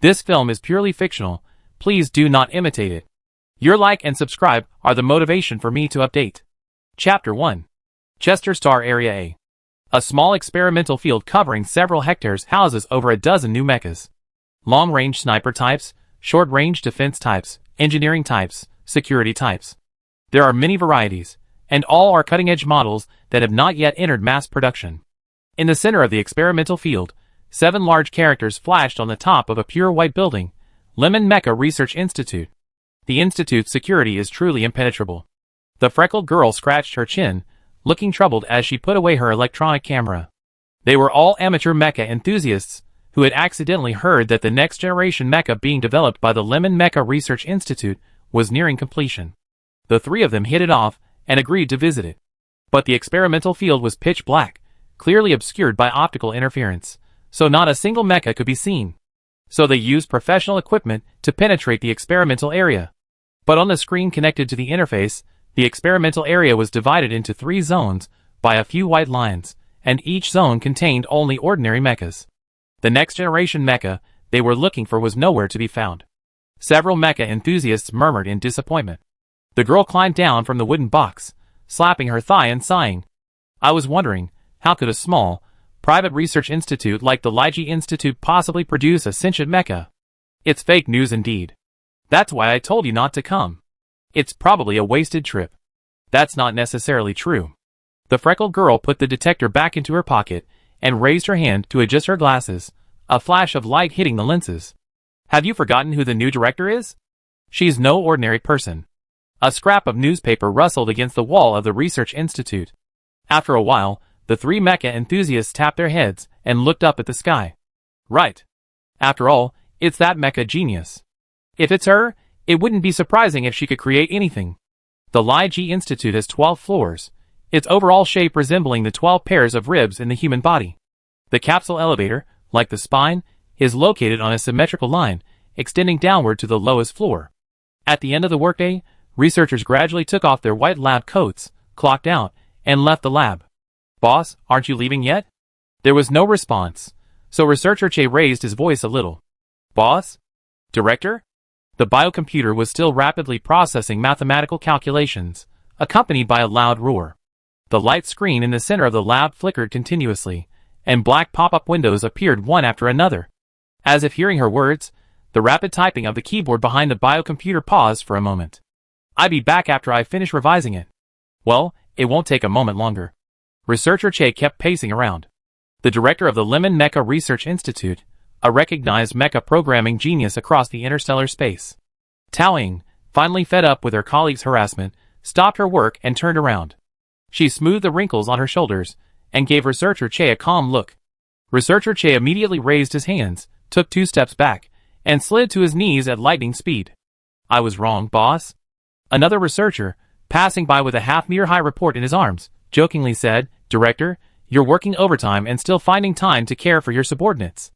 This film is purely fictional. Please do not imitate it. Your like and subscribe are the motivation for me to update. Chapter 1. Chester Star Area A. A small experimental field covering several hectares houses over a dozen new mechas. Long-range sniper types, short-range defense types, engineering types, security types. There are many varieties, and all are cutting-edge models that have not yet entered mass production. In the center of the experimental field, 7 large characters flashed on the top of a pure white building, Lemon Mecha Research Institute. The institute's security is truly impenetrable. The freckled girl scratched her chin, looking troubled as she put away her electronic camera. They were all amateur mecha enthusiasts who had accidentally heard that the next-generation mecha being developed by the Lemon Mecha Research Institute was nearing completion. The 3 of them hit it off and agreed to visit it. But the experimental field was pitch black, clearly obscured by optical interference, so not a single mecha could be seen. So they used professional equipment to penetrate the experimental area. But on the screen connected to the interface, the experimental area was divided into 3 zones by a few white lines, and each zone contained only ordinary mechas. The next-generation mecha they were looking for was nowhere to be found. Several mecha enthusiasts murmured in disappointment. The girl climbed down from the wooden box, slapping her thigh and sighing. I was wondering, how could a small, private research institute like the Ligi Institute possibly produce a sentient mecha? It's fake news indeed. That's why I told you not to come. It's probably a wasted trip. That's not necessarily true. The freckled girl put the detector back into her pocket and raised her hand to adjust her glasses, a flash of light hitting the lenses. Have you forgotten who the new director is? She's no ordinary person. A scrap of newspaper rustled against the wall of the research institute. After a while, the 3 mecha enthusiasts tapped their heads and looked up at the sky. Right. After all, it's that mecha genius. If it's her, it wouldn't be surprising if she could create anything. The Ligi Institute has 12 floors, its overall shape resembling the 12 pairs of ribs in the human body. The capsule elevator, like the spine, is located on a symmetrical line, extending downward to the lowest floor. At the end of the workday, researchers gradually took off their white lab coats, clocked out, and left the lab. Boss, aren't you leaving yet? There was no response, so researcher Che raised his voice a little. Boss? Director? The biocomputer was still rapidly processing mathematical calculations, accompanied by a loud roar. The light screen in the center of the lab flickered continuously, and black pop-up windows appeared one after another. As if hearing her words, the rapid typing of the keyboard behind the biocomputer paused for a moment. I'll be back after I finish revising it. Well, it won't take a moment longer. Researcher Che kept pacing around. The director of the Lemon Mecha Research Institute, a recognized mecha programming genius across the interstellar space. Tao Ying, finally fed up with her colleagues' harassment, stopped her work and turned around. She smoothed the wrinkles on her shoulders and gave Researcher Che a calm look. Researcher Che immediately raised his hands, took 2 steps back, and slid to his knees at lightning speed. I was wrong, boss. Another researcher, passing by with a half-meter-high report in his arms, jokingly said, Director, you're working overtime and still finding time to care for your subordinates.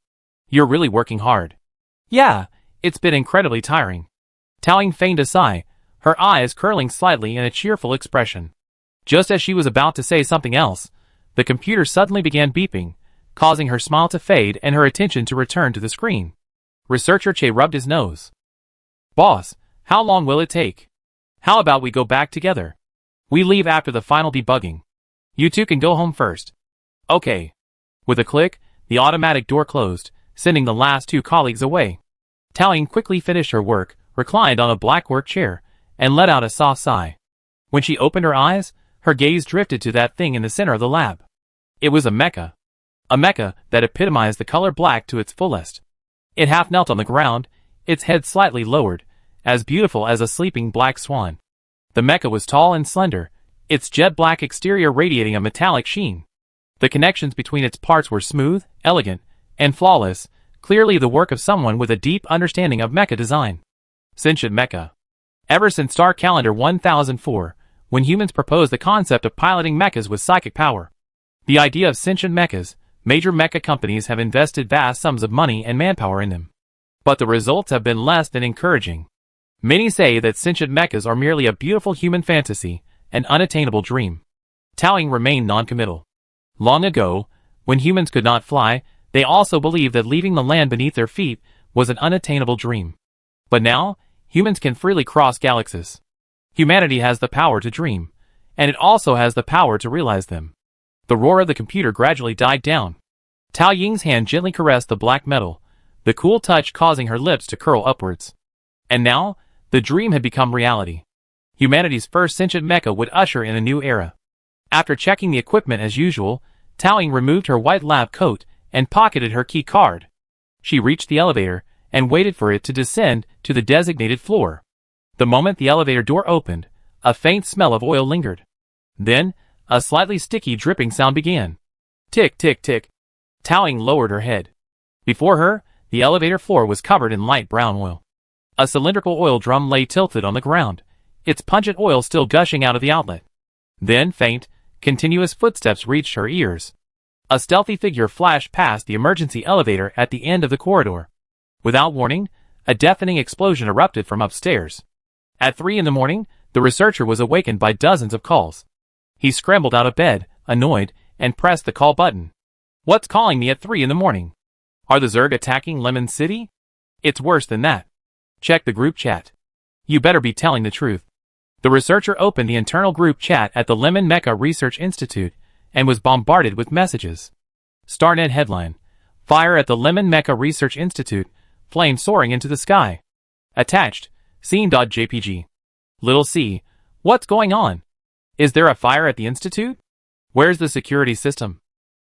You're really working hard. Yeah, it's been incredibly tiring. Tao Ying feigned a sigh, her eyes curling slightly in a cheerful expression. Just as she was about to say something else, the computer suddenly began beeping, causing her smile to fade and her attention to return to the screen. Researcher Che rubbed his nose. Boss, how long will it take? How about we go back together? We leave after the final debugging. You 2 can go home first. Okay. With a click, the automatic door closed, sending the last 2 colleagues away. Tao Ying quickly finished her work, reclined on a black work chair, and let out a soft sigh. When she opened her eyes, her gaze drifted to that thing in the center of the lab. It was a mecha. A mecha that epitomized the color black to its fullest. It half knelt on the ground, its head slightly lowered, as beautiful as a sleeping black swan. The mecha was tall and slender, its jet black exterior radiating a metallic sheen. The connections between its parts were smooth, elegant, and flawless, clearly the work of someone with a deep understanding of mecha design. Sentient mecha. Ever since Star Calendar 1004, when humans proposed the concept of piloting mechas with psychic power. The idea of sentient mechas, major mecha companies have invested vast sums of money and manpower in them. But the results have been less than encouraging. Many say that sentient mechas are merely a beautiful human fantasy, an unattainable dream. Tao Ying remained non-committal. Long ago, when humans could not fly, they also believed that leaving the land beneath their feet was an unattainable dream. But now, humans can freely cross galaxies. Humanity has the power to dream, and it also has the power to realize them. The roar of the computer gradually died down. Tao Ying's hand gently caressed the black metal, the cool touch causing her lips to curl upwards. And now, the dream had become reality. Humanity's first sentient mecha would usher in a new era. After checking the equipment as usual, Tao Ying removed her white lab coat and pocketed her key card. She reached the elevator and waited for it to descend to the designated floor. The moment the elevator door opened, a faint smell of oil lingered. Then, a slightly sticky dripping sound began. Tick, tick, tick. Tao Ying lowered her head. Before her, the elevator floor was covered in light brown oil. A cylindrical oil drum lay tilted on the ground, its pungent oil still gushing out of the outlet. Then faint, continuous footsteps reached her ears. A stealthy figure flashed past the emergency elevator at the end of the corridor. Without warning, a deafening explosion erupted from upstairs. At 3 a.m, the researcher was awakened by dozens of calls. He scrambled out of bed, annoyed, and pressed the call button. What's calling me at 3 a.m? Are the Zerg attacking Lemon City? It's worse than that. Check the group chat. You better be telling the truth. The researcher opened the internal group chat at the Lemon Mecha Research Institute and was bombarded with messages. Starnet headline: Fire at the Lemon Mecha Research Institute, flame soaring into the sky. Attached, scene.jpg. Little c. What's going on? Is there a fire at the institute? Where's the security system?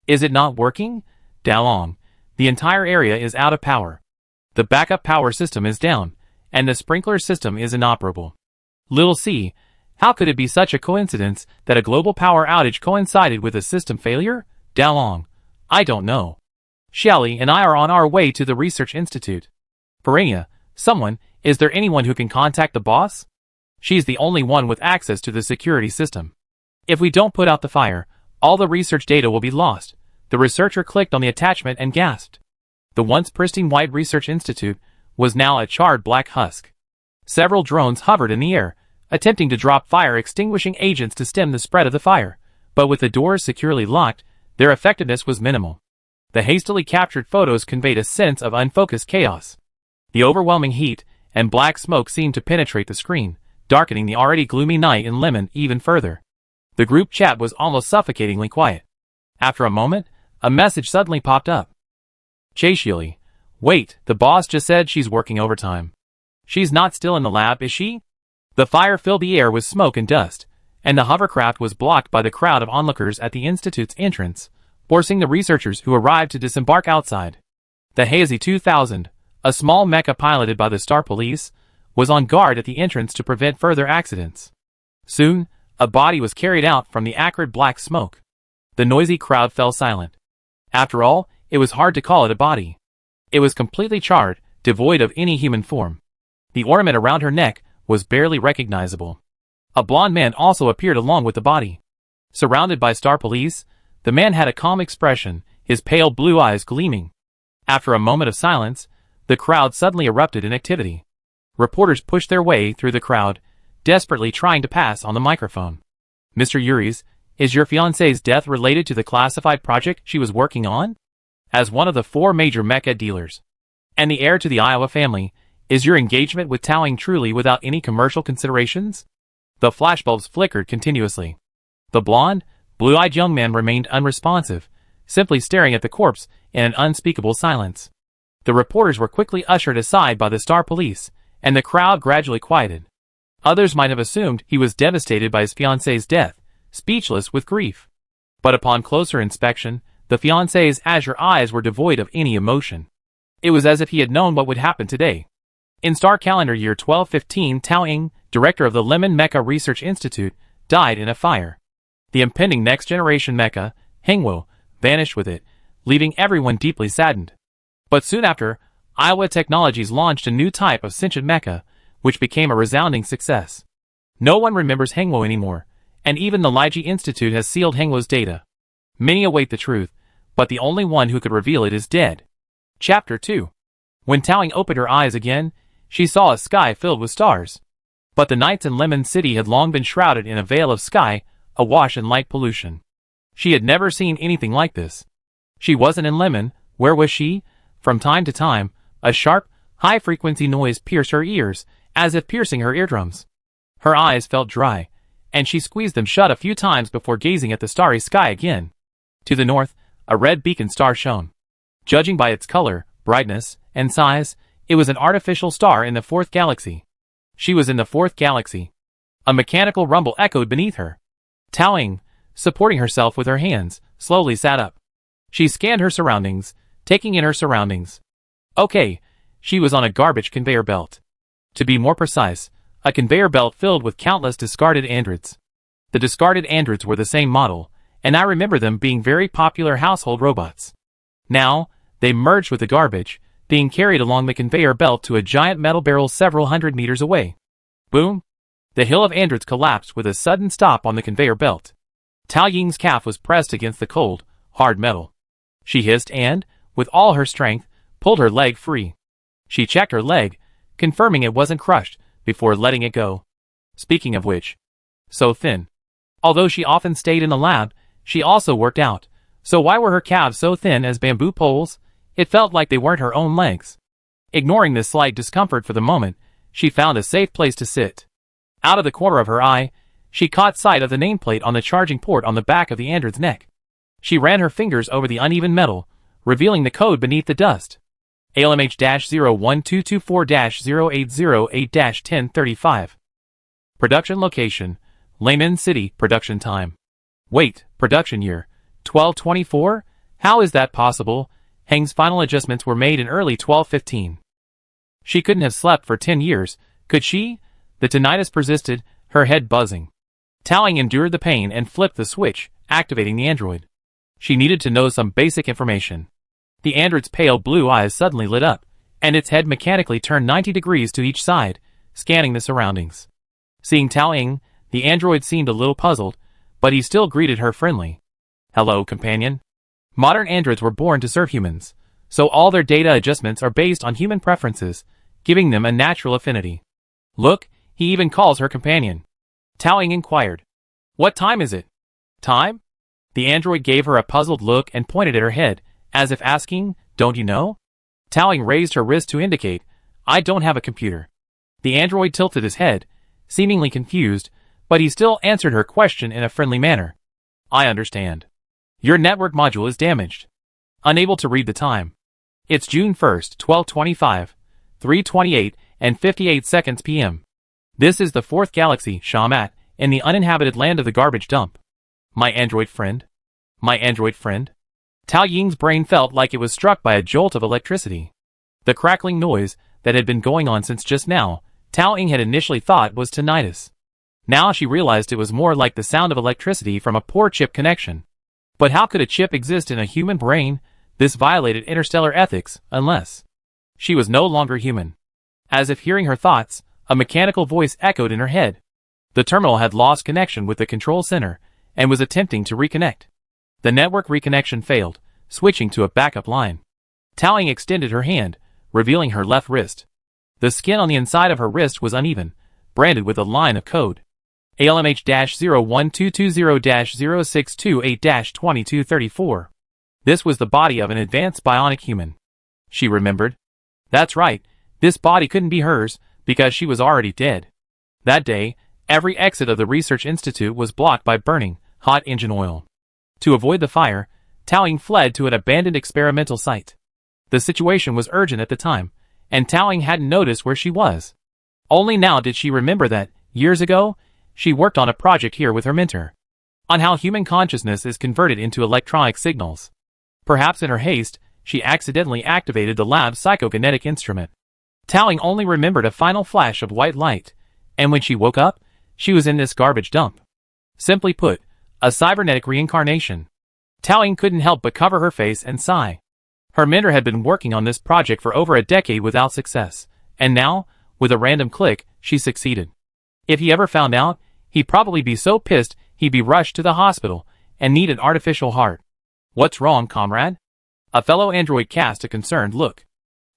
Is it not working? Dalong. The entire area is out of power. The backup power system is down, and the sprinkler system is inoperable. Little c. How could it be such a coincidence that a global power outage coincided with a system failure? Dalong. I don't know. Shelly and I are on our way to the research institute. Perenia, is there anyone who can contact the boss? She's the only one with access to the security system. If we don't put out the fire, all the research data will be lost. The researcher clicked on the attachment and gasped. The once pristine white research institute was now a charred black husk. Several drones hovered in the air, attempting to drop fire-extinguishing agents to stem the spread of the fire, but with the doors securely locked, their effectiveness was minimal. The hastily captured photos conveyed a sense of unfocused chaos. The overwhelming heat and black smoke seemed to penetrate the screen, darkening the already gloomy night in Lemon even further. The group chat was almost suffocatingly quiet. After a moment, a message suddenly popped up. Chashili. Wait, the boss just said she's working overtime. She's not still in the lab, is she? The fire filled the air with smoke and dust, and the hovercraft was blocked by the crowd of onlookers at the institute's entrance, forcing the researchers who arrived to disembark outside. The Hazy 2000, a small mecha piloted by the Star Police, was on guard at the entrance to prevent further accidents. Soon, a body was carried out from the acrid black smoke. The noisy crowd fell silent. After all, it was hard to call it a body. It was completely charred, devoid of any human form. The ornament around her neck was barely recognizable. A blond man also appeared along with the body. Surrounded by Star Police, the man had a calm expression, his pale blue eyes gleaming. After a moment of silence, the crowd suddenly erupted in activity. Reporters pushed their way through the crowd, desperately trying to pass on the microphone. Mr. Uris, is your fiancée's death related to the classified project she was working on? As one of the 4 major mecha dealers, and the heir to the Iowa family, is your engagement with Tao Ying truly without any commercial considerations? The flashbulbs flickered continuously. The blond, blue-eyed young man remained unresponsive, simply staring at the corpse in an unspeakable silence. The reporters were quickly ushered aside by the Star Police, and the crowd gradually quieted. Others might have assumed he was devastated by his fiancée's death, speechless with grief. But upon closer inspection, the fiancée's azure eyes were devoid of any emotion. It was as if he had known what would happen today. In star calendar year 1215, Tao Ying, director of the Lemon Mecha Research Institute, died in a fire. The impending next-generation mecha, Hengwo, vanished with it, leaving everyone deeply saddened. But soon after, Iowa Technologies launched a new type of sentient mecha, which became a resounding success. No one remembers Hengwo anymore, and even the Liji Institute has sealed Hengwo's data. Many await the truth, but the only one who could reveal it is dead. Chapter 2. When Tao Ying opened her eyes again, she saw a sky filled with stars. But the nights in Lemon City had long been shrouded in a veil of sky, awash in light pollution. She had never seen anything like this. She wasn't in Lemon. Where was she? From time to time, a sharp, High-frequency noise pierced her ears, as if piercing her eardrums. Her eyes felt dry, and she squeezed them shut a few times before gazing at the starry sky again. To the north, a red beacon star shone. Judging by its color, brightness, and size, it was an artificial star in the fourth galaxy. She was in the fourth galaxy. A mechanical rumble echoed beneath her. Tao Ying, supporting herself with her hands, slowly sat up. She scanned her surroundings, taking in her surroundings. Okay, she was on a garbage conveyor belt. To be more precise, a conveyor belt filled with countless discarded androids. The discarded androids were the same model, and I remember them being very popular household robots. Now, they merged with the garbage, being carried along the conveyor belt to a giant metal barrel several hundred meters away. Boom! The hill of androids collapsed with a sudden stop on the conveyor belt. Tao Ying's calf was pressed against the cold, hard metal. She hissed and, with all her strength, pulled her leg free. She checked her leg, confirming it wasn't crushed, before letting it go. Speaking of which, so thin. Although she often stayed in the lab, she also worked out, so why were her calves so thin as bamboo poles? It felt like they weren't her own legs. Ignoring this slight discomfort for the moment, she found a safe place to sit. Out of the corner of her eye, she caught sight of the nameplate on the charging port on the back of the android's neck. She ran her fingers over the uneven metal, revealing the code beneath the dust. ALMH-01224-0808-1035. Production location, Layman City. Production time. Wait, production year, 1224? How is that possible? Heng's final adjustments were made in early 1215. She couldn't have slept for 10 years, could she? The tinnitus persisted, her head buzzing. Tao Ying endured the pain and flipped the switch, activating the android. She needed to know some basic information. The android's pale blue eyes suddenly lit up, and its head mechanically turned 90 degrees to each side, scanning the surroundings. Seeing Tao Ying, the android seemed a little puzzled, but he still greeted her friendly. Hello, companion. Modern androids were born to serve humans, so all their data adjustments are based on human preferences, giving them a natural affinity. Look, he even calls her companion. Tao Ying inquired. What time is it? Time? The android gave her a puzzled look and pointed at her head, as if asking, don't you know? Tao Ying raised her wrist to indicate, I don't have a computer. The android tilted his head, seemingly confused, but he still answered her question in a friendly manner. I understand. Your network module is damaged. Unable to read the time. It's June 1st, 1225, 3:28 and 58 seconds p.m. This is the fourth galaxy, Shamat, in the uninhabited land of the garbage dump. My android friend? My android friend? Tao Ying's brain felt like it was struck by a jolt of electricity. The crackling noise that had been going on since just now, Tao Ying had initially thought was tinnitus. Now she realized it was more like the sound of electricity from a poor chip connection. But how could a chip exist in a human brain? This violated interstellar ethics, unless she was no longer human. As if hearing her thoughts, a mechanical voice echoed in her head. The terminal had lost connection with the control center, and was attempting to reconnect. The network reconnection failed, switching to a backup line. Tao Ying extended her hand, revealing her left wrist. The skin on the inside of her wrist was uneven, branded with a line of code. ALMH-01220-0628-2234. This was the body of an advanced bionic human. She remembered. That's right, this body couldn't be hers, because she was already dead. That day, every exit of the research institute was blocked by burning, hot engine oil. To avoid the fire, Tao Ying fled to an abandoned experimental site. The situation was urgent at the time, and Tao Ying hadn't noticed where she was. Only now did she remember that, years ago, she worked on a project here with her mentor. On how human consciousness is converted into electronic signals. Perhaps in her haste, she accidentally activated the lab's psychokinetic instrument. Tao Ying only remembered a final flash of white light, and when she woke up, she was in this garbage dump. Simply put, a cybernetic reincarnation. Tao Ying couldn't help but cover her face and sigh. Her mentor had been working on this project for over a decade without success, and now, with a random click, she succeeded. If he ever found out, he'd probably be so pissed he'd be rushed to the hospital and need an artificial heart. What's wrong, comrade? A fellow android cast a concerned look.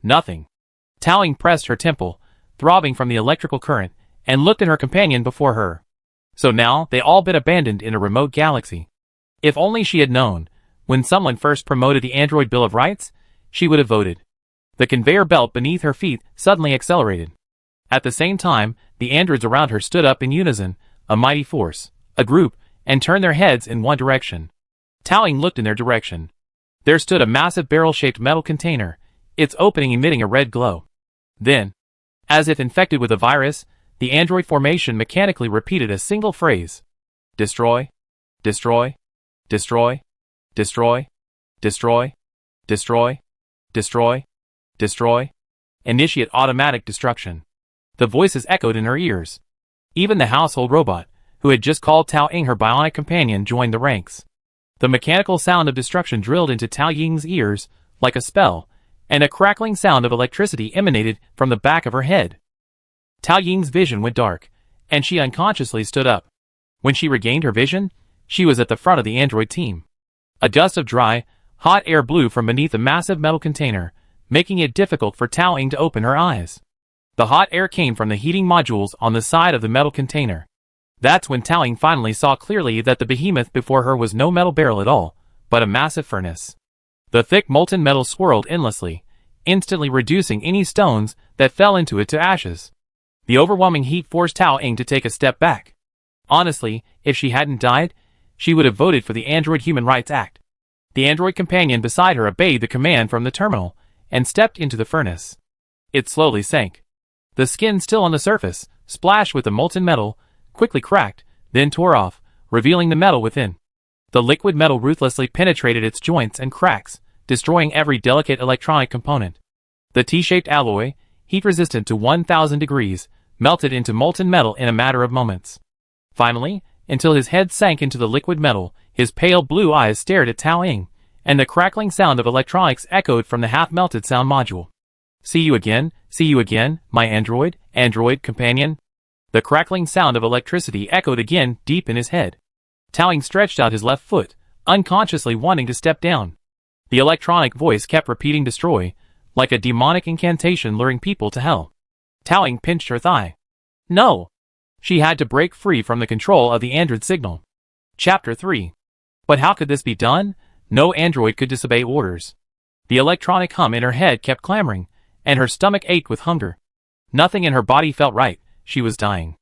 Nothing. Tao Ying pressed her temple, throbbing from the electrical current, and looked at her companion before her. So now, they all been abandoned in a remote galaxy. If only she had known, when someone first promoted the Android Bill of Rights, she would have voted. The conveyor belt beneath her feet suddenly accelerated. At the same time, the androids around her stood up in unison, a mighty force, a group, and turned their heads in one direction. Tao Ying looked in their direction. There stood a massive barrel-shaped metal container, its opening emitting a red glow. Then, as if infected with a virus, the android formation mechanically repeated a single phrase. Destroy. Destroy. Destroy. Destroy. Destroy. Destroy. Destroy. Destroy. Initiate automatic destruction. The voices echoed in her ears. Even the household robot, who had just called Tao Ying her bionic companion, joined the ranks. The mechanical sound of destruction drilled into Tao Ying's ears like a spell, and a crackling sound of electricity emanated from the back of her head. Tao Ying's vision went dark, and she unconsciously stood up. When she regained her vision, she was at the front of the android team. A gust of dry, hot air blew from beneath the massive metal container, making it difficult for Tao Ying to open her eyes. The hot air came from the heating modules on the side of the metal container. That's when Tao Ying finally saw clearly that the behemoth before her was no metal barrel at all, but a massive furnace. The thick molten metal swirled endlessly, instantly reducing any stones that fell into it to ashes. The overwhelming heat forced Tao Ying to take a step back. Honestly, if she hadn't died, she would have voted for the Android Human Rights Act. The android companion beside her obeyed the command from the terminal, and stepped into the furnace. It slowly sank. The skin still on the surface, splashed with the molten metal, quickly cracked, then tore off, revealing the metal within. The liquid metal ruthlessly penetrated its joints and cracks, destroying every delicate electronic component. The T-shaped alloy, heat-resistant to 1,000 degrees, melted into molten metal in a matter of moments. Finally, until his head sank into the liquid metal, his pale blue eyes stared at Tao Ying, and the crackling sound of electronics echoed from the half-melted sound module. See you again, my android companion. The crackling sound of electricity echoed again deep in his head. Tao Ying stretched out his left foot, unconsciously wanting to step down. The electronic voice kept repeating destroy, like a demonic incantation luring people to hell. Tao Ying pinched her thigh. No! She had to break free from the control of the android signal. Chapter 3. But how could this be done? No android could disobey orders. The electronic hum in her head kept clamoring, and her stomach ached with hunger. Nothing in her body felt right. She was dying.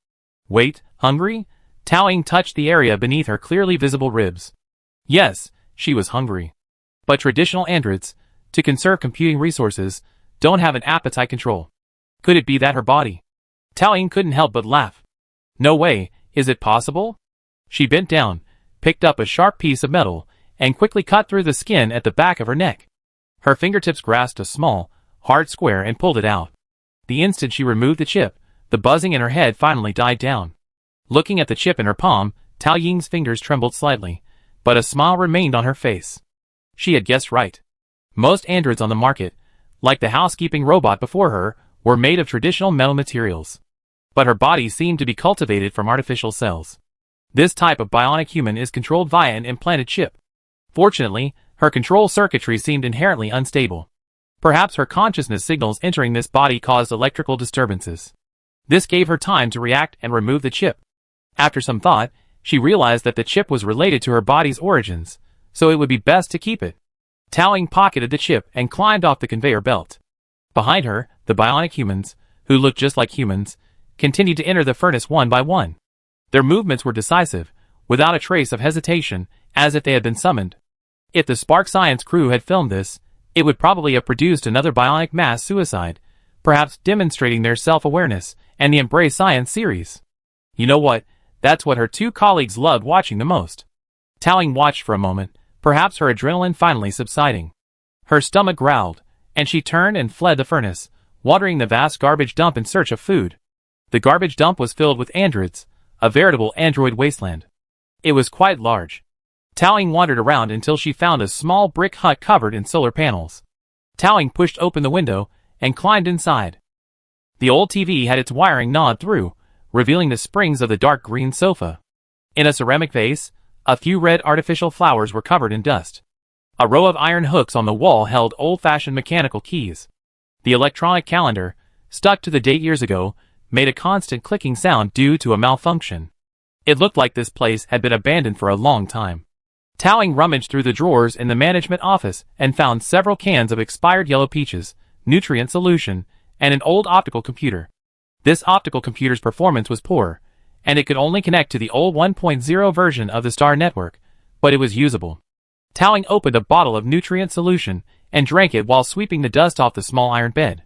Wait, hungry? Tao Ying touched the area beneath her clearly visible ribs. Yes, she was hungry. But traditional androids, to conserve computing resources, don't have an appetite control. Could it be that her body? Tao Ying couldn't help but laugh. No way, is it possible? She bent down, picked up a sharp piece of metal, and quickly cut through the skin at the back of her neck. Her fingertips grasped a small, hard square and pulled it out. The instant she removed the chip, the buzzing in her head finally died down. Looking at the chip in her palm, Tao Ying's fingers trembled slightly, but a smile remained on her face. She had guessed right. Most androids on the market, like the housekeeping robot before her, were made of traditional metal materials. But her body seemed to be cultivated from artificial cells. This type of bionic human is controlled via an implanted chip. Fortunately, her control circuitry seemed inherently unstable. Perhaps her consciousness signals entering this body caused electrical disturbances. This gave her time to react and remove the chip. After some thought, she realized that the chip was related to her body's origins, so it would be best to keep it. Tao Ying pocketed the chip and climbed off the conveyor belt. Behind her, the bionic humans, who looked just like humans, continued to enter the furnace one by one. Their movements were decisive, without a trace of hesitation, as if they had been summoned. If the Spark Science crew had filmed this, it would probably have produced another bionic mass suicide, perhaps demonstrating their self-awareness and the Embrace Science series. You know what? That's what her two colleagues loved watching the most. Tao Ying watched for a moment, perhaps her adrenaline finally subsiding. Her stomach growled, and she turned and fled the furnace, wandering the vast garbage dump in search of food. The garbage dump was filled with androids, a veritable android wasteland. It was quite large. Tao Ying wandered around until she found a small brick hut covered in solar panels. Tao Ying pushed open the window and climbed inside. The old TV had its wiring gnawed through, revealing the springs of the dark green sofa. In a ceramic vase, a few red artificial flowers were covered in dust. A row of iron hooks on the wall held old-fashioned mechanical keys. The electronic calendar, stuck to the date years ago, made a constant clicking sound due to a malfunction. It looked like this place had been abandoned for a long time. Tao Ying rummaged through the drawers in the management office and found several cans of expired yellow peaches, nutrient solution, and an old optical computer. This optical computer's performance was poor, and it could only connect to the old 1.0 version of the Star network, but it was usable. Towing opened a bottle of nutrient solution and drank it while sweeping the dust off the small iron bed.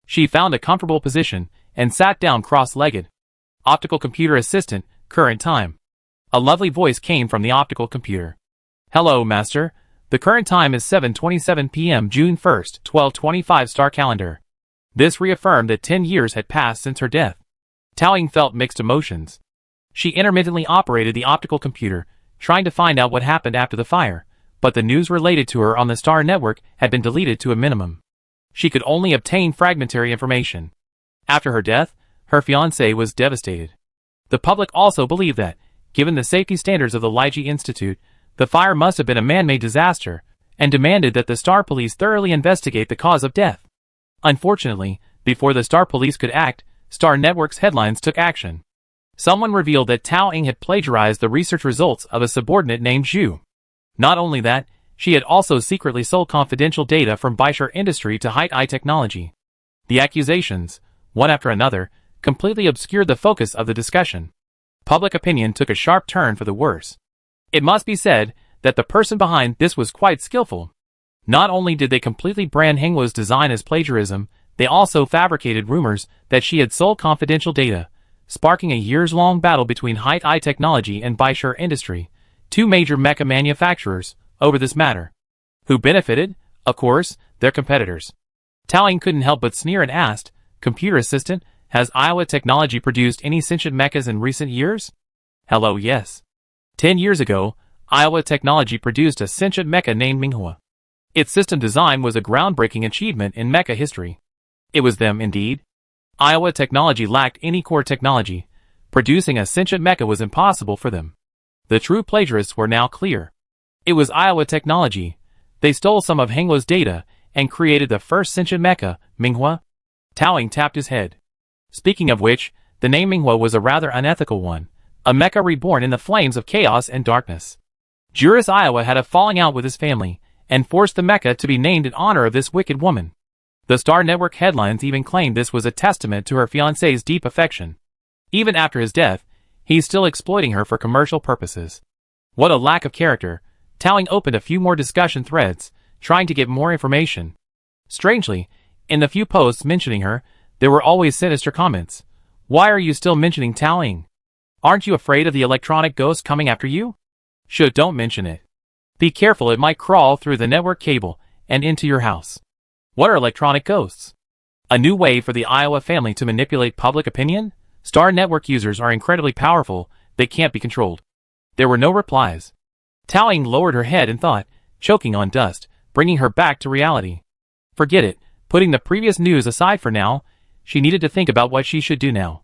She found a comfortable position and sat down cross-legged. Optical computer assistant, current time. A lovely voice came from the optical computer. Hello, master. The current time is 7:27 p.m. June 1st, 1225 star calendar. This reaffirmed that 10 years had passed since her death. Towing felt mixed emotions. She intermittently operated the optical computer, trying to find out what happened after the fire, but the news related to her on the Star network had been deleted to a minimum. She could only obtain fragmentary information. After her death, her fiancé was devastated. The public also believed that, given the safety standards of the Leiji Institute, the fire must have been a man-made disaster, and demanded that the Star Police thoroughly investigate the cause of death. Unfortunately, before the Star Police could act, Star Network's headlines took action. Someone revealed that Tao Ying had plagiarized the research results of a subordinate named Zhu. Not only that, she had also secretly sold confidential data from Baisher Industry to High Technology. The accusations, one after another, completely obscured the focus of the discussion. Public opinion took a sharp turn for the worse. It must be said that the person behind this was quite skillful. Not only did they completely brand Henglu's design as plagiarism, they also fabricated rumors that she had sold confidential data, sparking a years-long battle between High Technology and Baisher Industry, two major mecha manufacturers, over this matter. Who benefited? Of course, their competitors. Tao Ying couldn't help but sneer and asked, "Computer assistant, has Iowa Technology produced any sentient mechas in recent years?" Hello, yes. 10 years ago, Iowa Technology produced a sentient mecha named Minghua. Its system design was a groundbreaking achievement in mecha history. It was them, indeed. Iowa Technology lacked any core technology. Producing a sentient mecha was impossible for them. The true plagiarists were now clear. It was Iowa Technology. They stole some of Henglu's data and created the first sentient mecha, Minghua. Tao Ying tapped his head. Speaking of which, the name Minghua was a rather unethical one, a mecha reborn in the flames of chaos and darkness. Juris Iowa had a falling out with his family, and forced the mecha to be named in honor of this wicked woman. The Star Network headlines even claimed this was a testament to her fiancé's deep affection. Even after his death, he's still exploiting her for commercial purposes. What a lack of character. Tao Ying opened a few more discussion threads, trying to get more information. Strangely, in the few posts mentioning her, there were always sinister comments. Why are you still mentioning Tao Ying? Aren't you afraid of the electronic ghost coming after you? Don't mention it. Be careful, it might crawl through the network cable and into your house. What are electronic ghosts? A new way for the Iowa family to manipulate public opinion? Star Network users are incredibly powerful, they can't be controlled. There were no replies. Tao Ying lowered her head and thought, choking on dust, bringing her back to reality. Forget it, putting the previous news aside for now, she needed to think about what she should do now.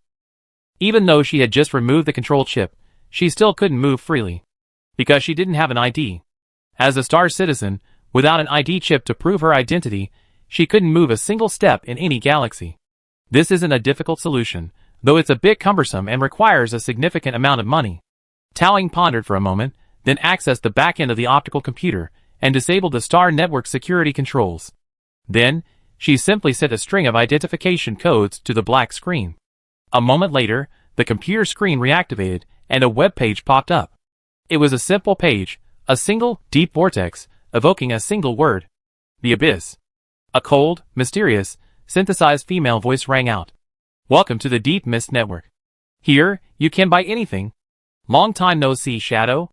Even though she had just removed the control chip, she still couldn't move freely. Because she didn't have an ID. As a Star citizen, without an ID chip to prove her identity, she couldn't move a single step in any galaxy. This isn't a difficult solution, though it's a bit cumbersome and requires a significant amount of money. Tao Ying pondered for a moment, then accessed the back end of the optical computer and disabled the Star Network security controls. Then, she simply sent a string of identification codes to the black screen. A moment later, the computer screen reactivated and a web page popped up. It was a simple page, a single, deep vortex, evoking a single word. The Abyss. A cold, mysterious, synthesized female voice rang out. Welcome to the Deep Mist Network. Here, you can buy anything. Long time no see, Shadow.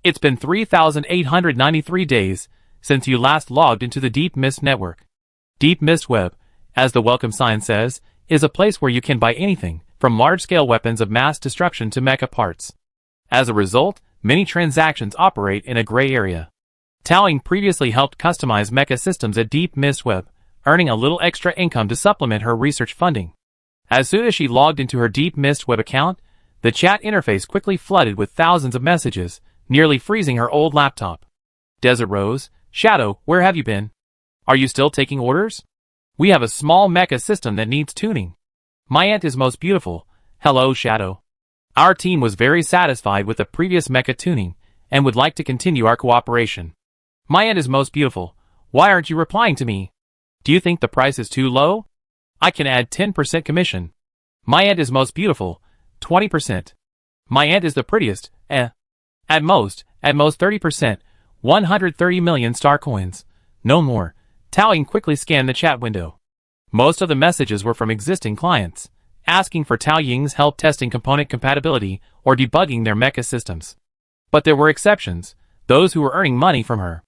It's been 3,893 days since you last logged into the Deep Mist Network. Deep Mist Web, as the welcome sign says, is a place where you can buy anything, from large-scale weapons of mass destruction to mecha parts. As a result, many transactions operate in a gray area. Tao Ying previously helped customize mecha systems at Deep Mist Web, earning a little extra income to supplement her research funding. As soon as she logged into her Deep Mist Web account, the chat interface quickly flooded with thousands of messages, nearly freezing her old laptop. Desert Rose, Shadow, where have you been? Are you still taking orders? We have a small mecha system that needs tuning. My aunt is most beautiful. Hello, Shadow. Our team was very satisfied with the previous mecha tuning, and would like to continue our cooperation. My aunt is most beautiful. Why aren't you replying to me? Do you think the price is too low? I can add 10% commission. My aunt is most beautiful, 20%. My aunt is the prettiest, At most 30%, 130 million star coins. No more. Taoying quickly scanned the chat window. Most of the messages were from existing clients, asking for Tao Ying's help testing component compatibility or debugging their mecha systems. But there were exceptions, those who were earning money from her.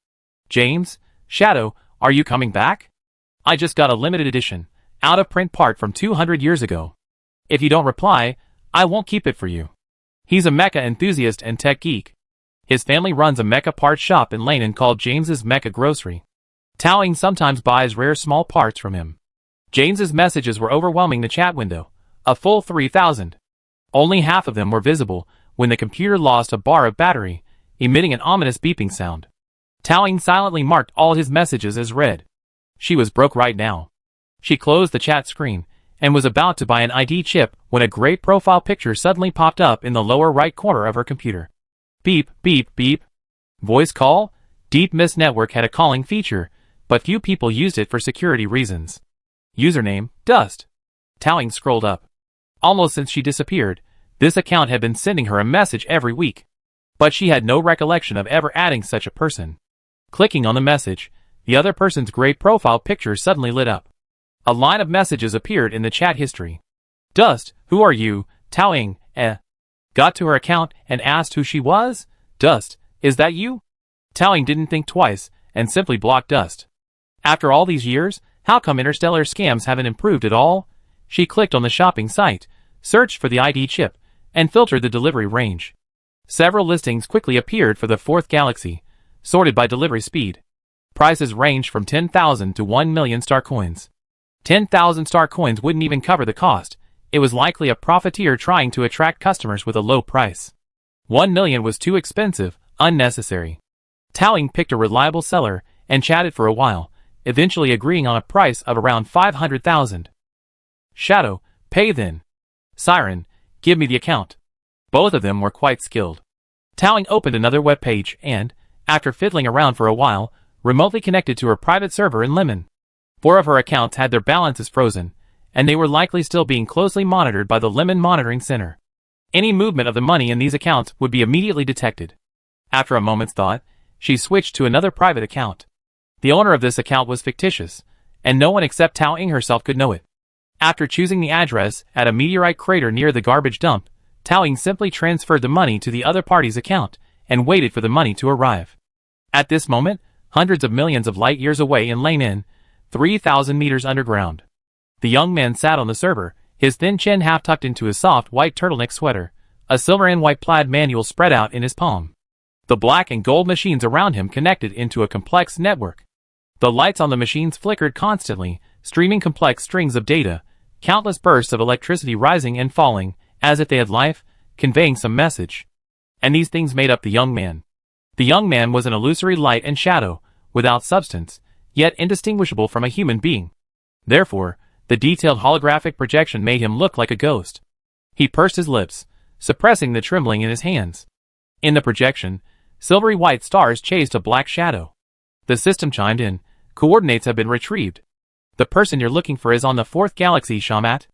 James, Shadow, are you coming back? I just got a limited edition, out-of-print part from 200 years ago. If you don't reply, I won't keep it for you. He's a mecha enthusiast and tech geek. His family runs a mecha parts shop in Lannan called James's Mecha Grocery. Taoying sometimes buys rare small parts from him. James's messages were overwhelming the chat window, a full 3,000. Only half of them were visible when the computer lost a bar of battery, emitting an ominous beeping sound. Taoying silently marked all his messages as read. She was broke right now. She closed the chat screen and was about to buy an ID chip when a gray profile picture suddenly popped up in the lower right corner of her computer. Beep, beep, beep. Voice call? Deep Mist Network had a calling feature, but few people used it for security reasons. Username, Dust. Taoying scrolled up. Almost since she disappeared, this account had been sending her a message every week. But she had no recollection of ever adding such a person. Clicking on the message, the other person's gray profile picture suddenly lit up. A line of messages appeared in the chat history. Dust, who are you? Taoying, Got to her account and asked who she was? Dust, is that you? Taoying didn't think twice and simply blocked Dust. After all these years, how come interstellar scams haven't improved at all? She clicked on the shopping site, searched for the ID chip, and filtered the delivery range. Several listings quickly appeared for the fourth galaxy, sorted by delivery speed. Prices ranged from 10,000 to 1 million star coins. 10,000 star coins wouldn't even cover the cost. It was likely a profiteer trying to attract customers with a low price. 1 million was too expensive, unnecessary. Taoying picked a reliable seller and chatted for a while, eventually agreeing on a price of around 500,000. Shadow, pay then. Siren, give me the account. Both of them were quite skilled. Taoying opened another web page and, after fiddling around for a while, remotely connected to her private server in Lemon. 4 of her accounts had their balances frozen, and they were likely still being closely monitored by the Lemon Monitoring Center. Any movement of the money in these accounts would be immediately detected. After a moment's thought, she switched to another private account. The owner of this account was fictitious, and no one except Taoying herself could know it. After choosing the address at a meteorite crater near the garbage dump, Taoying simply transferred the money to the other party's account and waited for the money to arrive. At this moment, hundreds of millions of light years away in Lannan, 3,000 meters underground. The young man sat on the server, his thin chin half tucked into his soft white turtleneck sweater, a silver and white plaid manual spread out in his palm. The black and gold machines around him connected into a complex network. The lights on the machines flickered constantly, streaming complex strings of data, countless bursts of electricity rising and falling, as if they had life, conveying some message. And these things made up the young man. The young man was an illusory light and shadow, without substance, yet indistinguishable from a human being. Therefore, the detailed holographic projection made him look like a ghost. He pursed his lips, suppressing the trembling in his hands. In the projection, silvery white stars chased a black shadow. The system chimed in. Coordinates have been retrieved. The person you're looking for is on the 4th galaxy, Shamat.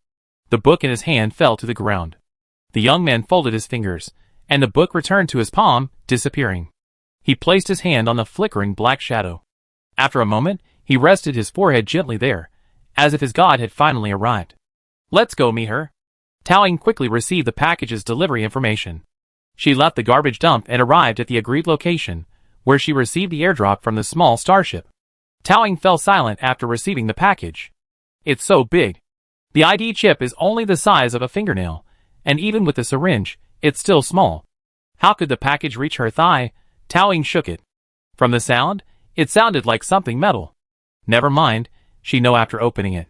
The book in his hand fell to the ground. The young man folded his fingers, and the book returned to his palm, disappearing. He placed his hand on the flickering black shadow. After a moment, he rested his forehead gently there, as if his god had finally arrived. Let's go meet her. Taoying quickly received the package's delivery information. She left the garbage dump and arrived at the agreed location, where she received the airdrop from the small starship. Taoying fell silent after receiving the package. It's so big. The ID chip is only the size of a fingernail, and even with the syringe, it's still small. How could the package reach her thigh? Taoying shook it. From the sound, it sounded like something metal. Never mind, she knew after opening it.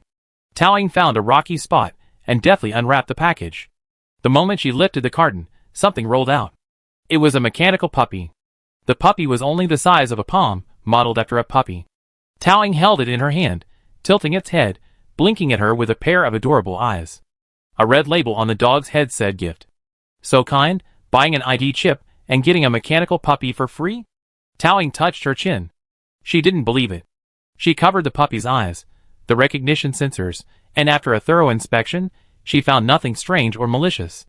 Taoying found a rocky spot and deftly unwrapped the package. The moment she lifted the carton, something rolled out. It was a mechanical puppy. The puppy was only the size of a palm, modeled after a puppy. Taoying held it in her hand, tilting its head, blinking at her with a pair of adorable eyes. A red label on the dog's head said gift. So kind, buying an ID chip and getting a mechanical puppy for free? Taoying touched her chin. She didn't believe it. She covered the puppy's eyes, the recognition sensors, and after a thorough inspection, she found nothing strange or malicious.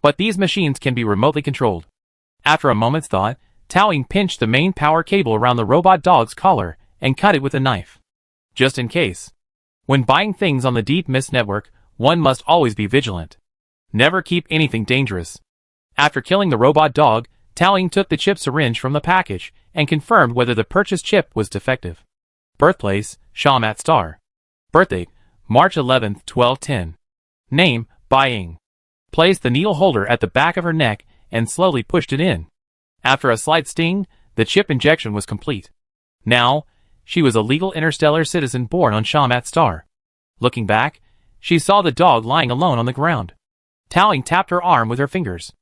But these machines can be remotely controlled. After a moment's thought, Tao Ying pinched the main power cable around the robot dog's collar and cut it with a knife. Just in case. When buying things on the Deep Mist network, one must always be vigilant. Never keep anything dangerous. After killing the robot dog, Tao Ying took the chip syringe from the package and confirmed whether the purchased chip was defective. Birthplace, Shawmat Star. Birthdate, March 11, 1210. Name, Bai Ying. Placed the needle holder at the back of her neck and slowly pushed it in. After a slight sting, the chip injection was complete. Now, she was a legal interstellar citizen born on Shawmat Star. Looking back, she saw the dog lying alone on the ground. Tao Ying tapped her arm with her fingers.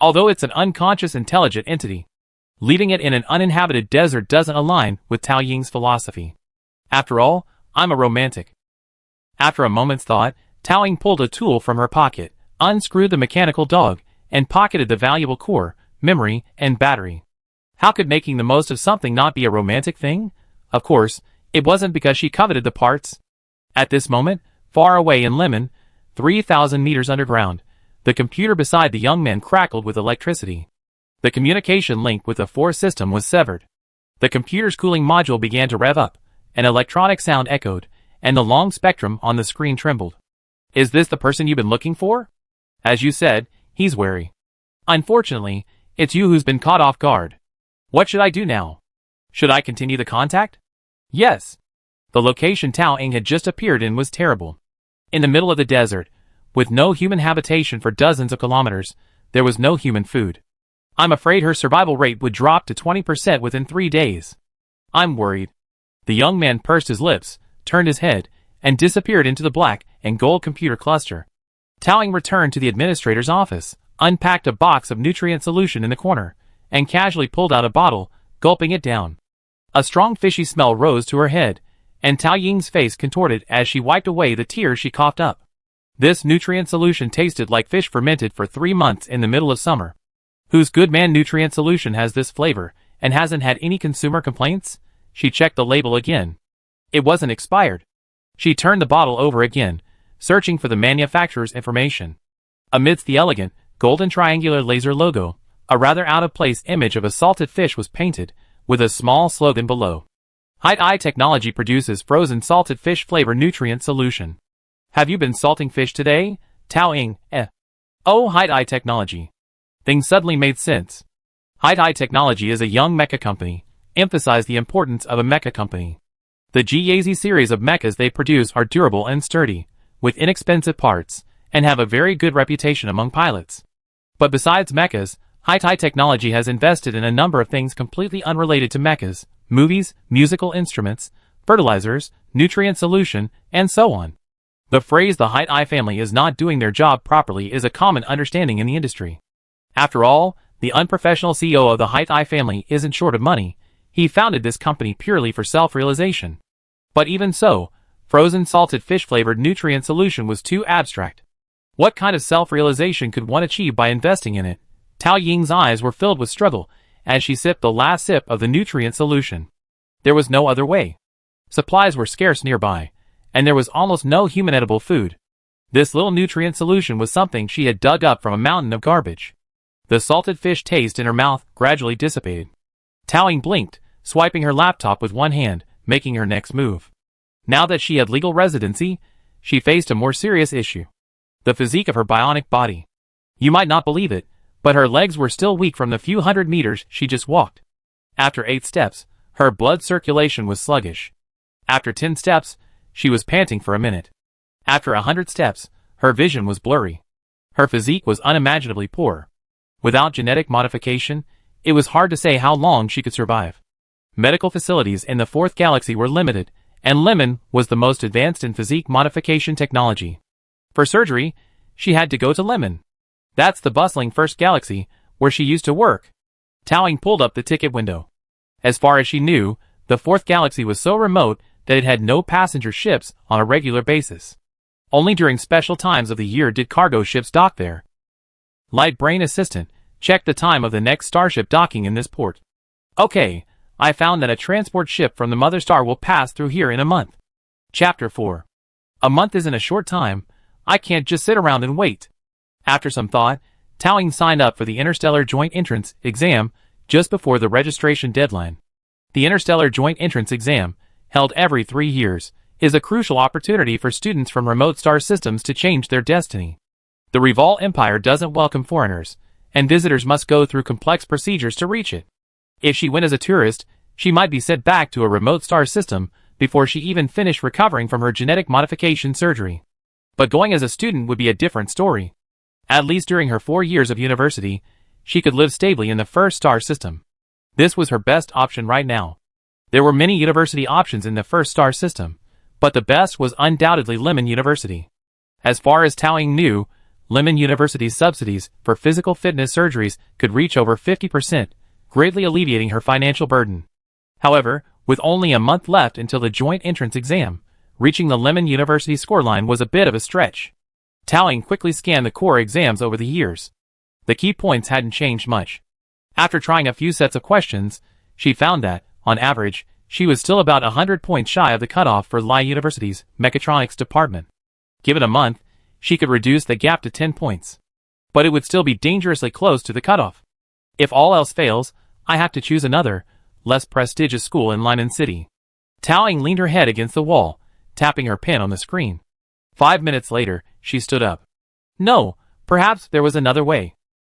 Although it's an unconscious intelligent entity, leaving it in an uninhabited desert doesn't align with Tao Ying's philosophy. After all, I'm a romantic. After a moment's thought, Tao Ying pulled a tool from her pocket, unscrewed the mechanical dog, and pocketed the valuable core, memory, and battery. How could making the most of something not be a romantic thing? Of course, it wasn't because she coveted the parts. At this moment, far away in Lemon, 3,000 meters underground, the computer beside the young man crackled with electricity. The communication link with the Force system was severed. The computer's cooling module began to rev up, an electronic sound echoed, and the long spectrum on the screen trembled. Is this the person you've been looking for? As you said, he's wary. Unfortunately, it's you who's been caught off guard. What should I do now? Should I continue the contact? Yes. The location Tao Ying had just appeared in was terrible. In the middle of the desert, with no human habitation for dozens of kilometers, there was no human food. I'm afraid her survival rate would drop to 20% within 3 days. I'm worried. The young man pursed his lips, turned his head, and disappeared into the black and gold computer cluster. Tao Ying returned to the administrator's office, unpacked a box of nutrient solution in the corner, and casually pulled out a bottle, gulping it down. A strong fishy smell rose to her head, and Tao Ying's face contorted as she wiped away the tears she coughed up. This nutrient solution tasted like fish fermented for 3 months in the middle of summer. Whose good man nutrient solution has this flavor, and hasn't had any consumer complaints? She checked the label again. It wasn't expired. She turned the bottle over again, searching for the manufacturer's information. Amidst the elegant, golden triangular laser logo, a rather out-of-place image of a salted fish was painted, with a small slogan below. High Technology produces frozen salted fish flavor nutrient solution. Have you been salting fish today, Tao Ying? Oh, High Technology. Things suddenly made sense. High Technology is a young mecha company, emphasize the importance of a mecha company. The GAZ series of mechas they produce are durable and sturdy, with inexpensive parts, and have a very good reputation among pilots. But besides mechas, High Technology has invested in a number of things completely unrelated to mechas, movies, musical instruments, fertilizers, nutrient solution, and so on. The phrase the High family is not doing their job properly is a common understanding in the industry. After all, the unprofessional CEO of the High family isn't short of money. He founded this company purely for self-realization. But even so, frozen salted fish-flavored nutrient solution was too abstract. What kind of self-realization could one achieve by investing in it? Tao Ying's eyes were filled with struggle as she sipped the last sip of the nutrient solution. There was no other way. Supplies were scarce nearby, and there was almost no human edible food. This little nutrient solution was something she had dug up from a mountain of garbage. The salted fish taste in her mouth gradually dissipated. Tao Ying blinked, swiping her laptop with one hand, making her next move. Now that she had legal residency, she faced a more serious issue. The physique of her bionic body. You might not believe it, but her legs were still weak from the few hundred meters she just walked. After 8 steps, her blood circulation was sluggish. After 10 steps, she was panting for a minute. After 100 steps, her vision was blurry. Her physique was unimaginably poor. Without genetic modification, it was hard to say how long she could survive. Medical facilities in the 4th galaxy were limited, and Lemon was the most advanced in physique modification technology. For surgery, she had to go to Lemon. That's the bustling 1st galaxy, where she used to work. Tao Ying pulled up the ticket window. As far as she knew, the 4th galaxy was so remote that it had no passenger ships on a regular basis. Only during special times of the year did cargo ships dock there. Light Brain Assistant, check the time of the next starship docking in this port. Okay, I found that a transport ship from the Mother Star will pass through here in a month. Chapter 4. A month isn't a short time. I can't just sit around and wait. After some thought, Tao signed up for the Interstellar Joint Entrance exam just before the registration deadline. The Interstellar Joint Entrance exam, held every 3 years, is a crucial opportunity for students from remote star systems to change their destiny. The Reval Empire doesn't welcome foreigners, and visitors must go through complex procedures to reach it. If she went as a tourist, she might be sent back to a remote star system before she even finished recovering from her genetic modification surgery. But going as a student would be a different story. At least during her 4 years of university, she could live stably in the first star system. This was her best option right now. There were many university options in the first star system, but the best was undoubtedly Lemon University. As far as Tao knew, Lemon University's subsidies for physical fitness surgeries could reach over 50%, greatly alleviating her financial burden. However, with only a month left until the joint entrance exam, reaching the Lemon University scoreline was a bit of a stretch. Tao quickly scanned the core exams over the years. The key points hadn't changed much. After trying a few sets of questions, she found that, on average, she was still about 100 points shy of the cutoff for Lai University's mechatronics department. Given a month, she could reduce the gap to 10 points. But it would still be dangerously close to the cutoff. If all else fails, I have to choose another, less prestigious school in Lainan City. Tao leaned her head against the wall, tapping her pen on the screen. 5 minutes later, she stood up. No, perhaps there was another way.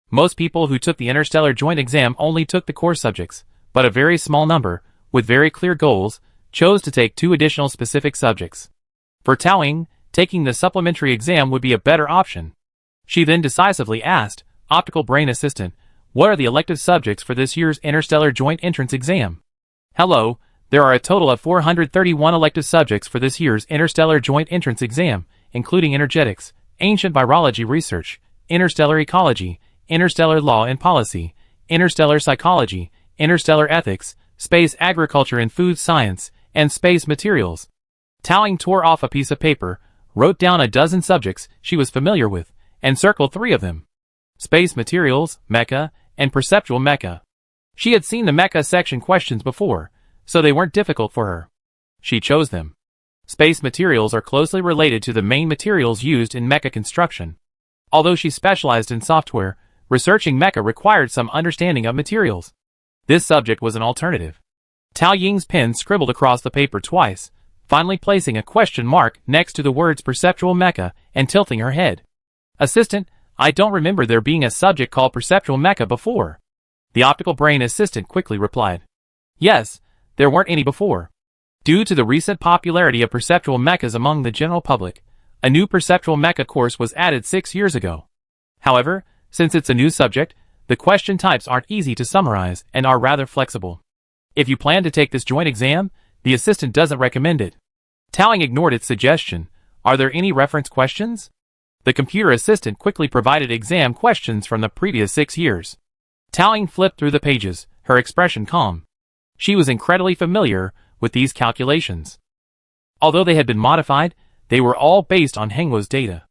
Most people who took the Interstellar Joint exam only took the core subjects, but a very small number, with very clear goals, chose to take 2 additional specific subjects. For Tao, taking the supplementary exam would be a better option. She then decisively asked, Optical Brain Assistant, what are the elective subjects for this year's Interstellar Joint Entrance exam? Hello, there are a total of 431 elective subjects for this year's Interstellar Joint Entrance exam, including energetics, ancient virology research, interstellar ecology, interstellar law and policy, interstellar psychology, interstellar ethics, space agriculture and food science, and space materials. Tao tore off a piece of paper, wrote down a dozen subjects she was familiar with, and circled 3 of them. Space materials, Mecha, and perceptual Mecha. She had seen the Mecha section questions before, so they weren't difficult for her. She chose them. Space materials are closely related to the main materials used in mecha construction. Although she specialized in software, researching mecha required some understanding of materials. This subject was an alternative. Tao Ying's pen scribbled across the paper twice, finally placing a question mark next to the words perceptual mecha and tilting her head. Assistant, I don't remember there being a subject called perceptual mecha before. The optical brain assistant quickly replied. Yes, there weren't any before. Due to the recent popularity of perceptual mechas among the general public, a new perceptual mecha course was added 6 years ago. However, since it's a new subject, the question types aren't easy to summarize and are rather flexible. If you plan to take this joint exam, the assistant doesn't recommend it. Tao ignored its suggestion. Are there any reference questions? The computer assistant quickly provided exam questions from the previous 6 years. Tao flipped through the pages, her expression calm. She was incredibly familiar with these calculations. Although they had been modified, they were all based on Hengwo's data.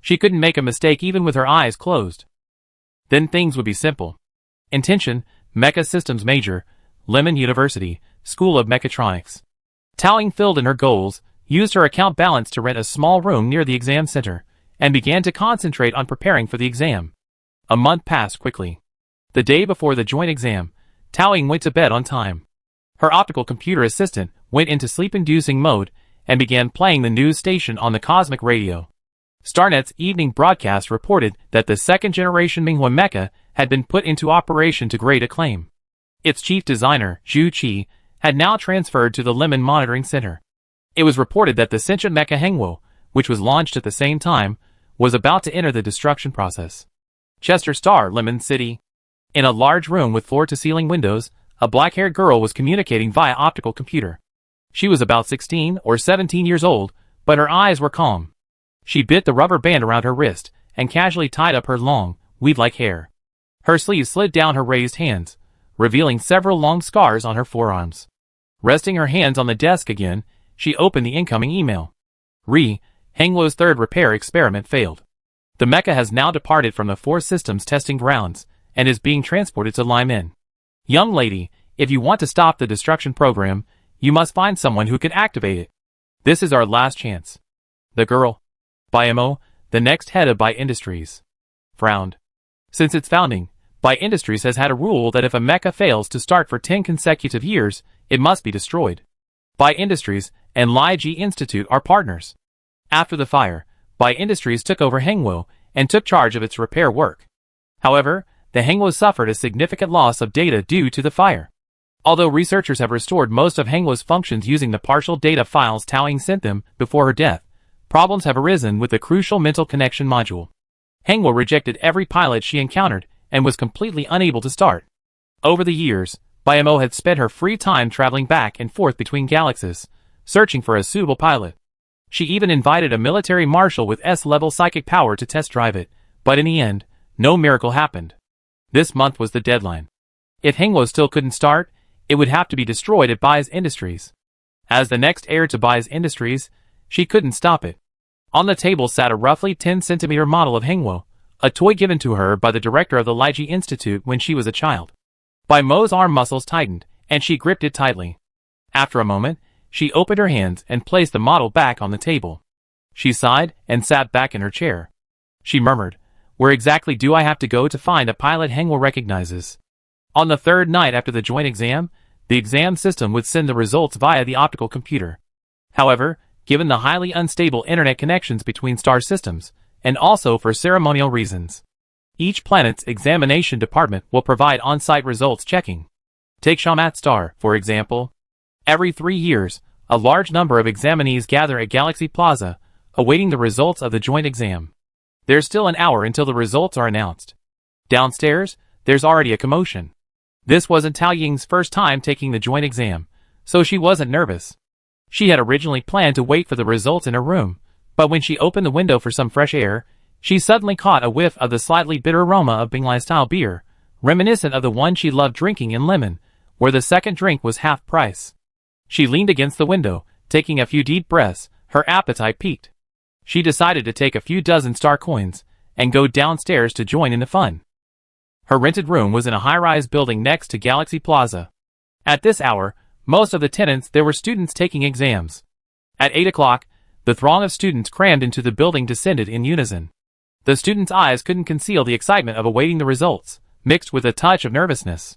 She couldn't make a mistake even with her eyes closed. Then things would be simple. Intention, Mecha Systems Major, Lemon University, School of Mechatronics. Tao filled in her goals, used her account balance to rent a small room near the exam center, and began to concentrate on preparing for the exam. A month passed quickly. The day before the joint exam, Tao went to bed on time. Her optical computer assistant went into sleep-inducing mode and began playing the news station on the cosmic radio. Starnet's evening broadcast reported that the second-generation Minghua Mecha had been put into operation to great acclaim. Its chief designer, Zhu Qi, had now transferred to the Lemon Monitoring Center. It was reported that the sentient Mecha Hengwo, which was launched at the same time, was about to enter the destruction process. Chester Star, Lemon City. In a large room with floor-to-ceiling windows, a black-haired girl was communicating via optical computer. She was about 16 or 17 years old, but her eyes were calm. She bit the rubber band around her wrist and casually tied up her long, weave-like hair. Her sleeve slid down her raised hands, revealing several long scars on her forearms. Resting her hands on the desk again, she opened the incoming email. Hengwo's third repair experiment failed. The mecha has now departed from the 4 systems testing grounds and is being transported to Laimen. Young lady, if you want to stop the destruction program, you must find someone who can activate it. This is our last chance. The girl, BIMO, the next head of BI Industries, frowned. Since its founding, BI Industries has had a rule that if a mecha fails to start for 10 consecutive years, it must be destroyed. BI Industries and Leiji Institute are partners. After the fire, BI Industries took over Hengwo and took charge of its repair work. However, the Hengwo suffered a significant loss of data due to the fire. Although researchers have restored most of Hengwo's functions using the partial data files Taoying sent them before her death, problems have arisen with the crucial mental connection module. Hengwo rejected every pilot she encountered and was completely unable to start. Over the years, BIMO had spent her free time traveling back and forth between galaxies, searching for a suitable pilot. She even invited a military marshal with S-level psychic power to test drive it, but in the end, no miracle happened. This month was the deadline. If Hengwo still couldn't start, it would have to be destroyed at BI Industries. As the next heir to BI Industries, she couldn't stop it. On the table sat a roughly 10-centimeter model of Hengwo, a toy given to her by the director of the Leiji Institute when she was a child. BIMO's arm muscles tightened, and she gripped it tightly. After a moment, she opened her hands and placed the model back on the table. She sighed and sat back in her chair. She murmured, "Where exactly do I have to go to find a pilot Hengwo recognizes?" On the third night after the joint exam, the exam system would send the results via the optical computer. However, given the highly unstable internet connections between star systems, and also for ceremonial reasons, each planet's examination department will provide on-site results checking. Take Shamat Star, for example. Every 3 years, a large number of examinees gather at Galaxy Plaza, awaiting the results of the joint exam. There's still an hour until the results are announced. Downstairs, there's already a commotion. This wasn't Tao Ying's first time taking the joint exam, so she wasn't nervous. She had originally planned to wait for the results in her room, but when she opened the window for some fresh air, she suddenly caught a whiff of the slightly bitter aroma of Binglai-style beer, reminiscent of the one she loved drinking in Lemon, where the second drink was half price. She leaned against the window, taking a few deep breaths, her appetite piqued. She decided to take a few dozen star coins and go downstairs to join in the fun. Her rented room was in a high-rise building next to Galaxy Plaza. At this hour, most of the tenants there were students taking exams. At 8 o'clock, the throng of students crammed into the building descended in unison. The students' eyes couldn't conceal the excitement of awaiting the results, mixed with a touch of nervousness.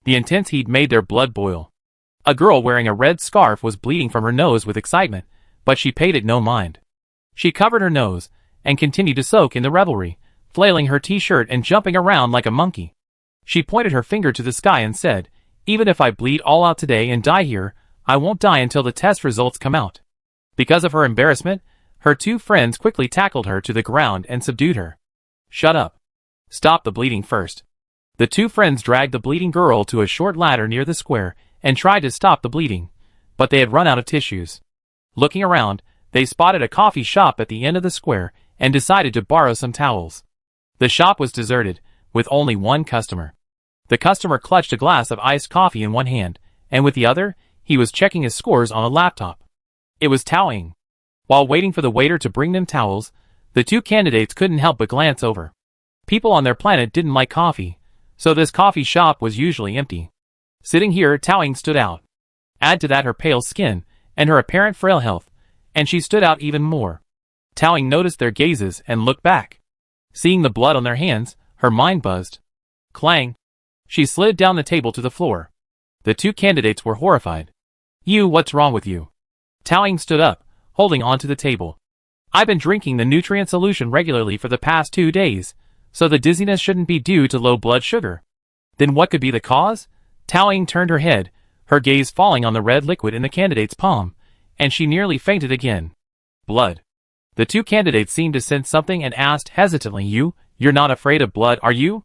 The intense heat made their blood boil. A girl wearing a red scarf was bleeding from her nose with excitement, but she paid it no mind. She covered her nose and continued to soak in the revelry, flailing her t-shirt and jumping around like a monkey. She pointed her finger to the sky and said, "Even if I bleed all out today and die here, I won't die until the test results come out." Because of her embarrassment, her two friends quickly tackled her to the ground and subdued her. "Shut up. Stop the bleeding first." The two friends dragged the bleeding girl to a short ladder near the square and tried to stop the bleeding, but they had run out of tissues. Looking around, they spotted a coffee shop at the end of the square and decided to borrow some towels. The shop was deserted, with only one customer. The customer clutched a glass of iced coffee in one hand, and with the other, he was checking his scores on a laptop. It was Taoying. While waiting for the waiter to bring them towels, the two candidates couldn't help but glance over. People on their planet didn't like coffee, so this coffee shop was usually empty. Sitting here, Taoying stood out. Add to that her pale skin and her apparent frail health, and she stood out even more. Taoying noticed their gazes and looked back. Seeing the blood on their hands, her mind buzzed. Clang! She slid down the table to the floor. The two candidates were horrified. What's wrong with you?" Taoying stood up, holding onto the table. "I've been drinking the nutrient solution regularly for the past 2 days, so the dizziness shouldn't be due to low blood sugar." "Then what could be the cause?" Taoying turned her head, her gaze falling on the red liquid in the candidate's palm, and she nearly fainted again. "Blood." The two candidates seemed to sense something and asked hesitantly, You're not afraid of blood, are you?"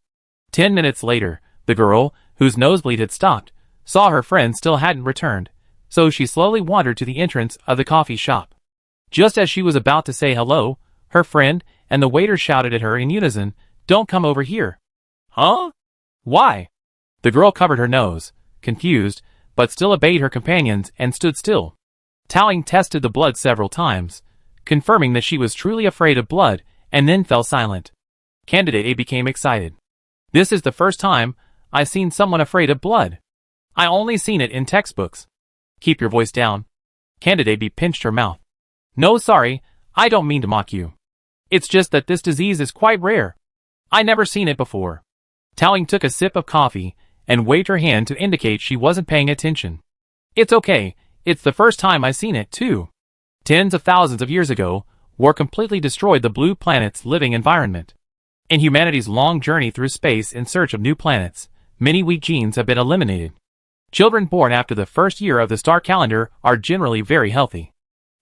10 minutes later, the girl, whose nosebleed had stopped, saw her friend still hadn't returned, so she slowly wandered to the entrance of the coffee shop. Just as she was about to say hello, her friend and the waiter shouted at her in unison, "Don't come over here." "Huh? Why?" The girl covered her nose, confused, but still obeyed her companions and stood still. Taoying tested the blood several times, confirming that she was truly afraid of blood, and then fell silent. Candidate A became excited. "This is the first time I've seen someone afraid of blood. I only seen it in textbooks." "Keep your voice down." Candidate B pinched her mouth. No, sorry, I don't mean to mock you. It's just that this disease is quite rare. I never seen it before. Taoying took a sip of coffee and waved her hand to indicate she wasn't paying attention. It's okay, it's the first time I've seen it too. Tens of thousands of years ago, war completely destroyed the blue planet's living environment. In humanity's long journey through space in search of new planets, many weak genes have been eliminated. Children born after the first year of the star calendar are generally very healthy.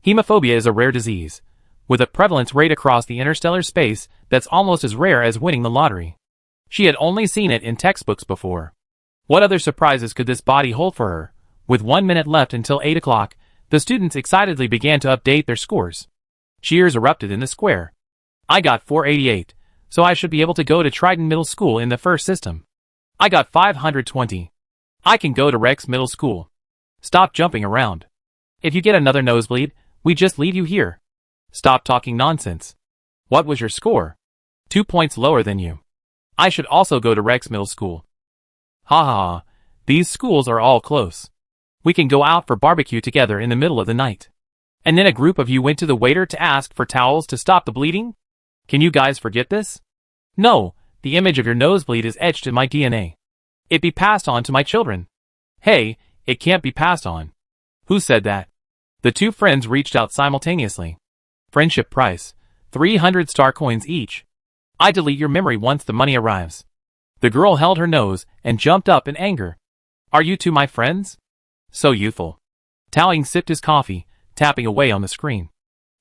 Hemophobia is a rare disease, with a prevalence rate across the interstellar space that's almost as rare as winning the lottery. She had only seen it in textbooks before. What other surprises could this body hold for her? With 1 minute left until 8 o'clock, the students excitedly began to update their scores. Cheers erupted in the square. I got 488, so I should be able to go to Triton Middle School in the first system. I got 520. I can go to Rex Middle School. Stop jumping around. If you get another nosebleed, we just leave you here. Stop talking nonsense. What was your score? 2 points lower than you. I should also go to Rex Middle School. Ha ha ha, these schools are all close. We can go out for barbecue together in the middle of the night. And then a group of you went to the waiter to ask for towels to stop the bleeding? Can you guys forget this? No, the image of your nosebleed is etched in my DNA. It be passed on to my children. Hey, it can't be passed on. Who said that? The two friends reached out simultaneously. Friendship price, 300 star coins each. I delete your memory once the money arrives. The girl held her nose and jumped up in anger. Are you two my friends? So youthful. Taoying sipped his coffee, tapping away on the screen.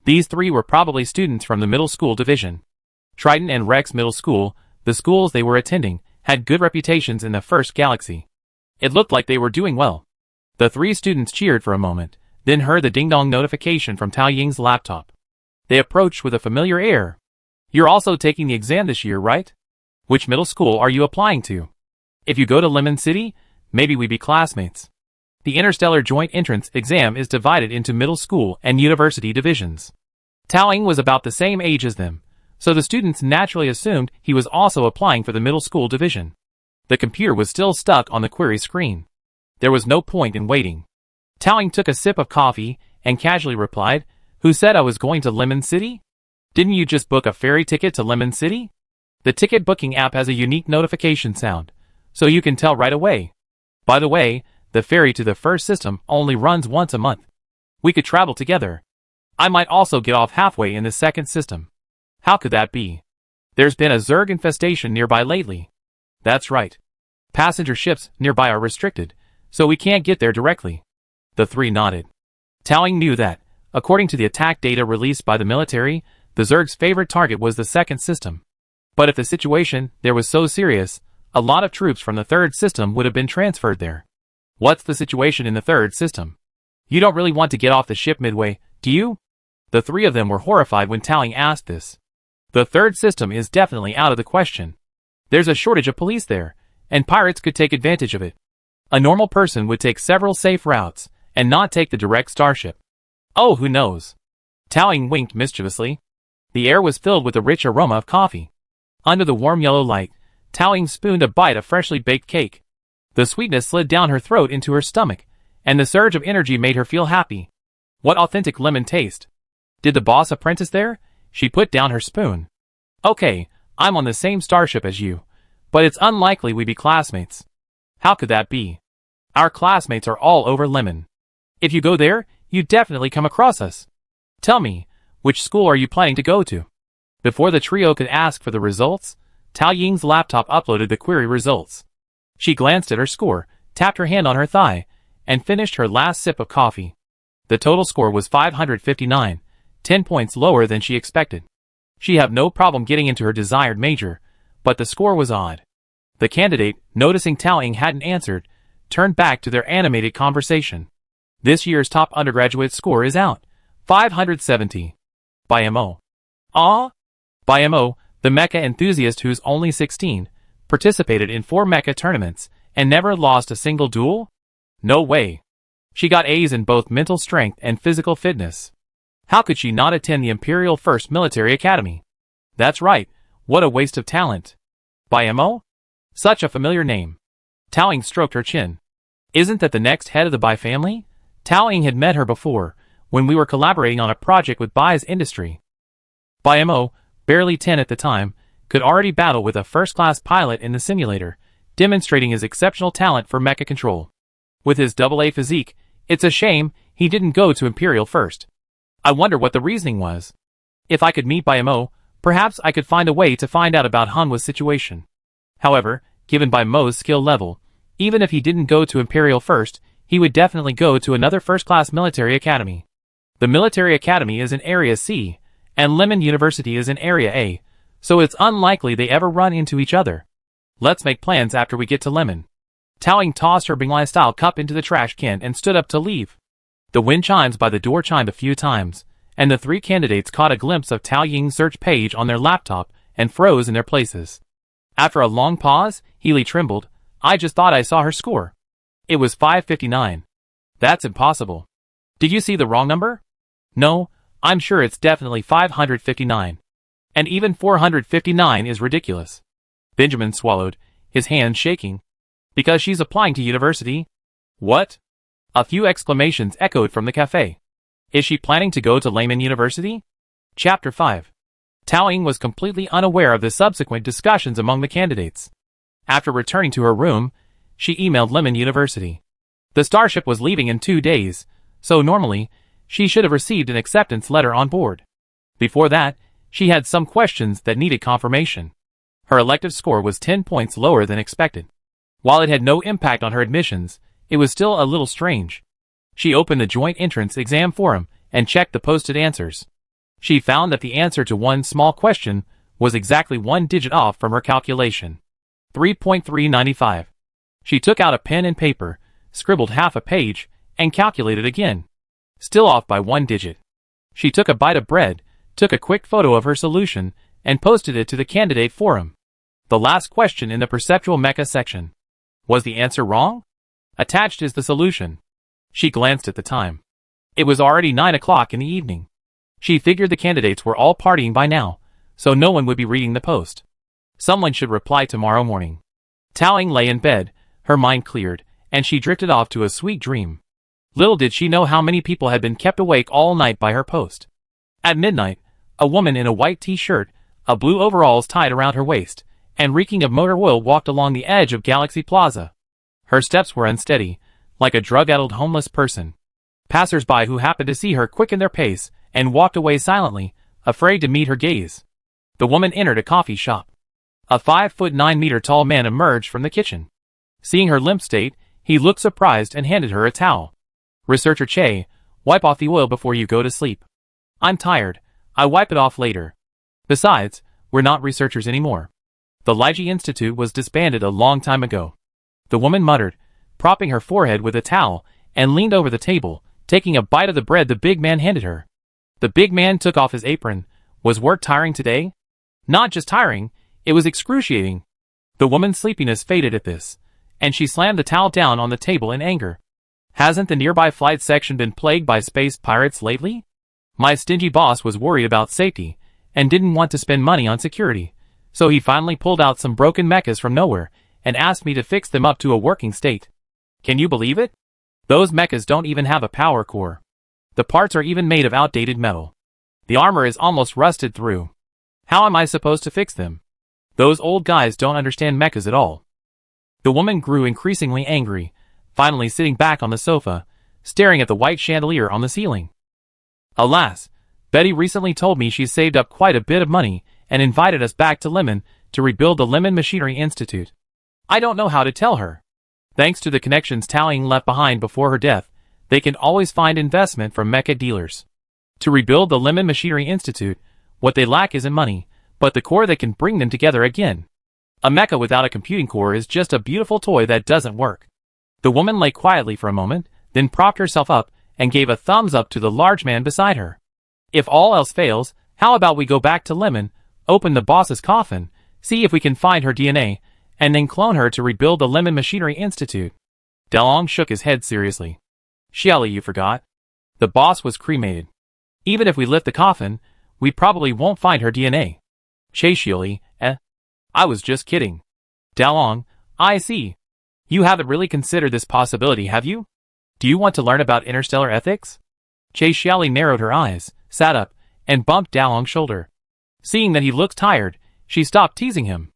These three were probably students from the middle school division. Triton and Rex Middle School, the schools they were attending, had good reputations in the first galaxy. It looked like they were doing well. The three students cheered for a moment, then heard the ding-dong notification from Taoying's laptop. They approached with a familiar air. You're also taking the exam this year, right? Which middle school are you applying to? If you go to Lemon City, maybe we be classmates. The Interstellar Joint Entrance exam is divided into middle school and university divisions. Taoying was about the same age as them, so the students naturally assumed he was also applying for the middle school division. The computer was still stuck on the query screen. There was no point in waiting. Taoying took a sip of coffee and casually replied, Who said I was going to Lemon City? Didn't you just book a ferry ticket to Lemon City? The ticket booking app has a unique notification sound, so you can tell right away. By the way, the ferry to the first system only runs once a month. We could travel together. I might also get off halfway in the second system. How could that be? There's been a Zerg infestation nearby lately. That's right. Passenger ships nearby are restricted, so we can't get there directly. The three nodded. Taoying knew that, according to the attack data released by the military, the Zerg's favorite target was the second system. But if the situation there was so serious, a lot of troops from the third system would have been transferred there. What's the situation in the third system? You don't really want to get off the ship midway, do you? The three of them were horrified when Taoying asked this. The third system is definitely out of the question. There's a shortage of police there, and pirates could take advantage of it. A normal person would take several safe routes, and not take the direct starship. Oh, who knows? Taoying winked mischievously. The air was filled with the rich aroma of coffee. Under the warm yellow light, Taoying spooned a bite of freshly baked cake. The sweetness slid down her throat into her stomach, and the surge of energy made her feel happy. What authentic lemon taste. Did the boss apprentice there? She put down her spoon. Okay, I'm on the same starship as you, but it's unlikely we be classmates. How could that be? Our classmates are all over Lemon. If you go there, you definitely come across us. Tell me, which school are you planning to go to? Before the trio could ask for the results, Taoying's laptop uploaded the query results. She glanced at her score, tapped her hand on her thigh, and finished her last sip of coffee. The total score was 559, 10 points lower than she expected. She had no problem getting into her desired major, but the score was odd. The candidate, noticing Taoying hadn't answered, turned back to their animated conversation. This year's top undergraduate score is out, 570. By MO. Ah? By MO, the Mecha enthusiast who's only 16, participated in 4 Mecha tournaments, and never lost a single duel? No way. She got A's in both mental strength and physical fitness. How could she not attend the Imperial First Military Academy? That's right, what a waste of talent. By MO? Such a familiar name. Taoying stroked her chin. Isn't that the next head of the Bai family? Taoying had met her before, when we were collaborating on a project with Bai's industry. Bai Mo, barely 10 at the time, could already battle with a first-class pilot in the simulator, demonstrating his exceptional talent for mecha control. With his AA physique, it's a shame he didn't go to Imperial first. I wonder what the reasoning was. If I could meet Bai Mo, perhaps I could find a way to find out about Hanwha's situation. However, given Bai Mo's skill level, even if he didn't go to Imperial first, he would definitely go to another first-class military academy. The military academy is in Area C, and Lemon University is in Area A, so it's unlikely they ever run into each other. Let's make plans after we get to Lemon. Tao Ying tossed her Binglai-style cup into the trash can and stood up to leave. The wind chimes by the door chimed a few times, and the three candidates caught a glimpse of Tao Ying's search page on their laptop and froze in their places. After a long pause, Healy trembled. I just thought I saw her score. It was 559. That's impossible. Did you see the wrong number? No, I'm sure it's definitely 559. And even 459 is ridiculous. Benjamin swallowed, his hands shaking. Because she's applying to university? What? A few exclamations echoed from the cafe. Is she planning to go to Lemon University? Chapter 5. Tao Ying was completely unaware of the subsequent discussions among the candidates. After returning to her room, she emailed Lemon University. The starship was leaving in 2 days, so normally, she should have received an acceptance letter on board. Before that, she had some questions that needed confirmation. Her elective score was 10 points lower than expected. While it had no impact on her admissions, it was still a little strange. She opened the joint entrance exam forum and checked the posted answers. She found that the answer to one small question was exactly 1 digit off from her calculation. 3.395. She took out a pen and paper, scribbled half a page, and calculated again. Still off by 1 digit. She took a bite of bread, took a quick photo of her solution, and posted it to the candidate forum. The last question in the perceptual mecha section. Was the answer wrong? Attached is the solution. She glanced at the time. It was already 9 o'clock in the evening. She figured the candidates were all partying by now, so no one would be reading the post. Someone should reply tomorrow morning. Tao Ying lay in bed, her mind cleared, and she drifted off to a sweet dream. Little did she know how many people had been kept awake all night by her post. At midnight, a woman in a white t-shirt, a blue overalls tied around her waist, and reeking of motor oil walked along the edge of Galaxy Plaza. Her steps were unsteady, like a drug-addled homeless person. Passers-by who happened to see her quickened their pace and walked away silently, afraid to meet her gaze. The woman entered a coffee shop. A 5'9" tall man emerged from the kitchen. Seeing her limp state, he looked surprised and handed her a towel. Researcher Che, wipe off the oil before you go to sleep. I'm tired. I wipe it off later. Besides, we're not researchers anymore. The Liji Institute was disbanded a long time ago. The woman muttered, propping her forehead with a towel, and leaned over the table, taking a bite of the bread the big man handed her. The big man took off his apron. Was work tiring today? Not just tiring, it was excruciating. The woman's sleepiness faded at this, and she slammed the towel down on the table in anger. Hasn't the nearby flight section been plagued by space pirates lately? My stingy boss was worried about safety, and didn't want to spend money on security, so he finally pulled out some broken mechas from nowhere, and asked me to fix them up to a working state. Can you believe it? Those mechas don't even have a power core. The parts are even made of outdated metal. The armor is almost rusted through. How am I supposed to fix them? Those old guys don't understand mechas at all. The woman grew increasingly angry, finally sitting back on the sofa, staring at the white chandelier on the ceiling. Alas, Betty recently told me she's saved up quite a bit of money and invited us back to Lemon to rebuild the Lemon Machinery Institute. I don't know how to tell her. Thanks to the connections Tao Ying left behind before her death, they can always find investment from mecha dealers. To rebuild the Lemon Machinery Institute, what they lack isn't money, but the core that can bring them together again. A mecha without a computing core is just a beautiful toy that doesn't work. The woman lay quietly for a moment, then propped herself up and gave a thumbs up to the large man beside her. If all else fails, how about we go back to Lemon, open the boss's coffin, see if we can find her DNA, and then clone her to rebuild the Lemon Machinery Institute. Dalong shook his head seriously. Xiaoli, you forgot. The boss was cremated. Even if we lift the coffin, we probably won't find her DNA. Che Xiaoli, I was just kidding. Dalong, I see. You haven't really considered this possibility, have you? Do you want to learn about interstellar ethics? Che Xiaoli narrowed her eyes, sat up, and bumped Dalong's shoulder. Seeing that he looked tired, she stopped teasing him.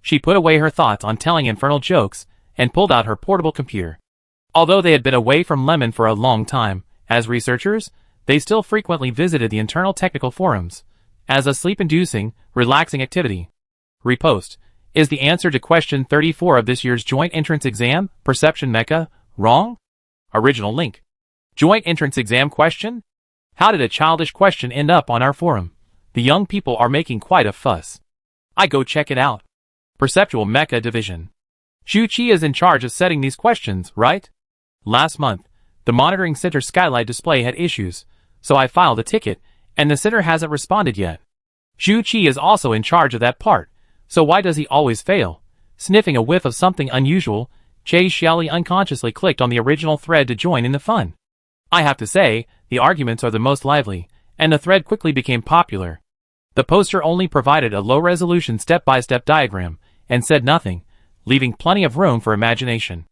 She put away her thoughts on telling infernal jokes, and pulled out her portable computer. Although they had been away from Lemon for a long time, as researchers, they still frequently visited the internal technical forums, as a sleep-inducing, relaxing activity. Repost. Is the answer to question 34 of this year's joint entrance exam, Perception Mecha, wrong? Original link. Joint entrance exam question? How did a childish question end up on our forum? The young people are making quite a fuss. I go check it out. Perceptual Mecha Division. Zhu Qi is in charge of setting these questions, right? Last month, the monitoring center skylight display had issues, so I filed a ticket, and the center hasn't responded yet. Zhu Qi is also in charge of that part, so why does he always fail? Sniffing a whiff of something unusual, Che Xiaoli unconsciously clicked on the original thread to join in the fun. I have to say, the arguments are the most lively, and the thread quickly became popular. The poster only provided a low-resolution step-by-step diagram, and said nothing, leaving plenty of room for imagination.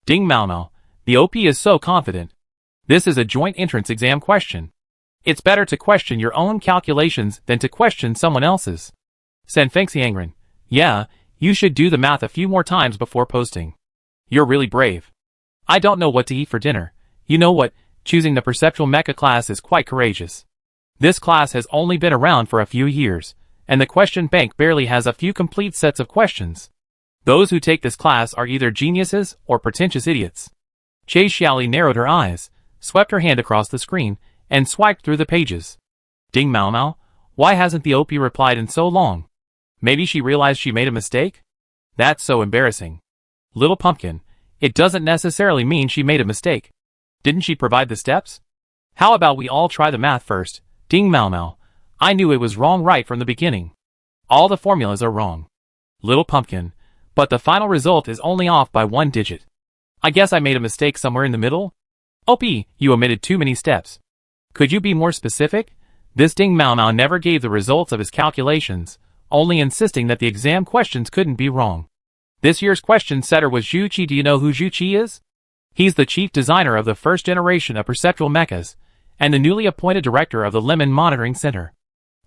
Ding Mao Mao, the OP is so confident. This is a joint entrance exam question. It's better to question your own calculations than to question someone else's. Sen Fengxiangren, yeah, you should do the math a few more times before posting. You're really brave. I don't know what to eat for dinner. You know what, choosing the Perceptual Mecha class is quite courageous. This class has only been around for a few years, and the question bank barely has a few complete sets of questions. Those who take this class are either geniuses or pretentious idiots. Che Xiaoli narrowed her eyes, swept her hand across the screen, and swiped through the pages. Ding Mao Mao, why hasn't the OP replied in so long? Maybe she realized she made a mistake? That's so embarrassing. Little Pumpkin, it doesn't necessarily mean she made a mistake. Didn't she provide the steps? How about we all try the math first? Ding Mao Mao, I knew it was wrong right from the beginning. All the formulas are wrong. Little Pumpkin, but the final result is only off by 1 digit. I guess I made a mistake somewhere in the middle? OP, you omitted too many steps. Could you be more specific? This Ding Mao Mao never gave the results of his calculations, only insisting that the exam questions couldn't be wrong. This year's question setter was Zhu Qi. Do you know who Zhu Qi is? He's the chief designer of the first generation of perceptual mechas, and the newly appointed director of the Lemon Monitoring Center.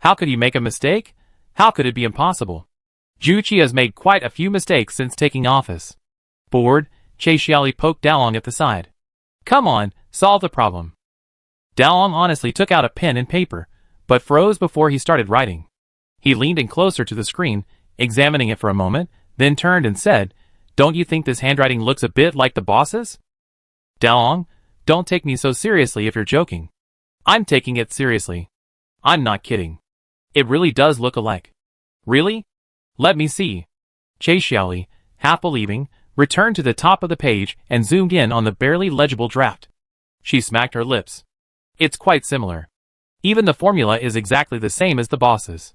How could he make a mistake? How could it be impossible? Zhu Qi has made quite a few mistakes since taking office. Bored, Che Xiaoli poked Dalong at the side. Come on, solve the problem. Dalong honestly took out a pen and paper, but froze before he started writing. He leaned in closer to the screen, examining it for a moment, then turned and said, Don't you think this handwriting looks a bit like the boss's? Dalong, don't take me so seriously if you're joking. I'm taking it seriously. I'm not kidding. It really does look alike. Really? Let me see. Che Xiaoli, half believing, returned to the top of the page and zoomed in on the barely legible draft. She smacked her lips. It's quite similar. Even the formula is exactly the same as the boss's.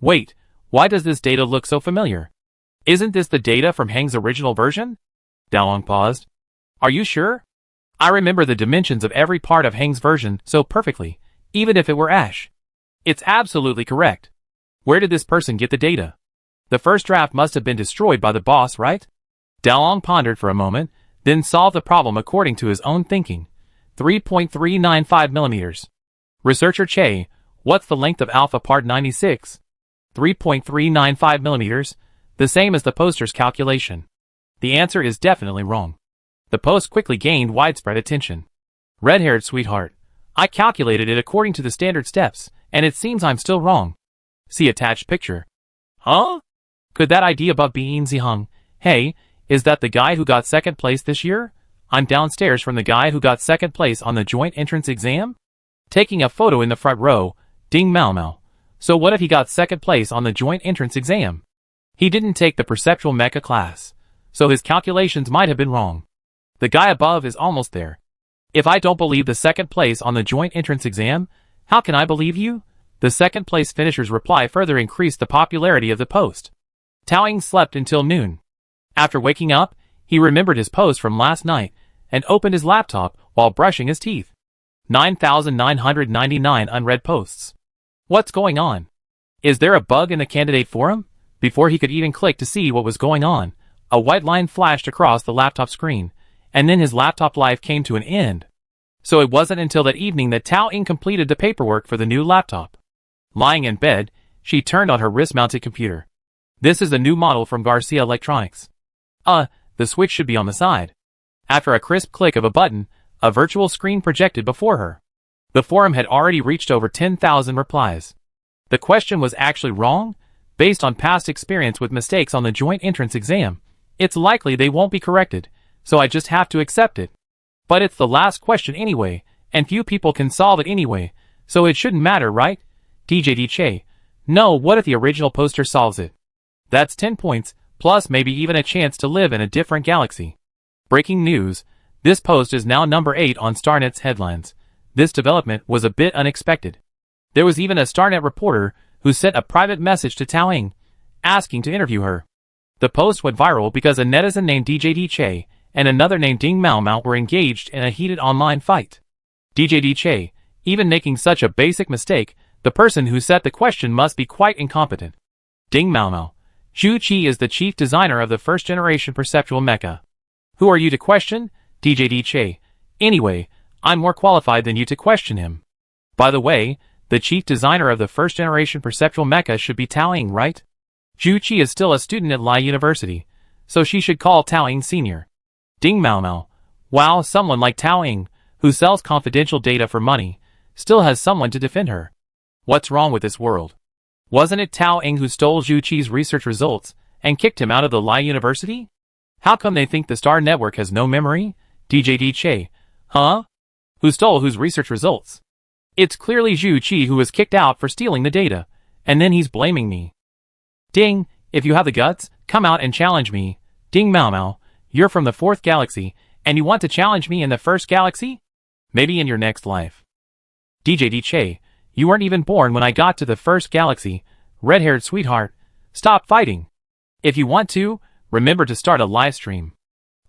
Wait, why does this data look so familiar? Isn't this the data from Hang's original version? Dalong paused. Are you sure? I remember the dimensions of every part of Hang's version so perfectly, even if it were Ash. It's absolutely correct. Where did this person get the data? The first draft must have been destroyed by the boss, right? Dalong pondered for a moment, then solved the problem according to his own thinking. 3.395 millimeters. Researcher Che, what's the length of Alpha Part 96? 3.395 millimeters, the same as the poster's calculation. The answer is definitely wrong. The post quickly gained widespread attention. Red-haired sweetheart, I calculated it according to the standard steps, and it seems I'm still wrong. See attached picture. Huh? Could that ID above be Yin Ziheng? Hey, is that the guy who got second place this year? I'm downstairs from the guy who got second place on the joint entrance exam? Taking a photo in the front row, Ding Mao Mao. So what if he got second place on the joint entrance exam? He didn't take the Perceptual Mecha class, so his calculations might have been wrong. The guy above is almost there. If I don't believe the second place on the joint entrance exam, how can I believe you? The second place finisher's reply further increased the popularity of the post. Tao Ying slept until noon. After waking up, he remembered his post from last night and opened his laptop while brushing his teeth. 9,999 unread posts. What's going on? Is there a bug in the candidate forum? Before he could even click to see what was going on, a white line flashed across the laptop screen, and then his laptop life came to an end. So it wasn't until that evening that Tao Ying completed the paperwork for the new laptop. Lying in bed, she turned on her wrist-mounted computer. This is the new model from Garcia Electronics. The switch should be on the side. After a crisp click of a button, a virtual screen projected before her. The forum had already reached over 10,000 replies. The question was actually wrong? Based on past experience with mistakes on the joint entrance exam, it's likely they won't be corrected, so I just have to accept it. But it's the last question anyway, and few people can solve it anyway, so it shouldn't matter, right? DJ. No, what if the original poster solves it? That's 10 points, plus maybe even a chance to live in a different galaxy. Breaking news, this post is now number 8 on Starnet's headlines. This development was a bit unexpected. There was even a Starnet reporter who sent a private message to Tao Ying, asking to interview her. The post went viral because a netizen named DJ and another named Ding Mao were engaged in a heated online fight. DJ, even making such a basic mistake, the person who set the question must be quite incompetent. Ding Mao. Zhu Qi is the chief designer of the first-generation perceptual mecha. Who are you to question? DJ. Anyway, I'm more qualified than you to question him. By the way, the chief designer of the first-generation perceptual mecha should be Tao Ying, right? Zhu Qi is still a student at Lai University, so she should call Tao Ying senior. Ding Mao. Wow, someone like Tao Ying, who sells confidential data for money, still has someone to defend her. What's wrong with this world? Wasn't it Tao Ying who stole Zhu Qi's research results and kicked him out of the Lai University? How come they think the Star Network has no memory? DJ. Huh? Who stole whose research results? It's clearly Zhu Qi who was kicked out for stealing the data, and then he's blaming me. Ding, if you have the guts, come out and challenge me. Ding Mao, you're from the 4th galaxy, and you want to challenge me in the 1st galaxy? Maybe in your next life. DJ, you weren't even born when I got to the 1st galaxy, red-haired sweetheart. Stop fighting. If you want to, remember to start a live stream.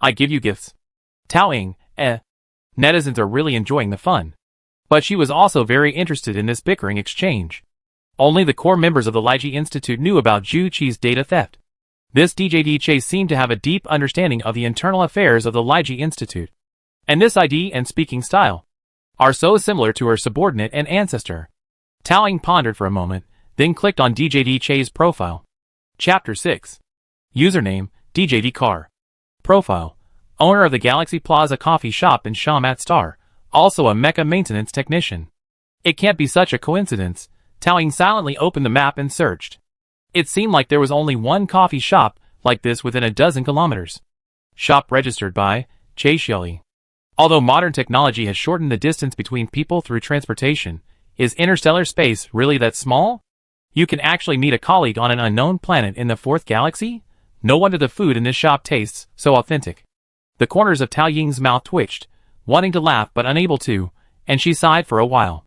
I give you gifts. Tao Ying, Netizens are really enjoying the fun. But she was also very interested in this bickering exchange. Only the core members of the Laiji Institute knew about Zhu Qi's data theft. This DJ seemed to have a deep understanding of the internal affairs of the Laiji Institute. And this ID and speaking style are so similar to her subordinate and ancestor. Tao Ying pondered for a moment, then clicked on DJ's profile. Chapter 6. Username, DJ Car. Profile. Owner of the Galaxy Plaza coffee shop in Shamat Star, also a mecha maintenance technician. It can't be such a coincidence. Tao Ying silently opened the map and searched. It seemed like there was only one coffee shop like this within a dozen kilometers. Shop registered by Xiaoli. Although modern technology has shortened the distance between people through transportation, is interstellar space really that small? You can actually meet a colleague on an unknown planet in the 4th galaxy? No wonder the food in this shop tastes so authentic. The corners of Tao Ying's mouth twitched, wanting to laugh but unable to, and she sighed for a while.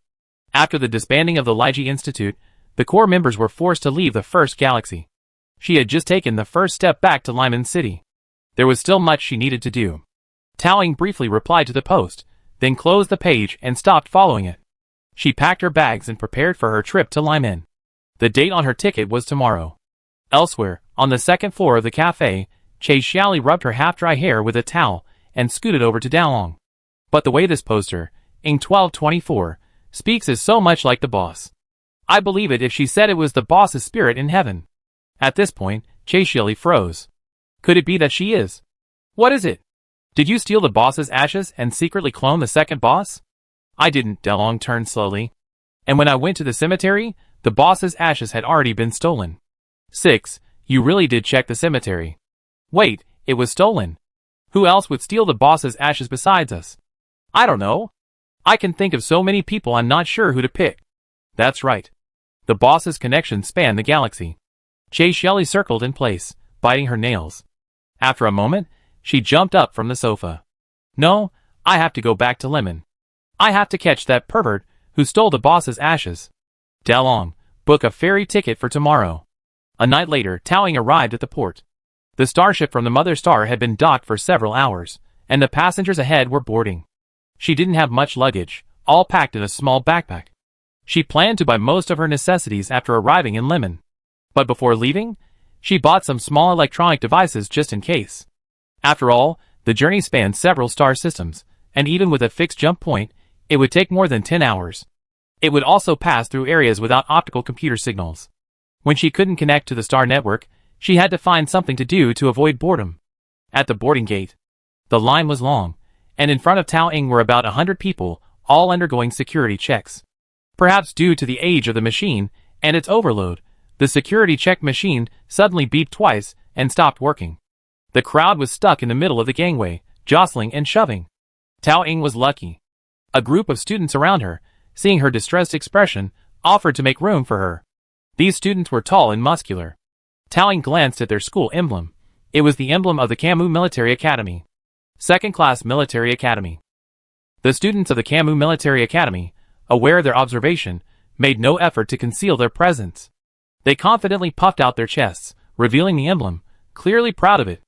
After the disbanding of the Laiji Institute, the core members were forced to leave the 1st galaxy. She had just taken the first step back to Lyman City. There was still much she needed to do. Tao Ying briefly replied to the post, then closed the page and stopped following it. She packed her bags and prepared for her trip to Lyman. The date on her ticket was tomorrow. Elsewhere, on the 2nd floor of the cafe, Xiaoli rubbed her half-dry hair with a towel and scooted over to Daolong. But the way this poster, Ing 1224, speaks is so much like the boss. I believe it if she said it was the boss's spirit in heaven. At this point, Xiaoli froze. Could it be that she is? What is it? Did you steal the boss's ashes and secretly clone the second boss? I didn't, Daolong turned slowly. And when I went to the cemetery, the boss's ashes had already been stolen. 6. You really did check the cemetery. Wait, it was stolen. Who else would steal the boss's ashes besides us? I don't know. I can think of so many people I'm not sure who to pick. That's right. The boss's connections span the galaxy. Xiaoli circled in place, biting her nails. After a moment, she jumped up from the sofa. No, I have to go back to Lemon. I have to catch that pervert who stole the boss's ashes. Daolong, book a ferry ticket for tomorrow. A night later, Tao Ying arrived at the port. The starship from the mother star had been docked for several hours, and the passengers ahead were boarding. She didn't have much luggage, all packed in a small backpack. She planned to buy most of her necessities after arriving in Lemon. But before leaving, she bought some small electronic devices just in case. After all, the journey spanned several star systems, and even with a fixed jump point, It would take more than 10 hours. It would also pass through areas without optical computer signals. When she couldn't connect to the star network, she had to find something to do to avoid boredom. At the boarding gate, the line was long, and in front of Tao Ying were about 100 people, all undergoing security checks. Perhaps due to the age of the machine and its overload, the security check machine suddenly beeped twice and stopped working. The crowd was stuck in the middle of the gangway, jostling and shoving. Tao Ying was lucky. A group of students around her, seeing her distressed expression, offered to make room for her. These students were tall and muscular. Tao Ying glanced at their school emblem. It was the emblem of the Camu Military Academy. Second-class Military Academy. The students of the Camu Military Academy, aware of their observation, made no effort to conceal their presence. They confidently puffed out their chests, revealing the emblem, clearly proud of it.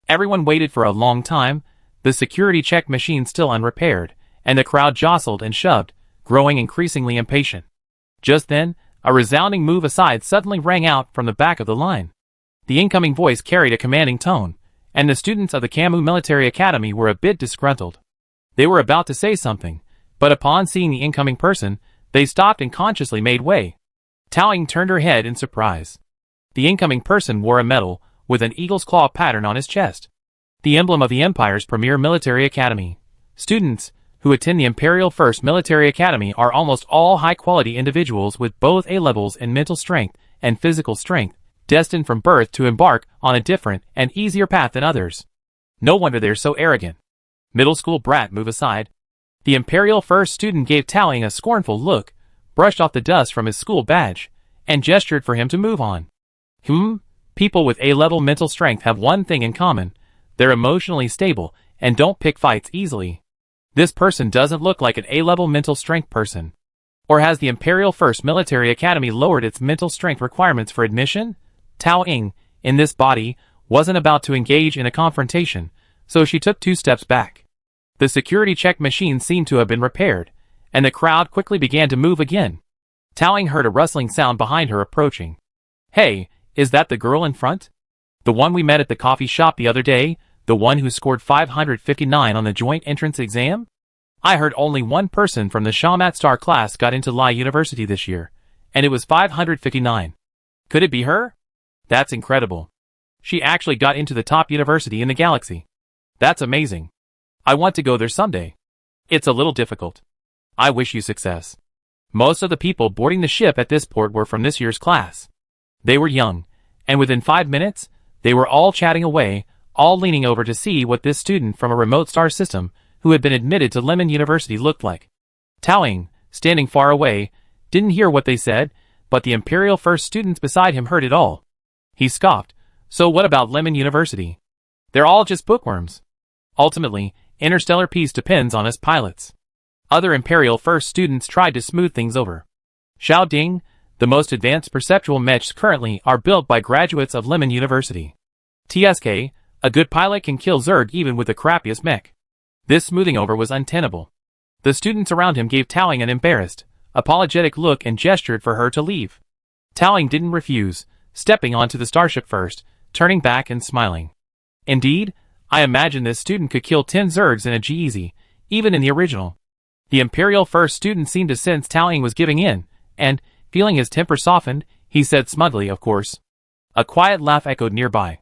Everyone waited for a long time, the security check machine still unrepaired, and the crowd jostled and shoved, growing increasingly impatient. Just then, a resounding move aside suddenly rang out from the back of the line. The incoming voice carried a commanding tone, and the students of the Camu Military Academy were a bit disgruntled. They were about to say something, but upon seeing the incoming person, they stopped and consciously made way. Tao Ying turned her head in surprise. The incoming person wore a medal with an eagle's claw pattern on his chest. The emblem of the Empire's premier military academy. Students who attend the Imperial First Military Academy are almost all high-quality individuals with both A-levels in mental strength and physical strength, destined from birth to embark on a different and easier path than others. No wonder they're so arrogant. Middle school brat, move aside. The Imperial First student gave Tao Ying a scornful look, brushed off the dust from his school badge, and gestured for him to move on. People with A-level mental strength have one thing in common. They're emotionally stable and don't pick fights easily. This person doesn't look like an A-level mental strength person. Or has the Imperial First Military Academy lowered its mental strength requirements for admission? Tao Ying, in this body, wasn't about to engage in a confrontation, so she took 2 steps back. The security check machine seemed to have been repaired, and the crowd quickly began to move again. Tao Ying heard a rustling sound behind her approaching. Hey, is that the girl in front? The one we met at the coffee shop the other day? The one who scored 559 on the joint entrance exam? I heard only one person from the Shamat Star class got into Lai University this year, and it was 559. Could it be her? That's incredible. She actually got into the top university in the galaxy. That's amazing. I want to go there someday. It's a little difficult. I wish you success. Most of the people boarding the ship at this port were from this year's class. They were young, and within 5 minutes, they were all chatting away, all leaning over to see what this student from a remote star system who had been admitted to Lemon University looked like. Tao Ying, standing far away, didn't hear what they said, but the Imperial First students beside him heard it all. He scoffed. So what about Lemon University? They're all just bookworms. Ultimately, interstellar peace depends on us pilots. Other Imperial First students tried to smooth things over. Xiao Ding, the most advanced perceptual mechs currently are built by graduates of Lemon University. TSK, a good pilot can kill Zerg even with the crappiest mech. This smoothing over was untenable. The students around him gave Tao Ying an embarrassed, apologetic look and gestured for her to leave. Tao Ying didn't refuse, stepping onto the starship first, turning back and smiling. Indeed, I imagine this student could kill 10 Zergs in a G-Easy, even in the original. The Imperial First student seemed to sense Tao Ying was giving in, and, feeling his temper softened, he said smugly, of course. A quiet laugh echoed nearby.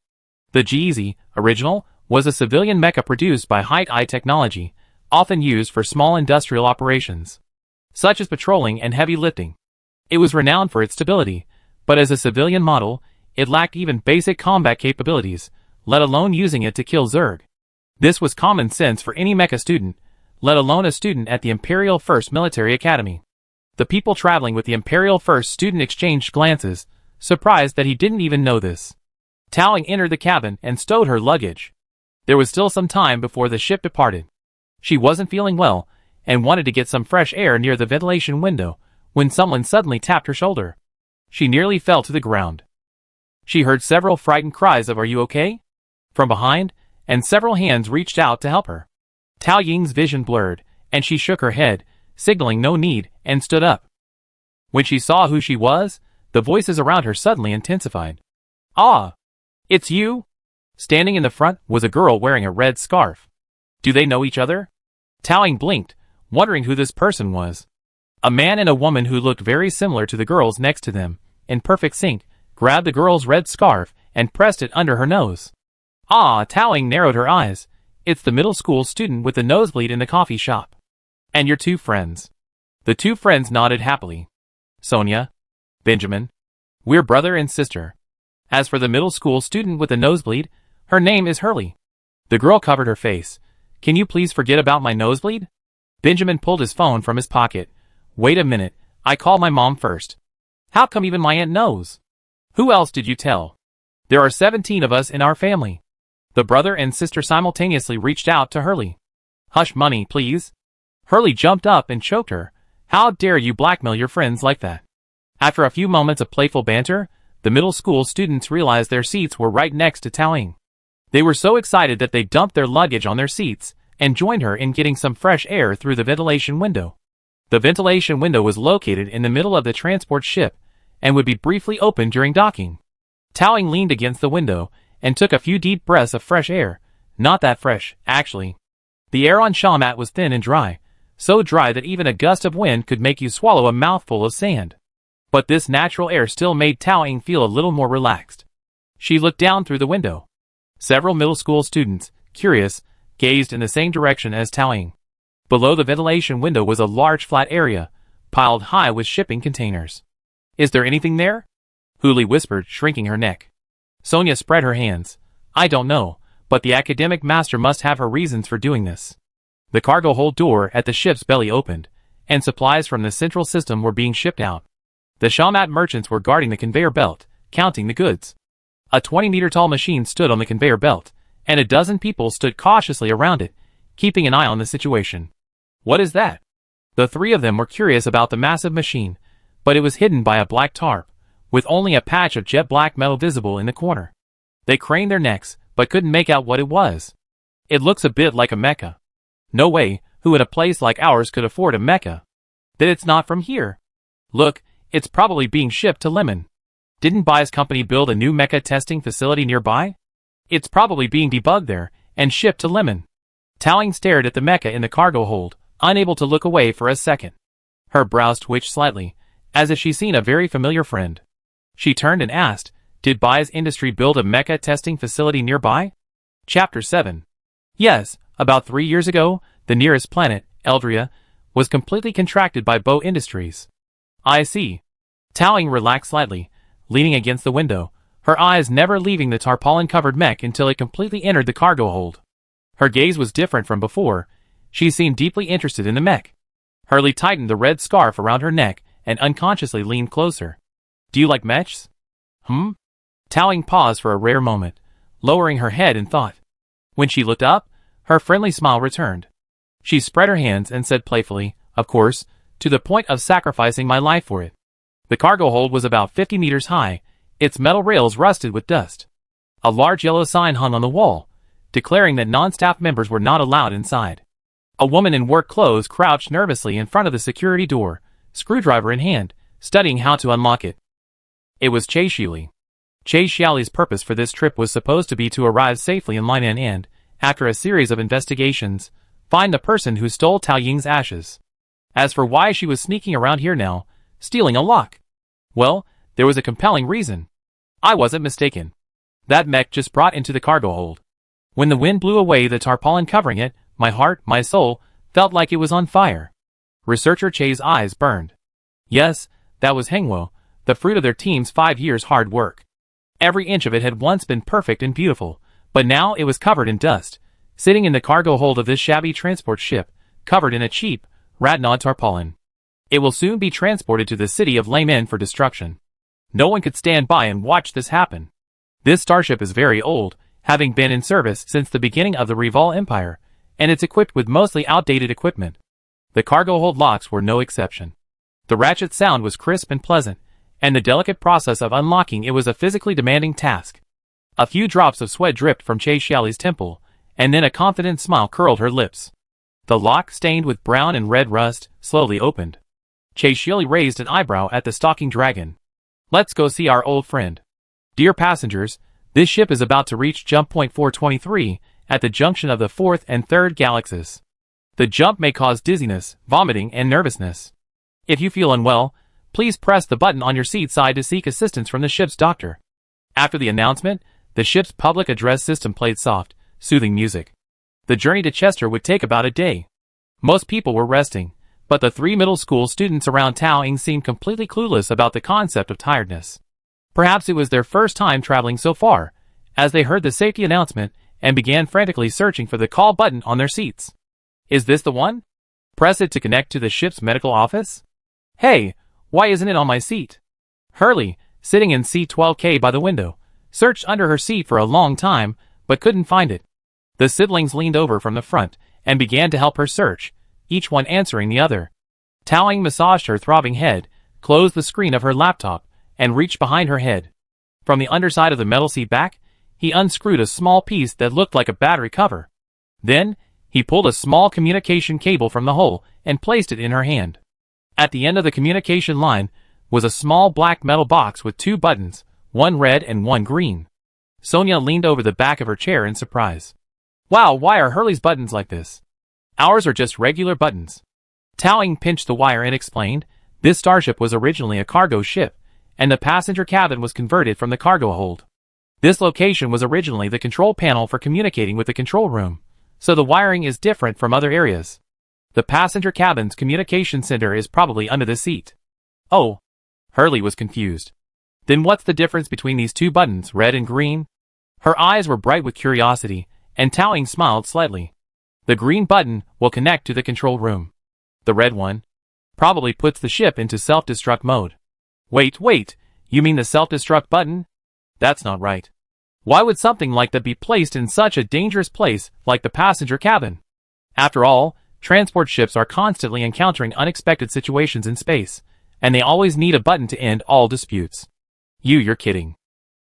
The G-Easy, original, was a civilian mecha produced by Height-I technology, often used for small industrial operations, such as patrolling and heavy lifting. It was renowned for its stability, but as a civilian model, it lacked even basic combat capabilities, let alone using it to kill Zerg. This was common sense for any mecha student, let alone a student at the Imperial First Military Academy. The people traveling with the Imperial First student exchanged glances, surprised that he didn't even know this. Tao Ying entered the cabin and stowed her luggage. There was still some time before the ship departed. She wasn't feeling well, and wanted to get some fresh air near the ventilation window, when someone suddenly tapped her shoulder. She nearly fell to the ground. She heard several frightened cries of "Are you okay?" from behind, and several hands reached out to help her. Tao Ying's vision blurred, and she shook her head, signaling no need, and stood up. When she saw who she was, the voices around her suddenly intensified. "Ah! It's you?" Standing in the front was a girl wearing a red scarf. "Do they know each other?" Tao Ying blinked, wondering who this person was. A man and a woman who looked very similar to the girls next to them, in perfect sync, grabbed the girl's red scarf and pressed it under her nose. Ah, Towing narrowed her eyes. It's the middle school student with the nosebleed in the coffee shop. And your two friends. The two friends nodded happily. Sonia, Benjamin. We're brother and sister. As for the middle school student with the nosebleed, her name is Hurley. The girl covered her face. Can you please forget about my nosebleed? Benjamin pulled his phone from his pocket. Wait a minute, I called my mom first. How come even my aunt knows? Who else did you tell? There are 17 of us in our family. The brother and sister simultaneously reached out to Hurley. Hush money, please. Hurley jumped up and choked her. How dare you blackmail your friends like that? After a few moments of playful banter, the middle school students realized their seats were right next to Towing. They were so excited that they dumped their luggage on their seats and joined her in getting some fresh air through the ventilation window. The ventilation window was located in the middle of the transport ship and would be briefly opened during docking. Towing leaned against the window and took a few deep breaths of fresh air. Not that fresh, actually. The air on Shawmat was thin and dry, so dry that even a gust of wind could make you swallow a mouthful of sand. But this natural air still made Towing feel a little more relaxed. She looked down through the window. Several middle school students, curious, gazed in the same direction as Towing. Below the ventilation window was a large flat area, piled high with shipping containers. Is there anything there? Huli whispered, shrinking her neck. Sonia spread her hands. I don't know, but the academic master must have her reasons for doing this. The cargo hold door at the ship's belly opened, and supplies from the central system were being shipped out. The Shawmat merchants were guarding the conveyor belt, counting the goods. A 20-meter-tall machine stood on the conveyor belt, and a dozen people stood cautiously around it, keeping an eye on the situation. What is that? The three of them were curious about the massive machine, but it was hidden by a black tarp, with only a patch of jet black metal visible in the corner. They craned their necks, but couldn't make out what it was. It looks a bit like a mecha. No way, who in a place like ours could afford a mecha? That it's not from here. Look, it's probably being shipped to Lemon. Didn't Bai's company build a new mecha testing facility nearby? It's probably being debugged there, and shipped to Lemon. Towing stared at the mecha in the cargo hold, unable to look away for a second. Her brows twitched slightly, as if she'd seen a very familiar friend. She turned and asked, did Bai's industry build a mecha testing facility nearby? Chapter 7. Yes, about 3 years ago, the nearest planet, Eldria, was completely contracted by Bo Industries. I see. Towing relaxed slightly, leaning against the window, her eyes never leaving the tarpaulin-covered mech until it completely entered the cargo hold. Her gaze was different from before. She seemed deeply interested in the mech. Hurley tightened the red scarf around her neck and unconsciously leaned closer. Do you like mechs? Towing paused for a rare moment, lowering her head in thought. When she looked up, her friendly smile returned. She spread her hands and said playfully, of course, to the point of sacrificing my life for it. The cargo hold was about 50 meters high, its metal rails rusted with dust. A large yellow sign hung on the wall, declaring that non-staff members were not allowed inside. A woman in work clothes crouched nervously in front of the security door, screwdriver in hand, studying how to unlock it. It was Che Xiuli. Che Xiaoli's purpose for this trip was supposed to be to arrive safely in Lainan and, after a series of investigations, find the person who stole Tao Ying's ashes. As for why she was sneaking around here now, stealing a lock, well, there was a compelling reason. I wasn't mistaken. That mech just brought into the cargo hold. When the wind blew away the tarpaulin covering it, my heart, my soul, felt like it was on fire. Researcher Che's eyes burned. Yes, that was Hengwo, the fruit of their team's 5 years' hard work. Every inch of it had once been perfect and beautiful, but now it was covered in dust, sitting in the cargo hold of this shabby transport ship, covered in a cheap, ratnod tarpaulin. It will soon be transported to the city of Laymen for destruction. No one could stand by and watch this happen. This starship is very old, having been in service since the beginning of the Rival Empire, and it's equipped with mostly outdated equipment. The cargo hold locks were no exception. The ratchet sound was crisp and pleasant, and the delicate process of unlocking it was a physically demanding task. A few drops of sweat dripped from Che Xiaoli's temple, and then a confident smile curled her lips. The lock, stained with brown and red rust, slowly opened. Che Xiaoli raised an eyebrow at the stalking dragon. Let's go see our old friend. Dear passengers, this ship is about to reach jump point 423 at the junction of the 4th and 3rd galaxies. The jump may cause dizziness, vomiting, and nervousness. If you feel unwell, please press the button on your seat side to seek assistance from the ship's doctor. After the announcement, the ship's public address system played soft, soothing music. The journey to Chester would take about a day. Most people were resting, but the 3 middle school students around Tao-ing seemed completely clueless about the concept of tiredness. Perhaps it was their first time traveling so far, as they heard the safety announcement and began frantically searching for the call button on their seats. Is this the one? Press it to connect to the ship's medical office? Hey, why isn't it on my seat? Hurley, sitting in seat 12K by the window, searched under her seat for a long time, but couldn't find it. The siblings leaned over from the front and began to help her search, each one answering the other. Tao-ing massaged her throbbing head, closed the screen of her laptop, and reached behind her head. From the underside of the metal seat back, he unscrewed a small piece that looked like a battery cover. Then, he pulled a small communication cable from the hole and placed it in her hand. At the end of the communication line was a small black metal box with 2 buttons, one red and one green. Sonia leaned over the back of her chair in surprise. Wow, why are Hurley's buttons like this? Ours are just regular buttons. Tao-ing pinched the wire and explained, this starship was originally a cargo ship, and the passenger cabin was converted from the cargo hold. This location was originally the control panel for communicating with the control room, so the wiring is different from other areas. The passenger cabin's communication center is probably under the seat. Oh. Hurley was confused. Then what's the difference between these 2 buttons, red and green? Her eyes were bright with curiosity, and Tao-ing smiled slightly. The green button will connect to the control room. The red one probably puts the ship into self-destruct mode. Wait, you mean the self-destruct button? That's not right. Why would something like that be placed in such a dangerous place like the passenger cabin? After all, transport ships are constantly encountering unexpected situations in space, and they always need a button to end all disputes. You're kidding.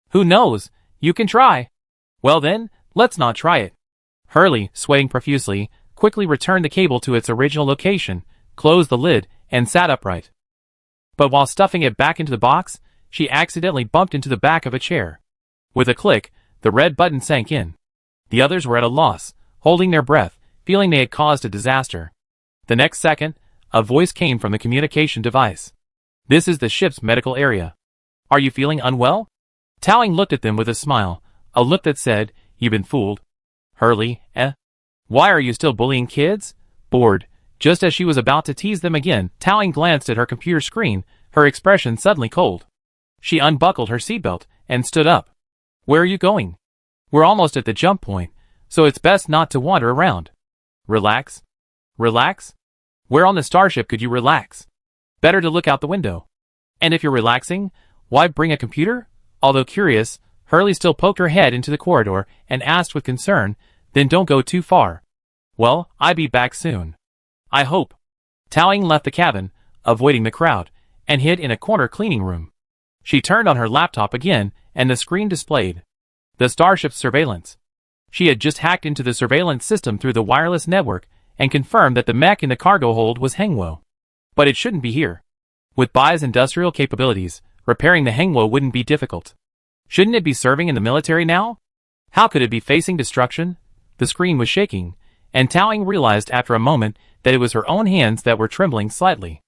Who knows? You can try. Well then, let's not try it. Hurley, sweating profusely, quickly returned the cable to its original location, closed the lid, and sat upright. But while stuffing it back into the box, she accidentally bumped into the back of a chair. With a click, the red button sank in. The others were at a loss, holding their breath, feeling they had caused a disaster. The next second, a voice came from the communication device. This is the ship's medical area. Are you feeling unwell? Tao-ing looked at them with a smile, a look that said, you've been fooled. Hurley, Why are you still bullying kids? Bored. Just as she was about to tease them again, Tao-ing glanced at her computer screen, her expression suddenly cold. She unbuckled her seatbelt and stood up. Where are you going? We're almost at the jump point, so it's best not to wander around. Relax. Relax? Where on the starship could you relax? Better to look out the window. And if you're relaxing, why bring a computer? Although curious, Hurley still poked her head into the corridor and asked with concern, then don't go too far. Well, I'll be back soon. I hope. Tao-ing left the cabin, avoiding the crowd, and hid in a corner cleaning room. She turned on her laptop again, and the screen displayed the starship's surveillance. She had just hacked into the surveillance system through the wireless network and confirmed that the mech in the cargo hold was Hengwo. But it shouldn't be here. With Bai's industrial capabilities, repairing the Hengwo wouldn't be difficult. Shouldn't it be serving in the military now? How could it be facing destruction? The screen was shaking, and Tao-ing realized after a moment that it was her own hands that were trembling slightly.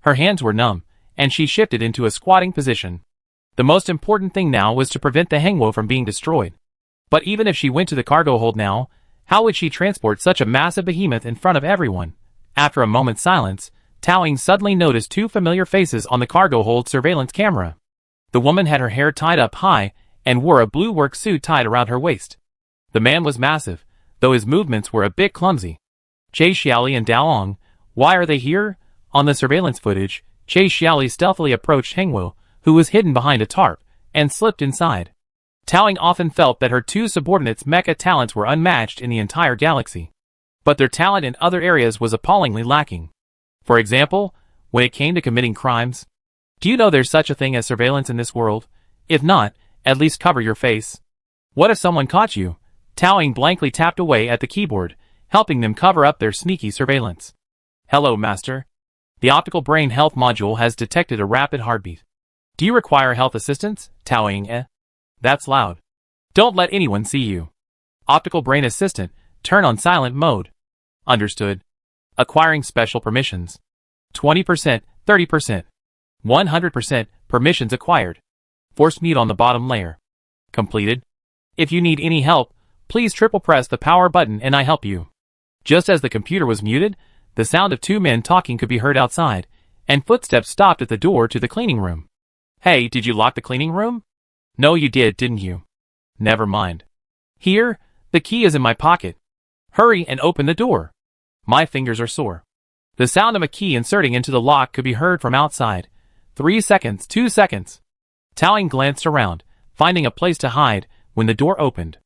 Her hands were numb, and she shifted into a squatting position. The most important thing now was to prevent the Hengwo from being destroyed. But even if she went to the cargo hold now, how would she transport such a massive behemoth in front of everyone? After a moment's silence, Tao-ing suddenly noticed 2 familiar faces on the cargo hold surveillance camera. The woman had her hair tied up high and wore a blue work suit tied around her waist. The man was massive, though his movements were a bit clumsy. Che Xiaoli and Daoong, why are they here? On the surveillance footage, Che Xiaoli stealthily approached Hengwo, who was hidden behind a tarp, and slipped inside. Tao-ing often felt that her 2 subordinates' mecha talents were unmatched in the entire galaxy. But their talent in other areas was appallingly lacking. For example, when it came to committing crimes. Do you know there's such a thing as surveillance in this world? If not, at least cover your face. What if someone caught you? Tao-ing blankly tapped away at the keyboard, helping them cover up their sneaky surveillance. Hello, Master. The optical brain health module has detected a rapid heartbeat. Do you require health assistance? Tao-ing, That's loud. Don't let anyone see you. Optical brain assistant, turn on silent mode. Understood. Acquiring special permissions. 20%, 30%. 100% permissions acquired. Force mute on the bottom layer. Completed. If you need any help, please triple press the power button and I help you. Just as the computer was muted, the sound of two men talking could be heard outside, and footsteps stopped at the door to the cleaning room. Hey, did you lock the cleaning room? No, you did, didn't you? Never mind. Here, the key is in my pocket. Hurry and open the door. My fingers are sore. The sound of a key inserting into the lock could be heard from outside. 3 seconds, 2 seconds. Towing glanced around, finding a place to hide, when the door opened.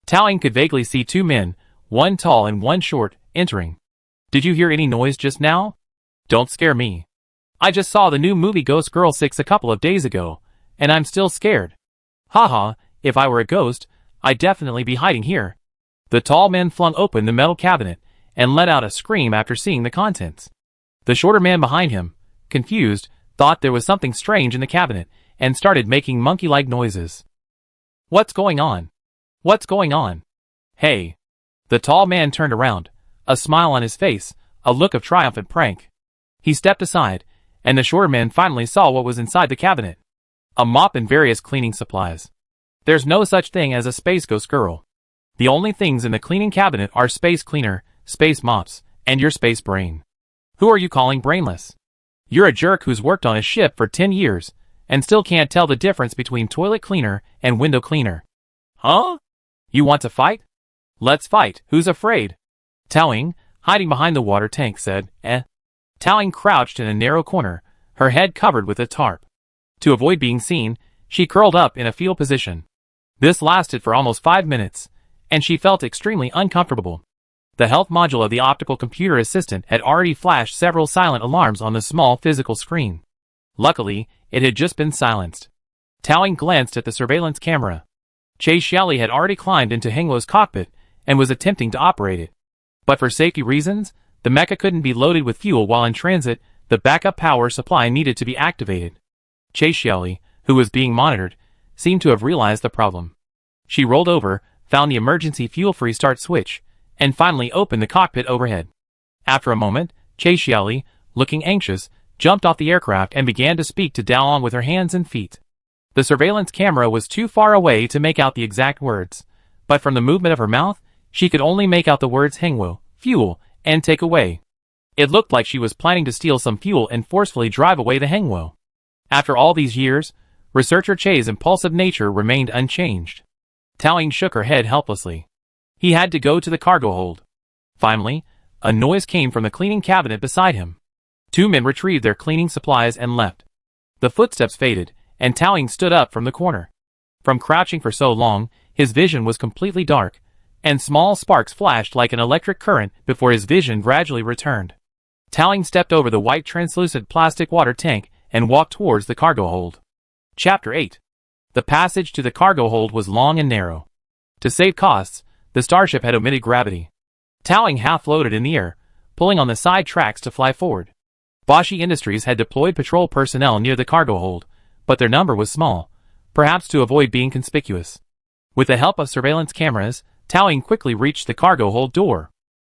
Towing could vaguely see two men, one tall and one short, entering. Did you hear any noise just now? Don't scare me. I just saw the new movie Ghost Girl 6 a couple of days ago, and I'm still scared. Haha, if I were a ghost, I'd definitely be hiding here. The tall man flung open the metal cabinet, and let out a scream after seeing the contents. The shorter man behind him, confused, thought there was something strange in the cabinet, and started making monkey-like noises. What's going on? What's going on? Hey. The tall man turned around, a smile on his face, a look of triumphant prank. He stepped aside, and the shorter man finally saw what was inside the cabinet. A mop and various cleaning supplies. There's no such thing as a space ghost girl. The only things in the cleaning cabinet are space cleaner, space mops, and your space brain. Who are you calling brainless? You're a jerk who's worked on a ship for 10 years, and still can't tell the difference between toilet cleaner and window cleaner. Huh? You want to fight? Let's fight. Who's afraid? Towing, hiding behind the water tank, said, eh. Towing crouched in a narrow corner, her head covered with a tarp. To avoid being seen, she curled up in a fetal position. This lasted for almost 5 minutes, and she felt extremely uncomfortable. The health module of the optical computer assistant had already flashed several silent alarms on the small physical screen. Luckily, it had just been silenced. Towing glanced at the surveillance camera. Chase Shelley had already climbed into Hengwo's cockpit and was attempting to operate it. But for safety reasons, the mecha couldn't be loaded with fuel while in transit. The backup power supply needed to be activated. Chase Shelley, who was being monitored, seemed to have realized the problem. She rolled over, found the emergency fuel-free start switch, and finally opened the cockpit overhead. After a moment, Chase Shelley, looking anxious, jumped off the aircraft and began to speak to Dallon with her hands and feet. The surveillance camera was too far away to make out the exact words, but from the movement of her mouth, she could only make out the words Hengwo, fuel, and take away. It looked like she was planning to steal some fuel and forcefully drive away the Hengwo. After all these years, researcher Che's impulsive nature remained unchanged. Towing shook her head helplessly. He had to go to the cargo hold. Finally, a noise came from the cleaning cabinet beside him. Two men retrieved their cleaning supplies and left. The footsteps faded, and Towing stood up from the corner. From crouching for so long, his vision was completely dark, and small sparks flashed like an electric current before his vision gradually returned. Towing stepped over the white translucent plastic water tank and walked towards the cargo hold. Chapter 8. The passage to the cargo hold was long and narrow. To save costs, the starship had omitted gravity. Towing half-floated in the air, pulling on the side tracks to fly forward. Boshi Industries had deployed patrol personnel near the cargo hold, but their number was small, perhaps to avoid being conspicuous. With the help of surveillance cameras, Towing quickly reached the cargo hold door.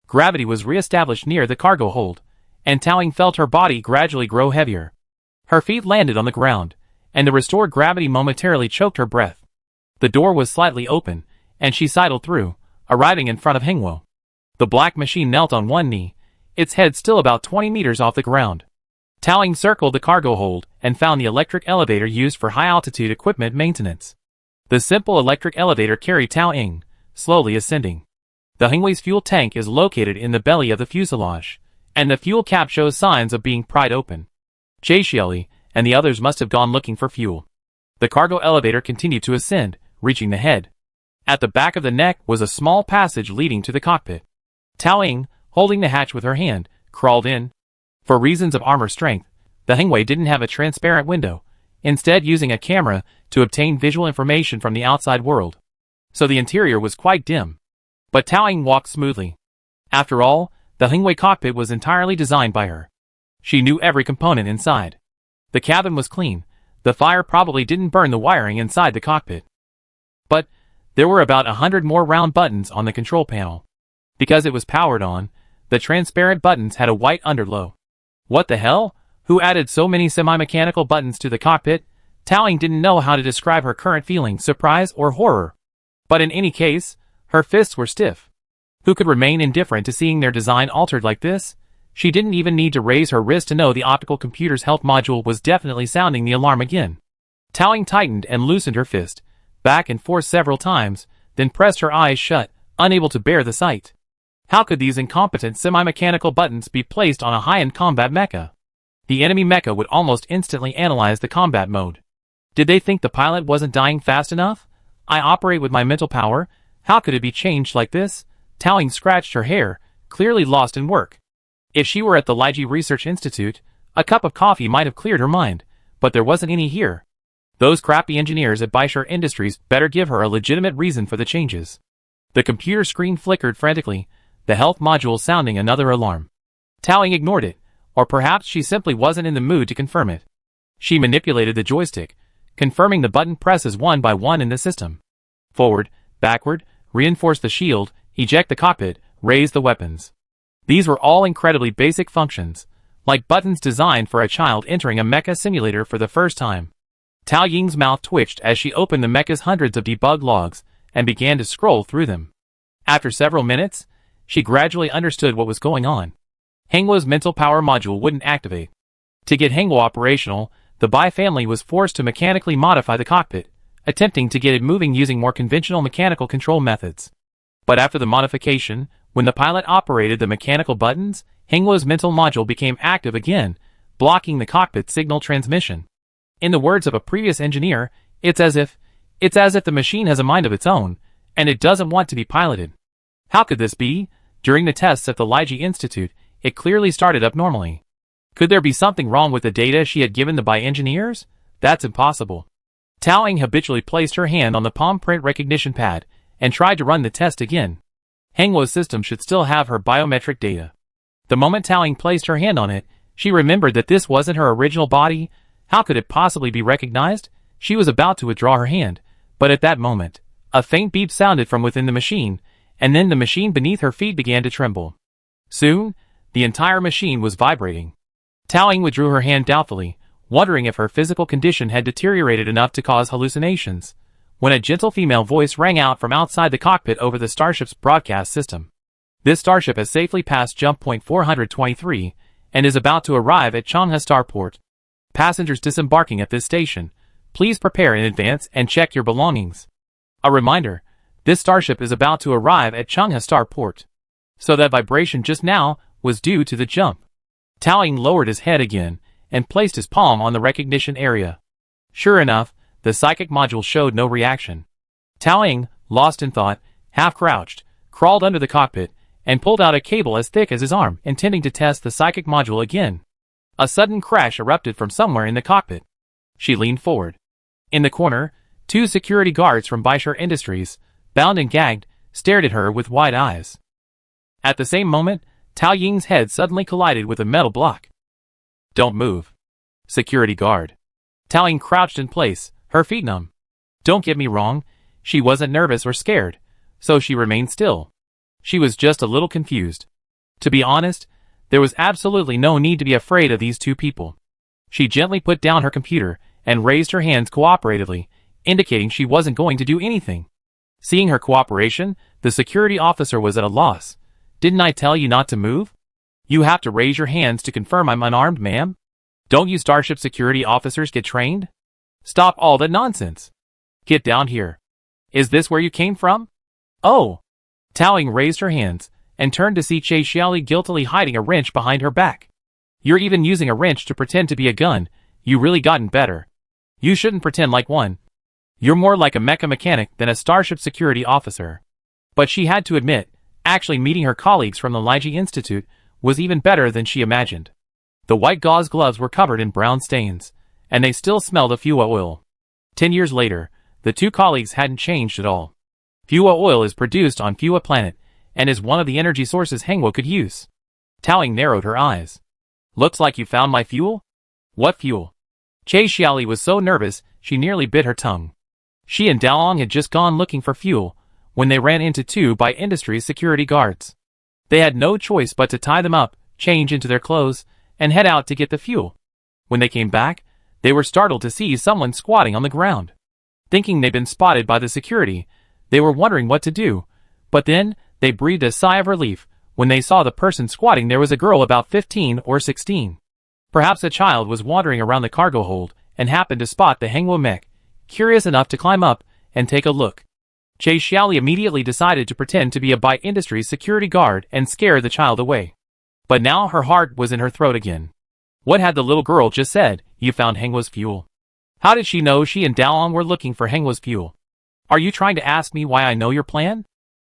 Gravity was re-established near the cargo hold, and Towing felt her body gradually grow heavier. Her feet landed on the ground, and the restored gravity momentarily choked her breath. The door was slightly open, and she sidled through, arriving in front of Hengwo. The black machine knelt on one knee, its head still about 20 meters off the ground. Towing circled the cargo hold and found the electric elevator used for high-altitude equipment maintenance. The simple electric elevator carried Towing, slowly ascending. The Hengwo's fuel tank is located in the belly of the fuselage, and the fuel cap shows signs of being pried open. Chase Shelley and the others must have gone looking for fuel. The cargo elevator continued to ascend, reaching the head. At the back of the neck was a small passage leading to the cockpit. Towing, holding the hatch with her hand, crawled in. For reasons of armor strength, the Hengwo didn't have a transparent window, instead using a camera to obtain visual information from the outside world. So the interior was quite dim. But Towing walked smoothly. After all, the Hengwo cockpit was entirely designed by her. She knew every component inside. The cabin was clean. The fire probably didn't burn the wiring inside the cockpit. But there were about 100 more round buttons on the control panel. Because it was powered on, The transparent buttons had a white underglow. What the hell? Who added so many semi-mechanical buttons to the cockpit? Tao Ying didn't know how to describe her current feeling, surprise or horror. But in any case, her fists were stiff. Who could remain indifferent to seeing their design altered like this? She didn't even need to raise her wrist to know the optical computer's health module was definitely sounding the alarm again. Tao Ying tightened and loosened her fist, back and forth several times, then pressed her eyes shut, unable to bear the sight. How could these incompetent semi-mechanical buttons be placed on a high-end combat mecha? The enemy mecha would almost instantly analyze the combat mode. Did they think the pilot wasn't dying fast enough? I operate with my mental power. How could it be changed like this? Tao Ying scratched her hair, clearly lost in work. If she were at the Liji Research Institute, a cup of coffee might have cleared her mind, but there wasn't any here. Those crappy engineers at Baishar Industries better give her a legitimate reason for the changes. The computer screen flickered frantically, the health module sounding another alarm. Tao Ying ignored it, or perhaps she simply wasn't in the mood to confirm it. She manipulated the joystick, confirming the button presses one by one in the system. Forward, backward, reinforce the shield, eject the cockpit, raise the weapons. These were all incredibly basic functions, like buttons designed for a child entering a mecha simulator for the first time. Tao Ying's mouth twitched as she opened the mecha's hundreds of debug logs and began to scroll through them. After several minutes, she gradually understood what was going on. Hengwo's mental power module wouldn't activate. To get Hengwo operational, the Bai family was forced to mechanically modify the cockpit, attempting to get it moving using more conventional mechanical control methods. But after the modification, when the pilot operated the mechanical buttons, Hengwo's mental module became active again, blocking the cockpit signal transmission. In the words of a previous engineer, it's as if the machine has a mind of its own, and it doesn't want to be piloted. How could this be? During the tests at the Liji Institute, it clearly started up normally. Could there be something wrong with the data she had given the Bai engineers? That's impossible. Tao Ying habitually placed her hand on the palm print recognition pad and tried to run the test again. Hengwo's system should still have her biometric data. The moment Tao Ying placed her hand on it, she remembered that this wasn't her original body. How could it possibly be recognized? She was about to withdraw her hand, but at that moment, a faint beep sounded from within the machine, and then the machine beneath her feet began to tremble. Soon, the entire machine was vibrating. Tao Ying withdrew her hand doubtfully, wondering if her physical condition had deteriorated enough to cause hallucinations, when a gentle female voice rang out from outside the cockpit over the starship's broadcast system. This starship has safely passed jump point 423 and is about to arrive at Changha Starport. Passengers disembarking at this station, please prepare in advance and check your belongings. A reminder, this starship is about to arrive at Changha Starport. So that vibration just now was due to the jump. Tao Ying lowered his head again and placed his palm on the recognition area. Sure enough, the psychic module showed no reaction. Tao Ying, lost in thought, half-crouched, crawled under the cockpit, and pulled out a cable as thick as his arm, intending to test the psychic module again. A sudden crash erupted from somewhere in the cockpit. She leaned forward. In the corner, two security guards from Baishar Industries, bound and gagged, stared at her with wide eyes. At the same moment, Tao Ying's head suddenly collided with a metal block. Don't move. Security guard. Tao Ying crouched in place, her feet numb. Don't get me wrong, she wasn't nervous or scared, so she remained still. She was just a little confused. To be honest, there was absolutely no need to be afraid of these two people. She gently put down her computer and raised her hands cooperatively, indicating she wasn't going to do anything. Seeing her cooperation, the security officer was at a loss. Didn't I tell you not to move? You have to raise your hands to confirm I'm unarmed, ma'am. Don't you starship security officers get trained? Stop all that nonsense. Get down here. Is this where you came from? Oh. Tao Ying raised her hands and turned to see Che Xiaoli guiltily hiding a wrench behind her back. You're even using a wrench to pretend to be a gun. You really gotten better. You shouldn't pretend like one. You're more like a mecha mechanic than a starship security officer. But she had to admit, actually meeting her colleagues from the Liji Institute was even better than she imagined. The white gauze gloves were covered in brown stains, and they still smelled of fuel oil. 10 years later, the two colleagues hadn't changed at all. Fuel oil is produced on Fuel Planet, and is one of the energy sources Hengwo could use. Tao Ying narrowed her eyes. Looks like you found my fuel? What fuel? Che Xiaoli was so nervous, she nearly bit her tongue. She and Daolong had just gone looking for fuel, when they ran into two Bai Industries security guards. They had no choice but to tie them up, change into their clothes, and head out to get the fuel. When they came back, they were startled to see someone squatting on the ground. Thinking they'd been spotted by the security, they were wondering what to do, but then they breathed a sigh of relief when they saw the person squatting there was a girl about 15 or 16. Perhaps a child was wandering around the cargo hold and happened to spot the Hengwo mech, curious enough to climb up and take a look. Che Xiaoli immediately decided to pretend to be a Byte Industries security guard and scare the child away. But now her heart was in her throat again. What had the little girl just said? You found Hengwo's fuel. How did she know she and Daolong were looking for Hengwo's fuel? Are you trying to ask me why I know your plan?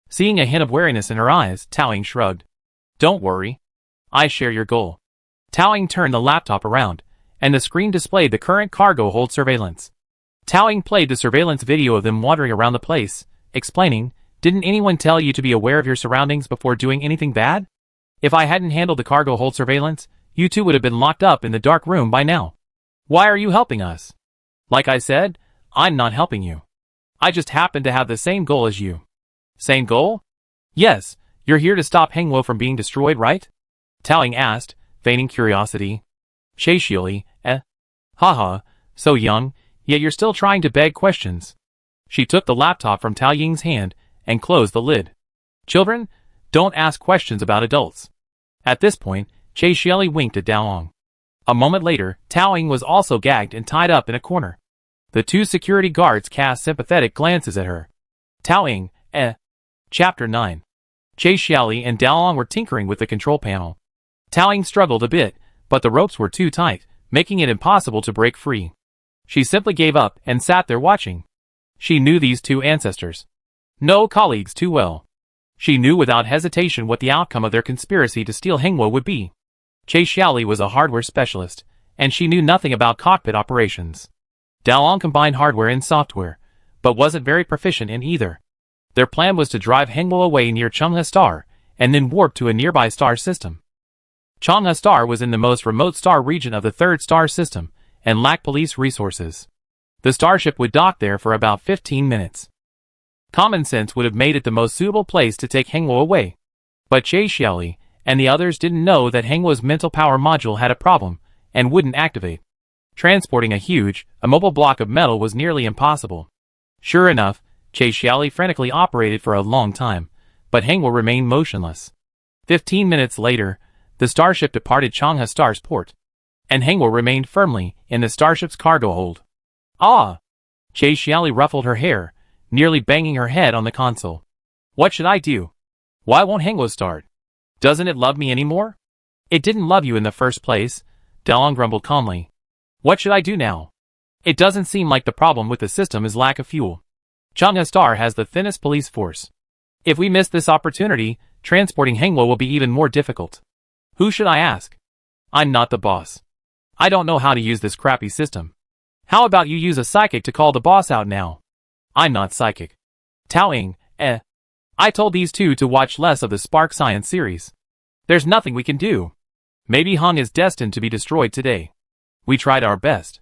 Seeing a hint of wariness in her eyes, Taoying shrugged. Don't worry. I share your goal. Taoying turned the laptop around, and the screen displayed the current cargo hold surveillance. Taoying played the surveillance video of them wandering around the place, explaining, didn't anyone tell you to be aware of your surroundings before doing anything bad? If I hadn't handled the cargo hold surveillance, you two would have been locked up in the dark room by now. Why are you helping us? Like I said, I'm not helping you. I just happen to have the same goal as you. Same goal? Yes, you're here to stop Hengwo from being destroyed, right? Taoying asked, feigning curiosity. Che Xiaoli, Haha, so young, yet you're still trying to beg questions. She took the laptop from Taoying's hand and closed the lid. Children, don't ask questions about adults. At this point, Che Xiaoli winked at Daolong. A moment later, Taoying was also gagged and tied up in a corner. The two security guards cast sympathetic glances at her. Taoying, Chapter 9. Che Xiaoli and Daolong were tinkering with the control panel. Taoying struggled a bit, but the ropes were too tight, making it impossible to break free. She simply gave up and sat there watching. She knew these two ancestors. No colleagues too well. She knew without hesitation what the outcome of their conspiracy to steal Hengwo would be. Che Xiaoli was a hardware specialist, and she knew nothing about cockpit operations. Daolong combined hardware and software, but wasn't very proficient in either. Their plan was to drive Hengwo away near Chang'e Star, and then warp to a nearby star system. Chang'e Star was in the most remote star region of the third star system, and lacked police resources. The starship would dock there for about 15 minutes. Common sense would have made it the most suitable place to take Hengwo away. But Che Xiaoli and the others didn't know that Hengwo's mental power module had a problem, and wouldn't activate. Transporting a huge, immobile block of metal was nearly impossible. Sure enough, Che Xiaoli frantically operated for a long time, but Hengwo remained motionless. 15 minutes later, the starship departed Chang'e Star's port, and Hengwo remained firmly in the starship's cargo hold. Ah! Che Xiaoli ruffled her hair, nearly banging her head on the console. What should I do? Why won't Hengwo start? Doesn't it love me anymore? It didn't love you in the first place, Daolong grumbled calmly. What should I do now? It doesn't seem like the problem with the system is lack of fuel. Chang'e Star has the thinnest police force. If we miss this opportunity, transporting Hengwo will be even more difficult. Who should I ask? I'm not the boss. I don't know how to use this crappy system. How about you use a psychic to call the boss out now? I'm not psychic. Taoying, I told these two to watch less of the Spark Science series. There's nothing we can do. Maybe Hung is destined to be destroyed today. We tried our best.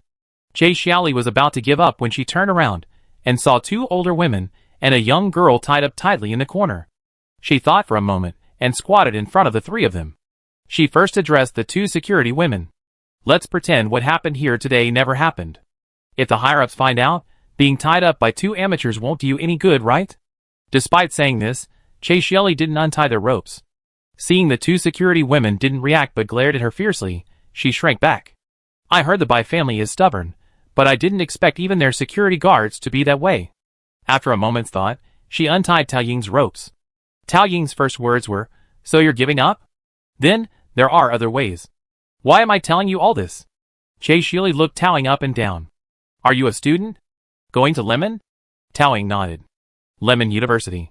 Che Xiaoli was about to give up when she turned around and saw two older women and a young girl tied up tightly in the corner. She thought for a moment and squatted in front of the three of them. She first addressed the two security women. Let's pretend what happened here today never happened. If the higher-ups find out, being tied up by two amateurs won't do you any good, right? Despite saying this, Che Xiaoli didn't untie their ropes. Seeing the two security women didn't react but glared at her fiercely, she shrank back. I heard the Bai family is stubborn, but I didn't expect even their security guards to be that way. After a moment's thought, she untied Taoying's ropes. Taoying's first words were, So you're giving up? Then, there are other ways. Why am I telling you all this? Che Xiaoli looked Taoying up and down. Are you a student? Going to Lemon? Taoying nodded. Lemon University.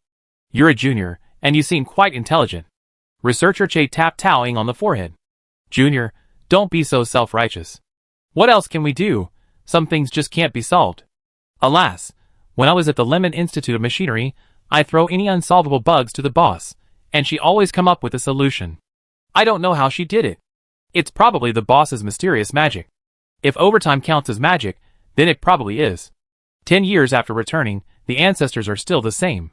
You're a junior, and you seem quite intelligent. Researcher Che tapped Taoying on the forehead. Junior, don't be so self-righteous. What else can we do? Some things just can't be solved. Alas, when I was at the Lemon Institute of Machinery, I throw any unsolvable bugs to the boss, and she always come up with a solution. I don't know how she did it. It's probably the boss's mysterious magic. If overtime counts as magic, then it probably is. 10 years after returning, the ancestors are still the same.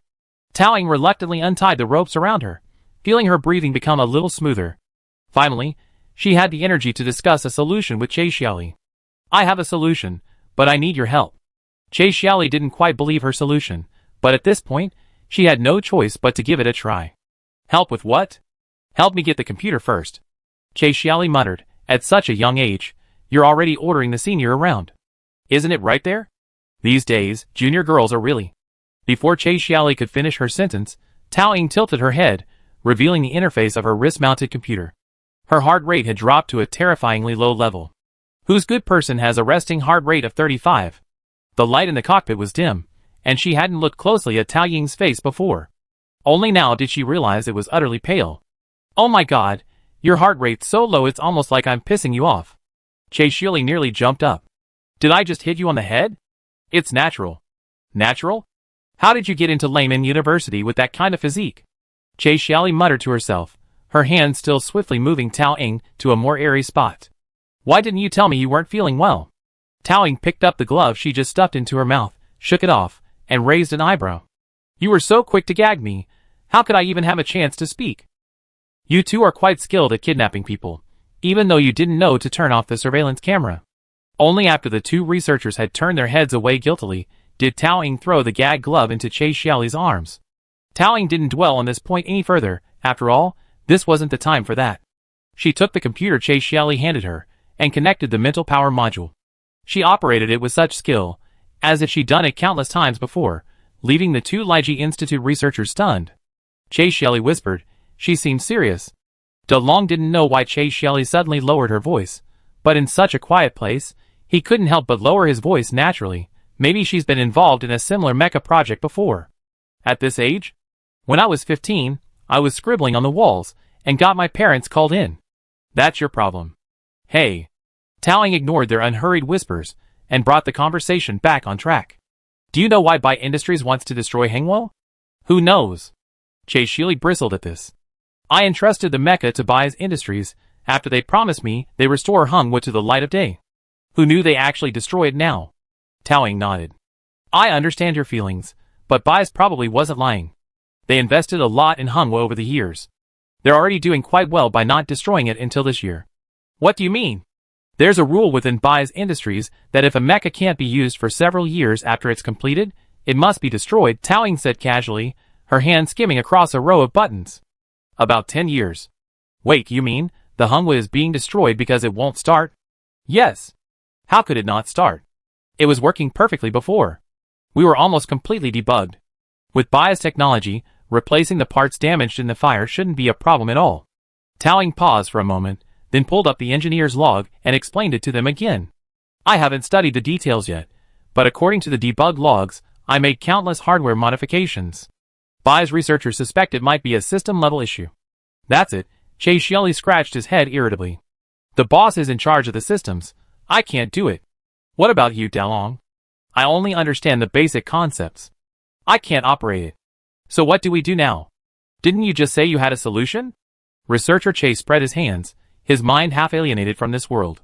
Taoying reluctantly untied the ropes around her, feeling her breathing become a little smoother. Finally, she had the energy to discuss a solution with Xiaoli. I have a solution, but I need your help. Xiaoli didn't quite believe her solution, but at this point, she had no choice but to give it a try. Help with what? Help me get the computer first. Xiaoli muttered, at such a young age, you're already ordering the senior around. Isn't it right there? These days, junior girls are really. Before Xiaoli could finish her sentence, Tao Ying tilted her head, revealing the interface of her wrist-mounted computer. Her heart rate had dropped to a terrifyingly low level. Whose good person has a resting heart rate of 35? The light in the cockpit was dim, and she hadn't looked closely at Tao Ying's face before. Only now did she realize it was utterly pale. Oh my god, your heart rate's so low it's almost like I'm pissing you off. Xiaoli nearly jumped up. Did I just hit you on the head? It's natural. Natural? How did you get into Layman University with that kind of physique? Xiaoli muttered to herself, her hand still swiftly moving Tao Ying to a more airy spot. Why didn't you tell me you weren't feeling well? Tao Ying picked up the glove she just stuffed into her mouth, shook it off, and raised an eyebrow. You were so quick to gag me. How could I even have a chance to speak? You two are quite skilled at kidnapping people, even though you didn't know to turn off the surveillance camera. Only after the two researchers had turned their heads away guiltily, did Tao Ying throw the gag glove into Xiaoli's arms. Tao Ying didn't dwell on this point any further. After all, this wasn't the time for that. She took the computer Xiaoli handed her, and connected the mental power module. She operated it with such skill, as if she'd done it countless times before, leaving the two Liji Institute researchers stunned. Xiaoli whispered. She seemed serious. De Long didn't know why Xiaoli suddenly lowered her voice, but in such a quiet place, he couldn't help but lower his voice naturally. Maybe she's been involved in a similar mecha project before. At this age? When I was 15, I was scribbling on the walls, and got my parents called in. That's your problem. Hey. Tao Ying ignored their unhurried whispers, and brought the conversation back on track. Do you know why Bai Industries wants to destroy Hengwo? Who knows? Xiaoli bristled at this. I entrusted the Mecha to Bai's Industries, after they promised me they restore Hengwo to the light of day. Who knew they actually destroy it now? Tao Ying nodded. I understand your feelings, but Bai's probably wasn't lying. They invested a lot in Hengwo over the years. They're already doing quite well by not destroying it until this year. What do you mean? There's a rule within Bai's Industries that if a mecha can't be used for several years after it's completed, it must be destroyed, Tao Ying said casually, her hand skimming across a row of buttons. About 10 years. Wait, you mean, the Hengwo is being destroyed because it won't start? Yes. How could it not start? It was working perfectly before. We were almost completely debugged. With Bai's technology, replacing the parts damaged in the fire shouldn't be a problem at all. Tao Ying paused for a moment, then pulled up the engineer's log and explained it to them again. I haven't studied the details yet, but according to the debug logs, I made countless hardware modifications. Bai's researchers suspect it might be a system-level issue. That's it, Xiaoli scratched his head irritably. The boss is in charge of the systems. I can't do it. What about you, Dalong? I only understand the basic concepts. I can't operate it. So what do we do now? Didn't you just say you had a solution? Researcher Che spread his hands, his mind half alienated from this world.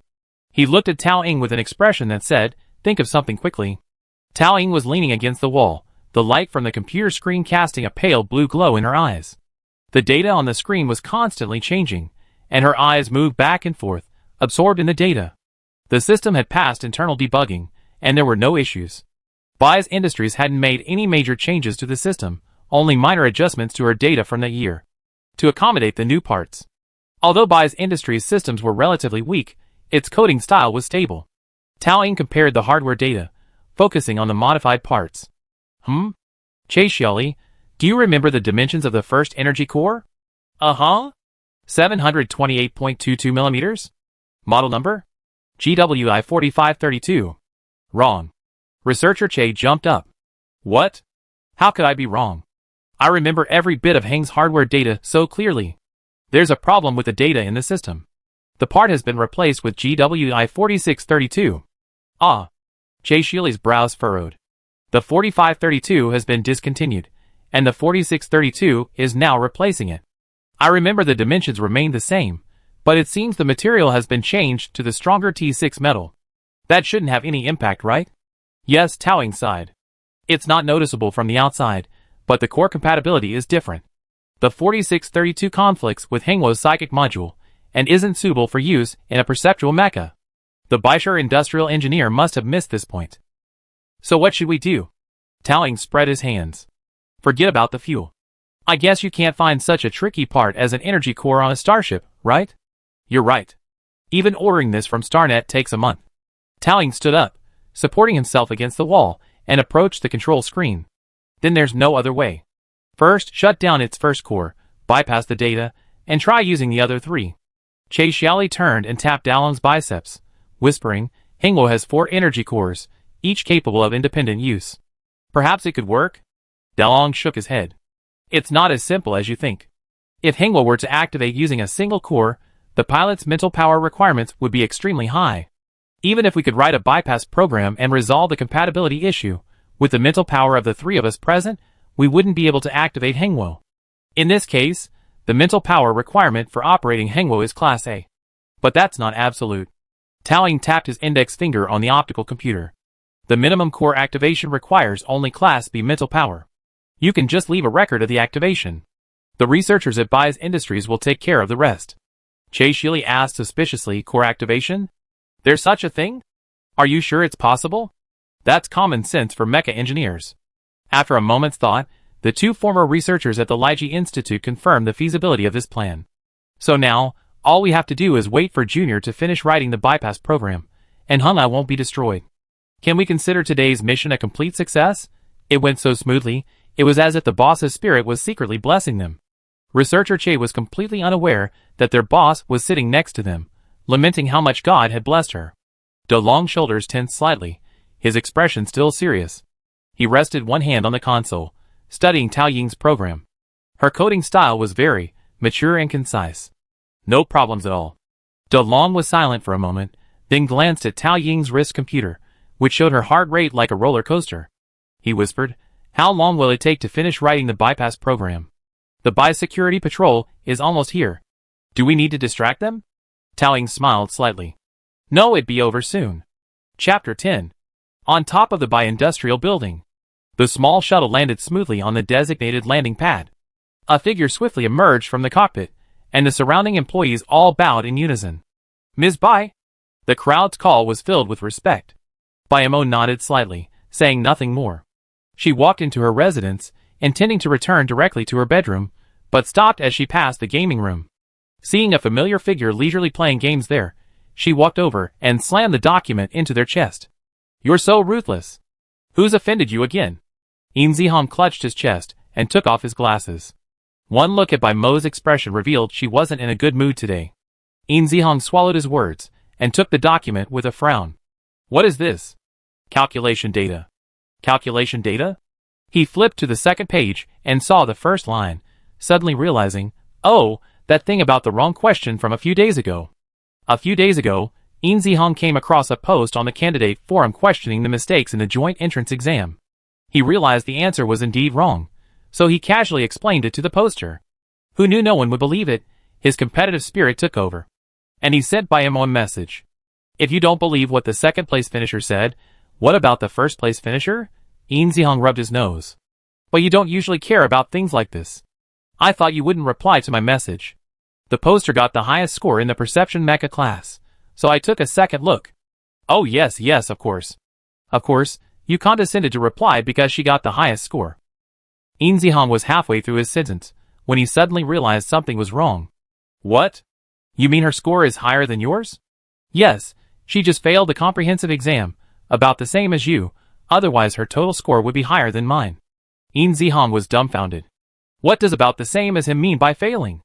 He looked at Tao Ying with an expression that said, think of something quickly. Tao Ying was leaning against the wall, the light from the computer screen casting a pale blue glow in her eyes. The data on the screen was constantly changing, and her eyes moved back and forth, absorbed in the data. The system had passed internal debugging, and there were no issues. Bai's Industries hadn't made any major changes to the system, only minor adjustments to her data from that year, to accommodate the new parts. Although Bai's Industries systems were relatively weak, its coding style was stable. Tao Ying compared the hardware data, focusing on the modified parts. Xiaoli, do you remember the dimensions of the first energy core? 728.22 millimeters? Model number? GWI 4532. Wrong. Researcher Che jumped up. What? How could I be wrong? I remember every bit of Heng's hardware data so clearly. There's a problem with the data in the system. The part has been replaced with GWI 4632. Xiaoli's brows furrowed. The 4532 has been discontinued, and the 4632 is now replacing it. I remember the dimensions remain the same, but it seems the material has been changed to the stronger T6 metal. That shouldn't have any impact, right? Yes, Tao Ying sighed. It's not noticeable from the outside, but the core compatibility is different. The 4632 conflicts with Hengwo's psychic module and isn't suitable for use in a perceptual mecha. The Baisher industrial engineer must have missed this point. So what should we do? Tao Ying spread his hands. Forget about the fuel. I guess you can't find such a tricky part as an energy core on a starship, right? You're right. Even ordering this from StarNet takes a month. Tao Ying stood up, supporting himself against the wall, and approached the control screen. Then there's no other way. First, shut down its first core, bypass the data, and try using the other three. Che Xiaoli turned and tapped Dalong's biceps, whispering, Hengwo has 4 energy cores, each capable of independent use. Perhaps it could work? Dalong shook his head. It's not as simple as you think. If Hengwo were to activate using a single core, the pilot's mental power requirements would be extremely high. Even if we could write a bypass program and resolve the compatibility issue, with the mental power of the 3 of us present, we wouldn't be able to activate Hengwo. In this case, the mental power requirement for operating Hengwo is Class A. But that's not absolute. Tao Ying tapped his index finger on the optical computer. The minimum core activation requires only Class B mental power. You can just leave a record of the activation. The researchers at Bias Industries will take care of the rest. Che Xiaoli asked suspiciously, core activation? There's such a thing? Are you sure it's possible? That's common sense for mecha engineers. After a moment's thought, the 2 former researchers at the Liji Institute confirmed the feasibility of this plan. So now, all we have to do is wait for Junior to finish writing the bypass program, and Hunla won't be destroyed. Can we consider today's mission a complete success? It went so smoothly, it was as if the boss's spirit was secretly blessing them. Researcher Che was completely unaware that their boss was sitting next to them, lamenting how much God had blessed her. De Long's shoulders tensed slightly, his expression still serious. He rested one hand on the console, studying Tao Ying's program. Her coding style was very mature and concise. No problems at all. De Long was silent for a moment, then glanced at Tao Ying's wrist computer, which showed her heart rate like a roller coaster. He whispered, how long will it take to finish writing the bypass program? The biosecurity patrol is almost here. Do we need to distract them? Tao Ying smiled slightly. No, it'd be over soon. Chapter 10. On top of the bi-industrial building. The small shuttle landed smoothly on the designated landing pad. A figure swiftly emerged from the cockpit, and the surrounding employees all bowed in unison. Ms. Bai? The crowd's call was filled with respect. Bayamo nodded slightly, saying nothing more. She walked into her residence, intending to return directly to her bedroom, but stopped as she passed the gaming room. Seeing a familiar figure leisurely playing games there, she walked over and slammed the document into their chest. You're so ruthless. Who's offended you again? Yin Zihong clutched his chest and took off his glasses. One look at Bai Mo's expression revealed she wasn't in a good mood today. Yin Zihong swallowed his words and took the document with a frown. What is this? Calculation data. Calculation data? He flipped to the second page and saw the first line, suddenly realizing, oh, that thing about the wrong question from a few days ago. A few days ago, Yin Zihong came across a post on the candidate forum questioning the mistakes in the joint entrance exam. He realized the answer was indeed wrong, so he casually explained it to the poster. Who knew no one would believe it, his competitive spirit took over. And he sent Bayamo a message. If you don't believe what the second place finisher said, what about the first place finisher? Yin Zihong rubbed his nose. But you don't usually care about things like this. I thought you wouldn't reply to my message. The poster got the highest score in the Perception Mecha class, so I took a second look. Oh yes, of course. Of course, you condescended to reply because she got the highest score. Yin Zihong was halfway through his sentence, when he suddenly realized something was wrong. What? You mean her score is higher than yours? Yes, she just failed the comprehensive exam, about the same as you, otherwise her total score would be higher than mine. Yin Zihong was dumbfounded. What does about the same as him mean by failing?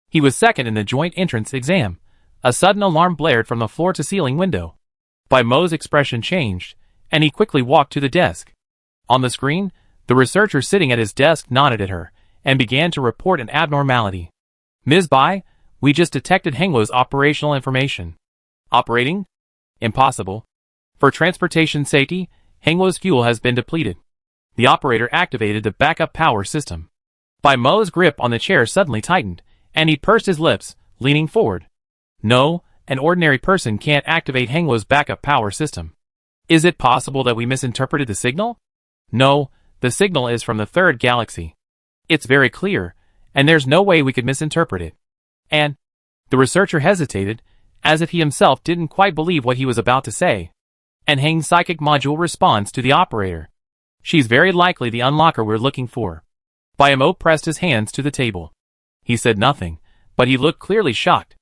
He was second in the joint entrance exam. A sudden alarm blared from the floor-to-ceiling window. Bai Mo's expression changed, and he quickly walked to the desk. On the screen, the researcher sitting at his desk nodded at her, and began to report an abnormality. Ms. Bai, we just detected Hengwo's operational information. Operating? Impossible. For transportation safety, Hengwo's fuel has been depleted. The operator activated the backup power system. Bai Mo's grip on the chair suddenly tightened, and he pursed his lips, leaning forward. No, an ordinary person can't activate Hengwo's backup power system. Is it possible that we misinterpreted the signal? No, the signal is from the third galaxy. It's very clear, and there's no way we could misinterpret it. And the researcher hesitated, as if he himself didn't quite believe what he was about to say. And Hang's psychic module responds to the operator. She's very likely the unlocker we're looking for. Bayamo pressed his hands to the table. He said nothing, but he looked clearly shocked.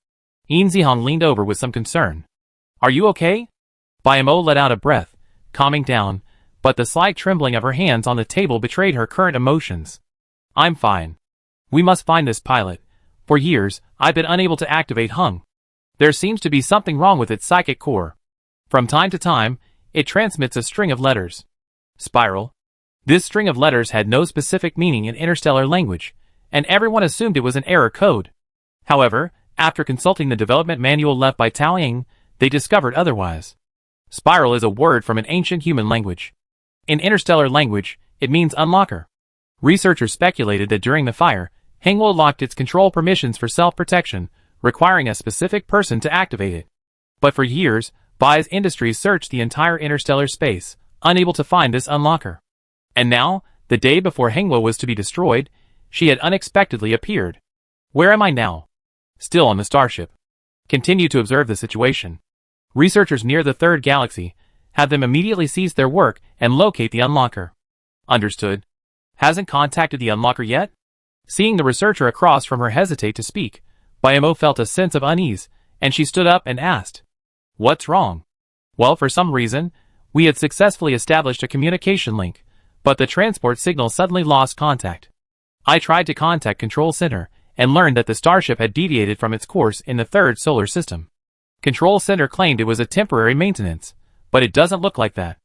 Yin Zihong leaned over with some concern. Are you okay? Bayamo let out a breath, calming down, but the slight trembling of her hands on the table betrayed her current emotions. I'm fine. We must find this pilot. For years, I've been unable to activate Hung. There seems to be something wrong with its psychic core. From time to time, it transmits a string of letters. Spiral. This string of letters had no specific meaning in interstellar language, and everyone assumed it was an error code. However, after consulting the development manual left by Tao Ying, they discovered otherwise. Spiral is a word from an ancient human language. In interstellar language, it means unlocker. Researchers speculated that during the fire, Hengwo locked its control permissions for self-protection, requiring a specific person to activate it. But for years, Bai's Industries searched the entire interstellar space, unable to find this unlocker. And now, the day before Hengwo was to be destroyed, she had unexpectedly appeared. Where am I now? Still on the starship. Continue to observe the situation. Researchers near the third galaxy have them immediately cease their work and locate the unlocker. Understood. Hasn't contacted the unlocker yet? Seeing the researcher across from her hesitate to speak, Bayamo felt a sense of unease, and she stood up and asked, What's wrong? Well, for some reason, we had successfully established a communication link, but the transport signal suddenly lost contact. I tried to contact Control Center, and learned that the starship had deviated from its course in the third solar system. Control Center claimed it was a temporary maintenance, but it doesn't look like that.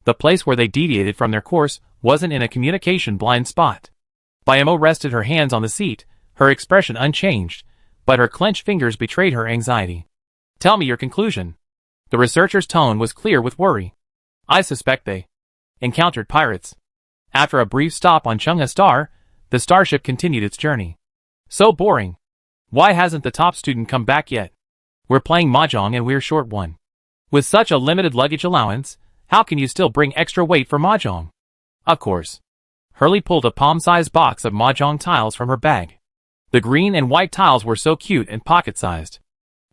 The place where they deviated from their course wasn't in a communication blind spot. Bayamo rested her hands on the seat, her expression unchanged, but her clenched fingers betrayed her anxiety. Tell me your conclusion. The researcher's tone was clear with worry. I suspect they encountered pirates. After a brief stop on Chang'e Star, the starship continued its journey. So boring. Why hasn't the top student come back yet? We're playing mahjong and we're short one. With such a limited luggage allowance, how can you still bring extra weight for mahjong? Of course. Hurley pulled a palm-sized box of mahjong tiles from her bag. The green and white tiles were so cute and pocket-sized.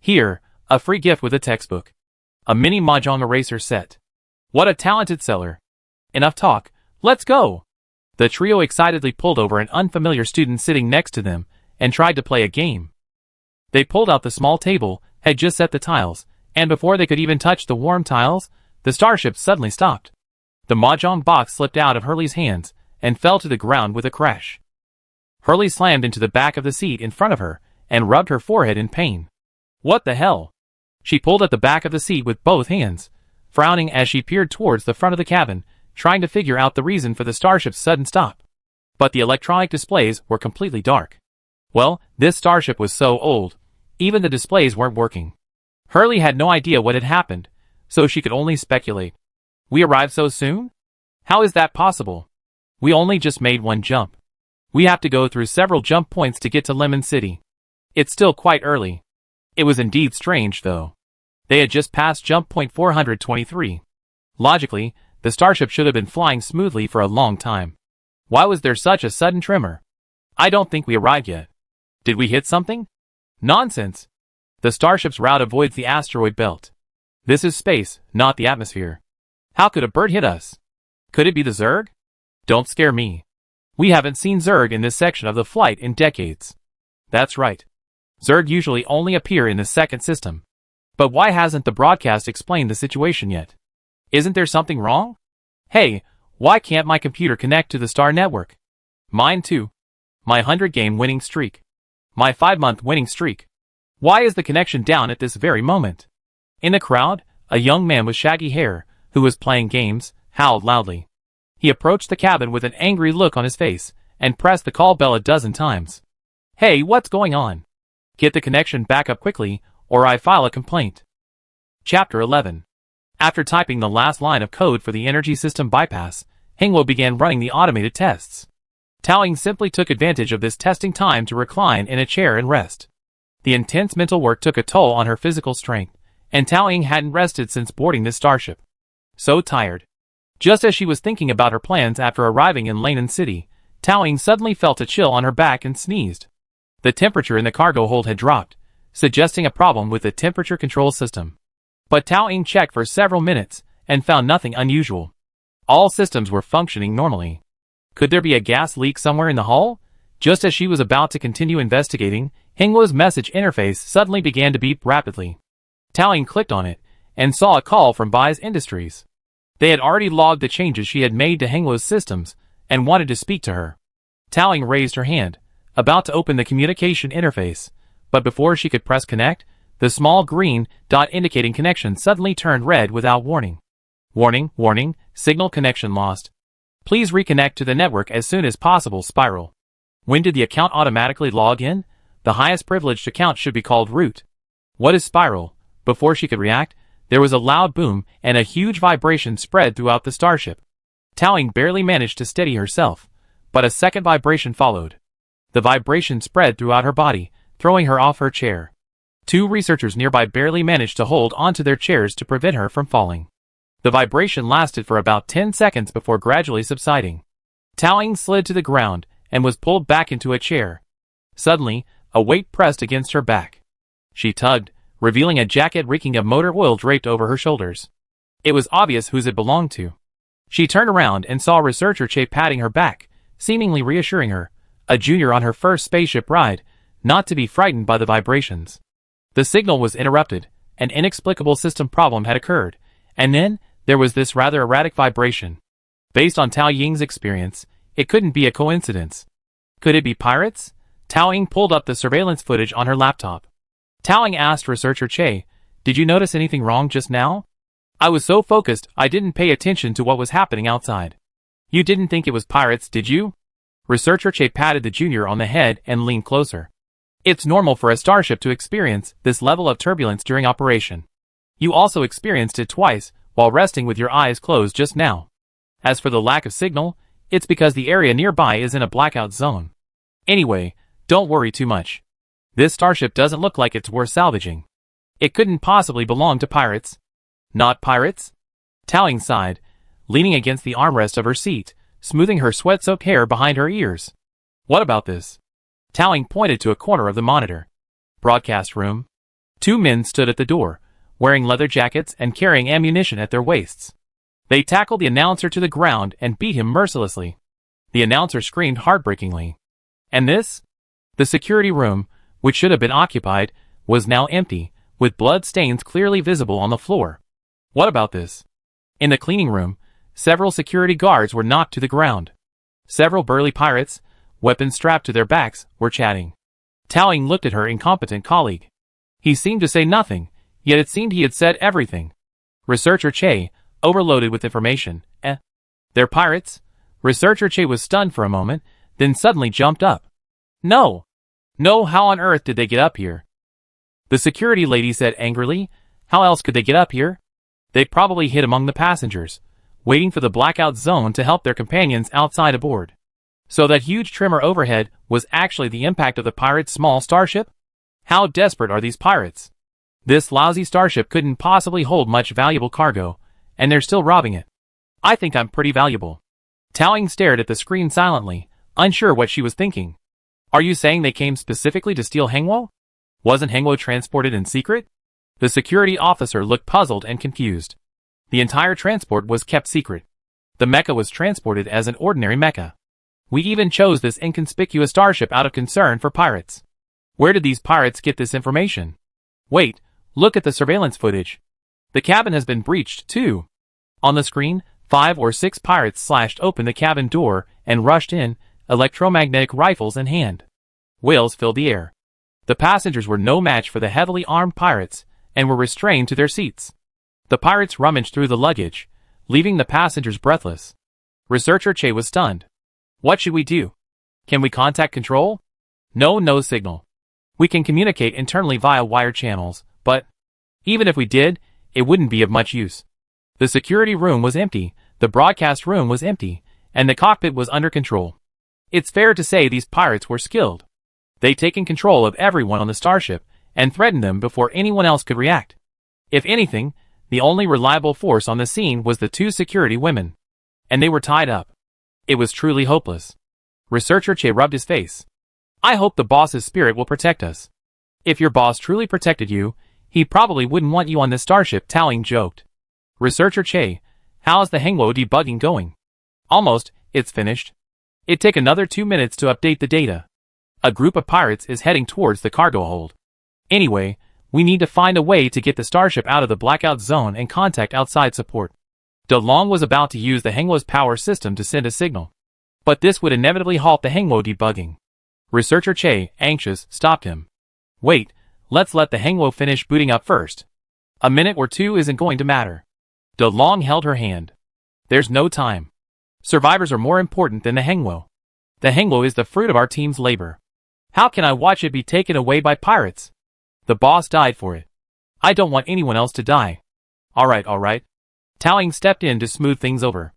Here, a free gift with a textbook. A mini mahjong eraser set. What a talented seller. Enough talk, let's go! The trio excitedly pulled over an unfamiliar student sitting next to them, and tried to play a game. They pulled out the small table, had just set the tiles, and before they could even touch the warm tiles, the starship suddenly stopped. The mahjong box slipped out of Hurley's hands, and fell to the ground with a crash. Hurley slammed into the back of the seat in front of her, and rubbed her forehead in pain. What the hell? She pulled at the back of the seat with both hands, frowning as she peered towards the front of the cabin, trying to figure out the reason for the starship's sudden stop. But the electronic displays were completely dark. Well, this starship was so old, even the displays weren't working. Hurley had no idea what had happened, so she could only speculate. We arrived so soon? How is that possible? We only just made one jump. We have to go through several jump points to get to Lemon City. It's still quite early. It was indeed strange, though. They had just passed jump point 423. Logically, the starship should have been flying smoothly for a long time. Why was there such a sudden tremor? I don't think we arrived yet. Did we hit something? Nonsense. The starship's route avoids the asteroid belt. This is space, not the atmosphere. How could a bird hit us? Could it be the Zerg? Don't scare me. We haven't seen Zerg in this section of the flight in decades. That's right. Zerg usually only appear in the second system. But why hasn't the broadcast explained the situation yet? Isn't there something wrong? Hey, why can't my computer connect to the Star Network? Mine too. My 100-game winning streak. My 5-month winning streak. Why is the connection down at this very moment? In the crowd, a young man with shaggy hair, who was playing games, howled loudly. He approached the cabin with an angry look on his face, and pressed the call bell a dozen times. Hey, what's going on? Get the connection back up quickly, or I file a complaint. Chapter 11. After typing the last line of code for the energy system bypass, Hengwo began running the automated tests. Tao Ying simply took advantage of this testing time to recline in a chair and rest. The intense mental work took a toll on her physical strength, and Tao Ying hadn't rested since boarding this starship. So tired. Just as she was thinking about her plans after arriving in Leyland City, Taoying suddenly felt a chill on her back and sneezed. The temperature in the cargo hold had dropped, suggesting a problem with the temperature control system. But Taoying checked for several minutes and found nothing unusual. All systems were functioning normally. Could there be a gas leak somewhere in the hull? Just as she was about to continue investigating, Hengwo's message interface suddenly began to beep rapidly. Taoying clicked on it and saw a call from Bai's Industries. They had already logged the changes she had made to Hengwo's systems and wanted to speak to her. Taoying raised her hand, about to open the communication interface, but before she could press connect, the small green dot indicating connection suddenly turned red without warning. Warning, warning, signal connection lost. Please reconnect to the network as soon as possible, Spiral. When did the account automatically log in? The highest privileged account should be called root. What is Spiral? Before she could react, there was a loud boom and a huge vibration spread throughout the starship. Taoying barely managed to steady herself, but a second vibration followed. The vibration spread throughout her body, throwing her off her chair. Two researchers nearby barely managed to hold onto their chairs to prevent her from falling. The vibration lasted for about 10 seconds before gradually subsiding. Taoying slid to the ground and was pulled back into a chair. Suddenly, a weight pressed against her back. She tugged, revealing a jacket reeking of motor oil draped over her shoulders. It was obvious whose it belonged to. She turned around and saw researcher Che patting her back, seemingly reassuring her, a junior on her first spaceship ride, not to be frightened by the vibrations. The signal was interrupted. An inexplicable system problem had occurred, and then there was this rather erratic vibration. Based on Taoying's experience, it couldn't be a coincidence. Could it be pirates? Taoying pulled up the surveillance footage on her laptop. Taoying asked researcher Che, "Did you notice anything wrong just now?" "I was so focused, I didn't pay attention to what was happening outside." "You didn't think it was pirates, did you?" Researcher Che patted the junior on the head and leaned closer. "It's normal for a starship to experience this level of turbulence during operation. You also experienced it twice while resting with your eyes closed just now. As for the lack of signal, it's because the area nearby is in a blackout zone. Anyway, don't worry too much. This starship doesn't look like it's worth salvaging. It couldn't possibly belong to pirates." "Not pirates?" Taoying sighed, leaning against the armrest of her seat, smoothing her sweat-soaked hair behind her ears. "What about this?" Taoying pointed to a corner of the monitor. "Broadcast room." Two men stood at the door, wearing leather jackets and carrying ammunition at their waists. They tackled the announcer to the ground and beat him mercilessly. The announcer screamed heartbreakingly. And this? The security room, which should have been occupied, was now empty, with blood stains clearly visible on the floor. What about this? In the cleaning room, several security guards were knocked to the ground. Several burly pirates, weapons strapped to their backs, were chatting. Taoying looked at her incompetent colleague. He seemed to say nothing, yet it seemed he had said everything. Researcher Che, overloaded with information. They're pirates? Researcher Che was stunned for a moment, then suddenly jumped up. No! No, how on earth did they get up here? The security lady said angrily. How else could they get up here? They probably hid among the passengers, waiting for the blackout zone to help their companions outside aboard. So that huge tremor overhead was actually the impact of the pirates' small starship? How desperate are these pirates? This lousy starship couldn't possibly hold much valuable cargo, and they're still robbing it. I think I'm pretty valuable. Taoying stared at the screen silently, unsure what she was thinking. Are you saying they came specifically to steal Hengwo? Wasn't Hengwo transported in secret? The security officer looked puzzled and confused. The entire transport was kept secret. The mecha was transported as an ordinary mecha. We even chose this inconspicuous starship out of concern for pirates. Where did these pirates get this information? Wait, look at the surveillance footage. The cabin has been breached, too. On the screen, 5 or 6 pirates slashed open the cabin door and rushed in, electromagnetic rifles in hand. Wails filled the air. The passengers were no match for the heavily armed pirates and were restrained to their seats. The pirates rummaged through the luggage, leaving the passengers breathless. Researcher Che was stunned. What should we do? Can we contact control? No signal. We can communicate internally via wired channels, but even if we did, it wouldn't be of much use. The security room was empty, the broadcast room was empty, and the cockpit was under control. It's fair to say these pirates were skilled. They'd taken control of everyone on the starship and threatened them before anyone else could react. If anything, the only reliable force on the scene was the 2 security women. And they were tied up. It was truly hopeless. Researcher Che rubbed his face. I hope the boss's spirit will protect us. If your boss truly protected you, he probably wouldn't want you on this starship, Tao Ying joked. Researcher Che, how's the Hengwo debugging going? Almost, it's finished. It'd take another 2 minutes to update the data. A group of pirates is heading towards the cargo hold. Anyway, we need to find a way to get the starship out of the blackout zone and contact outside support. De Long was about to use the Hengwo's power system to send a signal. But this would inevitably halt the Hengwo debugging. Researcher Che, anxious, stopped him. Wait, let's let the Hengwo finish booting up first. A minute or two isn't going to matter. De Long held her hand. There's no time. Survivors are more important than the Hengwo. The Hengwo is the fruit of our team's labor. How can I watch it be taken away by pirates? The boss died for it. I don't want anyone else to die. Alright. Tao Ying stepped in to smooth things over.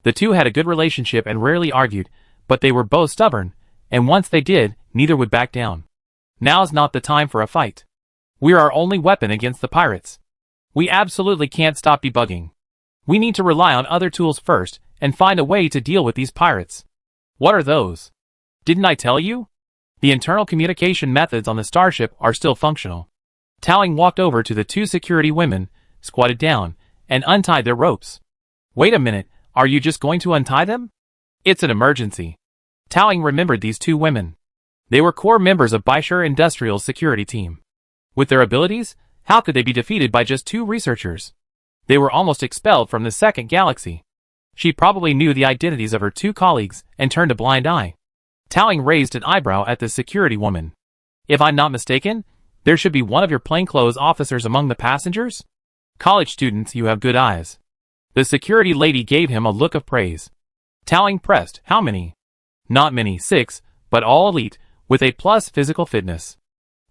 The two had a good relationship and rarely argued, but they were both stubborn, and once they did, neither would back down. Now's not the time for a fight. We're our only weapon against the pirates. We absolutely can't stop debugging. We need to rely on other tools first, and find a way to deal with these pirates. What are those? Didn't I tell you? The internal communication methods on the starship are still functional. Tao Ying walked over to the two security women, squatted down, and untied their ropes. Wait a minute, are you just going to untie them? It's an emergency. Tao Ying remembered these two women. They were core members of Baishur Industrial's security team. With their abilities, how could they be defeated by just two researchers? They were almost expelled from the second galaxy. She probably knew the identities of her two colleagues and turned a blind eye. Tao Ying raised an eyebrow at the security woman. If I'm not mistaken, there should be one of your plainclothes officers among the passengers? College students, you have good eyes. The security lady gave him a look of praise. Tao Ying pressed, how many? Not many, 6, but all elite, with A+ physical fitness.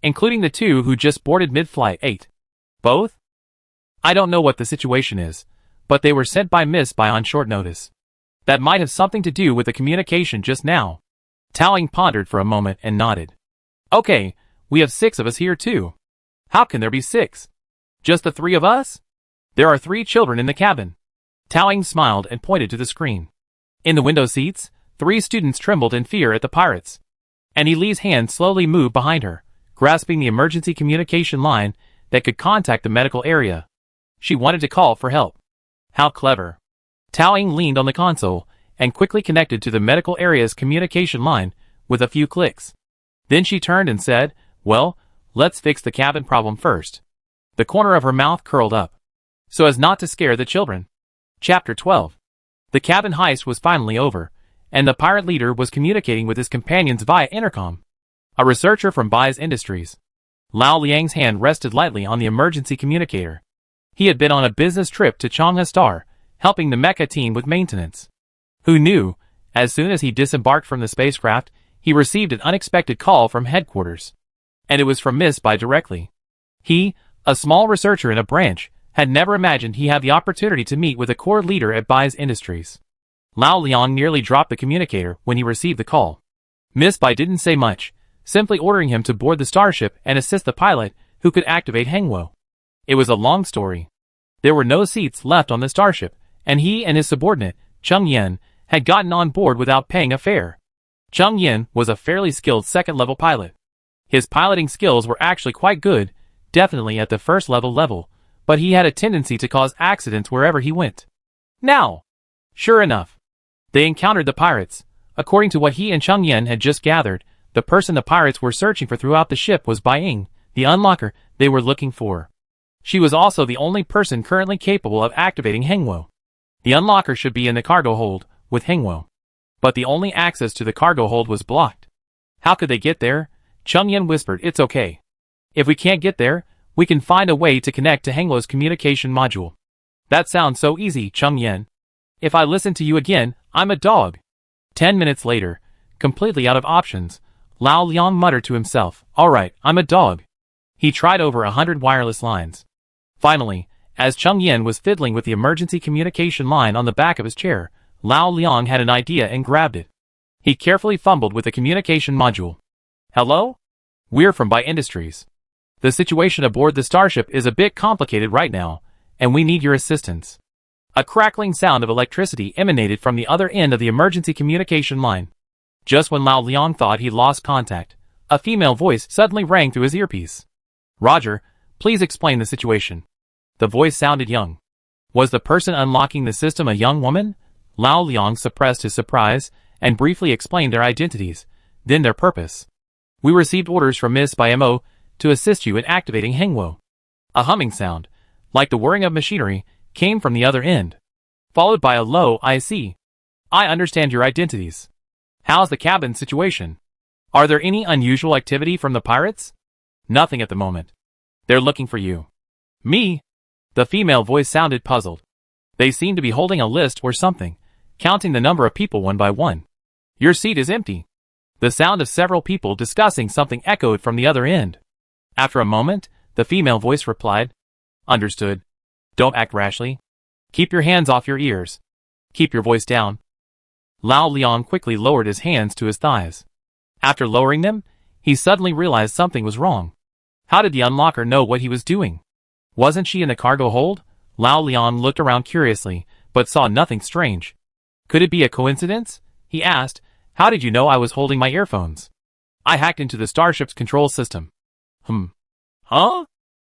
Including the two who just boarded mid-flight, 8. Both? I don't know what the situation is, but they were sent by Miss Bai on short notice. That might have something to do with the communication just now. Tao Ying pondered for a moment and nodded. Okay, we have 6 of us here too. How can there be 6? Just the 3 of us? There are 3 children in the cabin. Tao Ying smiled and pointed to the screen. In the window seats, 3 students trembled in fear at the pirates. Annie Lee's hand slowly moved behind her, grasping the emergency communication line that could contact the medical area. She wanted to call for help. How clever. Tao Ying leaned on the console and quickly connected to the medical area's communication line with a few clicks. Then she turned and said, well, let's fix the cabin problem first. The corner of her mouth curled up, so as not to scare the children. Chapter 12. The cabin heist was finally over, and the pirate leader was communicating with his companions via intercom. A researcher from Bai's Industries. Lao Liang's hand rested lightly on the emergency communicator. He had been on a business trip to Changha Star, helping the Mecha team with maintenance. Who knew, as soon as he disembarked from the spacecraft, he received an unexpected call from headquarters. And it was from Miss Bai directly. He, a small researcher in a branch, had never imagined he had the opportunity to meet with a core leader at Bai's Industries. Lao Liang nearly dropped the communicator when he received the call. Miss Bai didn't say much, simply ordering him to board the starship and assist the pilot who could activate Hengwo. It was a long story. There were no seats left on the starship, and he and his subordinate, Cheng Yen, had gotten on board without paying a fare. Cheng Yen was a fairly skilled second-level pilot. His piloting skills were actually quite good, definitely at the first-level, but he had a tendency to cause accidents wherever he went. Now, sure enough, they encountered the pirates. According to what he and Cheng Yen had just gathered, the person the pirates were searching for throughout the ship was Bai Ying, the unlocker they were looking for. She was also the only person currently capable of activating Hengwo. The unlocker should be in the cargo hold, with Hengwo. But the only access to the cargo hold was blocked. How could they get there? Cheng Yen whispered, it's okay. If we can't get there, we can find a way to connect to Hengwo's communication module. That sounds so easy, Cheng Yen. If I listen to you again, I'm a dog. 10 minutes later, completely out of options, Lao Liang muttered to himself, alright, I'm a dog. He tried over 100 wireless lines. Finally, as Cheng Yen was fiddling with the emergency communication line on the back of his chair, Lao Liang had an idea and grabbed it. He carefully fumbled with the communication module. Hello? We're from Bai Industries. The situation aboard the starship is a bit complicated right now, and we need your assistance. A crackling sound of electricity emanated from the other end of the emergency communication line. Just when Lao Liang thought he'd lost contact, a female voice suddenly rang through his earpiece. Roger, please explain the situation. The voice sounded young. Was the person unlocking the system a young woman? Lao Liang suppressed his surprise and briefly explained their identities, then their purpose. We received orders from Miss Mo to assist you in activating Hengwo. A humming sound, like the whirring of machinery, came from the other end, followed by a low "I see. I understand your identities. How's the cabin situation? Are there any unusual activity from the pirates? Nothing at the moment. They're looking for you. Me? The female voice sounded puzzled. They seemed to be holding a list or something, counting the number of people one by one. Your seat is empty. The sound of several people discussing something echoed from the other end. After a moment, the female voice replied, Understood. Don't act rashly. Keep your hands off your ears. Keep your voice down. Lao Liang quickly lowered his hands to his thighs. After lowering them, he suddenly realized something was wrong. How did the unlocker know what he was doing? Wasn't she in the cargo hold? Lao Liang looked around curiously, but saw nothing strange. Could it be a coincidence? He asked, How did you know I was holding my earphones? I hacked into the starship's control system. Huh?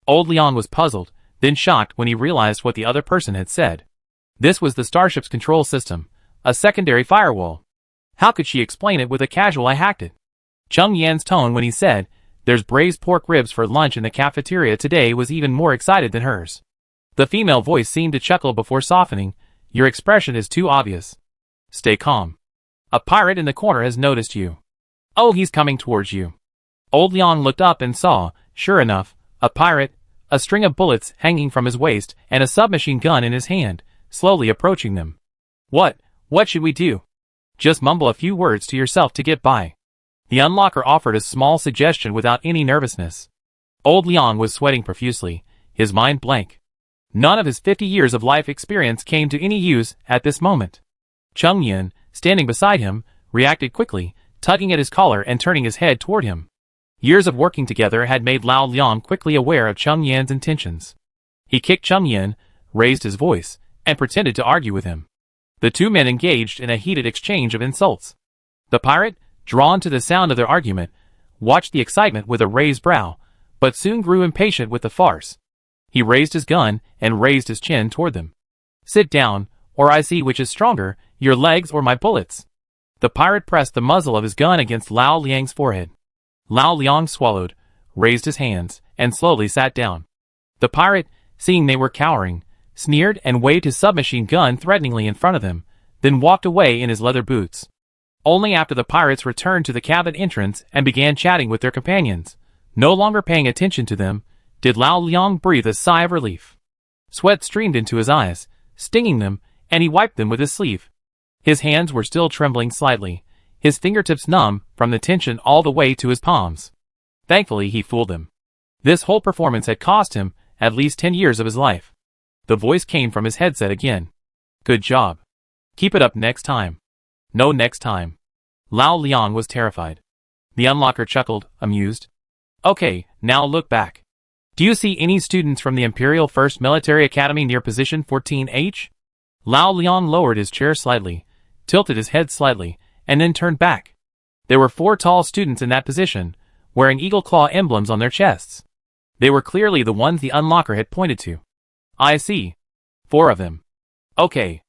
Old Liang was puzzled, then shocked when he realized what the other person had said. This was the starship's control system, a secondary firewall. How could she explain it with a casual "I hacked it"? Cheng Yan's tone when he said, There's braised pork ribs for lunch in the cafeteria today was even more excited than hers. The female voice seemed to chuckle before softening, Your expression is too obvious. Stay calm. A pirate in the corner has noticed you. Oh, he's coming towards you. Old Liang looked up and saw, sure enough, a pirate, a string of bullets hanging from his waist and a submachine gun in his hand, slowly approaching them. What should we do? Just mumble a few words to yourself to get by. The unlocker offered a small suggestion without any nervousness. Old Liang was sweating profusely, his mind blank. None of his 50 years of life experience came to any use at this moment. Cheng Yan, standing beside him, reacted quickly, tugging at his collar and turning his head toward him. Years of working together had made Lao Liang quickly aware of Cheng Yan's intentions. He kicked Cheng Yan, raised his voice, and pretended to argue with him. The two men engaged in a heated exchange of insults. The pirate, drawn to the sound of their argument, watched the excitement with a raised brow, but soon grew impatient with the farce. He raised his gun and raised his chin toward them. Sit down, or I see which is stronger, your legs or my bullets. The pirate pressed the muzzle of his gun against Lao Liang's forehead. Lao Liang swallowed, raised his hands, and slowly sat down. The pirate, seeing they were cowering, sneered and waved his submachine gun threateningly in front of them, then walked away in his leather boots. Only after the pirates returned to the cabin entrance and began chatting with their companions, no longer paying attention to them, did Lao Liang breathe a sigh of relief. Sweat streamed into his eyes, stinging them, and he wiped them with his sleeve. His hands were still trembling slightly, his fingertips numb from the tension all the way to his palms. Thankfully he fooled them. This whole performance had cost him at least 10 years of his life. The voice came from his headset again. Good job. Keep it up next time. No next time. Lao Liang was terrified. The unlocker chuckled, amused. Okay, now look back. Do you see any students from the Imperial 1st Military Academy near position 14H? Lao Liang lowered his chair slightly, tilted his head slightly, and then turned back. There were 4 tall students in that position, wearing eagle claw emblems on their chests. They were clearly the ones the unlocker had pointed to. I see. 4 of them. Okay.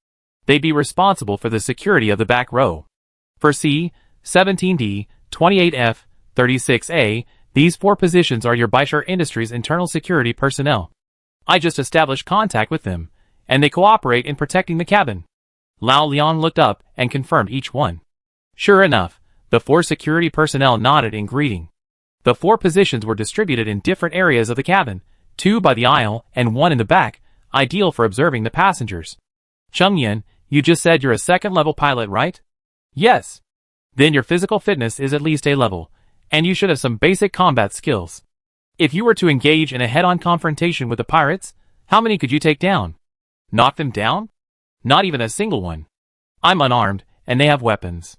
They'd be responsible for the security of the back row. For C, 17D, 28F, 36A, these 4 positions are your Baishar Industries internal security personnel. I just established contact with them, and they cooperate in protecting the cabin. Lao Liang looked up and confirmed each one. Sure enough, the 4 security personnel nodded in greeting. The 4 positions were distributed in different areas of the cabin, 2 by the aisle and 1 in the back, ideal for observing the passengers. Cheng Yan, you just said you're a 2nd-level pilot, right? Yes. Then your physical fitness is at least A level, and you should have some basic combat skills. If you were to engage in a head-on confrontation with the pirates, how many could you take down? Knock them down? Not even a single one. I'm unarmed, and they have weapons.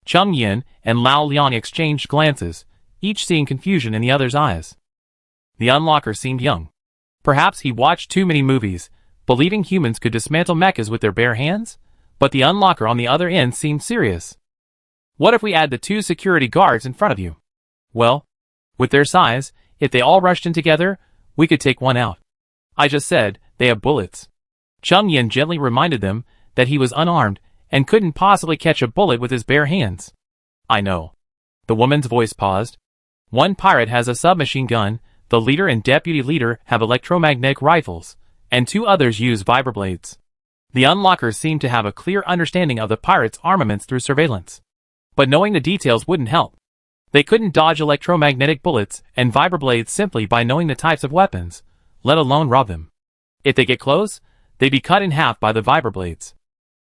Cheng Yan and Lao Liang exchanged glances, each seeing confusion in the other's eyes. The unlocker seemed young. Perhaps he watched too many movies, believing humans could dismantle mechas with their bare hands, but the unlocker on the other end seemed serious. What if we add the 2 security guards in front of you? Well, with their size, if they all rushed in together, we could take one out. I just said, they have bullets. Chung Yin gently reminded them that he was unarmed and couldn't possibly catch a bullet with his bare hands. I know. The woman's voice paused. One pirate has a submachine gun, the leader and deputy leader have electromagnetic rifles, and 2 others use vibroblades. The unlockers seemed to have a clear understanding of the pirates' armaments through surveillance. But knowing the details wouldn't help. They couldn't dodge electromagnetic bullets and vibroblades simply by knowing the types of weapons, let alone rob them. If they get close, they'd be cut in half by the vibroblades.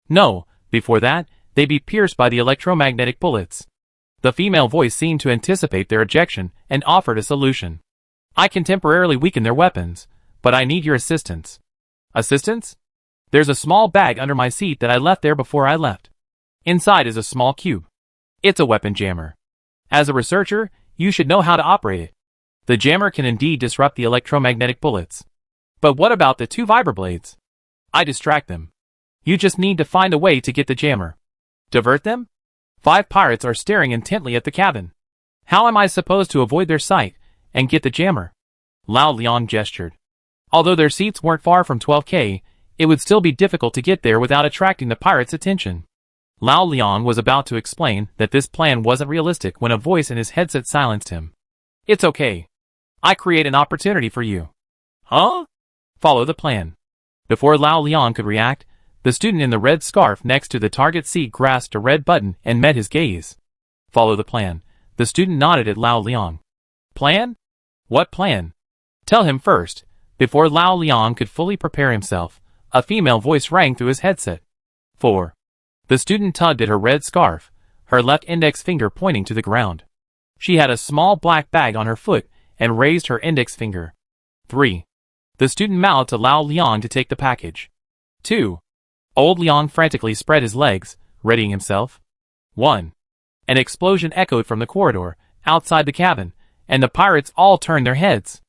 No, before that, they'd be pierced by the electromagnetic bullets. The female voice seemed to anticipate their objection and offered a solution. I can temporarily weaken their weapons, but I need your assistance. Assistance? There's a small bag under my seat that I left there before I left. Inside is a small cube. It's a weapon jammer. As a researcher, you should know how to operate it. The jammer can indeed disrupt the electromagnetic bullets. But what about the 2 vibroblades? I distract them. You just need to find a way to get the jammer. Divert them? 5 pirates are staring intently at the cabin. How am I supposed to avoid their sight and get the jammer? Lao Liang gestured. Although their seats weren't far from 12K, it would still be difficult to get there without attracting the pirates' attention. Lao Liang was about to explain that this plan wasn't realistic when a voice in his headset silenced him. It's okay. I create an opportunity for you. Huh? Follow the plan. Before Lao Liang could react, the student in the red scarf next to the target seat grasped a red button and met his gaze. Follow the plan. The student nodded at Lao Liang. Plan? What plan? Tell him first. Before Lao Liang could fully prepare himself, a female voice rang through his headset. 4. The student tugged at her red scarf, her left index finger pointing to the ground. She had a small black bag on her foot and raised her index finger. 3. The student mouthed to Lao Liang to take the package. 2. Old Liang frantically spread his legs, readying himself. 1. An explosion echoed from the corridor, outside the cabin, and the pirates all turned their heads.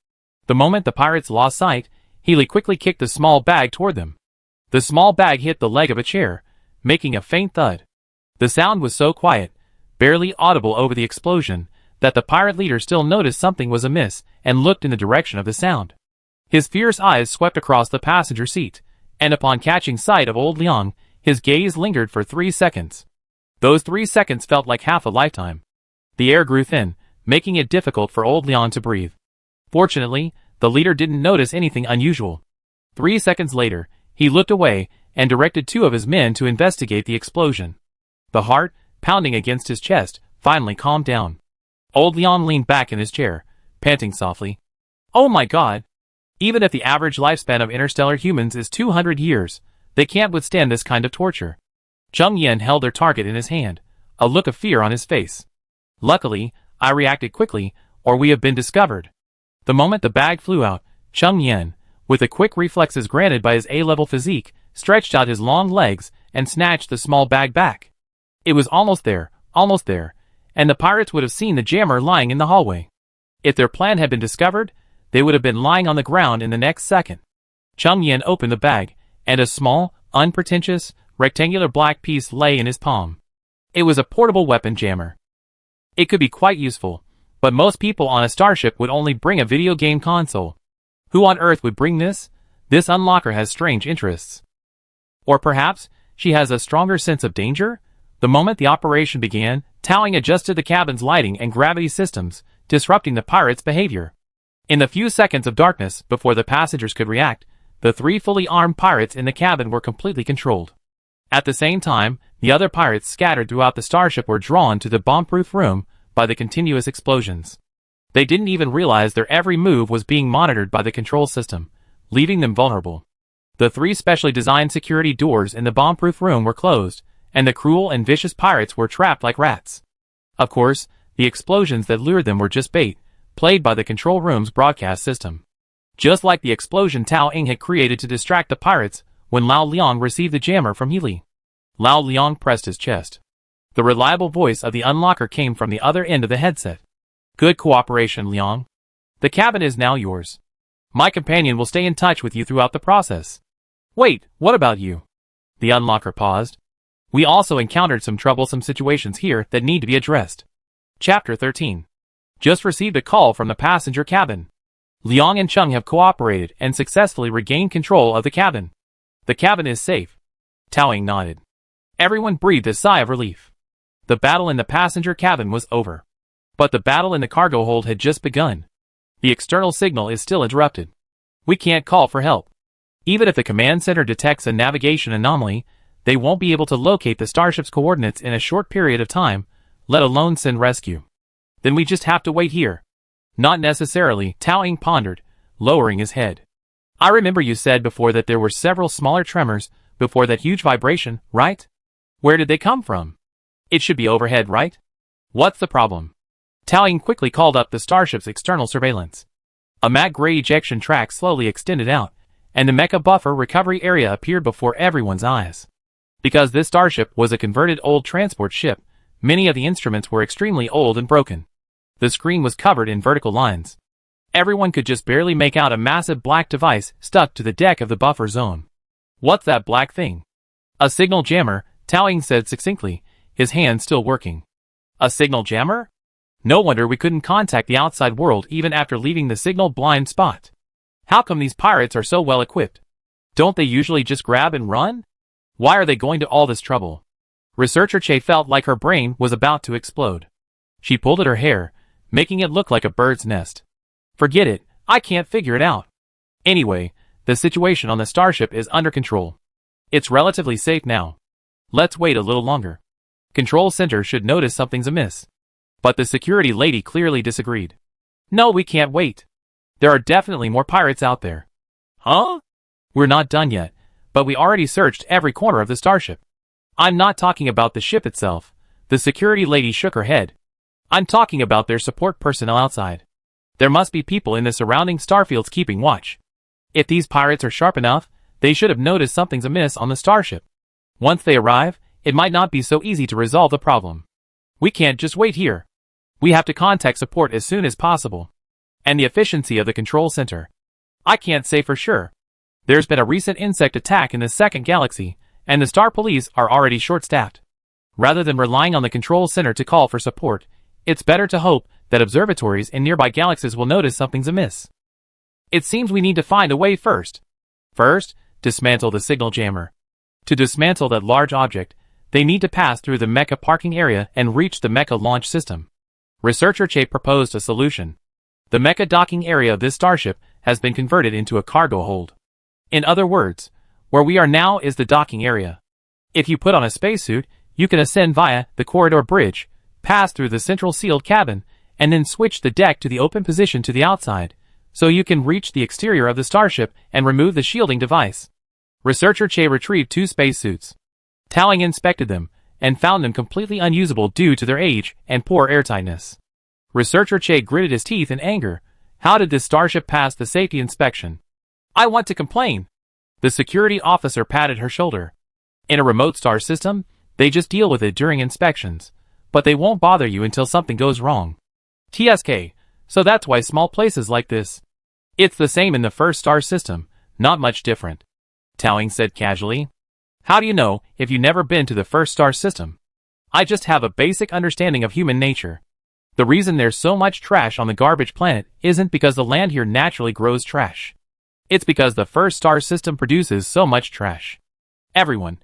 The moment the pirates lost sight, Healy quickly kicked the small bag toward them. The small bag hit the leg of a chair, making a faint thud. The sound was so quiet, barely audible over the explosion, that the pirate leader still noticed something was amiss and looked in the direction of the sound. His fierce eyes swept across the passenger seat, and upon catching sight of old Liang, his gaze lingered for 3 seconds. Those 3 seconds felt like half a lifetime. The air grew thin, making it difficult for old Liang to breathe. Fortunately, the leader didn't notice anything unusual. 3 seconds later, he looked away and directed 2 of his men to investigate the explosion. The heart, pounding against his chest, finally calmed down. Old Liang leaned back in his chair, panting softly. Oh my god! Even if the average lifespan of interstellar humans is 200 years, they can't withstand this kind of torture. Chung Yin held their target in his hand, a look of fear on his face. Luckily, I reacted quickly, or we have been discovered. The moment the bag flew out, Chung Yin, with the quick reflexes granted by his A-level physique, stretched out his long legs and snatched the small bag back. It was almost there, and the pirates would have seen the jammer lying in the hallway. If their plan had been discovered, they would have been lying on the ground in the next second. Chung Yin opened the bag, and a small, unpretentious, rectangular black piece lay in his palm. It was a portable weapon jammer. It could be quite useful, but most people on a starship would only bring a video game console. Who on earth would bring this? This unlocker has strange interests. Or perhaps, she has a stronger sense of danger? The moment the operation began, Towing adjusted the cabin's lighting and gravity systems, disrupting the pirates' behavior. In the few seconds of darkness before the passengers could react, the 3 fully armed pirates in the cabin were completely controlled. At the same time, the other pirates scattered throughout the starship were drawn to the bomb-proof room by the continuous explosions. They didn't even realize their every move was being monitored by the control system, leaving them vulnerable. The 3 specially designed security doors in the bomb-proof room were closed, and the cruel and vicious pirates were trapped like rats. Of course, the explosions that lured them were just bait, played by the control room's broadcast system. Just like the explosion Tao Ing had created to distract the pirates when Lao Liang received the jammer from Healy. Lao Liang pressed his chest. The reliable voice of the unlocker came from the other end of the headset. Good cooperation, Liang. The cabin is now yours. My companion will stay in touch with you throughout the process. Wait, what about you? The unlocker paused. We also encountered some troublesome situations here that need to be addressed. Chapter 13. Just received a call from the passenger cabin. Liang and Chung have cooperated and successfully regained control of the cabin. The cabin is safe. Taoying nodded. Everyone breathed a sigh of relief. The battle in the passenger cabin was over. But the battle in the cargo hold had just begun. The external signal is still interrupted. We can't call for help. Even if the command center detects a navigation anomaly, they won't be able to locate the starship's coordinates in a short period of time, let alone send rescue. Then we just have to wait here. Not necessarily, Taoying pondered, lowering his head. I remember you said before that there were several smaller tremors before that huge vibration, right? Where did they come from? It should be overhead, right? What's the problem? Taoying quickly called up the starship's external surveillance. A matte gray ejection track slowly extended out, and the Mecha buffer recovery area appeared before everyone's eyes. Because this starship was a converted old transport ship, many of the instruments were extremely old and broken. The screen was covered in vertical lines. Everyone could just barely make out a massive black device stuck to the deck of the buffer zone. What's that black thing? A signal jammer, Taoying said succinctly, his hand still working. A signal jammer? No wonder we couldn't contact the outside world even after leaving the signal blind spot. How come these pirates are so well equipped? Don't they usually just grab and run? Why are they going to all this trouble? Researcher Che felt like her brain was about to explode. She pulled at her hair, making it look like a bird's nest. Forget it, I can't figure it out. Anyway, the situation on the starship is under control. It's relatively safe now. Let's wait a little longer. Control Center should notice something's amiss. But the security lady clearly disagreed. No, we can't wait. There are definitely more pirates out there. Huh? We're not done yet, but we already searched every corner of the starship. I'm not talking about the ship itself. The security lady shook her head. I'm talking about their support personnel outside. There must be people in the surrounding starfields keeping watch. If these pirates are sharp enough, they should have noticed something's amiss on the starship. Once they arrive, it might not be so easy to resolve the problem. We can't just wait here. We have to contact support as soon as possible. And the efficiency of the control center. I can't say for sure. There's been a recent insect attack in the second galaxy, and the Star Police are already short-staffed. Rather than relying on the control center to call for support, it's better to hope that observatories in nearby galaxies will notice something's amiss. It seems we need to find a way first. First, dismantle the signal jammer. To dismantle that large object, they need to pass through the Mecha parking area and reach the Mecha launch system. Researcher Che proposed a solution. The Mecha docking area of this starship has been converted into a cargo hold. In other words, where we are now is the docking area. If you put on a spacesuit, you can ascend via the corridor bridge, pass through the central sealed cabin, and then switch the deck to the open position to the outside, so you can reach the exterior of the starship and remove the shielding device. Researcher Che retrieved 2 spacesuits. Taoying inspected them, and found them completely unusable due to their age and poor airtightness. Researcher Che gritted his teeth in anger. How did this starship pass the safety inspection? I want to complain. The security officer patted her shoulder. In a remote star system, they just deal with it during inspections, but they won't bother you until something goes wrong. TSK, so that's why small places like this. It's the same in the first star system, not much different. Taoying said casually. How do you know if you've never been to the first star system? I just have a basic understanding of human nature. The reason there's so much trash on the garbage planet isn't because the land here naturally grows trash. It's because the first star system produces so much trash. Everyone,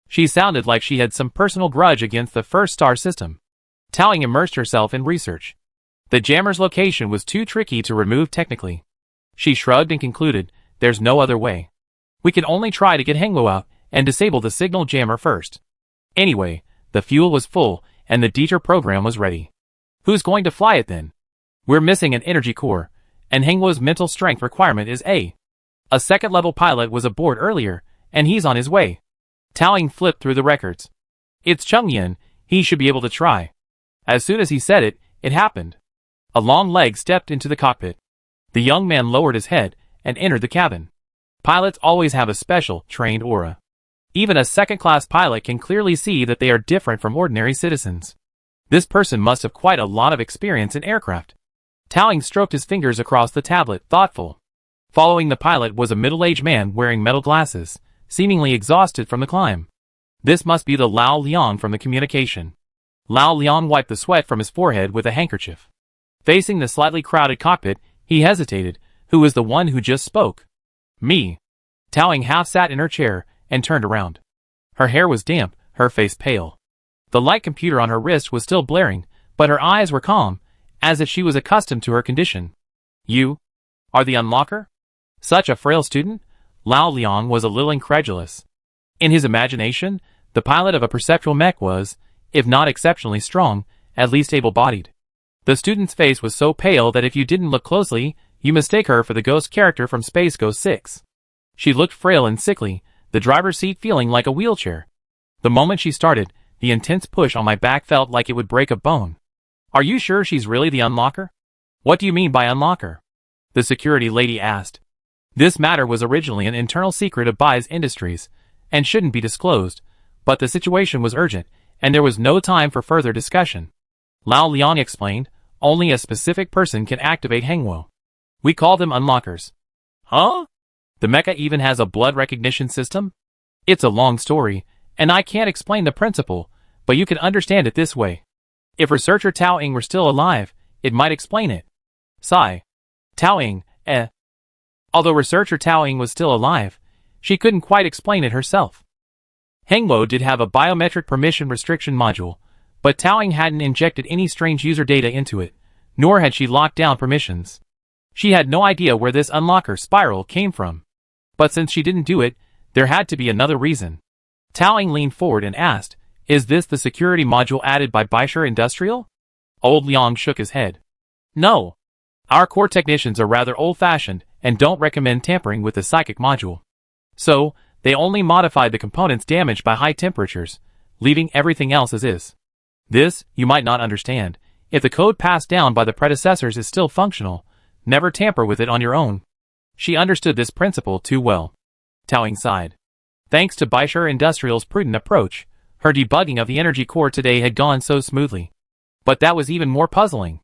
She sounded like she had some personal grudge against the first star system. Taoying immersed herself in research. The jammer's location was too tricky to remove technically. She shrugged and concluded, there's no other way. We can only try to get Hengwo out and disable the signal jammer first. Anyway, the fuel was full and the Dieter program was ready. Who's going to fly it then? We're missing an energy core, and Hengwo's mental strength requirement is A. A second-level pilot was aboard earlier, and he's on his way. Taoying flipped through the records. It's Chung Yin, he should be able to try. As soon as he said it, it happened. A long leg stepped into the cockpit. The young man lowered his head and entered the cabin. Pilots always have a special, trained aura. Even a second-class pilot can clearly see that they are different from ordinary citizens. This person must have quite a lot of experience in aircraft. Taoying stroked his fingers across the tablet, thoughtful. Following the pilot was a middle-aged man wearing metal glasses, seemingly exhausted from the climb. This must be the Lao Liang from the communication. Lao Liang wiped the sweat from his forehead with a handkerchief. Facing the slightly crowded cockpit, he hesitated. Who was the one who just spoke? Me. Taoying half sat in her chair and turned around. Her hair was damp, her face pale. The light computer on her wrist was still blaring, but her eyes were calm, as if she was accustomed to her condition. You are the unlocker? Such a frail student? Lao Liang was a little incredulous. In his imagination, the pilot of a perceptual mech was, if not exceptionally strong, at least able-bodied. The student's face was so pale that if you didn't look closely, you mistake her for the ghost character from Space Ghost 6. She looked frail and sickly, the driver's seat feeling like a wheelchair. The moment she started, the intense push on my back felt like it would break a bone. Are you sure she's really the unlocker? What do you mean by unlocker? The security lady asked. This matter was originally an internal secret of Bai's Industries, and shouldn't be disclosed, but the situation was urgent, and there was no time for further discussion. Lao Liang explained, only a specific person can activate Hengwo. We call them unlockers. Huh? The mecha even has a blood recognition system? It's a long story, and I can't explain the principle, but you can understand it this way. If researcher Tao Ying were still alive, it might explain it. Sigh. Tao Ying, Although researcher Tao Ying was still alive, she couldn't quite explain it herself. Hengwo did have a biometric permission restriction module, but Tao Ying hadn't injected any strange user data into it, nor had she locked down permissions. She had no idea where this unlocker spiral came from. But since she didn't do it, there had to be another reason. Tao Ying leaned forward and asked, is this the security module added by Baisher Industrial? Old Liang shook his head. No. Our core technicians are rather old-fashioned and don't recommend tampering with the psychic module. So, they only modified the components damaged by high temperatures, leaving everything else as is. This, you might not understand. If the code passed down by the predecessors is still functional, never tamper with it on your own. She understood this principle too well. Tao Ying sighed. Thanks to Baisher Industrial's prudent approach, her debugging of the energy core today had gone so smoothly. But that was even more puzzling.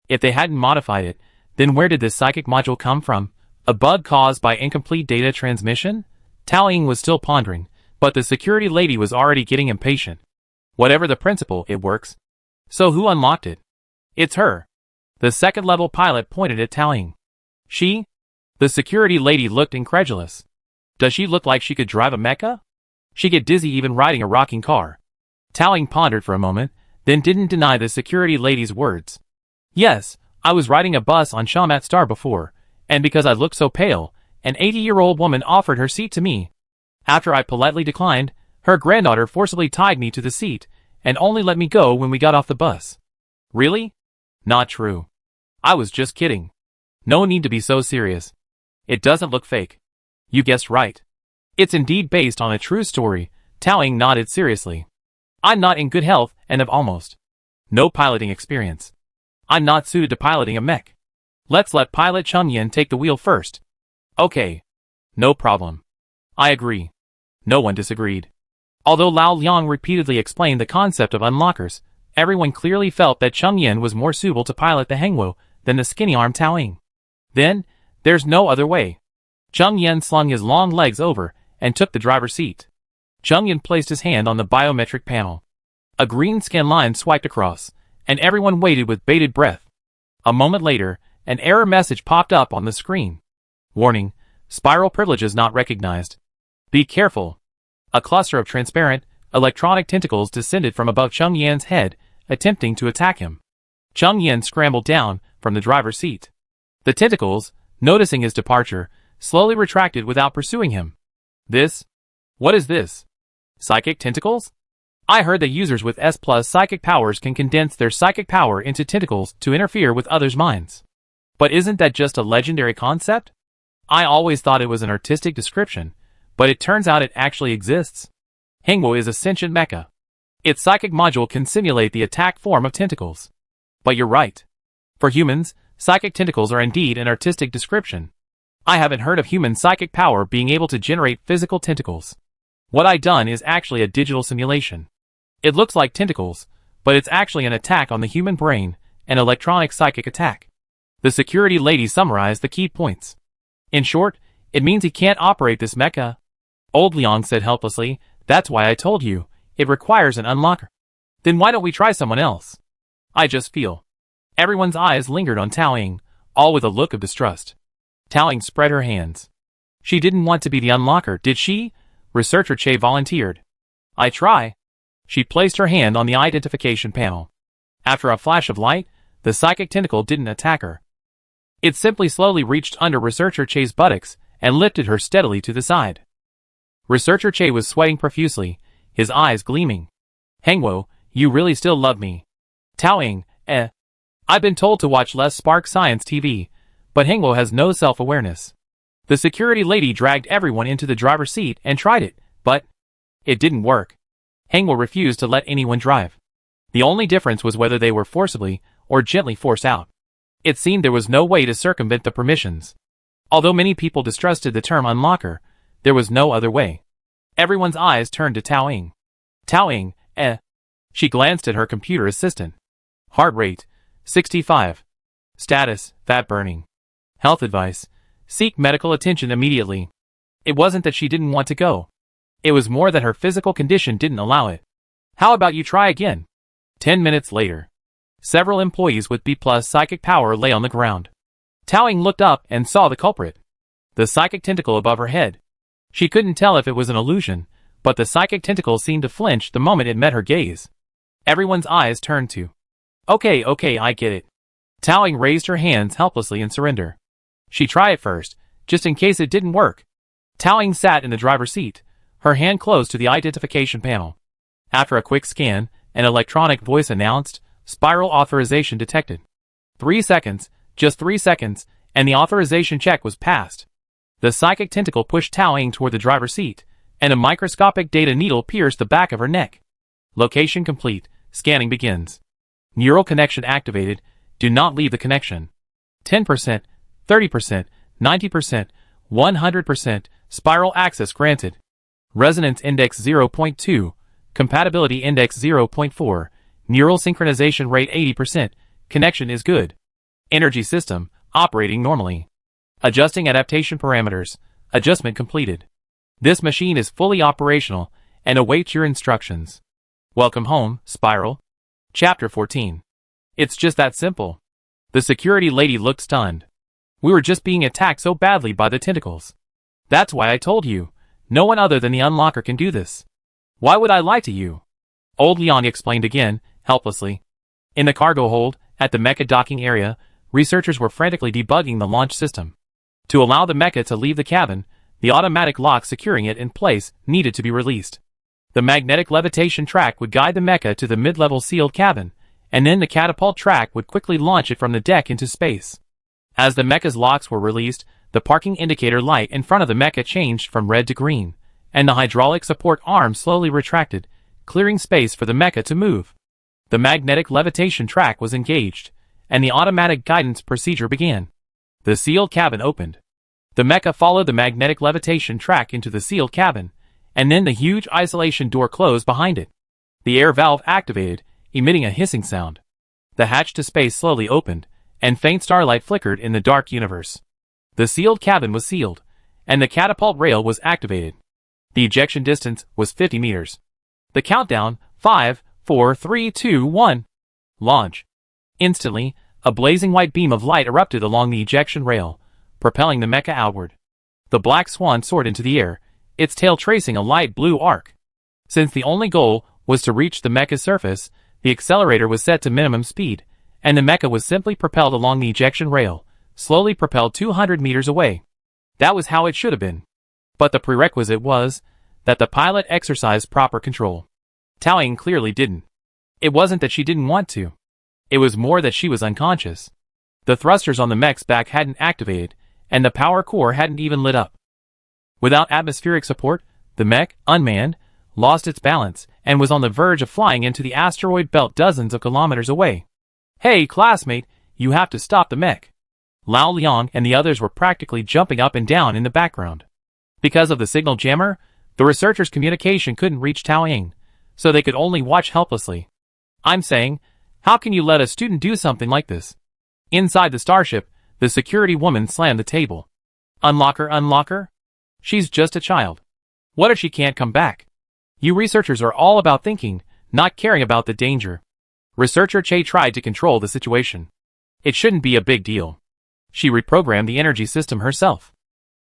If they hadn't modified it, then where did this psychic module come from? A bug caused by incomplete data transmission? Tao Ying was still pondering, but the security lady was already getting impatient. Whatever the principle, it works. So who unlocked it? It's her. The second-level pilot pointed at Tao Ying. She? The security lady looked incredulous. Does she look like she could drive a mecha? She get dizzy even riding a rocking car. Tao Ying pondered for a moment, then didn't deny the security lady's words. Yes, I was riding a bus on Shamat Star before, and because I looked so pale, an 80-year-old woman offered her seat to me. After I politely declined, her granddaughter forcibly tied me to the seat, and only let me go when we got off the bus. Really? Not true. I was just kidding. No need to be so serious. It doesn't look fake. You guessed right. It's indeed based on a true story. Tao Ying nodded seriously. I'm not in good health and have almost no piloting experience. I'm not suited to piloting a mech. Let's let pilot Cheng Yan take the wheel first. Okay. No problem. I agree. No one disagreed. Although Lao Liang repeatedly explained the concept of unlockers, everyone clearly felt that Cheng Yan was more suitable to pilot the Hengwo than the skinny-armed Tao Ying. Then, there's no other way. Cheng Yan slung his long legs over and took the driver's seat. Cheng Yan placed his hand on the biometric panel. A green scan line swiped across, and everyone waited with bated breath. A moment later, an error message popped up on the screen. Warning, spiral privileges not recognized. Be careful. A cluster of transparent, electronic tentacles descended from above Cheng Yan's head, attempting to attack him. Cheng Yan scrambled down from the driver's seat. The tentacles, noticing his departure, slowly retracted without pursuing him. What is this? Psychic tentacles? I heard that users with S+ psychic powers can condense their psychic power into tentacles to interfere with others' minds. But isn't that just a legendary concept? I always thought it was an artistic description, but it turns out it actually exists. Hengwo is a sentient mecha. Its psychic module can simulate the attack form of tentacles. But you're right. For humans, psychic tentacles are indeed an artistic description. I haven't heard of human psychic power being able to generate physical tentacles. What I done is actually a digital simulation. It looks like tentacles, but it's actually an attack on the human brain, an electronic psychic attack. The security lady summarized the key points. In short, it means he can't operate this mecha. Old Liang said helplessly, That's why I told you, it requires an unlocker. Then why don't we try someone else? I just feel. Everyone's eyes lingered on Tao Ying, all with a look of distrust. Tao Ying spread her hands. She didn't want to be the unlocker, did she? Researcher Che volunteered. I try. She placed her hand on the identification panel. After a flash of light, the psychic tentacle didn't attack her. It simply slowly reached under Researcher Che's buttocks and lifted her steadily to the side. Researcher Che was sweating profusely, his eyes gleaming. Hengwo, you really still love me. Tao Ying, I've been told to watch less Spark Science TV, but Hengwo has no self-awareness. The security lady dragged everyone into the driver's seat and tried it, but it didn't work. Hengwo refused to let anyone drive. The only difference was whether they were forcibly or gently forced out. It seemed there was no way to circumvent the permissions. Although many people distrusted the term unlocker, there was no other way. Everyone's eyes turned to Tao Ying. Tao Ying, She glanced at her computer assistant. Heart rate, 65. Status, fat burning. Health advice, seek medical attention immediately. It wasn't that she didn't want to go. It was more that her physical condition didn't allow it. How about you try again? 10 minutes later. Several employees with B+ psychic power lay on the ground. Tao Ying looked up and saw the culprit. The psychic tentacle above her head. She couldn't tell if it was an illusion, but the psychic tentacle seemed to flinch the moment it met her gaze. Everyone's eyes turned to. Okay, I get it. Tao Ying raised her hands helplessly in surrender. She tried it first, just in case it didn't work. Tao Ying sat in the driver's seat, her hand close to the identification panel. After a quick scan, an electronic voice announced, Spiral authorization detected. 3 seconds, just 3 seconds, and the authorization check was passed. The psychic tentacle pushed Tao Ying toward the driver's seat, and a microscopic data needle pierced the back of her neck. Location complete, scanning begins. Neural connection activated, do not leave the connection. 10%, 30%, 90%, 100%, spiral access granted. Resonance index 0.2, compatibility index 0.4, neural synchronization rate 80%, connection is good. Energy system, operating normally. Adjusting adaptation parameters, adjustment completed. This machine is fully operational and awaits your instructions. Welcome home, Spiral. Chapter 14. It's just that simple. The security lady looked stunned. We were just being attacked so badly by the tentacles. That's why I told you, no one other than the unlocker can do this. Why would I lie to you? Old Leon explained again, helplessly. In the cargo hold, at the Mecha docking area, researchers were frantically debugging the launch system. To allow the Mecha to leave the cabin, the automatic lock securing it in place needed to be released. The magnetic levitation track would guide the Mecha to the mid-level sealed cabin, and then the catapult track would quickly launch it from the deck into space. As the Mecha's locks were released, the parking indicator light in front of the Mecha changed from red to green, and the hydraulic support arm slowly retracted, clearing space for the Mecha to move. The magnetic levitation track was engaged, and the automatic guidance procedure began. The sealed cabin opened. The Mecha followed the magnetic levitation track into the sealed cabin, and then the huge isolation door closed behind it. The air valve activated, emitting a hissing sound. The hatch to space slowly opened, and faint starlight flickered in the dark universe. The sealed cabin was sealed, and the catapult rail was activated. The ejection distance was 50 meters. The countdown, 5, 4, 3, 2, 1. Launch. Instantly, a blazing white beam of light erupted along the ejection rail, propelling the Mecha outward. The black swan soared into the air, its tail tracing a light blue arc. Since the only goal was to reach the Mecha's surface, the accelerator was set to minimum speed, and the Mecha was simply propelled along the ejection rail, slowly propelled 200 meters away. That was how it should have been. But the prerequisite was that the pilot exercised proper control. Tao Ying clearly didn't. It wasn't that she didn't want to. It was more that she was unconscious. The thrusters on the mech's back hadn't activated, and the power core hadn't even lit up. Without atmospheric support, the mech, unmanned, lost its balance, and was on the verge of flying into the asteroid belt dozens of kilometers away. Hey, classmate, you have to stop the mech. Lao Liang and the others were practically jumping up and down in the background. Because of the signal jammer, the researchers' communication couldn't reach Tao Ying, so they could only watch helplessly. I'm saying, how can you let a student do something like this? Inside the starship, the security woman slammed the table. Unlocker? She's just a child. What if she can't come back? You researchers are all about thinking, not caring about the danger. Researcher Che tried to control the situation. It shouldn't be a big deal. She reprogrammed the energy system herself.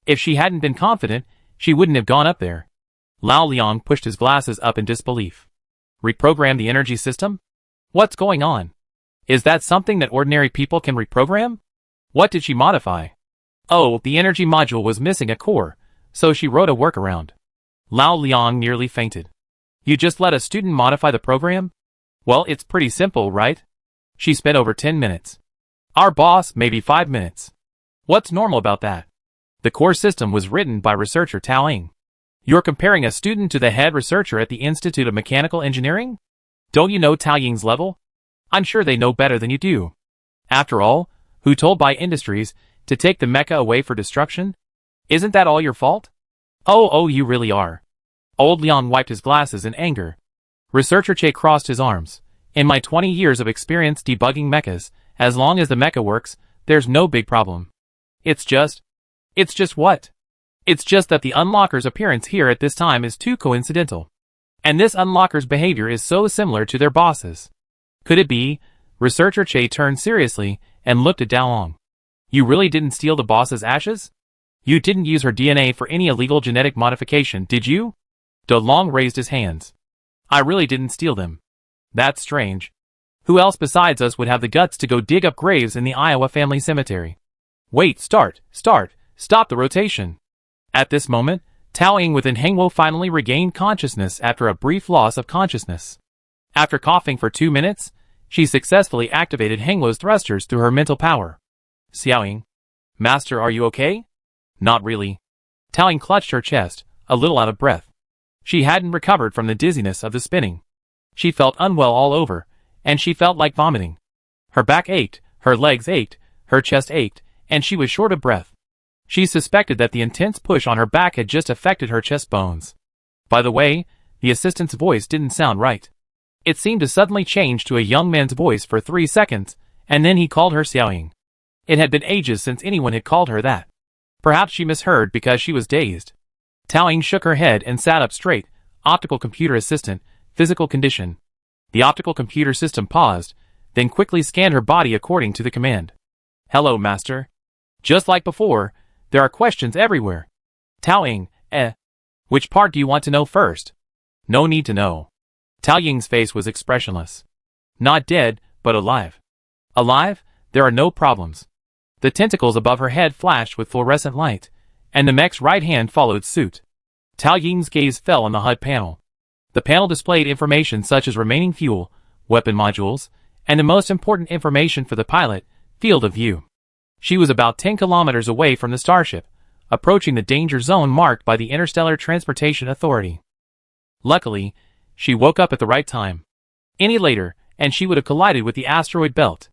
If she hadn't been confident, she wouldn't have gone up there. Lao Liang pushed his glasses up in disbelief. Reprogram the energy system? What's going on? Is that something that ordinary people can reprogram? What did she modify? Oh, the energy module was missing a core, so she wrote a workaround. Lao Liang nearly fainted. You just let a student modify the program? Well, it's pretty simple, right? She spent over 10 minutes. Our boss, maybe 5 minutes. What's normal about that? The core system was written by researcher Tao Ying. You're comparing a student to the head researcher at the Institute of Mechanical Engineering? Don't you know Tao Ying's level? I'm sure they know better than you do. After all, who told Bai Industries to take the mecha away for destruction? Isn't that all your fault? Oh, you really are. Old Liang wiped his glasses in anger. Researcher Che crossed his arms. In my 20 years of experience debugging mechas, as long as the mecha works, there's no big problem. It's just what? It's just that the unlocker's appearance here at this time is too coincidental. And this unlocker's behavior is so similar to their bosses. Could it be? Researcher Che turned seriously and looked at Daolong. You really didn't steal the boss's ashes? You didn't use her DNA for any illegal genetic modification, did you? Daolong raised his hands. I really didn't steal them. That's strange. Who else besides us would have the guts to go dig up graves in the Iowa family cemetery? Wait, stop the rotation. At this moment, Tao Ying within Hengwo finally regained consciousness after a brief loss of consciousness. After coughing for 2 minutes, she successfully activated Hengwo's thrusters through her mental power. Xiaoying. Master, are you okay? Not really. Tao Ying clutched her chest, a little out of breath. She hadn't recovered from the dizziness of the spinning. She felt unwell all over, and she felt like vomiting. Her back ached, her legs ached, her chest ached, and she was short of breath. She suspected that the intense push on her back had just affected her chest bones. By the way, the assistant's voice didn't sound right. It seemed to suddenly change to a young man's voice for 3 seconds, and then he called her Xiaoying. It had been ages since anyone had called her that. Perhaps she misheard because she was dazed. Tao Ying shook her head and sat up straight. Optical computer assistant, physical condition. The optical computer system paused, then quickly scanned her body according to the command. Hello, master. Just like before, there are questions everywhere. Tao Ying, Which part do you want to know first? No need to know. Tao Ying's face was expressionless. Not dead, but alive. Alive? There are no problems. The tentacles above her head flashed with fluorescent light, and the mech's right hand followed suit. Tao Ying's gaze fell on the HUD panel. The panel displayed information such as remaining fuel, weapon modules, and the most important information for the pilot, field of view. She was about 10 kilometers away from the starship, approaching the danger zone marked by the Interstellar Transportation Authority. Luckily, she woke up at the right time. Any later, and she would have collided with the asteroid belt.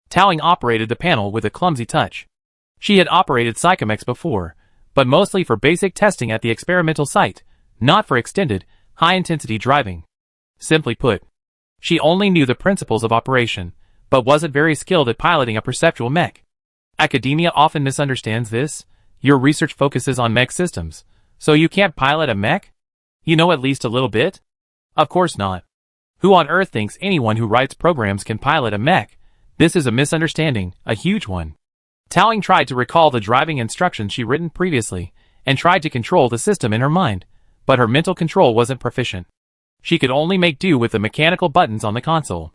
Tao Ying operated the panel with a clumsy touch. She had operated Psychomex before, but mostly for basic testing at the experimental site, not for extended, high-intensity driving. Simply put, she only knew the principles of operation, but wasn't very skilled at piloting a perceptual mech. Academia often misunderstands this. Your research focuses on mech systems, so you can't pilot a mech? You know at least a little bit? Of course not. Who on earth thinks anyone who writes programs can pilot a mech? This is a misunderstanding, a huge one. Tao Ying tried to recall the driving instructions she'd written previously, and tried to control the system in her mind, but her mental control wasn't proficient. She could only make do with the mechanical buttons on the console.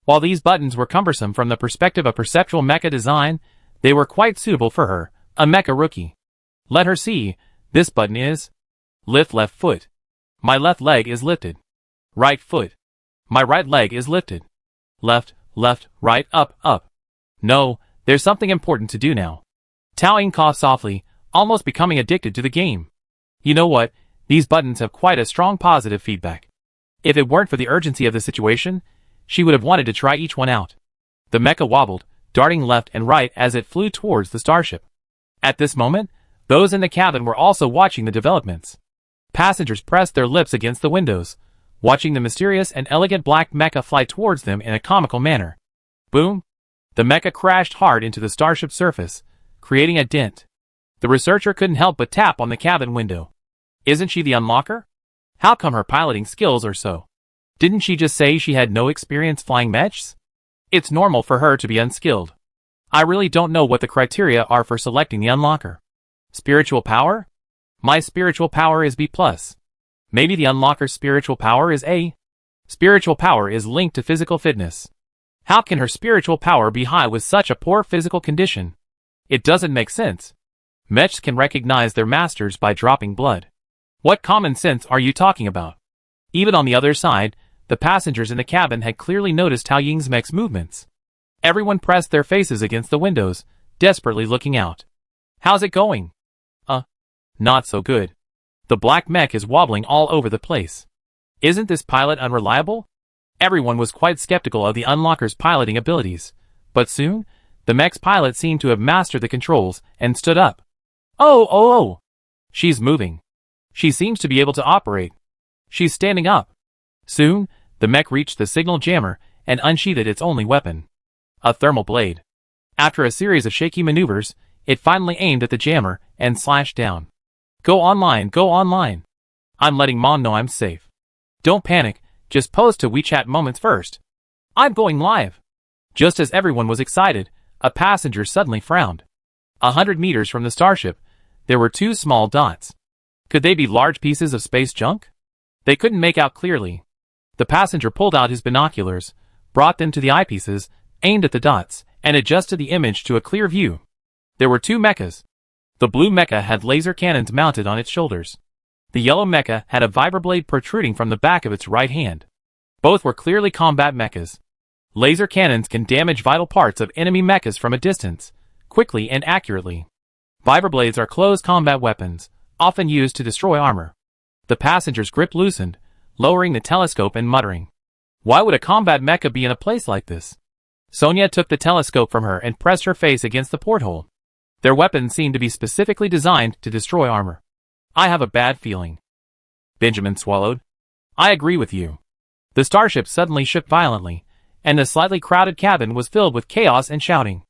While these buttons were cumbersome from the perspective of perceptual mecha design, they were quite suitable for her, a mecha rookie. Let her see. This button is lift left foot. My left leg is lifted. Right foot. My right leg is lifted. Left, right, up. No, there's something important to do now. Tao Ying coughed softly, almost becoming addicted to the game. You know what? These buttons have quite a strong positive feedback. If it weren't for the urgency of the situation, she would have wanted to try each one out. The mecha wobbled, darting left and right as it flew towards the starship. At this moment, those in the cabin were also watching the developments. Passengers pressed their lips against the windows, watching the mysterious and elegant black mecha fly towards them in a comical manner. Boom! The mecha crashed hard into the starship's surface, creating a dent. The researcher couldn't help but tap on the cabin window. Isn't she the unlocker? How come her piloting skills are so? Didn't she just say she had no experience flying mechs? It's normal for her to be unskilled. I really don't know what the criteria are for selecting the unlocker. Spiritual power? My spiritual power is B+. Maybe the unlocker's spiritual power is A? Spiritual power is linked to physical fitness. How can her spiritual power be high with such a poor physical condition? It doesn't make sense. Mechs can recognize their masters by dropping blood. What common sense are you talking about? Even on the other side, the passengers in the cabin had clearly noticed Tao Ying's mech's movements. Everyone pressed their faces against the windows, desperately looking out. How's it going? Not so good. The black mech is wobbling all over the place. Isn't this pilot unreliable? Everyone was quite skeptical of the unlocker's piloting abilities, but soon, the mech's pilot seemed to have mastered the controls and stood up. Oh! She's moving. She seems to be able to operate. She's standing up. Soon, the mech reached the signal jammer and unsheathed its only weapon. A thermal blade. After a series of shaky maneuvers, it finally aimed at the jammer and slashed down. Go online. I'm letting Mom know I'm safe. Don't panic, just post to WeChat moments first. I'm going live. Just as everyone was excited, a passenger suddenly frowned. 100 meters from the starship, there were two small dots. Could they be large pieces of space junk? They couldn't make out clearly. The passenger pulled out his binoculars, brought them to the eyepieces, aimed at the dots, and adjusted the image to a clear view. There were two mechas. The blue mecha had laser cannons mounted on its shoulders. The yellow mecha had a vibroblade protruding from the back of its right hand. Both were clearly combat mechas. Laser cannons can damage vital parts of enemy mechas from a distance, quickly and accurately. Vibroblades are close combat weapons, often used to destroy armor. The passenger's grip loosened, lowering the telescope and muttering. Why would a combat mecha be in a place like this? Sonia took the telescope from her and pressed her face against the porthole. Their weapons seemed to be specifically designed to destroy armor. I have a bad feeling. Benjamin swallowed. I agree with you. The starship suddenly shook violently, and the slightly crowded cabin was filled with chaos and shouting.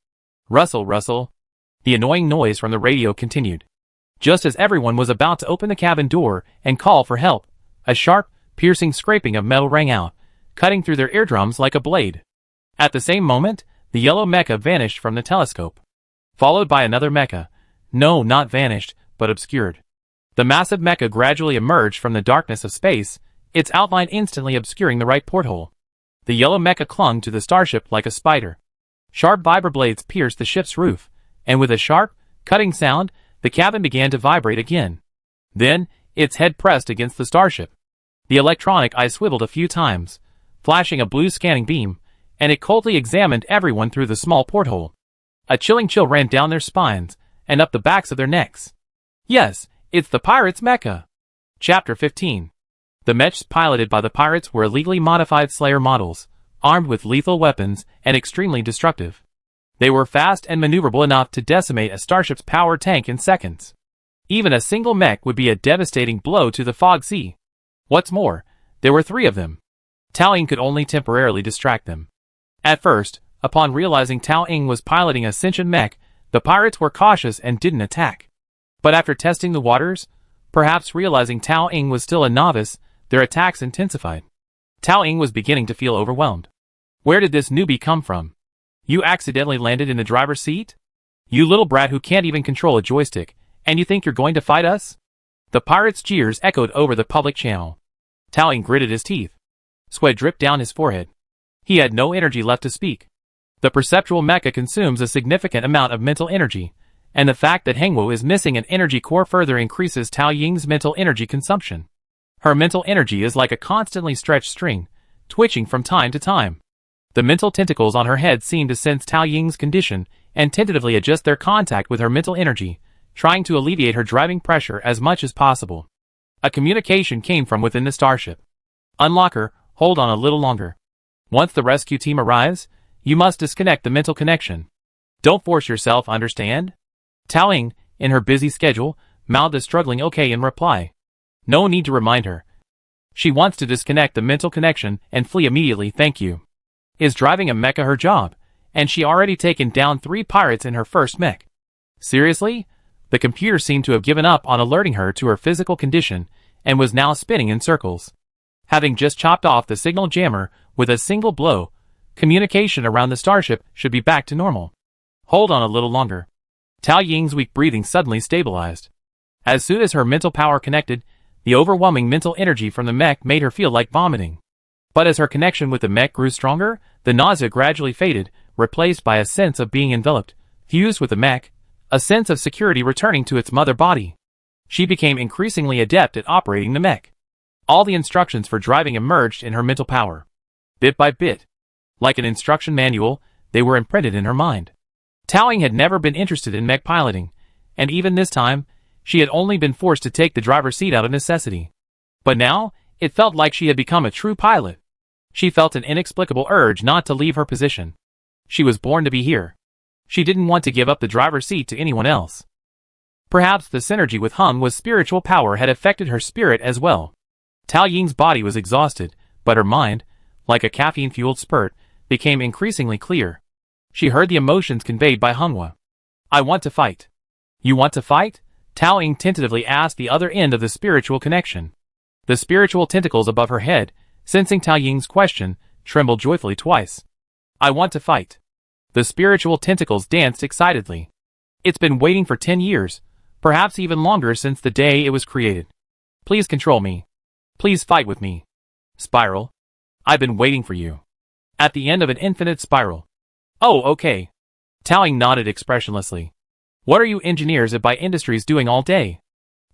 Russell. The annoying noise from the radio continued. Just as everyone was about to open the cabin door and call for help, a sharp, piercing scraping of metal rang out, cutting through their eardrums like a blade. At the same moment, the yellow mecha vanished from the telescope. Followed by another mecha. No, not vanished, but obscured. The massive mecha gradually emerged from the darkness of space, its outline instantly obscuring the right porthole. The yellow mecha clung to the starship like a spider. Sharp vibroblades pierced the ship's roof, and with a sharp, cutting sound, the cabin began to vibrate again. Then, its head pressed against the starship. The electronic eye swiveled a few times, flashing a blue scanning beam, and it coldly examined everyone through the small porthole. A chilling chill ran down their spines, and up the backs of their necks. Yes, it's the pirates' mecha. Chapter 15. The mechs piloted by the pirates were illegally modified Slayer models, armed with lethal weapons and extremely destructive. They were fast and maneuverable enough to decimate a starship's power tank in seconds. Even a single mech would be a devastating blow to the Fog Sea. What's more, there were 3 of them. Tao Ying could only temporarily distract them. At first, upon realizing Tao Ying was piloting a sentient mech, the pirates were cautious and didn't attack. But after testing the waters, perhaps realizing Tao Ying was still a novice, their attacks intensified. Tao Ying was beginning to feel overwhelmed. Where did this newbie come from? You accidentally landed in the driver's seat? You little brat who can't even control a joystick, and you think you're going to fight us? The pirate's jeers echoed over the public channel. Tao Ying gritted his teeth. Sweat dripped down his forehead. He had no energy left to speak. The perceptual mecha consumes a significant amount of mental energy, and the fact that Hengwu is missing an energy core further increases Tao Ying's mental energy consumption. Her mental energy is like a constantly stretched string, twitching from time to time. The mental tentacles on her head seem to sense Tao Ying's condition and tentatively adjust their contact with her mental energy, trying to alleviate her driving pressure as much as possible. A communication came from within the starship. Unlocker, hold on a little longer. Once the rescue team arrives, you must disconnect the mental connection. Don't force yourself, understand? Tao Ying, in her busy schedule, mouthed a struggling okay in reply. No need to remind her. She wants to disconnect the mental connection and flee immediately, thank you. Is driving a mecha her job? And she already taken down 3 pirates in her first mech. Seriously? The computer seemed to have given up on alerting her to her physical condition, and was now spinning in circles. Having just chopped off the signal jammer with a single blow, communication around the starship should be back to normal. Hold on a little longer. Tao Ying's weak breathing suddenly stabilized. As soon as her mental power connected, the overwhelming mental energy from the mech made her feel like vomiting. But as her connection with the mech grew stronger, the nausea gradually faded, replaced by a sense of being enveloped, fused with the mech, a sense of security returning to its mother body. She became increasingly adept at operating the mech. All the instructions for driving emerged in her mental power. Bit by bit. Like an instruction manual, they were imprinted in her mind. Tao Ying had never been interested in mech piloting, and even this time, she had only been forced to take the driver's seat out of necessity. But now, it felt like she had become a true pilot. She felt an inexplicable urge not to leave her position. She was born to be here. She didn't want to give up the driver's seat to anyone else. Perhaps the synergy with Hung's spiritual power had affected her spirit as well. Tao Ying's body was exhausted, but her mind, like a caffeine-fueled spurt, became increasingly clear. She heard the emotions conveyed by Hung. I want to fight. You want to fight? Tao Ying tentatively asked the other end of the spiritual connection. The spiritual tentacles above her head, sensing Tao Ying's question, trembled joyfully twice. I want to fight. The spiritual tentacles danced excitedly. It's been waiting for 10 years, perhaps even longer since the day it was created. Please control me. Please fight with me. Spiral. I've been waiting for you. At the end of an infinite spiral. Oh, okay. Tao Ying nodded expressionlessly. What are you engineers at By Industries doing all day?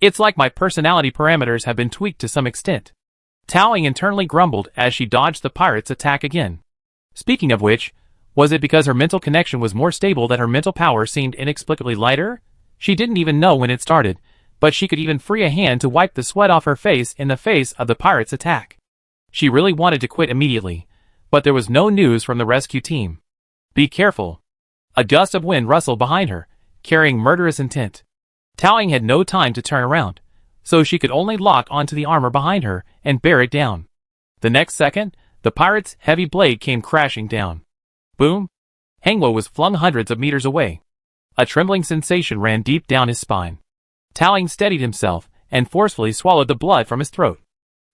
It's like my personality parameters have been tweaked to some extent. Tao Ying internally grumbled as she dodged the pirate's attack again. Speaking of which, was it because her mental connection was more stable that her mental power seemed inexplicably lighter? She didn't even know when it started, but she could even free a hand to wipe the sweat off her face in the face of the pirate's attack. She really wanted to quit immediately, but there was no news from the rescue team. Be careful. A gust of wind rustled behind her, carrying murderous intent. Tao Ying had no time to turn around, so she could only lock onto the armor behind her and bear it down. The next second, the pirate's heavy blade came crashing down. Boom! Hengwo was flung hundreds of meters away. A trembling sensation ran deep down his spine. Tao Ying steadied himself and forcefully swallowed the blood from his throat.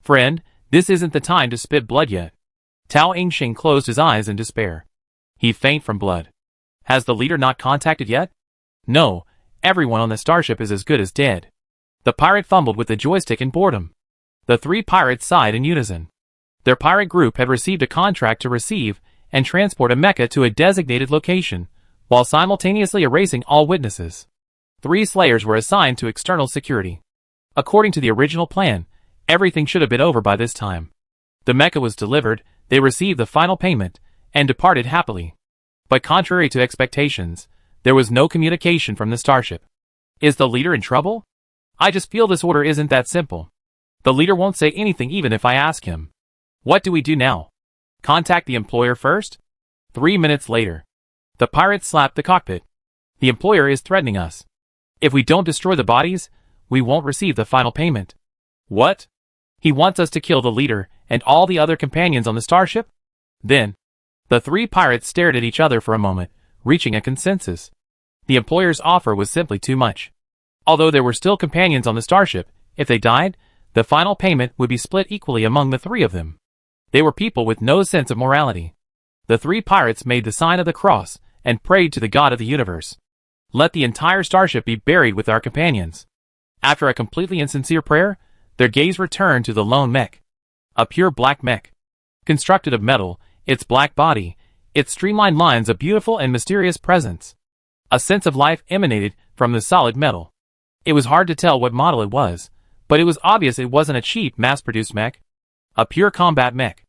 Friend, this isn't the time to spit blood yet. Tao Yingxing closed his eyes in despair. He faint from blood. Has the leader not contacted yet? No, everyone on the starship is as good as dead. The pirate fumbled with the joystick in boredom. The three pirates sighed in unison. Their pirate group had received a contract to receive and transport a mecha to a designated location, while simultaneously erasing all witnesses. 3 slayers were assigned to external security. According to the original plan, everything should have been over by this time. The mecha was delivered, they received the final payment, and departed happily. But contrary to expectations, there was no communication from the starship. Is the leader in trouble? I just feel this order isn't that simple. The leader won't say anything even if I ask him. What do we do now? Contact the employer first? 3 minutes later. The pirates slapped the cockpit. The employer is threatening us. If we don't destroy the bodies, we won't receive the final payment. What? He wants us to kill the leader and all the other companions on the starship? Then, the 3 pirates stared at each other for a moment, reaching a consensus. The employer's offer was simply too much. Although there were still companions on the starship, if they died, the final payment would be split equally among the 3 of them. They were people with no sense of morality. The 3 pirates made the sign of the cross and prayed to the God of the universe. Let the entire starship be buried with our companions. After a completely insincere prayer, their gaze returned to the lone mech. A pure black mech. Constructed of metal, its black body, its streamlined lines a beautiful and mysterious presence. A sense of life emanated from the solid metal. It was hard to tell what model it was, but it was obvious it wasn't a cheap mass-produced mech. A pure combat mech.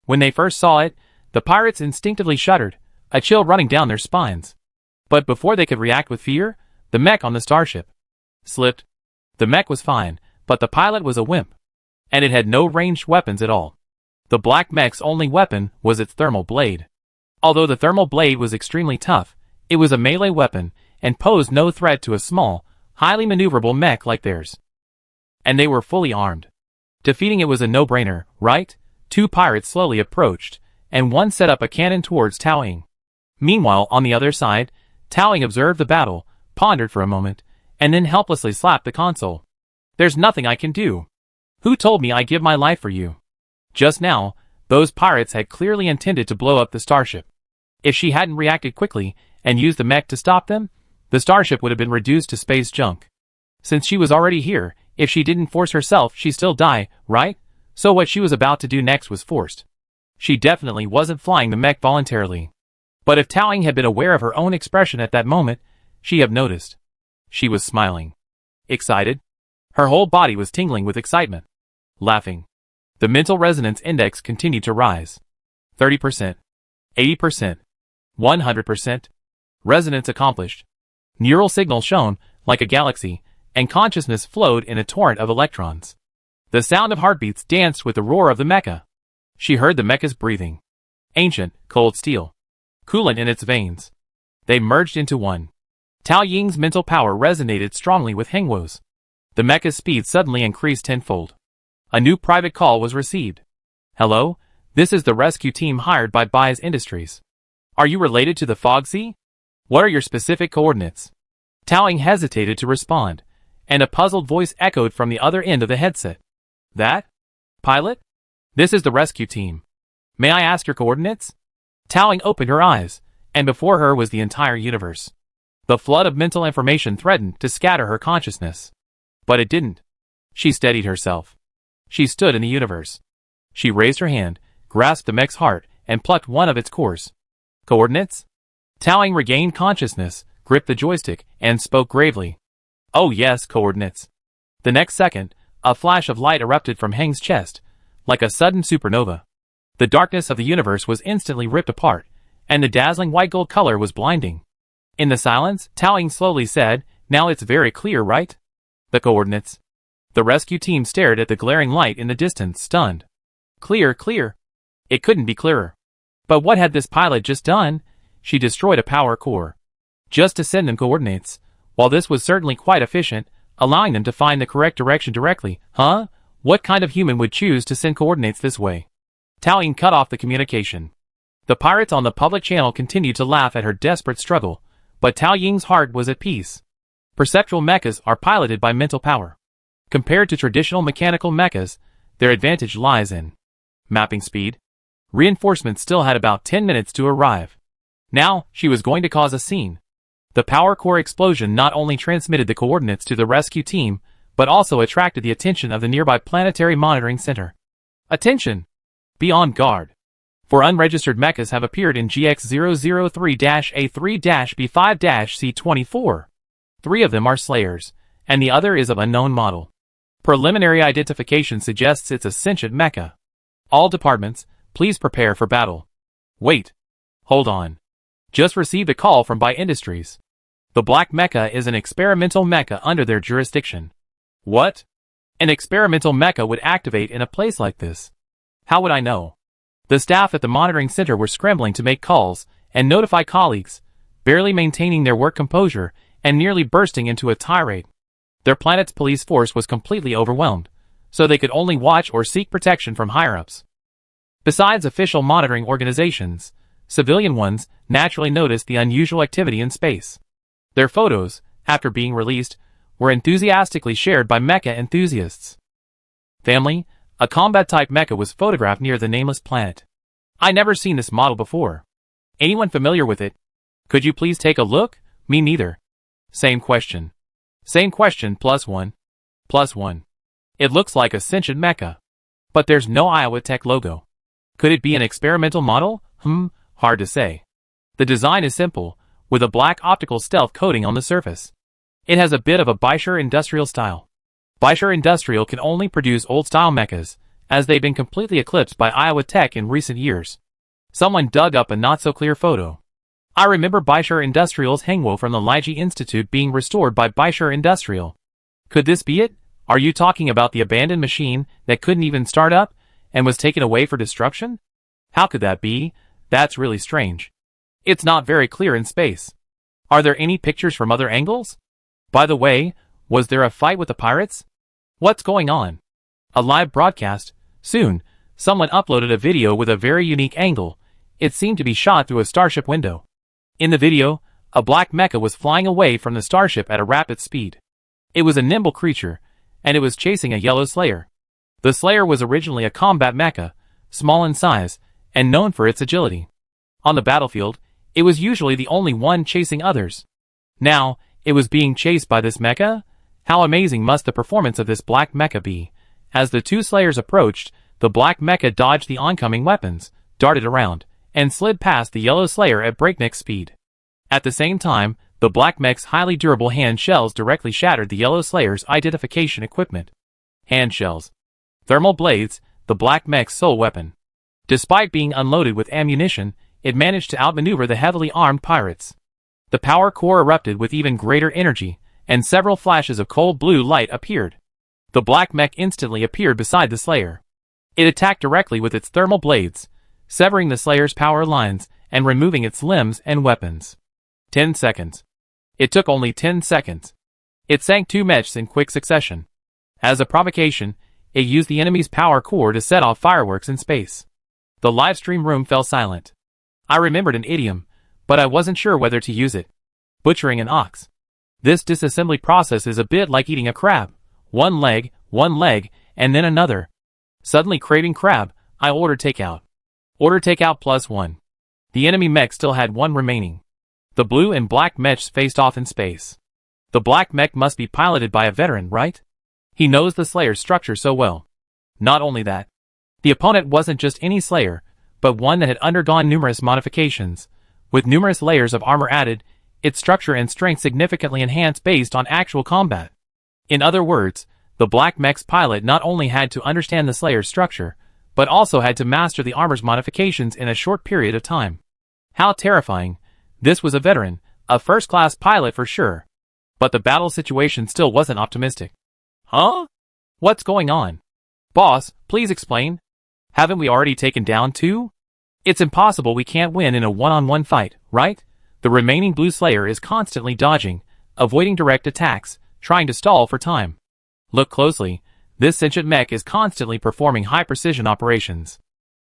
When they first saw it, the pirates instinctively shuddered, a chill running down their spines. But before they could react with fear, the mech on the starship slipped. The mech was fine, but the pilot was a wimp. And it had no ranged weapons at all. The black mech's only weapon was its thermal blade. Although the thermal blade was extremely tough, it was a melee weapon and posed no threat to a small, highly maneuverable mech like theirs. And they were fully armed. Defeating it was a no-brainer, right? 2 pirates slowly approached, and one set up a cannon towards Tao Ying. Meanwhile, on the other side, Tao Ying observed the battle, pondered for a moment, and then helplessly slapped the console. There's nothing I can do. Who told me I give my life for you? Just now, those pirates had clearly intended to blow up the starship. If she hadn't reacted quickly and used the mech to stop them, the starship would have been reduced to space junk. Since she was already here, if she didn't force herself, she'd still die, right? So what she was about to do next was forced. She definitely wasn't flying the mech voluntarily. But if Taoying had been aware of her own expression at that moment, she'd have noticed. She was smiling. Excited? Her whole body was tingling with excitement. Laughing. The mental resonance index continued to rise. 30%. 80%. 100%. Resonance accomplished. Neural signal shone like a galaxy, and consciousness flowed in a torrent of electrons. The sound of heartbeats danced with the roar of the mecha. She heard the mecha's breathing. Ancient, cold steel. Coolant in its veins. They merged into one. Tao Ying's mental power resonated strongly with Hengwo's. The mecha's speed suddenly increased tenfold. A new private call was received. Hello, this is the rescue team hired by Bai's Industries. Are you related to the Fog Sea? What are your specific coordinates? Taoying hesitated to respond, and a puzzled voice echoed from the other end of the headset. That? Pilot? This is the rescue team. May I ask your coordinates? Taoying opened her eyes, and before her was the entire universe. The flood of mental information threatened to scatter her consciousness. But it didn't. She steadied herself. She stood in the universe. She raised her hand, grasped the mech's heart, and plucked one of its cores. Coordinates? Taoying regained consciousness, gripped the joystick, and spoke gravely. Oh yes, coordinates. The next second, a flash of light erupted from Heng's chest, like a sudden supernova. The darkness of the universe was instantly ripped apart, and the dazzling white gold color was blinding. In the silence, Taoying slowly said, Now it's very clear, right? The coordinates. The rescue team stared at the glaring light in the distance, stunned. Clear, clear. It couldn't be clearer. But what had this pilot just done? She destroyed a power core. Just to send them coordinates. While this was certainly quite efficient, allowing them to find the correct direction directly, huh? What kind of human would choose to send coordinates this way? Taoying cut off the communication. The pirates on the public channel continued to laugh at her desperate struggle, but Taoying's heart was at peace. Perceptual mechas are piloted by mental power. Compared to traditional mechanical mechas, their advantage lies in mapping speed. Reinforcements still had about 10 minutes to arrive. Now, she was going to cause a scene. The power core explosion not only transmitted the coordinates to the rescue team, but also attracted the attention of the nearby planetary monitoring center. Attention! Be on guard. For unregistered mechas have appeared in GX003-A3-B5-C24. 3 of them are Slayers, and the other is of unknown model. Preliminary identification suggests it's a sentient mecha. All departments, please prepare for battle. Wait. Hold on. Just received a call from Bai Industries. The Black Mecha is an experimental mecha under their jurisdiction. What? An experimental mecha would activate in a place like this? How would I know? The staff at the monitoring center were scrambling to make calls and notify colleagues, barely maintaining their work composure and nearly bursting into a tirade. Their planet's police force was completely overwhelmed, so they could only watch or seek protection from higher-ups. Besides official monitoring organizations, civilian ones naturally noticed the unusual activity in space. Their photos, after being released, were enthusiastically shared by mecha enthusiasts. Family, a combat-type mecha was photographed near the nameless planet. I never seen this model before. Anyone familiar with it? Could you please take a look? Me neither. Same question. Same question +1. +1. It looks like a sentient mecha. But there's no Iowa Tech logo. Could it be an experimental model? Hard to say. The design is simple, with a black optical stealth coating on the surface. It has a bit of a Baisher Industrial style. Baisher Industrial can only produce old-style mechas, as they've been completely eclipsed by Iowa Tech in recent years. Someone dug up a not-so-clear photo. I remember Baisher Industrial's Hengwo from the Laiji Institute being restored by Baisher Industrial. Could this be it? Are you talking about the abandoned machine that couldn't even start up, and was taken away for destruction? How could that be? That's really strange. It's not very clear in space. Are there any pictures from other angles? By the way, was there a fight with the pirates? What's going on? A live broadcast? Soon, someone uploaded a video with a very unique angle. It seemed to be shot through a starship window. In the video, a black mecha was flying away from the starship at a rapid speed. It was a nimble creature, and it was chasing a yellow slayer. The Slayer was originally a combat mecha, small in size, and known for its agility. On the battlefield, it was usually the only one chasing others. Now, it was being chased by this mecha? How amazing must the performance of this black mecha be? As the two Slayers approached, the black mecha dodged the oncoming weapons, darted around, and slid past the yellow Slayer at breakneck speed. At the same time, the black mech's highly durable hand shells directly shattered the yellow Slayer's identification equipment. Hand shells. Thermal blades, the black mech's sole weapon. Despite being unloaded with ammunition, it managed to outmaneuver the heavily armed pirates. The power core erupted with even greater energy, and several flashes of cold blue light appeared. The black mech instantly appeared beside the Slayer. It attacked directly with its thermal blades, severing the Slayer's power lines and removing its limbs and weapons. 10 seconds. It took only 10 seconds. It sank two mechs in quick succession. As a provocation, it used the enemy's power core to set off fireworks in space. The livestream room fell silent. I remembered an idiom, but I wasn't sure whether to use it. Butchering an ox. This disassembly process is a bit like eating a crab. One leg, and then another. Suddenly craving crab, I ordered takeout. Order takeout +1. The enemy mech still had one remaining. The blue and black mechs faced off in space. The black mech must be piloted by a veteran, right? He knows the Slayer's structure so well. Not only that, the opponent wasn't just any Slayer, but one that had undergone numerous modifications. With numerous layers of armor added, its structure and strength significantly enhanced based on actual combat. In other words, the black mech's pilot not only had to understand the Slayer's structure, but also had to master the armor's modifications in a short period of time. How terrifying. This was a veteran, a first-class pilot for sure. But the battle situation still wasn't optimistic. Huh? What's going on? Boss, please explain. Haven't we already taken down two? It's impossible, we can't win in a one-on-one fight, right? The remaining blue Slayer is constantly dodging, avoiding direct attacks, trying to stall for time. Look closely, this sentient mech is constantly performing high-precision operations.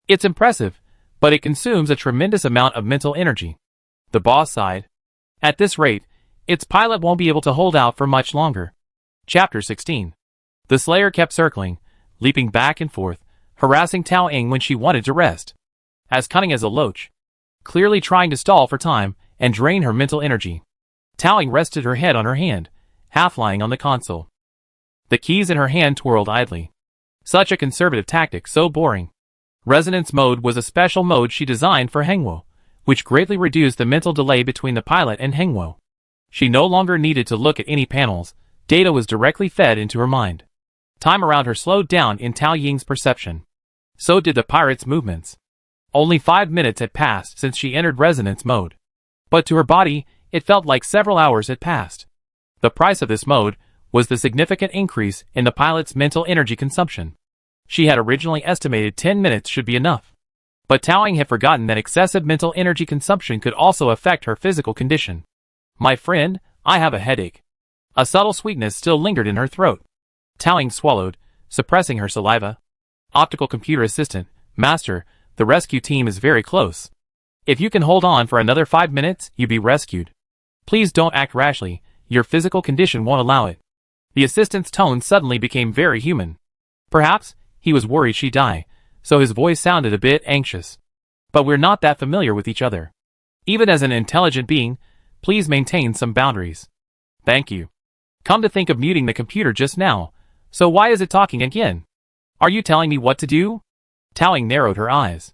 It's impressive, but it consumes a tremendous amount of mental energy. The boss sighed. At this rate, its pilot won't be able to hold out for much longer. Chapter 16. The Slayer kept circling, leaping back and forth, harassing Tao Ying when she wanted to rest. As cunning as a loach. Clearly trying to stall for time and drain her mental energy. Tao Ying rested her head on her hand, half lying on the console. The keys in her hand twirled idly. Such a conservative tactic, so boring. Resonance mode was a special mode she designed for Hengwo, which greatly reduced the mental delay between the pilot and Hengwo. She no longer needed to look at any panels, data was directly fed into her mind. Time around her slowed down in Tao Ying's perception. So did the pirate's movements. Only 5 minutes had passed since she entered resonance mode. But to her body, it felt like several hours had passed. The price of this mode was the significant increase in the pilot's mental energy consumption. She had originally estimated 10 minutes should be enough. But Tao Ying had forgotten that excessive mental energy consumption could also affect her physical condition. My friend, I have a headache. A subtle sweetness still lingered in her throat. Tao Ying swallowed, suppressing her saliva. Optical computer assistant, Master, the rescue team is very close. If you can hold on for another 5 minutes, you'll be rescued. Please don't act rashly, your physical condition won't allow it. The assistant's tone suddenly became very human. Perhaps, he was worried she'd die, so his voice sounded a bit anxious. But we're not that familiar with each other. Even as an intelligent being, please maintain some boundaries. Thank you. Come to think of muting the computer just now, so why is it talking again? Are you telling me what to do? Tao Ying narrowed her eyes.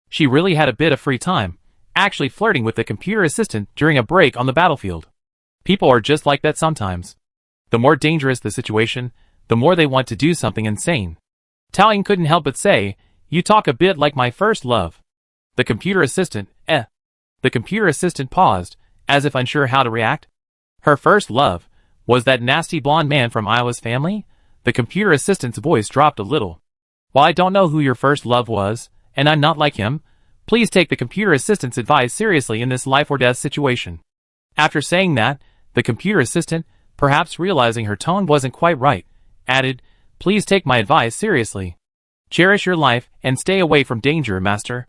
She really had a bit of free time, actually flirting with the computer assistant during a break on the battlefield. People are just like that sometimes. The more dangerous the situation, the more they want to do something insane. Tao Ying couldn't help but say, "You talk a bit like my first love." The computer assistant, The computer assistant paused, as if unsure how to react. Her first love, was that nasty blonde man from Iowa's family? The computer assistant's voice dropped a little. While I don't know who your first love was, and I'm not like him, please take the computer assistant's advice seriously in this life or death situation. After saying that, the computer assistant, perhaps realizing her tone wasn't quite right, added, "Please take my advice seriously. Cherish your life and stay away from danger, Master."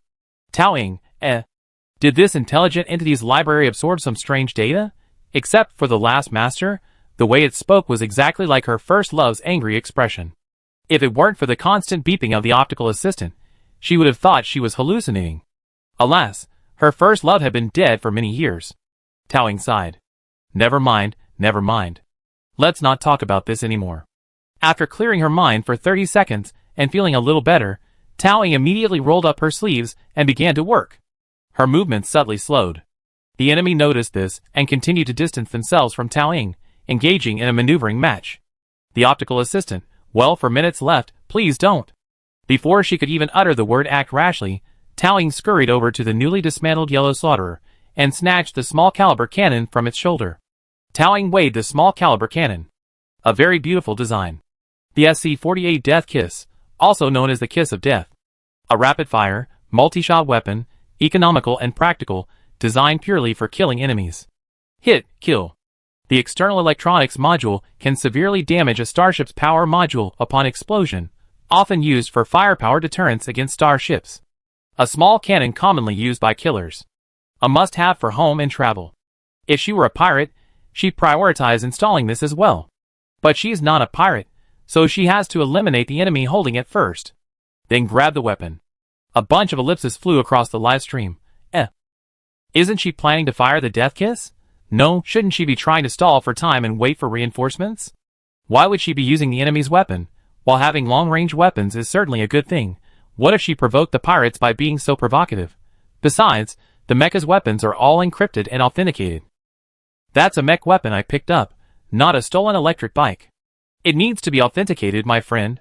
Tao Ying, Did this intelligent entity's library absorb some strange data? Except for the last Master, the way it spoke was exactly like her first love's angry expression. If it weren't for the constant beeping of the optical assistant, she would have thought she was hallucinating. Alas, her first love had been dead for many years. Tao Ying sighed. Never mind, never mind. Let's not talk about this anymore. After clearing her mind for 30 seconds and feeling a little better, Tao Ying immediately rolled up her sleeves and began to work. Her movements subtly slowed. The enemy noticed this and continued to distance themselves from Tao Ying, engaging in a maneuvering match. The optical assistant, well, for minutes left, please don't. Before she could even utter the word act rashly, Tao Ying scurried over to the newly dismantled yellow slaughterer and snatched the small caliber cannon from its shoulder. Tao Ying weighed the small caliber cannon. A very beautiful design. The SC-48 Death Kiss, also known as the Kiss of Death. A rapid-fire, multi-shot weapon, economical and practical, designed purely for killing enemies. Hit, kill. The external electronics module can severely damage a starship's power module upon explosion, often used for firepower deterrence against starships. A small cannon commonly used by killers. A must-have for home and travel. If she were a pirate, she'd prioritize installing this as well. But she's not a pirate, so she has to eliminate the enemy holding it first. Then grab the weapon. A bunch of ellipses flew across the live stream. Isn't she planning to fire the death kiss? No, shouldn't she be trying to stall for time and wait for reinforcements? Why would she be using the enemy's weapon? While having long-range weapons is certainly a good thing, what if she provoked the pirates by being so provocative? Besides, the Mecha's weapons are all encrypted and authenticated. That's a mech weapon I picked up, not a stolen electric bike. It needs to be authenticated, my friend.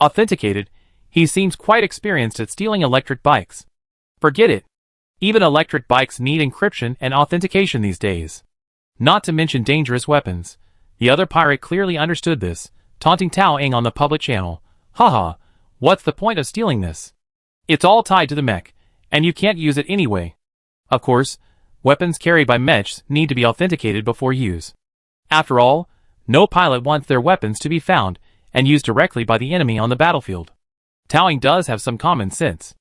Authenticated? He seems quite experienced at stealing electric bikes. Forget it. Even electric bikes need encryption and authentication these days. Not to mention dangerous weapons. The other pirate clearly understood this, taunting Tao Ying on the public channel. Haha, what's the point of stealing this? It's all tied to the mech, and you can't use it anyway. Of course, weapons carried by mechs need to be authenticated before use. After all, no pilot wants their weapons to be found and used directly by the enemy on the battlefield. Tao Ying does have some common sense.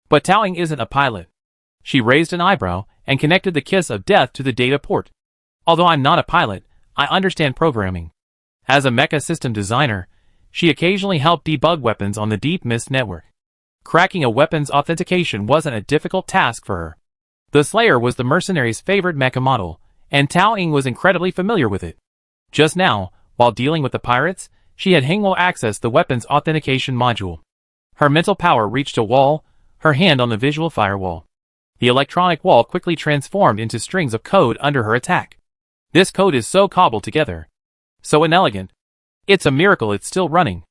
But Tao Ying isn't a pilot. She raised an eyebrow and connected the kiss of death to the data port. Although I'm not a pilot, I understand programming. As a mecha system designer, she occasionally helped debug weapons on the Deep Mist network. Cracking a weapon's authentication wasn't a difficult task for her. The Slayer was the mercenary's favorite mecha model, and Tao Ying was incredibly familiar with it. Just now, while dealing with the pirates, she had Hingwo access the weapon's authentication module. Her mental power reached a wall, her hand on the visual firewall. The electronic wall quickly transformed into strings of code under her attack. This code is so cobbled together. So inelegant. It's a miracle it's still running.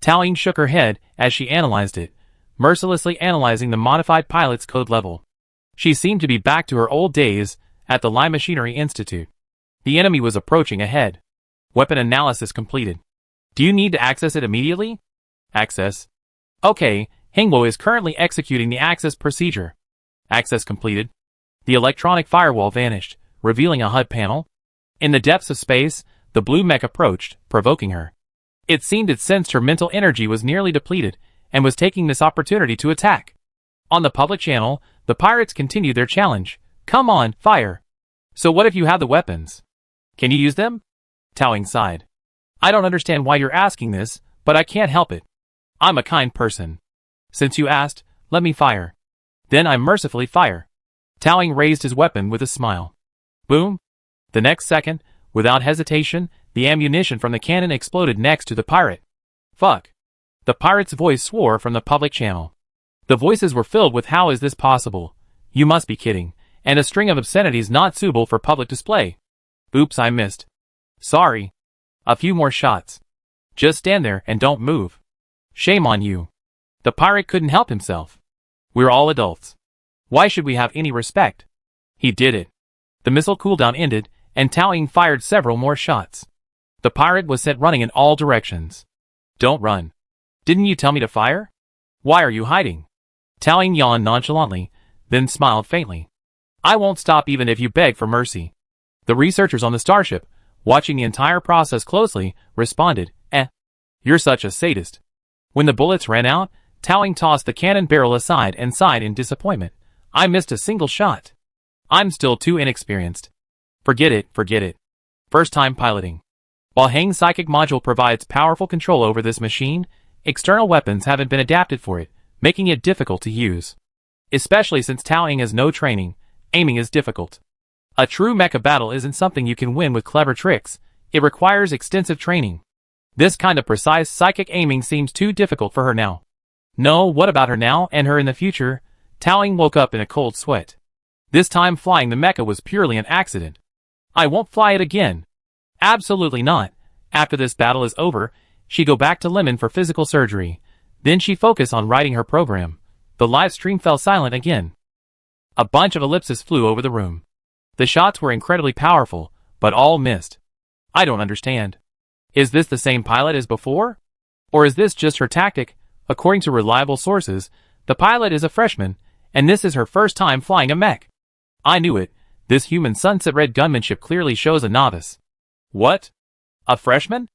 Tao Ying shook her head as she analyzed it, mercilessly analyzing the modified pilot's code level. She seemed to be back to her old days at the Lie Machinery Institute. The enemy was approaching ahead. Weapon analysis completed. Do you need to access it immediately? Access. Okay, Hingwo is currently executing the access procedure. Access completed. The electronic firewall vanished, revealing a HUD panel. In the depths of space, the blue mech approached, provoking her. It seemed it sensed her mental energy was nearly depleted, and was taking this opportunity to attack. On the public channel, the pirates continued their challenge. Come on, fire. So what if you have the weapons? Can you use them? Tao Ying sighed. I don't understand why you're asking this, but I can't help it. I'm a kind person. Since you asked, let me fire. Then I mercifully fire. Tao Ying raised his weapon with a smile. Boom. The next second, without hesitation, the ammunition from the cannon exploded next to the pirate. Fuck. The pirate's voice swore from the public channel. The voices were filled with how is this possible? You must be kidding. And a string of obscenities not suitable for public display. Oops, I missed. Sorry. A few more shots. Just stand there and don't move. Shame on you. The pirate couldn't help himself. We're all adults. Why should we have any respect? He did it. The missile cooldown ended, and Tao Ying fired several more shots. The pirate was sent running in all directions. Don't run. Didn't you tell me to fire? Why are you hiding? Tao Ying yawned nonchalantly, then smiled faintly. I won't stop even if you beg for mercy. The researchers on the starship, watching the entire process closely, responded, You're such a sadist. When the bullets ran out, Tao Ying tossed the cannon barrel aside and sighed in disappointment. I missed a single shot. I'm still too inexperienced. Forget it, forget it. First time piloting. While Hang's psychic module provides powerful control over this machine, External weapons haven't been adapted for it, making it difficult to use. Especially since Tao Ying has no training, aiming is difficult. A true mecha battle isn't something you can win with clever tricks, it requires extensive training. This kind of precise psychic aiming seems too difficult for her now. No, what about her now and her in the future? Tao Ying woke up in a cold sweat. This time flying the mecha was purely an accident. I won't fly it again. Absolutely not. After this battle is over, she go back to Lemon for physical surgery. Then she focus on writing her program. The live stream fell silent again. A bunch of ellipses flew over the room. The shots were incredibly powerful, but all missed. I don't understand. Is this the same pilot as before? Or is this just her tactic? According to reliable sources, the pilot is a freshman, and this is her first time flying a mech. I knew it. This human sunset red gunmanship clearly shows a novice. What? A freshman?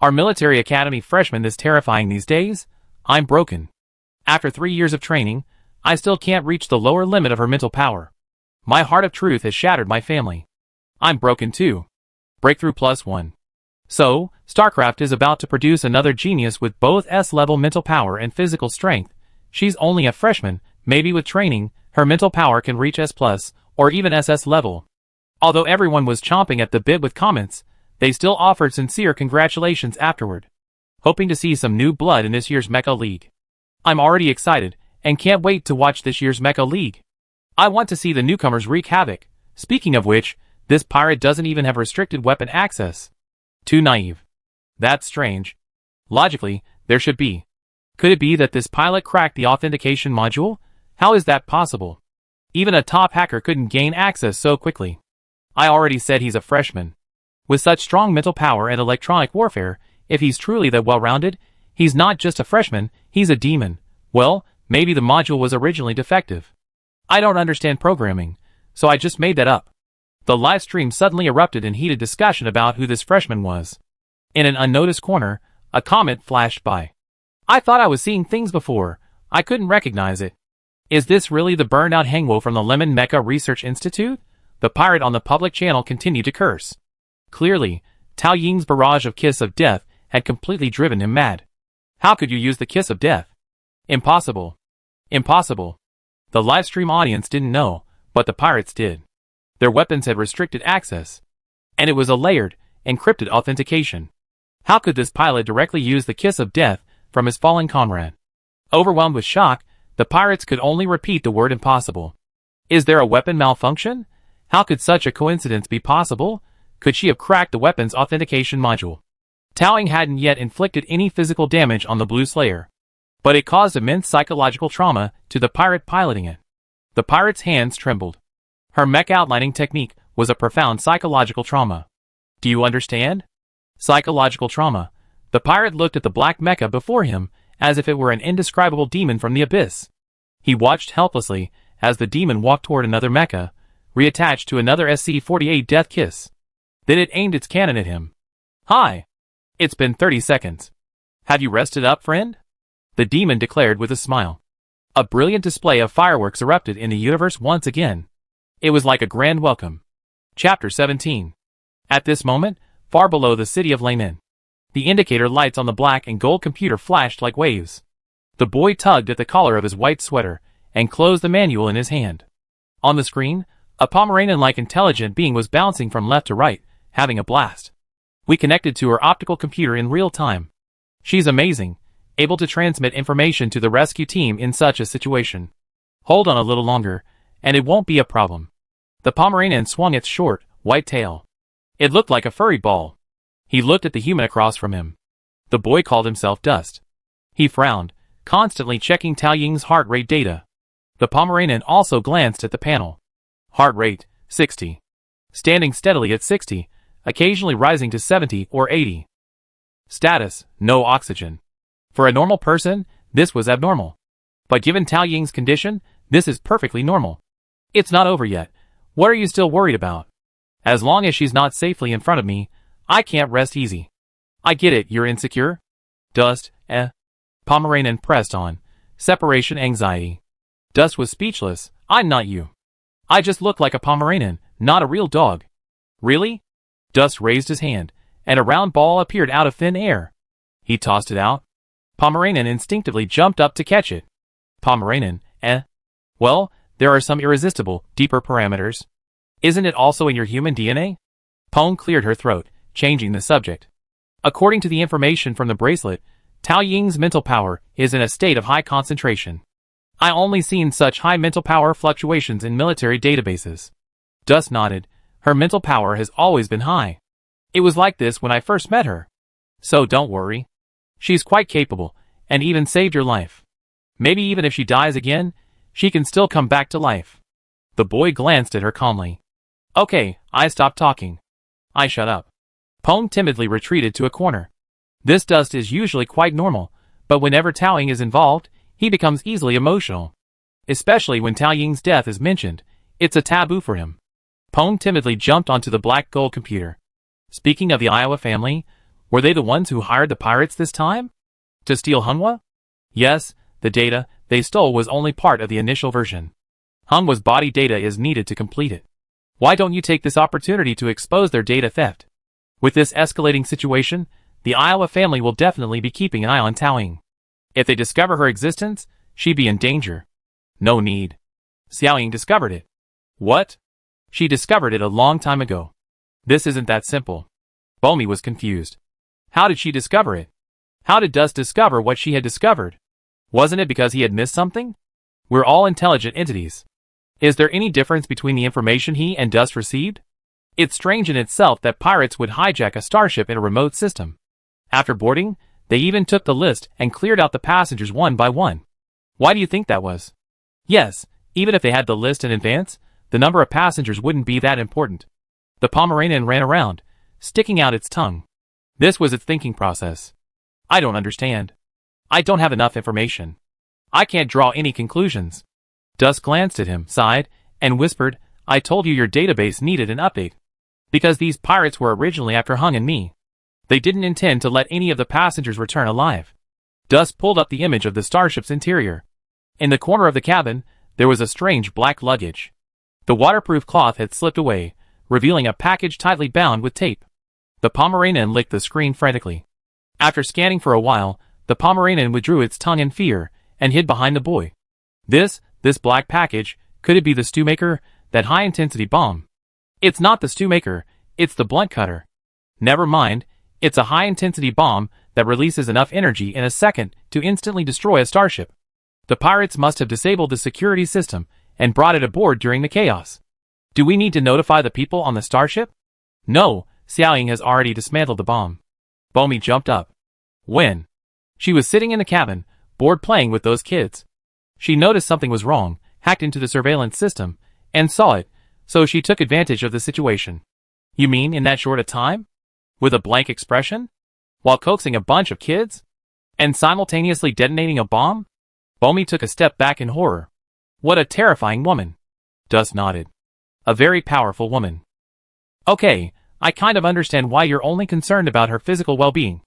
Are military academy freshmen this terrifying these days? I'm broken. After 3 years of training, I still can't reach the lower limit of her mental power. My heart of truth has shattered my family. I'm broken too. Breakthrough +1. So, StarCraft is about to produce another genius with both S-level mental power and physical strength. She's only a freshman, maybe with training, her mental power can reach S+, or even SS level. Although everyone was chomping at the bit with comments, they still offered sincere congratulations afterward. Hoping to see some new blood in this year's Mecha League. I'm already excited, and can't wait to watch this year's Mecha League. I want to see the newcomers wreak havoc. Speaking of which, this pirate doesn't even have restricted weapon access. Too naive. That's strange. Logically, there should be. Could it be that this pilot cracked the authentication module? How is that possible? Even a top hacker couldn't gain access so quickly. I already said he's a freshman. With such strong mental power and electronic warfare, if he's truly that well-rounded, he's not just a freshman, he's a demon. Well, maybe the module was originally defective. I don't understand programming, so I just made that up. The live stream suddenly erupted in heated discussion about who this freshman was. In an unnoticed corner, a comment flashed by. I thought I was seeing things before. I couldn't recognize it. Is this really the burned-out Hangwo from the Lemon Mecha Research Institute? The pirate on the public channel continued to curse. Clearly, Tao Ying's barrage of Kiss of Death had completely driven him mad. How could you use the Kiss of Death? Impossible. Impossible. The livestream audience didn't know, but the pirates did. Their weapons had restricted access. And it was a layered, encrypted authentication. How could this pilot directly use the Kiss of Death from his fallen comrade? Overwhelmed with shock, the pirates could only repeat the word impossible. Is there a weapon malfunction? How could such a coincidence be possible? Could she have cracked the weapon's authentication module? Tao Ying hadn't yet inflicted any physical damage on the Blue Slayer. But it caused immense psychological trauma to the pirate piloting it. The pirate's hands trembled. Her mech outlining technique was a profound psychological trauma. Do you understand? Psychological trauma. The pirate looked at the black mecha before him, as if it were an indescribable demon from the abyss. He watched helplessly, as the demon walked toward another mecha, reattached to another SC-48 Death Kiss. Then it aimed its cannon at him. Hi! It's been 30 seconds. Have you rested up, friend? The demon declared with a smile. A brilliant display of fireworks erupted in the universe once again. It was like a grand welcome. Chapter 17. At this moment, far below the city of Laymen, the indicator lights on the black and gold computer flashed like waves. The boy tugged at the collar of his white sweater and closed the manual in his hand. On the screen, a Pomeranian-like intelligent being was bouncing from left to right, having a blast. We connected to her optical computer in real time. She's amazing, able to transmit information to the rescue team in such a situation. Hold on a little longer, and it won't be a problem. The Pomeranian swung its short, white tail. It looked like a furry ball. He looked at the human across from him. The boy called himself Dust. He frowned, constantly checking Tao Ying's heart rate data. The Pomeranian also glanced at the panel. Heart rate, 60. Standing steadily at 60, occasionally rising to 70 or 80. Status, no oxygen. For a normal person, this was abnormal. But given Tao Ying's condition, this is perfectly normal. It's not over yet. What are you still worried about? As long as she's not safely in front of me, I can't rest easy. I get it, you're insecure? Dust, Pomeranian pressed on. Separation anxiety. Dust was speechless. I'm not you. I just look like a Pomeranian, not a real dog. Really? Dust raised his hand, and a round ball appeared out of thin air. He tossed it out. Pomeranian instinctively jumped up to catch it. Pomeranian, eh? Well, there are some irresistible, deeper parameters. Isn't it also in your human DNA? Pong cleared her throat, changing the subject. According to the information from the bracelet, Tao Ying's mental power is in a state of high concentration. I only seen such high mental power fluctuations in military databases. Dust nodded. Her mental power has always been high. It was like this when I first met her. So don't worry. She's quite capable, and even saved your life. Maybe even if she dies again, she can still come back to life. The boy glanced at her calmly. Okay, I stopped talking. I shut up. Pong timidly retreated to a corner. This Dust is usually quite normal, but whenever Tao Ying is involved, he becomes easily emotional. Especially when Tao Ying's death is mentioned, it's a taboo for him. Pong timidly jumped onto the black gold computer. Speaking of the Iowa family, were they the ones who hired the pirates this time? To steal Hunhua? Yes, the data they stole was only part of the initial version. Hunhua's body data is needed to complete it. Why don't you take this opportunity to expose their data theft? With this escalating situation, the Iowa family will definitely be keeping an eye on Tao Ying. If they discover her existence, she'd be in danger. No need. Xiao Ying discovered it. What? She discovered it a long time ago. This isn't that simple. Bomi was confused. How did she discover it? How did Dust discover what she had discovered? Wasn't it because he had missed something? We're all intelligent entities. Is there any difference between the information he and Dust received? It's strange in itself that pirates would hijack a starship in a remote system. After boarding, they even took the list and cleared out the passengers one by one. Why do you think that was? Yes, even if they had the list in advance, the number of passengers wouldn't be that important. The Pomeranian ran around, sticking out its tongue. This was its thinking process. I don't understand. I don't have enough information. I can't draw any conclusions. Dust glanced at him, sighed, and whispered, I told you your database needed an update. Because these pirates were originally after Hung and me. They didn't intend to let any of the passengers return alive. Dust pulled up the image of the starship's interior. In the corner of the cabin, there was a strange black luggage. The waterproof cloth had slipped away, revealing a package tightly bound with tape. The Pomeranian licked the screen frantically. After scanning for a while, the Pomeranian withdrew its tongue in fear and hid behind the boy. This black package, could it be the stew maker, that high-intensity bomb? It's not the stew maker, it's the blunt cutter. Never mind, it's a high-intensity bomb that releases enough energy in a second to instantly destroy a starship. The pirates must have disabled the security system and brought it aboard during the chaos. Do we need to notify the people on the starship? No, Xiao Ying has already dismantled the bomb. Bomi jumped up. When? She was sitting in the cabin, bored playing with those kids. She noticed something was wrong, hacked into the surveillance system, and saw it, so she took advantage of the situation. You mean in that short a time? With a blank expression? While coaxing a bunch of kids? And simultaneously detonating a bomb? Bomi took a step back in horror. What a terrifying woman. Dust nodded. A very powerful woman. Okay, I kind of understand why you're only concerned about her physical well-being.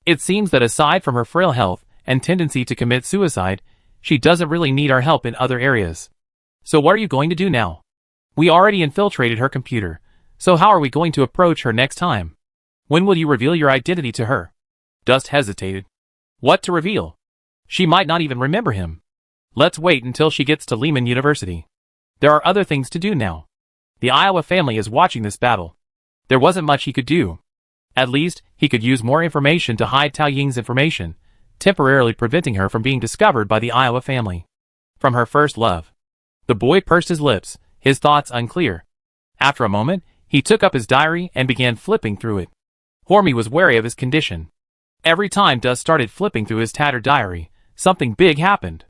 It seems that aside from her frail health and tendency to commit suicide, she doesn't really need our help in other areas. So what are you going to do now? We already infiltrated her computer, so how are we going to approach her next time? When will you reveal your identity to her? Dust hesitated. What to reveal? She might not even remember him. Let's wait until she gets to Lehman University. There are other things to do now. The Iowa family is watching this battle. There wasn't much he could do. At least, he could use more information to hide Tao Ying's information, temporarily preventing her from being discovered by the Iowa family. From her first love. The boy pursed his lips, his thoughts unclear. After a moment, he took up his diary and began flipping through it. Hormy was wary of his condition. Every time Dust started flipping through his tattered diary, something big happened.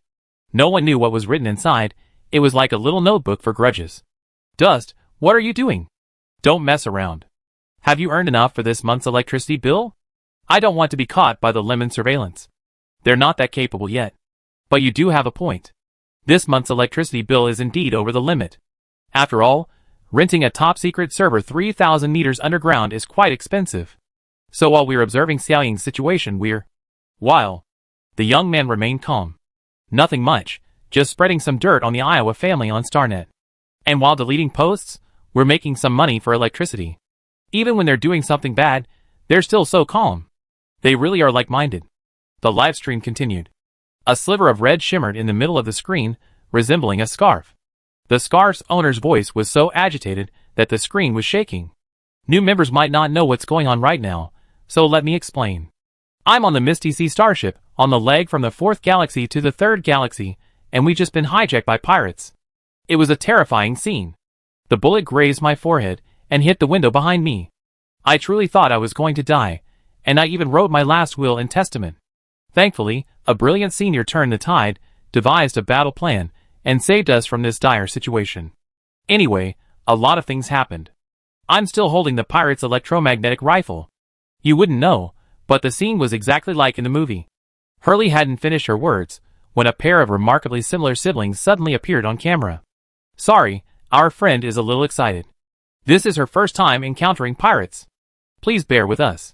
No one knew what was written inside. It was like a little notebook for grudges. Dust, what are you doing? Don't mess around. Have you earned enough for this month's electricity bill? I don't want to be caught by the Lemon surveillance. They're not that capable yet. But you do have a point. This month's electricity bill is indeed over the limit. After all, renting a top-secret server 3,000 meters underground is quite expensive. So while we're observing Xiao Ying's situation while the young man remained calm. Nothing much, just spreading some dirt on the Iowa family on StarNet. And while deleting posts, we're making some money for electricity. Even when they're doing something bad, they're still so calm. They really are like-minded. The live stream continued. A sliver of red shimmered in the middle of the screen, resembling a scarf. The scarf's owner's voice was so agitated that the screen was shaking. New members might not know what's going on right now, so let me explain. I'm on the Misty Sea starship, on the leg from the 4th galaxy to the 3rd galaxy, and we just been hijacked by pirates. It was a terrifying scene. The bullet grazed my forehead and hit the window behind me. I truly thought I was going to die, and I even wrote my last will and testament. Thankfully, a brilliant senior turned the tide, devised a battle plan, and saved us from this dire situation. Anyway, a lot of things happened. I'm still holding the pirate's electromagnetic rifle. You wouldn't know, but the scene was exactly like in the movie. Hurley hadn't finished her words when a pair of remarkably similar siblings suddenly appeared on camera. Sorry, our friend is a little excited. This is her first time encountering pirates. Please bear with us.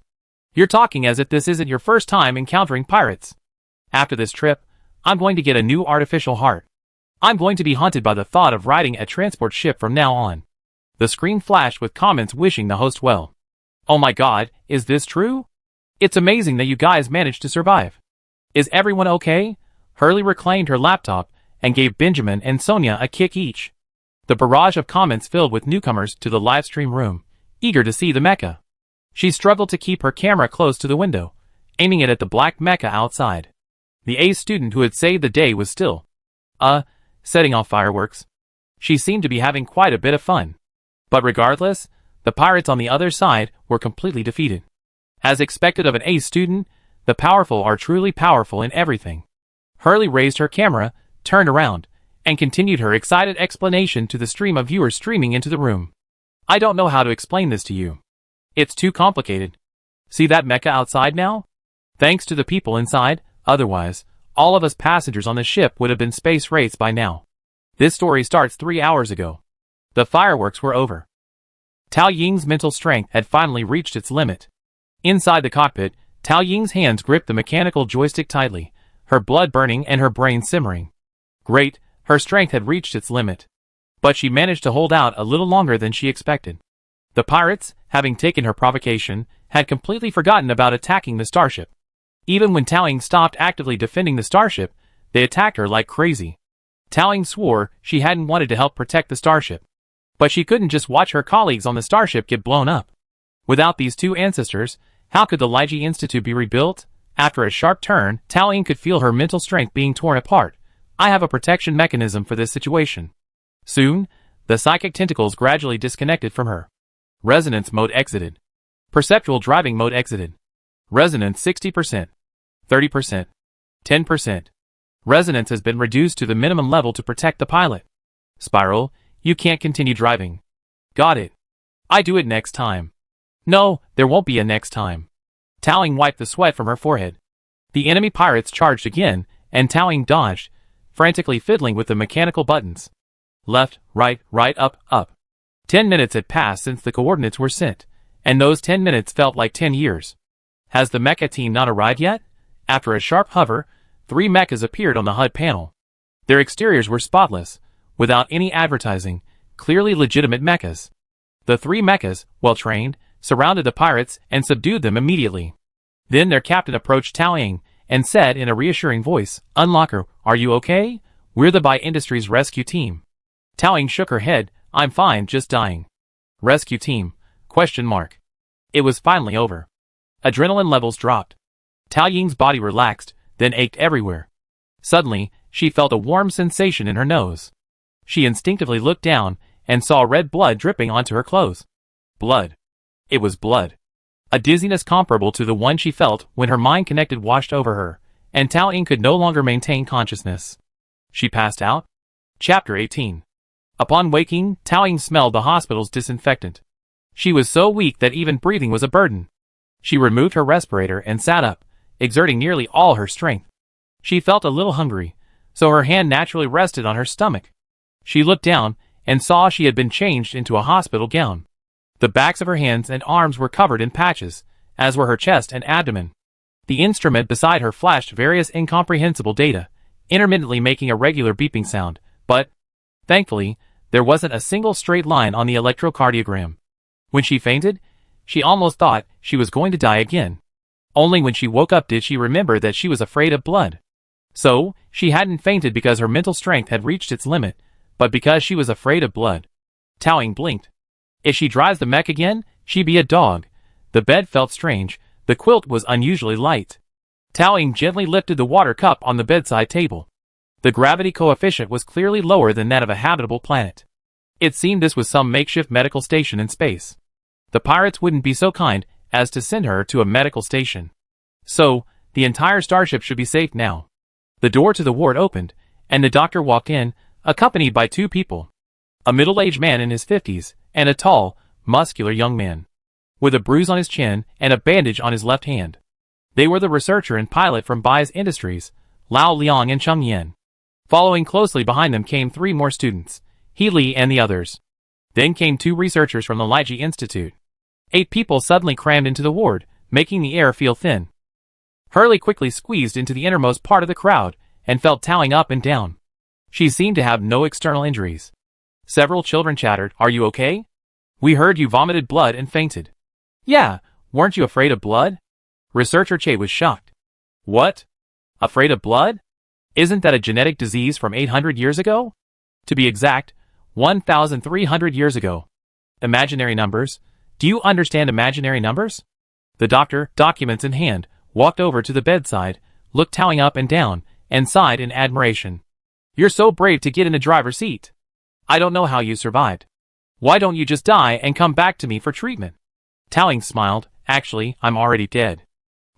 You're talking as if this isn't your first time encountering pirates. After this trip, I'm going to get a new artificial heart. I'm going to be haunted by the thought of riding a transport ship from now on. The screen flashed with comments wishing the host well. Oh my god, is this true? It's amazing that you guys managed to survive. Is everyone okay? Hurley reclaimed her laptop and gave Benjamin and Sonia a kick each. The barrage of comments filled with newcomers to the livestream room, eager to see the mecha. She struggled to keep her camera close to the window, aiming it at the black mecha outside. The A student who had saved the day was still, setting off fireworks. She seemed to be having quite a bit of fun. But regardless, the pirates on the other side were completely defeated. As expected of an A student, the powerful are truly powerful in everything. Hurley raised her camera, turned around, and continued her excited explanation to the stream of viewers streaming into the room. I don't know how to explain this to you. It's too complicated. See that mecha outside now? Thanks to the people inside, otherwise, all of us passengers on the ship would have been space raced by now. This story starts 3 hours ago. The fireworks were over. Tao Ying's mental strength had finally reached its limit. Inside the cockpit, Tao Ying's hands gripped the mechanical joystick tightly, her blood burning and her brain simmering. Great, her strength had reached its limit. But she managed to hold out a little longer than she expected. The pirates, having taken her provocation, had completely forgotten about attacking the starship. Even when Tao Ying stopped actively defending the starship, they attacked her like crazy. Tao Ying swore she hadn't wanted to help protect the starship. But she couldn't just watch her colleagues on the starship get blown up. Without these two ancestors, how could the Liji Institute be rebuilt? After a sharp turn, Tao Ying could feel her mental strength being torn apart. I have a protection mechanism for this situation. Soon, the psychic tentacles gradually disconnected from her. Resonance mode exited. Perceptual driving mode exited. Resonance 60%. 30%. 10%. Resonance has been reduced to the minimum level to protect the pilot. Spiral, you can't continue driving. Got it. I do it next time. No, there won't be a next time. Tao Ying wiped the sweat from her forehead. The enemy pirates charged again, and Tao Ying dodged, frantically fiddling with the mechanical buttons. Left, right, up, up. 10 minutes had passed since the coordinates were sent, and those 10 minutes felt like 10 years. Has the mecha team not arrived yet? After a sharp hover, 3 mechas appeared on the HUD panel. Their exteriors were spotless, without any advertising, clearly legitimate mechas. The 3 mechas, well trained, surrounded the pirates and subdued them immediately. Then their captain approached Tao Ying and said in a reassuring voice, "Unlocker, are you okay? We're the Bai Industries rescue team." Tao Ying shook her head, "I'm fine, just dying." Rescue team? ? It was finally over. Adrenaline levels dropped. Tao Ying's body relaxed, then ached everywhere. Suddenly, she felt a warm sensation in her nose. She instinctively looked down and saw red blood dripping onto her clothes. Blood. It was blood. A dizziness comparable to the one she felt when her mind connected washed over her, and Tao Ying could no longer maintain consciousness. She passed out? Chapter 18. Upon waking, Tao Ying smelled the hospital's disinfectant. She was so weak that even breathing was a burden. She removed her respirator and sat up, exerting nearly all her strength. She felt a little hungry, so her hand naturally rested on her stomach. She looked down and saw she had been changed into a hospital gown. The backs of her hands and arms were covered in patches, as were her chest and abdomen. The instrument beside her flashed various incomprehensible data, intermittently making a regular beeping sound, but, thankfully, there wasn't a single straight line on the electrocardiogram. When she fainted, she almost thought she was going to die again. Only when she woke up did she remember that she was afraid of blood. So, she hadn't fainted because her mental strength had reached its limit, but because she was afraid of blood. Tao Ying blinked. If she drives the mech again, she'd be a dog. The bed felt strange. The quilt was unusually light. Tao Ying gently lifted the water cup on the bedside table. The gravity coefficient was clearly lower than that of a habitable planet. It seemed this was some makeshift medical station in space. The pirates wouldn't be so kind as to send her to a medical station. So, the entire starship should be safe now. The door to the ward opened, and the doctor walked in, accompanied by two people. A middle-aged man in his 50s, and a tall, muscular young man, with a bruise on his chin and a bandage on his left hand. They were the researcher and pilot from Bai's Industries, Lao Liang and Cheng Yen. Following closely behind them came three more students, He Li and the others. Then came two researchers from the Liji Institute. 8 people suddenly crammed into the ward, making the air feel thin. Hurley quickly squeezed into the innermost part of the crowd, and felt Towing up and down. She seemed to have no external injuries. Several children chattered, "Are you okay? We heard you vomited blood and fainted." "Yeah, weren't you afraid of blood?" Researcher Che was shocked. "What? Afraid of blood? Isn't that a genetic disease from 800 years ago? To be exact, 1,300 years ago. Imaginary numbers. Do you understand imaginary numbers?" The doctor, documents in hand, walked over to the bedside, looked Towing up and down, and sighed in admiration. "You're so brave to get in the driver's seat. I don't know how you survived. Why don't you just die and come back to me for treatment?" Towing smiled. "Actually, I'm already dead.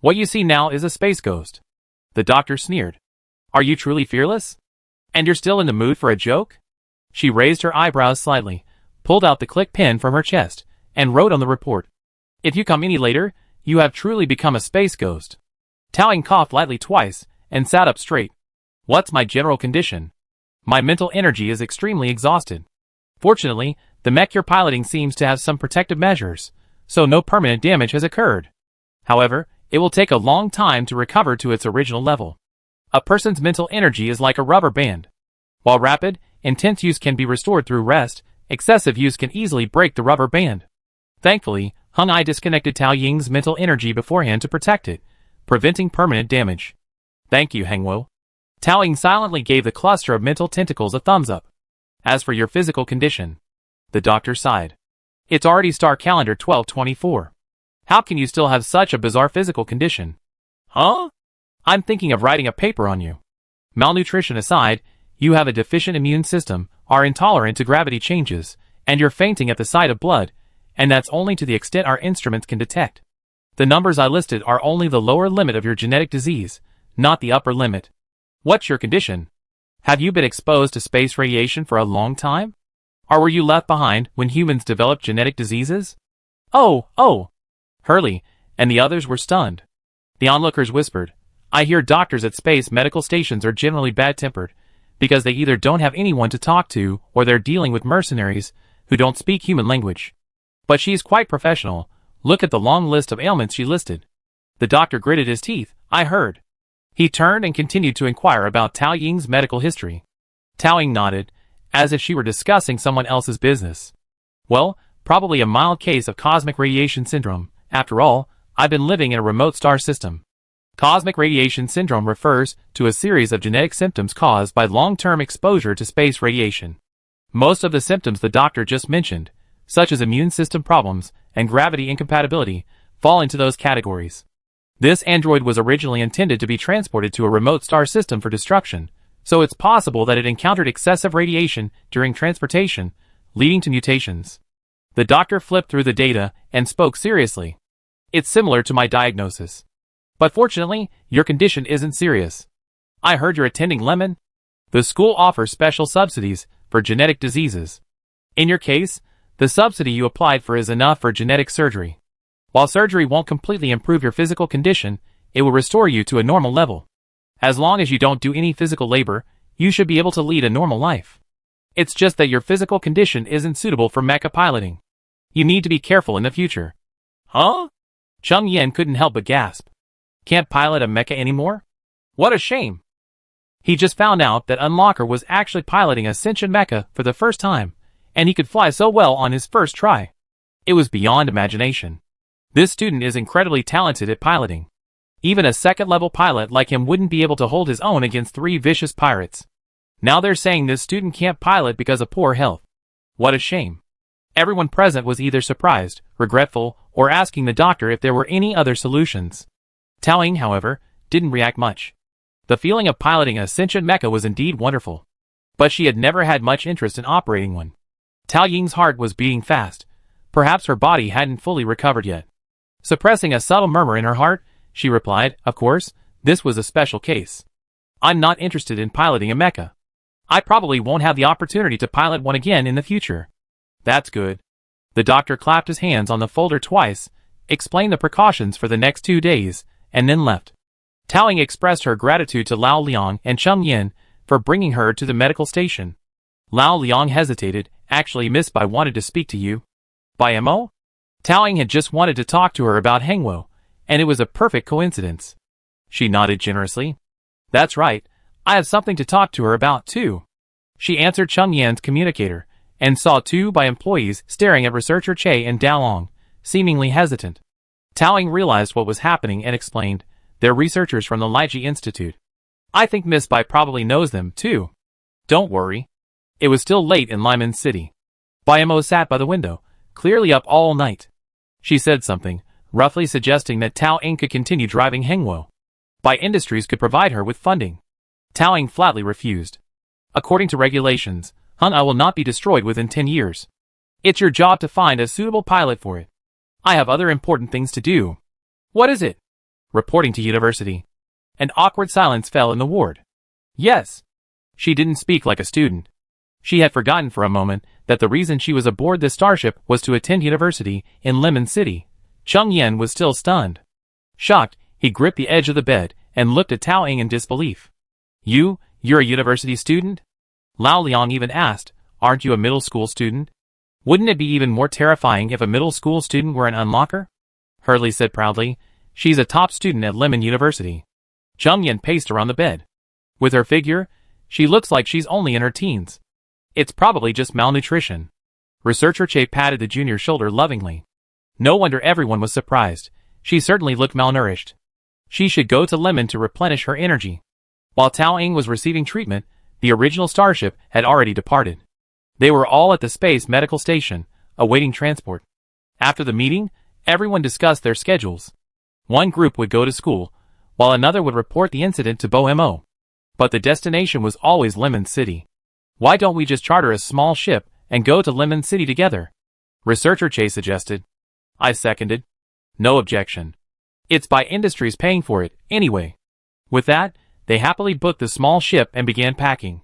What you see now is a space ghost." The doctor sneered. "Are you truly fearless? And you're still in the mood for a joke?" She raised her eyebrows slightly, pulled out the click pen from her chest, and wrote on the report, "If you come any later, you have truly become a space ghost." Towing coughed lightly twice, and sat up straight. "What's my general condition? My mental energy is extremely exhausted. Fortunately, the mech you're piloting seems to have some protective measures, so no permanent damage has occurred. However, it will take a long time to recover to its original level. A person's mental energy is like a rubber band. While rapid, intense use can be restored through rest, excessive use can easily break the rubber band." Thankfully, Hung Ai disconnected Tao Ying's mental energy beforehand to protect it, preventing permanent damage. "Thank you, Hengwo." Tao Ying silently gave the cluster of mental tentacles a thumbs up. "As for your physical condition," the doctor sighed. "It's already star calendar 1224. How can you still have such a bizarre physical condition?" "Huh? I'm thinking of writing a paper on you. Malnutrition aside, you have a deficient immune system, are intolerant to gravity changes, and you're fainting at the sight of blood, and that's only to the extent our instruments can detect. The numbers I listed are only the lower limit of your genetic disease, not the upper limit. What's your condition? Have you been exposed to space radiation for a long time? Or were you left behind when humans developed genetic diseases?" Oh! Hurley and the others were stunned. The onlookers whispered, "I hear doctors at space medical stations are generally bad-tempered, because they either don't have anyone to talk to or they're dealing with mercenaries who don't speak human language. But she's quite professional. Look at the long list of ailments she listed." The doctor gritted his teeth. "I heard." He turned and continued to inquire about Tao Ying's medical history. Tao Ying nodded, as if she were discussing someone else's business. "Well, probably a mild case of cosmic radiation syndrome. After all, I've been living in a remote star system." Cosmic radiation syndrome refers to a series of genetic symptoms caused by long-term exposure to space radiation. Most of the symptoms the doctor just mentioned, such as immune system problems and gravity incompatibility, fall into those categories. This android was originally intended to be transported to a remote star system for destruction, so it's possible that it encountered excessive radiation during transportation, leading to mutations. The doctor flipped through the data and spoke seriously. "It's similar to my diagnosis. But fortunately, your condition isn't serious. I heard you're attending Lemon. The school offers special subsidies for genetic diseases. In your case, the subsidy you applied for is enough for genetic surgery. While surgery won't completely improve your physical condition, it will restore you to a normal level. As long as you don't do any physical labor, you should be able to lead a normal life. It's just that your physical condition isn't suitable for mecha piloting. You need to be careful in the future." "Huh?" Cheng Yen couldn't help but gasp. "Can't pilot a mecha anymore? What a shame." He just found out that Unlocker was actually piloting a sentient mecha for the first time, and he could fly so well on his first try. It was beyond imagination. This student is incredibly talented at piloting. Even a second-level pilot like him wouldn't be able to hold his own against 3 vicious pirates. Now they're saying this student can't pilot because of poor health. What a shame. Everyone present was either surprised, regretful, or asking the doctor if there were any other solutions. Tao Ying, however, didn't react much. The feeling of piloting a sentient mecha was indeed wonderful. But she had never had much interest in operating one. Tao Ying's heart was beating fast. Perhaps her body hadn't fully recovered yet. Suppressing a subtle murmur in her heart, she replied, "Of course, this was a special case. I'm not interested in piloting a mecha. I probably won't have the opportunity to pilot one again in the future." "That's good." The doctor clapped his hands on the folder twice, explained the precautions for the next 2 days, and then left. Tao Ying expressed her gratitude to Lao Liang and Cheng Yin for bringing her to the medical station. Lao Liang hesitated. "Actually, Miss Bai wanted to speak to you." "Bai Mo?" Tao Ying had just wanted to talk to her about Hengwo, and it was a perfect coincidence. She nodded generously. "That's right, I have something to talk to her about too." She answered Cheng Yin's communicator, and saw 2 Bai employees staring at researcher Che and Dalong, seemingly hesitant. Tao Ying realized what was happening and explained, "They're researchers from the Laiji Institute. I think Miss Bai probably knows them too." "Don't worry." It was still late in Lyman City. Bai Mo sat by the window, clearly up all night. She said something, roughly suggesting that Tao Ying could continue driving Hengwo. Bai Industries could provide her with funding. Tao Ying flatly refused. "According to regulations, Hun-A will not be destroyed within 10 years. It's your job to find a suitable pilot for it. I have other important things to do." "What is it?" "Reporting to university." An awkward silence fell in the ward. "Yes." She didn't speak like a student. She had forgotten for a moment that the reason she was aboard this starship was to attend university in Lemon City. Cheng Yin was still stunned. Shocked, he gripped the edge of the bed and looked at Tao Ying in disbelief. You're a university student?" Lao Liang even asked, "Aren't you a middle school student? Wouldn't it be even more terrifying if a middle school student were an unlocker?" Hurley said proudly, "She's a top student at Lemon University." Cheng Yin paced around the bed. "With her figure, she looks like she's only in her teens. It's probably just malnutrition." Researcher Che patted the junior's shoulder lovingly. No wonder everyone was surprised. She certainly looked malnourished. She should go to Lemon to replenish her energy. While Tao Ying was receiving treatment, the original starship had already departed. They were all at the space medical station, awaiting transport. After the meeting, everyone discussed their schedules. One group would go to school, while another would report the incident to Bo-Mo. But the destination was always Lemon City. "Why don't we just charter a small ship and go to Lemon City together?" Researcher Che suggested. I seconded. No objection. It's Bai Industries paying for it, anyway. With that, they happily booked the small ship and began packing.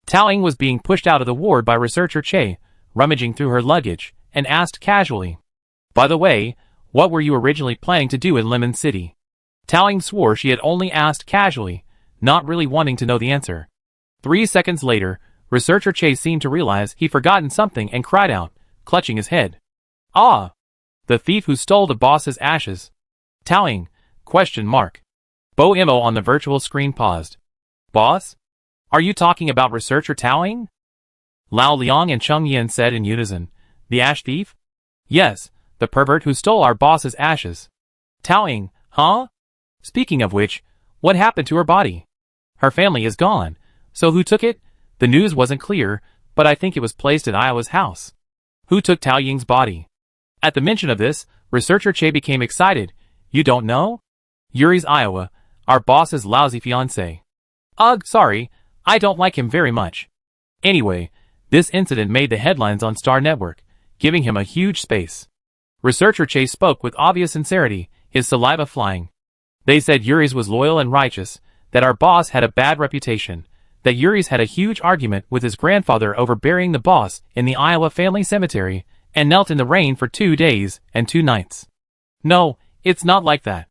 Tao Ying was being pushed out of the ward by Researcher Che, rummaging through her luggage, and asked casually, "By the way, what were you originally planning to do in Lemon City?" Tao Ying swore she had only asked casually, not really wanting to know the answer. 3 seconds later, Researcher Che seemed to realize he'd forgotten something and cried out, clutching his head. "Ah! The thief who stole the boss's ashes." "Tao Ying? Question mark. Bo-Mo on the virtual screen paused. "Boss? Are you talking about Researcher Tao Ying?" Lao Liang and Cheng Yin said in unison. "The ash thief?" "Yes, the pervert who stole our boss's ashes." "Tao Ying, huh? Speaking of which, what happened to her body?" "Her family is gone. So who took it?" "The news wasn't clear, but I think it was placed at Iowa's house." "Who took Tao Ying's body?" At the mention of this, Researcher Che became excited. "You don't know?" "Yuri's Iowa, our boss's lousy fiancé." "Ugh, sorry, I don't like him very much." Anyway, this incident made the headlines on Star Network, giving him a huge space. Researcher Che spoke with obvious sincerity, his saliva flying. "They said Yuri's was loyal and righteous, that our boss had a bad reputation, that Yuri's had a huge argument with his grandfather over burying the boss in the Iowa family cemetery, and knelt in the rain for 2 days and 2 nights. No, it's not like that.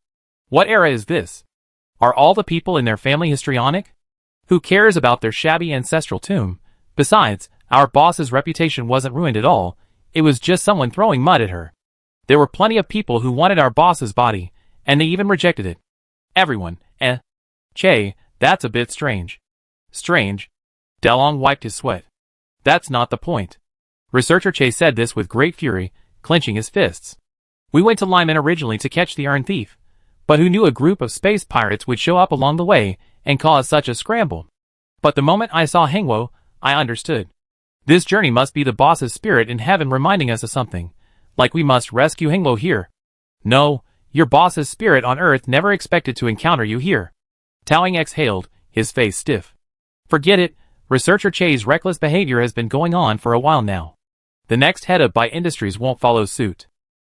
What era is this? Are all the people in their family histrionic? Who cares about their shabby ancestral tomb? Besides, our boss's reputation wasn't ruined at all, it was just someone throwing mud at her. There were plenty of people who wanted our boss's body, and they even rejected it. Everyone, Che, that's a bit strange." "Strange?" Dalong wiped his sweat. "That's not the point." Researcher Che said this with great fury, clenching his fists. "We went to Lyman originally to catch the urn thief, but who knew a group of space pirates would show up along the way and cause such a scramble? But the moment I saw Hengwo, I understood. This journey must be the boss's spirit in heaven reminding us of something, like we must rescue Hengwo here. No, your boss's spirit on Earth never expected to encounter you here. Taoing exhaled, his face stiff. Forget it, Researcher Che's reckless behavior has been going on for a while now. The next head of Bai Industries won't follow suit.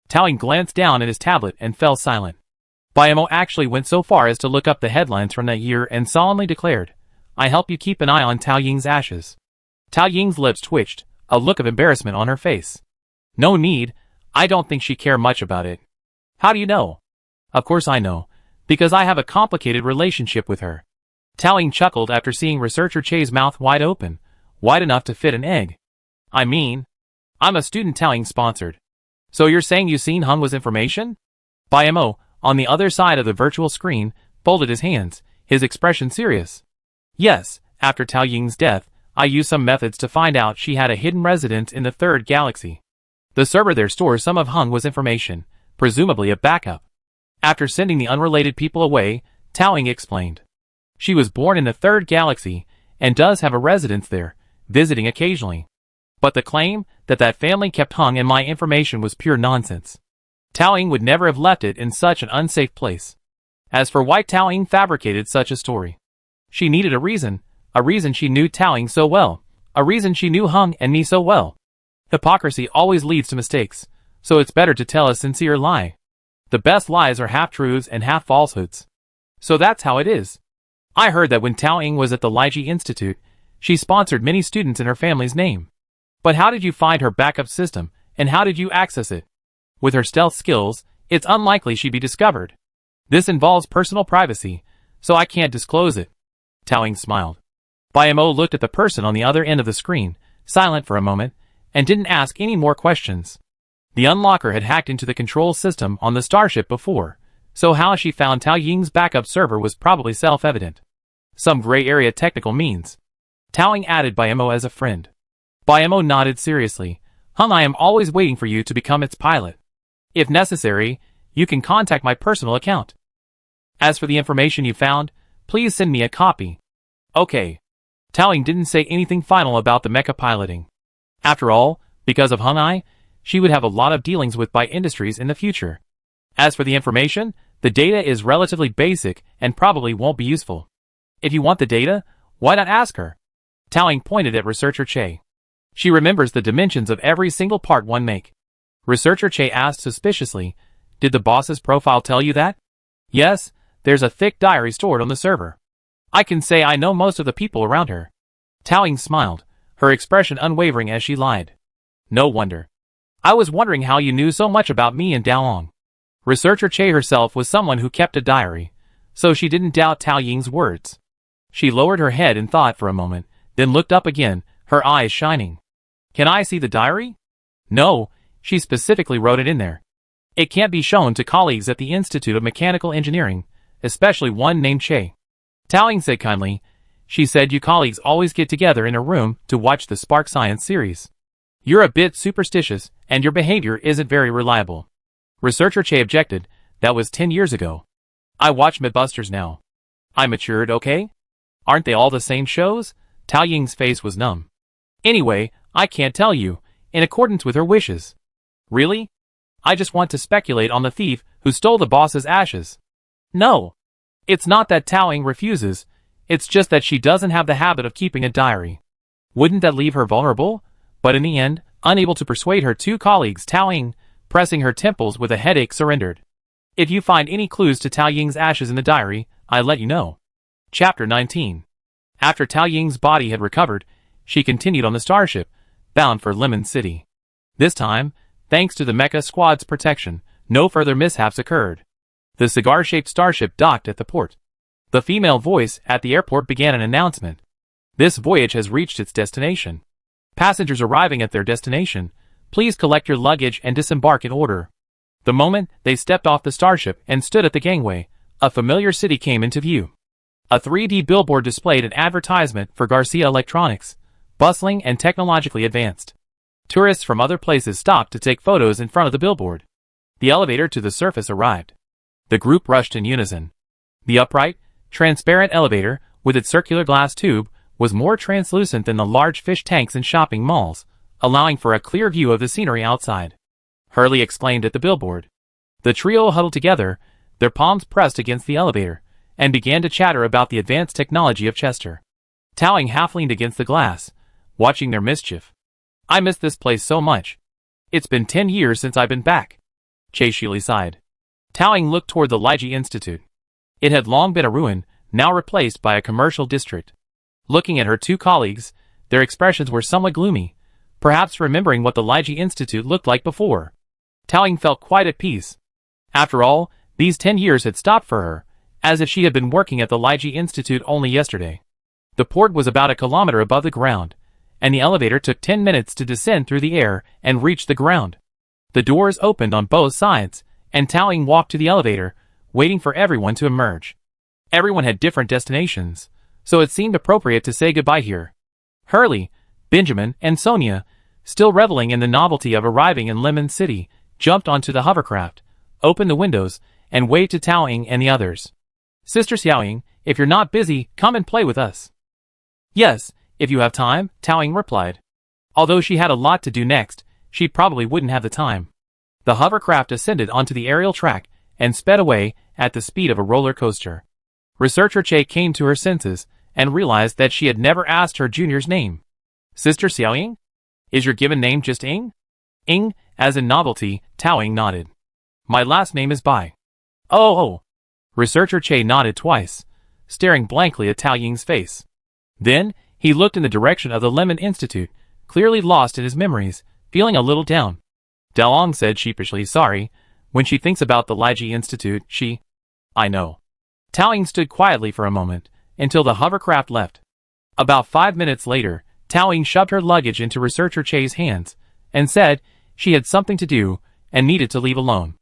Taoing glanced down at his tablet and fell silent. Bai actually went so far as to look up the headlines from that year and solemnly declared, I help you keep an eye on Tao Ying's ashes. Tao Ying's lips twitched, a look of embarrassment on her face. No need, I don't think she cared much about it. How do you know? Of course I know, because I have a complicated relationship with her. Tao Ying chuckled after seeing Researcher Che's mouth wide open, wide enough to fit an egg. I mean, I'm a student Tao Ying sponsored. So you're saying you've seen Hengwo's information? Bai Mo, on the other side of the virtual screen, folded his hands, his expression serious. Yes, after Tao Ying's death, I used some methods to find out she had a hidden residence in the third galaxy. The server there stores some of Hengwo's information, presumably a backup. After sending the unrelated people away, Tao Ying explained. She was born in the third galaxy, and does have a residence there, visiting occasionally. But the claim that that family kept Heng and my information was pure nonsense. Tao Ying would never have left it in such an unsafe place. As for why Tao Ying fabricated such a story, she needed a reason she knew Tao Ying so well, a reason she knew Heng and me so well. Hypocrisy always leads to mistakes, so it's better to tell a sincere lie. The best lies are half-truths and half-falsehoods. So that's how it is. I heard that when Tao Ying was at the Liji Institute, she sponsored many students in her family's name. But how did you find her backup system, and how did you access it? With her stealth skills, it's unlikely she'd be discovered. This involves personal privacy, so I can't disclose it. Tao Ying smiled. Bai Mo looked at the person on the other end of the screen, silent for a moment, and didn't ask any more questions. The unlocker had hacked into the control system on the starship before, so how she found Tao Ying's backup server was probably self-evident. Some gray area technical means. Tao Ying added Bai Mo as a friend. Bai Mo nodded seriously. Heng, I am always waiting for you to become its pilot. If necessary, you can contact my personal account. As for the information you found, please send me a copy. Okay. Tao Ying didn't say anything final about the mecha piloting. After all, because of Heng, she would have a lot of dealings with Bai Industries in the future. As for the information, the data is relatively basic and probably won't be useful. If you want the data, why not ask her? Tao Ying pointed at Researcher Che. She remembers the dimensions of every single part one make. Researcher Che asked suspiciously, did the boss's profile tell you that? Yes, there's a thick diary stored on the server. I can say I know most of the people around her. Tao Ying smiled, her expression unwavering as she lied. No wonder. I was wondering how you knew so much about me and Daolong. Researcher Che herself was someone who kept a diary, so she didn't doubt Tao Ying's words. She lowered her head in thought for a moment, then looked up again, her eyes shining. Can I see the diary? No, she specifically wrote it in there. It can't be shown to colleagues at the Institute of Mechanical Engineering, especially one named Che. Tao Ying said kindly, she said you colleagues always get together in a room to watch the Spark Science series. You're a bit superstitious, and your behavior isn't very reliable. Researcher Che objected, that was 10 years ago. I watch Mythbusters now. I matured, okay? Aren't they all the same shows? Tao Ying's face was numb. Anyway, I can't tell you, in accordance with her wishes. Really? I just want to speculate on the thief who stole the boss's ashes. No. It's not that Tao Ying refuses, it's just that she doesn't have the habit of keeping a diary. Wouldn't that leave her vulnerable? But in the end, unable to persuade her two colleagues, Tao Ying, pressing her temples with a headache, surrendered. If you find any clues to Tao Ying's ashes in the diary, I'll let you know. Chapter 19. After Tao Ying's body had recovered, she continued on the starship, bound for Lemon City. This time, thanks to the Mecha Squad's protection, no further mishaps occurred. The cigar-shaped starship docked at the port. The female voice at the airport began an announcement. This voyage has reached its destination. Passengers arriving at their destination, please collect your luggage and disembark in order. The moment they stepped off the starship and stood at the gangway, a familiar city came into view. A 3D billboard displayed an advertisement for Garcia Electronics, bustling and technologically advanced. Tourists from other places stopped to take photos in front of the billboard. The elevator to the surface arrived. The group rushed in unison. The upright, transparent elevator, with its circular glass tube, was more translucent than the large fish tanks in shopping malls, allowing for a clear view of the scenery outside. Hurley exclaimed at the billboard. The trio huddled together, their palms pressed against the elevator, and began to chatter about the advanced technology of Chester. Towing half leaned against the glass, watching their mischief. I miss this place so much. It's been 10 years since I've been back. Chase Sheely sighed. Towing looked toward the Lygie Institute. It had long been a ruin, now replaced by a commercial district. Looking at her two colleagues, their expressions were somewhat gloomy, perhaps remembering what the Lygie Institute looked like before. Towing felt quite at peace. After all, these 10 years had stopped for her, as if she had been working at the Lygie Institute only yesterday. The port was about a kilometer above the ground, and the elevator took 10 minutes to descend through the air and reach the ground. The doors opened on both sides, and Towing walked to the elevator, waiting for everyone to emerge. Everyone had different destinations, so it seemed appropriate to say goodbye here. Hurley, Benjamin, and Sonia, still reveling in the novelty of arriving in Lemon City, jumped onto the hovercraft, opened the windows, and waved to Towing and the others. Sister Xiaoying, if you're not busy, come and play with us. Yes, if you have time, Towing replied. Although she had a lot to do next, she probably wouldn't have the time. The hovercraft ascended onto the aerial track and sped away at the speed of a roller coaster. Researcher Che came to her senses and realized that she had never asked her junior's name. Sister Xiaoying? Is your given name just Ing? Ing, as in novelty, Towing nodded. My last name is Bai. Oh. Researcher Che nodded twice, staring blankly at Tao Ying's face. Then, he looked in the direction of the Lemon Institute, clearly lost in his memories, feeling a little down. Dalong said sheepishly sorry. When she thinks about the Lygie Institute, I know. Towing stood quietly for a moment, until the hovercraft left. About 5 minutes later, Towing shoved her luggage into Researcher Che's hands, and said she had something to do, and needed to leave alone.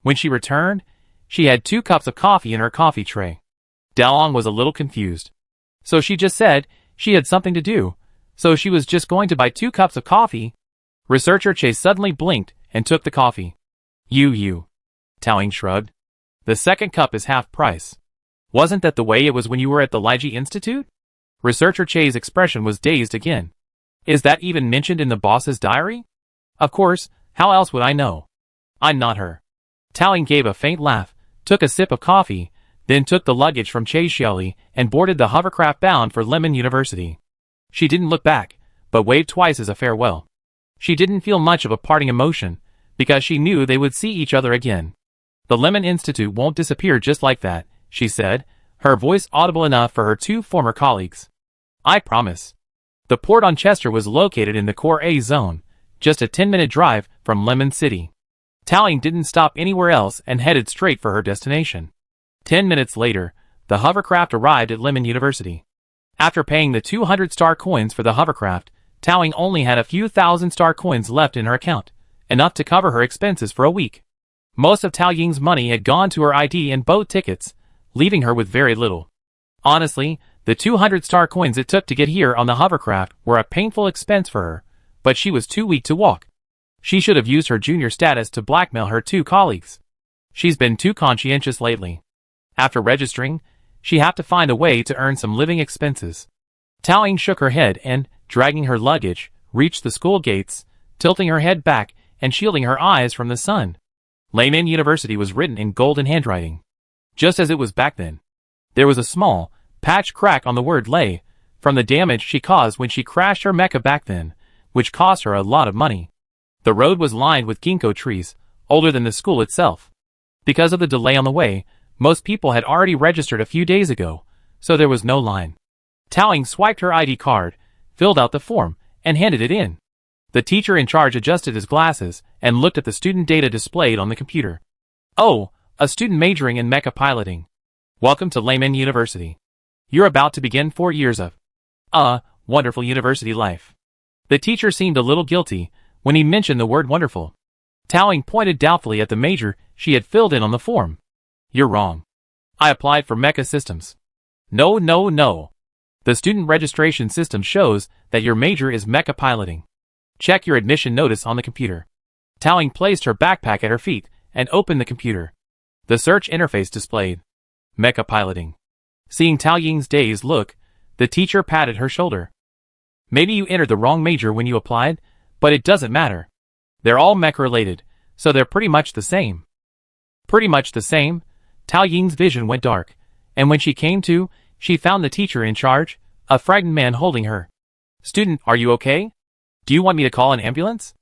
When she returned, she had 2 cups of coffee in her coffee tray. Dalong was a little confused. So she just said she had something to do, so she was just going to buy 2 cups of coffee? Researcher Che suddenly blinked and took the coffee. You. Towing shrugged. The second cup is half price. Wasn't that the way it was when you were at the Lygie Institute? Researcher Che's expression was dazed again. Is that even mentioned in the boss's diary? Of course, how else would I know? I'm not her. Towing gave a faint laugh, took a sip of coffee, then took the luggage from Che Xiaoli and boarded the hovercraft bound for Lemon University. She didn't look back, but waved twice as a farewell. She didn't feel much of a parting emotion, because she knew they would see each other again. The Lemon Institute won't disappear just like that, she said, her voice audible enough for her 2 former colleagues. I promise. The port on Chester was located in the Core A zone, just a 10-minute drive from Lemon City. Towing didn't stop anywhere else and headed straight for her destination. 10 minutes later, the hovercraft arrived at Lemon University. After paying the 200 star coins for the hovercraft, Towing only had a few thousand star coins left in her account, enough to cover her expenses for a week. Most of Tao Ying's money had gone to her ID and boat tickets, leaving her with very little. Honestly, the 200 star coins it took to get here on the hovercraft were a painful expense for her, but she was too weak to walk. She should have used her junior status to blackmail her 2 colleagues. She's been too conscientious lately. After registering, she had to find a way to earn some living expenses. Tao Ying shook her head and, dragging her luggage, reached the school gates, tilting her head back and shielding her eyes from the sun. Lemon University was written in golden handwriting, just as it was back then. There was a small, patched crack on the word lay, from the damage she caused when she crashed her Mecha back then, which cost her a lot of money. The road was lined with ginkgo trees, older than the school itself. Because of the delay on the way, most people had already registered a few days ago, so there was no line. Tao Ying swiped her ID card, filled out the form, and handed it in. The teacher in charge adjusted his glasses and looked at the student data displayed on the computer. Oh, a student majoring in mecha piloting. Welcome to Lemon University. You're about to begin 4 years of wonderful university life. The teacher seemed a little guilty when he mentioned the word wonderful. Tao Ying pointed doubtfully at the major she had filled in on the form. You're wrong. I applied for Mecha Systems. No. The student registration system shows that your major is mecha piloting. Check your admission notice on the computer. Tao Ying placed her backpack at her feet and opened the computer. The search interface displayed Mecha piloting. Seeing Tao Ying's dazed look, the teacher patted her shoulder. Maybe you entered the wrong major when you applied, but it doesn't matter. They're all mech related, so they're pretty much the same. Pretty much the same? Tao Ying's vision went dark, and when she came to, she found the teacher in charge, a frightened man holding her. Student, are you okay? Do you want me to call an ambulance?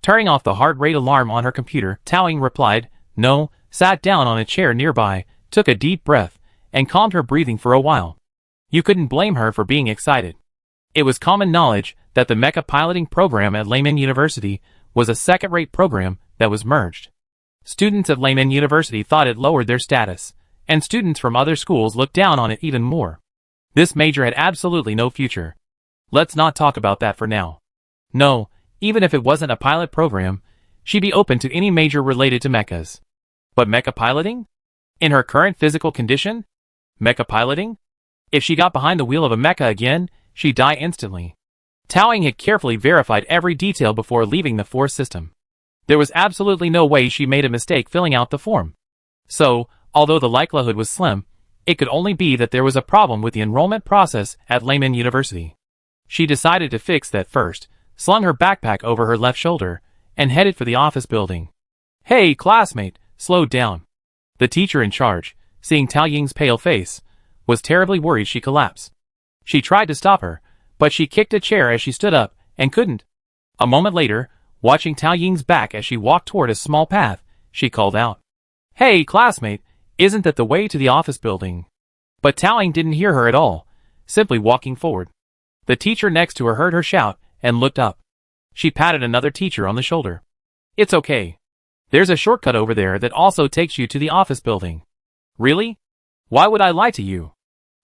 Turning off the heart rate alarm on her computer, Tao Ying replied, no, sat down on a chair nearby, took a deep breath, and calmed her breathing for a while. You couldn't blame her for being excited. It was common knowledge that the Mecha piloting program at Layman University was a second-rate program that was merged. Students at Layman University thought it lowered their status, and students from other schools looked down on it even more. This major had absolutely no future. Let's not talk about that for now. No, even if it wasn't a pilot program, she'd be open to any major related to mechas. But mecha piloting? In her current physical condition? Mecha piloting? If she got behind the wheel of a mecha again, she'd die instantly. Tao Ying had carefully verified every detail before leaving the force system. There was absolutely no way she made a mistake filling out the form. So, although the likelihood was slim, it could only be that there was a problem with the enrollment process at Layman University. She decided to fix that first, slung her backpack over her left shoulder, and headed for the office building. Hey, classmate, slowed down. The teacher in charge, seeing Tao Ying's pale face, was terribly worried she'd collapse. She tried to stop her, but she kicked a chair as she stood up, and couldn't. A moment later, watching Tao Ying's back as she walked toward a small path, she called out, Hey, classmate, isn't that the way to the office building? But Tao Ying didn't hear her at all, simply walking forward. The teacher next to her heard her shout, and looked up. She patted another teacher on the shoulder. It's okay. There's a shortcut over there that also takes you to the office building. Really? Why would I lie to you?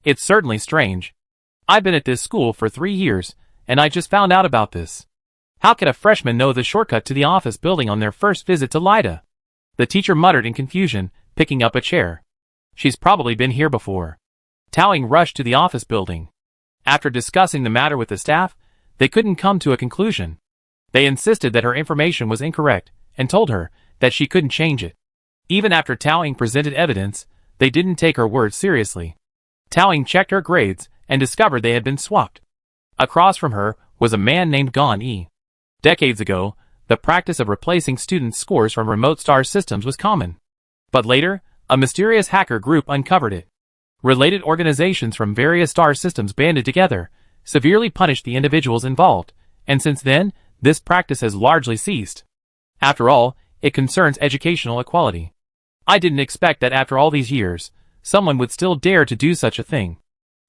It's certainly strange. I've been at this school for 3 years, and I just found out about this. How could a freshman know the shortcut to the office building on their first visit to Lida? The teacher muttered in confusion, picking up a chair. She's probably been here before. Tao Ying rushed to the office building. After discussing the matter with the staff, they couldn't come to a conclusion. They insisted that her information was incorrect, and told her that she couldn't change it. Even after Tao Ying presented evidence, they didn't take her words seriously. Tao Ying checked her grades, and discovered they had been swapped. Across from her was a man named Gan Yi. Decades ago, the practice of replacing students' scores from remote star systems was common. But later, a mysterious hacker group uncovered it. Related organizations from various star systems banded together, severely punished the individuals involved, and since then, this practice has largely ceased. After all, it concerns educational equality. I didn't expect that after all these years, someone would still dare to do such a thing.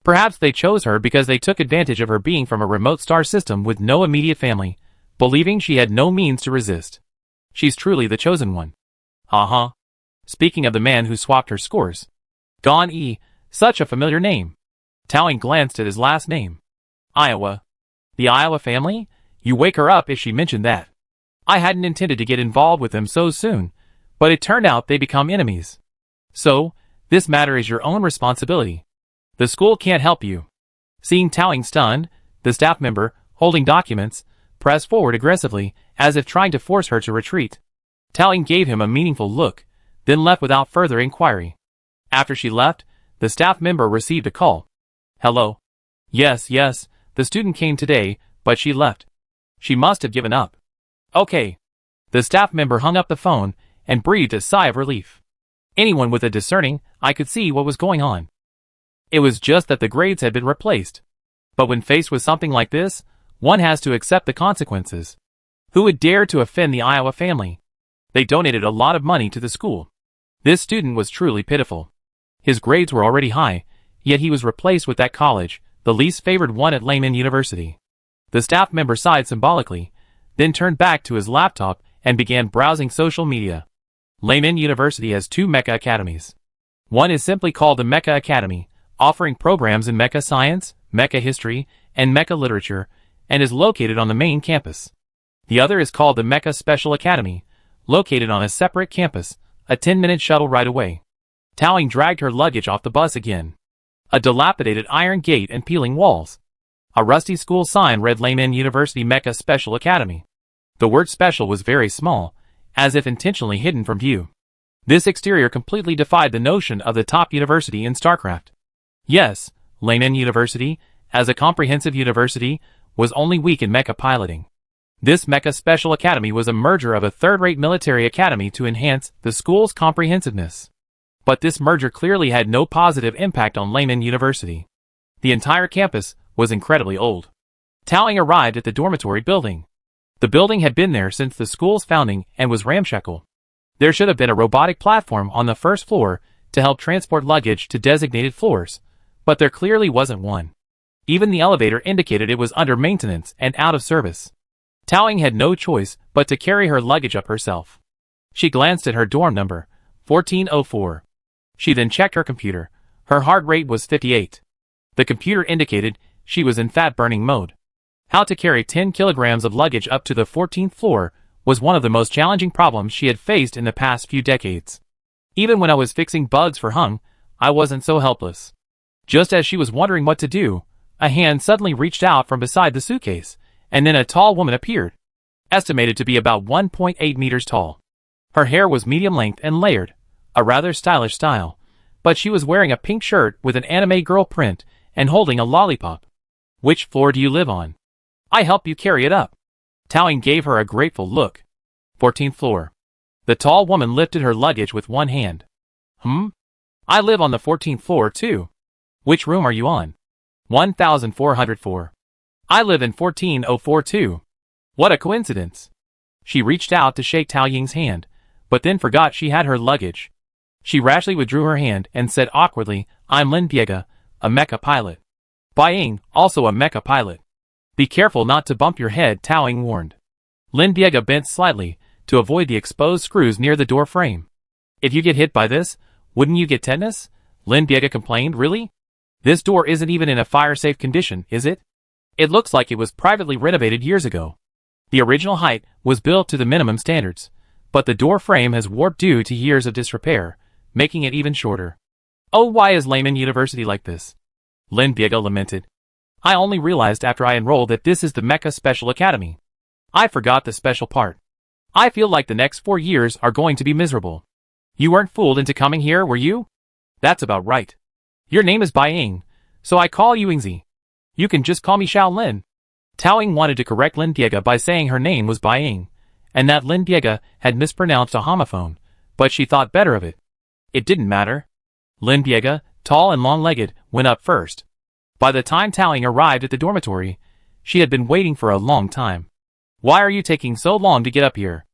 Perhaps they chose her because they took advantage of her being from a remote star system with no immediate family, believing she had no means to resist. She's truly the chosen one. Speaking of the man who swapped her scores. Gan Yi, such a familiar name. Tao Ying glanced at his last name. Iowa. The Iowa family? You wake her up if she mentioned that. I hadn't intended to get involved with them so soon, but it turned out they become enemies. So, this matter is your own responsibility. The school can't help you. Seeing Tao Ying stunned, the staff member, holding documents, pressed forward aggressively, as if trying to force her to retreat. Tao Ying gave him a meaningful look, then left without further inquiry. After she left, the staff member received a call. Hello. Yes, the student came today, but she left. She must have given up. Okay. The staff member hung up the phone, and breathed a sigh of relief. Anyone with a discerning eye could see what was going on. It was just that the grades had been replaced. But when faced with something like this, one has to accept the consequences. Who would dare to offend the Iowa family? They donated a lot of money to the school. This student was truly pitiful. His grades were already high, yet he was replaced with that college, the least favored one at Layman University. The staff member sighed symbolically, then turned back to his laptop and began browsing social media. Layman University has 2 Mecha academies. One is simply called the Mecha Academy, offering programs in Mecha Science, Mecha History, and Mecha Literature, and is located on the main campus. The other is called the Mecha Special Academy, located on a separate campus, a 10-minute shuttle ride away. Tao Ying dragged her luggage off the bus again. A dilapidated iron gate and peeling walls. A rusty school sign read Layman University Mecha Special Academy. The word special was very small, as if intentionally hidden from view. This exterior completely defied the notion of the top university in StarCraft. Yes, Lehman University, as a comprehensive university, was only weak in mecha piloting. This Mecha Special Academy was a merger of a third-rate military academy to enhance the school's comprehensiveness. But this merger clearly had no positive impact on Lehman University. The entire campus was incredibly old. Towing arrived at the dormitory building. The building had been there since the school's founding and was ramshackle. There should have been a robotic platform on the first floor to help transport luggage to designated floors, but there clearly wasn't one. Even the elevator indicated it was under maintenance and out of service. Towing had no choice but to carry her luggage up herself. She glanced at her dorm number, 1404. She then checked her computer. Her heart rate was 58. The computer indicated she was in fat-burning mode. How to carry 10 kilograms of luggage up to the 14th floor was one of the most challenging problems she had faced in the past few decades. Even when I was fixing bugs for Hung, I wasn't so helpless. Just as she was wondering what to do, a hand suddenly reached out from beside the suitcase, and then a tall woman appeared, estimated to be about 1.8 meters tall. Her hair was medium length and layered, a rather stylish style, but she was wearing a pink shirt with an anime girl print and holding a lollipop. Which floor do you live on? I help you carry it up. Towing gave her a grateful look. 14th floor. The tall woman lifted her luggage with one hand. I live on the 14th floor too. Which room are you on? 1404. I live in 1404 too. What a coincidence. She reached out to shake Tao Ying's hand, but then forgot she had her luggage. She rashly withdrew her hand and said awkwardly, I'm Lin Biega, a mecha pilot. Bai Ying, also a mecha pilot. Be careful not to bump your head, Tao Ying warned. Lin Biega bent slightly to avoid the exposed screws near the door frame. If you get hit by this, wouldn't you get tetanus? Lin Biega complained, really? This door isn't even in a fire-safe condition, is it? It looks like it was privately renovated years ago. The original height was built to the minimum standards, but the door frame has warped due to years of disrepair, making it even shorter. Oh, why is Lehman University like this? Lin Biega lamented. I only realized after I enrolled that this is the Mecha Special Academy. I forgot the special part. I feel like the next 4 years are going to be miserable. You weren't fooled into coming here, were you? That's about right. Your name is Bai Ying, so I call you Yingzi. You can just call me Xiao Lin. Tao Ying wanted to correct Lin Biega by saying her name was Bai Ying, and that Lin Biega had mispronounced a homophone, but she thought better of it. It didn't matter. Lin Biega, tall and long-legged, went up first. By the time Tao Ying arrived at the dormitory, she had been waiting for a long time. Why are you taking so long to get up here?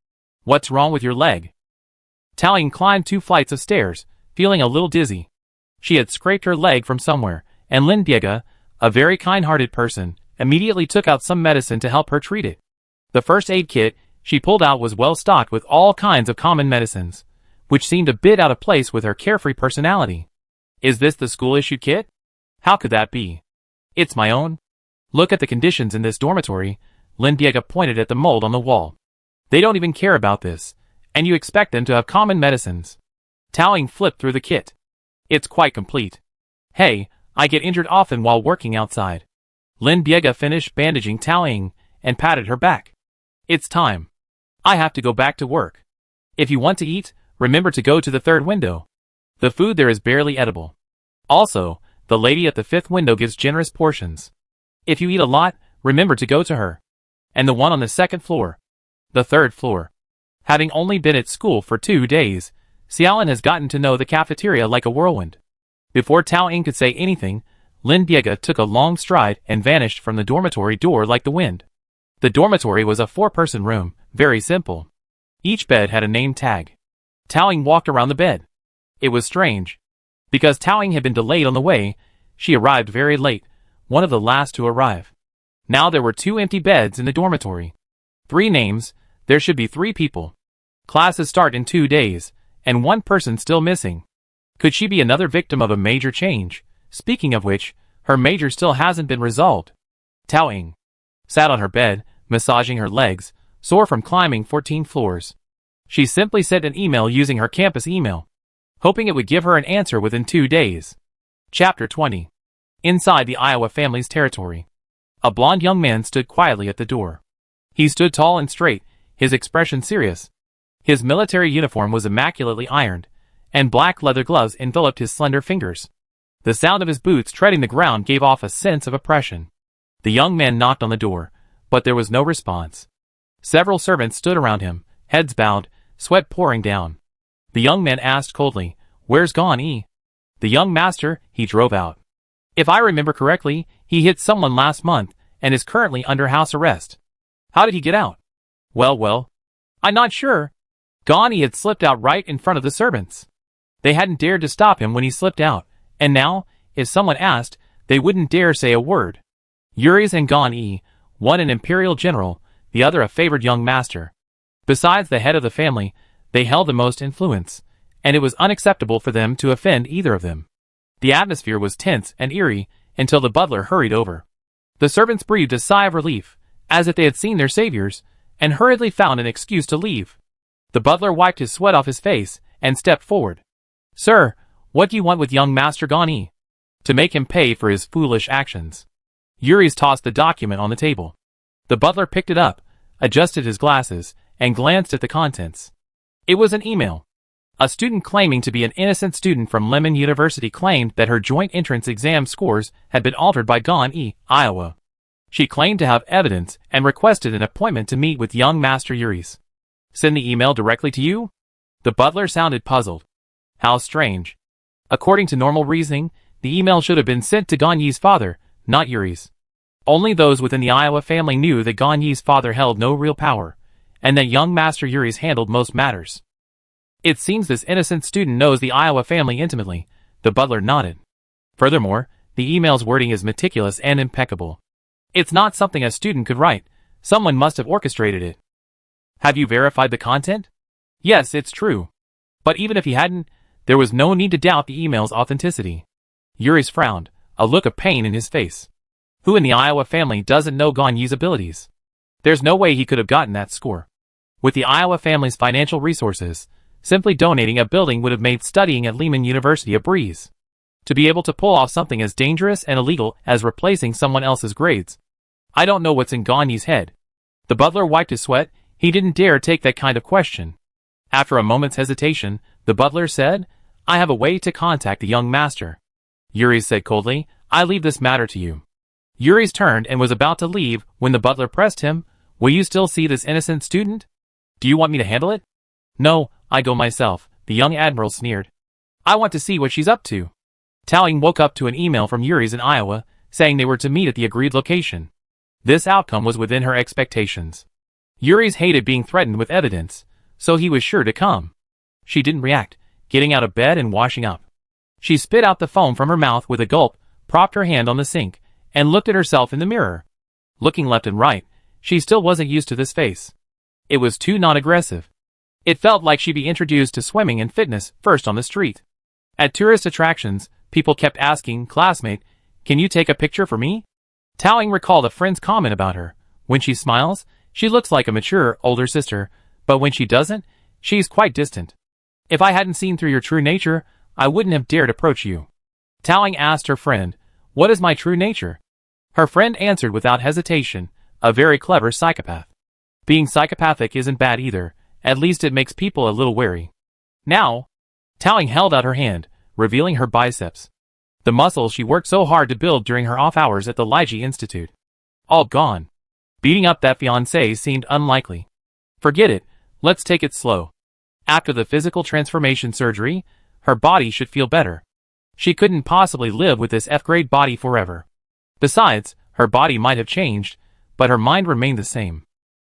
What's wrong with your leg? Tao Ying climbed 2 flights of stairs, feeling a little dizzy. She had scraped her leg from somewhere, and Lin Biega, a very kind-hearted person, immediately took out some medicine to help her treat it. The first aid kit she pulled out was well stocked with all kinds of common medicines, which seemed a bit out of place with her carefree personality. Is this the school-issued kit? How could that be? It's my own. Look at the conditions in this dormitory. Lin Biega pointed at the mold on the wall. They don't even care about this, and you expect them to have common medicines. Tao Ying flipped through the kit. It's quite complete. Hey, I get injured often while working outside. Lin Biega finished bandaging Tao Ying and patted her back. It's time. I have to go back to work. If you want to eat, remember to go to the 3rd window. The food there is barely edible. Also, the lady at the 5th window gives generous portions. If you eat a lot, remember to go to her. And the one on the 2nd floor. The 3rd floor. Having only been at school for 2 days, Xiaolin has gotten to know the cafeteria like a whirlwind. Before Tao Ying could say anything, Lin Biega took a long stride and vanished from the dormitory door like the wind. The dormitory was a 4-person room, very simple. Each bed had a name tag. Tao Ying walked around the bed. It was strange. Because Tao Ying had been delayed on the way, she arrived very late, one of the last to arrive. Now there were 2 empty beds in the dormitory. 3 names, there should be 3 people. Classes start in 2 days, and 1 person still missing. Could she be another victim of a major change? Speaking of which, her major still hasn't been resolved. Tao Ying sat on her bed, massaging her legs, sore from climbing 14 floors. She simply sent an email using her campus email, hoping it would give her an answer within 2 days. Chapter 20. Inside the Iowa family's territory. A blond young man stood quietly at the door. He stood tall and straight, his expression serious. His military uniform was immaculately ironed, and black leather gloves enveloped his slender fingers. The sound of his boots treading the ground gave off a sense of oppression. The young man knocked on the door, but there was no response. Several servants stood around him, heads bowed, sweat pouring down. The young man asked coldly, "Where's Gan Yi?" "The young master, he drove out. If I remember correctly, he hit someone last month, and is currently under house arrest." "How did he get out?" Well, I'm not sure. Gan Yi had slipped out right in front of the servants. They hadn't dared to stop him when he slipped out, and now, if someone asked, they wouldn't dare say a word. Yuri's and Gan Yi, one an imperial general, the other a favored young master. Besides the head of the family, they held the most influence, and it was unacceptable for them to offend either of them. The atmosphere was tense and eerie until the butler hurried over. The servants breathed a sigh of relief, as if they had seen their saviors, and hurriedly found an excuse to leave. The butler wiped his sweat off his face and stepped forward. "Sir, what do you want with young Master Gan Yi?" "To make him pay for his foolish actions." Yuri's tossed the document on the table. The butler picked it up, adjusted his glasses, and glanced at the contents. It was an email. A student claiming to be an innocent student from Lemon University claimed that her joint entrance exam scores had been altered by Gan Yi, Iowa. She claimed to have evidence and requested an appointment to meet with young Master Yuri's. "Send the email directly to you?" The butler sounded puzzled. How strange. According to normal reasoning, the email should have been sent to Gan Yi's father, not Yuri's. Only those within the Iowa family knew that Gan Yi's father held no real power, and that young Master Yuri's handled most matters. "It seems this innocent student knows the Iowa family intimately," the butler nodded. "Furthermore, the email's wording is meticulous and impeccable. It's not something a student could write. Someone must have orchestrated it." "Have you verified the content?" "Yes, it's true. But even if he hadn't, there was no need to doubt the email's authenticity." Yuri's frowned, a look of pain in his face. Who in the Iowa family doesn't know Gan Yi's abilities? There's no way he could have gotten that score. With the Iowa family's financial resources, simply donating a building would have made studying at Lehman University a breeze. To be able to pull off something as dangerous and illegal as replacing someone else's grades. I don't know what's in Gan Yi's head. The butler wiped his sweat. He didn't dare take that kind of question. After a moment's hesitation, the butler said, "I have a way to contact the young master." Yuri said coldly, "I leave this matter to you." Yuri's turned and was about to leave when the butler pressed him, "Will you still see this innocent student? Do you want me to handle it?" "No, I go myself," the young admiral sneered. "I want to see what she's up to." Towing woke up to an email from Yuri's in Iowa, saying they were to meet at the agreed location. This outcome was within her expectations. Yuri's hated being threatened with evidence, so he was sure to come. She didn't react, getting out of bed and washing up. She spit out the foam from her mouth with a gulp, propped her hand on the sink, and looked at herself in the mirror. Looking left and right, she still wasn't used to this face. It was too non-aggressive. It felt like she'd be introduced to swimming and fitness first on the street. At tourist attractions, people kept asking, "Classmate, can you take a picture for me?" Towing recalled a friend's comment about her. When she smiles, she looks like a mature, older sister, but when she doesn't, she's quite distant. "If I hadn't seen through your true nature, I wouldn't have dared approach you." Towing asked her friend, "What is my true nature?" Her friend answered without hesitation, "A very clever psychopath." Being psychopathic isn't bad either, at least it makes people a little wary. "Now," Towing held out her hand, revealing her biceps. The muscles she worked so hard to build during her off hours at the Lygi Institute. All gone. Beating up that fiancé seemed unlikely. "Forget it, let's take it slow." After the physical transformation surgery, her body should feel better. She couldn't possibly live with this F-grade body forever. Besides, her body might have changed, but her mind remained the same.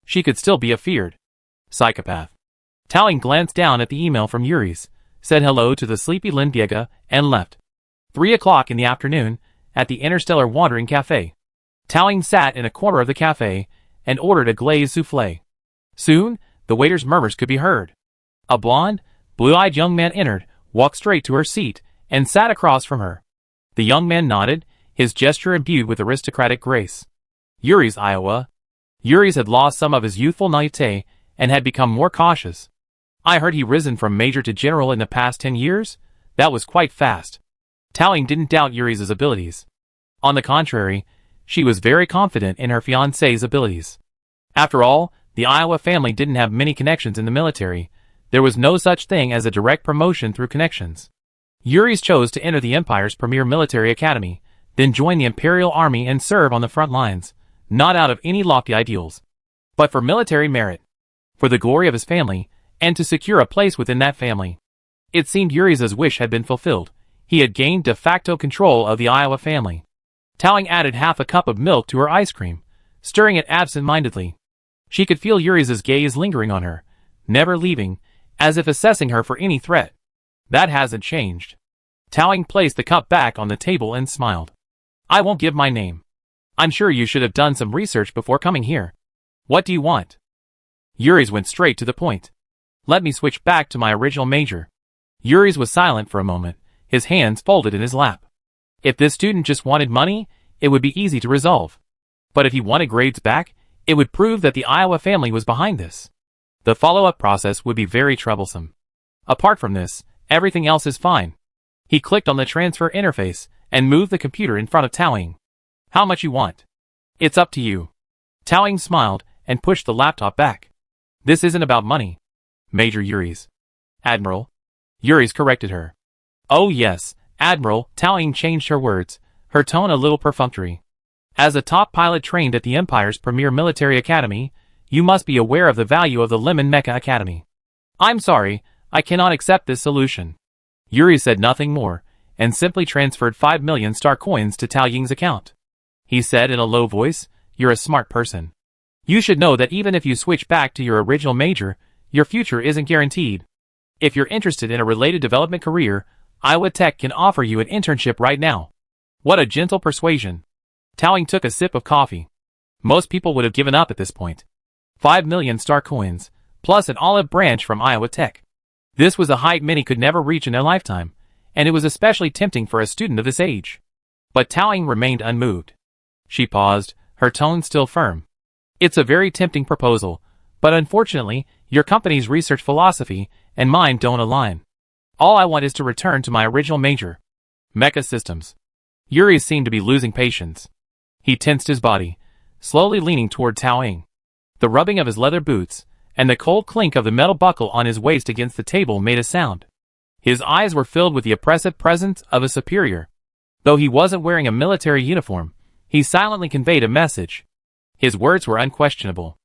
She could still be a feared psychopath. Towing glanced down at the email from Yuri's, said hello to the sleepy Lindiega, and left. 3 o'clock in the afternoon, at the Interstellar Wandering Cafe. Towing sat in a corner of the cafe, and ordered a glazed soufflé. Soon, the waiter's murmurs could be heard. A blonde, blue-eyed young man entered, walked straight to her seat, and sat across from her. The young man nodded, his gesture imbued with aristocratic grace. Yuri's, Iowa. Yuri's had lost some of his youthful naivete, and had become more cautious. "I heard he risen from major to general in the past 10 years? That was quite fast." Towing didn't doubt Yuri's abilities. On the contrary, she was very confident in her fiancé's abilities. After all, the Iowa family didn't have many connections in the military, there was no such thing as a direct promotion through connections. Yuri's chose to enter the Empire's premier military academy, then join the Imperial Army and serve on the front lines, not out of any lofty ideals, but for military merit, for the glory of his family, and to secure a place within that family. It seemed Yuri's wish had been fulfilled. He had gained de facto control of the Iowa family. Tao Ying added half a cup of milk to her ice cream, stirring it absent-mindedly. She could feel Yuri's gaze lingering on her, never leaving, as if assessing her for any threat. That hasn't changed. Tao Ying placed the cup back on the table and smiled. I won't give my name. I'm sure you should have done some research before coming here. What do you want? Yuri's went straight to the point. Let me switch back to my original major. Yuri's was silent for a moment, his hands folded in his lap. If this student just wanted money, it would be easy to resolve. But if he wanted grades back, it would prove that the Iowa family was behind this. The follow-up process would be very troublesome. Apart from this, everything else is fine. He clicked on the transfer interface and moved the computer in front of Tao Ying. How much you want? It's up to you. Tao Ying smiled and pushed the laptop back. This isn't about money. Major Yuri's. Admiral. Yuri's corrected her. Oh yes, Admiral. Tao Ying changed her words, her tone a little perfunctory. As a top pilot trained at the Empire's premier military academy, you must be aware of the value of the Lemon Mecha Academy. I'm sorry, I cannot accept this solution. Yuri said nothing more, and simply transferred 5 million star coins to Tao Ying's account. He said in a low voice, You're a smart person. You should know that even if you switch back to your original major, your future isn't guaranteed. If you're interested in a related development career, Iowa Tech can offer you an internship right now. What a gentle persuasion. Tao Ying took a sip of coffee. Most people would have given up at this point. 5 million star coins, plus an olive branch from Iowa Tech. This was a height many could never reach in their lifetime, and it was especially tempting for a student of this age. But Tao Ying remained unmoved. She paused, her tone still firm. It's a very tempting proposal, but unfortunately, your company's research philosophy and mine don't align. All I want is to return to my original major. Mecha systems. Yuri seemed to be losing patience. He tensed his body, slowly leaning toward Tao Ying. The rubbing of his leather boots, and the cold clink of the metal buckle on his waist against the table made a sound. His eyes were filled with the oppressive presence of a superior. Though he wasn't wearing a military uniform, he silently conveyed a message. His words were unquestionable.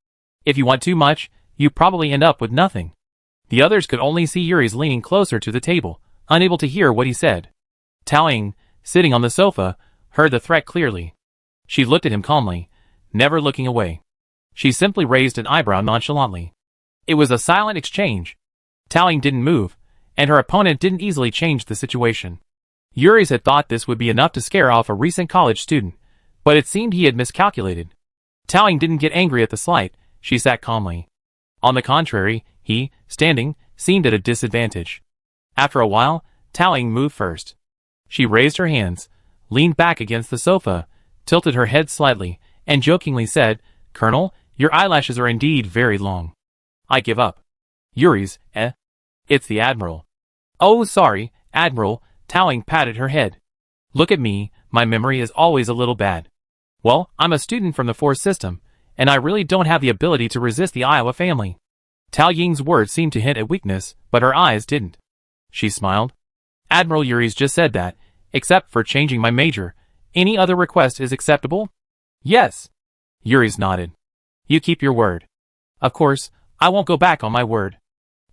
If you want too much, you probably end up with nothing. The others could only see Yuri's leaning closer to the table, unable to hear what he said. Tao Ying, sitting on the sofa, heard the threat clearly. She looked at him calmly, never looking away. She simply raised an eyebrow nonchalantly. It was a silent exchange. Tao Ying didn't move, and her opponent didn't easily change the situation. Yuri's had thought this would be enough to scare off a recent college student, but it seemed he had miscalculated. Tao Ying didn't get angry at the slight, she sat calmly. On the contrary, he, standing, seemed at a disadvantage. After a while, Tao Ying moved first. She raised her hands, leaned back against the sofa, tilted her head slightly, and jokingly said, Colonel, your eyelashes are indeed very long. I give up. Yuri's, It's the Admiral. Oh, sorry, Admiral, Tao Ying patted her head. Look at me, my memory is always a little bad. Well, I'm a student from the Force system, and I really don't have the ability to resist the Iowa family. Tao Ying's words seemed to hint at weakness, but her eyes didn't. She smiled. Admiral Yuri's just said that, except for changing my major, any other request is acceptable? Yes. Yuri's nodded. You keep your word. Of course, I won't go back on my word.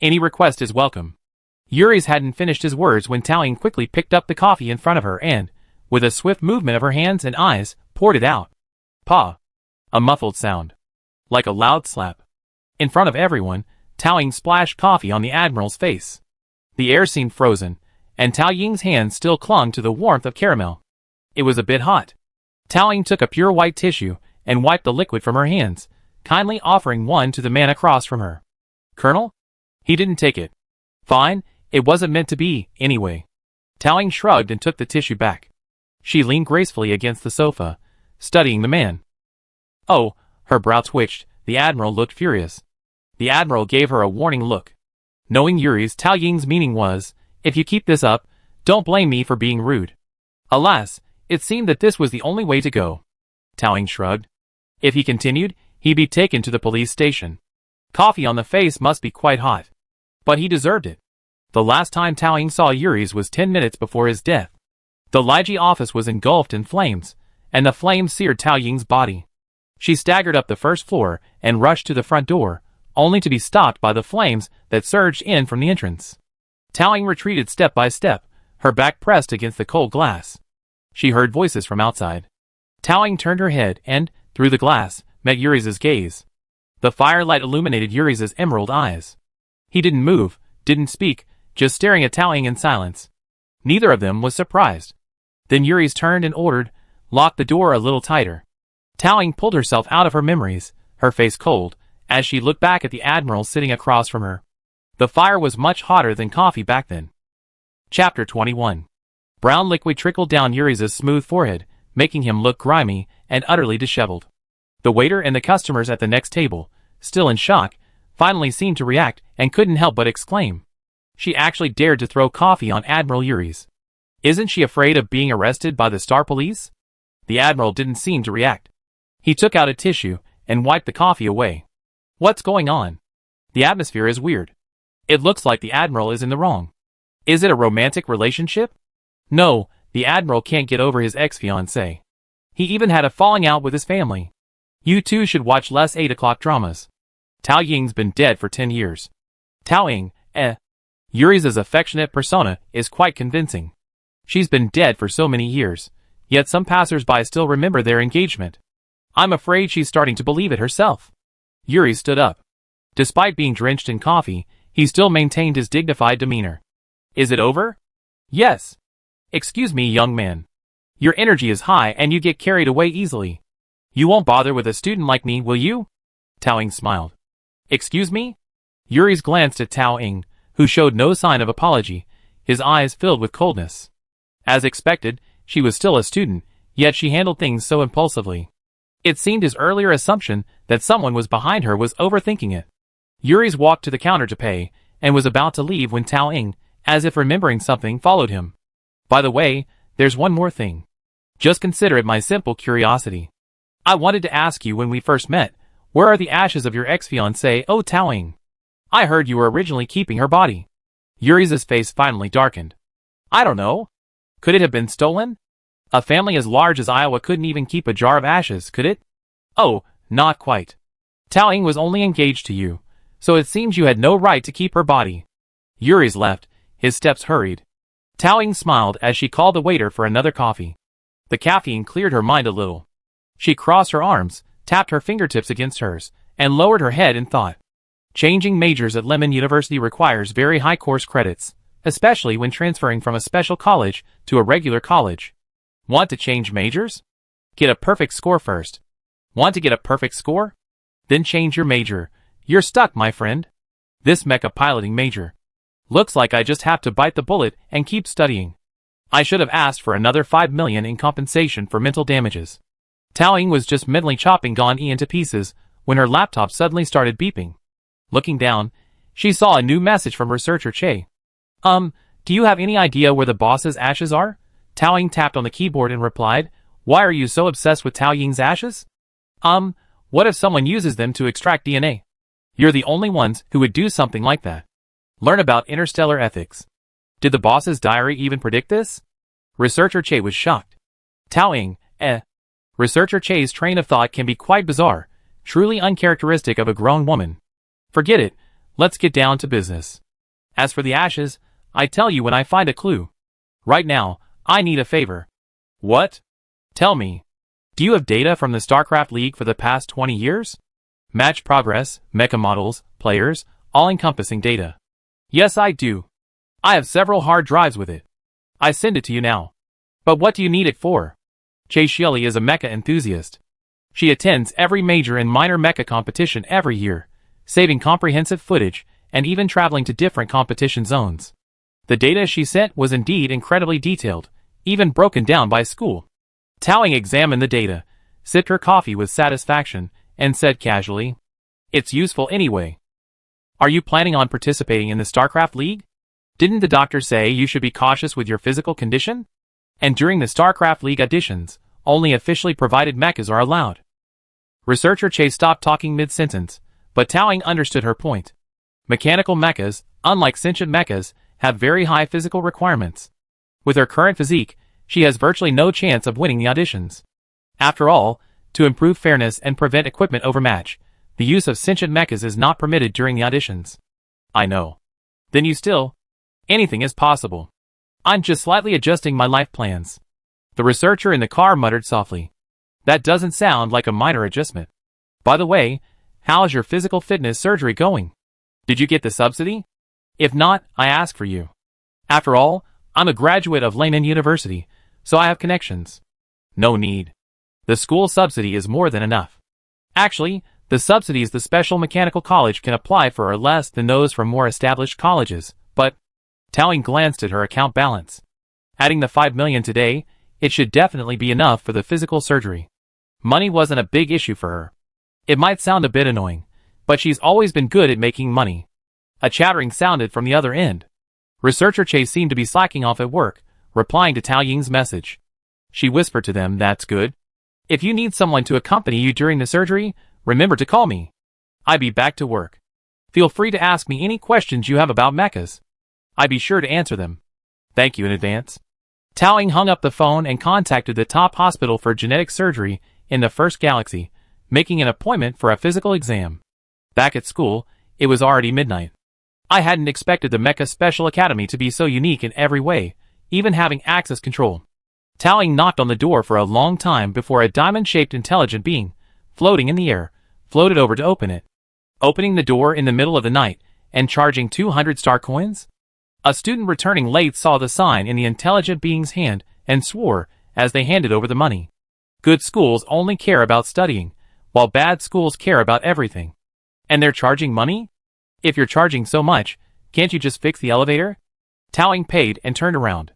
Any request is welcome. Yuri's hadn't finished his words when Tao Ying quickly picked up the coffee in front of her and, with a swift movement of her hands and eyes, poured it out. Pa! A muffled sound. Like a loud slap. In front of everyone, Tao Ying splashed coffee on the Admiral's face. The air seemed frozen, and Tao Ying's hands still clung to the warmth of caramel. It was a bit hot. Tao Ying took a pure white tissue and wiped the liquid from her hands, kindly offering one to the man across from her. Colonel? He didn't take it. Fine, it wasn't meant to be, anyway. Tao Ying shrugged and took the tissue back. She leaned gracefully against the sofa, studying the man. Oh, her brow twitched, the Admiral looked furious. The Admiral gave her a warning look. Knowing Yuri's, Tao Ying's meaning was, if you keep this up, don't blame me for being rude. Alas, it seemed that this was the only way to go. Tao Ying shrugged. If he continued, he'd be taken to the police station. Coffee on the face must be quite hot. But he deserved it. The last time Tao Ying saw Yuri's was 10 minutes before his death. The Liji office was engulfed in flames, and the flames seared Tao Ying's body. She staggered up the first floor and rushed to the front door, only to be stopped by the flames that surged in from the entrance. Tao Ying retreated step by step, her back pressed against the cold glass. She heard voices from outside. Tao Ying turned her head and, through the glass, met Yuri's gaze. The firelight illuminated Yuri's emerald eyes. He didn't move, didn't speak, just staring at Tao Ying in silence. Neither of them was surprised. Then Yuri's turned and ordered, "Lock the door a little tighter." Tao Ying pulled herself out of her memories, her face cold, as she looked back at the Admiral sitting across from her. The fire was much hotter than coffee back then. Chapter 21. Brown liquid trickled down Yuri's smooth forehead, making him look grimy and utterly disheveled. The waiter and the customers at the next table, still in shock, finally seemed to react and couldn't help but exclaim. She actually dared to throw coffee on Admiral Yuri's. Isn't she afraid of being arrested by the Star Police? The Admiral didn't seem to react. He took out a tissue and wiped the coffee away. What's going on? The atmosphere is weird. It looks like the Admiral is in the wrong. Is it a romantic relationship? No, the Admiral can't get over his ex-fiancée. He even had a falling out with his family. You two should watch less 8 o'clock dramas. Tao Ying's been dead for 10 years. Tao Ying, Yuri's affectionate persona is quite convincing. She's been dead for so many years, yet some passers-by still remember their engagement. I'm afraid she's starting to believe it herself. Yuri stood up. Despite being drenched in coffee, he still maintained his dignified demeanor. Is it over? Yes. Excuse me, young man. Your energy is high and you get carried away easily. You won't bother with a student like me, will you? Tao Ying smiled. Excuse me? Yuri's glanced at Tao Ying, who showed no sign of apology, his eyes filled with coldness. As expected, she was still a student, yet she handled things so impulsively. It seemed his earlier assumption that someone was behind her was overthinking it. Yuri's walked to the counter to pay, and was about to leave when Tao Ying, as if remembering something, followed him. By the way, there's one more thing. Just consider it my simple curiosity. I wanted to ask you when we first met, where are the ashes of your ex-fiancée, oh Tao Ying? I heard you were originally keeping her body. Yuri's face finally darkened. I don't know. Could it have been stolen? A family as large as Iowa couldn't even keep a jar of ashes, could it? Oh, not quite. Tao Ying was only engaged to you, so it seems you had no right to keep her body. Yuri's left, his steps hurried. Tao Ying smiled as she called the waiter for another coffee. The caffeine cleared her mind a little. She crossed her arms, tapped her fingertips against hers, and lowered her head in thought. Changing majors at Lemon University requires very high course credits, especially when transferring from a special college to a regular college. Want to change majors? Get a perfect score first. Want to get a perfect score? Then change your major. You're stuck, my friend. This mecha piloting major. Looks like I just have to bite the bullet and keep studying. I should have asked for another 5 million in compensation for mental damages. Tao Ying was just mentally chopping Gan Yi into pieces when her laptop suddenly started beeping. Looking down, she saw a new message from researcher Che. Do you have any idea where the boss's ashes are? Tao Ying tapped on the keyboard and replied, Why are you so obsessed with Tao Ying's ashes? What if someone uses them to extract DNA? You're the only ones who would do something like that. Learn about interstellar ethics. Did the boss's diary even predict this? Researcher Che was shocked. Tao Ying, Researcher Che's train of thought can be quite bizarre, truly uncharacteristic of a grown woman. Forget it, let's get down to business. As for the ashes, I tell you when I find a clue. Right now, I need a favor. What? Tell me. Do you have data from the StarCraft League for the past 20 years? Match progress, mecha models, players, all-encompassing data. Yes, I do. I have several hard drives with it. I send it to you now. But what do you need it for? Che Xieli is a mecha enthusiast. She attends every major and minor mecha competition every year, saving comprehensive footage and even traveling to different competition zones. The data she sent was indeed incredibly detailed, even broken down by school. Tao Ying examined the data, sipped her coffee with satisfaction, and said casually, It's useful anyway. Are you planning on participating in the StarCraft League? Didn't the doctor say you should be cautious with your physical condition? And during the StarCraft League auditions, only officially provided mechas are allowed. Researcher Che stopped talking mid-sentence, but Tao Ying understood her point. Mechanical mechas, unlike sentient mechas, have very high physical requirements. With her current physique, she has virtually no chance of winning the auditions. After all, to improve fairness and prevent equipment overmatch, the use of sentient mechas is not permitted during the auditions. I know. Then you still? Anything is possible. I'm just slightly adjusting my life plans. The researcher in the car muttered softly. That doesn't sound like a minor adjustment. By the way, how's your physical fitness surgery going? Did you get the subsidy? If not, I ask for you. After all, I'm a graduate of Lehman University, so I have connections. No need. The school subsidy is more than enough. Actually, the subsidies the special mechanical college can apply for are less than those from more established colleges, but Towing glanced at her account balance. Adding the $5 million today, it should definitely be enough for the physical surgery. Money wasn't a big issue for her. It might sound a bit annoying, but she's always been good at making money. A chattering sounded from the other end. Researcher Chase seemed to be slacking off at work, replying to Tao Ying's message. She whispered to them, "That's good. If you need someone to accompany you during the surgery, remember to call me. I'll be back to work. Feel free to ask me any questions you have about mechas. I'll be sure to answer them. Thank you in advance." Tao Ying hung up the phone and contacted the top hospital for genetic surgery in the first galaxy, making an appointment for a physical exam. Back at school, it was already midnight. I hadn't expected the Mecha Special Academy to be so unique in every way, even having access control. Tao Ying knocked on the door for a long time before a diamond-shaped intelligent being, floating in the air, floated over to open it. Opening the door in the middle of the night and charging 200 star coins? A student returning late saw the sign in the intelligent being's hand and swore as they handed over the money. Good schools only care about studying, while bad schools care about everything. And they're charging money? If you're charging so much, can't you just fix the elevator? Tao Ying paid and turned around.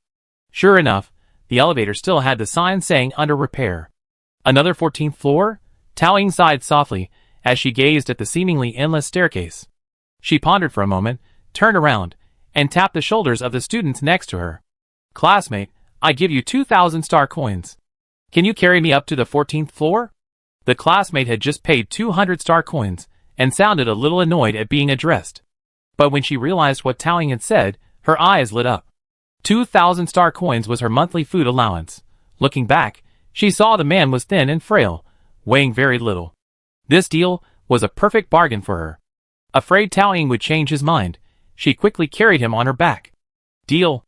Sure enough, the elevator still had the sign saying under repair. Another 14th floor? Tao Ying sighed softly as she gazed at the seemingly endless staircase. She pondered for a moment, turned around, and tapped the shoulders of the students next to her. "Classmate, I give you 2,000 star coins. Can you carry me up to the 14th floor?" The classmate had just paid 200 star coins and sounded a little annoyed at being addressed. But when she realized what Tao Ying had said, her eyes lit up. 2,000 star coins was her monthly food allowance. Looking back, she saw the man was thin and frail, weighing very little. This deal was a perfect bargain for her. Afraid Tao Ying would change his mind, she quickly carried him on her back. Deal.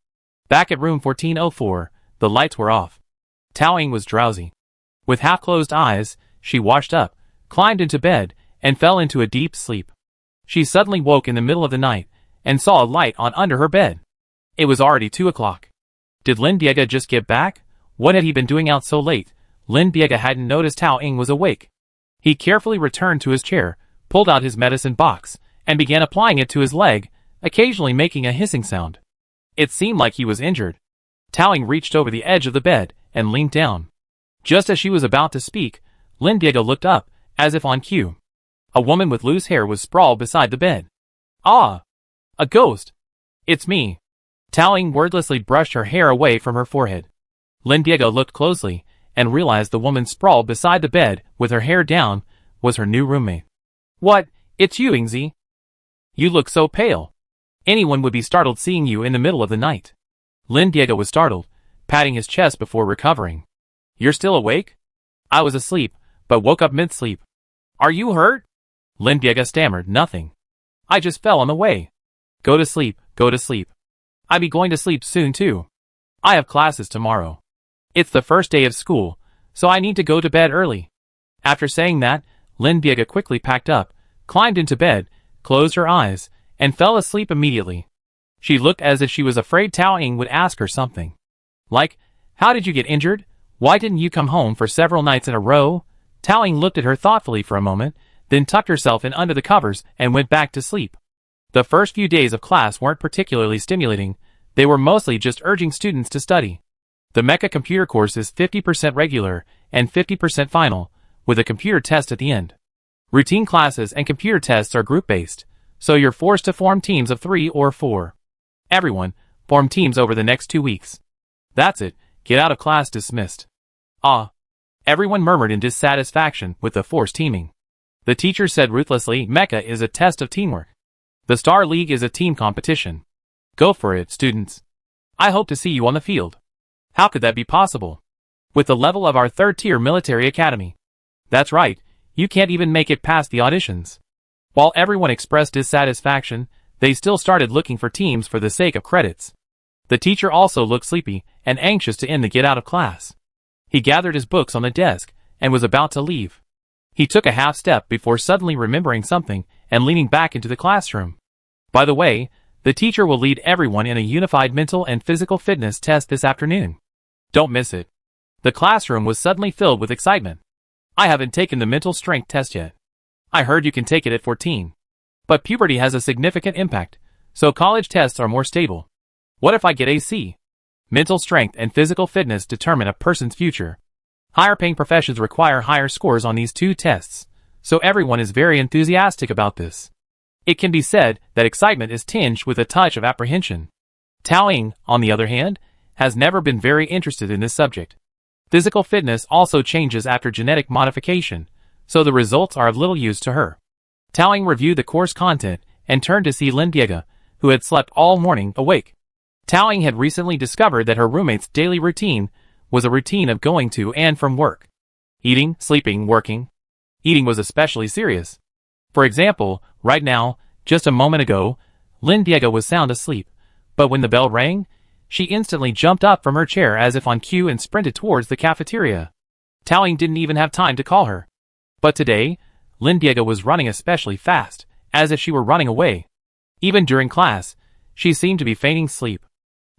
Back at room 1404, the lights were off. Tao Ying was drowsy. With half-closed eyes, she washed up, climbed into bed, and fell into a deep sleep. She suddenly woke in the middle of the night and saw a light on under her bed. It was already 2 o'clock. Did Lin Diega just get back? What had he been doing out so late? Lin Diega hadn't noticed Tao Ying was awake. He carefully returned to his chair, pulled out his medicine box, and began applying it to his leg, occasionally making a hissing sound. It seemed like he was injured. Tao Ying reached over the edge of the bed and leaned down. Just as she was about to speak, Lin Diego looked up, as if on cue. A woman with loose hair was sprawled beside the bed. "Ah! A ghost! It's me." Tao Ying wordlessly brushed her hair away from her forehead. Lin Diego looked closely and realized the woman sprawled beside the bed with her hair down was her new roommate. "What? It's you, Yingzi. You look so pale. Anyone would be startled seeing you in the middle of the night." Lin Diego was startled, patting his chest before recovering. "You're still awake?" "I was asleep, but woke up mid-sleep." "Are you hurt?" Lin Diego stammered, "Nothing. I just fell on the way." Go to sleep, go to sleep. I'll be going to sleep soon too. I have classes tomorrow. It's the first day of school, so I need to go to bed early." After saying that, Lin Diego quickly packed up, climbed into bed, closed her eyes, and fell asleep immediately. She looked as if she was afraid Tao Ying would ask her something. Like, "How did you get injured? Why didn't you come home for several nights in a row?" Tao Ying looked at her thoughtfully for a moment, then tucked herself in under the covers and went back to sleep. The first few days of class weren't particularly stimulating, they were mostly just urging students to study. The Mecha computer course is 50% regular and 50% final, with a computer test at the end. Routine classes and computer tests are group-based, so you're forced to form teams of 3 or 4. Everyone, form teams over the next 2 weeks. That's it, get out of class dismissed. Ah. Everyone murmured in dissatisfaction with the forced teaming. The teacher said ruthlessly, "Mecha is a test of teamwork. The Star League is a team competition. Go for it, students. I hope to see you on the field. How could that be possible? With the level of our third-tier military academy. That's right, you can't even make it past the auditions. While everyone expressed dissatisfaction, they still started looking for teams for the sake of credits. The teacher also looked sleepy and anxious to end the get out of class. He gathered his books on the desk and was about to leave. He took a half step before suddenly remembering something and leaning back into the classroom. By the way, the teacher will lead everyone in a unified mental and physical fitness test this afternoon. Don't miss it. The classroom was suddenly filled with excitement. I haven't taken the mental strength test yet. I heard you can take it at 14. But puberty has a significant impact, so college tests are more stable. What if I get a C? Mental strength and physical fitness determine a person's future. Higher-paying professions require higher scores on these two tests, so everyone is very enthusiastic about this. It can be said that excitement is tinged with a touch of apprehension. Tao Ying, on the other hand, has never been very interested in this subject. Physical fitness also changes after genetic modification, so the results are of little use to her. Tao Ying reviewed the course content and turned to see Lin Diego, who had slept all morning awake. Tao Ying had recently discovered that her roommate's daily routine was a routine of going to and from work. Eating, sleeping, working. Eating was especially serious. For example, right now, just a moment ago, Lin Diego was sound asleep, but when the bell rang, she instantly jumped up from her chair as if on cue and sprinted towards the cafeteria. Tao Ying didn't even have time to call her. But today, Lin Diego was running especially fast, as if she were running away. Even during class, she seemed to be feigning sleep.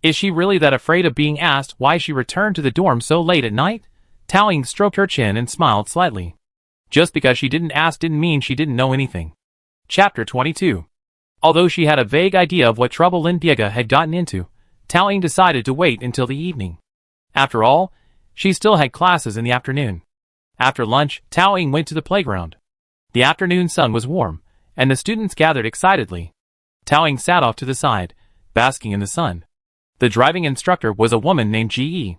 Is she really that afraid of being asked why she returned to the dorm so late at night? Tao Ying stroked her chin and smiled slightly. Just because she didn't ask didn't mean she didn't know anything. Chapter 22. Although she had a vague idea of what trouble Lin Diego had gotten into, Tao Ying decided to wait until the evening. After all, she still had classes in the afternoon. After lunch, Tao Ying went to the playground. The afternoon sun was warm, and the students gathered excitedly. Tao Ying sat off to the side, basking in the sun. The driving instructor was a woman named Ji.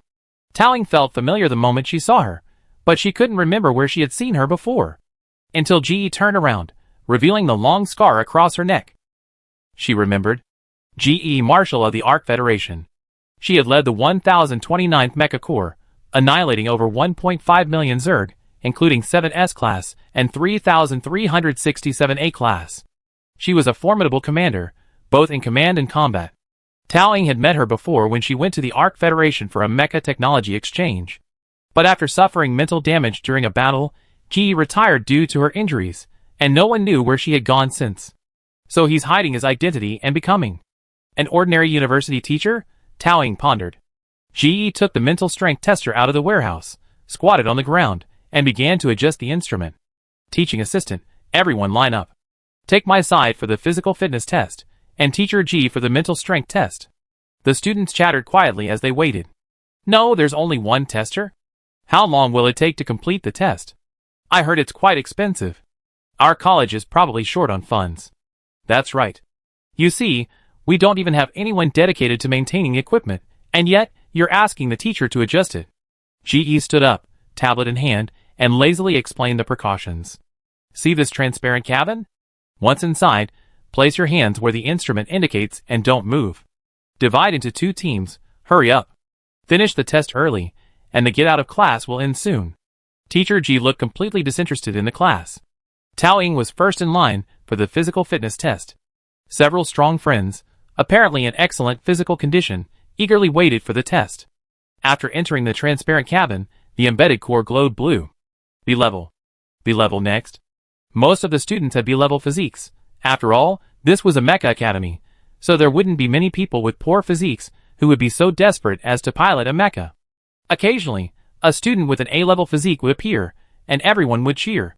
Tao Ying felt familiar the moment she saw her, but she couldn't remember where she had seen her before. Until Ji turned around, revealing the long scar across her neck. She remembered. Ji, Marshal of the Arc Federation. She had led the 1029th Mecha Corps, annihilating over 1.5 million Zerg, including 7 S-Class and 3,367 A-Class. She was a formidable commander, both in command and combat. Tao Ying had met her before when she went to the Arc Federation for a mecha technology exchange. But after suffering mental damage during a battle, Ji retired due to her injuries, and no one knew where she had gone since. So he's hiding his identity and becoming an ordinary university teacher? Tao Ying pondered. Ji took the mental strength tester out of the warehouse, squatted on the ground, and began to adjust the instrument. Teaching assistant, everyone line up. Take my side for the physical fitness test, and teacher Ji for the mental strength test. The students chattered quietly as they waited. No, there's only one tester. How long will it take to complete the test? I heard it's quite expensive. Our college is probably short on funds. That's right. You see, we don't even have anyone dedicated to maintaining equipment, and yet, you're asking the teacher to adjust it. Ji stood up, tablet in hand, and lazily explained the precautions. See this transparent cabin? Once inside, place your hands where the instrument indicates and don't move. Divide into 2 teams, hurry up. Finish the test early, and the get out of class will end soon. Teacher Ji looked completely disinterested in the class. Tao Ying was first in line for the physical fitness test. Several strong friends, apparently in excellent physical condition, eagerly waited for the test. After entering the transparent cabin, the embedded core glowed blue. B-level. B-level next. Most of the students had B-level physiques. After all, this was a Mecha Academy, so there wouldn't be many people with poor physiques who would be so desperate as to pilot a mecha. Occasionally, a student with an A-level physique would appear, and everyone would cheer.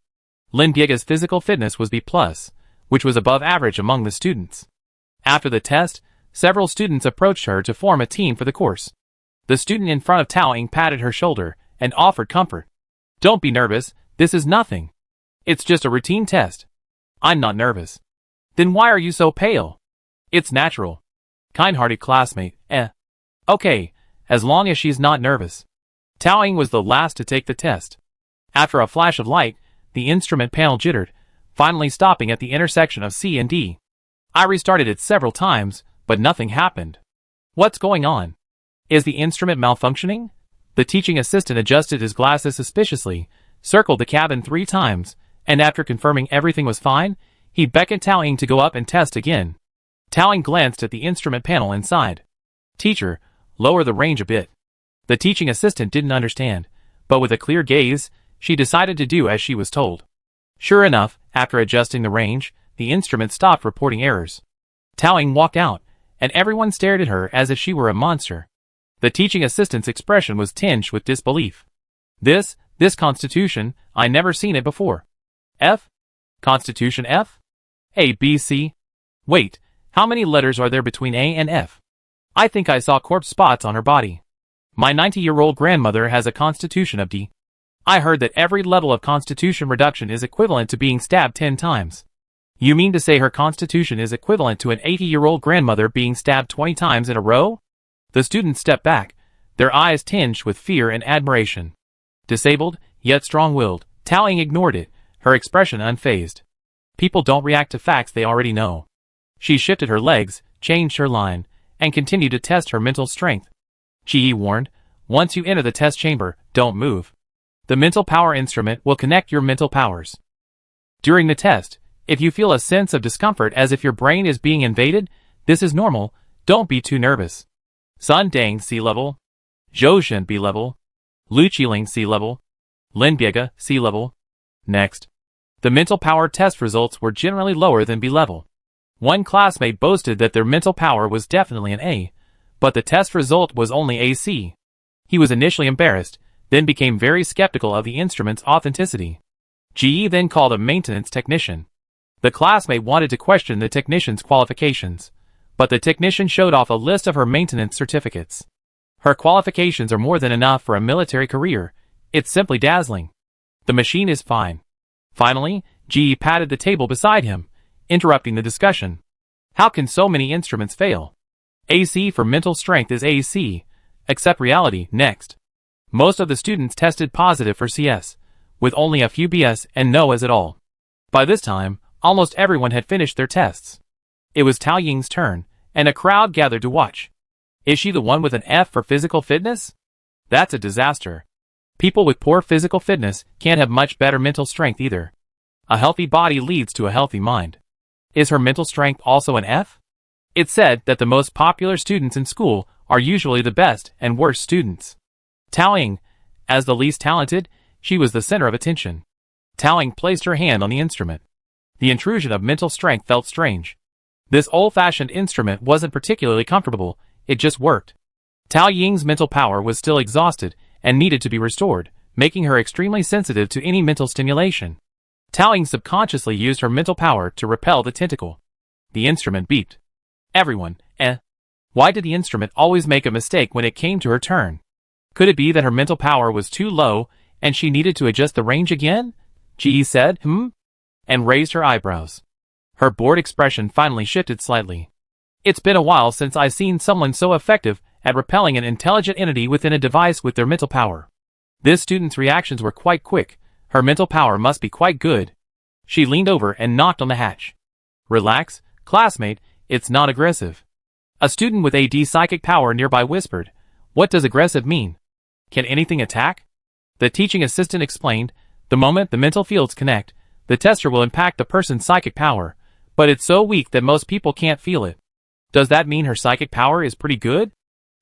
Lin Diego's physical fitness was B+, which was above average among the students. After the test, several students approached her to form a team for the course. The student in front of Tao Ying patted her shoulder and offered comfort. Don't be nervous, this is nothing. It's just a routine test. I'm not nervous. Then why are you so pale? It's natural. Kind-hearted classmate, Okay, as long as she's not nervous. Tao Ying was the last to take the test. After a flash of light, the instrument panel jittered, finally stopping at the intersection of C and D. I restarted it several times, but nothing happened. What's going on? Is the instrument malfunctioning? The teaching assistant adjusted his glasses suspiciously, circled the cabin 3 times, and after confirming everything was fine, he beckoned Tao Ying to go up and test again. Tao Ying glanced at the instrument panel inside. Teacher, lower the range a bit. The teaching assistant didn't understand, but with a clear gaze, she decided to do as she was told. Sure enough, after adjusting the range, the instrument stopped reporting errors. Tao Ying walked out, and everyone stared at her as if she were a monster. The teaching assistant's expression was tinged with disbelief. This Constitution, I never seen it before. F? Constitution F? A, B, C? Wait, how many letters are there between A and F? I think I saw corpse spots on her body. My 90-year-old grandmother has a Constitution of D. I heard that every level of Constitution reduction is equivalent to being stabbed 10 times. You mean to say her Constitution is equivalent to an 80-year-old grandmother being stabbed 20 times in a row? The students stepped back, their eyes tinged with fear and admiration. Disabled, yet strong-willed, Tao Ying ignored it, her expression unfazed. People don't react to facts they already know. She shifted her legs, changed her line, and continued to test her mental strength. Ji warned, once you enter the test chamber, don't move. The mental power instrument will connect your mental powers. During the test, if you feel a sense of discomfort as if your brain is being invaded, this is normal, don't be too nervous. Sun Dang sea level. Zhoushan B level. Lu Qiling sea level. Lin Biega sea level. Next. The mental power test results were generally lower than B level. One classmate boasted that their mental power was definitely an A, but the test result was only AC. He was initially embarrassed, then became very skeptical of the instrument's authenticity. Ji then called a maintenance technician. The classmate wanted to question the technician's qualifications, but the technician showed off a list of her maintenance certificates. Her qualifications are more than enough for a military career. It's simply dazzling. The machine is fine. Finally, Ji patted the table beside him, interrupting the discussion. How can so many instruments fail? AC for mental strength is AC, accept reality, next. Most of the students tested positive for CS, with only a few BS and NOs at all. By this time, almost everyone had finished their tests. It was Tao Ying's turn, and a crowd gathered to watch. Is she the one with an F for physical fitness? That's a disaster. People with poor physical fitness can't have much better mental strength either. A healthy body leads to a healthy mind. Is her mental strength also an F? It's said that the most popular students in school are usually the best and worst students. Tao Ying, as the least talented, she was the center of attention. Tao Ying placed her hand on the instrument. The intrusion of mental strength felt strange. This old-fashioned instrument wasn't particularly comfortable, it just worked. Tao Ying's mental power was still exhausted and needed to be restored, making her extremely sensitive to any mental stimulation. Tao Ying subconsciously used her mental power to repel the tentacle. The instrument beeped. Everyone, Why did the instrument always make a mistake when it came to her turn? Could it be that her mental power was too low and she needed to adjust the range again? Ji said, and raised her eyebrows. Her bored expression finally shifted slightly. It's been a while since I've seen someone so effective at repelling an intelligent entity within a device with their mental power. This student's reactions were quite quick. Her mental power must be quite good. She leaned over and knocked on the hatch. Relax, classmate, it's not aggressive. A student with AD psychic power nearby whispered, what does aggressive mean? Can anything attack? The teaching assistant explained, the moment the mental fields connect, the tester will impact the person's psychic power, but it's so weak that most people can't feel it. Does that mean her psychic power is pretty good?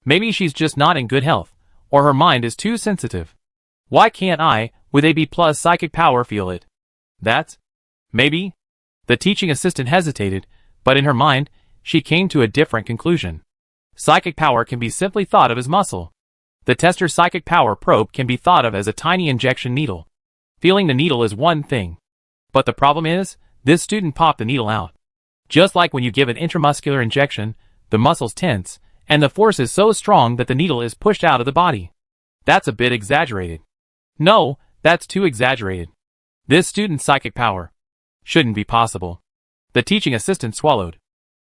Maybe she's just not in good health, or her mind is too sensitive. Why can't I, with AB plus psychic power, feel it? That's... maybe? The teaching assistant hesitated, but in her mind, she came to a different conclusion. Psychic power can be simply thought of as muscle. The tester's psychic power probe can be thought of as a tiny injection needle. Feeling the needle is one thing. But the problem is, this student popped the needle out. Just like when you give an intramuscular injection, the muscles tense, and the force is so strong that the needle is pushed out of the body. That's a bit exaggerated. No, that's too exaggerated. This student's psychic power shouldn't be possible. The teaching assistant swallowed.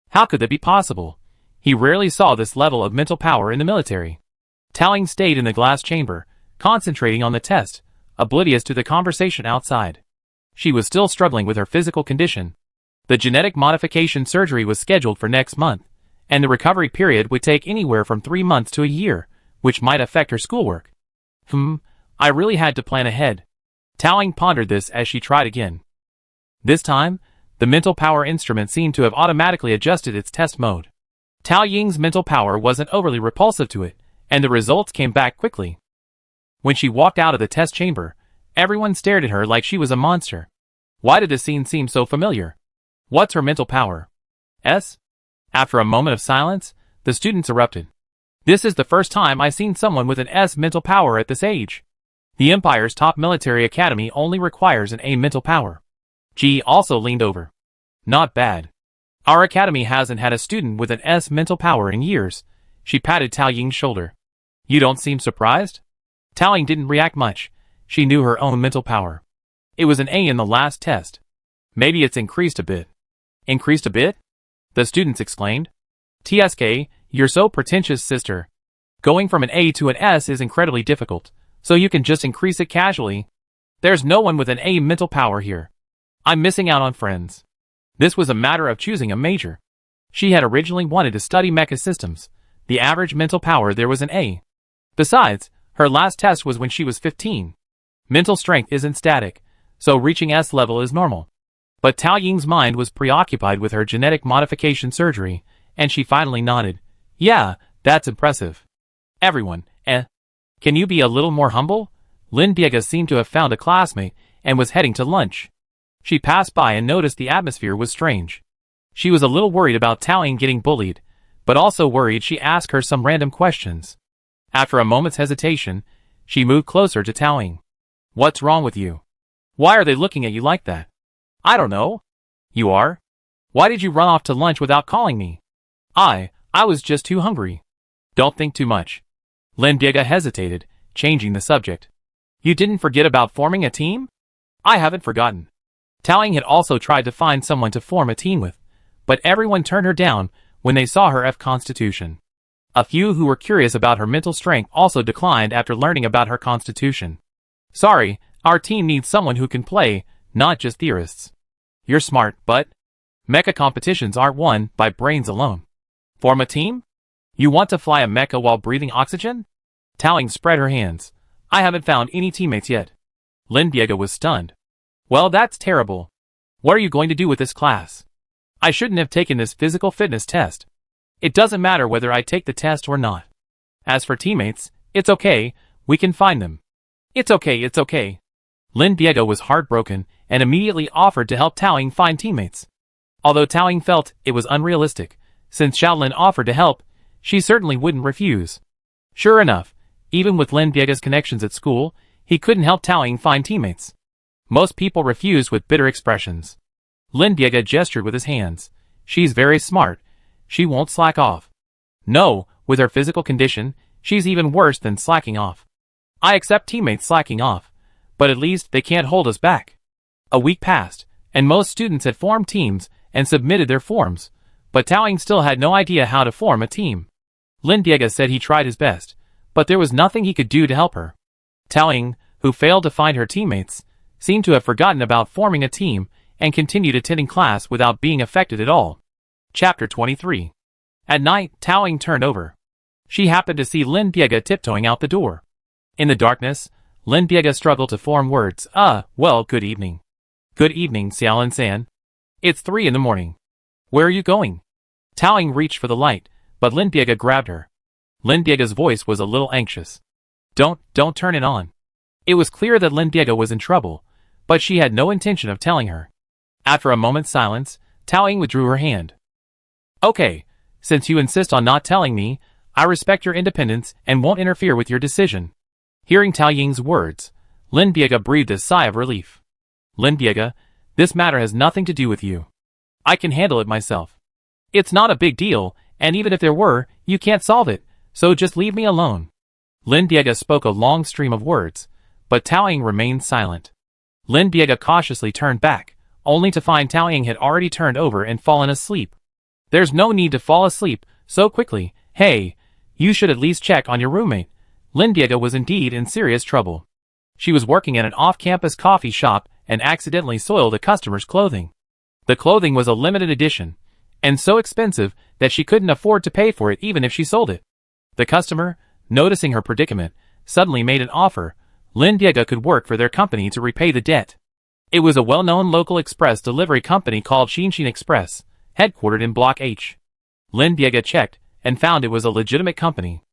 How could that be possible? He rarely saw this level of mental power in the military. Tao Ying stayed in the glass chamber, concentrating on the test, oblivious to the conversation outside. She was still struggling with her physical condition. The genetic modification surgery was scheduled for next month, and the recovery period would take anywhere from 3 months to a year, which might affect her schoolwork. I really had to plan ahead. Tao Ying pondered this as she tried again. This time, the mental power instrument seemed to have automatically adjusted its test mode. Tao Ying's mental power wasn't overly repulsive to it, and the results came back quickly. When she walked out of the test chamber, everyone stared at her like she was a monster. Why did the scene seem so familiar? What's her mental power? S? After a moment of silence, the students erupted. This is the first time I've seen someone with an S mental power at this age. The Empire's top military academy only requires an A mental power. G also leaned over. Not bad. Our academy hasn't had a student with an S mental power in years. She patted Tao Ying's shoulder. You don't seem surprised? Tao Ying didn't react much. She knew her own mental power. It was an A in the last test. Maybe it's increased a bit. Increased a bit? The students exclaimed. TSK, you're so pretentious, sister. Going from an A to an S is incredibly difficult, so you can just increase it casually. There's no one with an A mental power here. I'm missing out on friends. This was a matter of choosing a major. She had originally wanted to study mecha systems. The average mental power there was an A. Besides, her last test was when she was 15. Mental strength isn't static, so reaching S level is normal. But Tao Ying's mind was preoccupied with her genetic modification surgery, and she finally nodded. Yeah, that's impressive. Everyone, Can you be a little more humble? Lin Biega seemed to have found a classmate, and was heading to lunch. She passed by and noticed the atmosphere was strange. She was a little worried about Tao Ying getting bullied, but also worried she asked her some random questions. After a moment's hesitation, she moved closer to Tao Ying. What's wrong with you? Why are they looking at you like that? I don't know. You are? Why did you run off to lunch without calling me? I was just too hungry. Don't think too much. Lin Biega hesitated, changing the subject. You didn't forget about forming a team? I haven't forgotten. Tao Ying had also tried to find someone to form a team with, but everyone turned her down when they saw her F constitution. A few who were curious about her mental strength also declined after learning about her constitution. Sorry, our team needs someone who can play, not just theorists. You're smart, but mecha competitions aren't won by brains alone. Form a team? You want to fly a mecha while breathing oxygen? Tao Ying spread her hands. I haven't found any teammates yet. Lin Biega was stunned. Well, that's terrible. What are you going to do with this class? I shouldn't have taken this physical fitness test. It doesn't matter whether I take the test or not. As for teammates, it's okay, we can find them. It's okay. Lin Biega was heartbroken and immediately offered to help Tao Ying find teammates. Although Tao Ying felt it was unrealistic, since Xiaolin offered to help, she certainly wouldn't refuse. Sure enough, even with Lin Biega's connections at school, he couldn't help Tao Ying find teammates. Most people refused with bitter expressions. Lin Biega gestured with his hands. She's very smart. She won't slack off. No, with her physical condition, she's even worse than slacking off. I accept teammates slacking off, but at least they can't hold us back. A week passed, and most students had formed teams and submitted their forms, but Tao Ying still had no idea how to form a team. Lin Biega said he tried his best, but there was nothing he could do to help her. Tao Ying, who failed to find her teammates, seemed to have forgotten about forming a team and continued attending class without being affected at all. Chapter 23. At night, Tao Ying turned over. She happened to see Lin Biega tiptoeing out the door. In the darkness, Lin Biega struggled to form words. Well, good evening. Good evening, Xiaolin-san. It's 3 in the morning. Where are you going? Tao Ying reached for the light, but Lin Biega grabbed her. Lin Biega's voice was a little anxious. Don't turn it on. It was clear that Lin Biega was in trouble, but she had no intention of telling her. After a moment's silence, Tao Ying withdrew her hand. Okay, since you insist on not telling me, I respect your independence and won't interfere with your decision. Hearing Tao Ying's words, Lin Biega breathed a sigh of relief. Lin Biega, this matter has nothing to do with you. I can handle it myself. It's not a big deal, and even if there were, you can't solve it, so just leave me alone. Lin Biega spoke a long stream of words, but Tao Ying remained silent. Lin Biega cautiously turned back, only to find Tao Ying had already turned over and fallen asleep. There's no need to fall asleep so quickly. Hey, you should at least check on your roommate. Lin Biega was indeed in serious trouble. She was working at an off-campus coffee shop and accidentally soiled a customer's clothing. The clothing was a limited edition, and so expensive that she couldn't afford to pay for it even if she sold it. The customer, noticing her predicament, suddenly made an offer. Lin Diego could work for their company to repay the debt. It was a well-known local express delivery company called Shinshin Express, headquartered in Block H. Lin Diego checked and found it was a legitimate company.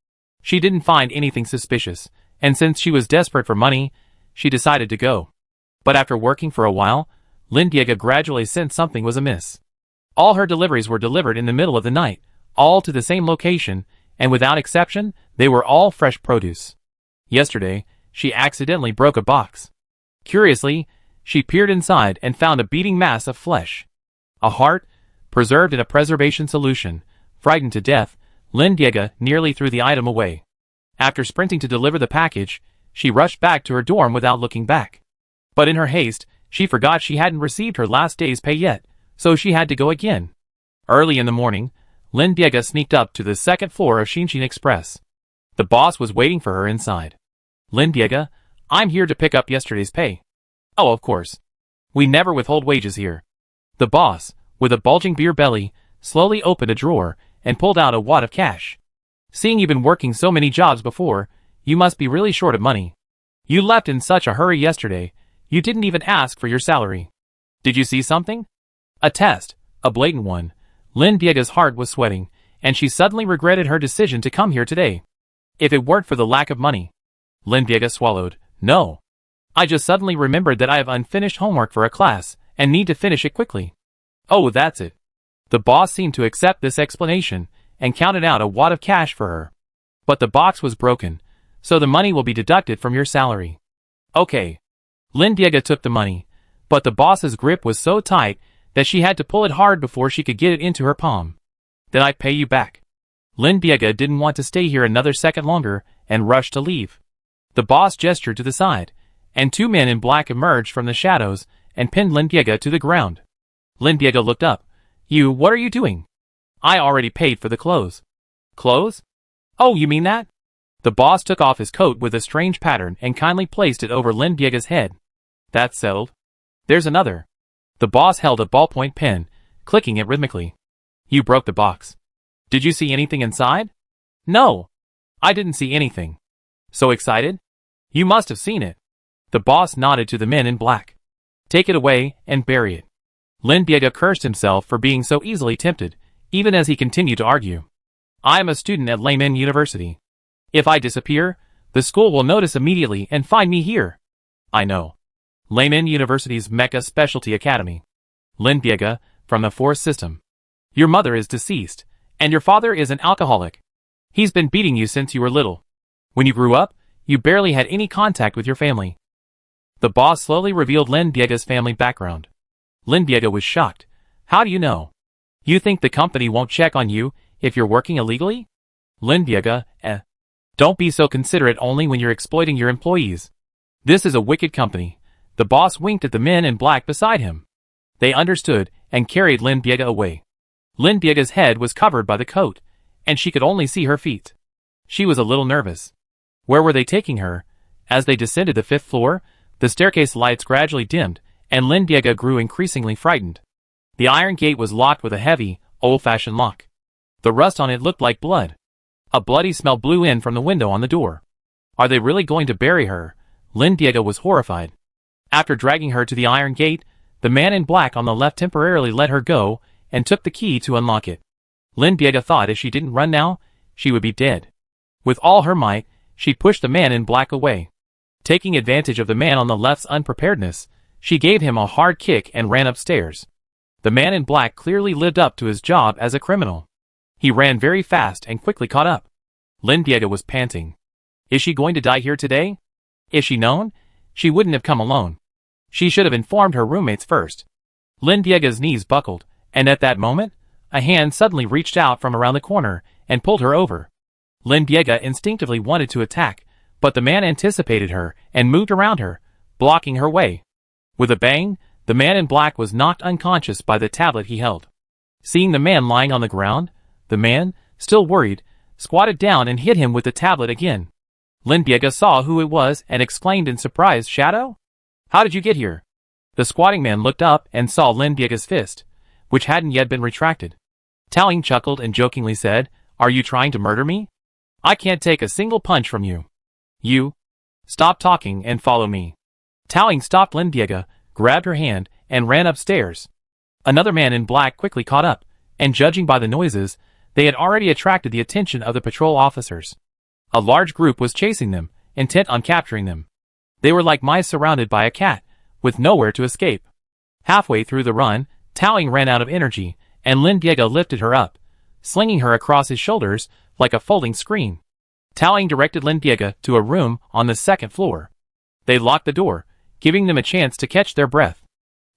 She didn't find anything suspicious, and since she was desperate for money, she decided to go. But after working for a while, Lin Diego gradually sensed something was amiss. All her deliveries were delivered in the middle of the night, all to the same location, and without exception, they were all fresh produce. Yesterday, she accidentally broke a box. Curiously, she peered inside and found a beating mass of flesh. A heart, preserved in a preservation solution. Frightened to death, Lin Diego nearly threw the item away. After sprinting to deliver the package, she rushed back to her dorm without looking back. But in her haste, she forgot she hadn't received her last day's pay yet, so she had to go again. Early in the morning, Lin Diego sneaked up to the second floor of Shinshin Express. The boss was waiting for her inside. Lin Diego, I'm here to pick up yesterday's pay. Oh, of course. We never withhold wages here. The boss, with a bulging beer belly, slowly opened a drawer and pulled out a wad of cash. Seeing you've been working so many jobs before, you must be really short of money. You left in such a hurry yesterday, you didn't even ask for your salary. Did you see something? A test, a blatant one. Lin Diego's heart was sweating, and she suddenly regretted her decision to come here today. If it weren't for the lack of money. Lin Diego swallowed. No. I just suddenly remembered that I have unfinished homework for a class, and need to finish it quickly. Oh, that's it. The boss seemed to accept this explanation, and counted out a wad of cash for her. But the box was broken, so the money will be deducted from your salary. Okay. Lin Diego took the money, but the boss's grip was so tight that she had to pull it hard before she could get it into her palm. Then I pay you back. Lin Diego didn't want to stay here another second longer, and rushed to leave. The boss gestured to the side, and two men in black emerged from the shadows, and pinned Lin Diego to the ground. Lin Diego looked up. What are you doing? I already paid for the clothes. Clothes? Oh, you mean that? The boss took off his coat with a strange pattern and kindly placed it over Lin Diego's head. That's settled. There's another. The boss held a ballpoint pen, clicking it rhythmically. You broke the box. Did you see anything inside? No. I didn't see anything. So excited? You must have seen it. The boss nodded to the men in black. Take it away and bury it. Lin Diego cursed himself for being so easily tempted, even as he continued to argue. I am a student at Layman University. If I disappear, the school will notice immediately and find me here. I know. Layman University's Mecha Specialty Academy. Lin Diego, from the Force System. Your mother is deceased, and your father is an alcoholic. He's been beating you since you were little. When you grew up, you barely had any contact with your family. The boss slowly revealed Lin Diego's family background. Lin Diego was shocked. How do you know? You think the company won't check on you if you're working illegally? Lin Diego, Don't be so considerate only when you're exploiting your employees. This is a wicked company. The boss winked at the men in black beside him. They understood and carried Lin Diego away. Lin Diego's head was covered by the coat, and she could only see her feet. She was a little nervous. Where were they taking her? As they descended the 5th floor, the staircase lights gradually dimmed, and Lin Diego grew increasingly frightened. The iron gate was locked with a heavy, old-fashioned lock. The rust on it looked like blood. A bloody smell blew in from the window on the door. Are they really going to bury her? Lin Diego was horrified. After dragging her to the iron gate, the man in black on the left temporarily let her go, and took the key to unlock it. Lin Diego thought if she didn't run now, she would be dead. With all her might, she pushed the man in black away. Taking advantage of the man on the left's unpreparedness, she gave him a hard kick and ran upstairs. The man in black clearly lived up to his job as a criminal. He ran very fast and quickly caught up. Lin Diego was panting. Is she going to die here today? If she'd known, she wouldn't have come alone. She should have informed her roommates first. Lin Diego's knees buckled, and at that moment, a hand suddenly reached out from around the corner and pulled her over. Lin Diego instinctively wanted to attack, but the man anticipated her and moved around her, blocking her way. With a bang, the man in black was knocked unconscious by the tablet he held. Seeing the man lying on the ground, the man, still worried, squatted down and hit him with the tablet again. Lin Diego saw who it was and exclaimed in surprise, Shadow? How did you get here? The squatting man looked up and saw Lin Diega's fist, which hadn't yet been retracted. Tao Ying chuckled and jokingly said, "Are you trying to murder me? I can't take a single punch from you. You, stop talking and follow me." Tao Ying stopped Lin Diega, grabbed her hand, and ran upstairs. Another man in black quickly caught up, and judging by the noises, they had already attracted the attention of the patrol officers. A large group was chasing them, intent on capturing them. They were like mice surrounded by a cat, with nowhere to escape. Halfway through the run, Tao Ying ran out of energy, and Lin Diega lifted her up, slinging her across his shoulders like a folding screen. Tao Ying directed Lin Diega to a room on the second floor. They locked the door, giving them a chance to catch their breath.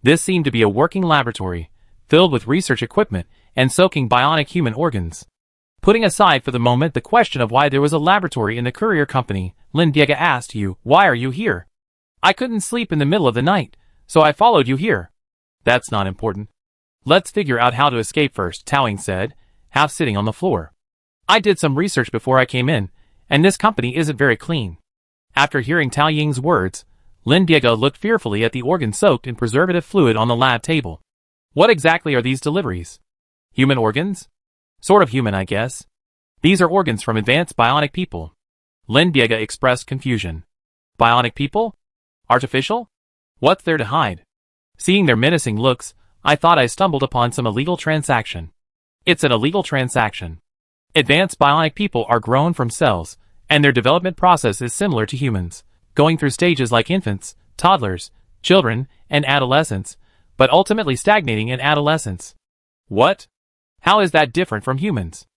This seemed to be a working laboratory, filled with research equipment and soaking bionic human organs. Putting aside for the moment the question of why there was a laboratory in the courier company, Lin Diega asked, "Why are you here?" "I couldn't sleep in the middle of the night, so I followed you here." "That's not important. Let's figure out how to escape first," Tao Ying said, half sitting on the floor. "I did some research before I came in, and this company isn't very clean." After hearing Tao Ying's words, Lin Diega looked fearfully at the organ soaked in preservative fluid on the lab table. "What exactly are these deliveries? Human organs?" "Sort of human, I guess. These are organs from advanced bionic people." Lin Diega expressed confusion. "Bionic people? Artificial? What's there to hide?" Seeing their menacing looks, I thought I stumbled upon some illegal transaction. "It's an illegal transaction. Advanced bionic people are grown from cells, and their development process is similar to humans, going through stages like infants, toddlers, children, and adolescents, but ultimately stagnating in adolescence." "What? How is that different from humans?"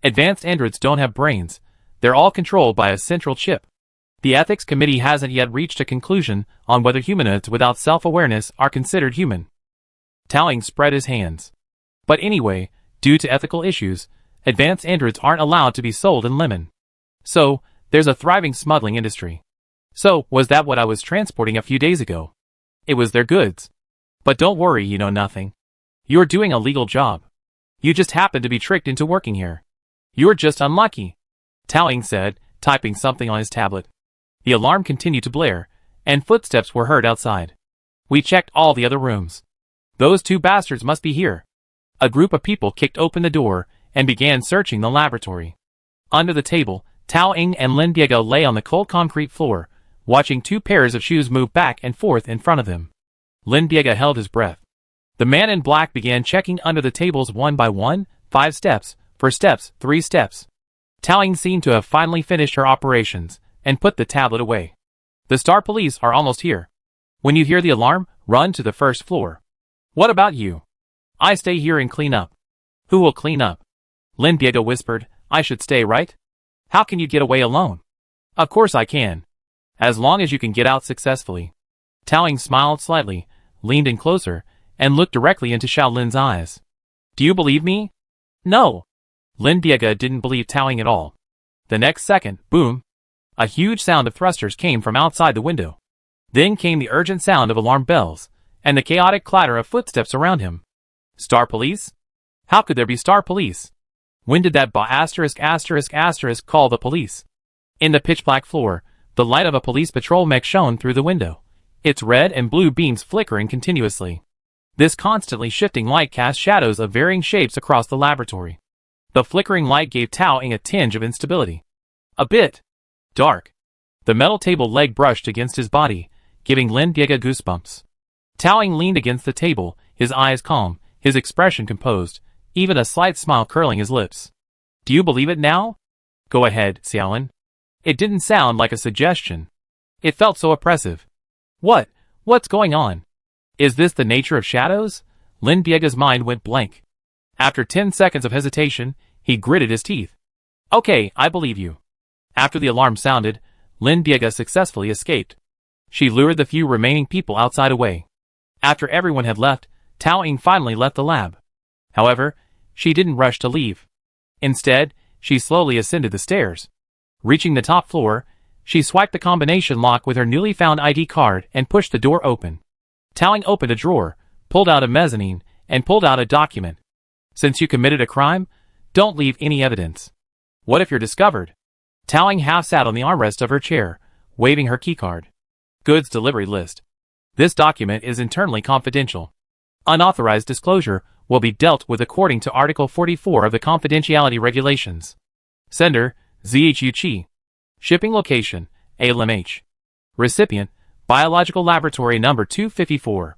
"Advanced androids don't have brains. They're all controlled by a central chip. The ethics committee hasn't yet reached a conclusion on whether humanoids without self-awareness are considered human." Tao Ying spread his hands. "But anyway, due to ethical issues, advanced androids aren't allowed to be sold in Lemon. So, there's a thriving smuggling industry." "So, was that what I was transporting a few days ago?" "It was their goods. But don't worry, you know nothing. You're doing a legal job. You just happened to be tricked into working here. You're just unlucky," Tao Ying said, typing something on his tablet. The alarm continued to blare, and footsteps were heard outside. "We checked all the other rooms. Those two bastards must be here." A group of people kicked open the door and began searching the laboratory. Under the table, Tao Ying and Lin Diego lay on the cold concrete floor, watching two pairs of shoes move back and forth in front of them. Lin Diego held his breath. The man in black began checking under the tables one by one, 5 steps, 4 steps, 3 steps. Tao Ying seemed to have finally finished her operations, and put the tablet away. "The Star Police are almost here. When you hear the alarm, run to the first floor." "What about you?" "I stay here and clean up." "Who will clean up?" Lin Diego whispered. "I should stay, right?" "How can you get away alone?" "Of course I can. As long as you can get out successfully." Tao Ying smiled slightly, leaned in closer, and looked directly into Shaolin's eyes. "Do you believe me?" "No." Lin Diego didn't believe Tao Ying at all. The next second, boom! A huge sound of thrusters came from outside the window. Then came the urgent sound of alarm bells, and the chaotic clatter of footsteps around him. Star Police? How could there be Star Police? When did that call the police? In the pitch-black floor, the light of a police patrol mech shone through the window, its red and blue beams flickering continuously. This constantly shifting light cast shadows of varying shapes across the laboratory. The flickering light gave Tao Ying a tinge of instability. A bit dark. The metal table leg brushed against his body, giving Lin Diego goosebumps. Tao Ying leaned against the table, his eyes calm, his expression composed, even a slight smile curling his lips. "Do you believe it now?" "Go ahead, Xiaolin." It didn't sound like a suggestion. It felt so oppressive. What's going on? Is this the nature of shadows? Lin Diego's mind went blank. After 10 seconds of hesitation, he gritted his teeth. "Okay, I believe you." After the alarm sounded, Lin Diego successfully escaped. She lured the few remaining people outside away. After everyone had left, Tao Ying finally left the lab. However, she didn't rush to leave. Instead, she slowly ascended the stairs. Reaching the top floor, she swiped the combination lock with her newly found ID card and pushed the door open. Tao Ying opened a drawer, pulled out a mezzanine, and pulled out a document. "Since you committed a crime, don't leave any evidence. What if you're discovered?" Tao Ying half sat on the armrest of her chair, waving her keycard. "Goods delivery list." This document is internally confidential. Unauthorized disclosure will be dealt with according to Article 44 of the Confidentiality Regulations. Sender, ZHUC. Shipping location, ALMH. Recipient, Biological Laboratory Number 254.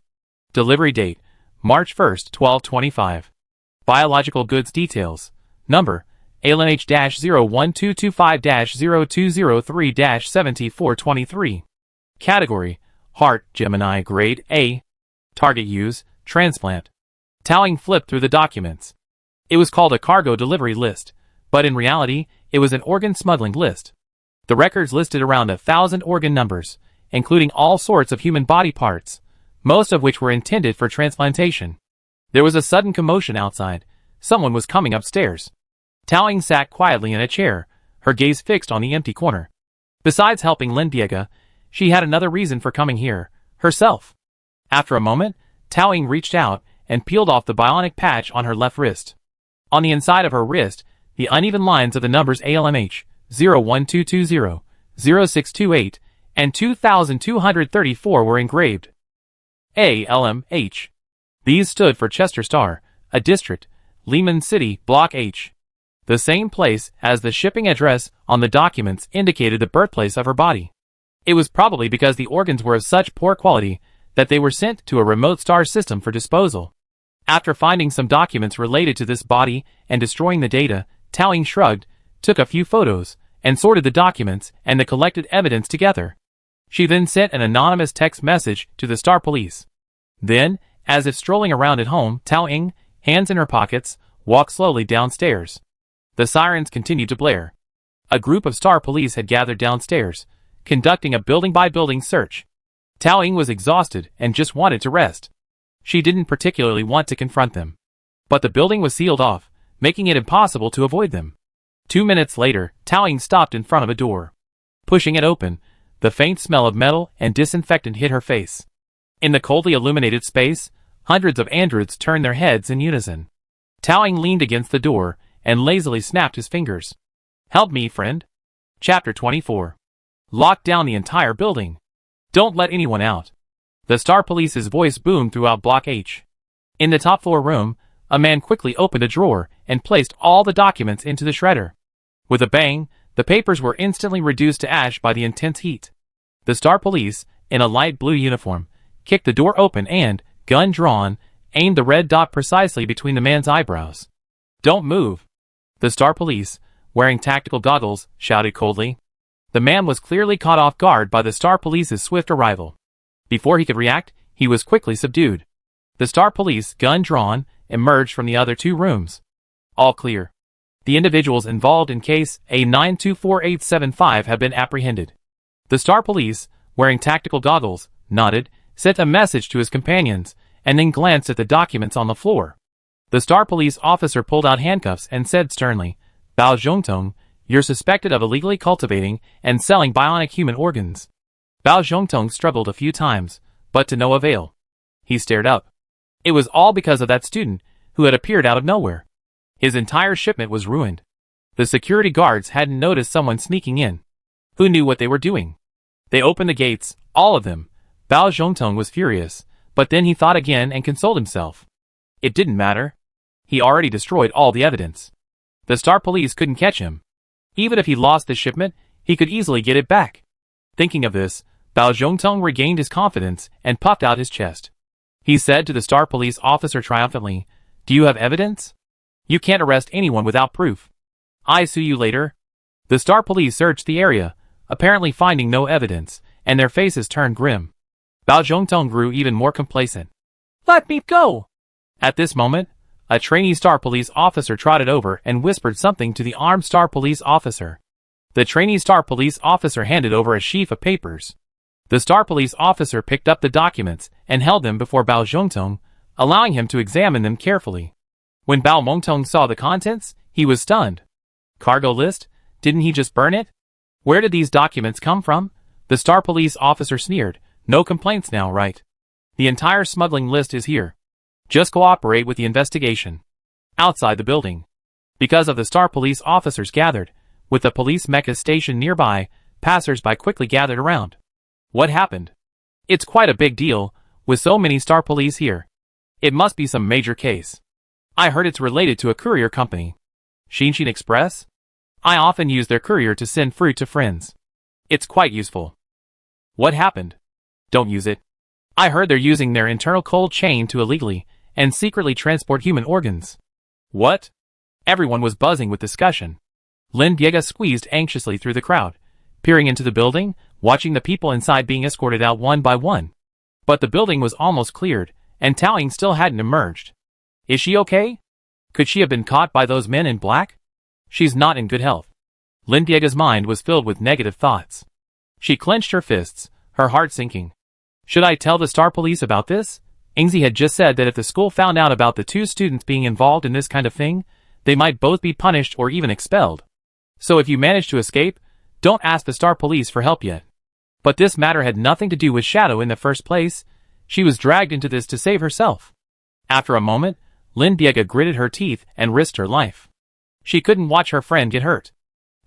Delivery date, March 1, 1225. Biological goods details, number, ALMH-01225-0203-7423. Category, Heart, Gemini, Grade A. Target use, transplant. Towing flipped through the documents. It was called a cargo delivery list, but in reality, it was an organ smuggling list. The records listed around 1,000 organ numbers, including all sorts of human body parts, most of which were intended for transplantation. There was a sudden commotion outside. Someone was coming upstairs. Towing sat quietly in a chair, her gaze fixed on the empty corner. Besides helping Lindiega, she had another reason for coming here, herself. After a moment, Towing reached out and peeled off the bionic patch on her left wrist. On the inside of her wrist, the uneven lines of the numbers ALMH, 01220, 0628, and 2234 were engraved. ALMH. These stood for Chester Star, a district, Lehman City, Block H. The same place as the shipping address on the documents indicated the birthplace of her body. It was probably because the organs were of such poor quality that they were sent to a remote star system for disposal. After finding some documents related to this body and destroying the data, Towing shrugged, took a few photos, and sorted the documents and the collected evidence together. She then sent an anonymous text message to the Star Police. Then, as if strolling around at home, Towing, hands in her pockets, walked slowly downstairs. The sirens continued to blare. A group of Star Police had gathered downstairs, conducting a building-by-building search. Towing was exhausted and just wanted to rest. She didn't particularly want to confront them. But the building was sealed off, making it impossible to avoid them. 2 minutes later, Towing stopped in front of a door. Pushing it open, the faint smell of metal and disinfectant hit her face. In the coldly illuminated space, hundreds of androids turned their heads in unison. Towing leaned against the door and lazily snapped his fingers. "Help me, friend." Chapter 24. Lock down the entire building. Don't let anyone out. The Star Police's voice boomed throughout Block H. In the top floor room, a man quickly opened a drawer and placed all the documents into the shredder. With a bang, the papers were instantly reduced to ash by the intense heat. The Star Police, in a light blue uniform, kicked the door open and, gun drawn, aimed the red dot precisely between the man's eyebrows. "Don't move." The Star Police, wearing tactical goggles, shouted coldly. The man was clearly caught off guard by the Star Police's swift arrival. Before he could react, he was quickly subdued. The Star Police, gun drawn, emerged from the other two rooms. All clear. The individuals involved in case A924875 have been apprehended. The Star Police, wearing tactical goggles, nodded, sent a message to his companions, and then glanced at the documents on the floor. The Star Police officer pulled out handcuffs and said sternly, "Bao Zhongtong, you're suspected of illegally cultivating and selling bionic human organs." Bao Zhongtong struggled a few times, but to no avail. He stared up. It was all because of that student, who had appeared out of nowhere. His entire shipment was ruined. The security guards hadn't noticed someone sneaking in. Who knew what they were doing? They opened the gates, all of them. Bao Zhongtong was furious, but then he thought again and consoled himself. It didn't matter. He already destroyed all the evidence. The Star Police couldn't catch him. Even if he lost the shipment, he could easily get it back. Thinking of this, Bao Zhongtong regained his confidence and puffed out his chest. He said to the Star Police officer triumphantly, "Do you have evidence? You can't arrest anyone without proof. I sue you later." The Star Police searched the area, apparently finding no evidence, and their faces turned grim. Bao Zhongtong grew even more complacent. "Let me go!" At this moment, a trainee Star Police officer trotted over and whispered something to the armed Star Police officer. The trainee Star Police officer handed over a sheaf of papers. The Star Police officer picked up the documents and held them before Bao Zhongtong, allowing him to examine them carefully. When Bao Zhongtong saw the contents, he was stunned. Cargo list? Didn't he just burn it? Where did these documents come from? The Star Police officer sneered. No complaints now, right? The entire smuggling list is here. Just cooperate with the investigation. Outside the building. Because of the Star Police officers gathered, with the police mecha stationed nearby, passers-by quickly gathered around. What happened? It's quite a big deal, with so many Star Police here. It must be some major case. I heard it's related to a courier company. Shinshin Express? I often use their courier to send fruit to friends. It's quite useful. What happened? Don't use it. I heard they're using their internal cold chain to illegally and secretly transport human organs. What? Everyone was buzzing with discussion. Lin Diega squeezed anxiously through the crowd, peering into the building, watching the people inside being escorted out one by one. But the building was almost cleared, and Tao Ying still hadn't emerged. Is she okay? Could she have been caught by those men in black? She's not in good health. Lin Diega's mind was filled with negative thoughts. She clenched her fists, her heart sinking. Should I tell the Star Police about this? Ingzi had just said that if the school found out about the two students being involved in this kind of thing, they might both be punished or even expelled. So if you manage to escape, don't ask the Star Police for help yet. But this matter had nothing to do with Shadow in the first place. She was dragged into this to save herself. After a moment, Lin Diega gritted her teeth and risked her life. She couldn't watch her friend get hurt.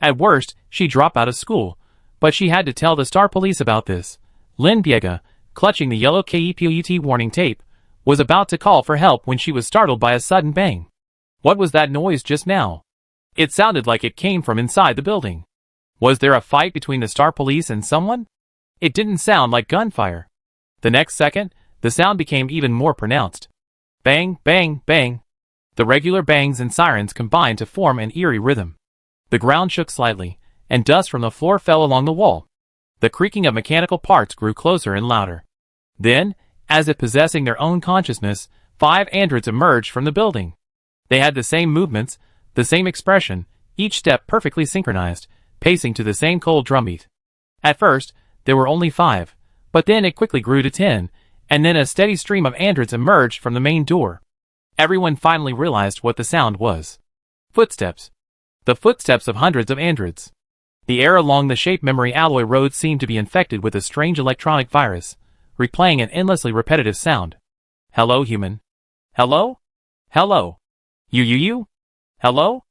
At worst, she'd drop out of school, but she had to tell the Star Police about this. Lin Diega, clutching the yellow KEPET warning tape, was about to call for help when she was startled by a sudden bang. What was that noise just now? It sounded like it came from inside the building. Was there a fight between the Star Police and someone? It didn't sound like gunfire. The next second, the sound became even more pronounced. Bang, bang, bang. The regular bangs and sirens combined to form an eerie rhythm. The ground shook slightly, and dust from the floor fell along the wall. The creaking of mechanical parts grew closer and louder. Then, as if possessing their own consciousness, 5 androids emerged from the building. They had the same movements, the same expression, each step perfectly synchronized, pacing to the same cold drumbeat. At first, there were only 5, but then it quickly grew to 10, and then a steady stream of androids emerged from the main door. Everyone finally realized what the sound was. Footsteps. The footsteps of hundreds of androids. The air along the shape memory alloy road seemed to be infected with a strange electronic virus, replaying an endlessly repetitive sound. Hello, human. Hello? Hello. You. Hello?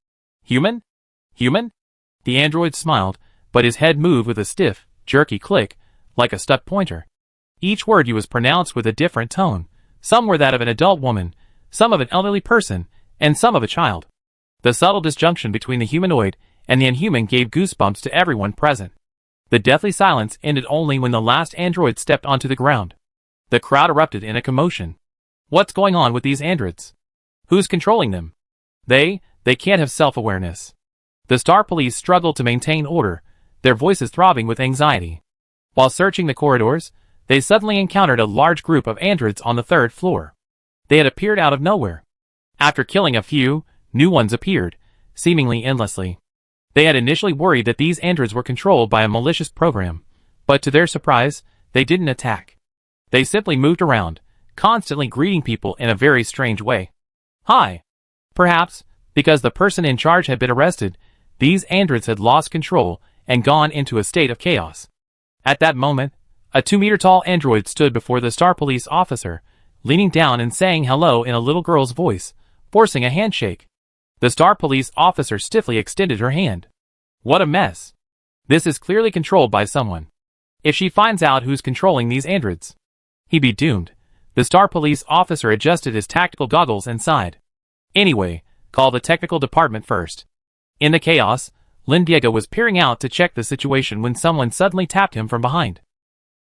Human? Human? The android smiled, but his head moved with a stiff, jerky click, like a stuck pointer. Each word was pronounced with a different tone. Some were that of an adult woman, some of an elderly person, and some of a child. The subtle disjunction between the humanoid and the inhuman gave goosebumps to everyone present. The deathly silence ended only when the last android stepped onto the ground. The crowd erupted in a commotion. What's going on with these androids? Who's controlling them? They can't have self-awareness. The Star Police struggled to maintain order, their voices throbbing with anxiety. While searching the corridors, they suddenly encountered a large group of androids on the 3rd floor. They had appeared out of nowhere. After killing a few, new ones appeared, seemingly endlessly. They had initially worried that these androids were controlled by a malicious program, but to their surprise, they didn't attack. They simply moved around, constantly greeting people in a very strange way. Hi. Perhaps, because the person in charge had been arrested, these androids had lost control and gone into a state of chaos. At that moment, a 2-meter-tall android stood before the Star Police officer, leaning down and saying hello in a little girl's voice, forcing a handshake. The Star Police officer stiffly extended her hand. What a mess. This is clearly controlled by someone. If she finds out who's controlling these androids, he'd be doomed. The Star Police officer adjusted his tactical goggles and sighed. Anyway, call the technical department first. In the chaos, Lin Diega was peering out to check the situation when someone suddenly tapped him from behind.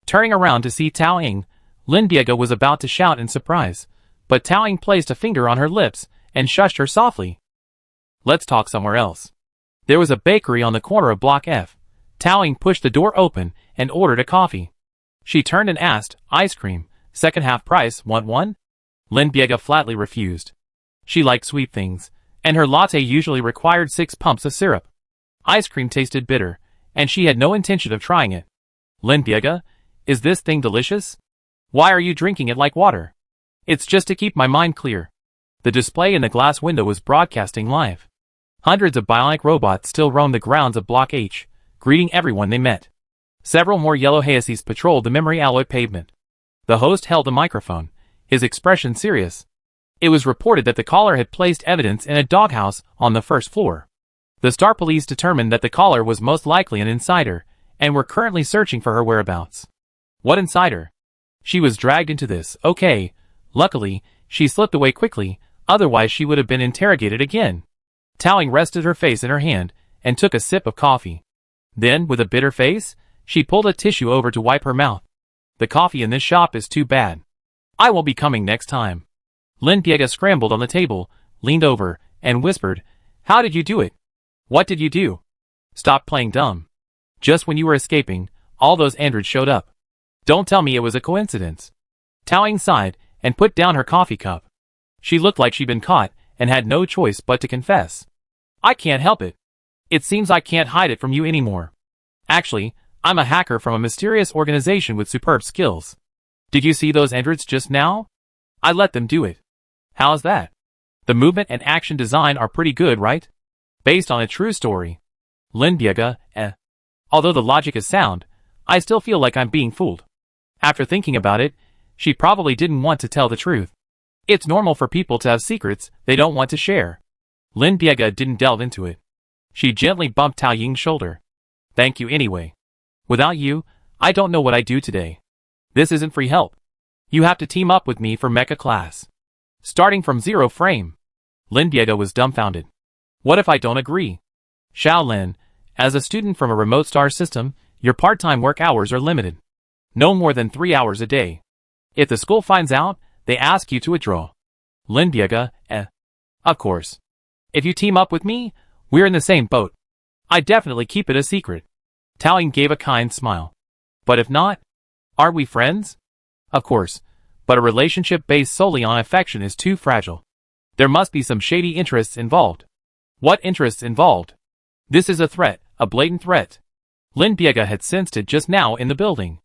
Turning around to see Tao Ying, Lin Diega was about to shout in surprise, but Tao Ying placed a finger on her lips and shushed her softly. Let's talk somewhere else. There was a bakery on the corner of Block F. Tao Ying pushed the door open and ordered a coffee. She turned and asked, ice cream, second half price, want one? Lin Diega flatly refused. She liked sweet things, and her latte usually required 6 pumps of syrup. Ice cream tasted bitter, and she had no intention of trying it. Lin Diega, is this thing delicious? Why are you drinking it like water? It's just to keep my mind clear. The display in the glass window was broadcasting live. Hundreds of bionic robots still roamed the grounds of Block H, greeting everyone they met. Several more yellow Hayasis patrolled the memory alloy pavement. The host held a microphone, his expression serious. It was reported that the caller had placed evidence in a doghouse on the 1st floor. The Star Police determined that the caller was most likely an insider, and were currently searching for her whereabouts. What insider? She was dragged into this, okay. Luckily, she slipped away quickly, otherwise she would have been interrogated again. Towing rested her face in her hand, and took a sip of coffee. Then, with a bitter face, she pulled a tissue over to wipe her mouth. The coffee in this shop is too bad. I will be coming next time. Lin Piega scrambled on the table, leaned over, and whispered, How did you do it? What did you do? Stop playing dumb. Just when you were escaping, all those androids showed up. Don't tell me it was a coincidence. Towing sighed, and put down her coffee cup. She looked like she'd been caught, and had no choice but to confess. I can't help it. It seems I can't hide it from you anymore. Actually, I'm a hacker from a mysterious organization with superb skills. Did you see those androids just now? I let them do it. How's that? The movement and action design are pretty good, right? Based on a true story. Lin Piega, Although the logic is sound, I still feel like I'm being fooled. After thinking about it, she probably didn't want to tell the truth. It's normal for people to have secrets they don't want to share. Lin Piega didn't delve into it. She gently bumped Tao Ying's shoulder. Thank you anyway. Without you, I don't know what I'd do today. This isn't free help. You have to team up with me for Mecha class. Starting from 0 frame. Lin Piega was dumbfounded. What if I don't agree? Shaolin, as a student from a remote star system, your part-time work hours are limited. No more than 3 hours a day. If the school finds out, they ask you to withdraw. Lin Piega, Of course. If you team up with me, we're in the same boat. I definitely keep it a secret. Towing gave a kind smile. But if not, aren't we friends? Of course, but a relationship based solely on affection is too fragile. There must be some shady interests involved. What interests involved? This is a threat, a blatant threat. Lin Piega had sensed it just now in the building.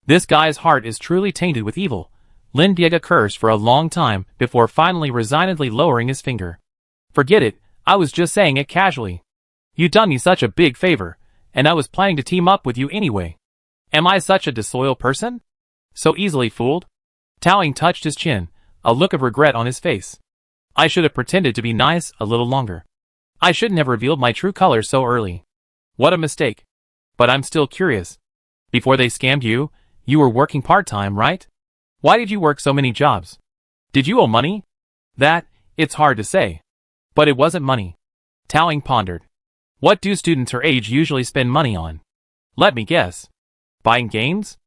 This guy's heart is truly tainted with evil. Lin Piega cursed for a long time before finally resignedly lowering his finger. Forget it, I was just saying it casually. You done me such a big favor, and I was planning to team up with you anyway. Am I such a disloyal person? So easily fooled? Towing touched his chin, a look of regret on his face. I should have pretended to be nice a little longer. I shouldn't have revealed my true colors so early. What a mistake. But I'm still curious. Before they scammed you, you were working part-time, right? Why did you work so many jobs? Did you owe money? That, it's hard to say. But it wasn't money. Towing pondered. What do students her age usually spend money on? Let me guess. Buying games?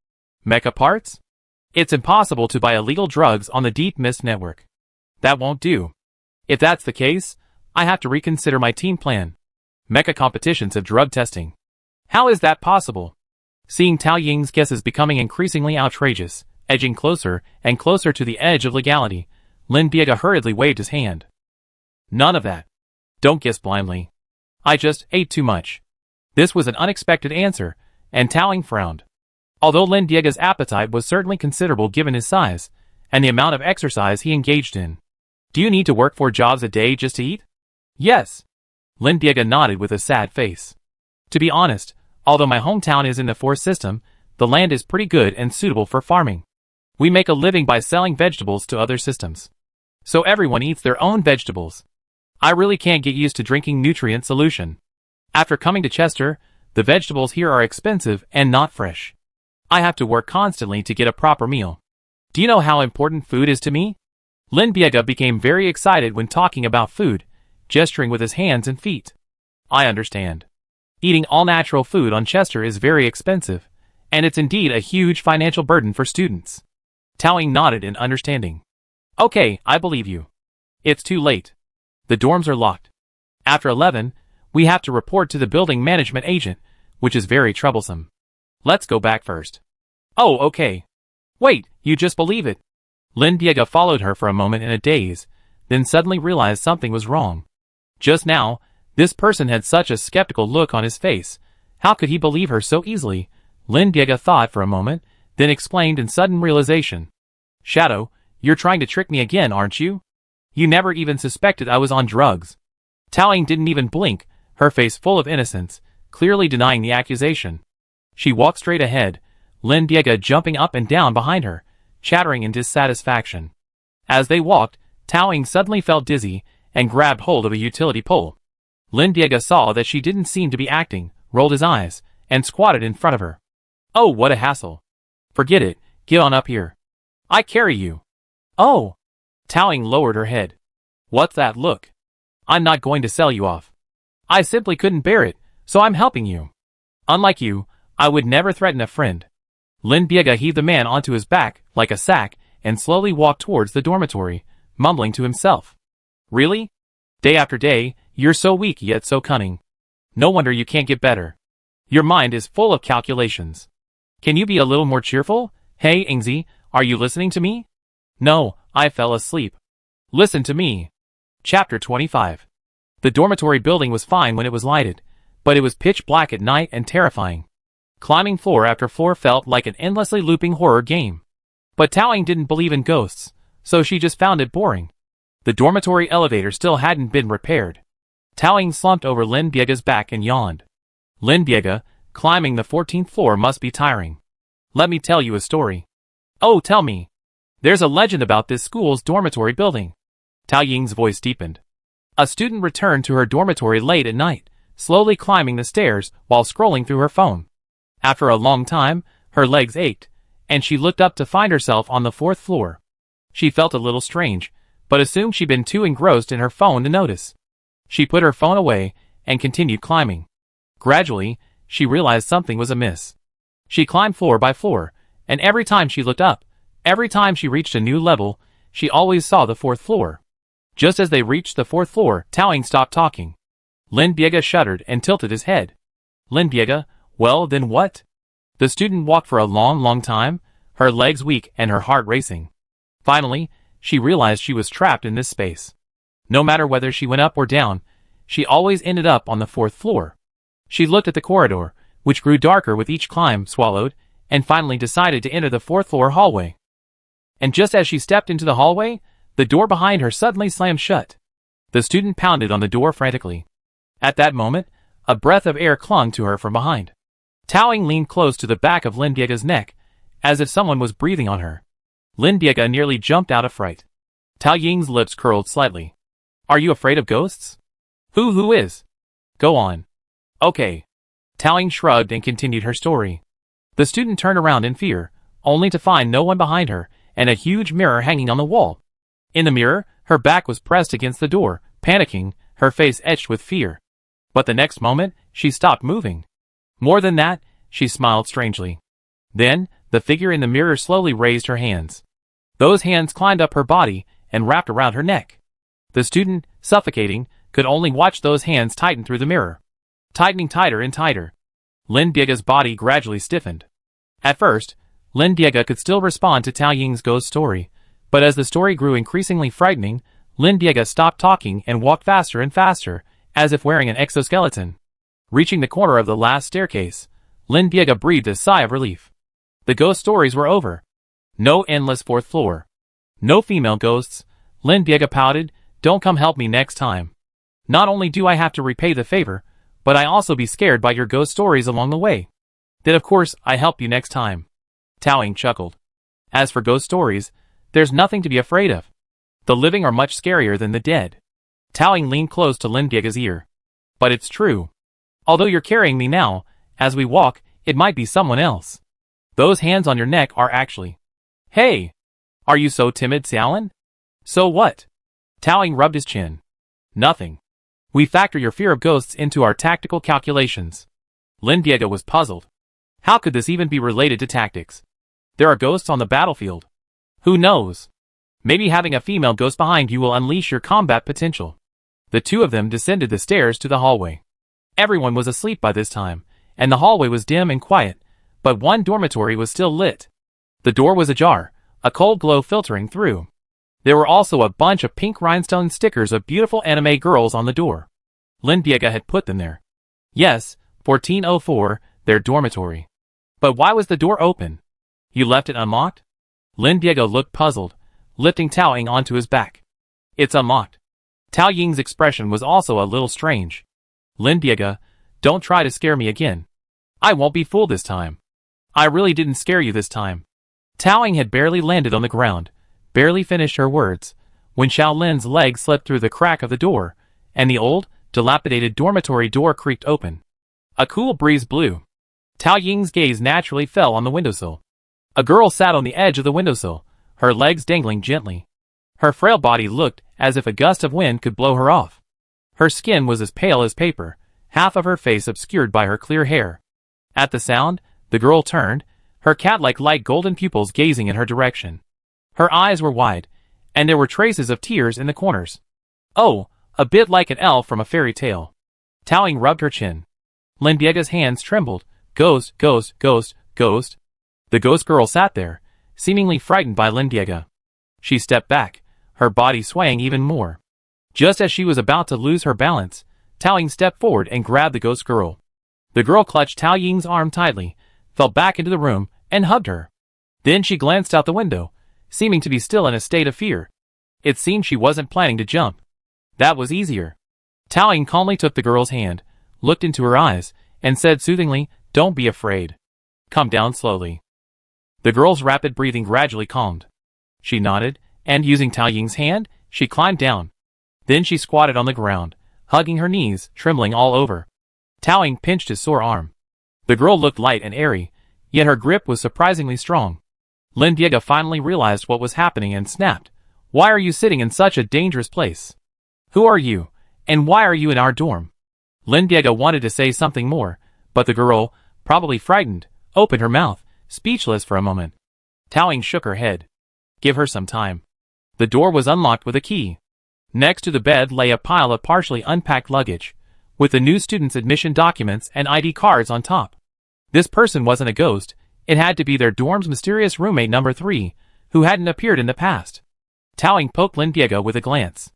Mecha parts? It's impossible to buy illegal drugs on the Deep Mist network. That won't do. If that's the case, I have to reconsider my team plan. Mecha competitions have drug testing. How is that possible? Seeing Tao Ying's guesses becoming increasingly outrageous, edging closer and closer to the edge of legality, Lin Piega hurriedly waved his hand. None of that. Don't guess blindly. I just ate too much. This was an unexpected answer, and Tao Ying frowned. Although Lin Piega's appetite was certainly considerable given his size, and the amount of exercise he engaged in. Do you need to work 4 jobs a day just to eat? Yes. Lin Piega nodded with a sad face. To be honest, although my hometown is in the forest system, the land is pretty good and suitable for farming. We make a living by selling vegetables to other systems. So everyone eats their own vegetables. I really can't get used to drinking nutrient solution. After coming to Chester, the vegetables here are expensive and not fresh. I have to work constantly to get a proper meal. Do you know how important food is to me? Lin Piega became very excited when talking about food, gesturing with his hands and feet. I understand. Eating all-natural food on Chester is very expensive, and it's indeed a huge financial burden for students. Tao Ying nodded in understanding. Okay, I believe you. It's too late. The dorms are locked. After 11, we have to report to the building management agent, which is very troublesome. Let's go back first. Oh, okay. Wait, you just believe it. Lin Piega followed her for a moment in a daze, then suddenly realized something was wrong. Just now, this person had such a skeptical look on his face. How could he believe her so easily? Lin Piega thought for a moment, then explained in sudden realization. Shadow, you're trying to trick me again, aren't you? You never even suspected I was on drugs. Tao Ying didn't even blink, her face full of innocence, clearly denying the accusation. She walked straight ahead, Lin Piega jumping up and down behind her, chattering in dissatisfaction. As they walked, Tao Ying suddenly felt dizzy and grabbed hold of a utility pole. Lin Piega saw that she didn't seem to be acting, rolled his eyes, and squatted in front of her. Oh, what a hassle. Forget it, get on up here. I carry you. Oh. Tao Ying lowered her head. What's that look? I'm not going to sell you off. I simply couldn't bear it, so I'm helping you. Unlike you, I would never threaten a friend. Lin Biega heaved the man onto his back like a sack and slowly walked towards the dormitory, mumbling to himself. Really? Day after day, you're so weak yet so cunning. No wonder you can't get better. Your mind is full of calculations. Can you be a little more cheerful? Hey, Ingzi, are you listening to me? No, I fell asleep. Listen to me. Chapter 25. The dormitory building was fine when it was lighted, but it was pitch black at night and terrifying. Climbing floor after floor felt like an endlessly looping horror game. But Tao Ying didn't believe in ghosts, so she just found it boring. The dormitory elevator still hadn't been repaired. Tao Ying slumped over Lin Biega's back and yawned. Lin Biega, climbing the 14th floor must be tiring. Let me tell you a story. Oh, tell me. There's a legend about this school's dormitory building. Tao Ying's voice deepened. A student returned to her dormitory late at night, slowly climbing the stairs while scrolling through her phone. After a long time, her legs ached, and she looked up to find herself on the 4th floor. She felt a little strange, but assumed she'd been too engrossed in her phone to notice. She put her phone away and continued climbing. Gradually, she realized something was amiss. She climbed floor by floor, and every time she looked up, every time she reached a new level, she always saw the 4th floor. Just as they reached the 4th floor, Tao Ying stopped talking. Lin Biega shuddered and tilted his head. Lin Biega, well then what? The student walked for a long time, her legs weak and her heart racing. Finally, she realized she was trapped in this space. No matter whether she went up or down, she always ended up on the 4th floor. She looked at the corridor, which grew darker with each climb, swallowed, and finally decided to enter the 4th floor hallway. And just as she stepped into the hallway, the door behind her suddenly slammed shut. The student pounded on the door frantically. At that moment, a breath of air clung to her from behind. Tao Ying leaned close to the back of Lin Biega's neck, as if someone was breathing on her. Lin Biega nearly jumped out of fright. Tao Ying's lips curled slightly. Are you afraid of ghosts? Who is? Go on. Okay. Tao Ying shrugged and continued her story. The student turned around in fear, only to find no one behind her and a huge mirror hanging on the wall. In the mirror, her back was pressed against the door, panicking, her face etched with fear. But the next moment, she stopped moving. More than that, she smiled strangely. Then, the figure in the mirror slowly raised her hands. Those hands climbed up her body and wrapped around her neck. The student, suffocating, could only watch those hands tighten through the mirror. Tightening tighter and tighter. Lin Biega's body gradually stiffened. At first, Lin Biega could still respond to Tao Ying's ghost story, but as the story grew increasingly frightening, Lin Biega stopped talking and walked faster and faster, as if wearing an exoskeleton. Reaching the corner of the last staircase, Lin Biega breathed a sigh of relief. The ghost stories were over. No endless 4th floor. No female ghosts. Lin Biega pouted, don't come help me next time. Not only do I have to repay the favor, but I also be scared by your ghost stories along the way. Then of course I help you next time. Tao Ying chuckled. As for ghost stories, there's nothing to be afraid of. The living are much scarier than the dead. Tao Ying leaned close to Lin Biega's ear. But it's true. Although you're carrying me now, as we walk, it might be someone else. Those hands on your neck are actually... Hey! Are you so timid, Xiaolin? So what? Tao Ying rubbed his chin. Nothing. We factor your fear of ghosts into our tactical calculations. Lin Biega was puzzled. How could this even be related to tactics? There are ghosts on the battlefield. Who knows? Maybe having a female ghost behind you will unleash your combat potential. The two of them descended the stairs to the hallway. Everyone was asleep by this time, and the hallway was dim and quiet, but one dormitory was still lit. The door was ajar, a cold glow filtering through. There were also a bunch of pink rhinestone stickers of beautiful anime girls on the door. Lin Biega had put them there. Yes, 1404, their dormitory. But why was the door open? You left it unlocked? Lin Biega looked puzzled, lifting Tao Ying onto his back. It's unlocked. Tao Ying's expression was also a little strange. Lin Biega, don't try to scare me again. I won't be fooled this time. I really didn't scare you this time. Tao Ying had barely landed on the ground, barely finished her words, when Xiaolin's leg slipped through the crack of the door, and the old, dilapidated dormitory door creaked open. A cool breeze blew. Tao Ying's gaze naturally fell on the windowsill. A girl sat on the edge of the windowsill, her legs dangling gently. Her frail body looked as if a gust of wind could blow her off. Her skin was as pale as paper, half of her face obscured by her clear hair. At the sound, the girl turned, her cat-like light golden pupils gazing in her direction. Her eyes were wide, and there were traces of tears in the corners. Oh, a bit like an elf from a fairy tale. Towing rubbed her chin. Lindiega's hands trembled. Ghost, ghost, ghost, ghost. The ghost girl sat there, seemingly frightened by Lindiega. She stepped back, her body swaying even more. Just as she was about to lose her balance, Tao Ying stepped forward and grabbed the ghost girl. The girl clutched Tao Ying's arm tightly, fell back into the room, and hugged her. Then she glanced out the window, seeming to be still in a state of fear. It seemed she wasn't planning to jump. That was easier. Tao Ying calmly took the girl's hand, looked into her eyes, and said soothingly, "Don't be afraid. Come down slowly." The girl's rapid breathing gradually calmed. She nodded, and using Tao Ying's hand, she climbed down. Then she squatted on the ground, hugging her knees, trembling all over. Tao Ying pinched his sore arm. The girl looked light and airy, yet her grip was surprisingly strong. Lindiega finally realized what was happening and snapped. "Why are you sitting in such a dangerous place? Who are you, and why are you in our dorm?" Lindiega wanted to say something more, but the girl, probably frightened, opened her mouth, speechless for a moment. Tao Ying shook her head. "Give her some time." The door was unlocked with a key. Next to the bed lay a pile of partially unpacked luggage, with the new students' admission documents and ID cards on top. This person wasn't a ghost, it had to be their dorm's mysterious roommate number 3, who hadn't appeared in the past. Tao Ying poked Lindiega with a glance.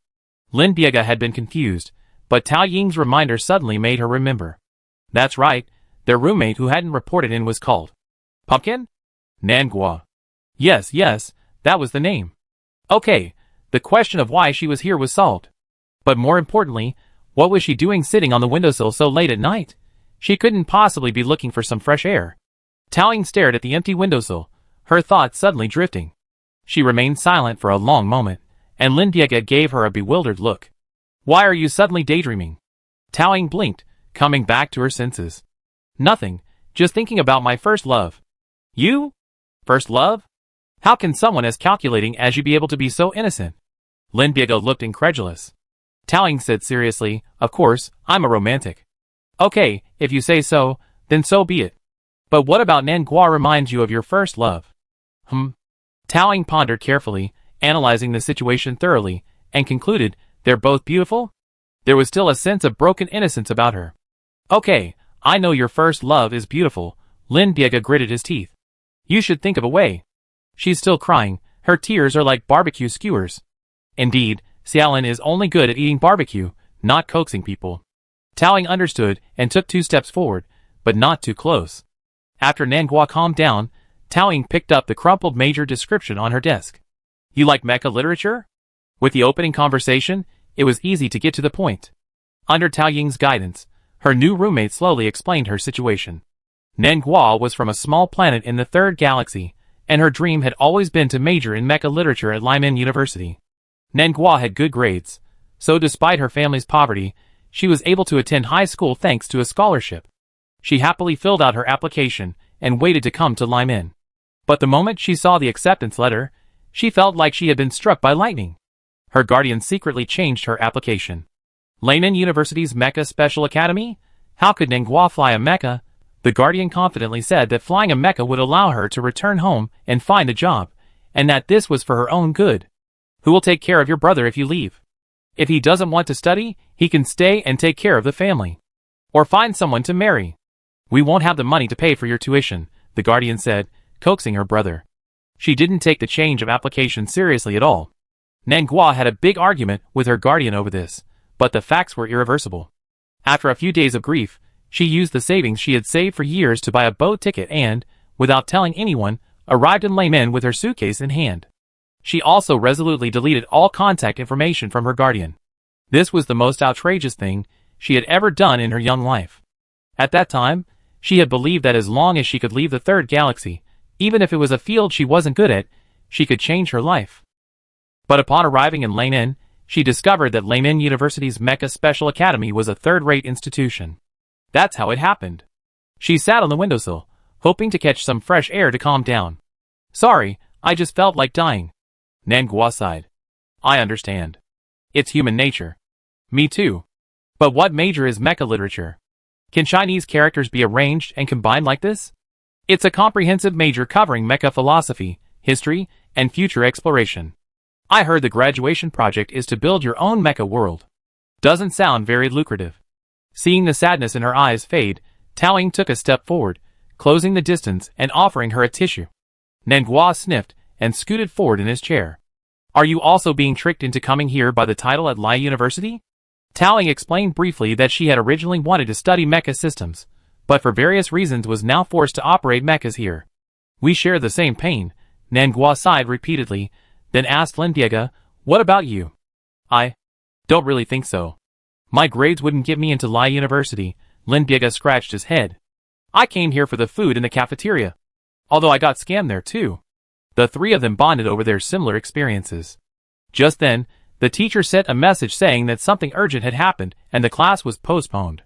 Lindiega had been confused, but Tao Ying's reminder suddenly made her remember. That's right, their roommate who hadn't reported in was called Pumpkin? Nangua. Yes, that was the name. Okay, the question of why she was here was solved. But more importantly, what was she doing sitting on the windowsill so late at night? She couldn't possibly be looking for some fresh air. Tao Ying stared at the empty windowsill, her thoughts suddenly drifting. She remained silent for a long moment, and Lindiega gave her a bewildered look. "Why are you suddenly daydreaming?" Tao Ying blinked, coming back to her senses. "Nothing, just thinking about my first love." "You? First love? How can someone as calculating as you be able to be so innocent?" Lindiega looked incredulous. Tao Ying said seriously, "Of course, I'm a romantic." "Okay, if you say so, then so be it. But what about Nangua reminds you of your first love?" Tao Ying pondered carefully, analyzing the situation thoroughly, and concluded, "They're both beautiful?" There was still a sense of broken innocence about her. "Okay, I know your first love is beautiful," Lindiega gritted his teeth. "You should think of a way." She's still crying, her tears are like barbecue skewers. Indeed, Xiaolin is only good at eating barbecue, not coaxing people. Tao Ying understood and took 2 steps forward, but not too close. After Nangua calmed down, Tao Ying picked up the crumpled major description on her desk. "You like mecha literature?" With the opening conversation, it was easy to get to the point. Under Tao Ying's guidance, her new roommate slowly explained her situation. Nangua was from a small planet in the 3rd galaxy, and her dream had always been to major in mecha literature at Limen University. Nangua had good grades, so despite her family's poverty, she was able to attend high school thanks to a scholarship. She happily filled out her application and waited to come to Limen. But the moment she saw the acceptance letter, she felt like she had been struck by lightning. Her guardian secretly changed her application. Limen University's Mecha Special Academy? How could Nangua fly a mecha? The guardian confidently said that flying a mecha would allow her to return home and find a job, and that this was for her own good. "Who will take care of your brother if you leave? If he doesn't want to study, he can stay and take care of the family. Or find someone to marry. We won't have the money to pay for your tuition," the guardian said, coaxing her brother. She didn't take the change of application seriously at all. Nangua had a big argument with her guardian over this, but the facts were irreversible. After a few days of grief, she used the savings she had saved for years to buy a boat ticket and, without telling anyone, arrived in Limen with her suitcase in hand. She also resolutely deleted all contact information from her guardian. This was the most outrageous thing she had ever done in her young life. At that time, she had believed that as long as she could leave the 3rd galaxy, even if it was a field she wasn't good at, she could change her life. But upon arriving in Limen, she discovered that Limen University's Mecha Special Academy was a 3rd-rate institution. That's how it happened. She sat on the windowsill, hoping to catch some fresh air to calm down. "Sorry, I just felt like dying. Nangua sighed. I understand. It's human nature. Me too. But what major is mecha literature? Can Chinese characters be arranged and combined like this? It's a comprehensive major covering mecha philosophy, history, and future exploration. I heard the graduation project is to build your own mecha world. Doesn't sound very lucrative. Seeing the sadness in her eyes fade, Taoying took a step forward, closing the distance and offering her a tissue. Nangua sniffed and scooted forward in his chair. Are you also being tricked into coming here by the title at Lai University? Taoying explained briefly that she had originally wanted to study mecha systems, but for various reasons was now forced to operate mechas here. We share the same pain, Nangua sighed repeatedly, then asked Lindiega, what about you? I don't really think so. My grades wouldn't get me into Lai University, Lindiega scratched his head. I came here for the food in the cafeteria. Although I got scammed there too. The three of them bonded over their similar experiences. Just then, the teacher sent a message saying that something urgent had happened and the class was postponed.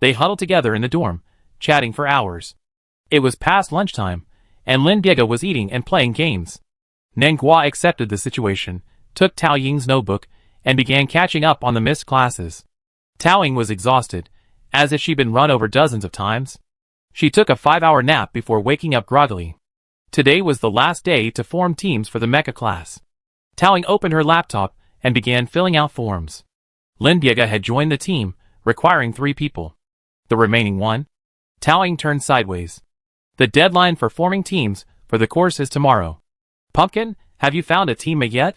They huddled together in the dorm, chatting for hours. It was past lunchtime, and Lindiega was eating and playing games. Nangua accepted the situation, took Taoying's notebook, and began catching up on the missed classes. Taoying was exhausted, as if she'd been run over dozens of times. She took a 5-hour nap before waking up groggily. Today was the last day to form teams for the mecha class. Taoying opened her laptop and began filling out forms. Lindiega had joined the team, requiring 3 people. The remaining one? Taoying turned sideways. The deadline for forming teams for the course is tomorrow. Pumpkin, have you found a teammate yet?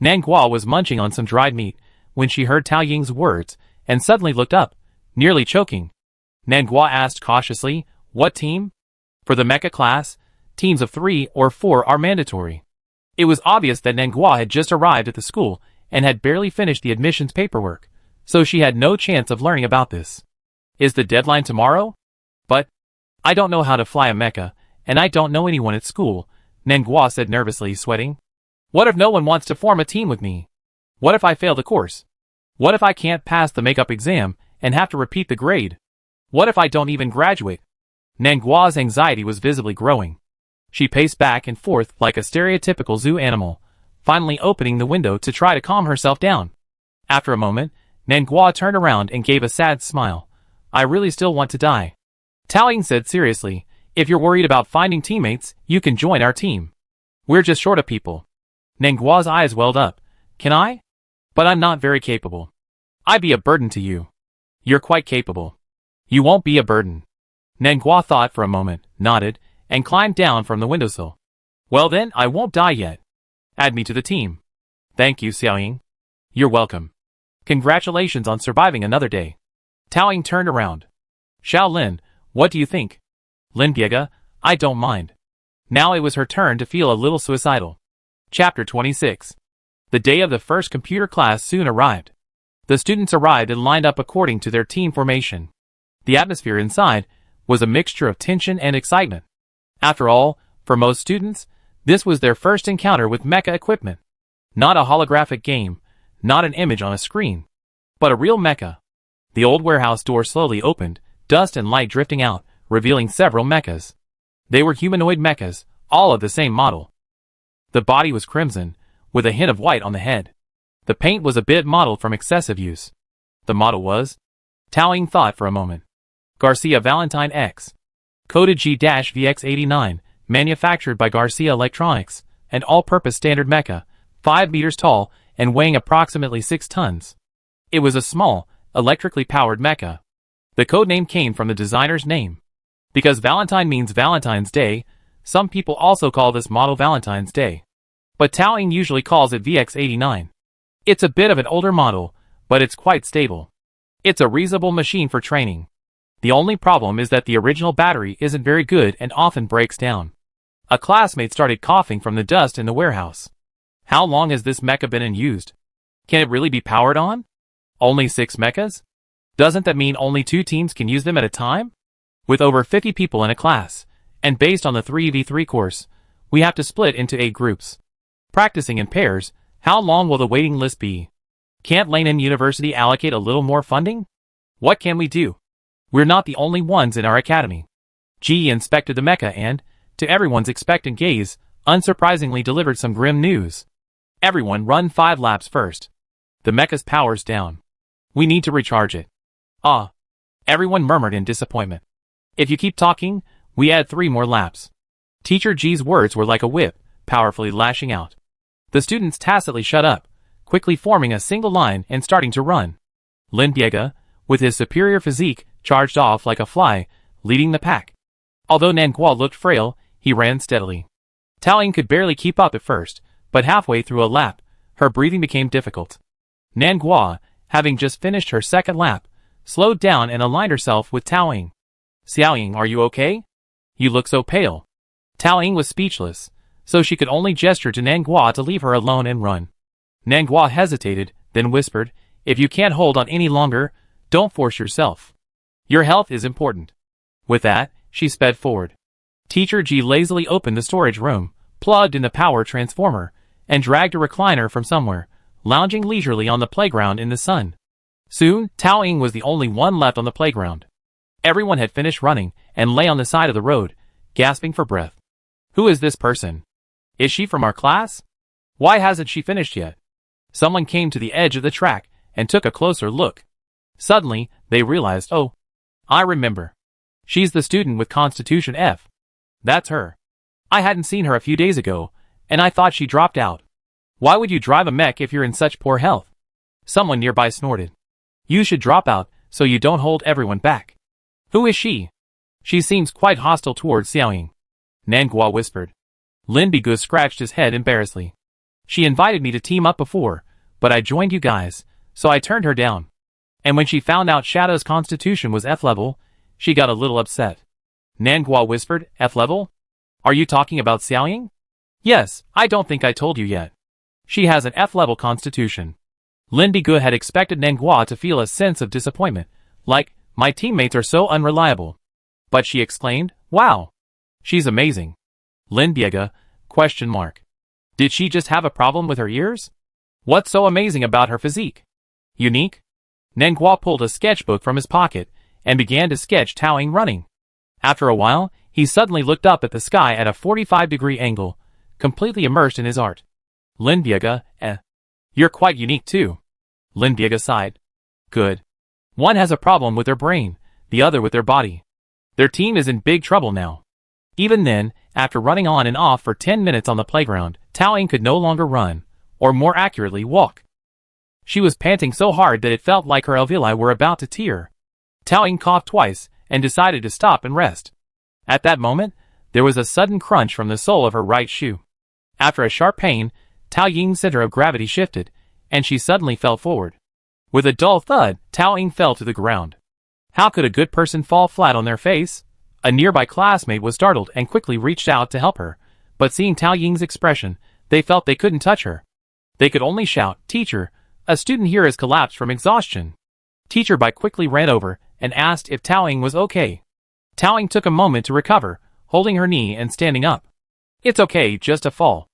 Nangua was munching on some dried meat when she heard Taoying's words and suddenly looked up, nearly choking. Nangua asked cautiously, what team? For the mecha class, teams of 3 or 4 are mandatory. It was obvious that Nangua had just arrived at the school and had barely finished the admissions paperwork, so she had no chance of learning about this. Is the deadline tomorrow? But I don't know how to fly a mecha, and I don't know anyone at school, Nangua said nervously, sweating. What if no one wants to form a team with me? What if I fail the course? What if I can't pass the makeup exam and have to repeat the grade? What if I don't even graduate? Nangua's anxiety was visibly growing. She paced back and forth like a stereotypical zoo animal, finally opening the window to try to calm herself down. After a moment, Nangua turned around and gave a sad smile. I really still want to die. Taoying said seriously, if you're worried about finding teammates, you can join our team. We're just short of people. Nangua's eyes welled up. Can I? But I'm not very capable. I'd be a burden to you. You're quite capable. You won't be a burden. Nangua thought for a moment, nodded, and climbed down from the windowsill. Well then, I won't die yet. Add me to the team. Thank you, Xiaoying. You're welcome. Congratulations on surviving another day. Taoying turned around. Xiaolin, what do you think? Lindiega, I don't mind. Now it was her turn to feel a little suicidal. Chapter 26. The day of the first computer class soon arrived. The students arrived and lined up according to their team formation. The atmosphere inside was a mixture of tension and excitement. After all, for most students, this was their first encounter with mecha equipment. Not a holographic game, not an image on a screen, but a real mecha. The old warehouse door slowly opened, dust and light drifting out, revealing several mechas. They were humanoid mechas, all of the same model. The body was crimson, with a hint of white on the head. The paint was a bit mottled from excessive use. The model was? Taoying thought for a moment. Garcia Valentine X. Coded G-VX89, manufactured by Garcia Electronics, an all-purpose standard mecha, 5 meters tall and weighing approximately 6 tons. It was a small, electrically powered mecha. The codename came from the designer's name. Because Valentine means Valentine's Day, some people also call this model Valentine's Day. But Taoying usually calls it VX89. It's a bit of an older model, but it's quite stable. It's a reasonable machine for training. The only problem is that the original battery isn't very good and often breaks down. A classmate started coughing from the dust in the warehouse. How long has this mecha been in use? Can it really be powered on? Only 6 mechas? Doesn't that mean only 2 teams can use them at a time? With over 50 people in a class, and based on the 3v3 course, we have to split into 8 groups. Practicing in pairs, how long will the waiting list be? Can't Lane University allocate a little more funding? What can we do? We're not the only ones in our academy. G inspected the mecha and, to everyone's expectant gaze, unsurprisingly delivered some grim news. Everyone run 5 laps first. The mecha's power's down. We need to recharge it. Ah. Everyone murmured in disappointment. If you keep talking, we add 3 more laps. Teacher G's words were like a whip, powerfully lashing out. The students tacitly shut up, quickly forming a single line and starting to run. Linbiega, with his superior physique, charged off like a fly, leading the pack. Although Nanguo looked frail, he ran steadily. Tao Ying could barely keep up at first, but halfway through a lap, her breathing became difficult. Nanguo, having just finished her second lap, slowed down and aligned herself with Tao Ying. Xiao Ying, are you okay? You look so pale. Tao Ying was speechless, so she could only gesture to Nanguo to leave her alone and run. Nanguo hesitated, then whispered, if you can't hold on any longer, don't force yourself. Your health is important. With that, she sped forward. Teacher G lazily opened the storage room, plugged in the power transformer, and dragged a recliner from somewhere, lounging leisurely on the playground in the sun. Soon, Tao Ying was the only one left on the playground. Everyone had finished running and lay on the side of the road, gasping for breath. Who is this person? Is she from our class? Why hasn't she finished yet? Someone came to the edge of the track and took a closer look. Suddenly, they realized, oh, I remember. She's the student with Constitution F. That's her. I hadn't seen her a few days ago, and I thought she dropped out. Why would you drive a mech if you're in such poor health? Someone nearby snorted. You should drop out, so you don't hold everyone back. Who is she? She seems quite hostile towards Xiaoying. Nanguo whispered. Lin Bigu scratched his head embarrassedly. She invited me to team up before, but I joined you guys, so I turned her down. And when she found out Shadow's constitution was F level, she got a little upset. Nanguo whispered, F level? Are you talking about Xiaoying? Yes, I don't think I told you yet. She has an F level constitution. Lin Bigu had expected Nanguo to feel a sense of disappointment, like, my teammates are so unreliable. But she exclaimed, wow. She's amazing. Lin Biega, question mark. Did she just have a problem with her ears? What's so amazing about her physique? Unique? Nanguo pulled a sketchbook from his pocket and began to sketch Tao Ying running. After a while, he suddenly looked up at the sky at a 45-degree angle, completely immersed in his art. Lin Biega, you're quite unique too. Lin Biega sighed. Good. One has a problem with their brain, the other with their body. Their team is in big trouble now. Even then, after running on and off for 10 minutes on the playground, Tao Ying could no longer run, or more accurately walk. She was panting so hard that it felt like her alveoli were about to tear. Tao Ying coughed twice, and decided to stop and rest. At that moment, there was a sudden crunch from the sole of her right shoe. After a sharp pain, Tao Ying's center of gravity shifted, and she suddenly fell forward. With a dull thud, Tao Ying fell to the ground. How could a good person fall flat on their face? A nearby classmate was startled and quickly reached out to help her, but seeing Tao Ying's expression, they felt they couldn't touch her. They could only shout, Teacher, a student here has collapsed from exhaustion. Teacher Bai quickly ran over and asked if Tao Ying was okay. Tao Ying took a moment to recover, holding her knee and standing up. It's okay, just a fall.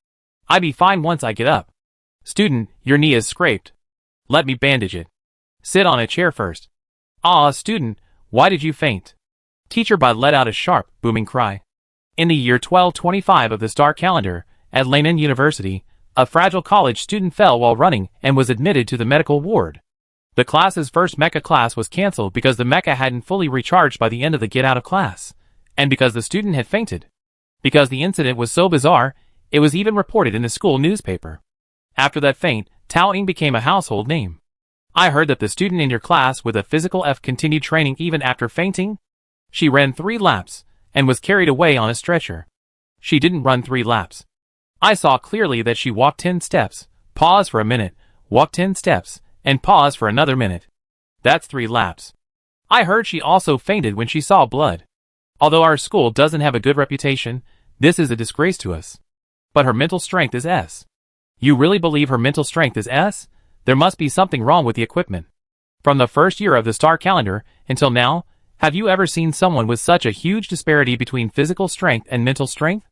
I'll be fine once I get up. Student, your knee is scraped. Let me bandage it. Sit on a chair first. Ah, student, why did you faint? Teacher Bai let out a sharp, booming cry. In the year 1225 of the star calendar, at Lehman University, a fragile college student fell while running and was admitted to the medical ward. The class's first mecha class was cancelled because the mecha hadn't fully recharged by the end of the get out of class, and because the student had fainted. Because the incident was so bizarre, it was even reported in the school newspaper. After that faint, Tao Ying became a household name. I heard that the student in your class with a physical F continued training even after fainting. She ran 3 laps, and was carried away on a stretcher. She didn't run 3 laps. I saw clearly that she walked 10 steps, paused for a minute, walked 10 steps, and paused for another minute. That's 3 laps. I heard she also fainted when she saw blood. Although our school doesn't have a good reputation, this is a disgrace to us. But her mental strength is S. You really believe her mental strength is S? There must be something wrong with the equipment. From the first year of the star calendar until now, have you ever seen someone with such a huge disparity between physical strength and mental strength?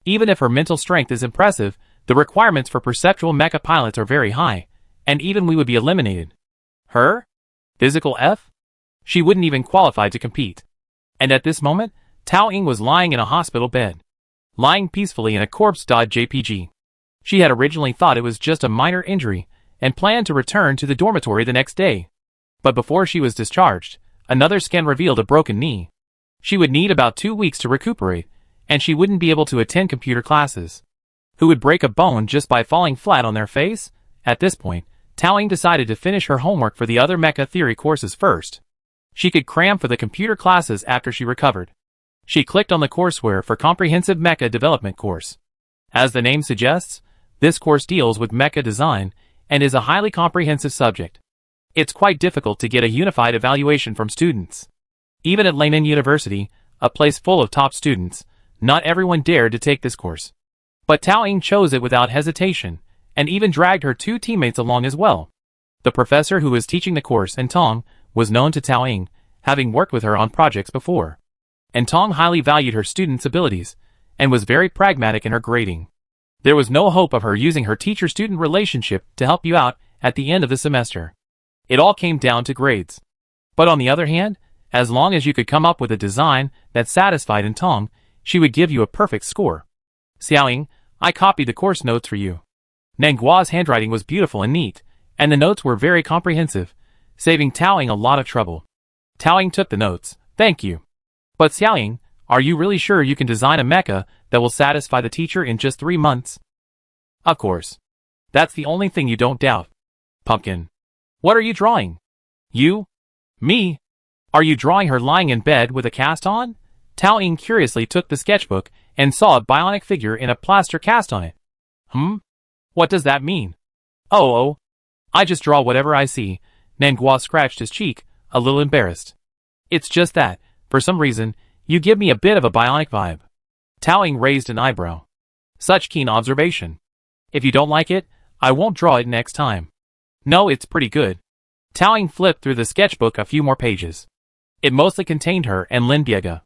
Even if her mental strength is impressive, the requirements for perceptual mecha pilots are very high, and even we would be eliminated. Her? Physical F? She wouldn't even qualify to compete. And at this moment, Tao Ying was lying in a hospital bed. lying peacefully in a corpse.jpg. She had originally thought it was just a minor injury and planned to return to the dormitory the next day. But before she was discharged, another scan revealed a broken knee. She would need about 2 weeks to recuperate, and she wouldn't be able to attend computer classes. Who would break a bone just by falling flat on their face? At this point, Taoying decided to finish her homework for the other mecha theory courses first. She could cram for the computer classes after she recovered. She clicked on the courseware for Comprehensive Mecha Development course. As the name suggests, this course deals with mecha design and is a highly comprehensive subject. It's quite difficult to get a unified evaluation from students. Even at Lehman University, a place full of top students, not everyone dared to take this course. But Taoying chose it without hesitation, and even dragged her 2 teammates along as well. The professor who was teaching the course, Tong, was known to Taoying, having worked with her on projects before. Tong highly valued her students' abilities, and was very pragmatic in her grading. There was no hope of her using her teacher-student relationship to help you out at the end of the semester. It all came down to grades. But on the other hand, as long as you could come up with a design that satisfied Tong, she would give you a perfect score. Xiaoying, I copied the course notes for you. Nangua's handwriting was beautiful and neat, and the notes were very comprehensive, saving Taoying a lot of trouble. Taoying took the notes. Thank you. But Xiaoying, are you really sure you can design a mecha that will satisfy the teacher in just 3 months? Of course. That's the only thing you don't doubt. Pumpkin. What are you drawing? You? Me? Are you drawing her lying in bed with a cast on? Taoying curiously took the sketchbook and saw a bionic figure in a plaster cast on it. What does that mean? Oh, I just draw whatever I see. Nangua scratched his cheek, a little embarrassed. It's just that, for some reason, you give me a bit of a bionic vibe. Taoying raised an eyebrow. Such keen observation. If you don't like it, I won't draw it next time. No, it's pretty good. Taoying flipped through the sketchbook a few more pages. It mostly contained her and Lin Biega.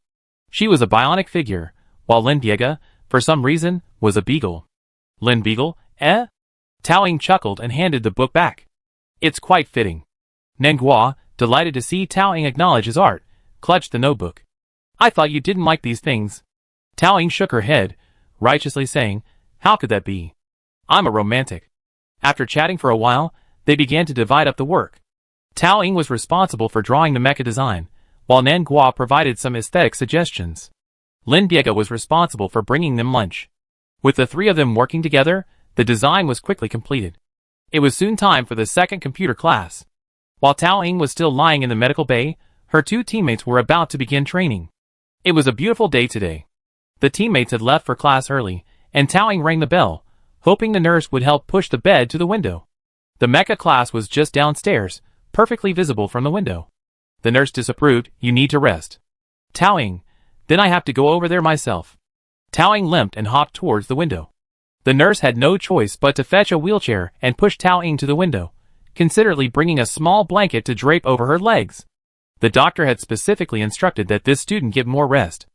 She was a bionic figure, while Lin Biega, for some reason, was a beagle. Lin Beagle, eh? Taoying chuckled and handed the book back. It's quite fitting. Nangua, delighted to see Taoying acknowledge his art, clutched the notebook. I thought you didn't like these things. Taoying shook her head, righteously saying, how could that be? I'm a romantic. After chatting for a while, they began to divide up the work. Taoying was responsible for drawing the mecha design, while Nangua provided some aesthetic suggestions. Lin Biega was responsible for bringing them lunch. With the 3 of them working together, the design was quickly completed. It was soon time for the second computer class. While Taoying was still lying in the medical bay, her 2 teammates were about to begin training. It was a beautiful day today. The teammates had left for class early, and Taoying rang the bell, hoping the nurse would help push the bed to the window. The mecha class was just downstairs, perfectly visible from the window. The nurse disapproved, you need to rest. Taoying, then I have to go over there myself. Taoying limped and hopped towards the window. The nurse had no choice but to fetch a wheelchair and push Taoying to the window, considerately bringing a small blanket to drape over her legs. The doctor had specifically instructed that this student get more rest.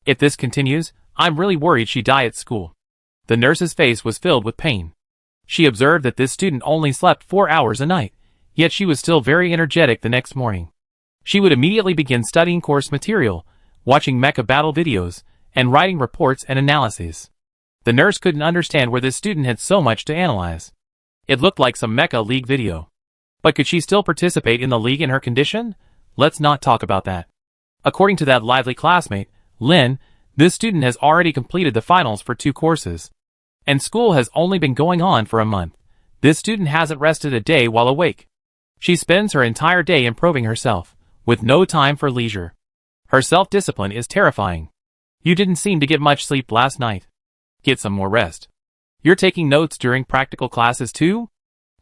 If this continues, I'm really worried she die at school. The nurse's face was filled with pain. She observed that this student only slept 4 hours a night, yet she was still very energetic the next morning. She would immediately begin studying course material, watching mecha battle videos, and writing reports and analyses. The nurse couldn't understand where this student had so much to analyze. It looked like some mecha league video. But could she still participate in the league in her condition? Let's not talk about that. According to that lively classmate, Lin, this student has already completed the finals for 2 courses. And school has only been going on for a month. This student hasn't rested a day while awake. She spends her entire day improving herself, with no time for leisure. Her self-discipline is terrifying. You didn't seem to get much sleep last night. Get some more rest. You're taking notes during practical classes too?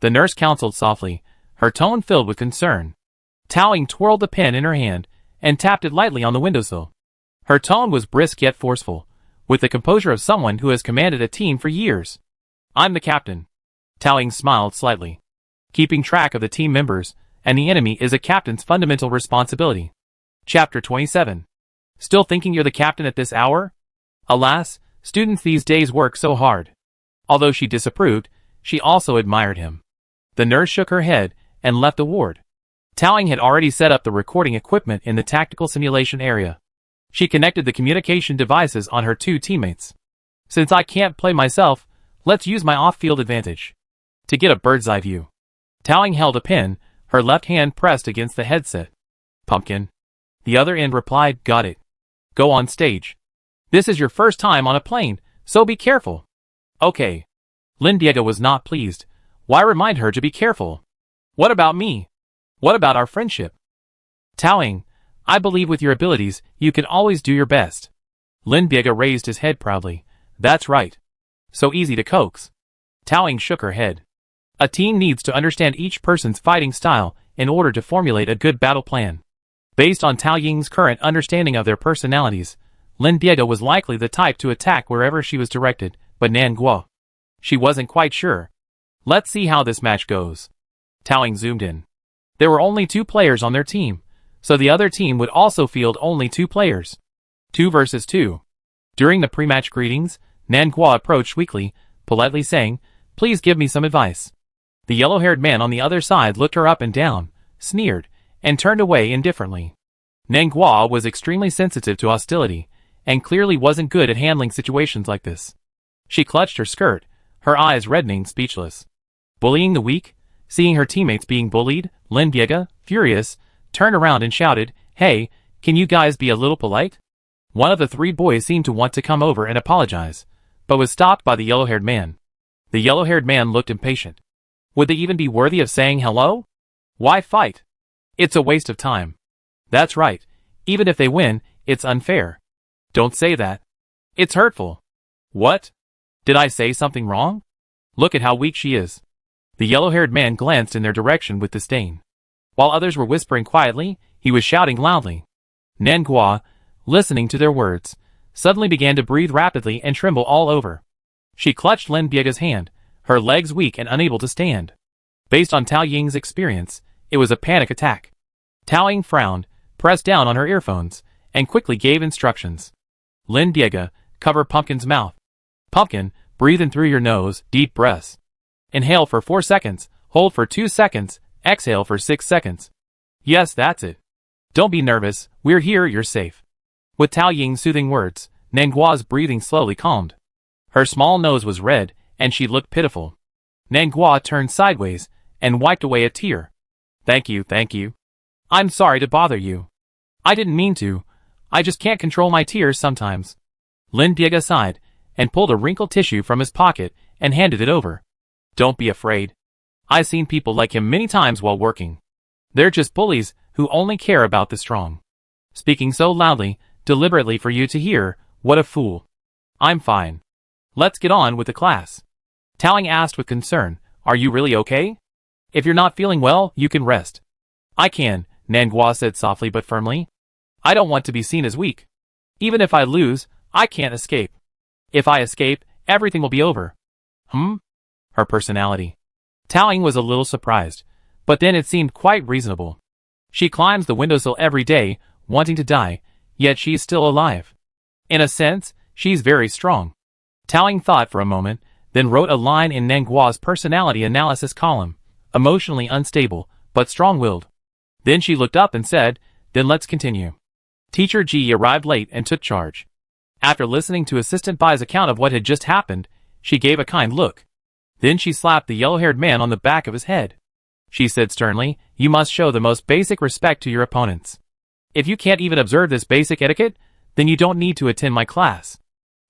The nurse counseled softly, her tone filled with concern. Taoying twirled the pen in her hand and tapped it lightly on the windowsill. Her tone was brisk yet forceful, with the composure of someone who has commanded a team for years. I'm the captain. Taoying smiled slightly. Keeping track of the team members and the enemy is a captain's fundamental responsibility. Chapter 27. Still thinking you're the captain at this hour? Alas, students these days work so hard. Although she disapproved, she also admired him. The nurse shook her head and left the ward. Taoying had already set up the recording equipment in the tactical simulation area. She connected the communication devices on her 2 teammates. Since I can't play myself, let's use my off-field advantage. To get a bird's-eye view. Taoing held a pen, her left hand pressed against the headset. Pumpkin. The other end replied, got it. Go on stage. This is your first time on a plane, so be careful. Okay. Lin Diego was not pleased. Why remind her to be careful? What about me? What about our friendship? Taoing, I believe with your abilities, you can always do your best. Lin Diego raised his head proudly. That's right. So easy to coax. Taoing shook her head. A team needs to understand each person's fighting style in order to formulate a good battle plan. Based on Tao Ying's current understanding of their personalities, Lin Diego was likely the type to attack wherever she was directed, but Nan Guo. She wasn't quite sure. Let's see how this match goes. Taoing zoomed in. There were only 2 players on their team, so the other team would also field only 2 players. 2 versus 2. During the pre-match greetings, Nan Guo approached weakly, politely saying, please give me some advice. The yellow-haired man on the other side looked her up and down, sneered, and turned away indifferently. Nan Guo was extremely sensitive to hostility, and clearly wasn't good at handling situations like this. She clutched her skirt, her eyes reddening, speechless. Bullying the weak? Seeing her teammates being bullied, Lin Diego, furious, turned around and shouted, hey, can you guys be a little polite? One of the 3 boys seemed to want to come over and apologize, but was stopped by the yellow-haired man. The yellow-haired man looked impatient. Would they even be worthy of saying hello? Why fight? It's a waste of time. That's right. Even if they win, it's unfair. Don't say that. It's hurtful. What? Did I say something wrong? Look at how weak she is. The yellow-haired man glanced in their direction with disdain. While others were whispering quietly, he was shouting loudly. Nan Guo, listening to their words, suddenly began to breathe rapidly and tremble all over. She clutched Lin Diego's hand, her legs weak and unable to stand. Based on Tao Ying's experience, it was a panic attack. Tao Ying frowned, pressed down on her earphones, and quickly gave instructions. Lin Diego, cover Pumpkin's mouth. Pumpkin, breathe in through your nose, deep breaths. Inhale for 4 seconds, hold for 2 seconds, exhale for 6 seconds. Yes, that's it. Don't be nervous, we're here, you're safe. With Tao Ying's soothing words, Nan Guo's breathing slowly calmed. Her small nose was red, and she looked pitiful. Nan Guo turned sideways, and wiped away a tear. Thank you, thank you. I'm sorry to bother you. I didn't mean to. I just can't control my tears sometimes. Lin Diego sighed, and pulled a wrinkled tissue from his pocket, and handed it over. Don't be afraid. I've seen people like him many times while working. They're just bullies who only care about the strong. Speaking so loudly, deliberately for you to hear, what a fool. I'm fine. Let's get on with the class. Taoing asked with concern, are you really okay? If you're not feeling well, you can rest. I can, Nan Guo said softly but firmly. I don't want to be seen as weak. Even if I lose, I can't escape. If I escape, everything will be over. Her personality. Taoing was a little surprised, but then it seemed quite reasonable. She climbs the windowsill every day, wanting to die, yet she's still alive. In a sense, she's very strong. Taoing thought for a moment, then wrote a line in Nan Guo's personality analysis column, emotionally unstable, but strong-willed. Then she looked up and said, then let's continue. Teacher Ji arrived late and took charge. After listening to Assistant Bai's account of what had just happened, she gave a kind look. Then she slapped the yellow-haired man on the back of his head. She said sternly, you must show the most basic respect to your opponents. If you can't even observe this basic etiquette, then you don't need to attend my class.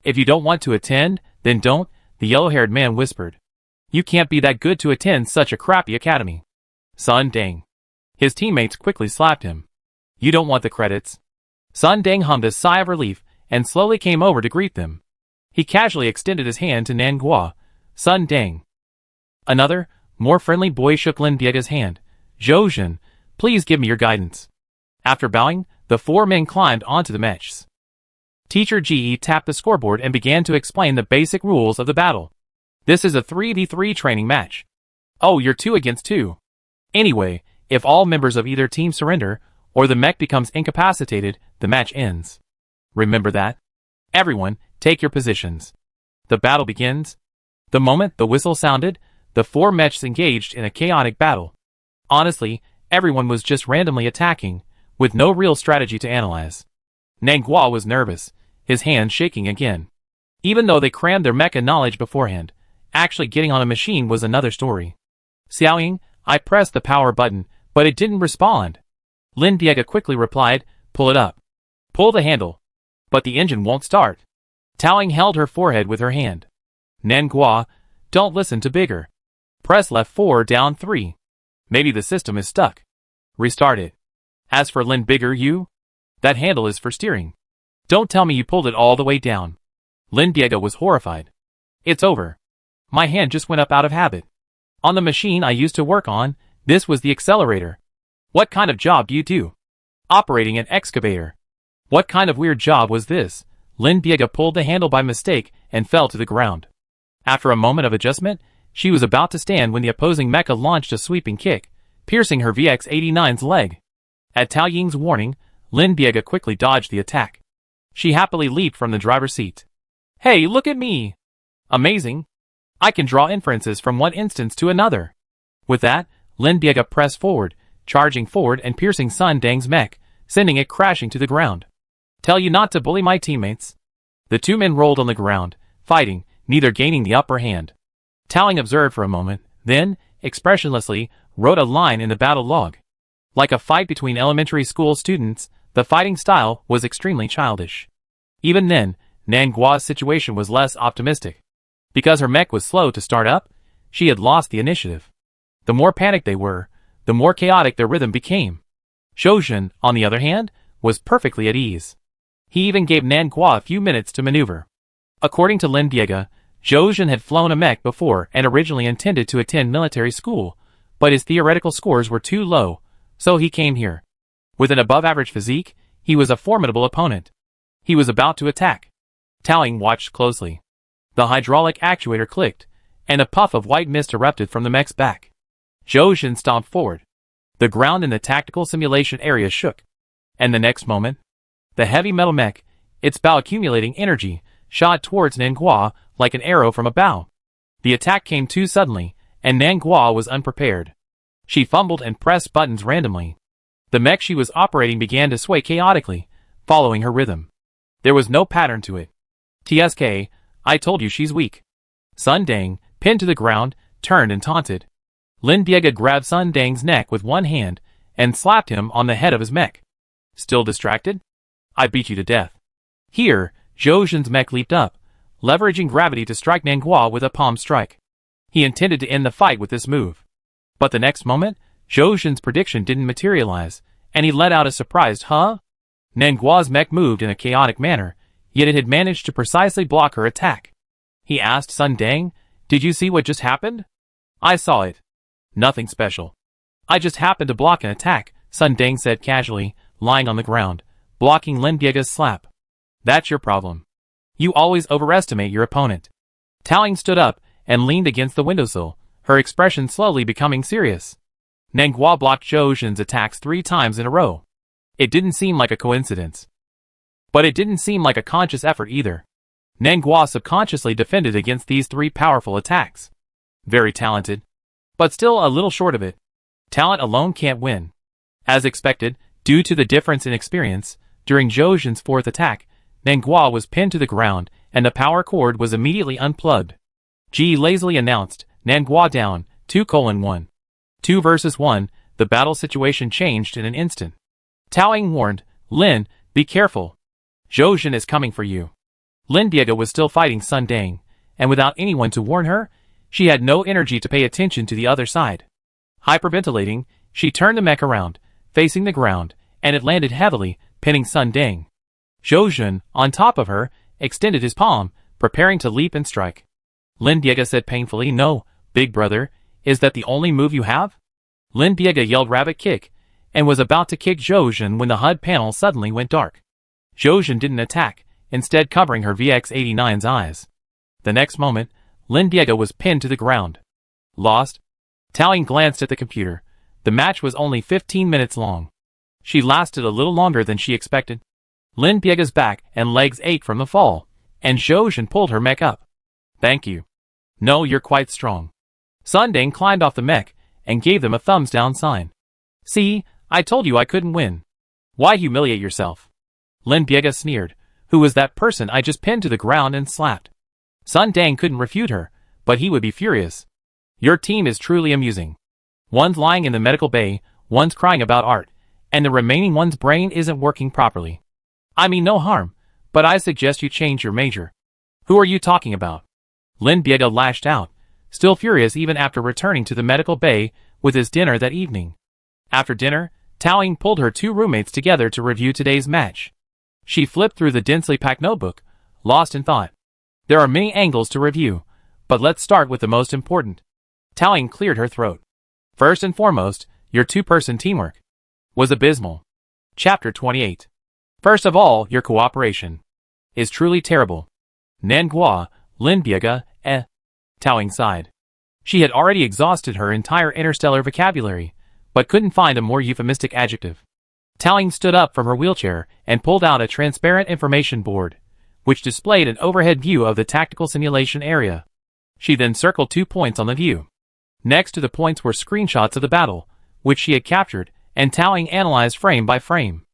If you don't want to attend, then don't, the yellow-haired man whispered. You can't be that good to attend such a crappy academy. Sun Deng. His teammates quickly slapped him. You don't want the credits. Sun Deng hummed a sigh of relief and slowly came over to greet them. He casually extended his hand to Nan Guo. Sun Deng. Another, more friendly boy shook Lin Diego's hand. Zhou Zhen, please give me your guidance. After bowing, the 4 men climbed onto the mechs. Teacher Ji tapped the scoreboard and began to explain the basic rules of the battle. This is a 3v3 training match. Oh, you're 2 against 2. Anyway, if all members of either team surrender, or the mech becomes incapacitated, the match ends. Remember that? Everyone, take your positions. The battle begins. The moment the whistle sounded, the 4 mechs engaged in a chaotic battle. Honestly, everyone was just randomly attacking, with no real strategy to analyze. Nan Guo was nervous, his hands shaking again. Even though they crammed their mecha knowledge beforehand, actually getting on a machine was another story. Xiaoying, I pressed the power button, but it didn't respond. Lin Diega quickly replied, pull it up. Pull the handle. But the engine won't start. Taoying held her forehead with her hand. Nangua, don't listen to Bigger. Press left 4 down 3. Maybe the system is stuck. Restart it. As for Lin Bigger, that handle is for steering. Don't tell me you pulled it all the way down. Lin Diego was horrified. It's over. My hand just went up out of habit. On the machine I used to work on, this was the accelerator. What kind of job do you do? Operating an excavator. What kind of weird job was this? Lin Diego pulled the handle by mistake and fell to the ground. After a moment of adjustment, she was about to stand when the opposing mecha launched a sweeping kick, piercing her VX-89's leg. At Tao Ying's warning, Lin Diego quickly dodged the attack. She happily leaped from the driver's seat. Hey, look at me! Amazing! I can draw inferences from one instance to another. With that, Lin Diego pressed forward, charging forward and piercing Sun Dang's mech, sending it crashing to the ground. Tell you not to bully my teammates. The two men rolled on the ground, fighting, neither gaining the upper hand. Taoying observed for a moment, then, expressionlessly, wrote a line in the battle log. Like a fight between elementary school students, the fighting style was extremely childish. Even then, Nangua's situation was less optimistic. Because her mech was slow to start up, she had lost the initiative. The more panicked they were, the more chaotic their rhythm became. Zhouzhen, on the other hand, was perfectly at ease. He even gave Nangua a few minutes to maneuver. According to Lin Diego, Zhouzhen had flown a mech before and originally intended to attend military school, but his theoretical scores were too low, so he came here. With an above-average physique, he was a formidable opponent. He was about to attack. Taoying watched closely. The hydraulic actuator clicked, and a puff of white mist erupted from the mech's back. Zhouzhen stomped forward. The ground in the tactical simulation area shook. And the next moment, the heavy metal mech, its bow accumulating energy, shot towards Nangua like an arrow from a bow. The attack came too suddenly, and Nangua was unprepared. She fumbled and pressed buttons randomly. The mech she was operating began to sway chaotically, following her rhythm. There was no pattern to it. TSK, I told you she's weak. Sun Dang, pinned to the ground, turned and taunted. Lin Diego grabbed Sun Dang's neck with one hand and slapped him on the head of his mech. Still distracted? I beat you to death. Here, Zhouzhen's mech leaped up, leveraging gravity to strike Nangua with a palm strike. He intended to end the fight with this move. But the next moment, Zhouzhen's prediction didn't materialize, and he let out a surprised huh? Nangua's mech moved in a chaotic manner, yet it had managed to precisely block her attack. He asked Sun Dang, did you see what just happened? I saw it. Nothing special. I just happened to block an attack, Sun Dang said casually, lying on the ground, blocking Lin Diego's slap. That's your problem. You always overestimate your opponent. Taoying stood up and leaned against the windowsill, her expression slowly becoming serious. Nangua blocked Zhouzhen's attacks 3 times in a row. It didn't seem like a coincidence. But it didn't seem like a conscious effort either. Nangua subconsciously defended against these 3 powerful attacks. Very talented. But still a little short of it. Talent alone can't win. As expected, due to the difference in experience, during Zhouzhen's 4th attack, Nangua was pinned to the ground, and the power cord was immediately unplugged. Ji lazily announced, Nangua down, 2:1. 2 versus 1, the battle situation changed in an instant. Taoying warned, Lin, be careful. Zhouzhen is coming for you. Lin Diego was still fighting Sun Dang, and without anyone to warn her, she had no energy to pay attention to the other side. Hyperventilating, she turned the mech around, facing the ground, and it landed heavily, pinning Sun Dang. Zhouzhen, on top of her, extended his palm, preparing to leap and strike. Lin Diego said painfully, no, big brother, is that the only move you have? Lin Diego yelled rabbit kick, and was about to kick Zhouzhen when the HUD panel suddenly went dark. Zhouzhen didn't attack, instead covering her VX-89's eyes. The next moment, Lin Diego was pinned to the ground. Lost? Taoying glanced at the computer. The match was only 15 minutes long. She lasted a little longer than she expected. Lin Diego's back and legs ached from the fall, and Zhouzhen pulled her mech up. Thank you. No, you're quite strong. Sun Dang climbed off the mech and gave them a thumbs down sign. See, I told you I couldn't win. Why humiliate yourself? Lin Diego sneered, Who was that person I just pinned to the ground and slapped? Sun Dang couldn't refute her, but he would be furious. Your team is truly amusing. One's lying in the medical bay, one's crying about art, and the remaining one's brain isn't working properly. I mean no harm, but I suggest you change your major. Who are you talking about? Lin Biega lashed out, still furious even after returning to the medical bay with his dinner that evening. After dinner, Tao Ying pulled her two roommates together to review today's match. She flipped through the densely packed notebook, lost in thought. There are many angles to review, but let's start with the most important. Tao Ying cleared her throat. First and foremost, your two-person teamwork was abysmal. Chapter 28. First of all, your cooperation is truly terrible. Nangua, Lin Biega, Tao Ying sighed. She had already exhausted her entire interstellar vocabulary, but couldn't find a more euphemistic adjective. Tao Ying stood up from her wheelchair and pulled out a transparent information board, which displayed an overhead view of the tactical simulation area. She then circled 2 points on the view. Next to the points were screenshots of the battle, which she had captured, and Tao Ying analyzed frame by frame.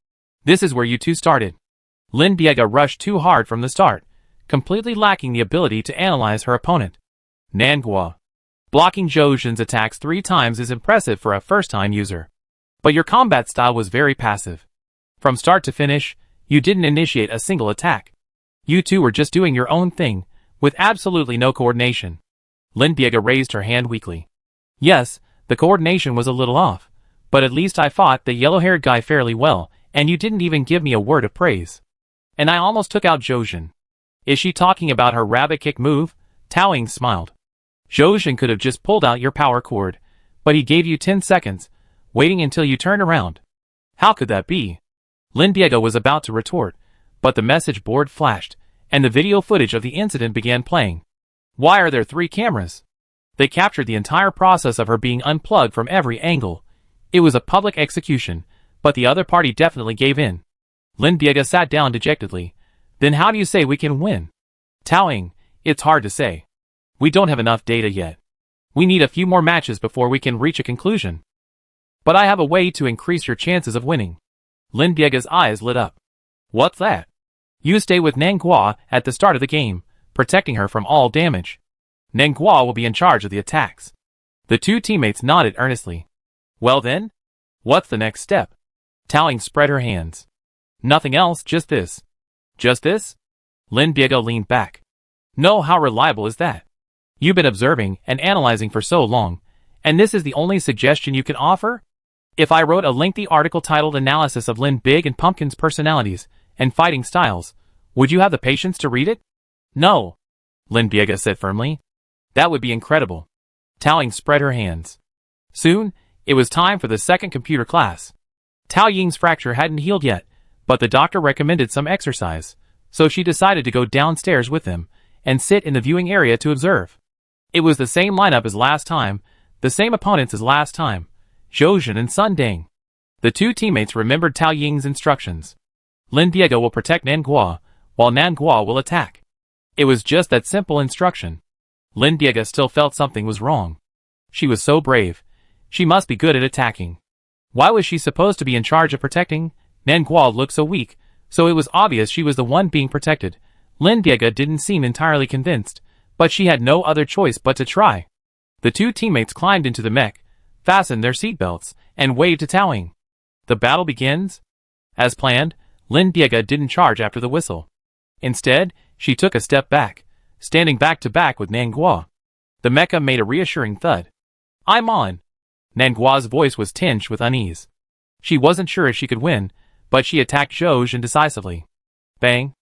This is where you two started. Lin Biega rushed too hard from the start, completely lacking the ability to analyze her opponent. Nangua. Blocking Zhou Zhen's attacks 3 times is impressive for a first-time user. But your combat style was very passive. From start to finish, you didn't initiate a single attack. You two were just doing your own thing, with absolutely no coordination. Lin Biega raised her hand weakly. Yes, the coordination was a little off, but at least I fought the yellow-haired guy fairly well, and you didn't even give me a word of praise. And I almost took out Zhou Zhen. Is she talking about her rabbit kick move? Tao Ying smiled. Zhou Zhen could have just pulled out your power cord, but he gave you 10 seconds, waiting until you turned around. How could that be? Lin Biega was about to retort, but the message board flashed, and the video footage of the incident began playing. Why are there 3 cameras? They captured the entire process of her being unplugged from every angle. It was a public execution, but the other party definitely gave in. Lin Biega sat down dejectedly. Then how do you say we can win? Tao Ying, it's hard to say. We don't have enough data yet. We need a few more matches before we can reach a conclusion. But I have a way to increase your chances of winning. Lin Biega's eyes lit up. What's that? You stay with Nangua at the start of the game, protecting her from all damage. Nangua will be in charge of the attacks. The two teammates nodded earnestly. Well then? What's the next step? Tao Ying spread her hands. Nothing else, just this. Just this? Lin Biega leaned back. No, how reliable is that? You've been observing and analyzing for so long, and this is the only suggestion you can offer? If I wrote a lengthy article titled Analysis of Lin Big and Pumpkin's Personalities and Fighting Styles, would you have the patience to read it? No, Lin Biega said firmly. That would be incredible. Tao Ying spread her hands. Soon, it was time for the second computer class. Tao Ying's fracture hadn't healed yet, but the doctor recommended some exercise, so she decided to go downstairs with him and sit in the viewing area to observe. It was the same lineup as last time, the same opponents as last time, Zhou Zhen and Sun Dang. The two teammates remembered Tao Ying's instructions. Lin Biega will protect Nangua, while Nangua will attack. It was just that simple instruction. Lin Biega still felt something was wrong. She was so brave. She must be good at attacking. Why was she supposed to be in charge of protecting? Nangua looked so weak, so it was obvious she was the one being protected. Lin Biega didn't seem entirely convinced, but she had no other choice but to try. The two teammates climbed into the mech, fastened their seatbelts, and waved to Tao Ying. The battle begins? As planned, Lin Biega didn't charge after the whistle. Instead, she took a step back, standing back to back with Nangua. The mecha made a reassuring thud. I'm on. Nangua's voice was tinged with unease. She wasn't sure if she could win, but she attacked Zhou Zhen decisively. Bang!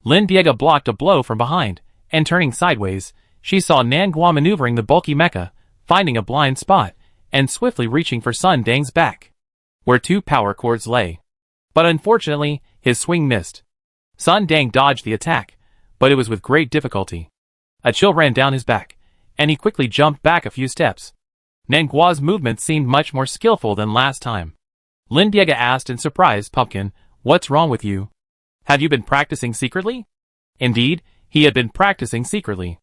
Lin Biega blocked a blow from behind, and turning sideways, she saw Nangua maneuvering the bulky mecha, finding a blind spot, and swiftly reaching for Sun Dang's back, where 2 power cords lay. But unfortunately, his swing missed. Sun Dang dodged the attack, but it was with great difficulty. A chill ran down his back, and he quickly jumped back a few steps. Nangua's movements seemed much more skillful than last time. Lin Biega asked in surprise, Pumpkin, what's wrong with you? Have you been practicing secretly? Indeed, he had been practicing secretly.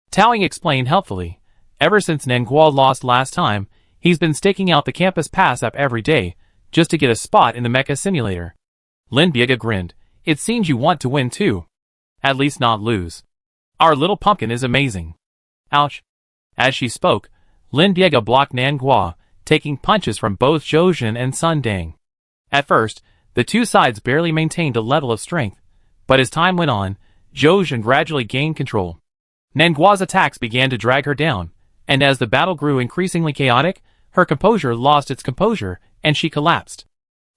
Tao Ying explained helpfully. Ever since Nangua lost last time, he's been staking out the campus pass app every day, just to get a spot in the mecha simulator. Lin Biega grinned. It seems you want to win too. At least not lose. Our little pumpkin is amazing. Ouch. As she spoke, Lin Diego blocked Nanguo, taking punches from both Zhoujin and Sun Dang. At first, the two sides barely maintained a level of strength, but as time went on, Zhoujin gradually gained control. Nanguo's attacks began to drag her down, and as the battle grew increasingly chaotic, her composure lost its composure, and she collapsed.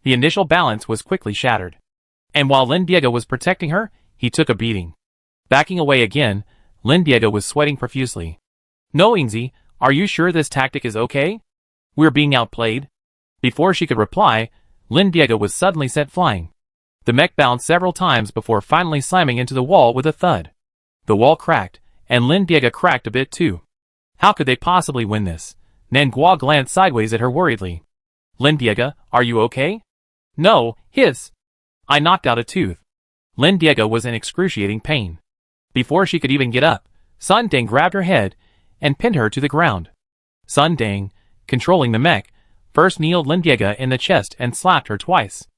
The initial balance was quickly shattered. And while Lin Diego was protecting her, he took a beating. Backing away again, Lin Diego was sweating profusely. No, Ingzi, are you sure this tactic is okay? We're being outplayed? Before she could reply, Lin Diego was suddenly sent flying. The mech bounced several times before finally slamming into the wall with a thud. The wall cracked, and Lin Diego cracked a bit too. How could they possibly win this? Nanguo glanced sideways at her worriedly. Lin Diego, are you okay? No, hiss. I knocked out a tooth. Lin Diego was in excruciating pain. Before she could even get up, Sun Dang grabbed her head and pinned her to the ground. Sun Dang, controlling the mech, first kneeled Lin Diego in the chest and slapped her twice.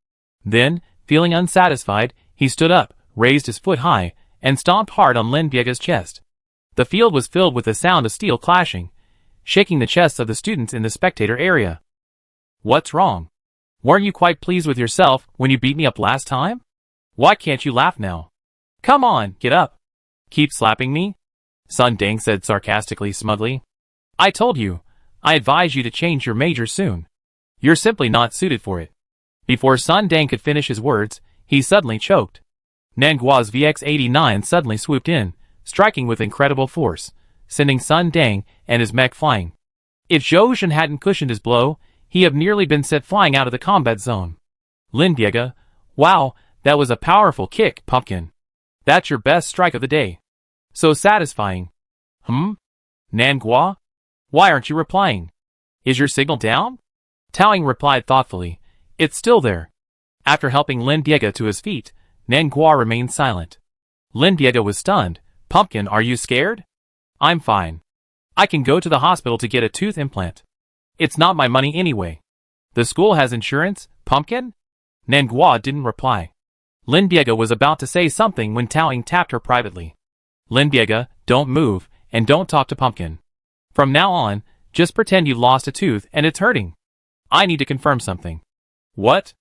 Then, feeling unsatisfied, he stood up, raised his foot high, and stomped hard on Lin Diego's chest. The field was filled with the sound of steel clashing, shaking the chests of the students in the spectator area. What's wrong? Weren't you quite pleased with yourself when you beat me up last time? Why can't you laugh now? Come on, get up. Keep slapping me? Sun Dang said sarcastically smugly. I told you, I advise you to change your major soon. You're simply not suited for it. Before Sun Dang could finish his words, he suddenly choked. Nanguo's VX-89 suddenly swooped in, striking with incredible force, sending Sun Dang and his mech flying. If Zhoujin hadn't cushioned his blow, he'd have nearly been sent flying out of the combat zone. Lin Diego, wow, that was a powerful kick, pumpkin. That's your best strike of the day. So satisfying. Nanguo? Why aren't you replying? Is your signal down? Taoying replied thoughtfully. It's still there. After helping Lin Diego to his feet, Nanguo remained silent. Lin Diego was stunned. Pumpkin, are you scared? I'm fine. I can go to the hospital to get a tooth implant. It's not my money anyway. The school has insurance, pumpkin? Nanguo didn't reply. Lin Diego was about to say something when Taoying tapped her privately. Lin Diego, don't move, and don't talk to Pumpkin. From now on, just pretend you lost a tooth and it's hurting. I need to confirm something. What?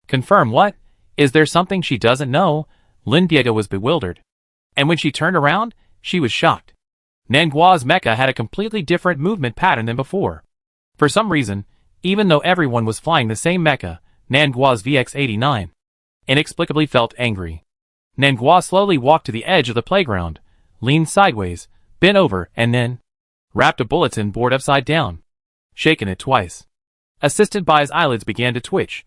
Confirm what? Is there something she doesn't know? Lin Diego was bewildered. And when she turned around, she was shocked. Nanguo's mecha had a completely different movement pattern than before. For some reason, even though everyone was flying the same mecha, Nanguo's VX-89 inexplicably felt angry. Nanguo slowly walked to the edge of the playground, leaned sideways, bent over, and then wrapped a bulletin board upside down, shaken it twice. Assisted by his eyelids began to twitch.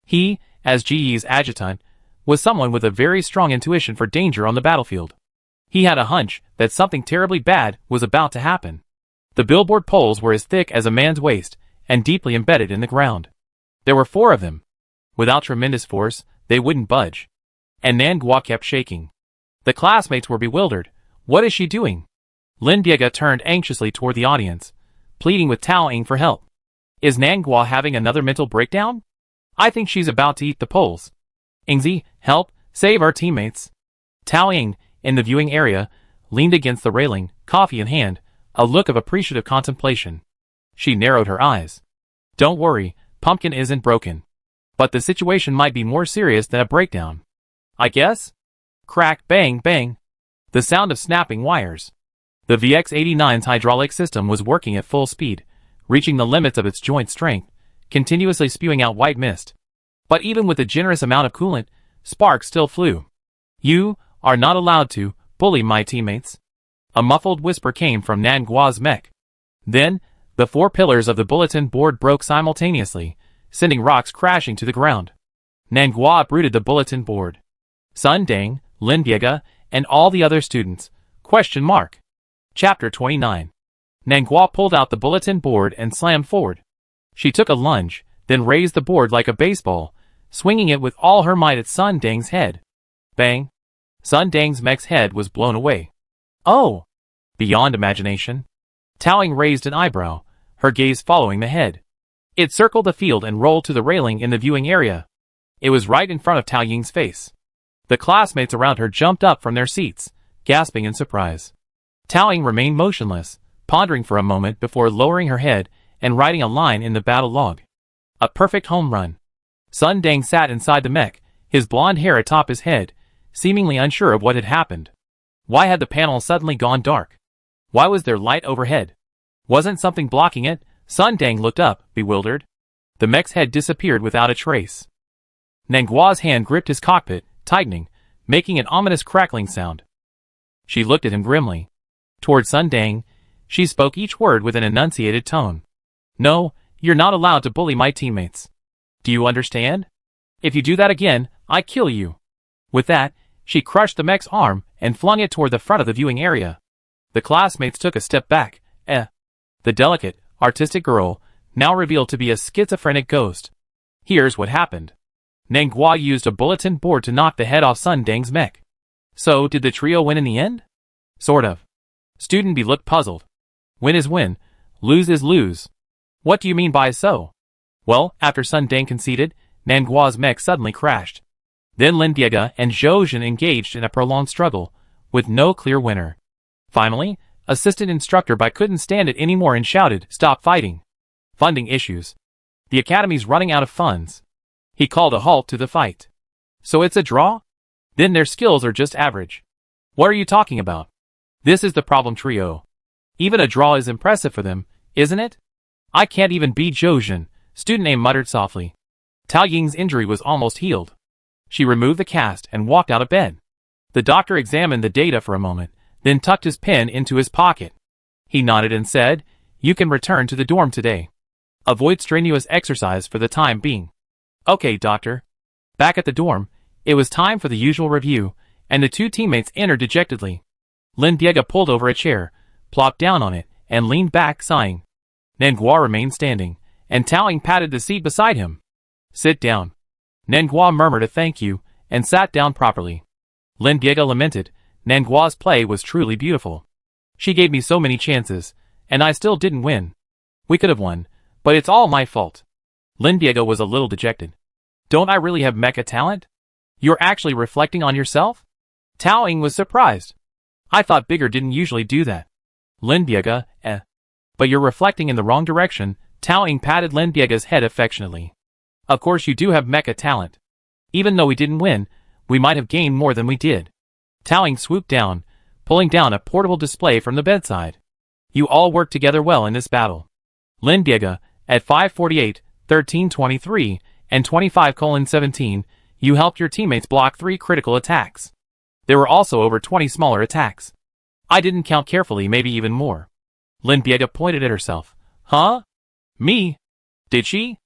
He, as GE's adjutant, was someone with a very strong intuition for danger on the battlefield. He had a hunch that something terribly bad was about to happen. The billboard poles were as thick as a man's waist and deeply embedded in the ground. There were 4 of them. Without tremendous force, they wouldn't budge. And Nanguo kept shaking. The classmates were bewildered. What is she doing? Lin Diego turned anxiously toward the audience, pleading with Taoying for help. Is Nanguo having another mental breakdown? I think she's about to eat the poles. Ingzi, help, save our teammates. Taoying, in the viewing area, leaned against the railing, coffee in hand, a look of appreciative contemplation. She narrowed her eyes. Don't worry, Pumpkin isn't broken. But the situation might be more serious than a breakdown. I guess? Crack, bang, bang. The sound of snapping wires. The VX-89's hydraulic system was working at full speed, reaching the limits of its joint strength, continuously spewing out white mist. But even with a generous amount of coolant, sparks still flew. You are not allowed to bully my teammates. A muffled whisper came from Nanguo's mech. Then, the 4 pillars of the bulletin board broke simultaneously, sending rocks crashing to the ground. Nanguo uprooted the bulletin board. Sun Dang, Lin Diego, and all the other students. Chapter 29. Nanguo pulled out the bulletin board and slammed forward. She took a lunge, then raised the board like a baseball, swinging it with all her might at Sun Dang's head. Bang! Sun Dang's mech's head was blown away. Oh! Beyond imagination. Taoying raised an eyebrow, her gaze following the head. It circled the field and rolled to the railing in the viewing area. It was right in front of Taoying's face. The classmates around her jumped up from their seats, gasping in surprise. Taoying remained motionless, pondering for a moment before lowering her head and writing a line in the battle log. A perfect home run. Sun Dang sat inside the mech, his blonde hair atop his head, seemingly unsure of what had happened. Why had the panel suddenly gone dark? Why was there light overhead? Wasn't something blocking it? Sun Dang looked up, bewildered. The mech's head disappeared without a trace. Nangua's hand gripped his cockpit, tightening, making an ominous crackling sound. She looked at him grimly. Toward Sun Dang, she spoke each word with an enunciated tone. No, you're not allowed to bully my teammates. Do you understand? If you do that again, I kill you. With that, she crushed the mech's arm and flung it toward the front of the viewing area. The classmates took a step back. The delicate, artistic girl, now revealed to be a schizophrenic ghost. Here's what happened. Nangua used a bulletin board to knock the head off Sun Dang's mech. So, did the trio win in the end? Sort of. Student B looked puzzled. Win is win, lose is lose. What do you mean by so? Well, after Sun Dang conceded, Nangua's mech suddenly crashed. Then Lin Diega and Zhou Jin engaged in a prolonged struggle, with no clear winner. Finally, Assistant Instructor Bai couldn't stand it anymore and shouted, "Stop fighting! Funding issues. The academy's running out of funds." He called a halt to the fight. So it's a draw? Then their skills are just average. What are you talking about? This is the problem trio. Even a draw is impressive for them, isn't it? I can't even beat Zhou Jin, Student A muttered softly. Tao Ying's injury was almost healed. She removed the cast and walked out of bed. The doctor examined the data for a moment, then tucked his pen into his pocket. He nodded and said, "You can return to the dorm today. Avoid strenuous exercise for the time being." "Okay, doctor." Back at the dorm, it was time for the usual review, and the two teammates entered dejectedly. Lin Diega pulled over a chair, plopped down on it, and leaned back, sighing. Nangua remained standing, and Taoying patted the seat beside him. "Sit down." Nangua murmured a thank you, and sat down properly. Lin Diega lamented, "Nangua's play was truly beautiful. She gave me so many chances, and I still didn't win. We could have won, but it's all my fault." Lin Diego was a little dejected. "Don't I really have mecha talent? You're actually reflecting on yourself?" Taoying was surprised. "I thought Bigger didn't usually do that." Lin Diega, But you're reflecting in the wrong direction." Taoying patted Lin Diega's head affectionately. "Of course you do have mecha talent. Even though we didn't win, we might have gained more than we did." Taoying swooped down, pulling down a portable display from the bedside. "You all worked together well in this battle. Lin Diega, at 548, 1323, and 25:17, you helped your teammates block 3 critical attacks. There were also over 20 smaller attacks. I didn't count carefully, maybe even more." Lin Diega pointed at herself. "Huh? Me? Did she?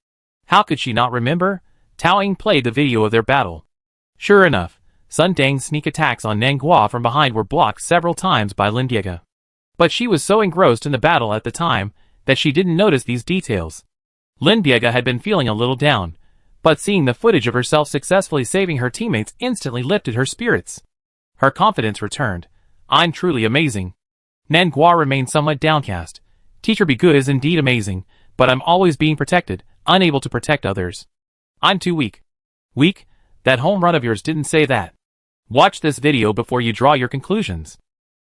How could she not remember?" Taoying played the video of their battle. Sure enough, Sun Dang's sneak attacks on Nangua from behind were blocked several times by Lin Diega. But she was so engrossed in the battle at the time that she didn't notice these details. Lin Diega had been feeling a little down, but seeing the footage of herself successfully saving her teammates instantly lifted her spirits. Her confidence returned. "I'm truly amazing." Nangua remained somewhat downcast. "Teacher Be Good is indeed amazing, but I'm always being protected, unable to protect others. I'm too weak." "Weak? That home run of yours didn't say that. Watch this video before you draw your conclusions."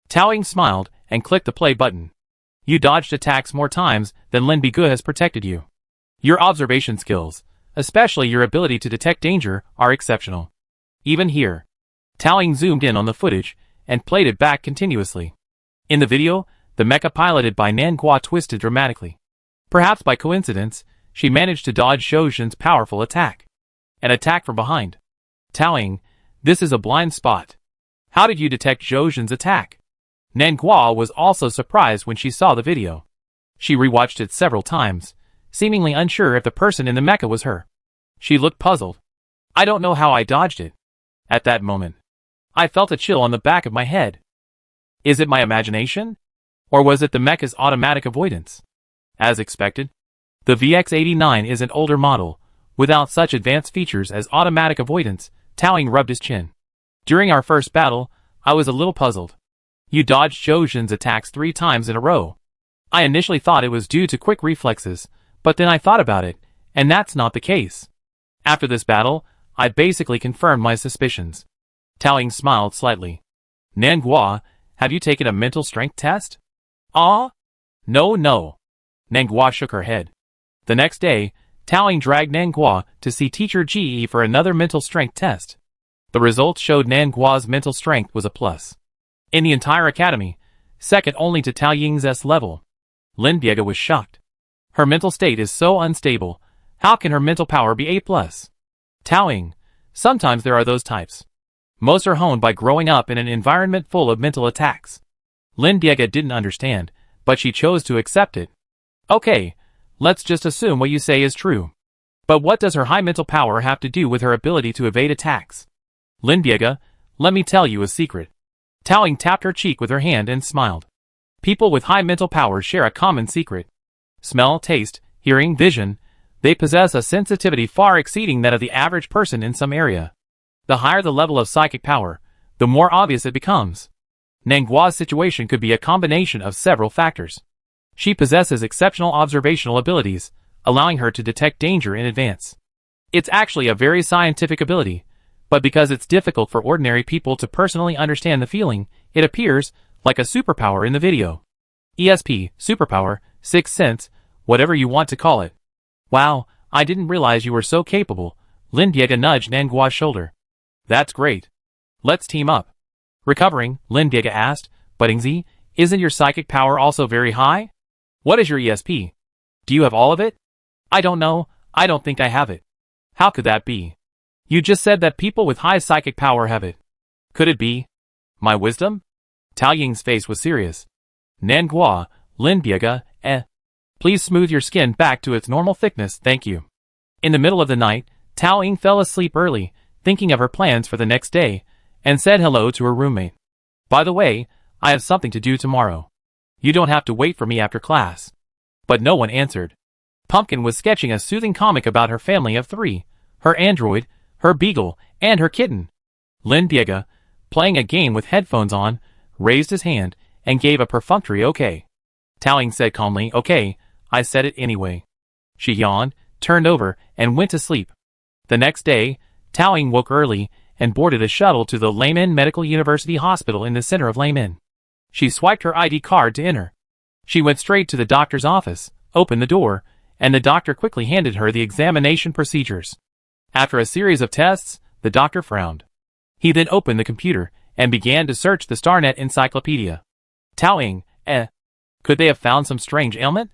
Taoying smiled and clicked the play button. "You dodged attacks more times than Lin Be Good has protected you. Your observation skills, especially your ability to detect danger, are exceptional. Even here." Taoying zoomed in on the footage and played it back continuously. In the video, the mecha piloted by Nangua twisted dramatically. Perhaps by coincidence, she managed to dodge Zhou Jin's powerful attack. An attack from behind. "Taoying, this is a blind spot. How did you detect Zhou Jin's attack?" Nangua was also surprised when she saw the video. She rewatched it several times, seemingly unsure if the person in the mecha was her. She looked puzzled. "I don't know how I dodged it. At that moment, I felt a chill on the back of my head. Is it my imagination? Or was it the mecha's automatic avoidance?" As expected, the VX-89 is an older model, without such advanced features as automatic avoidance. Taoying rubbed his chin. "During our first battle, I was a little puzzled. You dodged Zhou Jin's attacks 3 times in a row. I initially thought it was due to quick reflexes, but then I thought about it, and that's not the case. After this battle, I basically confirmed my suspicions." Tao Ying smiled slightly. Nanghua, have you taken a mental strength test? Ah? No. Nanghua shook her head. The next day, Tao Ying dragged Nanghua to see teacher Ge for another mental strength test. The results showed Nanghua's mental strength was a plus. In the entire academy, second only to Tao Ying's S level. Lin Biega was shocked. Her mental state is so unstable, how can her mental power be A+? Tao Ying, sometimes there are those types. Most are honed by growing up in an environment full of mental attacks. Lin Biega didn't understand, but she chose to accept it. Okay, let's just assume what you say is true. But what does her high mental power have to do with her ability to evade attacks? Lin Biega, let me tell you a secret. Tao Ying tapped her cheek with her hand and smiled. People with high mental power share a common secret. Smell, taste, hearing, vision. They possess a sensitivity far exceeding that of the average person in some area. The higher the level of psychic power, the more obvious it becomes. Nanghua's situation could be a combination of several factors. She possesses exceptional observational abilities, allowing her to detect danger in advance. It's actually a very scientific ability, but because it's difficult for ordinary people to personally understand the feeling, it appears like a superpower in the video. ESP, superpower, sixth sense, whatever you want to call it. Wow, I didn't realize you were so capable. Lin Biega nudged Nanghua's shoulder. That's great. Let's team up. Recovering, Lin Biega asked, but Yingzi, isn't your psychic power also very high? What is your ESP? Do you have all of it? I don't know, I don't think I have it. How could that be? You just said that people with high psychic power have it. Could it be my wisdom? Tao Ying's face was serious. Nanghua, Lin Biega, please smooth your skin back to its normal thickness, thank you. In the middle of the night, Tao Ying fell asleep early, thinking of her plans for the next day, and said hello to her roommate. By the way, I have something to do tomorrow. You don't have to wait for me after class. But no one answered. Pumpkin was sketching a soothing comic about her family of 3, her android, her beagle, and her kitten. Lin Biega, playing a game with headphones on, raised his hand and gave a perfunctory okay. Tao Ying said calmly, okay, I said it anyway. She yawned, turned over, and went to sleep. The next day, Tao Ying woke early and boarded a shuttle to the Laymen Medical University Hospital in the center of Laymen. She swiped her ID card to enter. She went straight to the doctor's office, opened the door, and the doctor quickly handed her the examination procedures. After a series of tests, the doctor frowned. He then opened the computer and began to search the StarNet encyclopedia. Tao Ying, could they have found some strange ailment?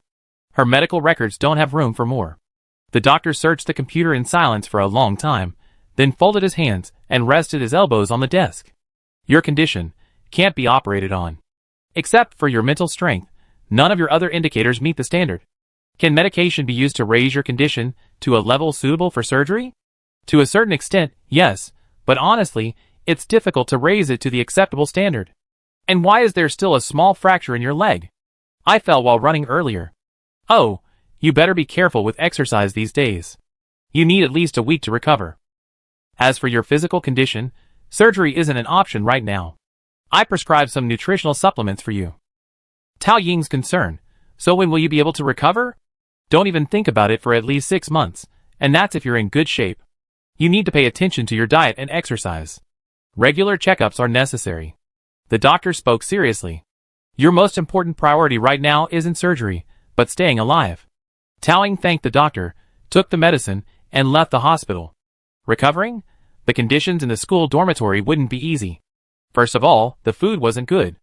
Her medical records don't have room for more. The doctor searched the computer in silence for a long time, then folded his hands and rested his elbows on the desk. Your condition can't be operated on. Except for your mental strength, none of your other indicators meet the standard. Can medication be used to raise your condition to a level suitable for surgery? To a certain extent, yes, but honestly, it's difficult to raise it to the acceptable standard. And why is there still a small fracture in your leg? I fell while running earlier. Oh, you better be careful with exercise these days. You need at least a week to recover. As for your physical condition, surgery isn't an option right now. I prescribed some nutritional supplements for you. Tao Ying's concern. So when will you be able to recover? Don't even think about it for at least 6 months, and that's if you're in good shape. You need to pay attention to your diet and exercise. Regular checkups are necessary. The doctor spoke seriously. Your most important priority right now isn't surgery, but staying alive. Tao Ying thanked the doctor, took the medicine, and left the hospital. Recovering? The conditions in the school dormitory wouldn't be easy. First of all, the food wasn't good.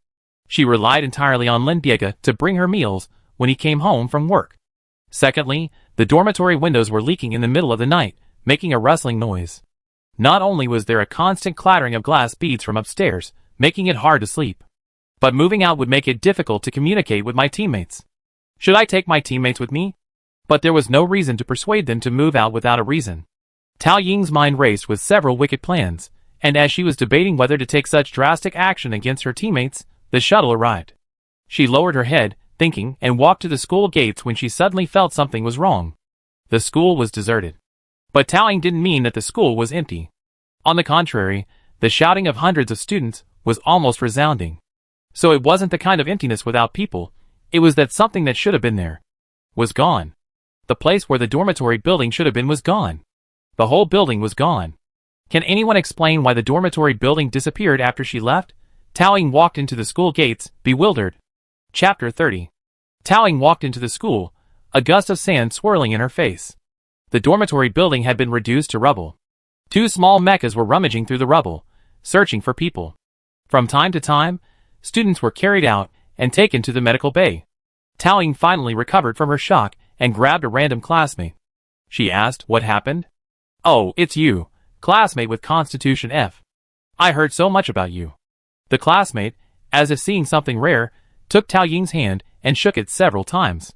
She relied entirely on Lin Biega to bring her meals when he came home from work. Secondly, the dormitory windows were leaking in the middle of the night, making a rustling noise. Not only was there a constant clattering of glass beads from upstairs, making it hard to sleep, but moving out would make it difficult to communicate with my teammates. Should I take my teammates with me? But there was no reason to persuade them to move out without a reason. Tao Ying's mind raced with several wicked plans, and as she was debating whether to take such drastic action against her teammates, the shuttle arrived. She lowered her head, thinking, and walked to the school gates when she suddenly felt something was wrong. The school was deserted. But Tao Ying didn't mean that the school was empty. On the contrary, the shouting of hundreds of students was almost resounding. So it wasn't the kind of emptiness without people, it was that something that should have been there was gone. The place where the dormitory building should have been was gone. The whole building was gone. Can anyone explain why the dormitory building disappeared after she left? Taoying walked into the school gates, bewildered. Chapter 30. Taoying walked into the school, a gust of sand swirling in her face. The dormitory building had been reduced to rubble. 2 small mechas were rummaging through the rubble, searching for people. From time to time, students were carried out and taken to the medical bay. Taoying finally recovered from her shock and grabbed a random classmate. She asked, "What happened?" "Oh, it's you, classmate with Constitution F. I heard so much about you." The classmate, as if seeing something rare, took Taoying's hand and shook it several times.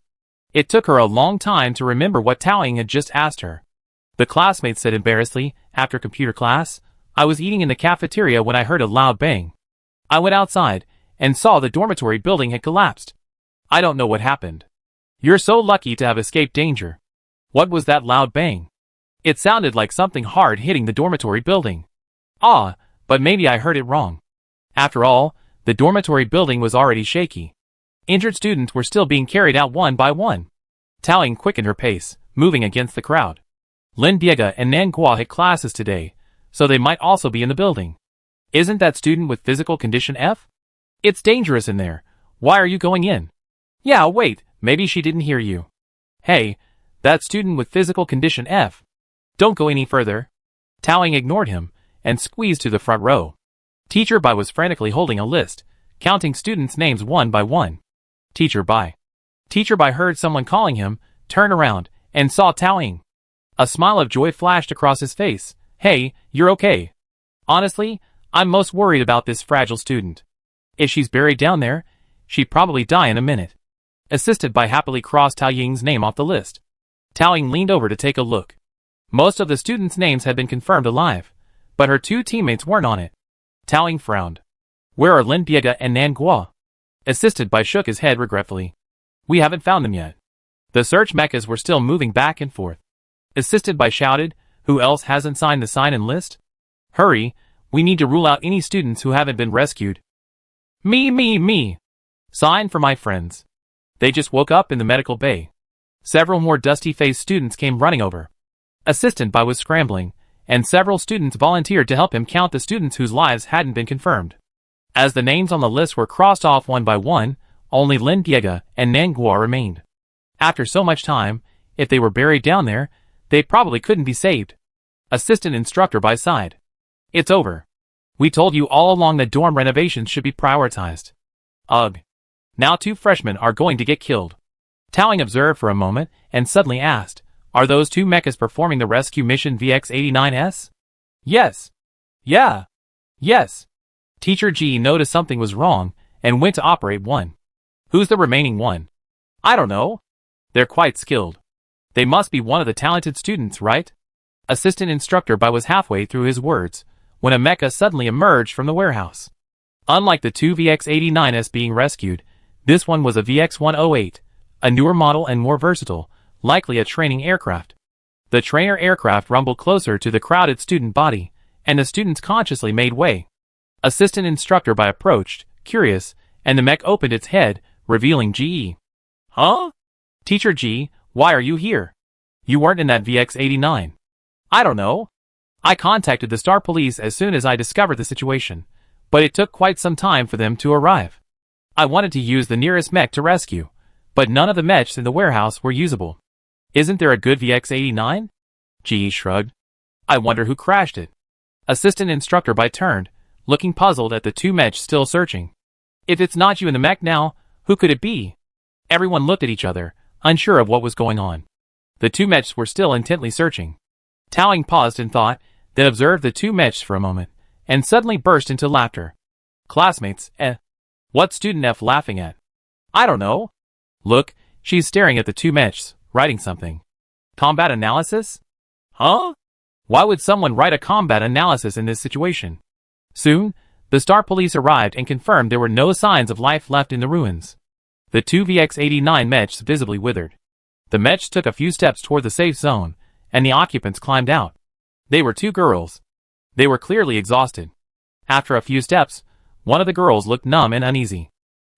It took her a long time to remember what Taoying had just asked her. The classmate said embarrassedly, after computer class, "I was eating in the cafeteria when I heard a loud bang. I went outside and saw the dormitory building had collapsed. I don't know what happened." "You're so lucky to have escaped danger. What was that loud bang?" "It sounded like something hard hitting the dormitory building." "Ah, but maybe I heard it wrong." After all, the dormitory building was already shaky. Injured students were still being carried out one by one. Taoying quickened her pace, moving against the crowd. Lin Diega and Nan Guo had classes today, so they might also be in the building. "Isn't that student with physical condition F? It's dangerous in there. Why are you going in?" "Yeah, wait, maybe she didn't hear you." "Hey, that student with physical condition F. Don't go any further." Taoying ignored him and squeezed to the front row. Teacher Bai was frantically holding a list, counting students' names one by one. Teacher Bai. Teacher Bai heard someone calling him, turned around, and saw Taoying. A smile of joy flashed across his face. "Hey, you're okay." "Honestly, I'm most worried about this fragile student. If she's buried down there, she'd probably die in a minute." Assisted Bai happily crossed Taoying's name off the list. Taoying leaned over to take a look. Most of the students' names had been confirmed alive, but her 2 teammates weren't on it. Taoying frowned. "Where are Lin Diega and Nan Guo?" Assisted Bai shook his head regretfully. "We haven't found them yet." The search mechas were still moving back and forth. Assisted Bai shouted, "Who else hasn't signed the sign-in list? Hurry, we need to rule out any students who haven't been rescued." Me. Sign for my friends. They just woke up in the medical bay." Several more dusty-faced students came running over. Assistant Bai was scrambling, and several students volunteered to help him count the students whose lives hadn't been confirmed. As the names on the list were crossed off one by one, only Lin Diega and Nan Guo remained. After so much time, if they were buried down there, they probably couldn't be saved. Assistant Instructor Bai sighed. "It's over. We told you all along that dorm renovations should be prioritized." Ugh. Now 2 freshmen are going to get killed. Taoying observed for a moment and suddenly asked, "Are those 2 mechas performing the rescue mission VX-89S? "Yes." "Yeah." "Yes." Teacher G noticed something was wrong and went to operate one. "Who's the remaining one?" "I don't know." "They're quite skilled. They must be one of the talented students, right?" Assistant Instructor Bai was halfway through his words when a mecha suddenly emerged from the warehouse. Unlike the 2 VX-89S being rescued, this one was a VX-108, a newer model and more versatile, likely a training aircraft. The trainer aircraft rumbled closer to the crowded student body, and the students consciously made way. Assistant Instructor Bai approached, curious, and the mech opened its head, revealing GE. "Huh? Teacher G, why are you here? You weren't in that VX-89. "I don't know. I contacted the Star Police as soon as I discovered the situation, but it took quite some time for them to arrive. I wanted to use the nearest mech to rescue, but none of the mechs in the warehouse were usable." "Isn't there a good VX-89? GE shrugged. "I wonder who crashed it." Assistant Instructor Bai turned, looking puzzled at the 2 mechs still searching. "If it's not you in the mech now, who could it be?" Everyone looked at each other, unsure of what was going on. The 2 mechs were still intently searching. Taoying paused in thought, then observed the 2 mechs for a moment, and suddenly burst into laughter. "Classmates, What's student F laughing at?" "I don't know." "Look, she's staring at the 2 mechs, writing something." "Combat analysis?" "Huh? Why would someone write a combat analysis in this situation?" Soon, the Star Police arrived and confirmed there were no signs of life left in the ruins. The 2 VX-89 mechs visibly withered. The mechs took a few steps toward the safe zone, and the occupants climbed out. They were 2 girls. They were clearly exhausted. After a few steps, one of the girls looked numb and uneasy.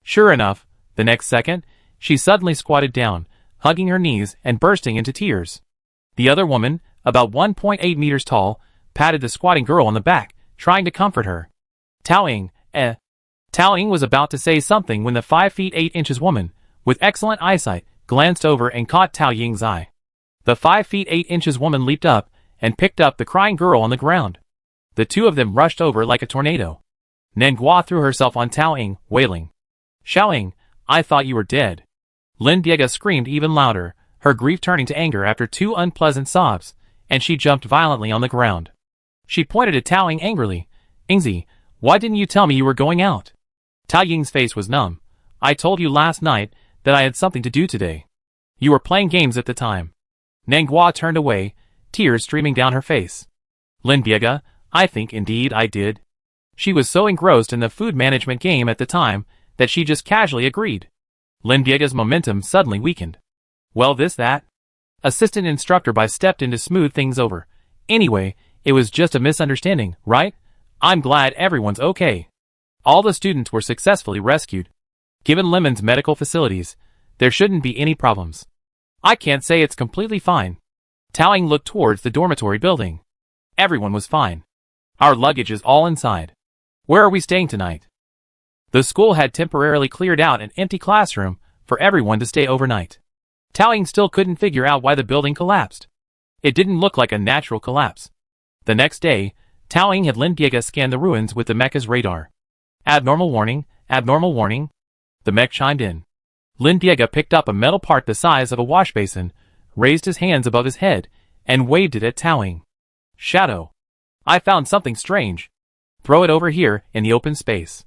Sure enough, the next second, she suddenly squatted down, hugging her knees and bursting into tears. The other woman, about 1.8 meters tall, patted the squatting girl on the back, trying to comfort her. Tao Ying, Tao Ying was about to say something when the 5 feet 8 inches woman, with excellent eyesight, glanced over and caught Tao Ying's eye. The 5 feet 8 inches woman leaped up and picked up the crying girl on the ground. The two of them rushed over like a tornado. Nengua threw herself on Tao Ying, wailing. Xiaoying, I thought you were dead. Lin Diega screamed even louder, her grief turning to anger after 2 unpleasant sobs, and she jumped violently on the ground. She pointed at Tao Ying angrily. Yingzi, why didn't you tell me you were going out? Tao Ying's face was numb. I told you last night that I had something to do today. You were playing games at the time. Nengua turned away, tears streaming down her face. Lin Diega, I think indeed I did. She was so engrossed in the food management game at the time that she just casually agreed. Lin Diega's momentum suddenly weakened. Well, that. Assistant instructor Bai stepped in to smooth things over. Anyway, it was just a misunderstanding, right? I'm glad everyone's okay. All the students were successfully rescued. Given Lemon's medical facilities, there shouldn't be any problems. I can't say it's completely fine. Tao Ying looked towards the dormitory building. Everyone was fine. Our luggage is all inside. Where are we staying tonight? The school had temporarily cleared out an empty classroom for everyone to stay overnight. Tao Ying still couldn't figure out why the building collapsed. It didn't look like a natural collapse. The next day, Tao Ying had Lin Diega scan the ruins with the Mecha's radar. Abnormal warning, abnormal warning. The mech chimed in. Lin Diega picked up a metal part the size of a wash basin, raised his hands above his head, and waved it at Tao Ying. Shadow. I found something strange. Throw it over here in the open space.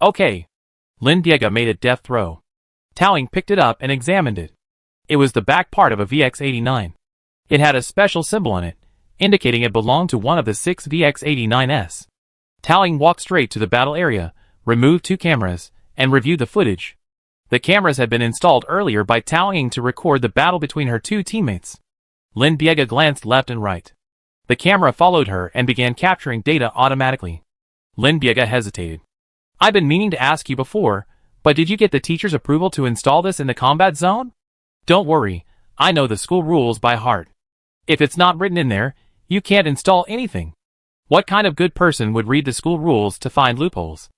Okay. Lin Diega made a deft throw. Tao Ying picked it up and examined it. It was the back part of a VX-89. It had a special symbol on it, indicating it belonged to one of the 6 VX-89s. Tao Ying walked straight to the battle area, removed 2 cameras, and reviewed the footage. The cameras had been installed earlier by Tao Ying to record the battle between her 2 teammates. Lin Diega glanced left and right. The camera followed her and began capturing data automatically. Lin Diega hesitated. I've been meaning to ask you before, but did you get the teacher's approval to install this in the combat zone? Don't worry, I know the school rules by heart. If it's not written in there, you can't install anything. What kind of good person would read the school rules to find loopholes?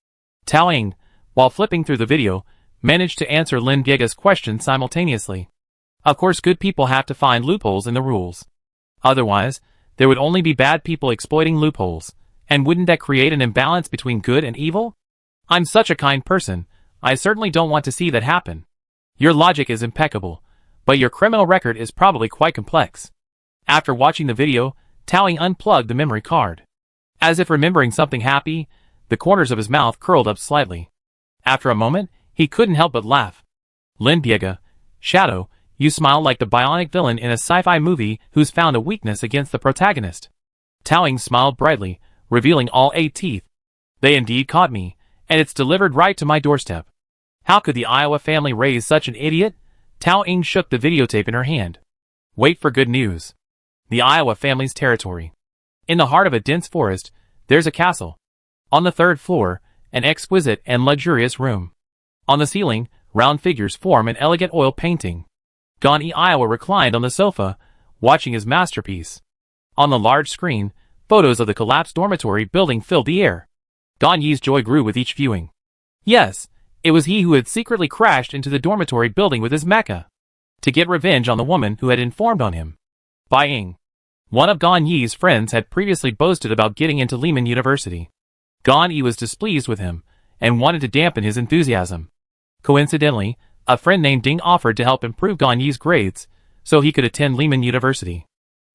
Tao Ying, while flipping through the video, managed to answer Lin Diega's question simultaneously. Of course, good people have to find loopholes in the rules. Otherwise, there would only be bad people exploiting loopholes, and wouldn't that create an imbalance between good and evil? I'm such a kind person, I certainly don't want to see that happen. Your logic is impeccable, but your criminal record is probably quite complex. After watching the video, Tao Ying unplugged the memory card. As if remembering something happy, the corners of his mouth curled up slightly. After a moment, he couldn't help but laugh. Lin Diega, Shadow, you smile like the bionic villain in a sci-fi movie who's found a weakness against the protagonist. Tao Ying smiled brightly, revealing all 8 teeth. They indeed caught me, and it's delivered right to my doorstep. How could the Iowa family raise such an idiot? Tao Ying shook the videotape in her hand. Wait for good news. The Iowa family's territory. In the heart of a dense forest, there's a castle. On the 3rd floor, an exquisite and luxurious room. On the ceiling, round figures form an elegant oil painting. Gan Yi Iowa reclined on the sofa, watching his masterpiece. On the large screen, photos of the collapsed dormitory building filled the air. Gan Yi's joy grew with each viewing. Yes, it was he who had secretly crashed into the dormitory building with his mecha. To get revenge on the woman who had informed on him. Bai Ying. One of Gan Yi's friends had previously boasted about getting into Lehman University. Gan Yi was displeased with him, and wanted to dampen his enthusiasm. Coincidentally, a friend named Ding offered to help improve Gan Yi's grades, so he could attend Lehman University.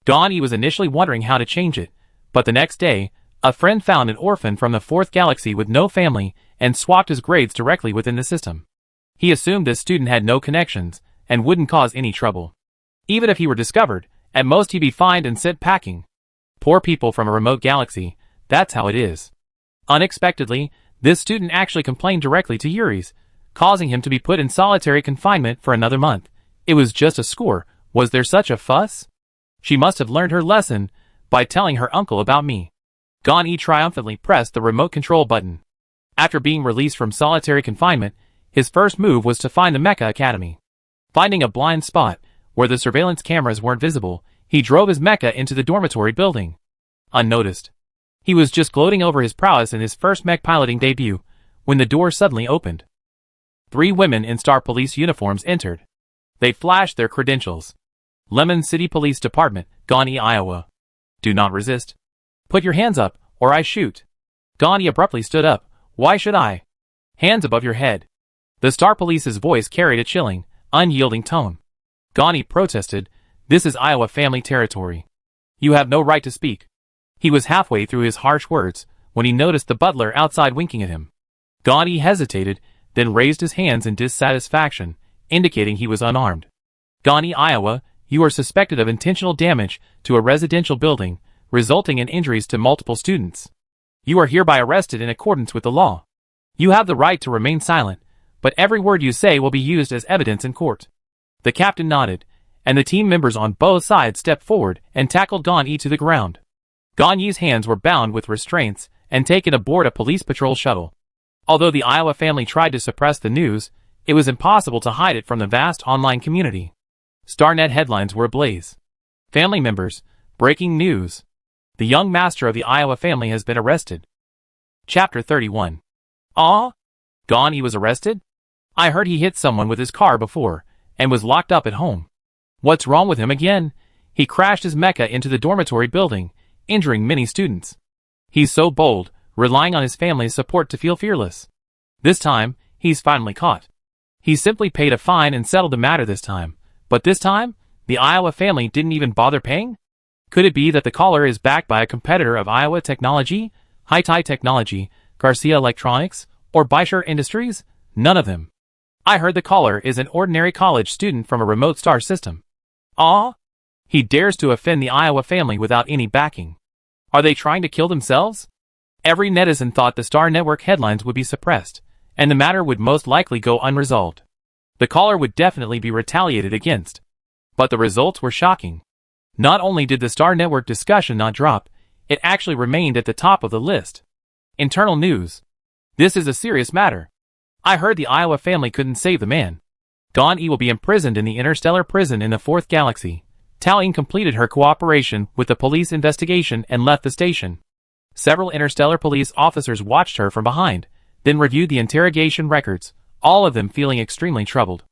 Gan Yi was initially wondering how to change it, but the next day, a friend found an orphan from the 4th galaxy with no family, and swapped his grades directly within the system. He assumed this student had no connections, and wouldn't cause any trouble. Even if he were discovered, at most he'd be fined and sent packing. Poor people from a remote galaxy, that's how it is. Unexpectedly, this student actually complained directly to Yuri's, causing him to be put in solitary confinement for another month. It was just a score. Was there such a fuss? She must have learned her lesson by telling her uncle about me. Gan Yi triumphantly pressed the remote control button. After being released from solitary confinement, his first move was to find the Mecha Academy. Finding a blind spot, where the surveillance cameras weren't visible, he drove his mecha into the dormitory building. unnoticed. He was just gloating over his prowess in his first mech piloting debut, when the door suddenly opened. 3 women in Star Police uniforms entered. They flashed their credentials. Lemon City Police Department, Gani, Iowa. Do not resist. Put your hands up, or I shoot. Gani abruptly stood up. Why should I? Hands above your head. The Star Police's voice carried a chilling, unyielding tone. Gani protested, this is Iowa family territory. You have no right to speak. He was halfway through his harsh words, when he noticed the butler outside winking at him. Gani hesitated, then raised his hands in dissatisfaction, indicating he was unarmed. Gani, Iowa, you are suspected of intentional damage to a residential building, resulting in injuries to multiple students. You are hereby arrested in accordance with the law. You have the right to remain silent, but every word you say will be used as evidence in court. The captain nodded, and the team members on both sides stepped forward and tackled Gani to the ground. Gani's hands were bound with restraints and taken aboard a police patrol shuttle. Although the Iowa family tried to suppress the news, it was impossible to hide it from the vast online community. StarNet headlines were ablaze. Family members, breaking news. The young master of the Iowa family has been arrested. Chapter 31. Gani was arrested? I heard he hit someone with his car before, and was locked up at home. What's wrong with him again? He crashed his Mecha into the dormitory building, injuring many students. He's so bold, relying on his family's support to feel fearless. This time, he's finally caught. He simply paid a fine and settled the matter this time. But this time, the Iowa family didn't even bother paying? Could it be that the caller is backed by a competitor of Iowa Technology, High-Tide Technology, Garcia Electronics, or Beischer Industries? None of them. I heard the caller is an ordinary college student from a remote star system. He dares to offend the Iowa family without any backing. Are they trying to kill themselves? Every netizen thought the Star Network headlines would be suppressed, and the matter would most likely go unresolved. The caller would definitely be retaliated against. But the results were shocking. Not only did the Star Network discussion not drop, it actually remained at the top of the list. Internal news. This is a serious matter. I heard the Iowa family couldn't save the man. Gani will be imprisoned in the interstellar prison in the 4th galaxy. Tallien completed her cooperation with the police investigation and left the station. Several interstellar police officers watched her from behind, then reviewed the interrogation records, all of them feeling extremely troubled.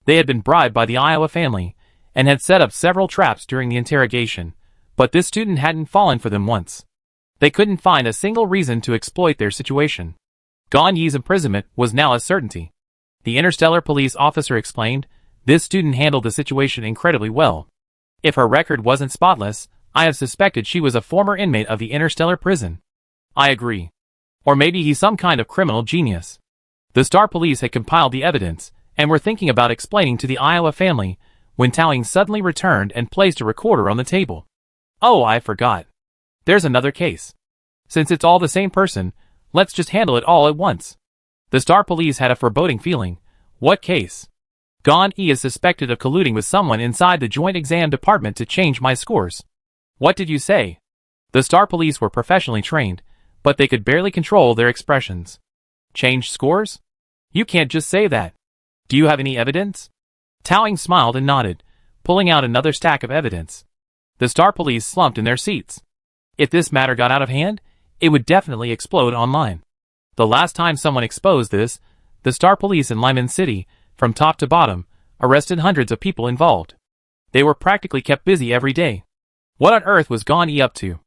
They had been bribed by the Iowa family, and had set up several traps during the interrogation, but this student hadn't fallen for them once. They couldn't find a single reason to exploit their situation. Gani's imprisonment was now a certainty. The interstellar police officer explained, this student handled the situation incredibly well. If her record wasn't spotless, I have suspected she was a former inmate of the interstellar prison. I agree. Or maybe he's some kind of criminal genius. The Star Police had compiled the evidence, and were thinking about explaining to the Iowa family, when Tallien suddenly returned and placed a recorder on the table. Oh, I forgot. There's another case. Since it's all the same person, let's just handle it all at once. The Star Police had a foreboding feeling. What case? Gani is suspected of colluding with someone inside the Joint Exam Department to change my scores. What did you say? The Star Police were professionally trained, but they could barely control their expressions. Change scores? You can't just say that. Do you have any evidence? Tallien smiled and nodded, pulling out another stack of evidence. The Star Police slumped in their seats. If this matter got out of hand, it would definitely explode online. The last time someone exposed this, the Star Police in Lemon City, from top to bottom, arrested hundreds of people involved. They were practically kept busy every day. What on earth was Gani up to?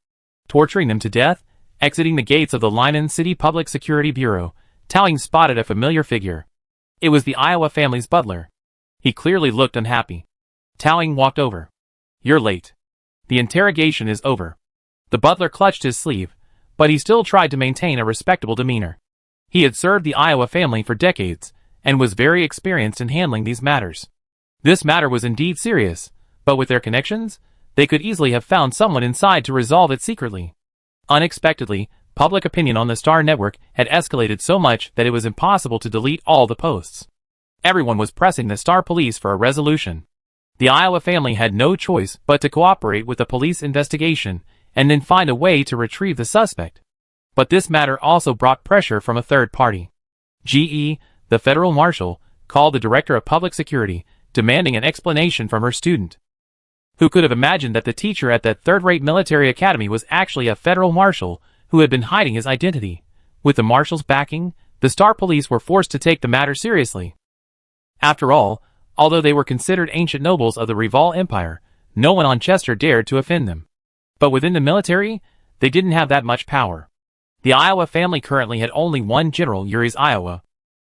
Torturing them to death? Exiting the gates of the Lemon City Public Security Bureau, Tallien spotted a familiar figure. It was the Iowa family's butler. He clearly looked unhappy. Tallien walked over. You're late. The interrogation is over. The butler clutched his sleeve, but he still tried to maintain a respectable demeanor. He had served the Iowa family for decades, and was very experienced in handling these matters. This matter was indeed serious, but with their connections, they could easily have found someone inside to resolve it secretly. Unexpectedly, public opinion on the Star Network had escalated so much that it was impossible to delete all the posts. Everyone was pressing the Star Police for a resolution. The Iowa family had no choice but to cooperate with the police investigation and then find a way to retrieve the suspect. But this matter also brought pressure from a third party. GE, the federal marshal, called the director of public security, demanding an explanation from her student. Who could have imagined that the teacher at that third-rate military academy was actually a federal marshal who had been hiding his identity? With the marshal's backing, the Star Police were forced to take the matter seriously. After all, although they were considered ancient nobles of the Rival Empire, no one on Chester dared to offend them. But within the military, they didn't have that much power. The Iowa family currently had only one general, Uri's Iowa.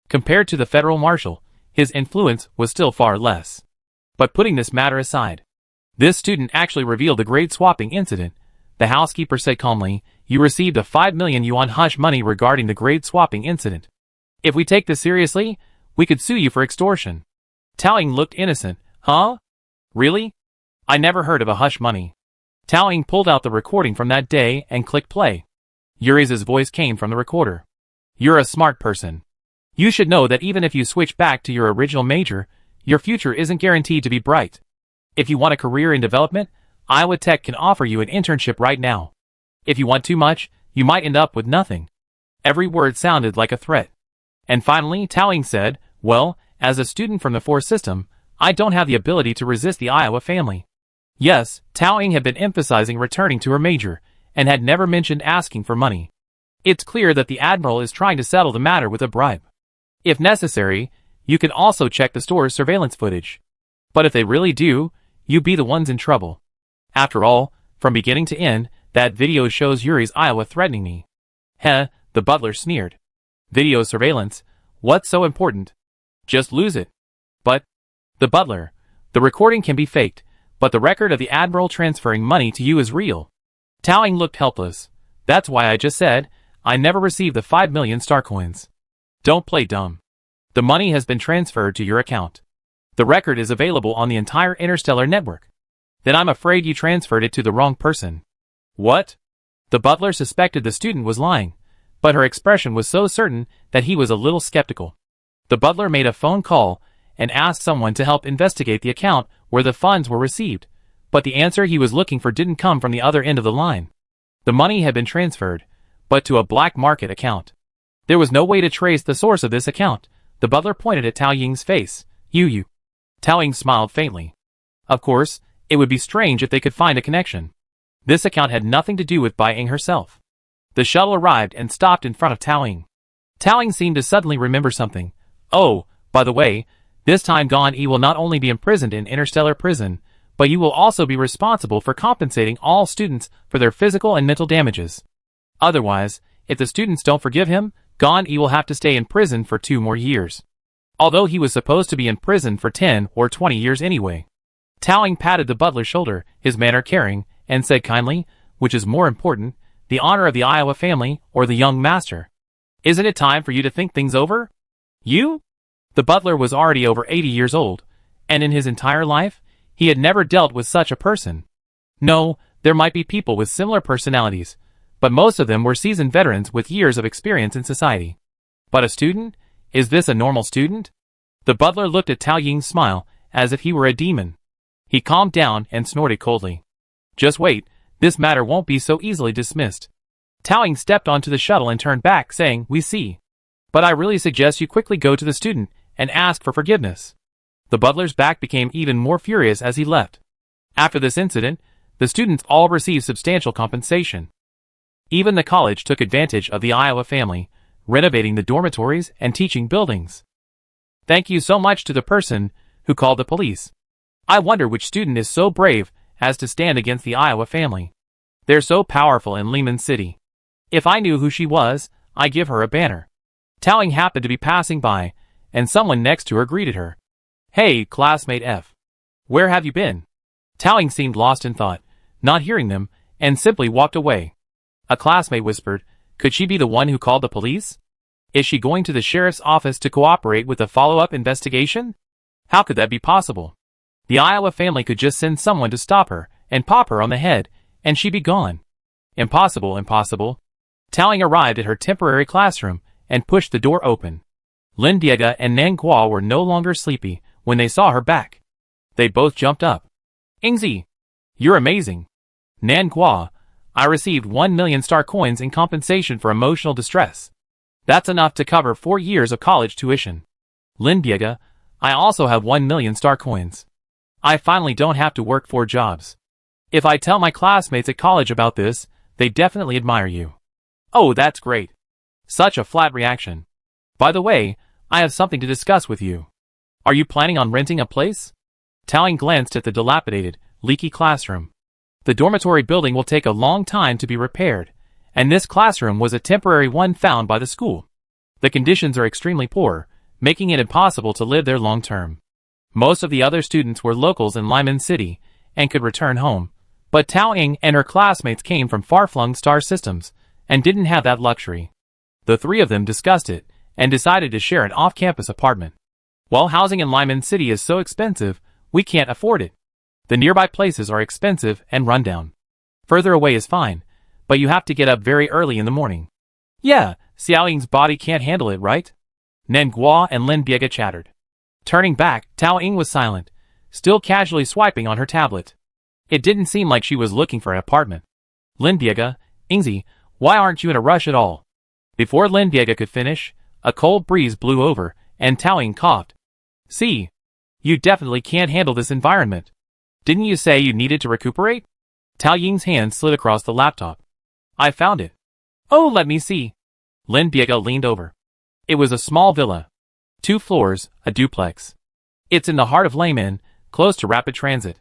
Compared to the federal marshal, his influence was still far less. But putting this matter aside, this student actually revealed the grade swapping incident. The housekeeper said calmly, "You received a 5 million yuan hush money regarding the grade swapping incident. If we take this seriously, we could sue you for extortion." Taoying looked innocent. "Huh? Really? I never heard of a hush money." Taoying pulled out the recording from that day and clicked play. Yuri's voice came from the recorder. "You're a smart person. You should know that even if you switch back to your original major, your future isn't guaranteed to be bright. If you want a career in development, Iowa Tech can offer you an internship right now. If you want too much, you might end up with nothing." Every word sounded like a threat. And finally, Taoying said, "Well, as a student from the 4 system, I don't have the ability to resist the Iowa family." Yes, Taoying had been emphasizing returning to her major, and had never mentioned asking for money. It's clear that the Admiral is trying to settle the matter with a bribe. If necessary, you can also check the store's surveillance footage. But if they really do, you be the ones in trouble. After all, from beginning to end, that video shows Uri's Iowa threatening me. Heh, the butler sneered. Video surveillance? What's so important? Just lose it. But, the butler, the recording can be faked, but the record of the Admiral transferring money to you is real. Taoying looked helpless. That's why I just said, I never received the 5 million star coins. Don't play dumb. The money has been transferred to your account. The record is available on the entire interstellar network. Then I'm afraid you transferred it to the wrong person. What? The butler suspected the student was lying, but her expression was so certain that he was a little skeptical. The butler made a phone call and asked someone to help investigate the account where the funds were received, but the answer he was looking for didn't come from the other end of the line. The money had been transferred, but to a black market account. There was no way to trace the source of this account. The butler pointed at Taoying's face. You. Taoying smiled faintly. Of course, it would be strange if they could find a connection. This account had nothing to do with Bai Ying herself. The shuttle arrived and stopped in front of Taoying. Taoying seemed to suddenly remember something. Oh, by the way, this time Gan Yi will not only be imprisoned in interstellar prison, but you will also be responsible for compensating all students for their physical and mental damages. Otherwise, if the students don't forgive him, Gan Yi will have to stay in prison for 2 more years. Although he was supposed to be in prison for 10 or 20 years anyway. Taoying patted the butler's shoulder, his manner caring, and said kindly, which is more important, the honor of the Iowa family or the young master? Isn't it time for you to think things over? You? The butler was already over 80 years old, and in his entire life, he had never dealt with such a person. No, there might be people with similar personalities, but most of them were seasoned veterans with years of experience in society. But a student? Is this a normal student? The butler looked at Taoying's smile, as if he were a demon. He calmed down and snorted coldly. Just wait, this matter won't be so easily dismissed. Taoying stepped onto the shuttle and turned back, saying, We see. But I really suggest you quickly go to the student and ask for forgiveness. The butler's back became even more furious as he left. After this incident, the students all received substantial compensation. Even the college took advantage of the Iowa family, renovating the dormitories and teaching buildings. Thank you so much to the person who called the police. I wonder which student is so brave as to stand against the Iowa family. They're so powerful in Lehman City. If I knew who she was, I'd give her a banner. Taoying happened to be passing by, and someone next to her greeted her. Hey, classmate F. Where have you been? Taoying seemed lost in thought, not hearing them, and simply walked away. A classmate whispered, Could she be the one who called the police? Is she going to the sheriff's office to cooperate with a follow-up investigation? How could that be possible? The Iowa family could just send someone to stop her and pop her on the head, and she'd be gone. Impossible, impossible. Taoying arrived at her temporary classroom and pushed the door open. Lin Diega and Nan Guo were no longer sleepy when they saw her back. They both jumped up. Ingzi, you're amazing. Nan Guo, I received 1 million star coins in compensation for emotional distress. That's enough to cover 4 years of college tuition. Lin Diega, I also have 1 million star coins. I finally don't have to work 4 jobs. If I tell my classmates at college about this, they definitely admire you. Oh, that's great. Such a flat reaction. By the way, I have something to discuss with you. Are you planning on renting a place? Taoying glanced at the dilapidated, leaky classroom. The dormitory building will take a long time to be repaired, and this classroom was a temporary one found by the school. The conditions are extremely poor, making it impossible to live there long term. Most of the other students were locals in Lyman City and could return home, but Taoying and her classmates came from far-flung star systems and didn't have that luxury. The 3 of them discussed it and decided to share an off-campus apartment. While housing in Lyman City is so expensive, we can't afford it. The nearby places are expensive and rundown. Further away is fine, but you have to get up very early in the morning. Yeah, Xiaoying's body can't handle it, right? Nenghua and Lin Biega chattered. Turning back, Taoying was silent, still casually swiping on her tablet. It didn't seem like she was looking for an apartment. Lin Biega, Ingzi, why aren't you in a rush at all? Before Lin Biega could finish, a cold breeze blew over, and Taoying coughed. See, you definitely can't handle this environment. Didn't you say you needed to recuperate? Taoying's hand slid across the laptop. I found it. Oh, let me see. Lin Biega leaned over. It was a small villa. 2 floors, a duplex. It's in the heart of Layman, close to rapid transit.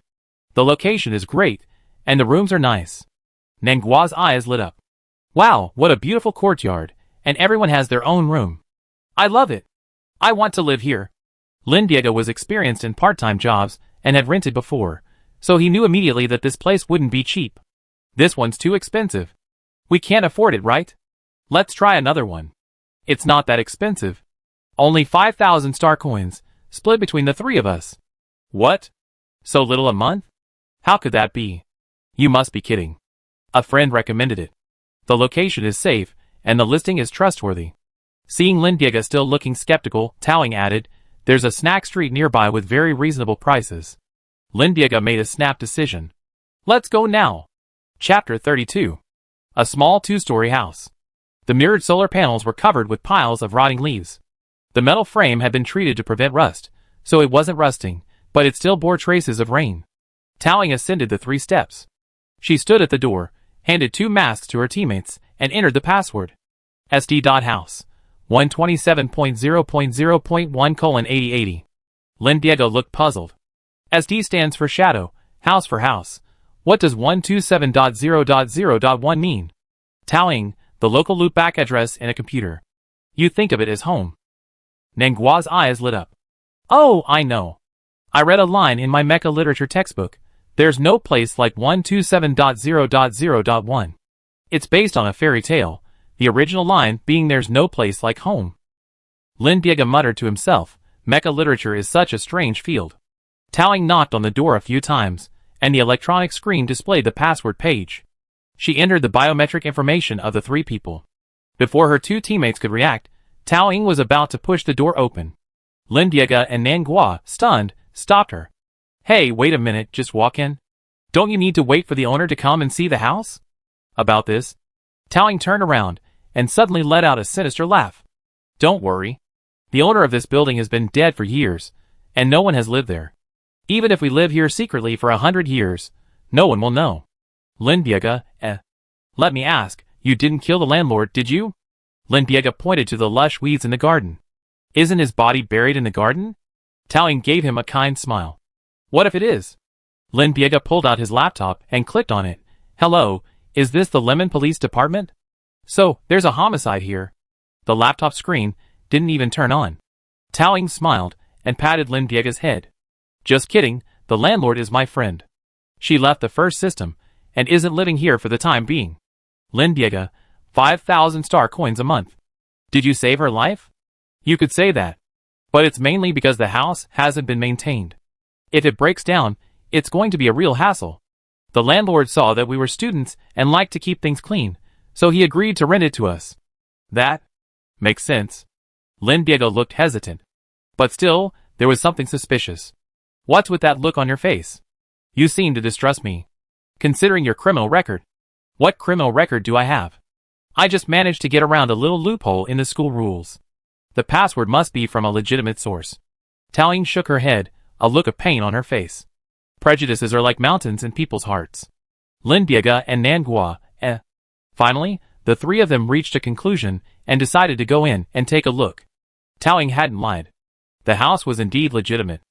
The location is great, and the rooms are nice. Nenghua's eyes lit up. Wow, what a beautiful courtyard, and everyone has their own room. I love it. I want to live here. Lin Biega was experienced in part-time jobs and had rented before, so he knew immediately that this place wouldn't be cheap. This one's too expensive. We can't afford it, right? Let's try another one. It's not that expensive. Only 5,000 star coins, split between the 3 of us. What? So little a month? How could that be? You must be kidding. A friend recommended it. The location is safe, and the listing is trustworthy. Seeing Lin Biega still looking skeptical, Taoying added, there's a snack street nearby with very reasonable prices. Lin Biega made a snap decision. Let's go now. Chapter 32. A small 2-story house. The mirrored solar panels were covered with piles of rotting leaves. The metal frame had been treated to prevent rust, so it wasn't rusting, but it still bore traces of rain. Taoying ascended the 3 steps. She stood at the door, handed 2 masks to her teammates, and entered the password. SD.House. 127.0.0.1:8080. Lin Biega looked puzzled. SD stands for shadow, house for house. What does 127.0.0.1 mean? Taoying, the local loopback address in a computer. You think of it as home. Nenghua's eyes lit up. Oh, I know. I read a line in my Mecha literature textbook. There's no place like 127.0.0.1. It's based on a fairy tale, the original line being there's no place like home. Lin Biega muttered to himself, Mecha literature is such a strange field. Taoying knocked on the door a few times, and the electronic screen displayed the password page. She entered the biometric information of the 3 people. Before her 2 teammates could react, Taoying was about to push the door open. Lin Biega and Nenghua, stunned, stopped her. Hey, wait a minute, just walk in. Don't you need to wait for the owner to come and see the house? About this, Taoying turned around and suddenly let out a sinister laugh. Don't worry. The owner of this building has been dead for years, and no one has lived there. Even if we live here secretly for 100 years, no one will know. Lin Biega, let me ask, you didn't kill the landlord, did you? Lin Biega pointed to the lush weeds in the garden. Isn't his body buried in the garden? Taoying gave him a kind smile. What if it is? Lin Biega pulled out his laptop and clicked on it. Hello, is this the Lemon Police Department? So, there's a homicide here. The laptop screen didn't even turn on. Taoying smiled and patted Lin Biega's head. Just kidding, the landlord is my friend. She left the first system and isn't living here for the time being. Lin Biega, 5,000 star coins a month. Did you save her life? You could say that. But it's mainly because the house hasn't been maintained. If it breaks down, it's going to be a real hassle. The landlord saw that we were students and liked to keep things clean, so he agreed to rent it to us. That makes sense. Lin Biega looked hesitant. But still, there was something suspicious. What's with that look on your face? You seem to distrust me. Considering your criminal record. What criminal record do I have? I just managed to get around a little loophole in the school rules. The password must be from a legitimate source. Taoying shook her head, a look of pain on her face. Prejudices are like mountains in people's hearts. Lin Biega and Nangua, Finally, the three of them reached a conclusion and decided to go in and take a look. Tao Ying hadn't lied. The house was indeed legitimate.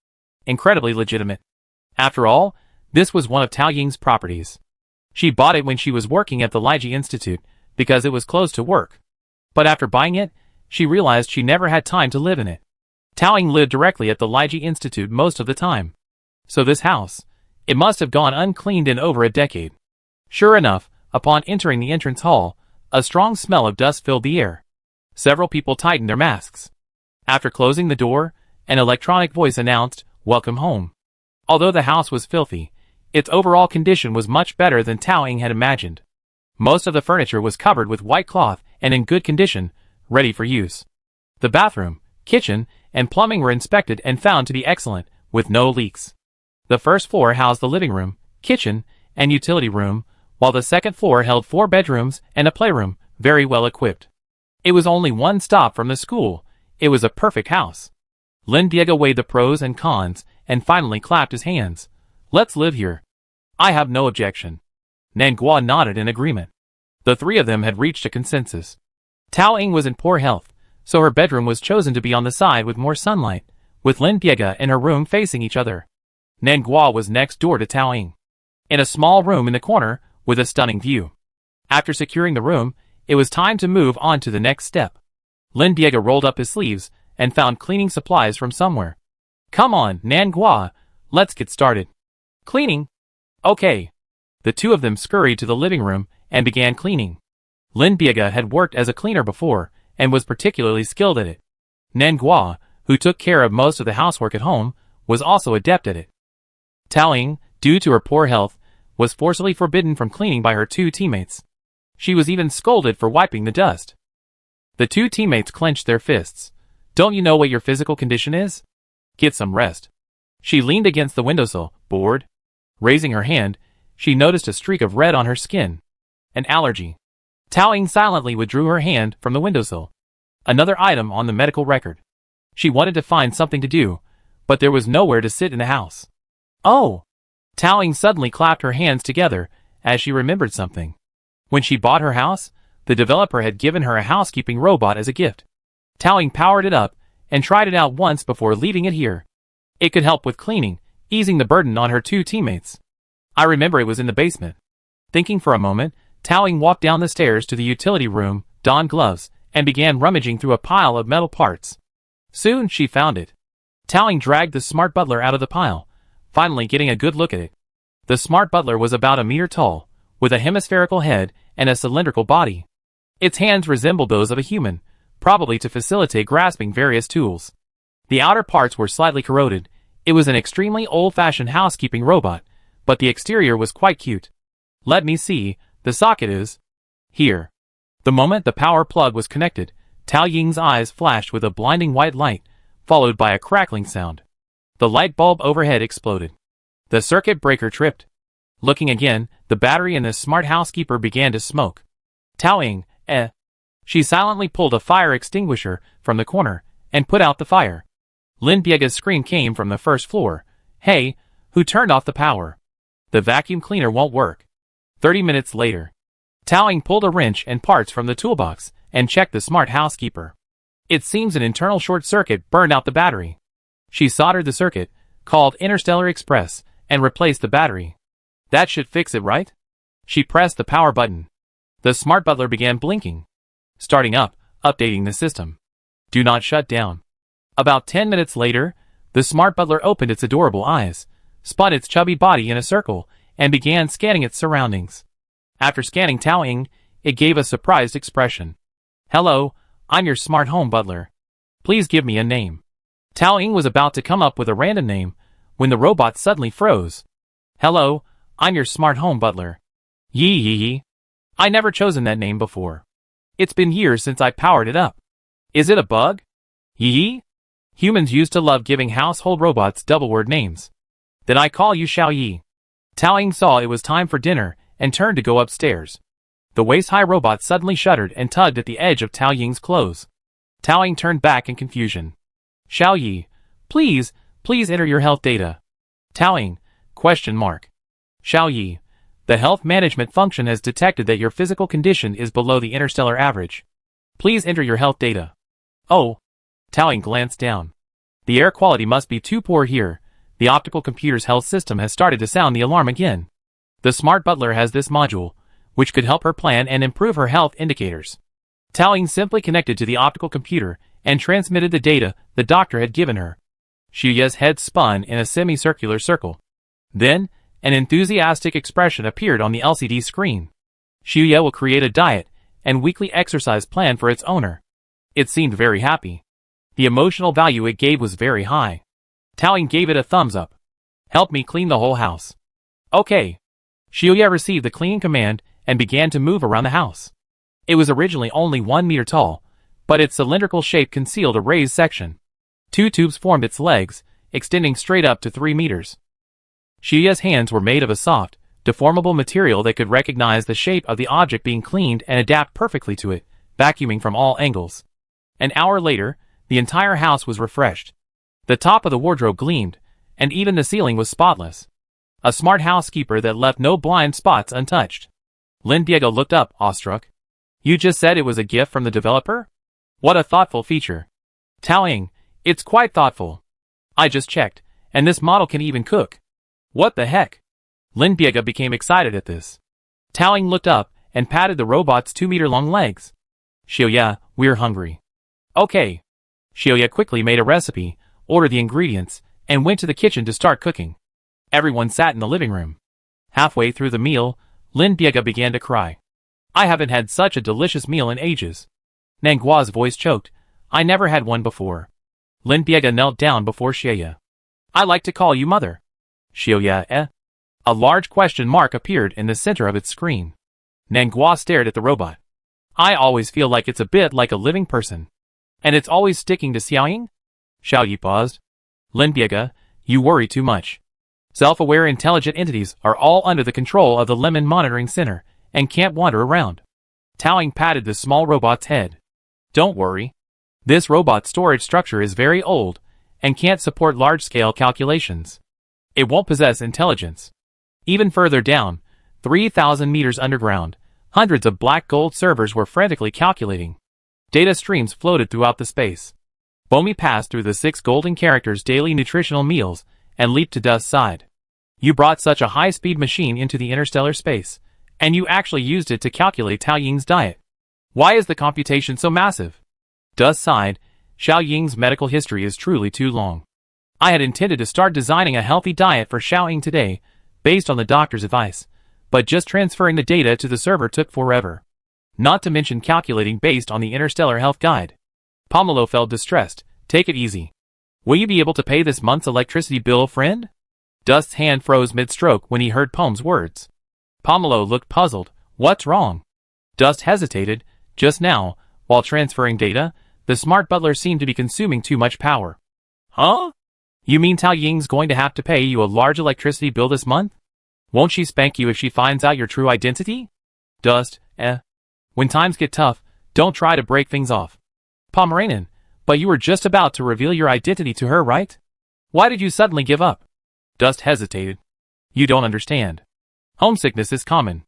Incredibly legitimate. After all, this was one of Tao Ying's properties. She bought it when she was working at the Liji Institute because it was close to work. But after buying it, she realized she never had time to live in it. Tao Ying lived directly at the Liji Institute most of the time. So this house, it must have gone uncleaned in over a decade. Sure enough, upon entering the entrance hall, a strong smell of dust filled the air. Several people tightened their masks. After closing the door, an electronic voice announced, "Welcome home." Although the house was filthy, its overall condition was much better than Tao Ying had imagined. Most of the furniture was covered with white cloth and in good condition, ready for use. The bathroom, kitchen, and plumbing were inspected and found to be excellent, with no leaks. The first floor housed the living room, kitchen, and utility room, while the second floor held 4 bedrooms and a playroom, very well equipped. It was only one stop from the school. It was a perfect house. Lin Biega weighed the pros and cons, and finally clapped his hands. "Let's live here. I have no objection." Nangua nodded in agreement. The three of them had reached a consensus. Tao Ying was in poor health, so her bedroom was chosen to be on the side with more sunlight, with Lin Biega and her room facing each other. Nangua was next door to Tao Ying, in a small room in the corner, with a stunning view. After securing the room, it was time to move on to the next step. Lin Biega rolled up his sleeves and found cleaning supplies from somewhere. "Come on, Nangua, let's get started." "Cleaning? Okay." The two of them scurried to the living room and began cleaning. Lin Biega had worked as a cleaner before and was particularly skilled at it. Nangua, who took care of most of the housework at home, was also adept at it. Tao Ying, due to her poor health, was forcibly forbidden from cleaning by her 2 teammates. She was even scolded for wiping the dust. The 2 teammates clenched their fists. "Don't you know what your physical condition is? Get some rest." She leaned against the windowsill, bored. Raising her hand, she noticed a streak of red on her skin. An allergy. Tao Ying silently withdrew her hand from the windowsill. Another item on the medical record. She wanted to find something to do, but there was nowhere to sit in the house. "Oh!" Tao Ying suddenly clapped her hands together as she remembered something. When she bought her house, the developer had given her a housekeeping robot as a gift. Tao Ying powered it up and tried it out once before leaving it here. It could help with cleaning, easing the burden on her 2 teammates. "I remember it was in the basement." Thinking for a moment, Tao Ying walked down the stairs to the utility room, donned gloves, and began rummaging through a pile of metal parts. Soon she found it. Tao Ying dragged the smart butler out of the pile, finally getting a good look at it. The smart butler was about a meter tall, with a hemispherical head and a cylindrical body. Its hands resembled those of a human, probably to facilitate grasping various tools. The outer parts were slightly corroded. It was an extremely old-fashioned housekeeping robot, but the exterior was quite cute. "Let me see, the socket is here." The moment the power plug was connected, Tao Ying's eyes flashed with a blinding white light, followed by a crackling sound. The light bulb overhead exploded. The circuit breaker tripped. Looking again, the battery in the smart housekeeper began to smoke. Tao Ying, She silently pulled a fire extinguisher from the corner and put out the fire. Lin Biega's scream came from the first floor. "Hey, who turned off the power? The vacuum cleaner won't work." 30 minutes later, Tao Ying pulled a wrench and parts from the toolbox and checked the smart housekeeper. It seems an internal short circuit burned out the battery. She soldered the circuit, called Interstellar Express, and replaced the battery. "That should fix it, right?" She pressed the power button. The smart butler began blinking. Starting up, updating the system. "Do not shut down." About 10 minutes later, the smart butler opened its adorable eyes, spun its chubby body in a circle, and began scanning its surroundings. After scanning Tao Ying, it gave a surprised expression. "Hello, I'm your smart home butler. Please give me a name." Tao Ying was about to come up with a random name when the robot suddenly froze. "Hello, I'm your smart home butler. Yee. I never chosen that name before. It's been years since I powered it up. Is it a bug? Yee? Humans used to love giving household robots double-word names. Then I call you Xiao Yi." Tao Ying saw it was time for dinner and turned to go upstairs. The waist-high robot suddenly shuddered and tugged at the edge of Tao Ying's clothes. Tao Ying turned back in confusion. "Xiao Yi, please enter your health data." "Tao Ying, Question mark. Xiao Yi, the health management function has detected that your physical condition is below the interstellar average. Please enter your health data. Oh. Tao Ying glanced down. The air quality must be too poor here. The optical computer's health system has started to sound the alarm again. The smart butler has this module, which could help her plan and improve her health indicators. Tao Ying simply connected to the optical computer and transmitted the data the doctor had given her. Xiuya's head spun in a semicircular circle. Then, an enthusiastic expression appeared on the LCD screen. Xiuya will create a diet and weekly exercise plan for its owner. It seemed very happy. The emotional value it gave was very high. Tao Ying gave it a thumbs up. Help me clean the whole house. Okay. Xiuya received the cleaning command and began to move around the house. It was originally only 1 meter tall, but its cylindrical shape concealed a raised section. 2 tubes formed its legs, extending straight up to 3 meters. Xiuya's hands were made of a soft, deformable material that could recognize the shape of the object being cleaned and adapt perfectly to it, vacuuming from all angles. An hour later, the entire house was refreshed. The top of the wardrobe gleamed, and even the ceiling was spotless. A smart housekeeper that left no blind spots untouched. Lin Diego looked up, awestruck. You just said it was a gift from the developer? What a thoughtful feature. Tao Ying, it's quite thoughtful. I just checked, and this model can even cook. What the heck? Lin Diego became excited at this. Tao Ying looked up and patted the robot's 2-meter-long legs. Xiuya, we're hungry. Okay. Xiuya quickly made a recipe, ordered the ingredients, and went to the kitchen to start cooking. Everyone sat in the living room. Halfway through the meal, Lin Diego began to cry. I haven't had such a delicious meal in ages. Nangua's voice choked. I never had one before. Lin Diego knelt down before Xiuya. I like to call you mother. Xiuya, eh? A large question mark appeared in the center of its screen. Nangua stared at the robot. I always feel like it's a bit like a living person. And it's always sticking to Xiao Ying? Xiao Yi paused. Lin Diego, you worry too much. Self-aware intelligent entities are all under the control of the Lemon Monitoring Center and can't wander around. Tao Ying patted the small robot's head. Don't worry. This robot storage structure is very old and can't support large-scale calculations. It won't possess intelligence. Even further down, 3,000 meters underground, hundreds of black gold servers were frantically calculating. Data streams floated throughout the space. Bomi passed through the 6 golden characters' daily nutritional meals and leaped to Dust's side. You brought such a high-speed machine into the interstellar space, and you actually used it to calculate Tao Ying's diet. Why is the computation so massive? Dust sighed. Xiao Ying's medical history is truly too long. I had intended to start designing a healthy diet for Xiao Ying today, based on the doctor's advice, but just transferring the data to the server took forever. Not to mention calculating based on the Interstellar Health Guide. Pomelo felt distressed. Take it easy. Will you be able to pay this month's electricity bill, friend? Dust's hand froze mid-stroke when he heard Pom's words. Pomelo looked puzzled. What's wrong? Dust hesitated. Just now, while transferring data, the smart butler seemed to be consuming too much power. Huh? You mean Tao Ying's going to have to pay you a large electricity bill this month? Won't she spank you if she finds out your true identity? Dust, When times get tough, don't try to break things off. Pomeranian, but you were just about to reveal your identity to her, right? Why did you suddenly give up? Dust hesitated. You don't understand. Homesickness is common.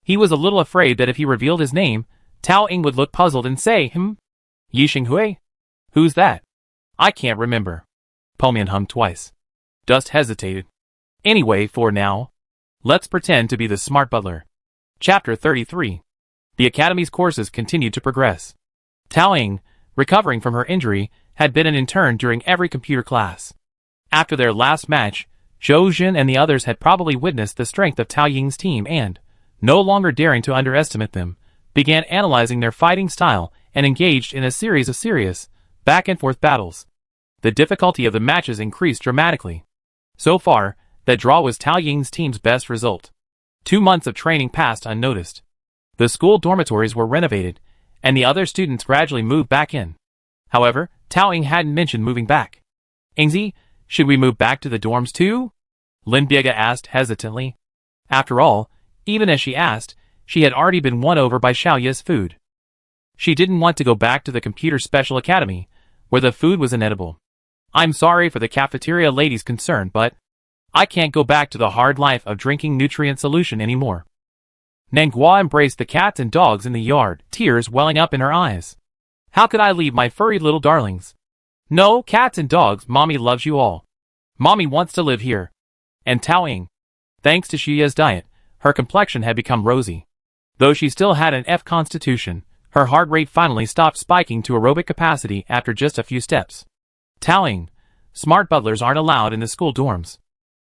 He was a little afraid that if he revealed his name, Tao Ying would look puzzled and say, Yi Xinghui? Who's that? I can't remember. Pomian hummed twice. Dust hesitated. Anyway, for now, let's pretend to be the smart butler. Chapter 33. The Academy's courses continued to progress. Tao Ying, recovering from her injury, had been an intern during every computer class. After their last match, Zhou Jin and the others had probably witnessed the strength of Tao Ying's team and, no longer daring to underestimate them, began analyzing their fighting style and engaged in a series of serious, back-and-forth battles. The difficulty of the matches increased dramatically. So far, that draw was Tao Ying's team's best result. 2 months of training passed unnoticed. The school dormitories were renovated, and the other students gradually moved back in. However, Tao Ying hadn't mentioned moving back. Ingzi, should we move back to the dorms too? Lin Diego asked hesitantly. After all, even as she asked, she had already been won over by Xiaoya's food. She didn't want to go back to the Computer Special Academy, where the food was inedible. I'm sorry for the cafeteria ladies concerned, but I can't go back to the hard life of drinking nutrient solution anymore. Nanghua embraced the cats and dogs in the yard, tears welling up in her eyes. How could I leave my furry little darlings? No, cats and dogs, Mommy loves you all. Mommy wants to live here. And Taoying. Thanks to Xiaoya's diet, her complexion had become rosy. Though she still had an F constitution, her heart rate finally stopped spiking to aerobic capacity after just a few steps. Taoying, smart butlers aren't allowed in the school dorms.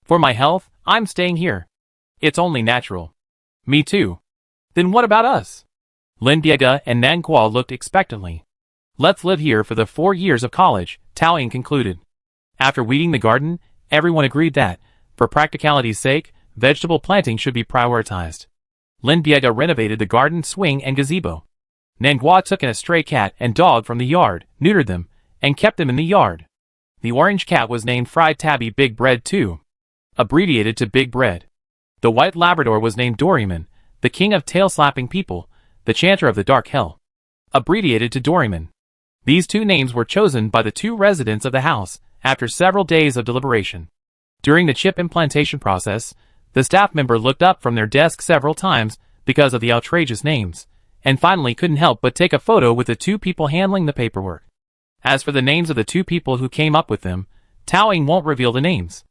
For my health, I'm staying here. It's only natural. Me too. Then what about us? Lin Diega and Nanghua looked expectantly. Let's live here for the 4 years of college, Taoying concluded. After weeding the garden, everyone agreed that, for practicality's sake, vegetable planting should be prioritized. Lin Diega renovated the garden swing and gazebo. Nanghua took in a stray cat and dog from the yard, neutered them, and kept them in the yard. The orange cat was named Fried Tabby Big Bread too, abbreviated to Big Bread. The white Labrador was named Doryman, the king of tail-slapping people, the chanter of the dark hell, abbreviated to Doryman. These 2 names were chosen by the 2 residents of the house after several days of deliberation. During the chip implantation process, the staff member looked up from their desk several times because of the outrageous names, and finally couldn't help but take a photo with the 2 people handling the paperwork. As for the names of the 2 people who came up with them, Taoying won't reveal the names.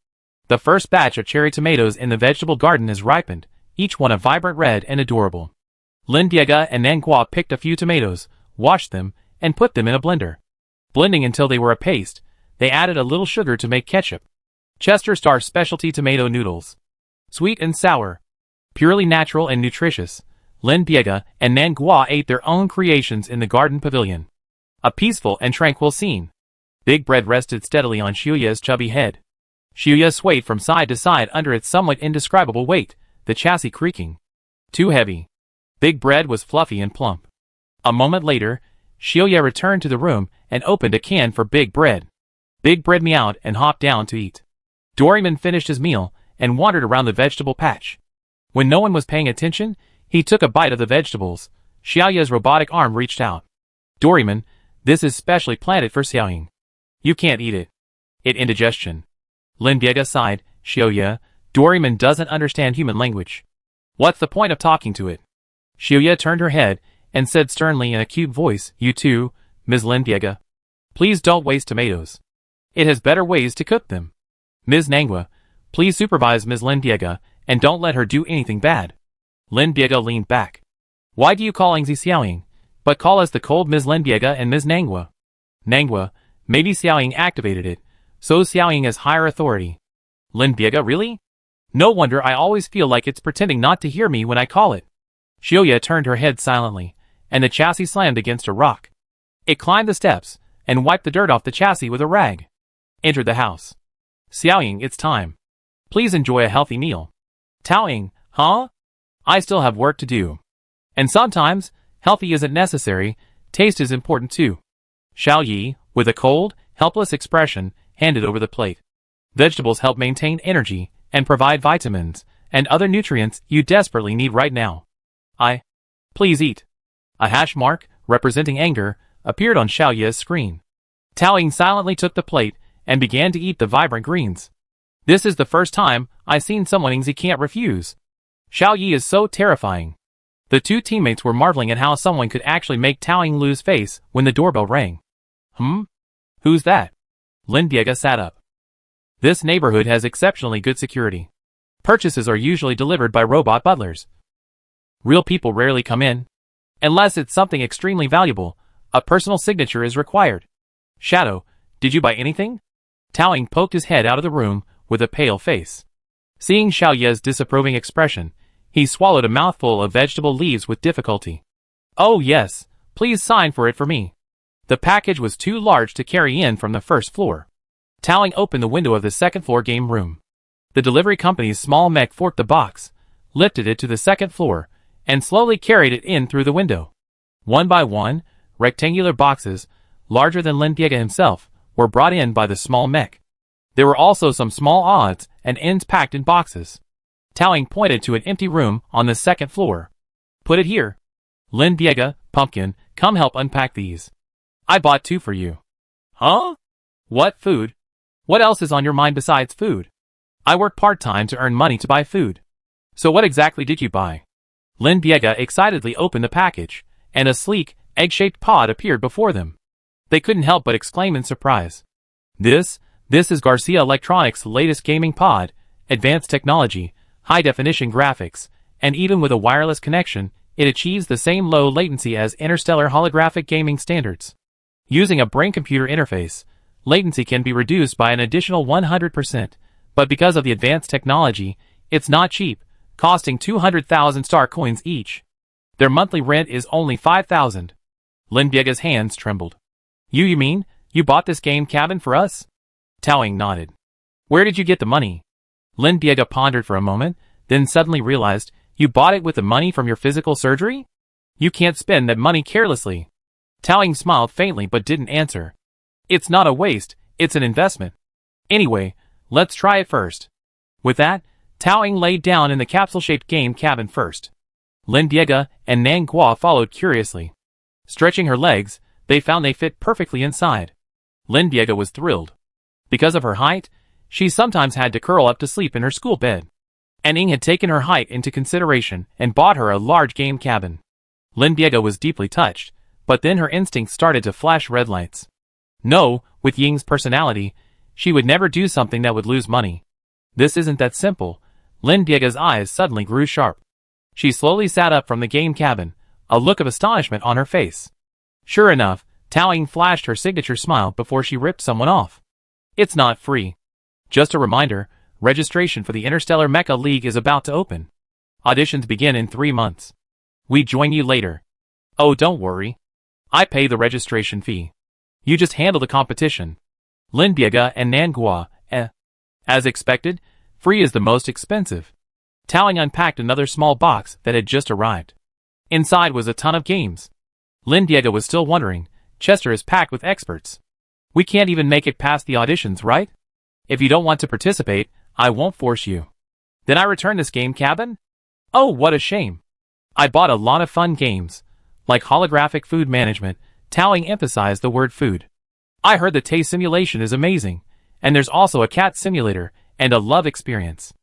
The first batch of cherry tomatoes in the vegetable garden is ripened, each one a vibrant red and adorable. Lin Diega and Nanghua picked a few tomatoes, washed them, and put them in a blender. Blending until they were a paste, they added a little sugar to make ketchup. Chester Star Specialty Tomato Noodles. Sweet and sour. Purely natural and nutritious, Lin Diega and Nanghua ate their own creations in the garden pavilion. A peaceful and tranquil scene. Big Bread rested steadily on Xiaoya's chubby head. Xiaoya swayed from side to side under its somewhat indescribable weight, the chassis creaking. Too heavy. Big Bread was fluffy and plump. A moment later, Xiaoya returned to the room and opened a can for Big Bread. Big Bread meowed and hopped down to eat. Doryman finished his meal and wandered around the vegetable patch. When no one was paying attention, he took a bite of the vegetables. Xiaoya's robotic arm reached out. Doryman, this is specially planted for Xiaoying. You can't eat it. It indigestion. Lin Diega sighed. Xiaoya, Doryman doesn't understand human language. What's the point of talking to it? Xiaoya turned her head and said sternly in a cute voice, You too, Ms. Lin Diega. Please don't waste tomatoes. It has better ways to cook them. Ms. Nanghua, please supervise Ms. Lin Diega and don't let her do anything bad. Lin Diega leaned back. Why do you call Ingzi Xiaoying, but call us the cold Ms. Lin Diega and Ms. Nanghua? Nanghua, maybe Xiaoying activated it, so Xiaoying has higher authority. Lin Diega, really? No wonder I always feel like it's pretending not to hear me when I call it. Xiaoya turned her head silently, and the chassis slammed against a rock. It climbed the steps, and wiped the dirt off the chassis with a rag. Entered the house. Xiaoying, it's time. Please enjoy a healthy meal. Taoying, huh? I still have work to do. And sometimes, healthy isn't necessary, taste is important too. Xiao Yi, with a cold, helpless expression, handed over the plate. Vegetables help maintain energy, and provide vitamins, and other nutrients you desperately need right now. Please eat. A hash mark, representing anger, appeared on Xiaoya's screen. Taoying silently took the plate, and began to eat the vibrant greens. This is the first time I've seen someone Ingzi can't refuse. Xiao Yi is so terrifying. The 2 teammates were marveling at how someone could actually make Taoying lose face when the doorbell rang. Who's that? Lin Diega sat up. This neighborhood has exceptionally good security. Purchases are usually delivered by robot butlers. Real people rarely come in. Unless it's something extremely valuable, a personal signature is required. Shadow, did you buy anything? Taoying poked his head out of the room with a pale face. Seeing Xiaoya's disapproving expression, he swallowed a mouthful of vegetable leaves with difficulty. Oh yes, please sign for it for me. The package was too large to carry in from the first floor. Taoying opened the window of the second floor game room. The delivery company's small mech forked the box, lifted it to the second floor, and slowly carried it in through the window. One by one, rectangular boxes, larger than Lin Diega himself, were brought in by the small mech. There were also some small odds and ends packed in boxes. Taoying pointed to an empty room on the second floor. Put it here. Lin Diega, Pumpkin, come help unpack these. I bought 2 for you. Huh? What food? What else is on your mind besides food? I work part-time to earn money to buy food. So what exactly did you buy? Lin Biega excitedly opened the package, and a sleek, egg-shaped pod appeared before them. They couldn't help but exclaim in surprise. This is Garcia Electronics' latest gaming pod, advanced technology, high-definition graphics, and even with a wireless connection, it achieves the same low latency as interstellar holographic gaming standards. Using a brain-computer interface, latency can be reduced by an additional 100%, but because of the advanced technology, it's not cheap, costing 200,000 star coins each. Their monthly rent is only 5,000. Lin Biega's hands trembled. You mean, you bought this game cabin for us? Taoying nodded. Where did you get the money? Lin Biega pondered for a moment, then suddenly realized, you bought it with the money from your physical surgery? You can't spend that money carelessly. Taoying smiled faintly but didn't answer. It's not a waste, it's an investment. Anyway, let's try it first. With that, Taoying laid down in the capsule-shaped game cabin first. Lin Biega and Nan Guo followed curiously. Stretching her legs, they found they fit perfectly inside. Lin Biega was thrilled. Because of her height, she sometimes had to curl up to sleep in her school bed. And Ing had taken her height into consideration and bought her a large game cabin. Lin Biega was deeply touched, but then her instincts started to flash red lights. No, with Ying's personality, she would never do something that would lose money. This isn't that simple. Lin Biega's eyes suddenly grew sharp. She slowly sat up from the game cabin, a look of astonishment on her face. Sure enough, Taoying flashed her signature smile before she ripped someone off. It's not free. Just a reminder, registration for the Interstellar Mecha League is about to open. Auditions begin in 3 months. We join you later. Oh, don't worry. I pay the registration fee. You just handle the competition. Lin Biega and Nan Guo, As expected, free is the most expensive. Taoying unpacked another small box that had just arrived. Inside was a ton of games. Lin Biega was still wondering, Chester is packed with experts. We can't even make it past the auditions, right? If you don't want to participate, I won't force you. Then I return this game cabin? Oh, what a shame. I bought a lot of fun games. Like holographic food management, Taoying emphasized the word food. I heard the taste simulation is amazing, and there's also a cat simulator and a love experience.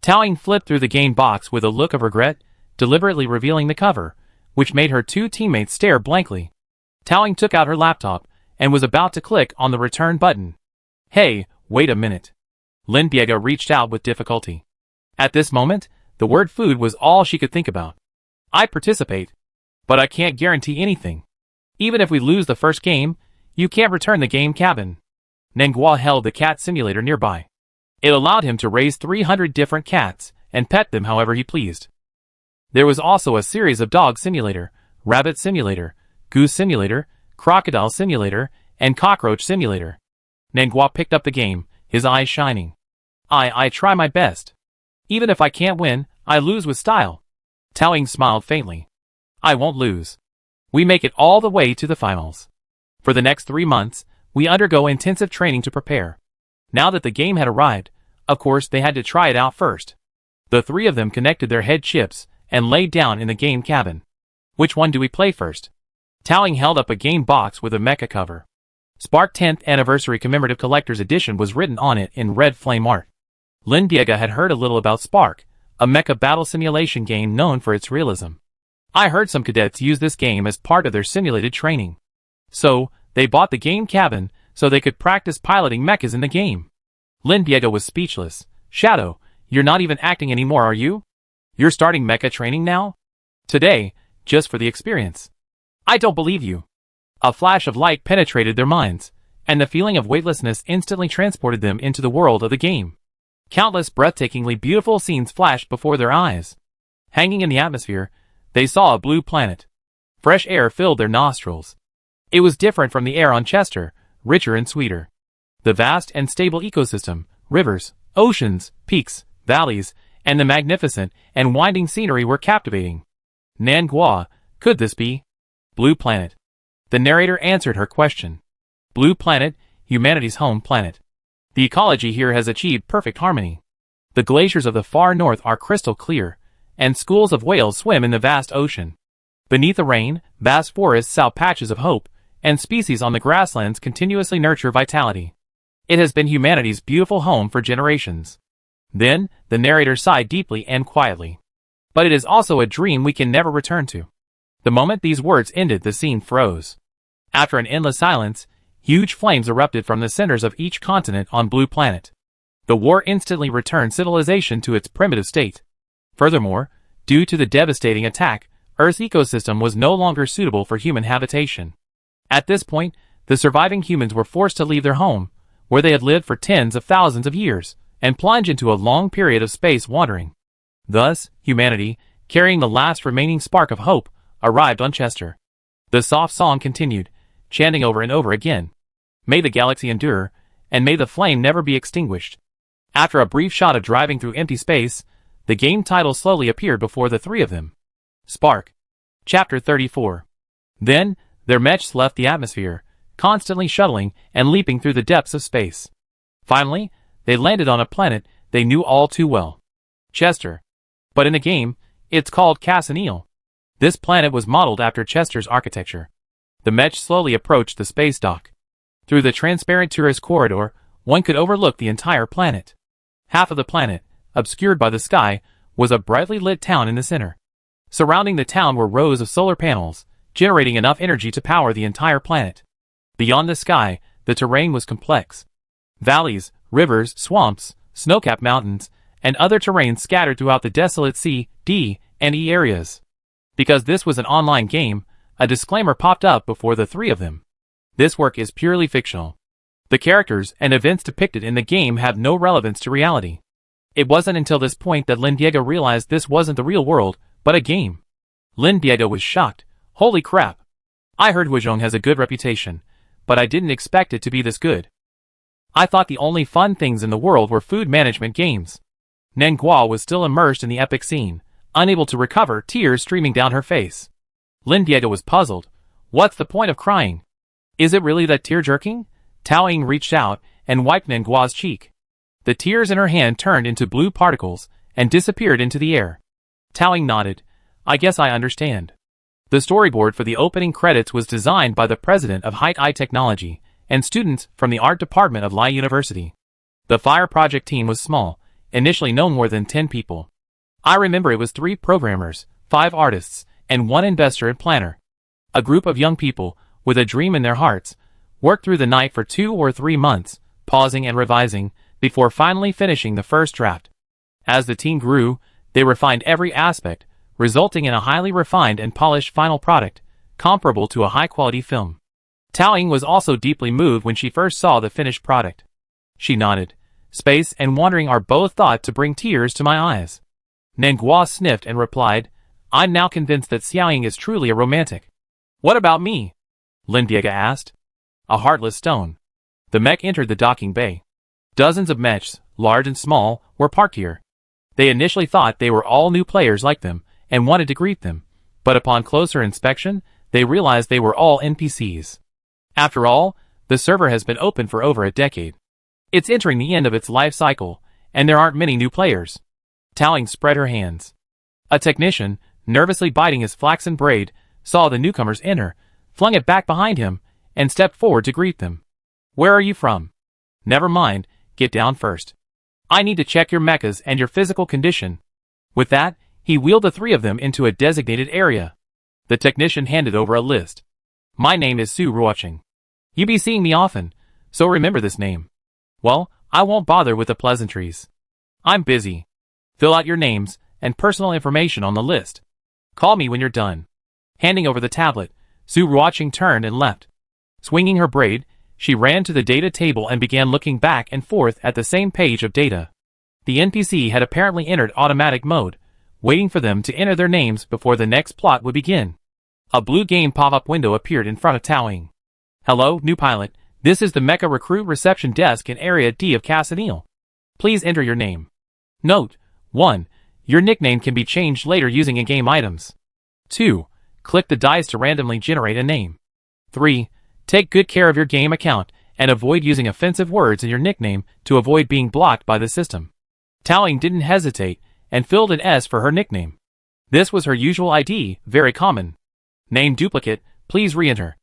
Taoying flipped through the game box with a look of regret, deliberately revealing the cover, which made her 2 teammates stare blankly. Taoying took out her laptop and was about to click on the return button. Hey, wait a minute. Lin Biega reached out with difficulty. At this moment, the word food was all she could think about. I participate, but I can't guarantee anything. Even if we lose the first game, you can't return the game cabin. Nan Guo held the cat simulator nearby. It allowed him to raise 300 different cats and pet them however he pleased. There was also a series of dog simulator, rabbit simulator, goose simulator, crocodile simulator, and cockroach simulator. Nan Guo picked up the game, his eyes shining. I try my best. Even if I can't win, I lose with style. Taoying smiled faintly. I won't lose. We make it all the way to the finals. For the next 3 months, we undergo intensive training to prepare. Now that the game had arrived, of course they had to try it out first. The 3 of them connected their head chips and laid down in the game cabin. Which one do we play first? Taoying held up a game box with a mecha cover. Spark 10th Anniversary Commemorative Collector's Edition was written on it in red flame art. Lin Biega had heard a little about Spark, a mecha battle simulation game known for its realism. I heard some cadets use this game as part of their simulated training. So, they bought the game cabin so they could practice piloting mechas in the game. Lin Biega was speechless. Shadow, you're not even acting anymore, are you? You're starting mecha training now? Today, just for the experience. I don't believe you. A flash of light penetrated their minds, and the feeling of weightlessness instantly transported them into the world of the game. Countless breathtakingly beautiful scenes flashed before their eyes. Hanging in the atmosphere, they saw a blue planet. Fresh air filled their nostrils. It was different from the air on Chester, richer and sweeter. The vast and stable ecosystem, rivers, oceans, peaks, valleys, and the magnificent and winding scenery were captivating. Nan Guo, could this be? Blue planet. The narrator answered her question. Blue planet, humanity's home planet. The ecology here has achieved perfect harmony. The glaciers of the far north are crystal clear, and schools of whales swim in the vast ocean. Beneath the rain, vast forests sow patches of hope, and species on the grasslands continuously nurture vitality. It has been humanity's beautiful home for generations. Then, the narrator sighed deeply and quietly. But it is also a dream we can never return to. The moment these words ended, the scene froze. After an endless silence, huge flames erupted from the centers of each continent on Blue Planet. The war instantly returned civilization to its primitive state. Furthermore, due to the devastating attack, Earth's ecosystem was no longer suitable for human habitation. At this point, the surviving humans were forced to leave their home, where they had lived for tens of thousands of years, and plunge into a long period of space wandering. Thus, humanity, carrying the last remaining spark of hope, arrived on Chester. The soft song continued, chanting over and over again, "May the galaxy endure, and may the flame never be extinguished." After a brief shot of driving through empty space, the game title slowly appeared before the three of them. Spark. Chapter 34. Then, their mechs left the atmosphere, constantly shuttling and leaping through the depths of space. Finally, they landed on a planet they knew all too well. Chester. But in the game, it's called Casanil. This planet was modeled after Chester's architecture. The mech slowly approached the space dock. Through the transparent tourist corridor, one could overlook the entire planet. Half of the planet, obscured by the sky, was a brightly lit town in the center. Surrounding the town were rows of solar panels, generating enough energy to power the entire planet. Beyond the sky, the terrain was complex. Valleys, rivers, swamps, snow-capped mountains, and other terrains scattered throughout the desolate C, D, and E areas. Because this was an online game, a disclaimer popped up before the three of them. This work is purely fictional. The characters and events depicted in the game have no relevance to reality. It wasn't until this point that Lin Diego realized this wasn't the real world, but a game. Lin Diego was shocked. Holy crap. I heard Huizhong has a good reputation, but I didn't expect it to be this good. I thought the only fun things in the world were food management games. Nanghua was still immersed in the epic scene, unable to recover, tears streaming down her face. Lin Diego was puzzled. What's the point of crying? Is it really that tear-jerking? Tao Ying reached out and wiped Nanghua's cheek. The tears in her hand turned into blue particles and disappeared into the air. Tao Ying nodded. I guess I understand. The storyboard for the opening credits was designed by the president of High Technology and students from the art department of Lai University. The Fire Project team was small, initially no more than 10 people. I remember it was 3 programmers, 5 artists, and 1 investor and planner. A group of young people, with a dream in their hearts, worked through the night for 2 or 3 months, pausing and revising, before finally finishing the first draft. As the team grew, they refined every aspect, resulting in a highly refined and polished final product, comparable to a high-quality film. Tao Ying was also deeply moved when she first saw the finished product. She nodded. Space and wandering are both thought to bring tears to my eyes. Nanghua sniffed and replied, I'm now convinced that Xiaoying is truly a romantic. What about me? Lin Diego asked. A heartless stone. The mech entered the docking bay. Dozens of mechs, large and small, were parked here. They initially thought they were all new players like them, and wanted to greet them, but upon closer inspection, they realized they were all NPCs. After all, the server has been open for over a decade. It's entering the end of its life cycle, and there aren't many new players. Tao Ying spread her hands. A technician, nervously biting his flaxen braid, saw the newcomers enter, flung it back behind him, and stepped forward to greet them. Where are you from? Never mind, get down first. I need to check your mechas and your physical condition. With that, he wheeled the 3 of them into a designated area. The technician handed over a list. My name is Su Ruoqing. You be seeing me often, so remember this name. Well, I won't bother with the pleasantries. I'm busy. Fill out your names and personal information on the list. Call me when you're done. Handing over the tablet, Su Ruoqing turned and left. Swinging her braid, she ran to the data table and began looking back and forth at the same page of data. The NPC had apparently entered automatic mode, waiting for them to enter their names before the next plot would begin. A blue game pop-up window appeared in front of Tao Ying. Hello, new pilot. This is the Mecha Recruit Reception Desk in Area D of Casanil. Please enter your name. Note: 1. Your nickname can be changed later using in-game items. 2. Click the dice to randomly generate a name. 3. Take good care of your game account and avoid using offensive words in your nickname to avoid being blocked by the system. Tao Ying didn't hesitate and filled an S for her nickname. This was her usual ID, very common. Name duplicate, please re-enter.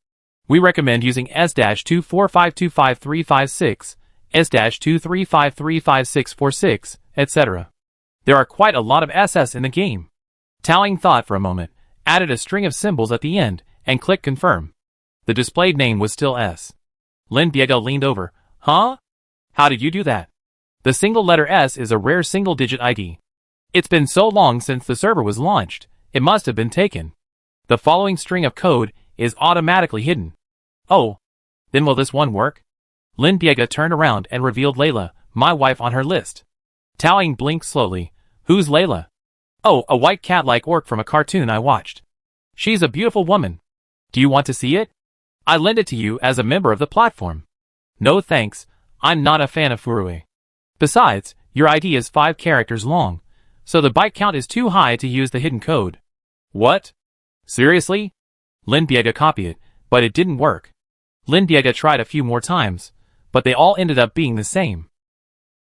We recommend using S-245255356, S-2353546, etc. There are quite a lot of SS in the game. Tao Ying thought for a moment, added a string of symbols at the end, and clicked confirm. The displayed name was still S. Lin Diego leaned over. Huh? How did you do that? The single letter S is a rare single-digit ID. It's been so long since the server was launched, it must have been taken. The following string of code is automatically hidden. Oh, then will this one work? Lin Diego turned around and revealed Layla, my wife, on her list. Tao Ying blinked slowly. Who's Layla? Oh, a white cat-like orc from a cartoon I watched. She's a beautiful woman. Do you want to see it? I lend it to you as a member of the platform. No thanks, I'm not a fan of Furue. Besides, your ID is 5 characters long, so the byte count is too high to use the hidden code. What? Seriously? Lin Diego copied it, but it didn't work. Lin Diego tried a few more times, but they all ended up being the same.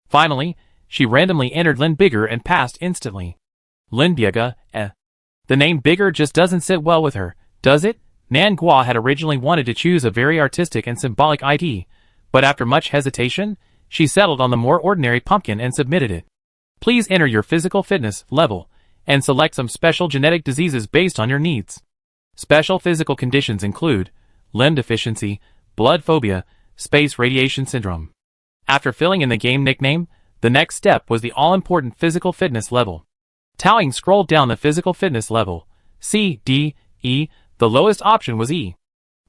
Finally, she randomly entered Lin Bigger and passed instantly. Lin Diego, The name Bigger just doesn't sit well with her, does it? Nan Gua had originally wanted to choose a very artistic and symbolic ID, but after much hesitation, she settled on the more ordinary pumpkin and submitted it. Please enter your physical fitness level, and select some special genetic diseases based on your needs. Special physical conditions include limb deficiency, blood phobia, space radiation syndrome. After filling in the game nickname, the next step was the all-important physical fitness level. Tao Ying scrolled down the physical fitness level. C, D, E, the lowest option was E.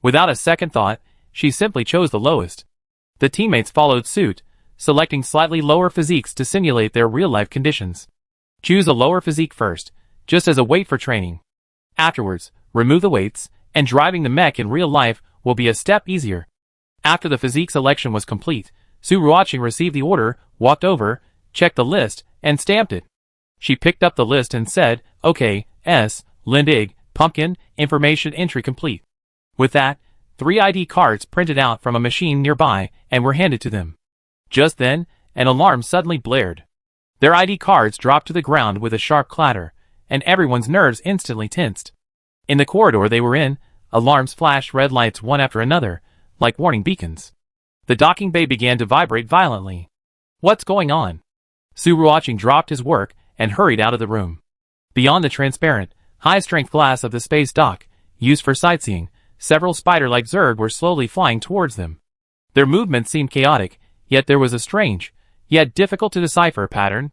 Without a second thought, she simply chose the lowest. The teammates followed suit, selecting slightly lower physiques to simulate their real-life conditions. Choose a lower physique first, just as a weight for training. Afterwards, remove the weights, and driving the mech in real life will be a step easier. After the physique selection was complete, Su Ruoqing received the order, walked over, checked the list, and stamped it. She picked up the list and said, "Okay, S, Lindig, Pumpkin, information entry complete." With that, 3 ID cards printed out from a machine nearby and were handed to them. Just then, an alarm suddenly blared. Their ID cards dropped to the ground with a sharp clatter, and everyone's nerves instantly tensed. In the corridor they were in, alarms flashed red lights one after another, like warning beacons. The docking bay began to vibrate violently. What's going on? Su Ruoqing dropped his work and hurried out of the room. Beyond the transparent, high-strength glass of the space dock, used for sightseeing, several spider-like Zerg were slowly flying towards them. Their movements seemed chaotic, yet there was a strange, yet difficult-to-decipher pattern.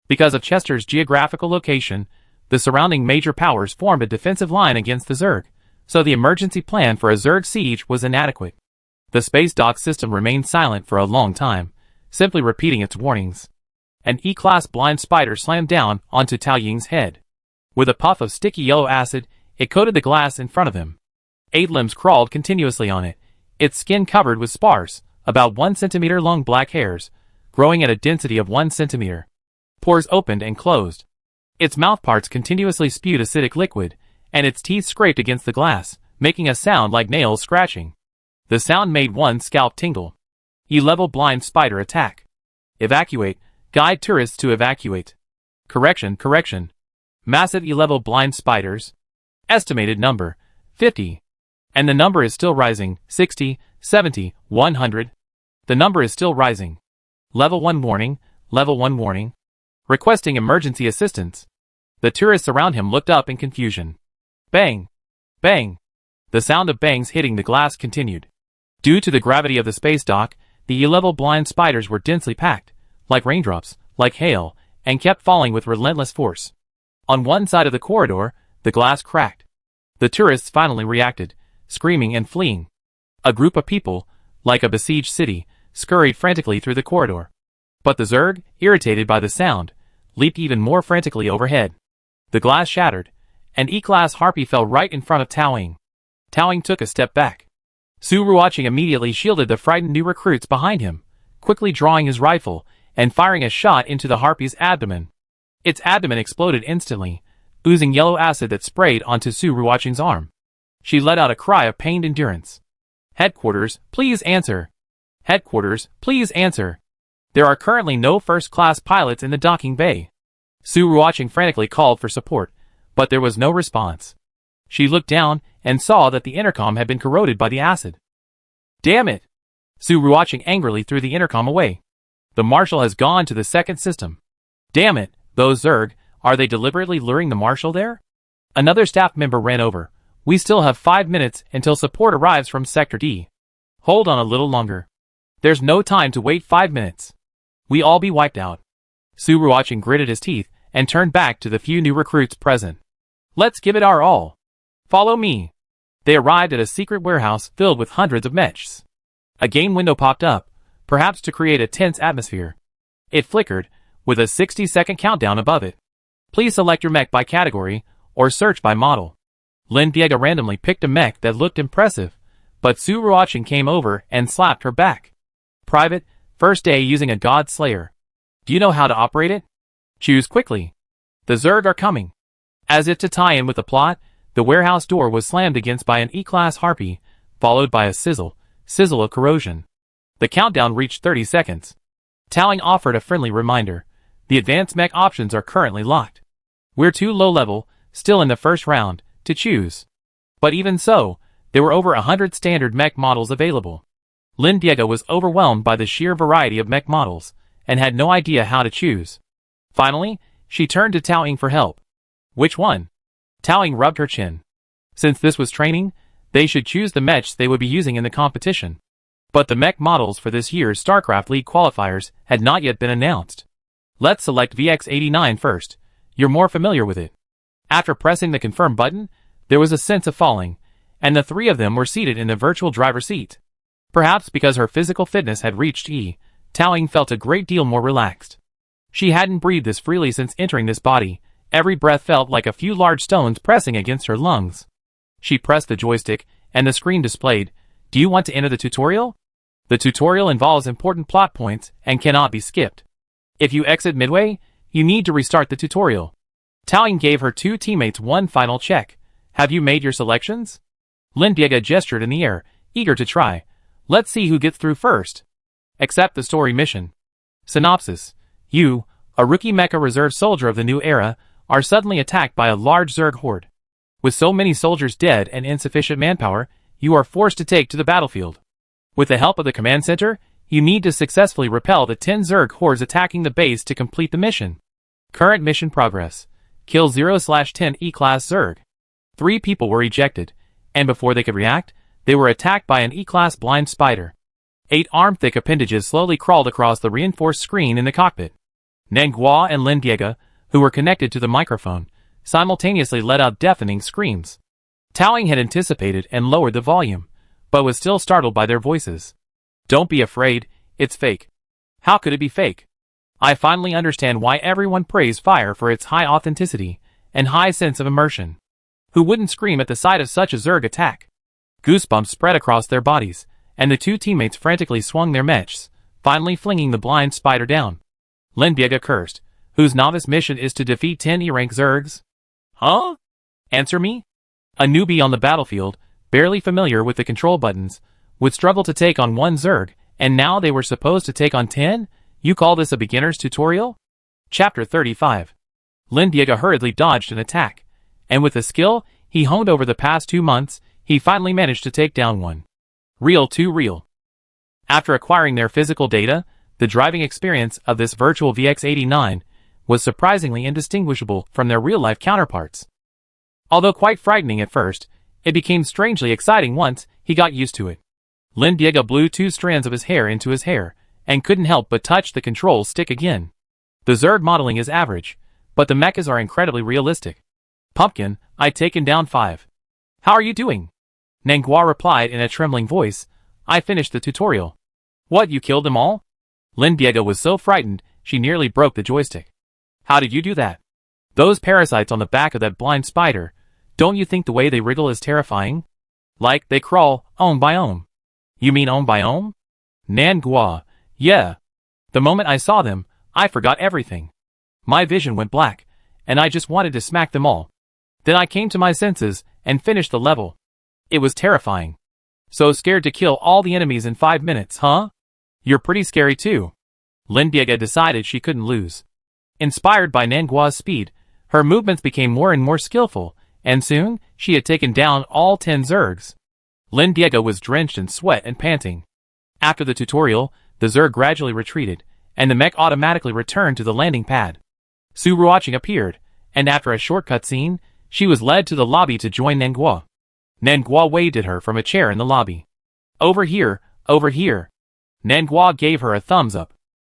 Because of Chester's geographical location, the surrounding major powers formed a defensive line against the Zerg, so the emergency plan for a Zerg siege was inadequate. The space dock system remained silent for a long time, simply repeating its warnings. An E-class blind spider slammed down onto Tao Ying's head. With a puff of sticky yellow acid, it coated the glass in front of him. 8 limbs crawled continuously on it, its skin covered with sparse, about 1 centimeter long black hairs, growing at a density of 1 centimeter. Pores opened and closed. Its mouthparts continuously spewed acidic liquid, and its teeth scraped against the glass, making a sound like nails scratching. The sound made one's scalp tingle. E-level blind spider attack. Evacuate. Guide tourists to evacuate. Correction. Massive E-level blind spiders. Estimated number, 50. And the number is still rising, 60, 70, 100. The number is still rising. Level 1 warning, level 1 warning. Requesting emergency assistance. The tourists around him looked up in confusion. Bang! Bang! The sound of bangs hitting the glass continued. Due to the gravity of the space dock, the E-level blind spiders were densely packed, like raindrops, like hail, and kept falling with relentless force. On one side of the corridor, the glass cracked. The tourists finally reacted, screaming and fleeing. A group of people, like a besieged city, scurried frantically through the corridor. But the Zerg, irritated by the sound, leaped even more frantically overhead. The glass shattered, and E-class harpy fell right in front of Tao Ying. Tao Ying took a step back. Su Ruoqing immediately shielded the frightened new recruits behind him, quickly drawing his rifle and firing a shot into the harpy's abdomen. Its abdomen exploded instantly, oozing yellow acid that sprayed onto Su Ruoqing's arm. She let out a cry of pained endurance. Headquarters, please answer. Headquarters, please answer. There are currently no first-class pilots in the docking bay. Su Ruoqing frantically called for support, but there was no response. She looked down and saw that the intercom had been corroded by the acid. Damn it! Sue watching angrily through the intercom away. The marshal has gone to the second system. Damn it, those Zerg, are they deliberately luring the marshal there? Another staff member ran over. We still have 5 minutes until support arrives from Sector D. Hold on a little longer. There's no time to wait 5 minutes. We all be wiped out. Sue watching gritted his teeth and turned back to the few new recruits present. Let's give it our all. Follow me. They arrived at a secret warehouse filled with hundreds of mechs. A game window popped up, perhaps to create a tense atmosphere. It flickered, with a 60-second countdown above it. Please select your mech by category, or search by model. Lin Diego randomly picked a mech that looked impressive, but Sue watching came over and slapped her back. Private, first day using a God Slayer. Do you know how to operate it? Choose quickly. The Zerg are coming. As if to tie in with the plot, the warehouse door was slammed against by an E-class harpy, followed by a sizzle of corrosion. The countdown reached 30 seconds. Towing offered a friendly reminder. The advanced mech options are currently locked. We're too low level, still in the first round, to choose. But even so, there were over 100 standard mech models available. Lin Diego was overwhelmed by the sheer variety of mech models, and had no idea how to choose. Finally, she turned to Towing for help. Which one? Towing rubbed her chin. Since this was training, they should choose the mechs they would be using in the competition. But the mech models for this year's StarCraft League qualifiers had not yet been announced. Let's select VX-89 first. You're more familiar with it. After pressing the confirm button, there was a sense of falling, and the three of them were seated in the virtual driver's seat. Perhaps because her physical fitness had reached E, Towing felt a great deal more relaxed. She hadn't breathed this freely since entering this body. Every breath felt like a few large stones pressing against her lungs. She pressed the joystick, and the screen displayed, "Do you want to enter the tutorial?" The tutorial involves important plot points and cannot be skipped. If you exit midway, you need to restart the tutorial. Towing gave her two teammates one final check. Have you made your selections? Lin Diego gestured in the air, eager to try. Let's see who gets through first. Accept the story mission. Synopsis. You, a rookie Mecha reserve soldier of the new era, are suddenly attacked by a large Zerg horde. With so many soldiers dead and insufficient manpower, you are forced to take to the battlefield. With the help of the command center, you need to successfully repel the 10 Zerg hordes attacking the base to complete the mission. Current mission progress. Kill 0/10 E-class Zerg. 3 people were ejected, and before they could react, they were attacked by an E-class blind spider. 8 arm-thick appendages slowly crawled across the reinforced screen in the cockpit. Nangua and Lin Diego, who were connected to the microphone, simultaneously let out deafening screams. Towing had anticipated and lowered the volume, but was still startled by their voices. Don't be afraid, it's fake. How could it be fake? I finally understand why everyone praised Fire for its high authenticity and high sense of immersion. Who wouldn't scream at the sight of such a Zerg attack? Goosebumps spread across their bodies, and the two teammates frantically swung their mechs, finally flinging the blind spider down. Lin Diego cursed, whose novice mission is to defeat 10 E-rank Zergs? Huh? Answer me? A newbie on the battlefield, barely familiar with the control buttons, would struggle to take on 1 Zerg, and now they were supposed to take on 10? You call this a beginner's tutorial? Chapter 35. Lin Diego hurriedly dodged an attack, and with the skill he honed over the past 2 months, he finally managed to take down one. Real to real. After acquiring their physical data, the driving experience of this virtual VX-89 was surprisingly indistinguishable from their real-life counterparts. Although quite frightening at first, it became strangely exciting once he got used to it. Lin Diego blew 2 strands of his hair into his hair, and couldn't help but touch the control stick again. The Zerg modeling is average, but the mechas are incredibly realistic. Pumpkin, I'd taken down 5. How are you doing? Nangua replied in a trembling voice. I finished the tutorial. What, you killed them all? Lin Diego was so frightened, she nearly broke the joystick. How did you do that? Those parasites on the back of that blind spider, don't you think the way they wriggle is terrifying? Like, they crawl, ohm by ohm. You mean ohm by ohm? Nangua, yeah. The moment I saw them, I forgot everything. My vision went black, and I just wanted to smack them all. Then I came to my senses, and finished the level. It was terrifying. So scared to kill all the enemies in 5 minutes, huh? You're pretty scary too. Lin Diego decided she couldn't lose. Inspired by Nangua's speed, her movements became more and more skillful, and soon, she had taken down all 10 Zergs. Lin Diego was drenched in sweat and panting. After the tutorial, the Zerg gradually retreated, and the mech automatically returned to the landing pad. Su Ruoqing appeared, and after a short cutscene, she was led to the lobby to join Nangua. Nangua waved at her from a chair in the lobby. Over here, over here. Nangua gave her a thumbs up.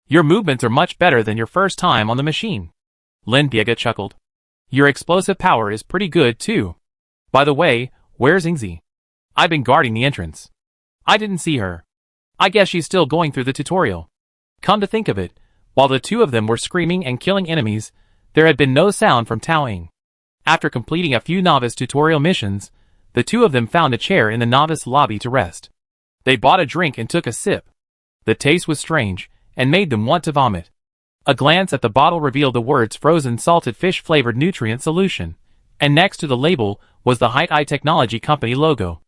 Your movements are much better than your first time on the machine. Lin Biega chuckled. Your explosive power is pretty good too. By the way, where's Ingzi? I've been guarding the entrance. I didn't see her. I guess she's still going through the tutorial. Come to think of it, while the two of them were screaming and killing enemies, there had been no sound from Tao Ying. After completing a few novice tutorial missions, the two of them found a chair in the novice lobby to rest. They bought a drink and took a sip. The taste was strange, and made them want to vomit. A glance at the bottle revealed the words frozen salted fish flavored nutrient solution, and next to the label was the Height Eye Technology Company logo.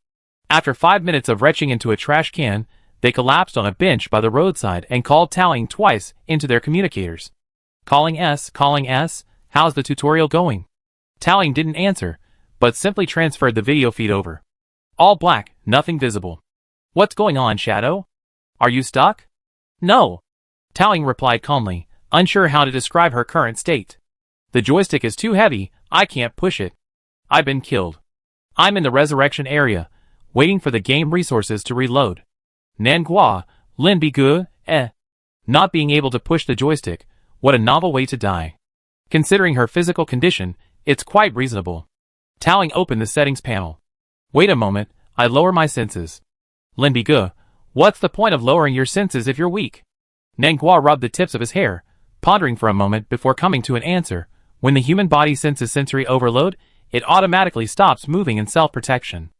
After 5 minutes of retching into a trash can, they collapsed on a bench by the roadside and called Tao Ying twice into their communicators. Calling S, how's the tutorial going? Tao Ying didn't answer, but simply transferred the video feed over. All black, nothing visible. What's going on, Shadow? Are you stuck? No. Tao Ying replied calmly, unsure how to describe her current state. The joystick is too heavy, I can't push it. I've been killed. I'm in the resurrection area, waiting for the game resources to reload. Nangua, Lin Bigu, Not being able to push the joystick, what a novel way to die. Considering her physical condition, it's quite reasonable. Tao Ying opened the settings panel. Wait a moment, I lower my senses. Lin Bigu, what's the point of lowering your senses if you're weak? Nangua rubbed the tips of his hair, pondering for a moment before coming to an answer. When the human body senses sensory overload, it automatically stops moving in self-protection.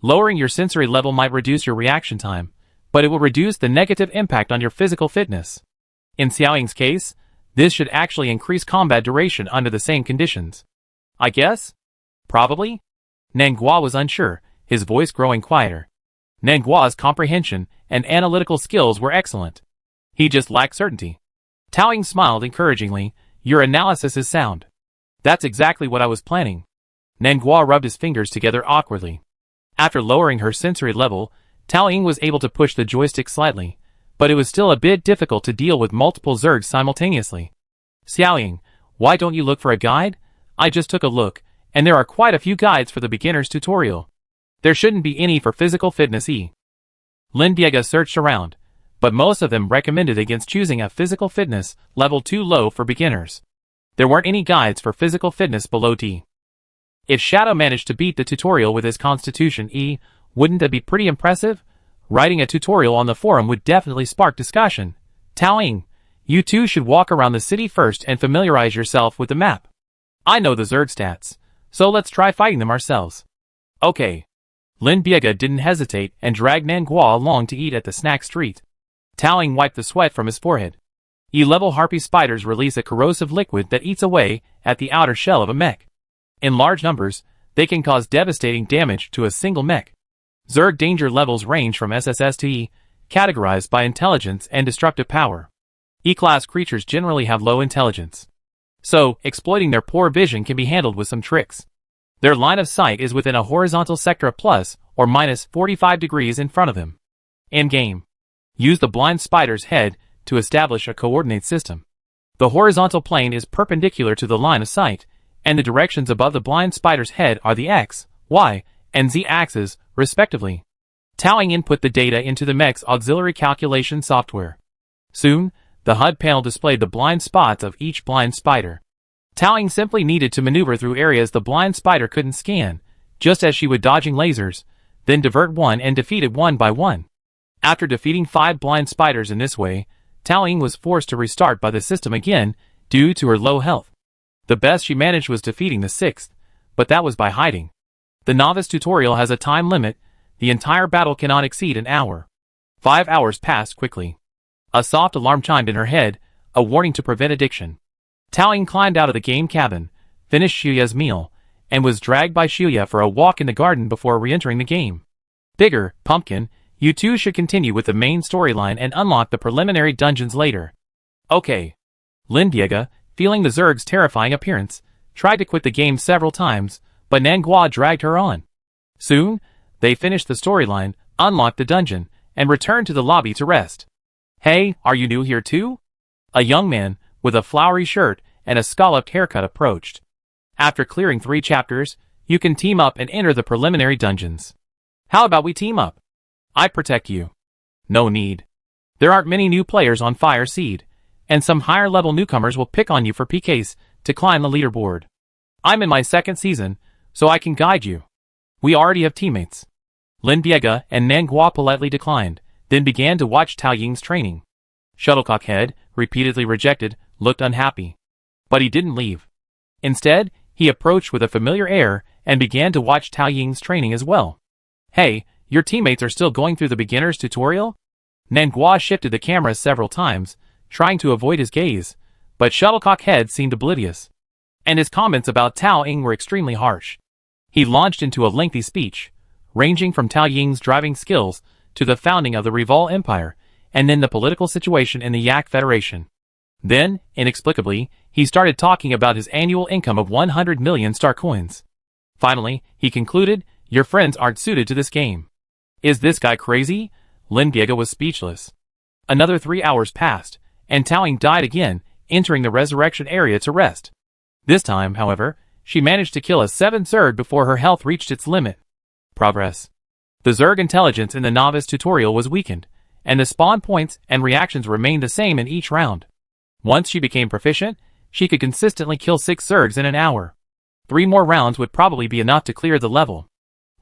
Lowering your sensory level might reduce your reaction time, but it will reduce the negative impact on your physical fitness. In Xiao Ying's case, this should actually increase combat duration under the same conditions. I guess? Probably? Nangua was unsure, his voice growing quieter. Nangua's comprehension and analytical skills were excellent. He just lacked certainty. Tao Ying smiled encouragingly, your analysis is sound. That's exactly what I was planning. Nangua rubbed his fingers together awkwardly. After lowering her sensory level, Tao Ying was able to push the joystick slightly, but it was still a bit difficult to deal with multiple Zergs simultaneously. Xiao Ying, why don't you look for a guide? I just took a look, and there are quite a few guides for the beginner's tutorial. There shouldn't be any for physical fitness E. Lin Biega searched around, but most of them recommended against choosing a physical fitness level too low for beginners. There weren't any guides for physical fitness below D. If Shadow managed to beat the tutorial with his Constitution E, wouldn't that be pretty impressive? Writing a tutorial on the forum would definitely spark discussion. Tao Ying, you two should walk around the city first and familiarize yourself with the map. I know the Zerg stats, so let's try fighting them ourselves. Okay. Lin Biega didn't hesitate and dragged Nangua along to eat at the snack street. Tao Ying wiped the sweat from his forehead. E-level harpy spiders release a corrosive liquid that eats away at the outer shell of a mech. In large numbers, they can cause devastating damage to a single mech. Zerg danger levels range from SSS to E, categorized by intelligence and destructive power. E-class creatures generally have low intelligence, so exploiting their poor vision can be handled with some tricks. Their line of sight is within a horizontal sector of plus or minus 45 degrees in front of them. In game, use the blind spider's head to establish a coordinate system. The horizontal plane is perpendicular to the line of sight, and the directions above the blind spider's head are the X, Y, and Z axes, respectively. Tao Ying input the data into the mech's auxiliary calculation software. Soon, the HUD panel displayed the blind spots of each blind spider. Tao Ying simply needed to maneuver through areas the blind spider couldn't scan, just as she would dodging lasers, then divert one and defeat it one by one. After defeating 5 blind spiders in this way, Tao Ying was forced to restart by the system again, due to her low health. The best she managed was defeating the 6th, but that was by hiding. The novice tutorial has a time limit, the entire battle cannot exceed an hour. 5 hours passed quickly. A soft alarm chimed in her head, a warning to prevent addiction. Tao Ying climbed out of the game cabin, finished Xuya's meal, and was dragged by Xuya for a walk in the garden before re-entering the game. Bigger, Pumpkin, you two should continue with the main storyline and unlock the preliminary dungeons later. Okay. Lin Biega, feeling the Zerg's terrifying appearance, tried to quit the game several times, but Nangua dragged her on. Soon, they finished the storyline, unlocked the dungeon, and returned to the lobby to rest. Hey, are you new here too? A young man, with a flowery shirt and a scalloped haircut approached. After clearing 3 chapters, you can team up and enter the preliminary dungeons. How about we team up? I protect you. No need. There aren't many new players on Fire Seed, and some higher level newcomers will pick on you for PKs to climb the leaderboard. I'm in my 2nd season, so I can guide you. We already have teammates. Lin Biega and Nangua politely declined, then began to watch Tao Ying's training. Shuttlecock Head, repeatedly rejected, looked unhappy. But he didn't leave. Instead, he approached with a familiar air and began to watch Tao Ying's training as well. Hey, your teammates are still going through the beginner's tutorial? Nangua shifted the camera several times, trying to avoid his gaze, but Shuttlecock Head seemed oblivious. And his comments about Tao Ying were extremely harsh. He launched into a lengthy speech, ranging from Tao Ying's driving skills to the founding of the Revol Empire, and then the political situation in the Yak Federation. Then, inexplicably, he started talking about his annual income of 100 million star coins. Finally, he concluded, your friends aren't suited to this game. Is this guy crazy? Lin Biega was speechless. Another 3 hours passed, and Tao Ying died again, entering the resurrection area to rest. This time, however, she managed to kill a 7th Zerg before her health reached its limit. Progress. The Zerg intelligence in the novice tutorial was weakened, and the spawn points and reactions remained the same in each round. Once she became proficient, she could consistently kill 6 Zergs in an hour. 3 more rounds would probably be enough to clear the level.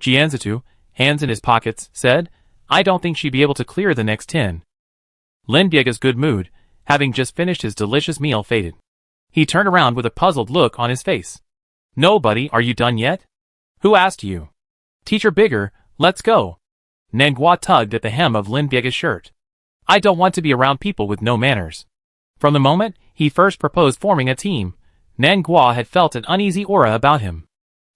Jianzitu, hands in his pockets, said, I don't think she'd be able to clear the next 10. Lin Biega's good mood, having just finished his delicious meal, faded. He turned around with a puzzled look on his face. No, buddy, are you done yet? Who asked you? Teacher Bigger, let's go. Nangua tugged at the hem of Lin Biega's shirt. I don't want to be around people with no manners. From the moment he first proposed forming a team, Nangua had felt an uneasy aura about him.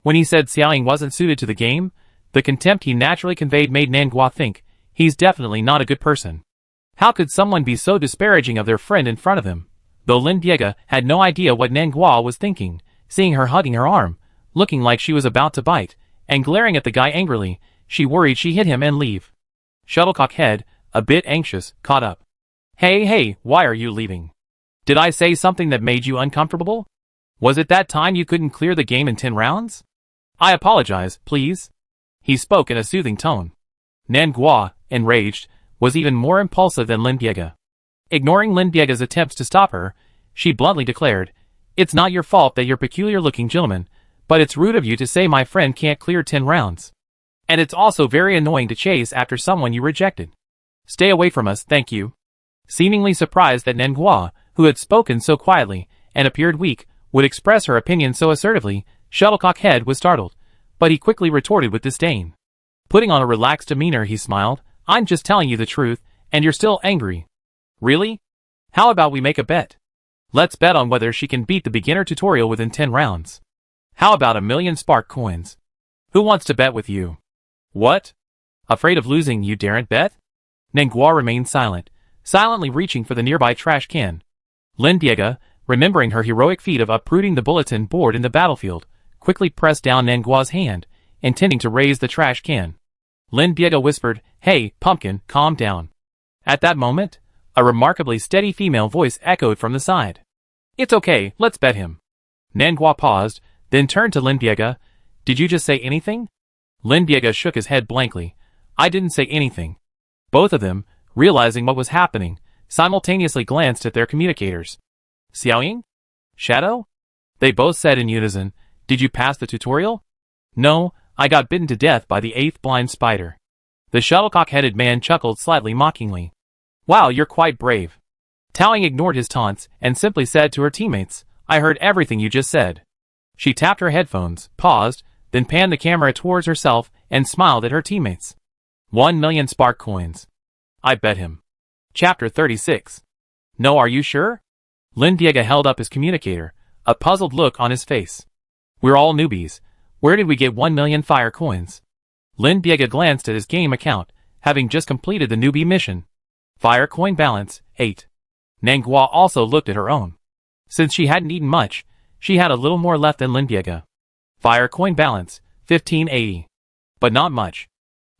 When he said Xiao Ying wasn't suited to the game, the contempt he naturally conveyed made Nangua think, he's definitely not a good person. How could someone be so disparaging of their friend in front of him? Though Lin Biega had no idea what Nangua was thinking, seeing her hugging her arm, looking like she was about to bite, and glaring at the guy angrily, she worried she hit him and leave. Shuttlecock Head, a bit anxious, caught up. Hey, why are you leaving? Did I say something that made you uncomfortable? Was it that time you couldn't clear the game in 10 rounds? I apologize, please. He spoke in a soothing tone. Nangua, enraged, was even more impulsive than Lin Biega. Ignoring Lin Biega's attempts to stop her, she bluntly declared, It's not your fault that you're peculiar-looking gentleman, but it's rude of you to say my friend can't clear 10 rounds. And it's also very annoying to chase after someone you rejected. Stay away from us, thank you. Seemingly surprised that Nangua, who had spoken so quietly, and appeared weak, would express her opinion so assertively, Shuttlecock Head was startled, but he quickly retorted with disdain. Putting on a relaxed demeanor, he smiled, I'm just telling you the truth, and you're still angry. Really? How about we make a bet? Let's bet on whether she can beat the beginner tutorial within 10 rounds. How about 1,000,000 spark coins? Who wants to bet with you? What? Afraid of losing, you daren't bet? Nangua remained silent, silently reaching for the nearby trash can. Lin Biega, remembering her heroic feat of uprooting the bulletin board in the battlefield, quickly pressed down Nangua's hand, intending to raise the trash can. Lin Biega whispered, Hey, pumpkin, calm down. At that moment, a remarkably steady female voice echoed from the side. It's okay, let's bet him. Nangua paused, then turned to Lin Biega. Did you just say anything? Lin Biega shook his head blankly. I didn't say anything. Both of them, realizing what was happening, simultaneously glanced at their communicators. Xiao Ying? Shadow? They both said in unison, Did you pass the tutorial? No, I got bitten to death by the 8th blind spider. The shuttlecock-headed man chuckled slightly mockingly. Wow, you're quite brave. Tao Ying ignored his taunts and simply said to her teammates, I heard everything you just said. She tapped her headphones, paused, then panned the camera towards herself and smiled at her teammates. 1,000,000 spark coins. I bet him. Chapter 36. No, are you sure? Lin Biega held up his communicator, a puzzled look on his face. We're all newbies. Where did we get 1,000,000 fire coins? Lin Biega glanced at his game account, having just completed the newbie mission. Fire coin balance, 8. Nangua also looked at her own. Since she hadn't eaten much, she had a little more left than Lin Biega. Fire coin balance, 1580. But not much.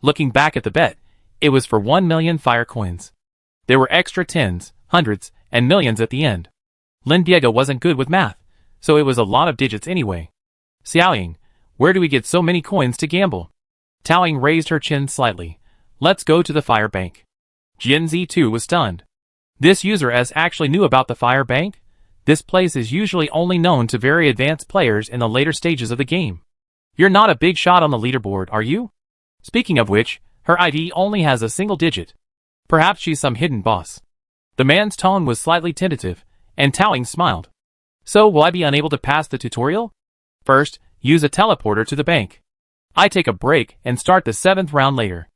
Looking back at the bet, It was for 1 million fire coins. There were extra tens, hundreds, and millions at the end. Lin Diego wasn't good with math, so it was a lot of digits anyway. Xiaoying, where do we get so many coins to gamble? Taoying raised her chin slightly. Let's go to the fire bank. Jianzi too was stunned. This user S actually knew about the fire bank? This place is usually only known to very advanced players in the later stages of the game. You're not a big shot on the leaderboard, are you? Speaking of which, her ID only has a single digit. Perhaps she's some hidden boss. The man's tone was slightly tentative, and Taoying smiled. So will I be unable to pass the tutorial? First, use a teleporter to the bank. I take a break and start the 7th round later.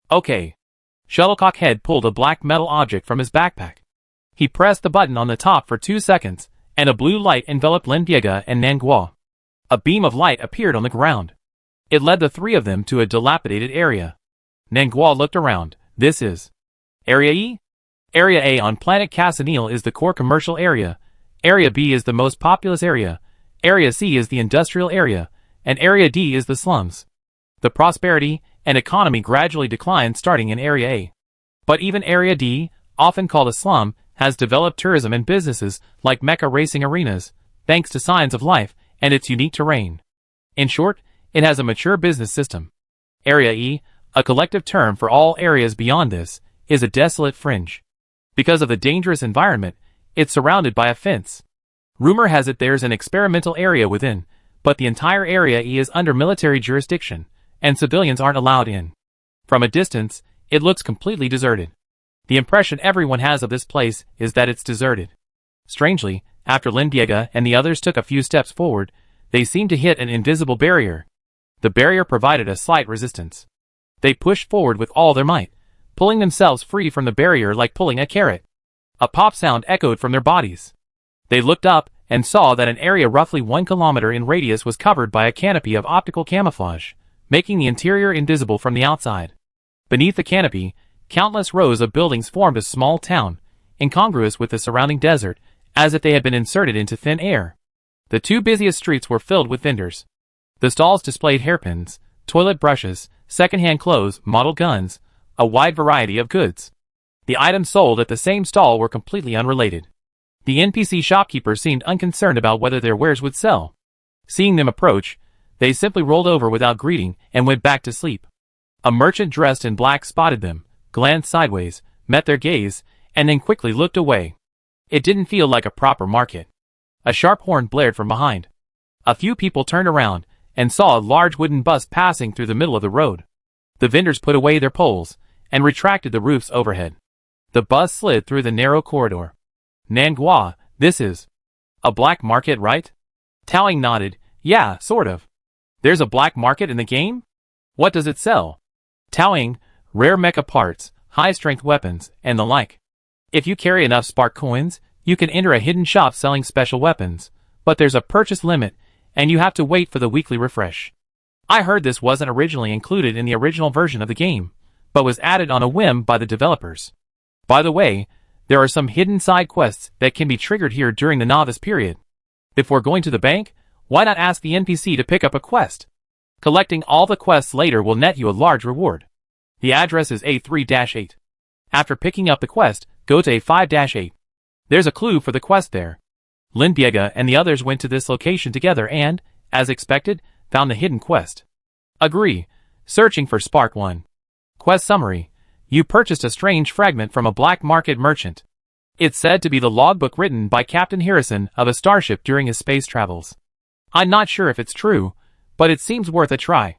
Okay. Shuttlecock Head pulled a black metal object from his backpack. He pressed the button on the top for 2 seconds, and a blue light enveloped Lin Diego and Nanguo. A beam of light appeared on the ground. It led the three of them to a dilapidated area. Nanguo looked around. This is Area E? Area A on planet Casanil is the core commercial area. Area B is the most populous area. Area C is the industrial area. And Area D is the slums. The prosperity and economy gradually declined starting in Area A. But even Area D, often called a slum, has developed tourism and businesses like Mecha racing arenas, thanks to Signs of Life and its unique terrain. In short, it has a mature business system. Area E, a collective term for all areas beyond this, is a desolate fringe. Because of the dangerous environment, it's surrounded by a fence. Rumor has it there's an experimental area within, but the entire Area E is under military jurisdiction, and civilians aren't allowed in. From a distance, it looks completely deserted. The impression everyone has of this place is that it's deserted. Strangely, after Lin Diego and the others took a few steps forward, they seemed to hit an invisible barrier. The barrier provided a slight resistance. They pushed forward with all their might, pulling themselves free from the barrier like pulling a carrot. A pop sound echoed from their bodies. They looked up and saw that an area roughly 1 kilometer in radius was covered by a canopy of optical camouflage, making the interior invisible from the outside. Beneath the canopy, countless rows of buildings formed a small town, incongruous with the surrounding desert, as if they had been inserted into thin air. The 2 busiest streets were filled with vendors. The stalls displayed hairpins, toilet brushes, second-hand clothes, model guns, a wide variety of goods. The items sold at the same stall were completely unrelated. The NPC shopkeepers seemed unconcerned about whether their wares would sell. Seeing them approach, they simply rolled over without greeting and went back to sleep. A merchant dressed in black spotted them, glanced sideways, met their gaze, and then quickly looked away. It didn't feel like a proper market. A sharp horn blared from behind. A few people turned around and saw a large wooden bus passing through the middle of the road. The vendors put away their poles and retracted the roofs overhead. The bus slid through the narrow corridor. Nanguo, this is a black market, right? Taoying nodded. Yeah, sort of. There's a black market in the game? What does it sell? Taoying, rare mecha parts, high-strength weapons, and the like. If you carry enough spark coins, you can enter a hidden shop selling special weapons, but there's a purchase limit, and you have to wait for the weekly refresh. I heard this wasn't originally included in the original version of the game, but was added on a whim by the developers. By the way, there are some hidden side quests that can be triggered here during the novice period. Before going to the bank, why not ask the NPC to pick up a quest? Collecting all the quests later will net you a large reward. The address is A3-8. After picking up the quest, go to A5-8. There's a clue for the quest there. Lin Diego and the others went to this location together and, as expected, found the hidden quest. Agree. Searching for Spark 1. Quest summary. You purchased a strange fragment from a black market merchant. It's said to be the logbook written by Captain Harrison of a starship during his space travels. I'm not sure if it's true, but it seems worth a try.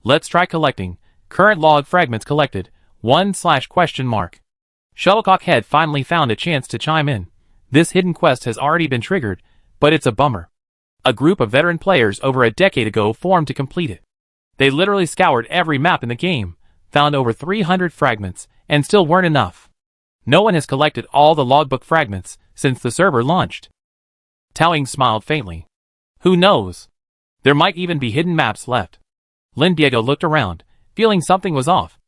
Let's try collecting. Current log fragments collected. 1/? Shuttlecock Head finally found a chance to chime in. This hidden quest has already been triggered, but it's a bummer. A group of veteran players over a decade ago formed to complete it. They literally scoured every map in the game, found over 300 fragments, and still weren't enough. No one has collected all the logbook fragments since the server launched. Taoying smiled faintly. Who knows? There might even be hidden maps left. Lin Diego looked around, feeling something was off.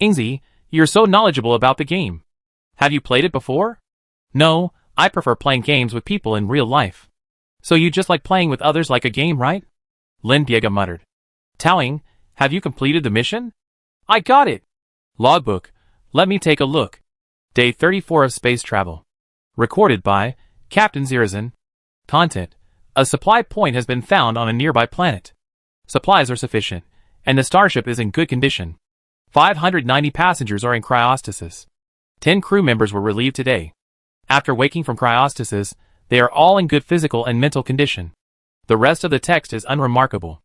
Ingzi, you're so knowledgeable about the game. Have you played it before? No, I prefer playing games with people in real life. So you just like playing with others like a game, right? Lin Diego muttered. Taoying, have you completed the mission? I got it! Logbook. Let me take a look. Day 34 of space travel. Recorded by Captain Zirazin. Content. A supply point has been found on a nearby planet. Supplies are sufficient, and the starship is in good condition. 590 passengers are in cryostasis. 10 crew members were relieved today. After waking from cryostasis, they are all in good physical and mental condition. The rest of the text is unremarkable.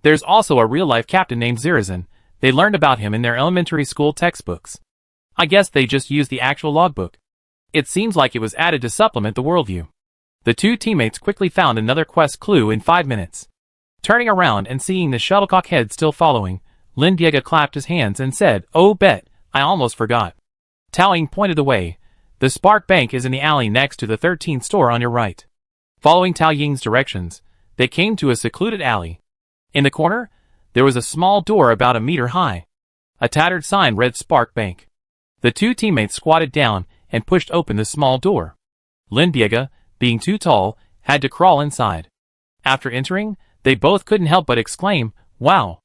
There's also a real-life captain named Zirazin. They learned about him in their elementary school textbooks. I guess they just used the actual logbook. It seems like it was added to supplement the worldview. The two teammates quickly found another quest clue in 5 minutes. Turning around and seeing the shuttlecock head still following, Lin Diego clapped his hands and said, "Oh bet, I almost forgot." Tao Ying pointed the way. The Spark Bank is in the alley next to the 13th store on your right. Following Tao Ying's directions, they came to a secluded alley. In the corner, there was a small door about a meter high. A tattered sign read Spark Bank. The two teammates squatted down and pushed open the small door. Lin Diego, being too tall, had to crawl inside. After entering, they both couldn't help but exclaim, "Wow!"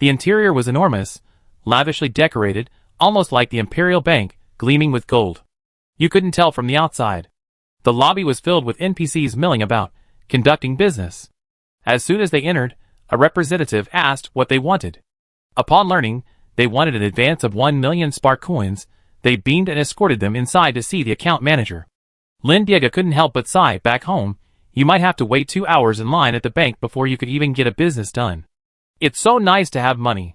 The interior was enormous, lavishly decorated, almost like the Imperial Bank, gleaming with gold. You couldn't tell from the outside. The lobby was filled with NPCs milling about, conducting business. As soon as they entered, a representative asked what they wanted. Upon learning they wanted an advance of 1 million Spark coins, they beamed and escorted them inside to see the account manager. Lin Diego couldn't help but sigh. Back home, you might have to wait 2 hours in line at the bank before you could even get a business done. It's so nice to have money.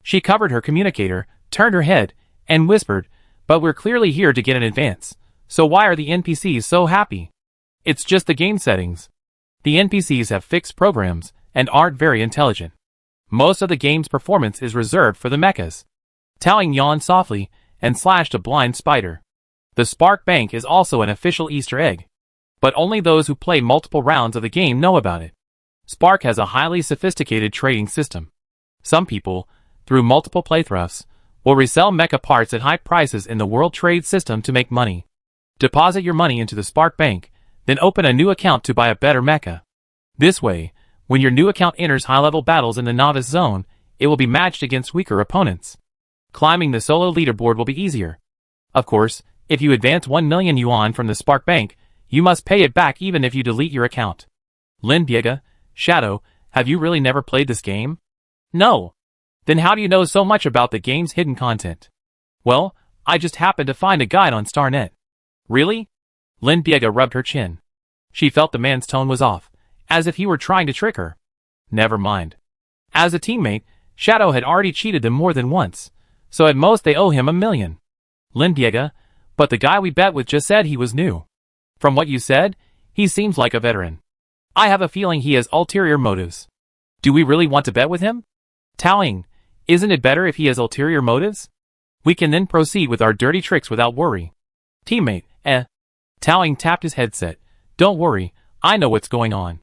She covered her communicator, turned her head, and whispered, "But we're clearly here to get an advance, so why are the NPCs so happy?" It's just the game settings. The NPCs have fixed programs and aren't very intelligent. Most of the game's performance is reserved for the mechas. Tao Ying yawned softly and slashed a blind spider. The Spark Bank is also an official Easter egg. But only those who play multiple rounds of the game know about it. Spark has a highly sophisticated trading system. Some people, through multiple playthroughs, will resell mecha parts at high prices in the world trade system to make money. Deposit your money into the Spark Bank, then open a new account to buy a better mecha. This way, when your new account enters high-level battles in the novice zone, it will be matched against weaker opponents. Climbing the solo leaderboard will be easier. Of course, if you advance 1 million yuan from the Spark Bank, you must pay it back even if you delete your account. Lin Diego, Shadow, have you really never played this game? No. Then how do you know so much about the game's hidden content? Well, I just happened to find a guide on StarNet. Really? Lin Diego rubbed her chin. She felt the man's tone was off, as if he were trying to trick her. Never mind. As a teammate, Shadow had already cheated them more than once, so at most they owe him 1 million. Lin Diego, but the guy we bet with just said he was new. From what you said, he seems like a veteran. I have a feeling he has ulterior motives. Do we really want to bet with him? Tao Ying, isn't it better if he has ulterior motives? We can then proceed with our dirty tricks without worry. Teammate, Tao Ying tapped his headset. Don't worry, I know what's going on.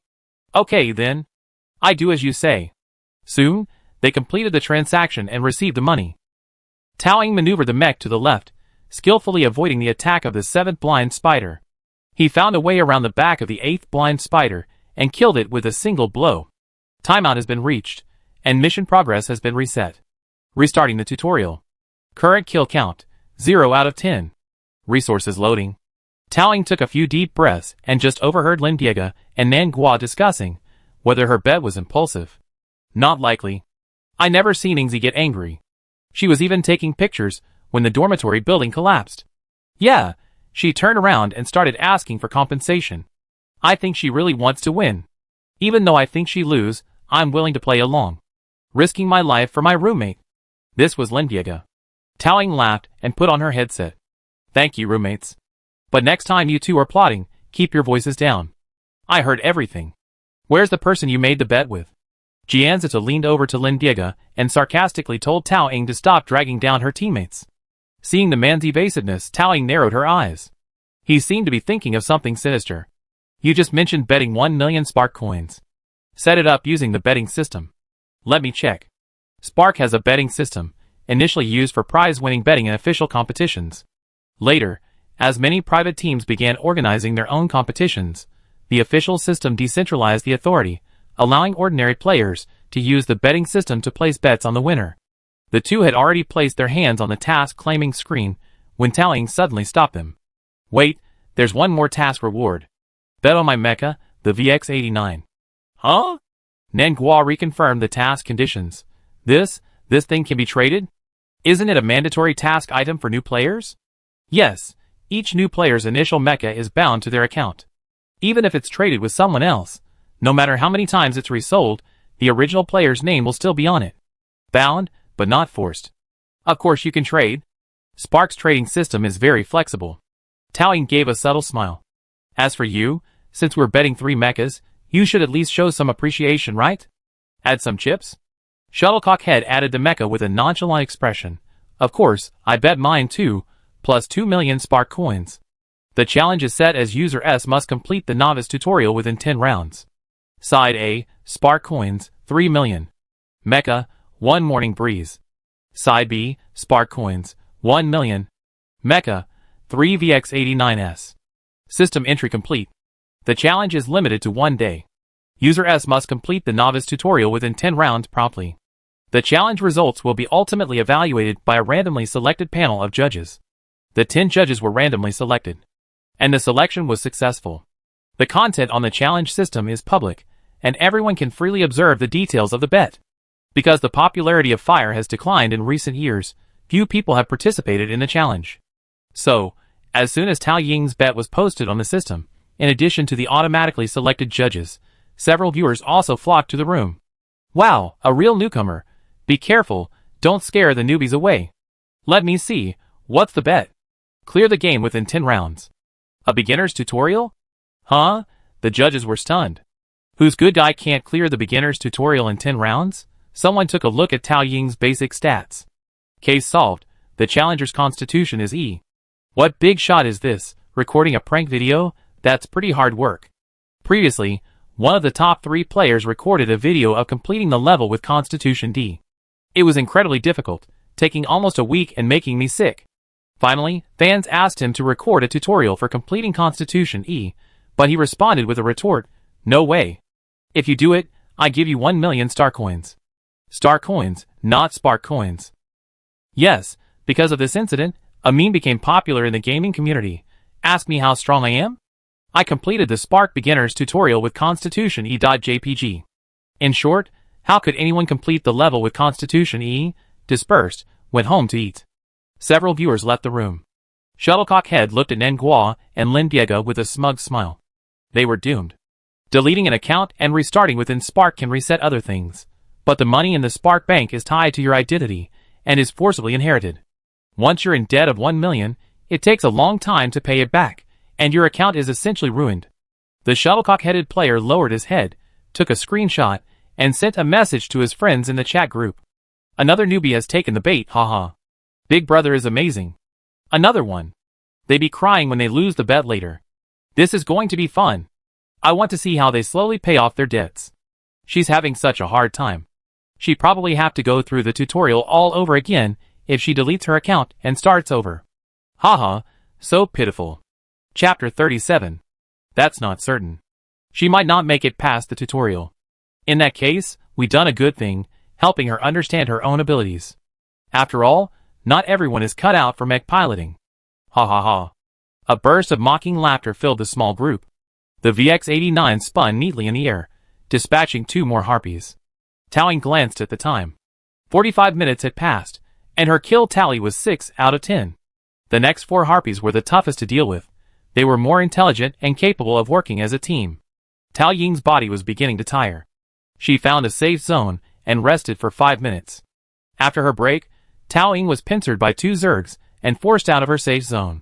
Okay then. I do as you say. Soon, they completed the transaction and received the money. Tao Ying maneuvered the mech to the left, skillfully avoiding the attack of the 7th blind spider. He found a way around the back of the 8th blind spider and killed it with a single blow. Timeout has been reached, and mission progress has been reset. Restarting the tutorial. Current kill count, 0 out of 10. Resources loading. Tao Ying took a few deep breaths and just overheard Lin Diego and Nan Gua discussing whether her bet was impulsive. Not likely. I never seen Yingzi get angry. She was even taking pictures when the dormitory building collapsed. Yeah, she turned around and started asking for compensation. I think she really wants to win. Even though I think she lose, I'm willing to play along. Risking my life for my roommate. This was Lin Diego. Tao Ying laughed and put on her headset. Thank you, roommates. But next time you two are plotting, keep your voices down. I heard everything. Where's the person you made the bet with? Jian Zita leaned over to Lin Diego and sarcastically told Tao Ying to stop dragging down her teammates. Seeing the man's evasiveness, Tao Ying narrowed her eyes. He seemed to be thinking of something sinister. You just mentioned betting 1 million Spark coins. Set it up using the betting system. Let me check. Spark has a betting system, initially used for prize-winning betting in official competitions. Later, as many private teams began organizing their own competitions, the official system decentralized the authority, allowing ordinary players to use the betting system to place bets on the winner. The two had already placed their hands on the task-claiming screen when Tao Ying suddenly stopped them. Wait, there's one more task reward. Bet on my mecha, the VX-89. Huh? Nangua reconfirmed the task conditions. This thing can be traded? Isn't it a mandatory task item for new players? Yes, each new player's initial mecha is bound to their account. Even if it's traded with someone else, no matter how many times it's resold, the original player's name will still be on it. Bound, but not forced. Of course you can trade. Spark's trading system is very flexible. Tao Ying gave a subtle smile. As for you, since we're betting 3 mechas, you should at least show some appreciation, right? Add some chips? Shuttlecock Head added the mecha with a nonchalant expression. Of course, I bet mine too, plus 2 million Spark coins. The challenge is set as user S must complete the novice tutorial within 10 rounds. Side A, Spark coins, 3 million. Mecha, 1 Morning Breeze. Side B, Spark coins, 1 million. Mecha, 3 VX89S. System entry complete. The challenge is limited to 1 day. User S must complete the novice tutorial within 10 rounds promptly. The challenge results will be ultimately evaluated by a randomly selected panel of judges. The 10 judges were randomly selected, and the selection was successful. The content on the challenge system is public, and everyone can freely observe the details of the bet. Because the popularity of Fire has declined in recent years, few people have participated in the challenge. So, as soon as Tao Ying's bet was posted on the system, in addition to the automatically selected judges, several viewers also flocked to the room. Wow, a real newcomer. Be careful, don't scare the newbies away. Let me see, what's the bet? Clear the game within 10 rounds. A beginner's tutorial? Huh? The judges were stunned. Whose good guy can't clear the beginner's tutorial in 10 rounds? Someone took a look at Tao Ying's basic stats. Case solved, the challenger's constitution is E. What big shot is this, recording a prank video? That's pretty hard work. Previously, one of the top 3 players recorded a video of completing the level with Constitution D. It was incredibly difficult, taking almost a week and making me sick. Finally, fans asked him to record a tutorial for completing Constitution E, but he responded with a retort, no way. If you do it, I give you 1 million star coins. Star coins, not Spark coins. Yes, because of this incident, a meme became popular in the gaming community. Ask me how strong I am? I completed the Spark Beginners tutorial with Constitution E.jpg. In short, how could anyone complete the level with Constitution E? Dispersed, went home to eat. Several viewers left the room. Shuttlecock Head looked at Nengua and Lin Biega with a smug smile. They were doomed. Deleting an account and restarting within Spark can reset other things, but the money in the Spark bank is tied to your identity and is forcibly inherited. Once you're in debt of 1 million, it takes a long time to pay it back, and your account is essentially ruined. The shuttlecock-headed player lowered his head, took a screenshot, and sent a message to his friends in the chat group. Another newbie has taken the bait, haha. Big brother is amazing. Another one. They be crying when they lose the bet later. This is going to be fun. I want to see how they slowly pay off their debts. She's having such a hard time. She'd probably have to go through the tutorial all over again if she deletes her account and starts over. Haha, so pitiful. Chapter 37. That's not certain. She might not make it past the tutorial. In that case, we done a good thing, helping her understand her own abilities. After all, not everyone is cut out for mech piloting. Ha ha ha. A burst of mocking laughter filled the small group. The VX-89 spun neatly in the air, dispatching 2 more harpies. Tao Ying glanced at the time. 45 minutes had passed, and her kill tally was 6 out of 10. The next 4 harpies were the toughest to deal with. They were more intelligent and capable of working as a team. Tao Ying's body was beginning to tire. She found a safe zone and rested for 5 minutes. After her break, Tao Ying was pincered by 2 zergs and forced out of her safe zone.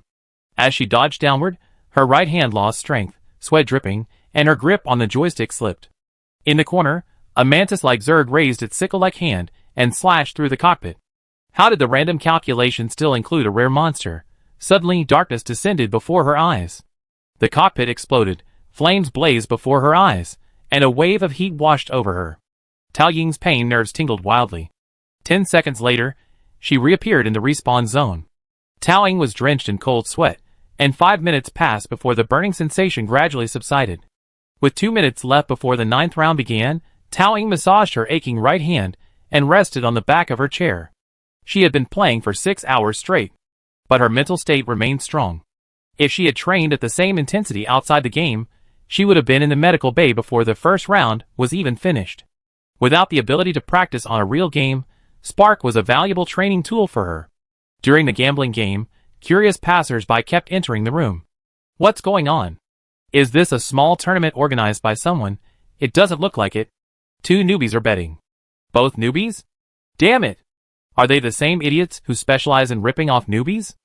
As she dodged downward, her right hand lost strength, sweat dripping, and her grip on the joystick slipped. In the corner, a mantis-like zerg raised its sickle-like hand and slashed through the cockpit. How did the random calculation still include a rare monster? Suddenly, darkness descended before her eyes. The cockpit exploded, flames blazed before her eyes, and a wave of heat washed over her. Tao Ying's pain nerves tingled wildly. 10 seconds later, she reappeared in the respawn zone. Tao Ying was drenched in cold sweat, and 5 minutes passed before the burning sensation gradually subsided. With 2 minutes left before the 9th round began, Tao Ying massaged her aching right hand and rested on the back of her chair. She had been playing for 6 hours straight, but her mental state remained strong. If she had trained at the same intensity outside the game, she would have been in the medical bay before the first round was even finished. Without the ability to practice on a real game, Spark was a valuable training tool for her. During the gambling game, curious passers-by kept entering the room. What's going on? Is this a small tournament organized by someone? It doesn't look like it. 2 newbies are betting. Both newbies? Damn it! Are they the same idiots who specialize in ripping off newbies?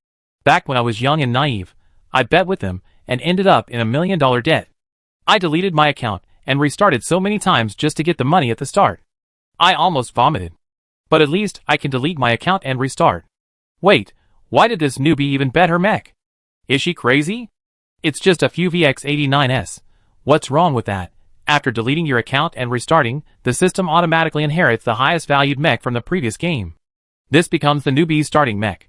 Back when I was young and naive, I bet with them and ended up in $1 million debt. I deleted my account and restarted so many times just to get the money at the start. I almost vomited. But at least I can delete my account and restart. Wait, why did this newbie even bet her mech? Is she crazy? It's just a few VX89s. What's wrong with that? After deleting your account and restarting, the system automatically inherits the highest valued mech from the previous game. This becomes the newbie's starting mech.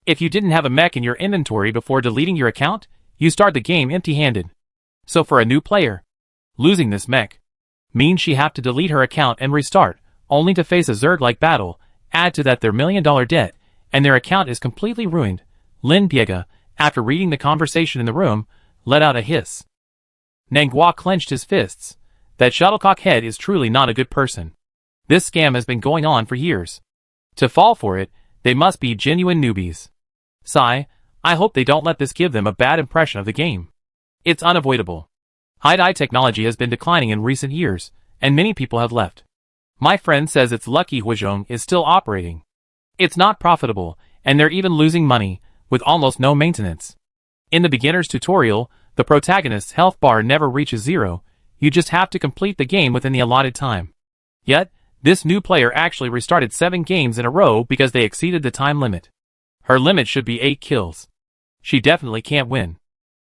If you didn't have a mech in your inventory before deleting your account, you start the game empty-handed. So for a new player, losing this mech means she have to delete her account and restart, only to face a Zerg-like battle. Add to that their $1 million debt, and their account is completely ruined. Lin Piega, after reading the conversation in the room, let out a hiss. Nanghua clenched his fists. That shuttlecock head is truly not a good person. This scam has been going on for years. To fall for it, they must be genuine newbies. Sigh, I hope they don't let this give them a bad impression of the game. It's unavoidable. High-dye technology has been declining in recent years, and many people have left. My friend says it's lucky Huizhong is still operating. It's not profitable, and they're even losing money, with almost no maintenance. In the beginner's tutorial, the protagonist's health bar never reaches 0, you just have to complete the game within the allotted time. Yet, this new player actually restarted 7 games in a row because they exceeded the time limit. Her limit should be 8 kills. She definitely can't win.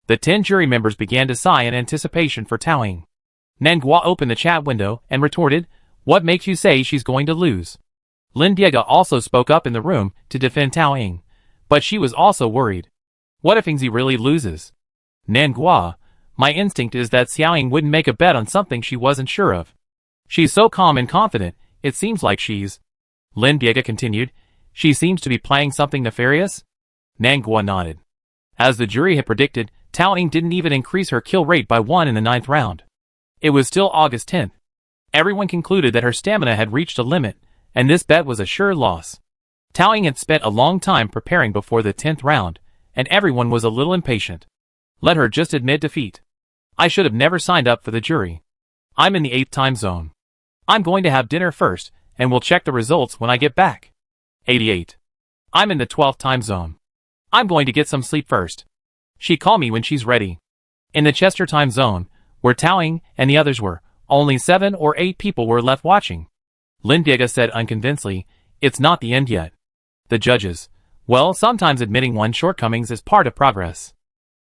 The 10 jury members began to sigh in anticipation for Taoying. Nanghua opened the chat window and retorted, "What makes you say she's going to lose?" Lin Diega also spoke up in the room to defend Taoying, but she was also worried. What if Ingzi really loses? Nanghua, my instinct is that Xiaoying wouldn't make a bet on something she wasn't sure of. She's so calm and confident, it seems like she's... Lin Diega continued, she seems to be playing something nefarious? Nanghua nodded. As the jury had predicted, Taoying didn't even increase her kill rate by 1 in the 9th round. It was still August 10th. Everyone concluded that her stamina had reached a limit, and this bet was a sure loss. Taoying had spent a long time preparing before the 10th round, and everyone was a little impatient. Let her just admit defeat. I should have never signed up for the jury. I'm in the 8th time zone. I'm going to have dinner first, and we'll check the results when I get back. 88. I'm in the 12th time zone. I'm going to get some sleep first. She call me when she's ready. In the Chester time zone, where Taoying and the others were, only 7 or 8 people were left watching. Lin Diega said unconvincingly, it's not the end yet. The judges. Well, sometimes admitting one's shortcomings is part of progress.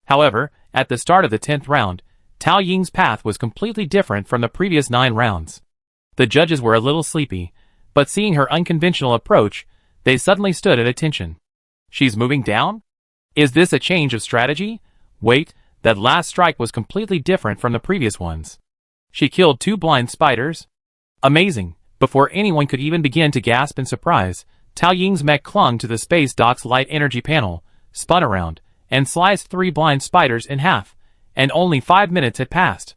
However, at the start of the 10th round, Tao Ying's path was completely different from the previous 9 rounds. The judges were a little sleepy, but seeing her unconventional approach, they suddenly stood at attention. She's moving down? Is this a change of strategy? Wait, that last strike was completely different from the previous ones. She killed 2 blind spiders? Amazing. Before anyone could even begin to gasp in surprise, Tao Ying's mech clung to the space dock's light energy panel, spun around, and sliced 3 blind spiders in half, and only 5 minutes had passed.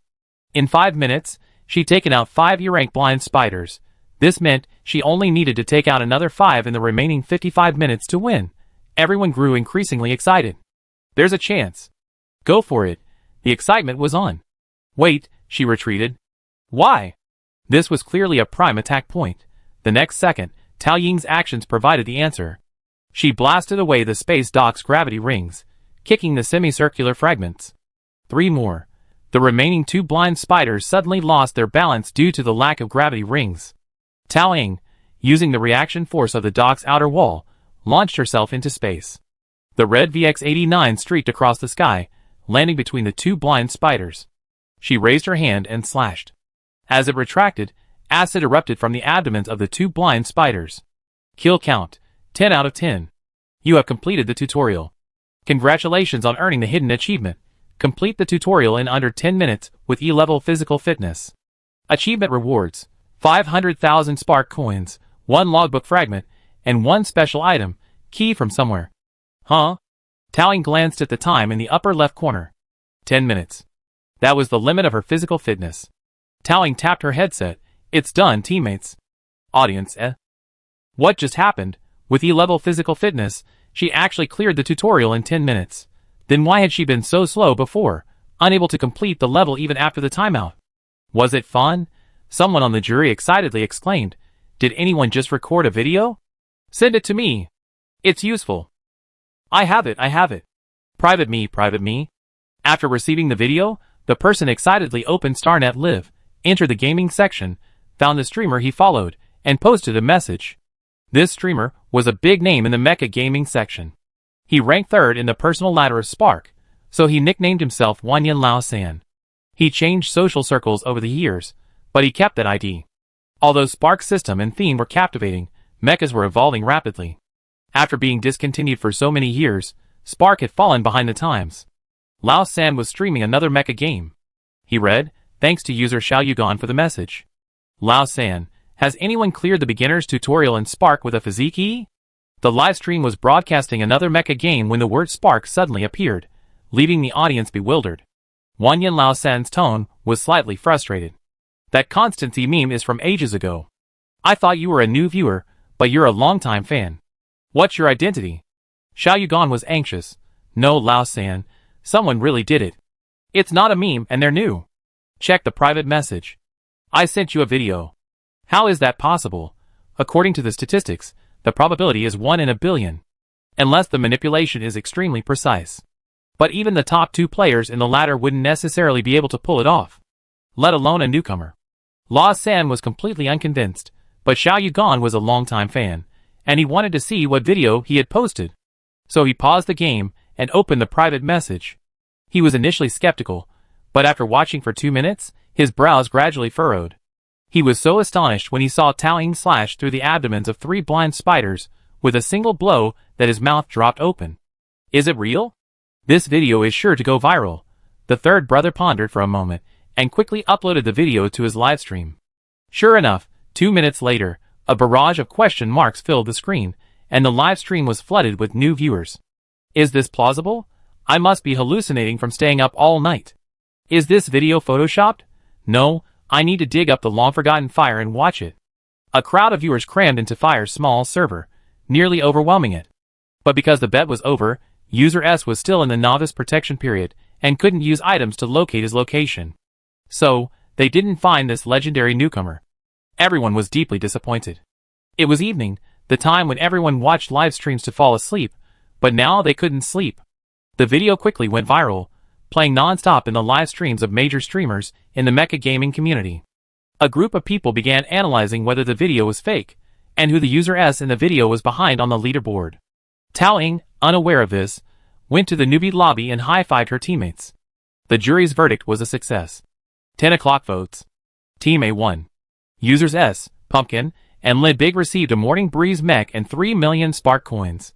In 5 minutes, she'd taken out 5 E-rank blind spiders. This meant she only needed to take out another 5 in the remaining 55 minutes to win. Everyone grew increasingly excited. There's a chance. Go for it. The excitement was on. Wait, she retreated. Why? This was clearly a prime attack point. The next second, Tao Ying's actions provided the answer. She blasted away the space dock's gravity rings, kicking the semicircular fragments. 3 more. The remaining 2 blind spiders suddenly lost their balance due to the lack of gravity rings. Tao Ying, using the reaction force of the dock's outer wall, launched herself into space. The red VX-89 streaked across the sky, landing between the 2 blind spiders. She raised her hand and slashed. As it retracted, acid erupted from the abdomens of the 2 blind spiders. Kill count, 10 out of 10. You have completed the tutorial. Congratulations on earning the hidden achievement. Complete the tutorial in under 10 minutes with E-level physical fitness. Achievement rewards: 500,000 spark coins, 1 logbook fragment, and one special item, key from somewhere. Huh? Taoying glanced at the time in the upper left corner. 10 minutes. That was the limit of her physical fitness. Taoying tapped her headset. It's done, teammates. Audience, eh? What just happened? With E-level physical fitness, she actually cleared the tutorial in 10 minutes. Then why had she been so slow before, unable to complete the level even after the timeout? Was it fun? Someone on the jury excitedly exclaimed. Did anyone just record a video? Send it to me. It's useful. I have it. Private me. After receiving the video, the person excitedly opened StarNet Live, entered the gaming section, found the streamer he followed, and posted a message. This streamer was a big name in the Mecha gaming section. He ranked third in the personal ladder of Spark, so he nicknamed himself Wanyan Lao San. He changed social circles over the years, but he kept that ID. Although Spark's system and theme were captivating, mechas were evolving rapidly. After being discontinued for so many years, Spark had fallen behind the times. Lao San was streaming another mecha game. He read, thanks to user Xiao Yugan for the message. Lao San, has anyone cleared the beginner's tutorial in Spark with a physique E? The livestream was broadcasting another mecha game when the word Spark suddenly appeared, leaving the audience bewildered. Wanyan Lao San's tone was slightly frustrated. That constancy meme is from ages ago. I thought you were a new viewer, but you're a longtime fan. What's your identity? Xiao Yugan was anxious. No, Lao San, someone really did it. It's not a meme and they're new. Check the private message. I sent you a video. How is that possible? According to the statistics, the probability is 1 in a billion. Unless the manipulation is extremely precise. But even the top 2 players in the ladder wouldn't necessarily be able to pull it off. Let alone a newcomer. Lao San was completely unconvinced, but Xiao Yugan was a longtime fan, and he wanted to see what video he had posted. So he paused the game and opened the private message. He was initially skeptical, but after watching for 2 minutes, his brows gradually furrowed. He was so astonished when he saw Taoying slash through the abdomens of 3 blind spiders with a single blow that his mouth dropped open. Is it real? This video is sure to go viral. The third brother pondered for a moment and quickly uploaded the video to his livestream. Sure enough, 2 minutes later, a barrage of question marks filled the screen, and the livestream was flooded with new viewers. Is this plausible? I must be hallucinating from staying up all night. Is this video photoshopped? No, I need to dig up the long-forgotten Fire and watch it. A crowd of viewers crammed into Fire's small server, nearly overwhelming it. But because the bet was over, User S was still in the novice protection period and couldn't use items to locate his location. So, they didn't find this legendary newcomer. Everyone was deeply disappointed. It was evening, the time when everyone watched live streams to fall asleep, but now they couldn't sleep. The video quickly went viral, playing non-stop in the live streams of major streamers in the mecha gaming community. A group of people began analyzing whether the video was fake, and who the user S in the video was behind on the leaderboard. Taoying, unaware of this, went to the newbie lobby and high-fived her teammates. The jury's verdict was a success. 10 o'clock votes. Team A1. Users S, Pumpkin, and Lid Big received a Morning Breeze mech and 3 million Spark coins.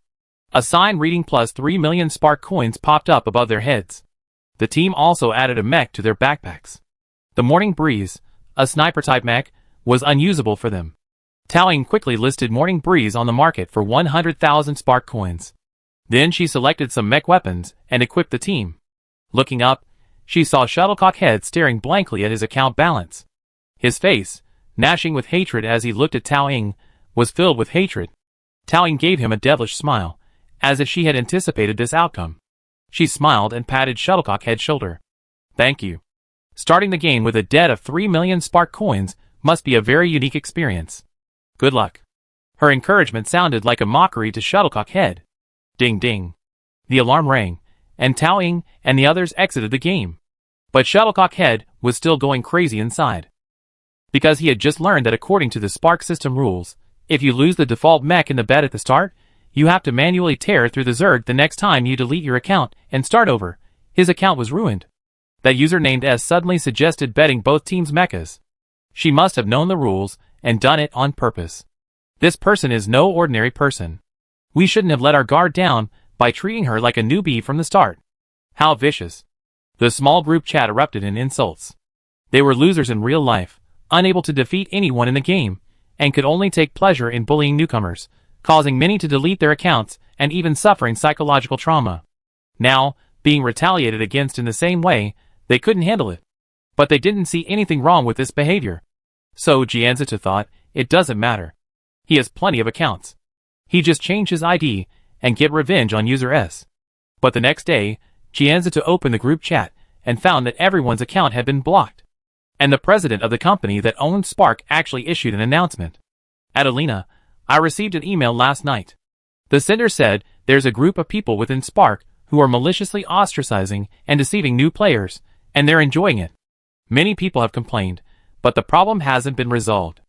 A sign reading plus 3 million Spark coins popped up above their heads. The team also added a mech to their backpacks. The Morning Breeze, a sniper-type mech, was unusable for them. Taoying quickly listed Morning Breeze on the market for 100,000 Spark coins. Then she selected some mech weapons and equipped the team. Looking up, she saw Shuttlecock Head staring blankly at his account balance. His face, gnashing with hatred as he looked at Taoying, was filled with hatred. Taoying gave him a devilish smile, as if she had anticipated this outcome. She smiled and patted Shuttlecock Head's shoulder. Thank you. Starting the game with a debt of 3 million Spark coins must be a very unique experience. Good luck. Her encouragement sounded like a mockery to Shuttlecock Head. Ding ding. The alarm rang, and Taoying and the others exited the game. But Shuttlecock Head was still going crazy inside. Because he had just learned that according to the Spark system rules, if you lose the default mech in the bet at the start, you have to manually tear through the Zerg the next time you delete your account and start over. His account was ruined. That user named S suddenly suggested betting both teams' mechas. She must have known the rules and done it on purpose. This person is no ordinary person. We shouldn't have let our guard down by treating her like a newbie from the start. How vicious. The small group chat erupted in insults. They were losers in real life, unable to defeat anyone in the game, and could only take pleasure in bullying newcomers, causing many to delete their accounts and even suffering psychological trauma. Now, being retaliated against in the same way, they couldn't handle it. But they didn't see anything wrong with this behavior. So Jianzitu thought, it doesn't matter. He has plenty of accounts. He just changed his ID and get revenge on user S. But the next day, Jianzitu opened the group chat and found that everyone's account had been blocked. And the president of the company that owned Spark actually issued an announcement. Adelina, I received an email last night. The sender said there's a group of people within Spark who are maliciously ostracizing and deceiving new players, and they're enjoying it. Many people have complained, but the problem hasn't been resolved.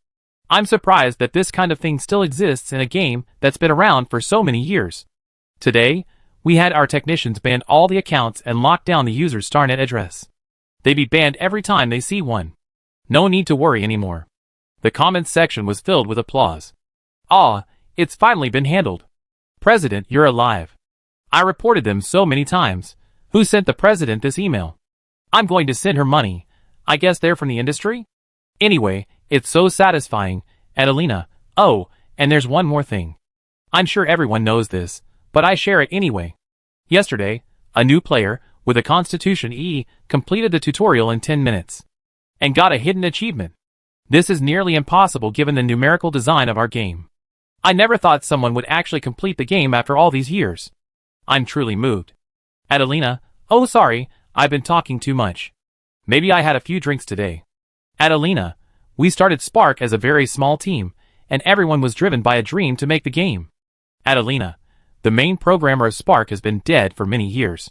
I'm surprised that this kind of thing still exists in a game that's been around for so many years. Today, we had our technicians ban all the accounts and lock down the user's StarNet address. They'd be banned every time they see one. No need to worry anymore. The comments section was filled with applause. Ah, it's finally been handled. President, you're alive. I reported them so many times. Who sent the president this email? I'm going to send her money. I guess they're from the industry? Anyway, it's so satisfying, Adelina. Oh, and there's one more thing. I'm sure everyone knows this, but I share it anyway. Yesterday, a new player, with a Constitution E, completed the tutorial in 10 minutes. And got a hidden achievement. This is nearly impossible given the numerical design of our game. I never thought someone would actually complete the game after all these years. I'm truly moved. Adelina, oh sorry, I've been talking too much. Maybe I had a few drinks today. Adelina, we started Spark as a very small team, and everyone was driven by a dream to make the game. Adelina, the main programmer of Spark has been dead for many years.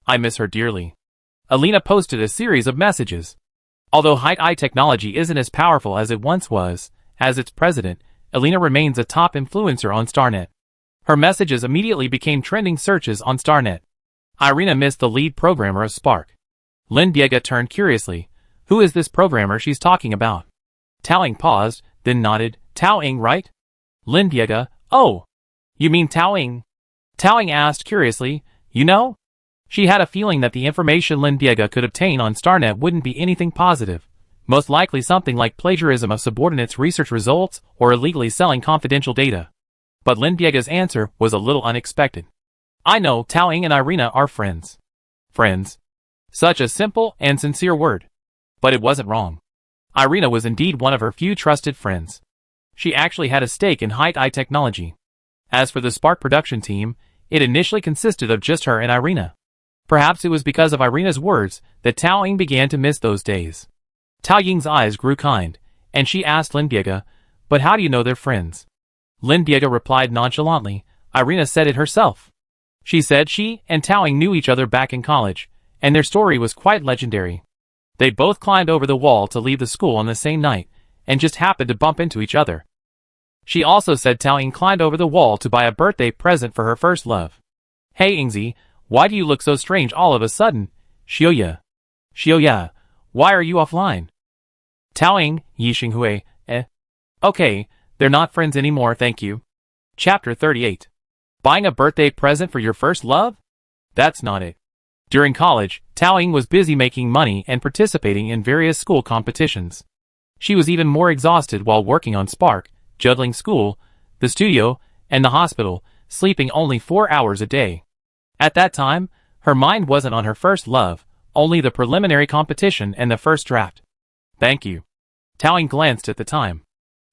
I miss her dearly. Alina posted a series of messages. Although high-I technology isn't as powerful as it once was, as its president, Alina remains a top influencer on StarNet. Her messages immediately became trending searches on StarNet. Irina missed the lead programmer of Spark. Lin Diega turned curiously. Who is this programmer she's talking about? Tao Ying paused, then nodded. Tao Ying, right? Lin Diega, oh, you mean Tao Ying? Tao Ying asked curiously, you know? She had a feeling that the information Lin Diega could obtain on StarNet wouldn't be anything positive. Most likely something like plagiarism of subordinates' research results or illegally selling confidential data. But Lin Diega's answer was a little unexpected. I know Tao Ying and Irina are friends. Friends. Such a simple and sincere word. But it wasn't wrong. Irina was indeed one of her few trusted friends. She actually had a stake in high-I technology. As for the Spark production team, it initially consisted of just her and Irina. Perhaps it was because of Irina's words that Tao Ying began to miss those days. Tao Ying's eyes grew kind, and she asked Lin Diega, but how do you know they're friends? Lin Diega replied nonchalantly, Irina said it herself. She said she and Tao Ying knew each other back in college, and their story was quite legendary. They both climbed over the wall to leave the school on the same night, and just happened to bump into each other. She also said Tao Ying climbed over the wall to buy a birthday present for her first love. Hey Yingzi, why do you look so strange all of a sudden? Xiuya. Xiuya, why are you offline? Tao Ying, Yi Xinghui, Okay, they're not friends anymore, thank you. Chapter 38. Buying a birthday present for your first love? That's not it. During college, Tao Ying was busy making money and participating in various school competitions. She was even more exhausted while working on Spark, juggling school, the studio, and the hospital, sleeping only 4 hours a day. At that time, her mind wasn't on her first love, only the preliminary competition and the first draft. Thank you. Tao Ying glanced at the time.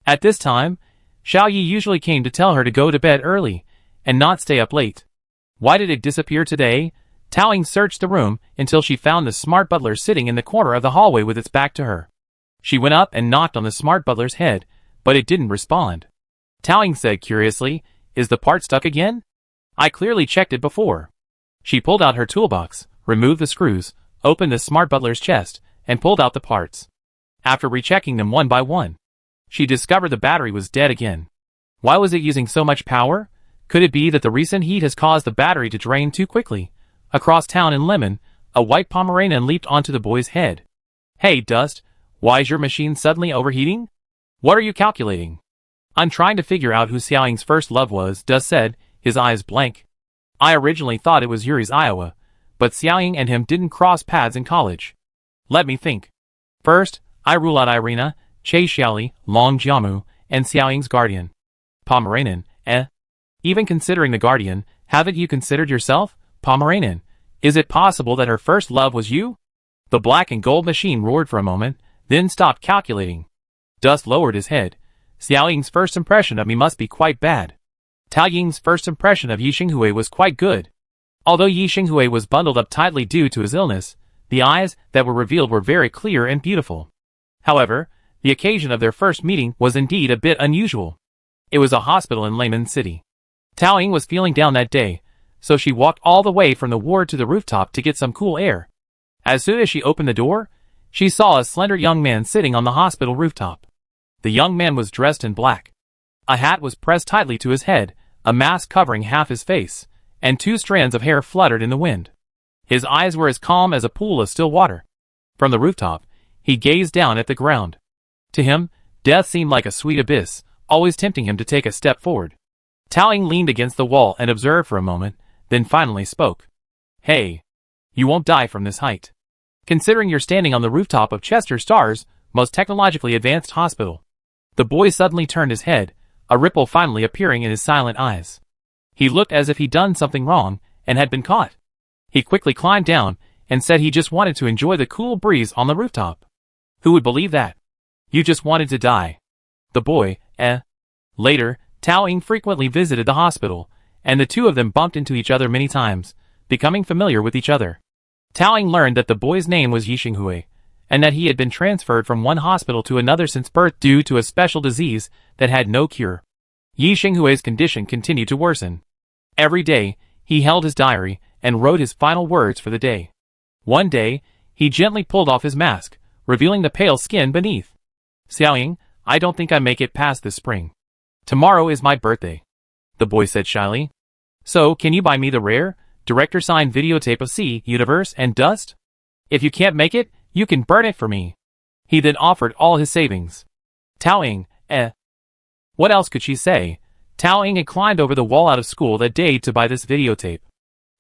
At this time, Xiao Yi usually came to tell her to go to bed early and not stay up late. Why did it disappear today? Tao Ying searched the room until she found the smart butler sitting in the corner of the hallway with its back to her. She went up and knocked on the smart butler's head, but it didn't respond. Tao Ying said curiously, is the part stuck again? I clearly checked it before. She pulled out her toolbox, removed the screws, opened the smart butler's chest, and pulled out the parts. After rechecking them one by one, she discovered the battery was dead again. Why was it using so much power? Could it be that the recent heat has caused the battery to drain too quickly? Across town in Lemon, a white Pomeranian leaped onto the boy's head. Hey, Dust, why is your machine suddenly overheating? What are you calculating? I'm trying to figure out who Xiao Ying's first love was, Dust said, his eyes blank. I originally thought it was Yuri's Iowa, but Xiao Ying and him didn't cross paths in college. Let me think. First, I rule out Irina, Che Xiaoli, Long Jiamu, and Xiao Ying's guardian, Pomeranian, Eh? Even considering the guardian, haven't you considered yourself, Pomeranian? Is it possible that her first love was you? The black and gold machine roared for a moment, then stopped calculating. Dust lowered his head. Xiao Ying's first impression of me must be quite bad. Tao Ying's first impression of Yi Xinghui was quite good. Although Yi Xinghui was bundled up tightly due to his illness, the eyes that were revealed were very clear and beautiful. However, the occasion of their first meeting was indeed a bit unusual. It was a hospital in Layman City. Tao Ying was feeling down that day, so she walked all the way from the ward to the rooftop to get some cool air. As soon as she opened the door, she saw a slender young man sitting on the hospital rooftop. The young man was dressed in black. A hat was pressed tightly to his head, a mask covering half his face, and 2 strands of hair fluttered in the wind. His eyes were as calm as a pool of still water. From the rooftop, he gazed down at the ground. To him, death seemed like a sweet abyss, always tempting him to take a step forward. Tao Ying leaned against the wall and observed for a moment, then finally spoke. Hey. You won't die from this height. Considering you're standing on the rooftop of Chester Star's most technologically advanced hospital. The boy suddenly turned his head, a ripple finally appearing in his silent eyes. He looked as if he'd done something wrong, and had been caught. He quickly climbed down, and said he just wanted to enjoy the cool breeze on the rooftop. Who would believe that? You just wanted to die. The boy, Later, Tao Ying frequently visited the hospital, and the two of them bumped into each other many times, becoming familiar with each other. Tao Ying learned that the boy's name was Yi Xinghui, and that he had been transferred from one hospital to another since birth due to a special disease that had no cure. Yi Xinghui's condition continued to worsen. Every day, he held his diary and wrote his final words for the day. One day, he gently pulled off his mask, revealing the pale skin beneath. Xiao Ying, I don't think I make it past this spring. Tomorrow is my birthday. The boy said shyly. So, can you buy me the rare, director-signed videotape of Sea, Universe, and Dust? If you can't make it, you can burn it for me. He then offered all his savings. Tao Ying, What else could she say? Tao Ying had climbed over the wall out of school that day to buy this videotape.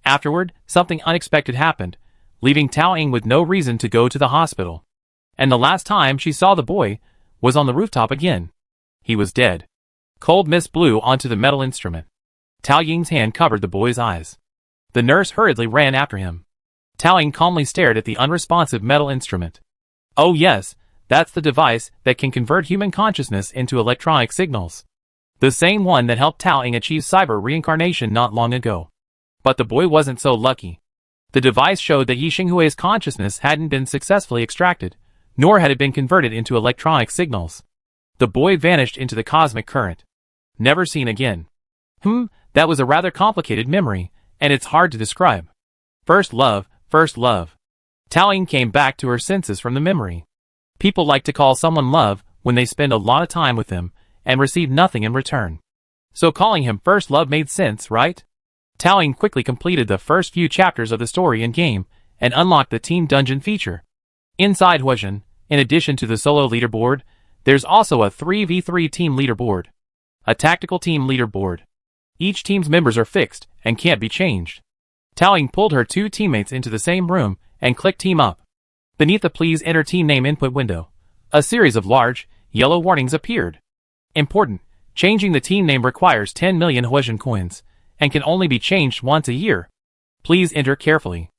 Afterward, something unexpected happened, leaving Tao Ying with no reason to go to the hospital. And the last time she saw the boy was on the rooftop again. He was dead. Cold mist blew onto the metal instrument. Tao Ying's hand covered the boy's eyes. The nurse hurriedly ran after him. Tao Ying calmly stared at the unresponsive metal instrument. Oh yes, that's the device that can convert human consciousness into electronic signals. The same one that helped Tao Ying achieve cyber reincarnation not long ago. But the boy wasn't so lucky. The device showed that Yi Xinghui's consciousness hadn't been successfully extracted, nor had it been converted into electronic signals. The boy vanished into the cosmic current. Never seen again. That was a rather complicated memory, and it's hard to describe. First love, first love. Tao Ying came back to her senses from the memory. People like to call someone love when they spend a lot of time with them, and receive nothing in return. So calling him first love made sense, right? Tao Ying quickly completed the first few chapters of the story in-game, and unlocked the Team Dungeon feature. Inside Huaxin, in addition to the solo leaderboard, there's also a 3v3 team leaderboard. A tactical team leaderboard. Each team's members are fixed, and can't be changed. Tao Ying pulled her 2 teammates into the same room, and clicked Team Up. Beneath the Please Enter Team Name input window, a series of large, yellow warnings appeared. Important, changing the team name requires 10 million Huaxin coins, and can only be changed once a year. Please enter carefully.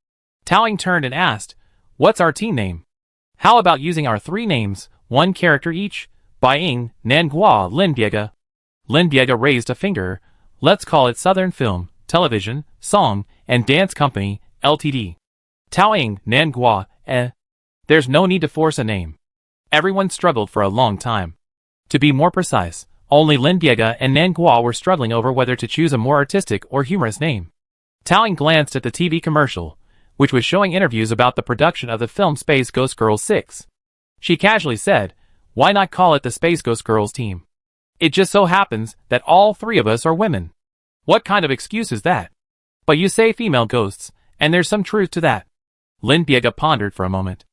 Tao Ying turned and asked, what's our team name? How about using our 3 names, 1 character each? Bai Ying, Nangua, Lin Biega. Lin Biega raised a finger. Let's call it Southern Film, Television, Song, and Dance Company, Ltd. Tao Ying, Nangua, There's no need to force a name. Everyone struggled for a long time. To be more precise, only Lin Biega and Nangua were struggling over whether to choose a more artistic or humorous name. Tao Ying glanced at the TV commercial, which was showing interviews about the production of the film Space Ghost Girls 6. She casually said, why not call it the Space Ghost Girls team? It just so happens that all 3 of us are women. What kind of excuse is that? But you say female ghosts, and there's some truth to that. Lin Biega pondered for a moment.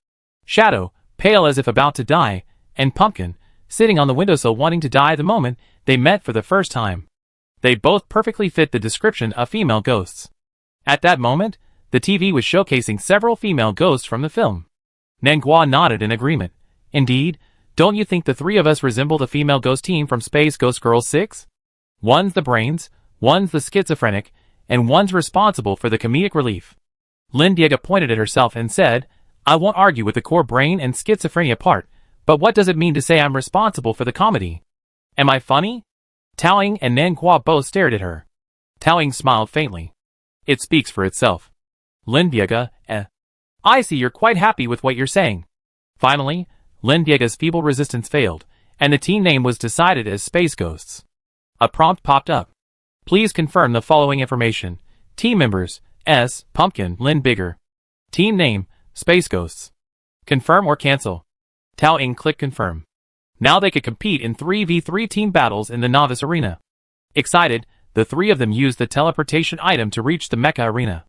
Shadow, pale as if about to die, and Pumpkin, sitting on the windowsill wanting to die the moment they met for the first time. They both perfectly fit the description of female ghosts. At that moment, the TV was showcasing several female ghosts from the film. Nangua nodded in agreement. Indeed, don't you think the 3 of us resemble the female ghost team from Space Ghost Girls 6? One's the brains, one's the schizophrenic, and one's responsible for the comedic relief. Lindiega pointed at herself and said, I won't argue with the core brain and schizophrenia part, but what does it mean to say I'm responsible for the comedy? Am I funny? Taoying and Nanhua both stared at her. Taoying smiled faintly. It speaks for itself. Lindiega, I see you're quite happy with what you're saying. Finally, Lindiega's feeble resistance failed, and the team name was decided as Space Ghosts. A prompt popped up. Please confirm the following information. Team members, S. Pumpkin, Lin Bigger. Team name, Space Ghosts. Confirm or cancel. Taoying clicked confirm. Now they could compete in 3v3 team battles in the novice arena. Excited, the three of them used the teleportation item to reach the Mecha arena.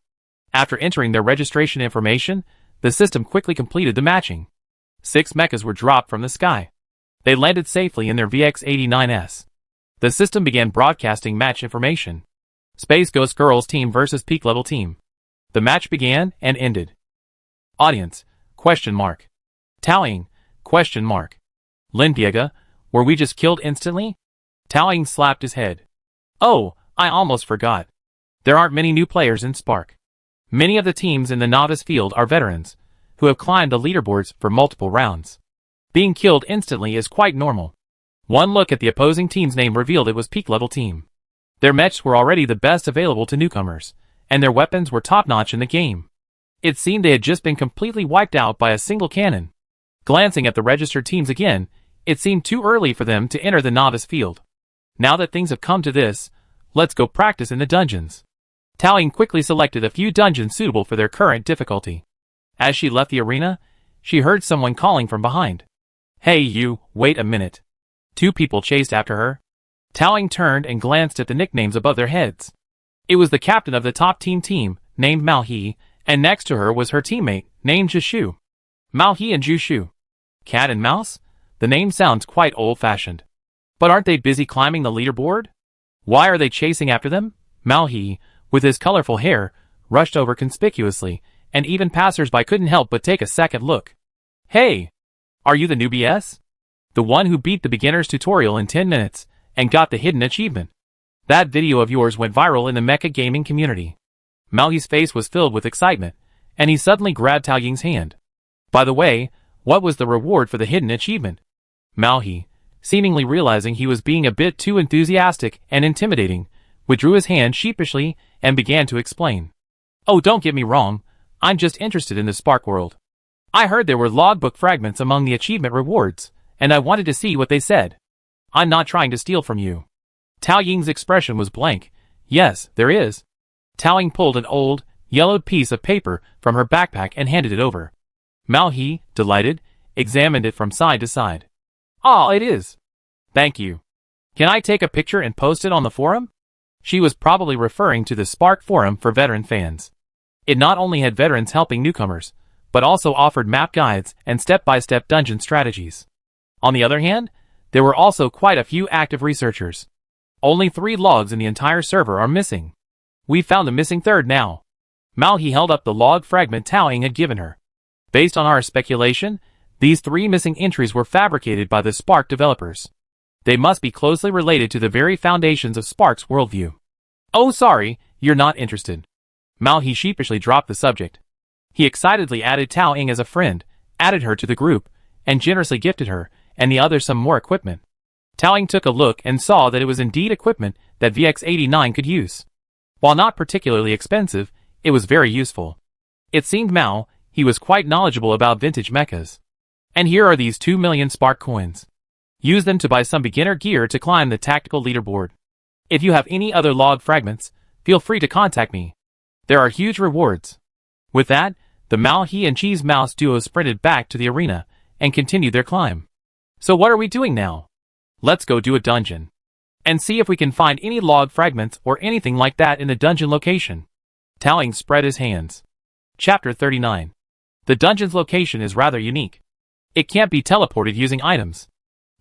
After entering their registration information, the system quickly completed the matching. 6 mechas were dropped from the sky. They landed safely in their VX-89S. The system began broadcasting match information. Space Ghost Girls team versus Peak Level team. The match began and ended. Audience, ? Taoying, ? Lindiega, were we just killed instantly? Taoying slapped his head. Oh, I almost forgot. There aren't many new players in Spark. Many of the teams in the novice field are veterans, who have climbed the leaderboards for multiple rounds. Being killed instantly is quite normal. One look at the opposing team's name revealed it was Peak Level team. Their mechs were already the best available to newcomers, and their weapons were top-notch in the game. It seemed they had just been completely wiped out by a single cannon. Glancing at the registered teams again, it seemed too early for them to enter the novice field. Now that things have come to this, let's go practice in the dungeons. Taoying quickly selected a few dungeons suitable for their current difficulty. As she left the arena, she heard someone calling from behind. Hey you, wait a minute. 2 people chased after her. Taoying turned and glanced at the nicknames above their heads. It was the captain of the top team, named Mao He, and next to her was her teammate, named Jushu. Mao He and Jushu. Cat and mouse? The name sounds quite old-fashioned. But aren't they busy climbing the leaderboard? Why are they chasing after them? Mao He, with his colorful hair, rushed over conspicuously, and even passers-by couldn't help but take a second look. Hey! Are you the newbie S? The one who beat the beginner's tutorial in 10 minutes, and got the hidden achievement. That video of yours went viral in the Mecha gaming community. Mao He's face was filled with excitement, and he suddenly grabbed Taoying's hand. By the way, what was the reward for the hidden achievement? Mao He, seemingly realizing he was being a bit too enthusiastic and intimidating, withdrew his hand sheepishly and began to explain. Oh, don't get me wrong, I'm just interested in the Spark world. I heard there were logbook fragments among the achievement rewards, and I wanted to see what they said. I'm not trying to steal from you. Taoying's expression was blank. Yes, there is. Taoying pulled an old, yellowed piece of paper from her backpack and handed it over. Mao He, delighted, examined it from side to side. Ah, it is. Thank you. Can I take a picture and post it on the forum? She was probably referring to the Spark forum for veteran fans. It not only had veterans helping newcomers, but also offered map guides and step-by-step dungeon strategies. On the other hand, there were also quite a few active researchers. Only 3 logs in the entire server are missing. We found the missing third now. Mao He held up the log fragment Taoying had given her. Based on our speculation, these 3 missing entries were fabricated by the Spark developers. They must be closely related to the very foundations of Spark's worldview. Oh sorry, you're not interested. Mao He sheepishly dropped the subject. He excitedly added Taoying as a friend, added her to the group, and generously gifted her and the others some more equipment. Taoying took a look and saw that it was indeed equipment that VX-89 could use. While not particularly expensive, it was very useful. It seemed Mao He was quite knowledgeable about vintage mechas. And here are these 2 million Spark coins. Use them to buy some beginner gear to climb the tactical leaderboard. If you have any other log fragments, feel free to contact me. There are huge rewards. With that, the Mao He and Cheese Mouse duo sprinted back to the arena and continued their climb. So what are we doing now? Let's go do a dungeon. And see if we can find any log fragments or anything like that in the dungeon location. Taoying spread his hands. Chapter 39. The dungeon's location is rather unique. It can't be teleported using items.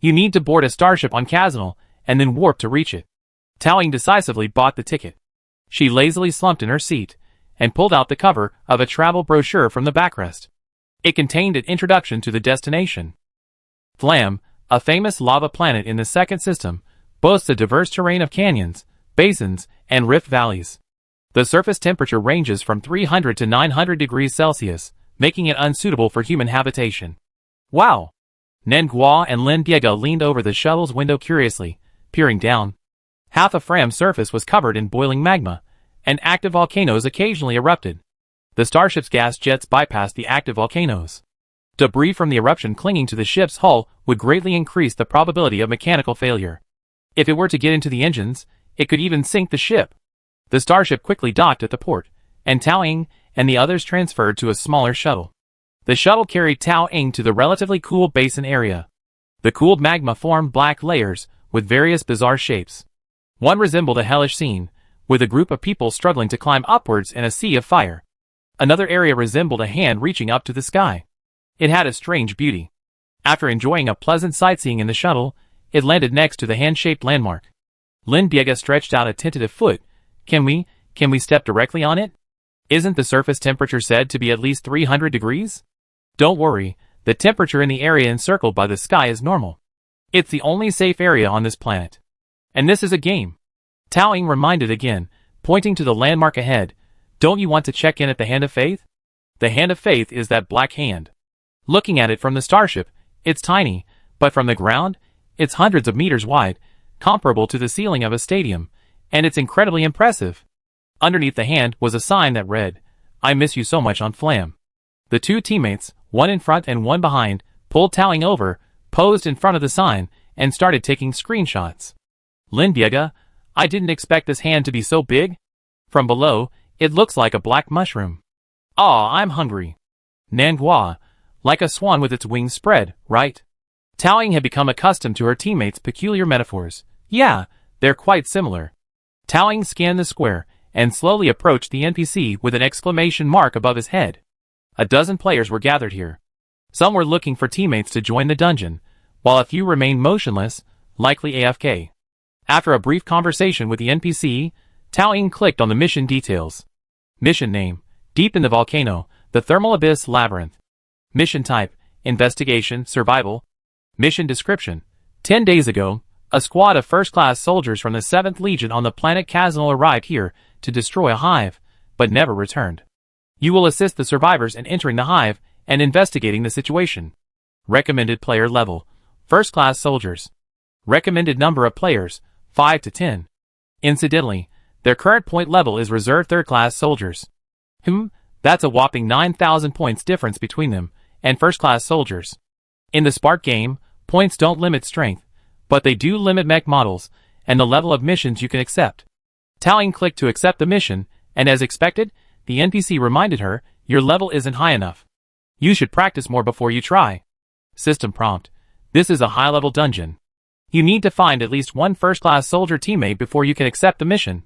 You need to board a starship on Kazanal and then warp to reach it. Taoying decisively bought the ticket. She lazily slumped in her seat and pulled out the cover of a travel brochure from the backrest. It contained an introduction to the destination. Flam, a famous lava planet in the second system, boasts a diverse terrain of canyons, basins, and rift valleys. The surface temperature ranges from 300 to 900 degrees Celsius, making it unsuitable for human habitation. Wow! Nenghua and Lin Diego leaned over the shuttle's window curiously, peering down. Half of Fram's surface was covered in boiling magma, and active volcanoes occasionally erupted. The starship's gas jets bypassed the active volcanoes. Debris from the eruption clinging to the ship's hull would greatly increase the probability of mechanical failure. If it were to get into the engines, it could even sink the ship. The starship quickly docked at the port, and Tao Ying and the others transferred to a smaller shuttle. The shuttle carried Tao Ying to the relatively cool basin area. The cooled magma formed black layers with various bizarre shapes. One resembled a hellish scene, with a group of people struggling to climb upwards in a sea of fire. Another area resembled a hand reaching up to the sky. It had a strange beauty. After enjoying a pleasant sightseeing in the shuttle, it landed next to the hand-shaped landmark. Lin Diego stretched out a tentative foot. Can we step directly on it? Isn't the surface temperature said to be at least 300 degrees? Don't worry, the temperature in the area encircled by the sky is normal. It's the only safe area on this planet. And this is a game. Tao Ying reminded again, pointing to the landmark ahead. Don't you want to check in at the Hand of Faith? The Hand of Faith is that black hand. Looking at it from the starship, it's tiny, but from the ground, it's hundreds of meters wide, comparable to the ceiling of a stadium, and it's incredibly impressive. Underneath the hand was a sign that read, "I miss you so much on Flam." The two teammates, one in front and one behind, pulled Tao Ying over, posed in front of the sign, and started taking screenshots. Lin Diego, I didn't expect this hand to be so big. From below, it looks like a black mushroom. Aw, I'm hungry. Nenghua, like a swan with its wings spread, right? Tao Ying had become accustomed to her teammates' peculiar metaphors. Yeah, they're quite similar. Tao Ying scanned the square, and slowly approached the NPC with an exclamation mark above his head. A dozen players were gathered here. Some were looking for teammates to join the dungeon, while a few remained motionless, likely AFK. After a brief conversation with the NPC, Tao Ying clicked on the mission details. Mission name, Deep in the Volcano, the Thermal Abyss Labyrinth. Mission type, Investigation, Survival. Mission description, 10 days ago, a squad of first-class soldiers from the 7th Legion on the planet Kazanal arrived here to destroy a hive, but never returned. You will assist the survivors in entering the hive and investigating the situation. Recommended player level, first-class soldiers. Recommended number of players, 5 to 10. Incidentally, their current point level is reserved third-class soldiers. That's a whopping 9,000 points difference between them and first-class soldiers. In the Spark game, points don't limit strength, but they do limit mech models and the level of missions you can accept. Tao Ying clicked to accept the mission, and as expected, the NPC reminded her, your level isn't high enough. You should practice more before you try. System prompt. This is a high-level dungeon. You need to find at least one first-class soldier teammate before you can accept the mission.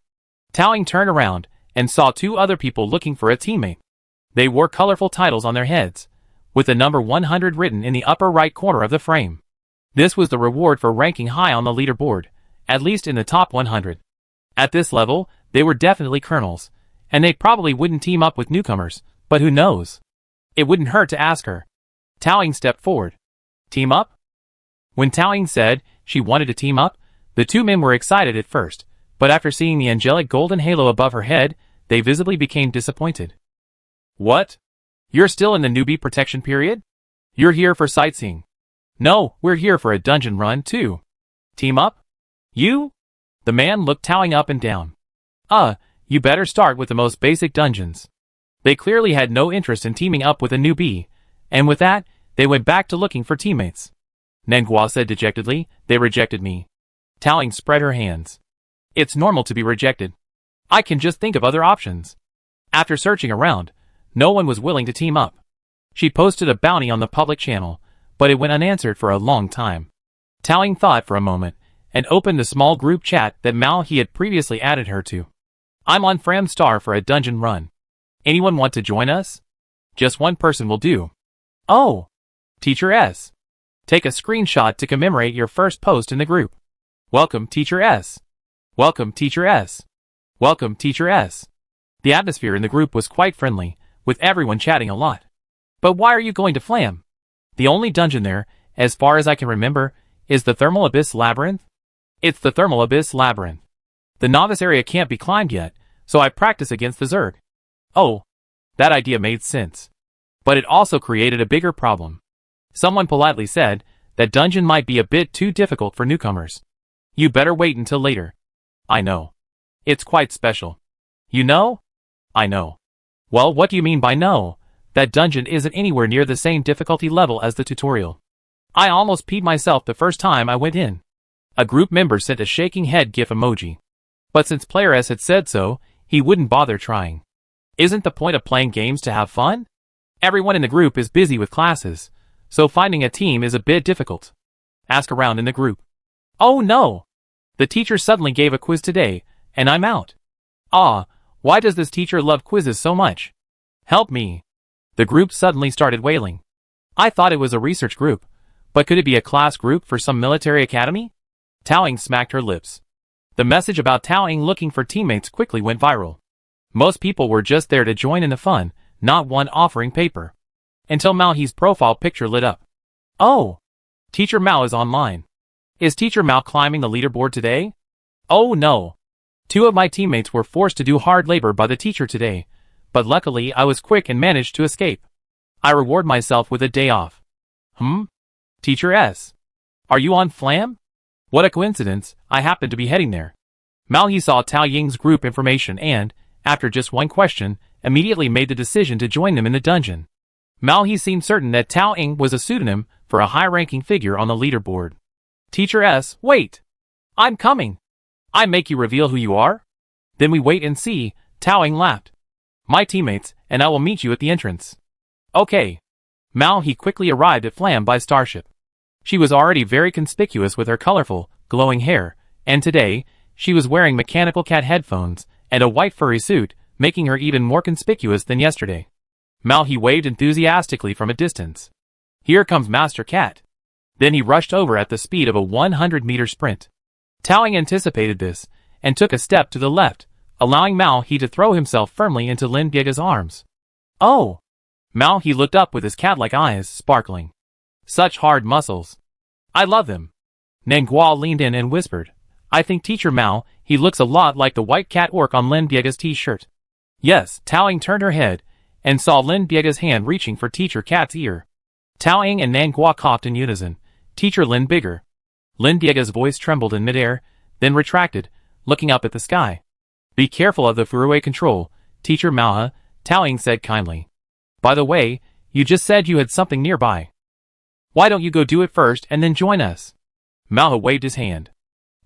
Tao Ying turned around and saw two other people looking for a teammate. They wore colorful titles on their heads, with the number 100 written in the upper right corner of the frame. This was the reward for ranking high on the leaderboard, at least in the top 100. At this level, they were definitely colonels, and they probably wouldn't team up with newcomers, but who knows? It wouldn't hurt to ask her. Tao Ying stepped forward. Team up? When Tao Ying said she wanted to team up, the two men were excited at first, but after seeing the angelic golden halo above her head, they visibly became disappointed. What? You're still in the newbie protection period? You're here for sightseeing. No, we're here for a dungeon run, too. Team up? You? The man looked Tao Ying up and down. You better start with the most basic dungeons. They clearly had no interest in teaming up with a newbie, and with that, they went back to looking for teammates. Nenghua said dejectedly, they rejected me. Tao Ying spread her hands. It's normal to be rejected. I can just think of other options. After searching around, no one was willing to team up. She posted a bounty on the public channel, but it went unanswered for a long time. Tao Ying thought for a moment, and opened the small group chat that he had previously added her to. I'm on Fram Star for a dungeon run. Anyone want to join us? Just one person will do. Oh! Teacher S. Take a screenshot to commemorate your first post in the group. Welcome, Teacher S. Welcome, Teacher S. Welcome, Teacher S. The atmosphere in the group was quite friendly, with everyone chatting a lot. But why are you going to Flam? The only dungeon there, as far as I can remember, is the Thermal Abyss Labyrinth. It's the Thermal Abyss Labyrinth. The novice area can't be climbed yet, so I practice against the Zerg. Oh, that idea made sense. But it also created a bigger problem. Someone politely said that dungeon might be a bit too difficult for newcomers. You better wait until later. I know. It's quite special. You know? I know. Well, what do you mean by no? That dungeon isn't anywhere near the same difficulty level as the tutorial. I almost peed myself the first time I went in. A group member sent a shaking head gif emoji. But since Player S had said so, he wouldn't bother trying. Isn't the point of playing games to have fun? Everyone in the group is busy with classes, so finding a team is a bit difficult. Ask around in the group. Oh no! The teacher suddenly gave a quiz today, and I'm out. Ah, why does this teacher love quizzes so much? Help me. The group suddenly started wailing. I thought it was a research group, but could it be a class group for some military academy? Taoing smacked her lips. The message about Taoing looking for teammates quickly went viral. Most people were just there to join in the fun, not one offering paper. Until Mao He's profile picture lit up. Oh! Teacher Mao is online. Is Teacher Mao climbing the leaderboard today? Oh no! 2 of my teammates were forced to do hard labor by the teacher today, but luckily I was quick and managed to escape. I reward myself with a day off. Teacher S. Are you on Flam? What a coincidence, I happened to be heading there. Mao He saw Tao Ying's group information and, after just one question, immediately made the decision to join them in the dungeon. Mao He seemed certain that Tao Ying was a pseudonym for a high-ranking figure on the leaderboard. Teacher S, wait! I'm coming! I make you reveal who you are? Then we wait and see, Tao Ying laughed. My teammates, and I will meet you at the entrance. Okay. Mao He quickly arrived at Flam by starship. She was already very conspicuous with her colorful, glowing hair, and today, she was wearing mechanical cat headphones and a white furry suit, making her even more conspicuous than yesterday. Mao He waved enthusiastically from a distance. Here comes Master Cat. Then he rushed over at the speed of a 100-meter sprint. Taoing anticipated this, and took a step to the left, allowing Mao He to throw himself firmly into Lin Biega's arms. Oh! Mao He looked up with his cat-like eyes sparkling. Such hard muscles. I love them. Nanguo leaned in and whispered, I think Teacher Mao He looks a lot like the white cat orc on Lin Biega's t-shirt. Yes, Taoing turned her head, and saw Lin Biega's hand reaching for Teacher Cat's ear. Taoing and Nanguo coughed in unison. Teacher Lin Bigger. Lin Biega's voice trembled in midair, then retracted, looking up at the sky. Be careful of the Furue control, Teacher Mao, Taoing said kindly. By the way, you just said you had something nearby. Why don't you go do it first and then join us? Mao waved his hand.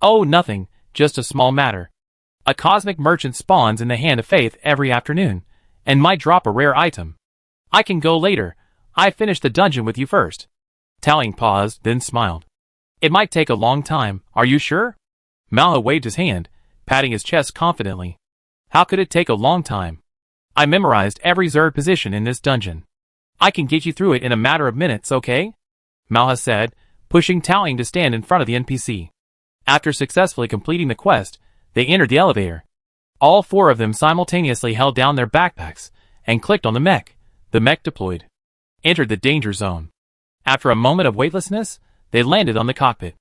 Oh, nothing, just a small matter. A cosmic merchant spawns in the Hand of Faith every afternoon, and might drop a rare item. I can go later. I finished the dungeon with you first. Taoing paused, then smiled. It might take a long time, are you sure? Mao waved his hand, patting his chest confidently. How could it take a long time? I memorized every Zerg position in this dungeon. I can get you through it in a matter of minutes, okay? Mao said, pushing Taoing to stand in front of the NPC. After successfully completing the quest, they entered the elevator. All 4 of them simultaneously held down their backpacks and clicked on the mech. The mech deployed. Entered the danger zone. After a moment of weightlessness, they landed on the cockpit.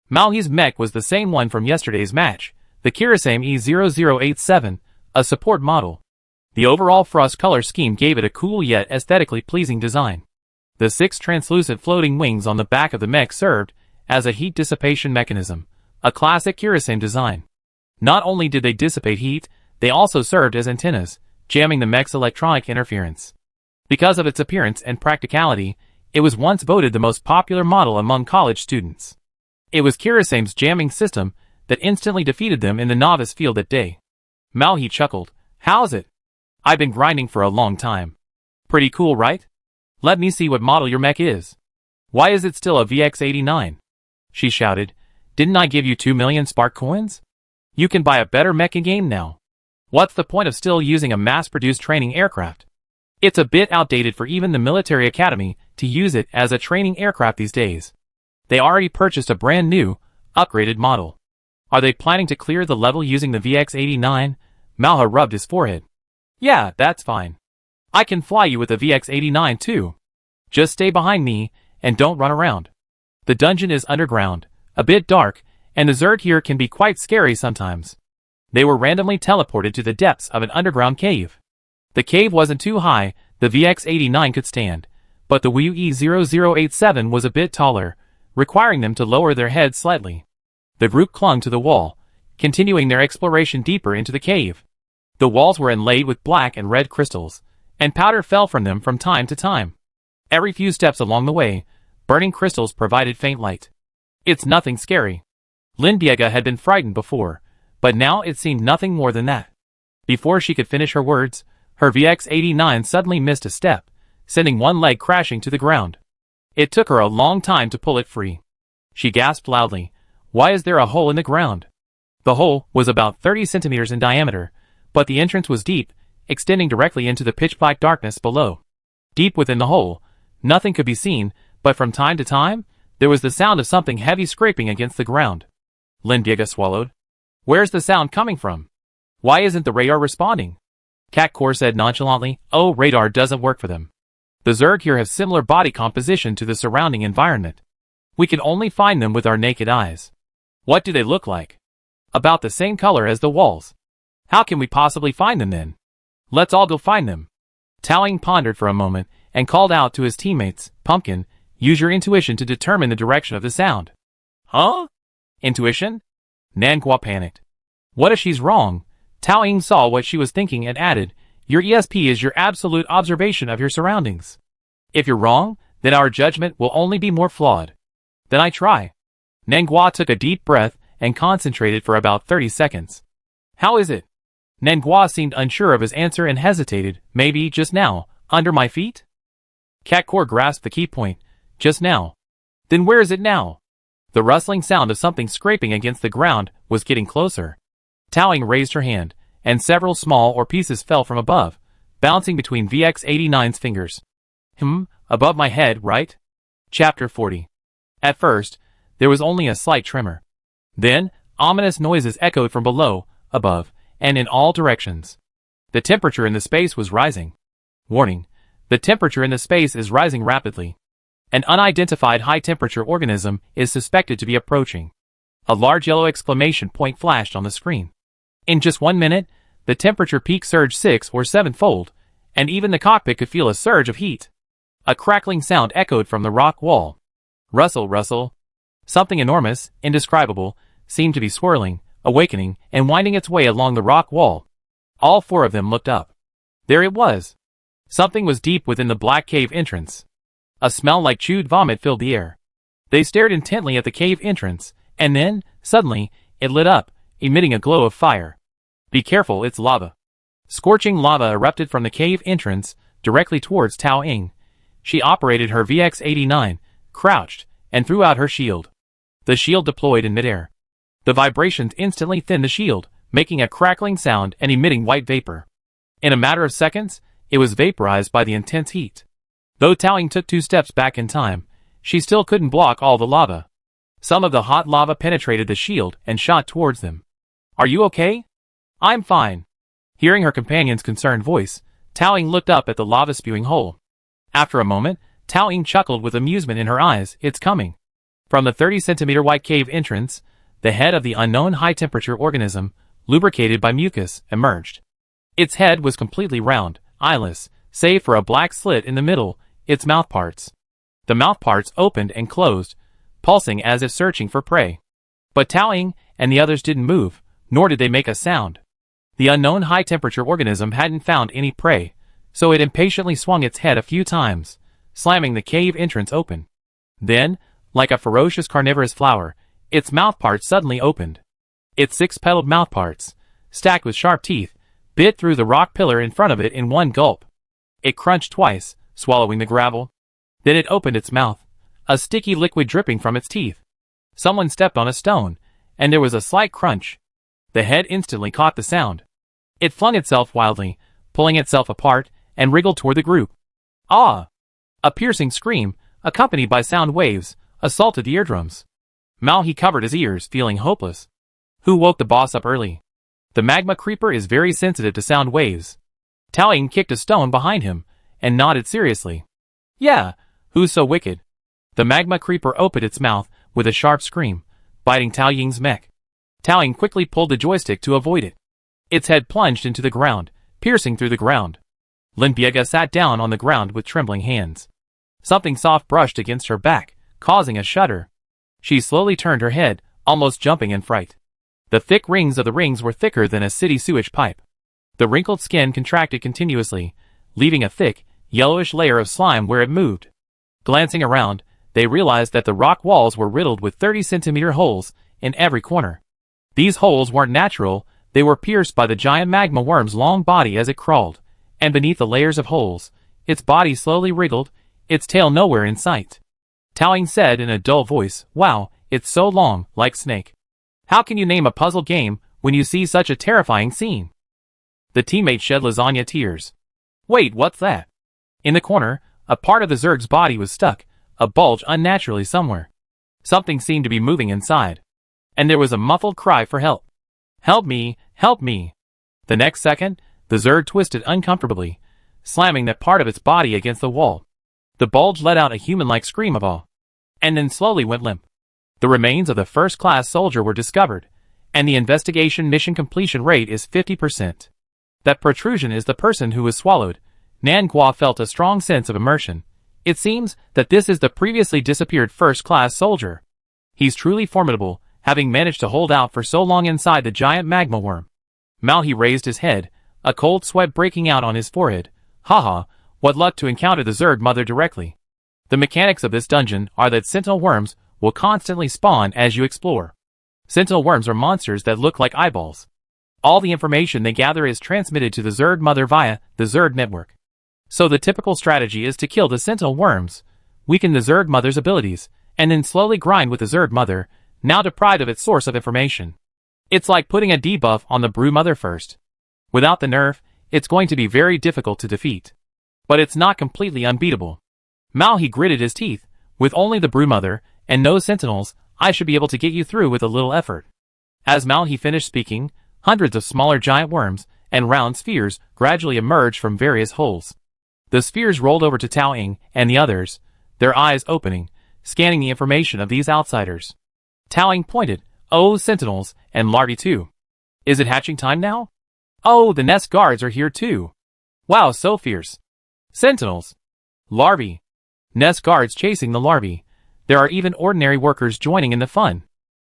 Mao He's mech was the same one from yesterday's match, the Kirasame E0087, a support model. The overall frost color scheme gave it a cool yet aesthetically pleasing design. The 6 translucent floating wings on the back of the mech served as a heat dissipation mechanism, a classic Kirasame design. Not only did they dissipate heat, they also served as antennas, jamming the mech's electronic interference. Because of its appearance and practicality, it was once voted the most popular model among college students. It was Kirasame's jamming system that instantly defeated them in the novice field that day. Mao He chuckled. How's it? I've been grinding for a long time. Pretty cool, right? Let me see what model your mech is. Why is it still a VX-89? She shouted. Didn't I give you 2 million spark coins? You can buy a better mecha game now. What's the point of still using a mass-produced training aircraft? It's a bit outdated for even the military academy to use it as a training aircraft these days. They already purchased a brand new, upgraded model. Are they planning to clear the level using the VX-89? Mao rubbed his forehead. Yeah, that's fine. I can fly you with the VX-89 too. Just stay behind me, and don't run around. The dungeon is underground, a bit dark, and the Zerg here can be quite scary sometimes. They were randomly teleported to the depths of an underground cave. The cave wasn't too high, the VX-89 could stand, but the WE-0087 was a bit taller, requiring them to lower their heads slightly. The group clung to the wall, continuing their exploration deeper into the cave. The walls were inlaid with black and red crystals, and powder fell from them from time to time. Every few steps along the way, burning crystals provided faint light. It's nothing scary. Lynn had been frightened before, but now it seemed nothing more than that. Before she could finish her words, her VX-89 suddenly missed a step, sending one leg crashing to the ground. It took her a long time to pull it free. She gasped loudly, "Why is there a hole in the ground?" The hole was about 30 centimeters in diameter, but the entrance was deep, extending directly into the pitch-black darkness below. Deep within the hole, nothing could be seen, but from time to time, there was the sound of something heavy scraping against the ground. Lynn swallowed. "Where's the sound coming from? Why isn't the radar responding?" Cat Core said nonchalantly, "Oh, radar doesn't work for them. The Zerg here have similar body composition to the surrounding environment. We can only find them with our naked eyes." "What do they look like?" "About the same color as the walls." "How can we possibly find them then?" "Let's all go find them." Towing pondered for a moment and called out to his teammates, "Pumpkin, use your intuition to determine the direction of the sound." "Huh? Intuition?" Nangua panicked. "What if she's wrong?" Tao Ying saw what she was thinking and added, "Your ESP is your absolute observation of your surroundings. If you're wrong, then our judgment will only be more flawed." "Then I try." Nangua took a deep breath and concentrated for about 30 seconds. "How is it?" Nangua seemed unsure of his answer and hesitated. "Maybe just now, under my feet?" Catcore grasped the key point. "Just now." "Then where is it now?" The rustling sound of something scraping against the ground was getting closer. Towing raised her hand, and several small ore pieces fell from above, bouncing between VX-89's fingers. Above my head, right? Chapter 40. At first, there was only a slight tremor. Then, ominous noises echoed from below, above, and in all directions. The temperature in the space was rising. Warning: the temperature in the space is rising rapidly. An unidentified high-temperature organism is suspected to be approaching. A large yellow exclamation point flashed on the screen. In just 1 minute, the temperature peak surged 6 or 7-fold, and even the cockpit could feel a surge of heat. A crackling sound echoed from the rock wall. Rustle, rustle. Something enormous, indescribable, seemed to be swirling, awakening, and winding its way along the rock wall. All 4 of them looked up. There it was. Something was deep within the black cave entrance. A smell like chewed vomit filled the air. They stared intently at the cave entrance, and then, suddenly, it lit up, emitting a glow of fire. "Be careful, it's lava." Scorching lava erupted from the cave entrance, directly towards Tao Ying. She operated her VX-89, crouched, and threw out her shield. The shield deployed in midair. The vibrations instantly thinned the shield, making a crackling sound and emitting white vapor. In a matter of seconds, it was vaporized by the intense heat. Though Tao Ying took 2 steps back in time, she still couldn't block all the lava. Some of the hot lava penetrated the shield and shot towards them. "Are you okay?" "I'm fine." Hearing her companion's concerned voice, Tao Ying looked up at the lava-spewing hole. After a moment, Tao Ying chuckled with amusement in her eyes. "It's coming." From the 30-centimeter white cave entrance, the head of the unknown high-temperature organism, lubricated by mucus, emerged. Its head was completely round, eyeless, save for a black slit in the middle, its mouthparts. The mouthparts opened and closed, pulsing as if searching for prey. But Tao Ying and the others didn't move, nor did they make a sound. The unknown high-temperature organism hadn't found any prey, so it impatiently swung its head a few times, slamming the cave entrance open. Then, like a ferocious carnivorous flower, its mouthparts suddenly opened. Its 6-petaled mouthparts, stacked with sharp teeth, bit through the rock pillar in front of it in one gulp. It crunched twice, swallowing the gravel. Then it opened its mouth, a sticky liquid dripping from its teeth. Someone stepped on a stone, and there was a slight crunch. The head instantly caught the sound. It flung itself wildly, pulling itself apart, and wriggled toward the group. "Ah!" A piercing scream, accompanied by sound waves, assaulted the eardrums. He covered his ears, feeling hopeless. Who woke the boss up early? The magma creeper is very sensitive to sound waves. Tao Ying kicked a stone behind him, and nodded seriously. "Yeah, who's so wicked?" The magma creeper opened its mouth with a sharp scream, biting Tao Ying's mech. Tao Ying quickly pulled the joystick to avoid it. Its head plunged into the ground, piercing through the ground. Lin Biega sat down on the ground with trembling hands. Something soft brushed against her back, causing a shudder. She slowly turned her head, almost jumping in fright. The thick rings of the rings were thicker than a city sewage pipe. The wrinkled skin contracted continuously, leaving a thick, yellowish layer of slime where it moved. Glancing around, they realized that the rock walls were riddled with 30-centimeter holes in every corner. These holes weren't natural, they were pierced by the giant magma worm's long body as it crawled, and beneath the layers of holes, its body slowly wriggled, its tail nowhere in sight. Tao Ying said in a dull voice, "Wow, it's so long, like Snake. How can you name a puzzle game when you see such a terrifying scene?" The teammate shed lasagna tears. "Wait, what's that?" In the corner, a part of the Zerg's body was stuck, a bulge unnaturally somewhere. Something seemed to be moving inside. And there was a muffled cry for help. "Help me, help me." The next second, the Zerg twisted uncomfortably, slamming that part of its body against the wall. The bulge let out a human-like scream of awe, and then slowly went limp. The remains of the first-class soldier were discovered, and the investigation mission completion rate is 50%. That protrusion is the person who was swallowed. Nan Gua felt a strong sense of immersion. It seems that this is the previously disappeared first-class soldier. He's truly formidable, having managed to hold out for so long inside the giant magma worm. Malhi raised his head, a cold sweat breaking out on his forehead. Haha, what luck to encounter the Zerg mother directly. The mechanics of this dungeon are that sentinel worms will constantly spawn as you explore. Sentinel worms are monsters that look like eyeballs. All the information they gather is transmitted to the Zerg mother via the Zerg network. So the typical strategy is to kill the sentinel worms, weaken the Zerg mother's abilities, and then slowly grind with the Zerg mother, now deprived of its source of information. It's like putting a debuff on the Brew Mother first. Without the nerf, it's going to be very difficult to defeat. But it's not completely unbeatable. Malhi gritted his teeth. With only the Brew Mother, and no sentinels, I should be able to get you through with a little effort. As Malhi finished speaking, hundreds of smaller giant worms and round spheres gradually emerged from various holes. The spheres rolled over to Tao Ying and the others, their eyes opening, scanning the information of these outsiders. Tao Ying pointed, "Oh, sentinels, and larvae too. Is it hatching time now? Oh, the nest guards are here too. Wow, so fierce. Sentinels. Larvae. Nest guards chasing the larvae. There are even ordinary workers joining in the fun.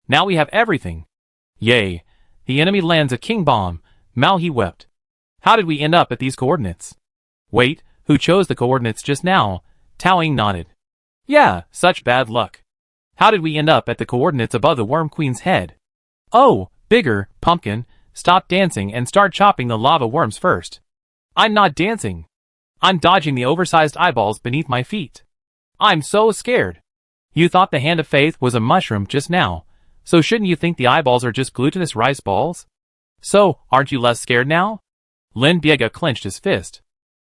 Now we have everything. Yay. The enemy lands a king bomb." Malhi wept. "How did we end up at these coordinates?" "Wait, who chose the coordinates just now?" Tao Ying nodded. "Yeah, such bad luck. How did we end up at the coordinates above the Worm Queen's head?" "Oh, bigger, pumpkin, stop dancing and start chopping the lava worms first." "I'm not dancing. I'm dodging the oversized eyeballs beneath my feet. I'm so scared." "You thought the Hand of Faith was a mushroom just now, so shouldn't you think the eyeballs are just glutinous rice balls? So, aren't you less scared now?" Lin Biega clenched his fist.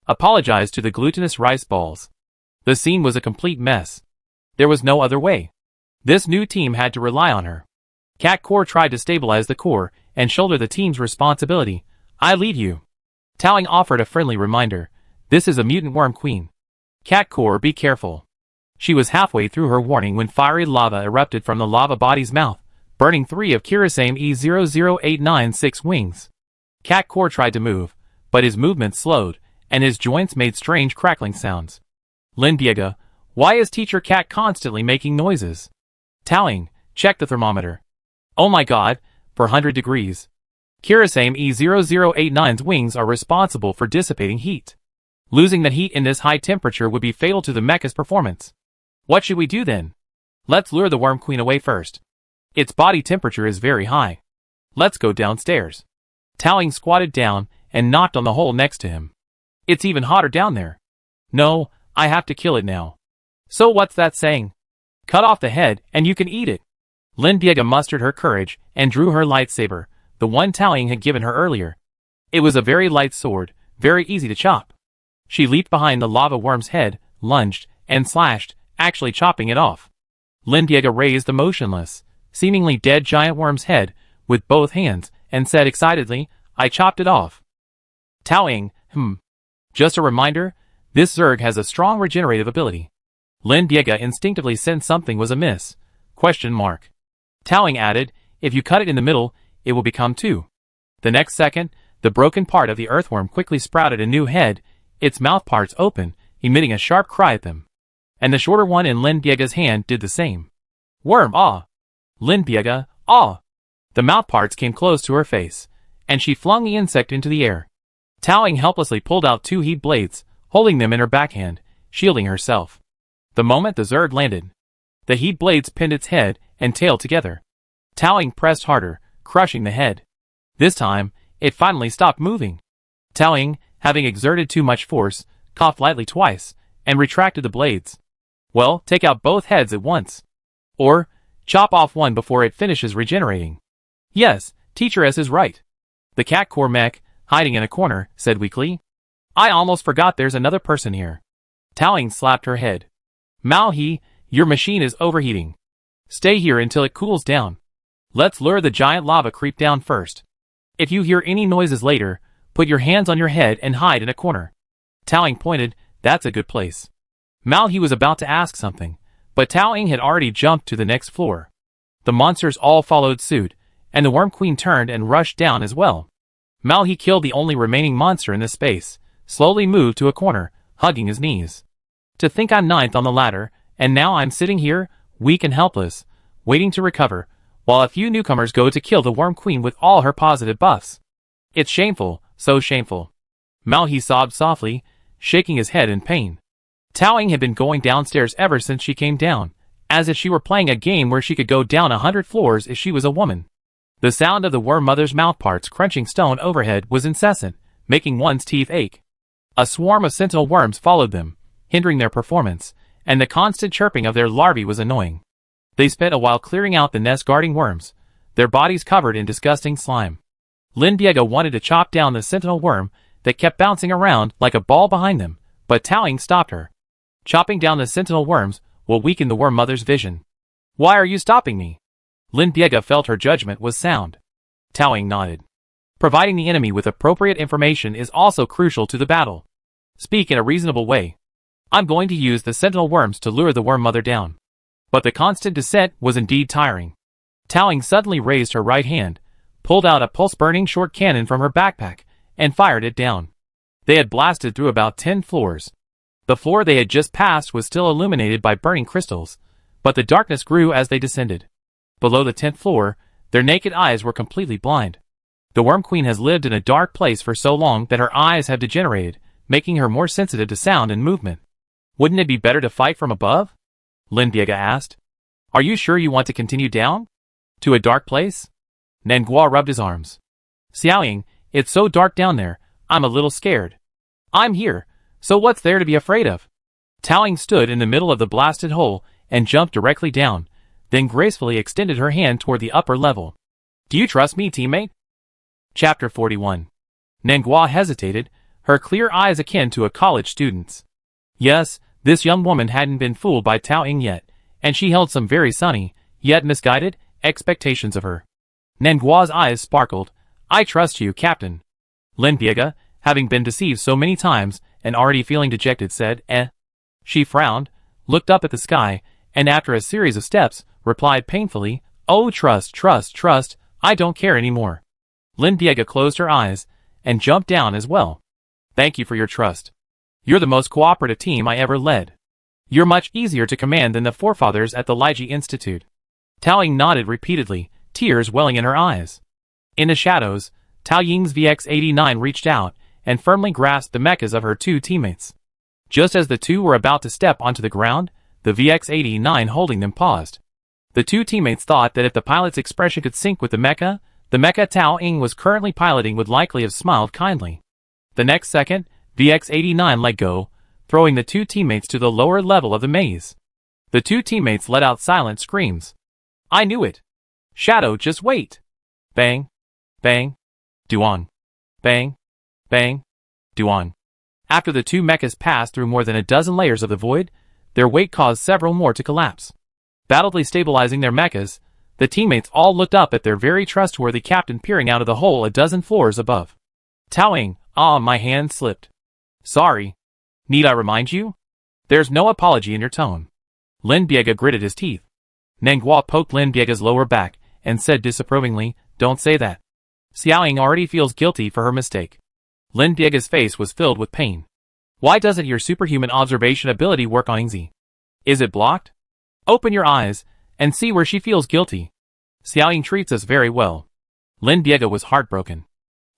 Apologized to the glutinous rice balls. The scene was a complete mess. There was no other way. This new team had to rely on her. Cat Core tried to stabilize the core and shoulder the team's responsibility. "I lead you." Tao Ying offered a friendly reminder. "This is a mutant worm queen. Cat Core, be careful." She was halfway through her warning when fiery lava erupted from the lava body's mouth, burning 3 of Kirasame E00896 wings. Cat Core tried to move, but his movements slowed, and his joints made strange crackling sounds. Lin Biega, why is Teacher Cat constantly making noises? Tao Ying, check the thermometer. Oh my god, for 100 degrees. Kirasame E0089's wings are responsible for dissipating heat. Losing that heat in this high temperature would be fatal to the mecha's performance. What should we do then? Let's lure the Worm Queen away first. Its body temperature is very high. Let's go downstairs. Tao Ying squatted down and knocked on the hole next to him. It's even hotter down there. No, I have to kill it now. So what's that saying? Cut off the head and you can eat it. Lin Biega mustered her courage and drew her lightsaber, the one Tao Ying had given her earlier. It was a very light sword, very easy to chop. She leaped behind the lava worm's head, lunged, and slashed, actually chopping it off. Lin Biega raised the motionless, seemingly dead giant worm's head with both hands and said excitedly, I chopped it off. Tao Ying, Just a reminder, this Zerg has a strong regenerative ability. Lin Biega instinctively sensed something was amiss. Question mark. Taoing added, if you cut it in the middle, it will become two. The next second, the broken part of the earthworm quickly sprouted a new head, its mouth parts open, emitting a sharp cry at them. And the shorter one in Lin Biega's hand did the same. Worm, ah! Lin Biega, ah! The mouth parts came close to her face, and she flung the insect into the air. Taoing helplessly pulled out two heat blades, holding them in her backhand, shielding herself. The moment the Zerg landed, the heat blades pinned its head and tail together. Taoing pressed harder, crushing the head. This time, it finally stopped moving. Taoing, having exerted too much force, coughed lightly twice, and retracted the blades. Well, take out both heads at once. Or, chop off one before it finishes regenerating. Yes, Teacher S is right. The cat core mech, hiding in a corner, said weakly. I almost forgot there's another person here. Taoing slapped her head. Mao He, your machine is overheating. Stay here until it cools down. Let's lure the giant lava creep down first. If you hear any noises later, put your hands on your head and hide in a corner. Taoing pointed, that's a good place. Mao He was about to ask something, but Taoing had already jumped to the next floor. The monsters all followed suit, and the Worm Queen turned and rushed down as well. Mao He killed the only remaining monster in the space, slowly moved to a corner, hugging his knees. To think I'm ninth on the ladder, and now I'm sitting here, weak and helpless, waiting to recover, while a few newcomers go to kill the Worm Queen with all her positive buffs. It's shameful, so shameful. Mao He sobbed softly, shaking his head in pain. Taoing had been going downstairs ever since she came down, as if she were playing a game where she could go down 100 floors if she was a woman. The sound of the worm mother's mouth parts crunching stone overhead was incessant, making one's teeth ache. A swarm of sentinel worms followed them, hindering their performance, and the constant chirping of their larvae was annoying. They spent a while clearing out the nest-guarding worms, their bodies covered in disgusting slime. Lin Biega wanted to chop down the sentinel worm that kept bouncing around like a ball behind them, but Taoing stopped her. Chopping down the sentinel worms will weaken the worm mother's vision. Why are you stopping me? Lin Biega felt her judgment was sound. Taoing nodded. Providing the enemy with appropriate information is also crucial to the battle. Speak in a reasonable way. I'm going to use the sentinel worms to lure the worm mother down. But the constant descent was indeed tiring. Taoing suddenly raised her right hand, pulled out a pulse-burning short cannon from her backpack, and fired it down. They had blasted through about 10 floors. The floor they had just passed was still illuminated by burning crystals, but the darkness grew as they descended. Below the 10th floor, their naked eyes were completely blind. The Worm Queen has lived in a dark place for so long that her eyes have degenerated, making her more sensitive to sound and movement. Wouldn't it be better to fight from above? Lin Biega asked. Are you sure you want to continue down? To a dark place? Nangua rubbed his arms. Xiaoying, it's so dark down there, I'm a little scared. I'm here, so what's there to be afraid of? Taoing stood in the middle of the blasted hole and jumped directly down, then gracefully extended her hand toward the upper level. Do you trust me, teammate? Chapter 41. Nangua hesitated, her clear eyes akin to a college student's. Yes, this young woman hadn't been fooled by Taoing yet, and she held some very sunny, yet misguided, expectations of her. Nangua's eyes sparkled. I trust you, Captain. Lin Biega, having been deceived so many times and already feeling dejected, said, She frowned, looked up at the sky, and after a series of steps, replied painfully, Oh, trust, trust, trust, I don't care anymore. Lin Biega closed her eyes and jumped down as well. Thank you for your trust. You're the most cooperative team I ever led. You're much easier to command than the forefathers at the Liji Institute. Taoing nodded repeatedly, tears welling in her eyes. In the shadows, Tao Ying's VX-89 reached out and firmly grasped the mechas of her two teammates. Just as the two were about to step onto the ground, the VX-89 holding them paused. The two teammates thought that if the pilot's expression could sync with the mecha Tao Ying was currently piloting would likely have smiled kindly. The next second, VX-89 let go, throwing the two teammates to the lower level of the maze. The two teammates let out silent screams. I knew it. Shadow, just wait. Bang. Bang. Duan. Bang. Bang. Duan. After the two mechas passed through more than a dozen layers of the void, their weight caused several more to collapse. Battledly stabilizing their mechas, the teammates all looked up at their very trustworthy captain peering out of the hole a dozen floors above. Taoing, my hand slipped. Sorry. Need I remind you? There's no apology in your tone. Lin Biega gritted his teeth. Nanghua poked Lin Biega's lower back and said disapprovingly, "Don't say that." Xiaoying already feels guilty for her mistake. Lin Biega's face was filled with pain. "Why doesn't your superhuman observation ability work on Yingzi? Is it blocked? Open your eyes and see where she feels guilty. Xiaoying treats us very well." Lin Biega was heartbroken.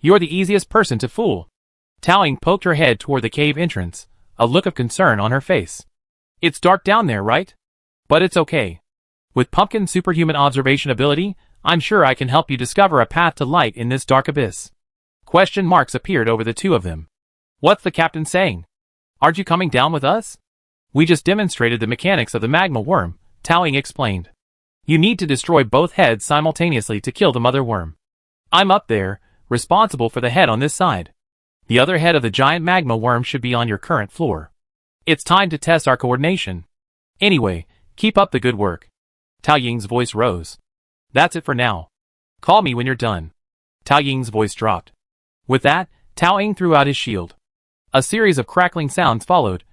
"You're the easiest person to fool." Taoying poked her head toward the cave entrance, a look of concern on her face. "It's dark down there, right? But it's okay. With Pumpkin's superhuman observation ability, I'm sure I can help you discover a path to light in this dark abyss." Question marks appeared over the two of them. "What's the captain saying? Aren't you coming down with us?" "We just demonstrated the mechanics of the magma worm," Taoying explained. "You need to destroy both heads simultaneously to kill the mother worm. I'm up there, responsible for the head on this side. The other head of the giant magma worm should be on your current floor. It's time to test our coordination. Anyway, keep up the good work." Taoying's voice rose. "That's it for now. Call me when you're done." Taoying's voice dropped. With that, Taoying threw out his shield. A series of crackling sounds followed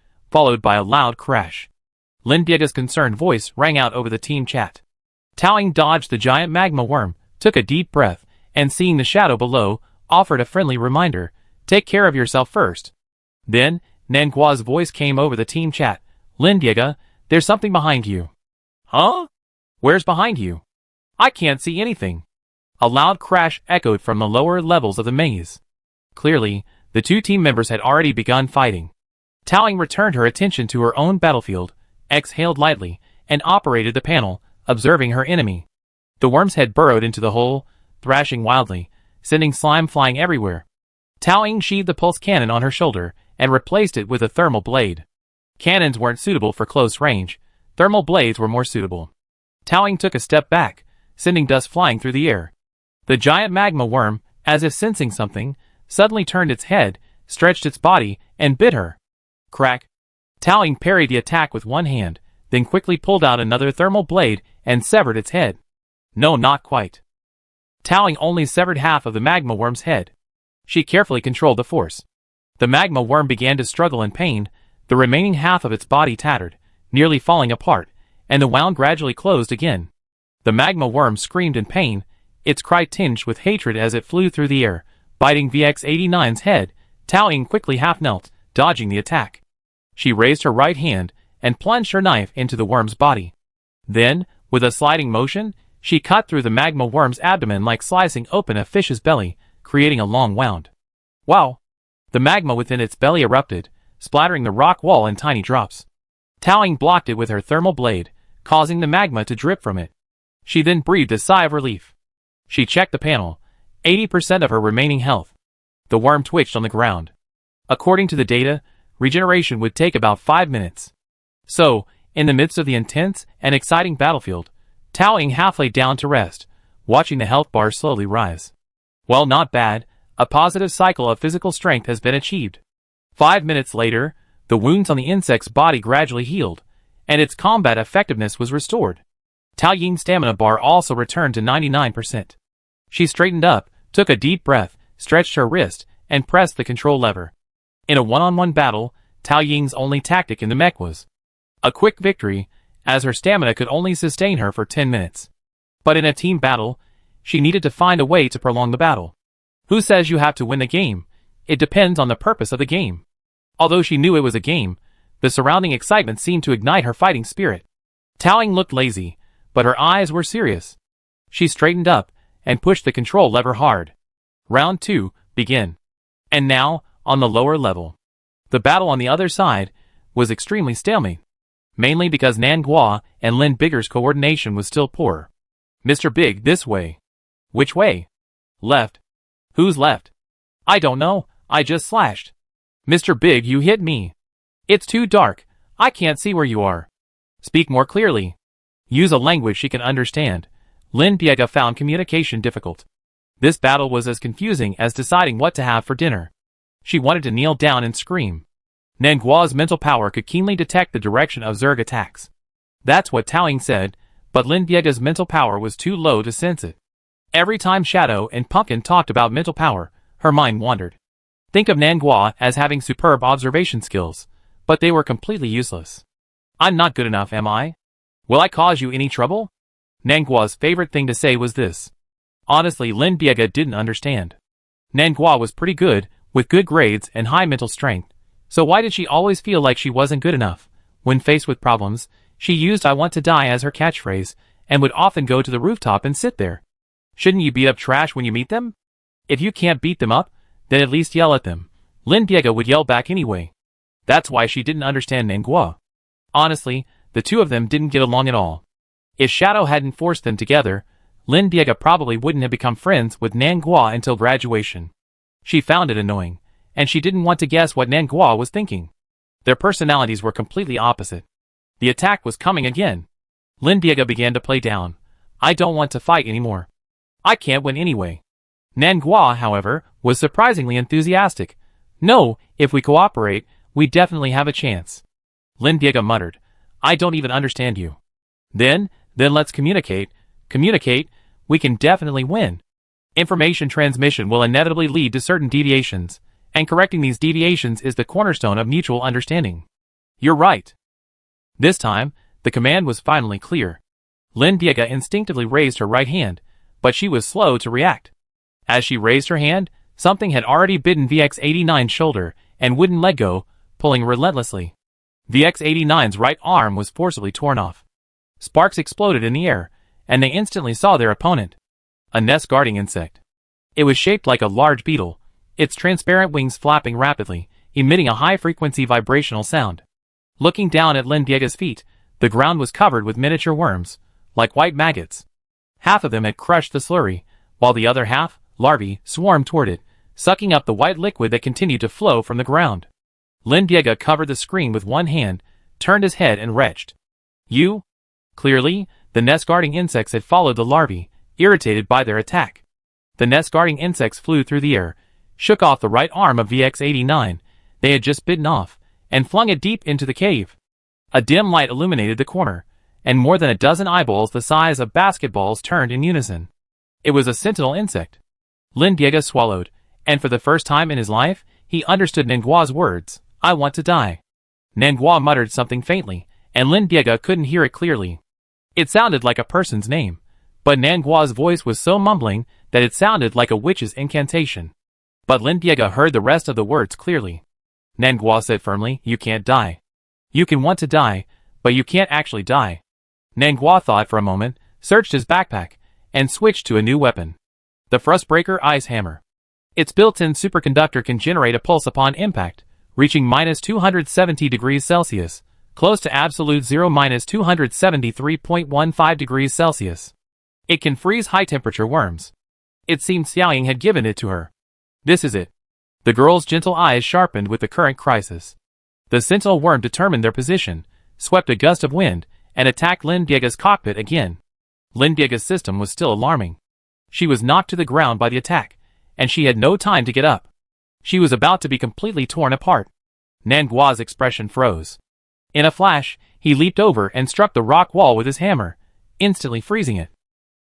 by a loud crash. Lin Biega's concerned voice rang out over the team chat. Taoying dodged the giant magma worm, took a deep breath, and seeing the shadow below, offered a friendly reminder, "Take care of yourself first." Then, Nanghua's voice came over the team chat. "Lin Biega, there's something behind you." "Huh? Where's behind you? I can't see anything." A loud crash echoed from the lower levels of the maze. Clearly, the two team members had already begun fighting. Taoying returned her attention to her own battlefield, exhaled lightly, and operated the panel, observing her enemy. The worm's head burrowed into the hole, thrashing wildly, sending slime flying everywhere. Taoying sheathed the pulse cannon on her shoulder and replaced it with a thermal blade. Cannons weren't suitable for close range, thermal blades were more suitable. Taoying took a step back, sending dust flying through the air. The giant magma worm, as if sensing something, suddenly turned its head, stretched its body, and bit her. Crack! Taoying parried the attack with one hand, then quickly pulled out another thermal blade and severed its head. No, not quite. Taoying only severed half of the magma worm's head. She carefully controlled the force. The magma worm began to struggle in pain, the remaining half of its body tattered, nearly falling apart, and the wound gradually closed again. The magma worm screamed in pain, its cry tinged with hatred as it flew through the air, biting VX-89's head. Taoying quickly half-knelt, dodging the attack. She raised her right hand and plunged her knife into the worm's body. Then, with a sliding motion, she cut through the magma worm's abdomen like slicing open a fish's belly, creating a long wound. Wow! The magma within its belly erupted, splattering the rock wall in tiny drops. Taoying blocked it with her thermal blade, causing the magma to drip from it. She then breathed a sigh of relief. She checked the panel, 80% of her remaining health. The worm twitched on the ground. According to the data, regeneration would take about 5 minutes. So, in the midst of the intense and exciting battlefield, Taoying half lay down to rest, watching the health bar slowly rise. Well, not bad, a positive cycle of physical strength has been achieved. 5 minutes later, the wounds on the insect's body gradually healed, and its combat effectiveness was restored. Taoying's stamina bar also returned to 99%. She straightened up, took a deep breath, stretched her wrist, and pressed the control lever. In a one-on-one battle, Taoying's only tactic in the mech was a quick victory, as her stamina could only sustain her for 10 minutes. But in a team battle, she needed to find a way to prolong the battle. Who says you have to win the game? It depends on the purpose of the game. Although she knew it was a game, the surrounding excitement seemed to ignite her fighting spirit. Taoying looked lazy, but her eyes were serious. She straightened up and pushed the control lever hard. Round 2, begin. And now, on the lower level. The battle on the other side was extremely stalemate, mainly because Nanghua and Lin Bigger's coordination was still poor. "Mr. Big, this way." "Which way?" "Left." "Who's left?" "I don't know, I just slashed." "Mr. Big, you hit me." "It's too dark, I can't see where you are." "Speak more clearly. Use a language she can understand." Lin Biega found communication difficult. This battle was as confusing as deciding what to have for dinner. She wanted to kneel down and scream. Nanghua's mental power could keenly detect the direction of Zerg attacks. That's what Taoying said, but Lin Biega's mental power was too low to sense it. Every time Shadow and Pumpkin talked about mental power, her mind wandered. Think of Nanghua as having superb observation skills, but they were completely useless. "I'm not good enough, am I? Will I cause you any trouble?" Nangua's favorite thing to say was this. Honestly, Lin Biega didn't understand. Nangua was pretty good, with good grades and high mental strength, so why did she always feel like she wasn't good enough? When faced with problems, she used "I want to die" as her catchphrase, and would often go to the rooftop and sit there. Shouldn't you beat up trash when you meet them? If you can't beat them up, then at least yell at them. Lin Biega would yell back anyway. That's why she didn't understand Nangua. Honestly, the two of them didn't get along at all. If Shadow hadn't forced them together, Lin Biega probably wouldn't have become friends with Nangua until graduation. She found it annoying, and she didn't want to guess what Nangua was thinking. Their personalities were completely opposite. The attack was coming again. Lin Biega began to play down. I don't want to fight anymore. I can't win anyway. Nangua, however, was surprisingly enthusiastic. No, if we cooperate, we definitely have a chance. Lin Biega muttered. I don't even understand you. Then let's communicate. Communicate, we can definitely win. Information transmission will inevitably lead to certain deviations, and correcting these deviations is the cornerstone of mutual understanding. You're right. This time, the command was finally clear. Lin Biega instinctively raised her right hand, but she was slow to react. As she raised her hand, something had already bitten VX-89's shoulder and wouldn't let go, pulling relentlessly. VX-89's right arm was forcibly torn off. Sparks exploded in the air, and they instantly saw their opponent. A nest-guarding insect. It was shaped like a large beetle, its transparent wings flapping rapidly, emitting a high-frequency vibrational sound. Looking down at Lin Biega's feet, the ground was covered with miniature worms, like white maggots. Half of them had crushed the slurry, while the other half, larvae, swarmed toward it, sucking up the white liquid that continued to flow from the ground. Lin Biega covered the screen with one hand, turned his head and retched. You? Clearly, the nest-guarding insects had followed the larvae, irritated by their attack. The nest-guarding insects flew through the air, shook off the right arm of VX-89 they had just bitten off, and flung it deep into the cave. A dim light illuminated the corner, and more than a dozen eyeballs the size of basketballs turned in unison. It was a sentinel insect. Lin Biega swallowed, and for the first time in his life, he understood Nangua's words, I want to die. Nangua muttered something faintly, and Lin Biega couldn't hear it clearly. It sounded like a person's name, but Nangua's voice was so mumbling that it sounded like a witch's incantation. But Lin Biega heard the rest of the words clearly. Nangua said firmly, you can't die. You can want to die, but you can't actually die. Nangua thought for a moment, searched his backpack, and switched to a new weapon. The Frostbreaker Ice Hammer. Its built-in superconductor can generate a pulse upon impact, reaching -270 degrees Celsius, close to absolute zero -273.15 degrees Celsius. It can freeze high-temperature worms. It seemed Xiaoying had given it to her. This is it. The girl's gentle eyes sharpened with the current crisis. The sentinel worm determined their position, swept a gust of wind, and attacked Lin Biega's cockpit again. Lin Biega's system was still alarming. She was knocked to the ground by the attack, and she had no time to get up. She was about to be completely torn apart. Nangua's expression froze. In a flash, he leaped over and struck the rock wall with his hammer, instantly freezing it.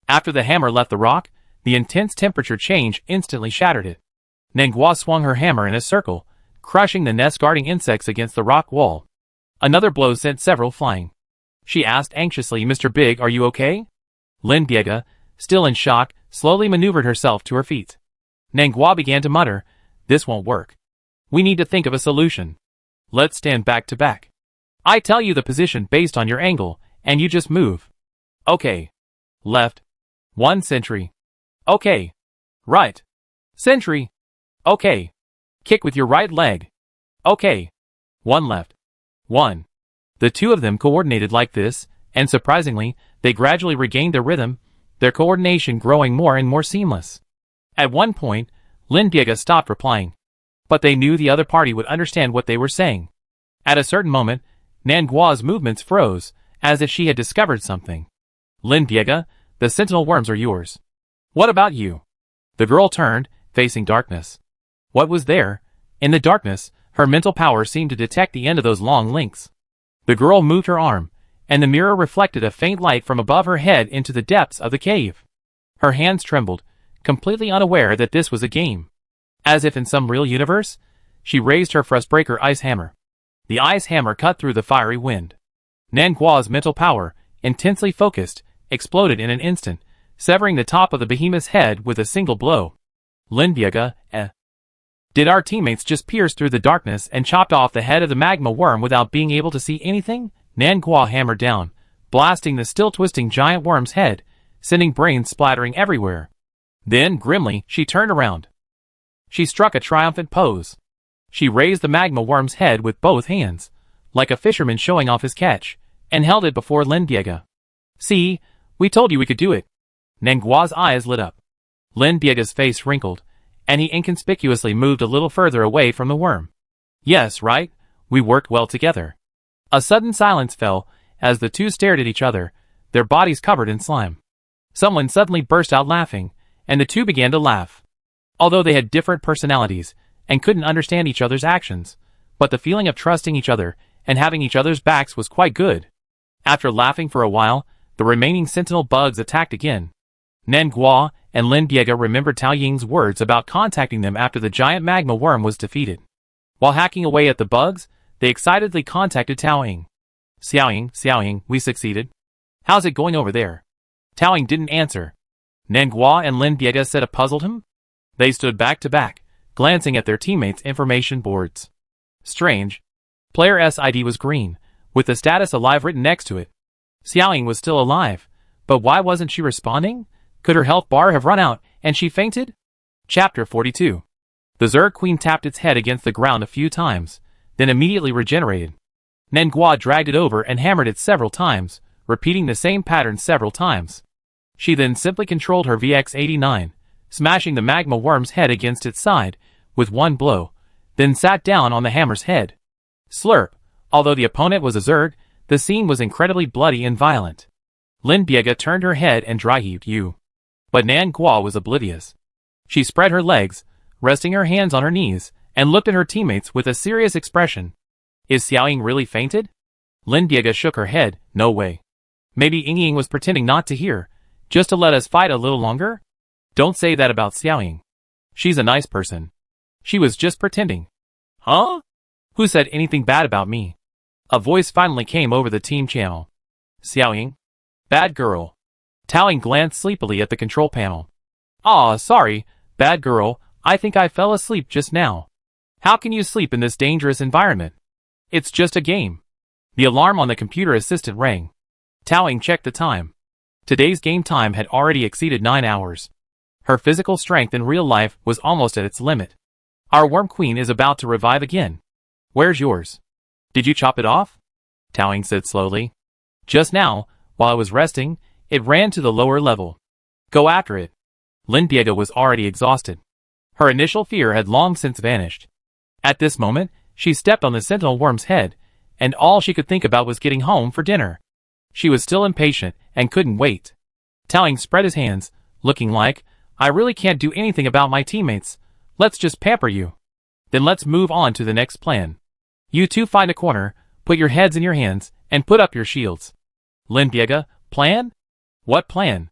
After the hammer left the rock, the intense temperature change instantly shattered it. Nangua swung her hammer in a circle, crushing the nest-guarding insects against the rock wall. Another blow sent several flying. She asked anxiously, Mr. Big, are you okay? Lin Biega, still in shock, slowly maneuvered herself to her feet. Nangua began to mutter, this won't work. We need to think of a solution. Let's stand back to back. I tell you the position based on your angle, and you just move. Okay. Left. 1 sentry. Okay. Right. Sentry. Okay. Kick with your right leg. Okay. 1 left. 1. The two of them coordinated like this, and surprisingly, they gradually regained their rhythm, their coordination growing more and more seamless. At one point, Lin Biega stopped replying. But they knew the other party would understand what they were saying. At a certain moment, Nangua's movements froze, as if she had discovered something. Lin Biega, the sentinel worms are yours. What about you? The girl turned, facing darkness. What was there? In the darkness, her mental power seemed to detect the end of those long links. The girl moved her arm, and the mirror reflected a faint light from above her head into the depths of the cave. Her hands trembled, completely unaware that this was a game. As if in some real universe, she raised her Frostbreaker ice hammer. The ice hammer cut through the fiery wind. Nangua's mental power, intensely focused, exploded in an instant, severing the top of the behemoth's head with a single blow. Linbiega, Did our teammates just pierce through the darkness and chopped off the head of the magma worm without being able to see anything? Nangua hammered down, blasting the still twisting giant worm's head, sending brains splattering everywhere. Then, grimly, she turned around. She struck a triumphant pose. She raised the magma worm's head with both hands, like a fisherman showing off his catch, and held it before Linbiega. See, we told you we could do it. Nangua's eyes lit up. Linbiega's face wrinkled, and he inconspicuously moved a little further away from the worm. Yes, right, we worked well together. A sudden silence fell as the two stared at each other, their bodies covered in slime. Someone suddenly burst out laughing, and the two began to laugh. Although they had different personalities and couldn't understand each other's actions, but the feeling of trusting each other and having each other's backs was quite good. After laughing for a while, the remaining sentinel bugs attacked again. Nangua and Linbiega remembered Tao Ying's words about contacting them after the giant magma worm was defeated. While hacking away at the bugs, they excitedly contacted Tao Ying. Xiao Ying, we succeeded. How's it going over there? Tao Ying didn't answer. Nangua and Linbiega said it puzzled him. They stood back to back, glancing at their teammates' information boards. Strange. Player's ID was green, with the status alive written next to it. Xiao Ying was still alive, but why wasn't she responding? Could her health bar have run out, and she fainted? Chapter 42. The Zerg Queen tapped its head against the ground a few times, then immediately regenerated. Nangua dragged it over and hammered it several times, repeating the same pattern several times. She then simply controlled her VX-89, smashing the magma worm's head against its side with one blow, then sat down on the hammer's head. Slurp. Although the opponent was a Zerg, the scene was incredibly bloody and violent. Linbiega turned her head and dry-heaved you. But Nangua was oblivious. She spread her legs, resting her hands on her knees, and looked at her teammates with a serious expression. Is Xiao Ying really fainted? Linbiega shook her head, no way. Maybe Ying was pretending not to hear, just to let us fight a little longer? Don't say that about Xiao Ying. She's a nice person. She was just pretending. Huh? Who said anything bad about me? A voice finally came over the team channel. Xiao Ying? Bad girl. Tao Ying glanced sleepily at the control panel. Aw, sorry, bad girl, I think I fell asleep just now. How can you sleep in this dangerous environment? It's just a game. The alarm on the computer assistant rang. Tao Ying checked the time. Today's game time had already exceeded 9 hours. Her physical strength in real life was almost at its limit. Our Worm Queen is about to revive again. Where's yours? Did you chop it off? Tao Ying said slowly. Just now, while I was resting, it ran to the lower level. Go after it. Linbiega was already exhausted. Her initial fear had long since vanished. At this moment, she stepped on the sentinel worm's head, and all she could think about was getting home for dinner. She was still impatient and couldn't wait. Tao Ying spread his hands, looking like, I really can't do anything about my teammates. Let's just pamper you. Then let's move on to the next plan. You two find a corner, put your heads in your hands, and put up your shields. Linbiega, plan? What plan?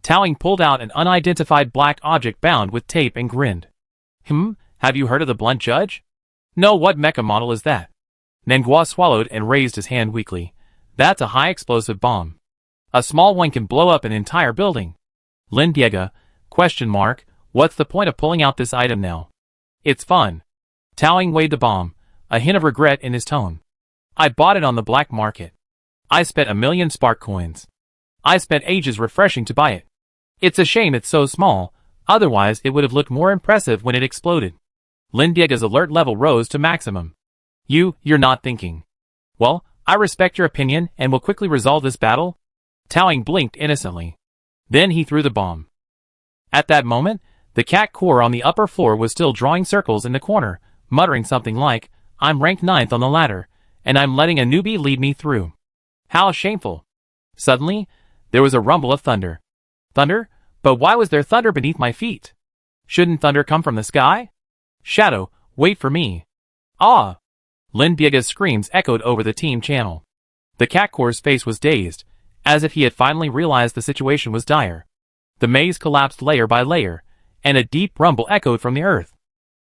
Tao Ying pulled out an unidentified black object bound with tape and grinned. Have you heard of the Blunt Judge? No, what mecha model is that? Nangua swallowed and raised his hand weakly. That's a high-explosive bomb. A small one can blow up an entire building. Linbiega, ? What's the point of pulling out this item now? It's fun. Tao Ying weighed the bomb, a hint of regret in his tone. I bought it on the black market. I spent 1,000,000 spark coins. I spent ages refreshing to buy it. It's a shame it's so small, otherwise it would have looked more impressive when it exploded. Linbiega's alert level rose to maximum. You're not thinking. Well, I respect your opinion and will quickly resolve this battle. Tao Ying blinked innocently. Then he threw the bomb. At that moment, the cat core on the upper floor was still drawing circles in the corner, muttering something like, I'm ranked 9th on the ladder, and I'm letting a newbie lead me through. How shameful. Suddenly, there was a rumble of thunder. Thunder? But why was there thunder beneath my feet? Shouldn't thunder come from the sky? Shadow, wait for me. Ah! Linbiega's screams echoed over the team channel. The cat core's face was dazed, as if he had finally realized the situation was dire. The maze collapsed layer by layer, and a deep rumble echoed from the earth.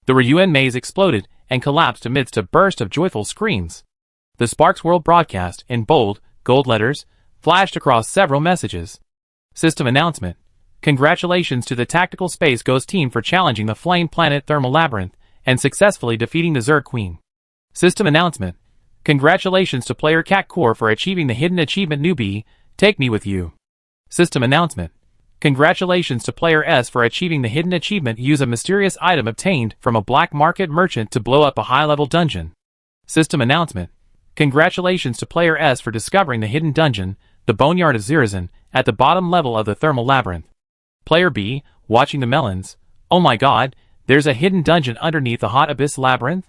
The Ryuan maze exploded and collapsed amidst a burst of joyful screams. The Sparks World broadcast, in bold, gold letters, flashed across several messages. System announcement. Congratulations to the Tactical Space Ghost team for challenging the Flame Planet Thermal Labyrinth and successfully defeating the Zerg Queen. System announcement. Congratulations to player Cat Core for achieving the hidden achievement newbie, Take Me With You. System announcement. Congratulations to player S for achieving the hidden achievement, Use a mysterious item obtained from a black market merchant to blow up a high-level dungeon. System announcement. Congratulations to player S for discovering the hidden dungeon, the Boneyard of Zirazin, at the bottom level of the Thermal Labyrinth. Player B, watching the melons. Oh my god, there's a hidden dungeon underneath the Hot Abyss Labyrinth?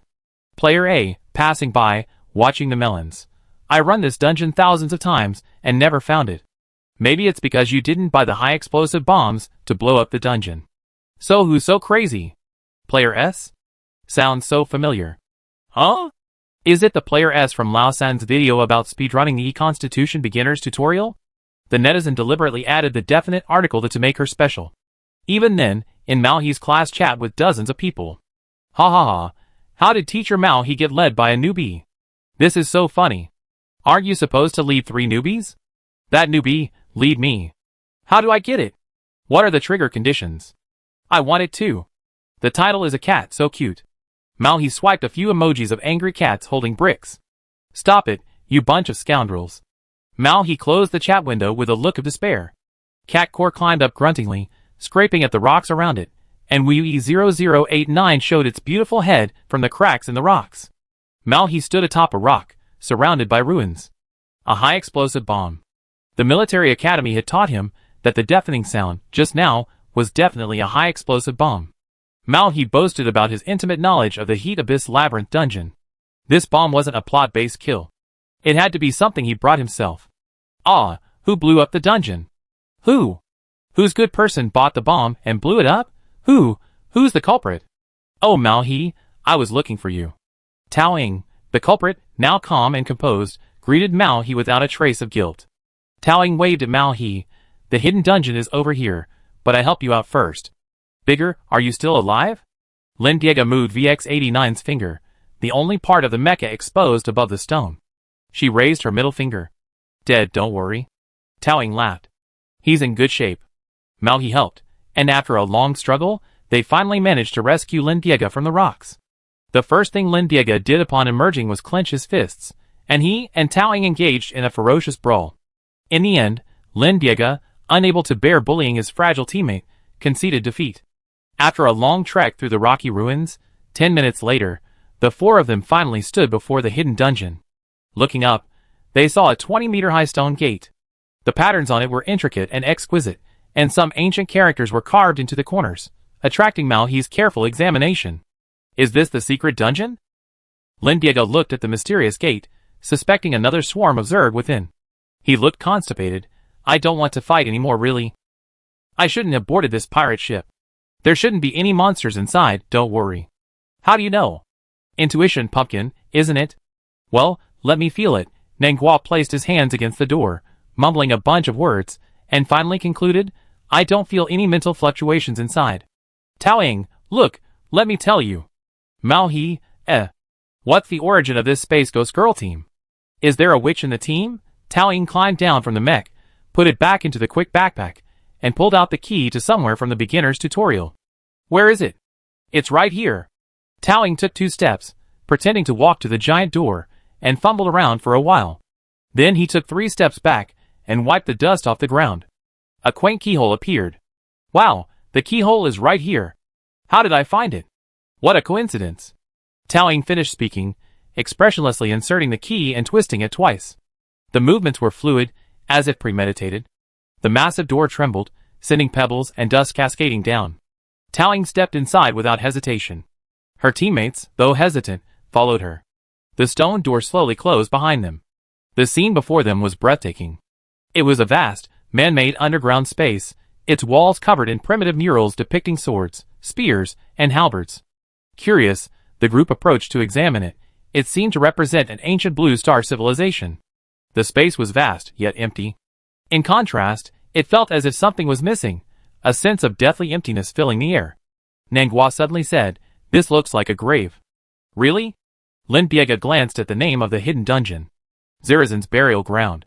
Player A, passing by, watching the melons. I run this dungeon thousands of times and never found it. Maybe it's because you didn't buy the high explosive bombs to blow up the dungeon. So who's so crazy? Player S? Sounds so familiar. Huh? Is it the Player S from Lao San's video about speedrunning the E-Constitution Beginners tutorial? The netizen deliberately added the definite article to make her special. Even then, in Mao He's class chat with dozens of people. Ha ha ha. How did teacher Mao He get led by a newbie? This is so funny. Aren't you supposed to lead 3 newbies? That newbie, lead me. How do I get it? What are the trigger conditions? I want it too. The title is a cat so cute. Mao He swiped a few emojis of angry cats holding bricks. Stop it, you bunch of scoundrels. Mao He closed the chat window with a look of despair. Cat Core climbed up gruntingly, scraping at the rocks around it, and WE0089 showed its beautiful head from the cracks in the rocks. Mao He stood atop a rock, surrounded by ruins. A high explosive bomb. The military academy had taught him that the deafening sound, just now, was definitely a high explosive bomb. Mao He boasted about his intimate knowledge of the Heat Abyss Labyrinth dungeon. This bomb wasn't a plot-based kill. It had to be something he brought himself. Ah, who blew up the dungeon? Who? Whose good person bought the bomb and blew it up? Who's the culprit? Oh Mao He, I was looking for you. Tao Ying, the culprit, now calm and composed, greeted Mao He without a trace of guilt. Tao Ying waved at Mao He. The hidden dungeon is over here, but I help you out first. Bigger, are you still alive? Lin Diego moved VX89's finger, the only part of the mecha exposed above the stone. She raised her middle finger. Dead, don't worry. Tao Ying laughed. He's in good shape. Mao He helped, and after a long struggle, they finally managed to rescue Lin Diego from the rocks. The first thing Lin Diego did upon emerging was clench his fists, and he and Tao Ying engaged in a ferocious brawl. In the end, Lin Diego, unable to bear bullying his fragile teammate, conceded defeat. After a long trek through the rocky ruins, 10 minutes later, the 4 of them finally stood before the hidden dungeon. Looking up, they saw a 20-meter-high stone gate. The patterns on it were intricate and exquisite, and some ancient characters were carved into the corners, attracting Mao He's careful examination. Is this the secret dungeon? Lin Diego looked at the mysterious gate, suspecting another swarm of Zerg within. He looked constipated. I don't want to fight anymore, really. I shouldn't have boarded this pirate ship. There shouldn't be any monsters inside, don't worry. How do you know? Intuition, pumpkin, isn't it? Well, let me feel it. Nanghua placed his hands against the door, mumbling a bunch of words, and finally concluded, I don't feel any mental fluctuations inside. Tao Ying, look, let me tell you. Mao He, what's the origin of this Space Ghost Girl team? Is there a witch in the team? Tao Ying climbed down from the mech, put it back into the quick backpack, and pulled out the key to somewhere from the beginner's tutorial. Where is it? It's right here. Tao Ying took 2 steps, pretending to walk to the giant door, and fumbled around for a while. Then he took 3 steps back, and wiped the dust off the ground. A quaint keyhole appeared. Wow, the keyhole is right here. How did I find it? What a coincidence. Tao Ying finished speaking, expressionlessly inserting the key and twisting it twice. The movements were fluid, as if premeditated. The massive door trembled, sending pebbles and dust cascading down. Tao Ying stepped inside without hesitation. Her teammates, though hesitant, followed her. The stone door slowly closed behind them. The scene before them was breathtaking. It was a vast, man-made underground space, its walls covered in primitive murals depicting swords, spears, and halberds. Curious, the group approached to examine it. It seemed to represent an ancient Blue Star civilization. The space was vast, yet empty. In contrast, it felt as if something was missing, a sense of deathly emptiness filling the air. Nanghua suddenly said, This looks like a grave. Really? Lin Diego glanced at the name of the hidden dungeon. Zirazin's burial ground.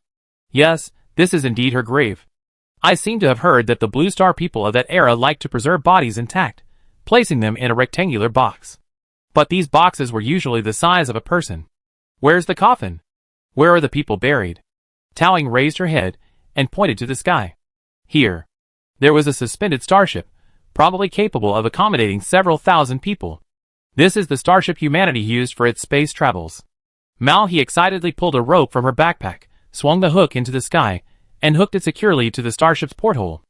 Yes, this is indeed her grave. I seem to have heard that the Blue Star people of that era liked to preserve bodies intact, placing them in a rectangular box. But these boxes were usually the size of a person. Where's the coffin? Where are the people buried? Towing raised her head and pointed to the sky. Here. There was a suspended starship, probably capable of accommodating several thousand people. This is the starship humanity used for its space travels. He excitedly pulled a rope from her backpack, swung the hook into the sky, and hooked it securely to the starship's porthole.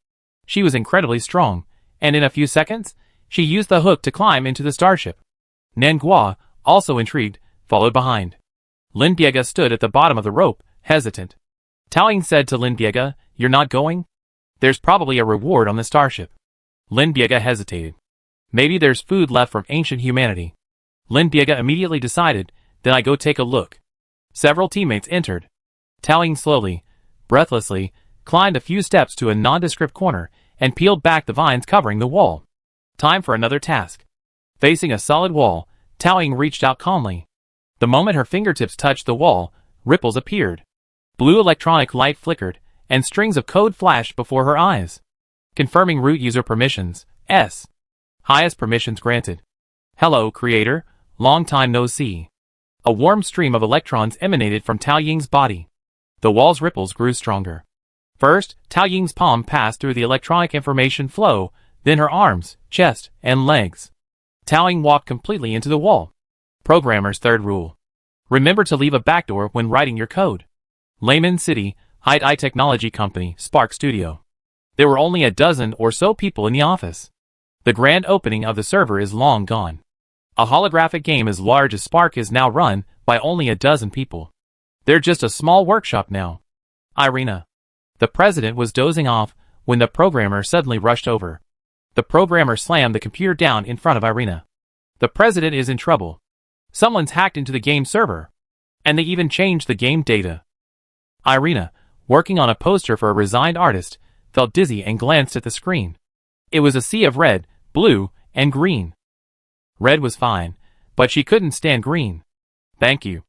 She was incredibly strong, and in a few seconds, she used the hook to climb into the starship. Nangua, also intrigued, followed behind. Linbiega stood at the bottom of the rope, hesitant. Taoying said to Linbiega, "You're not going? There's probably a reward on the starship." Linbiega hesitated. Maybe there's food left from ancient humanity. Linbiega immediately decided, "Then I go take a look." Several teammates entered. Taoying slowly, breathlessly, climbed a few steps to a nondescript corner and peeled back the vines covering the wall. Time for another task. Facing a solid wall, Taoying reached out calmly. The moment her fingertips touched the wall, ripples appeared. Blue electronic light flickered, and strings of code flashed before her eyes. Confirming root user permissions, S. Highest permissions granted. Hello, creator, long time no see. A warm stream of electrons emanated from Taoying's body. The wall's ripples grew stronger. First, Taoying's palm passed through the electronic information flow, then her arms, chest, and legs. Taoying walked completely into the wall. Programmer's third rule. Remember to leave a backdoor when writing your code. Layman City, High Technology Company, Spark Studio. There were only a dozen or so people in the office. The grand opening of the server is long gone. A holographic game as large as Spark is now run by only a dozen people. They're just a small workshop now. Irina. The president was dozing off when the programmer suddenly rushed over. The programmer slammed the computer down in front of Irina. The president is in trouble. Someone's hacked into the game server. And they even changed the game data. Irina, working on a poster for a resigned artist, felt dizzy and glanced at the screen. It was a sea of red, blue, and green. Red was fine, but she couldn't stand green. "Thank you,"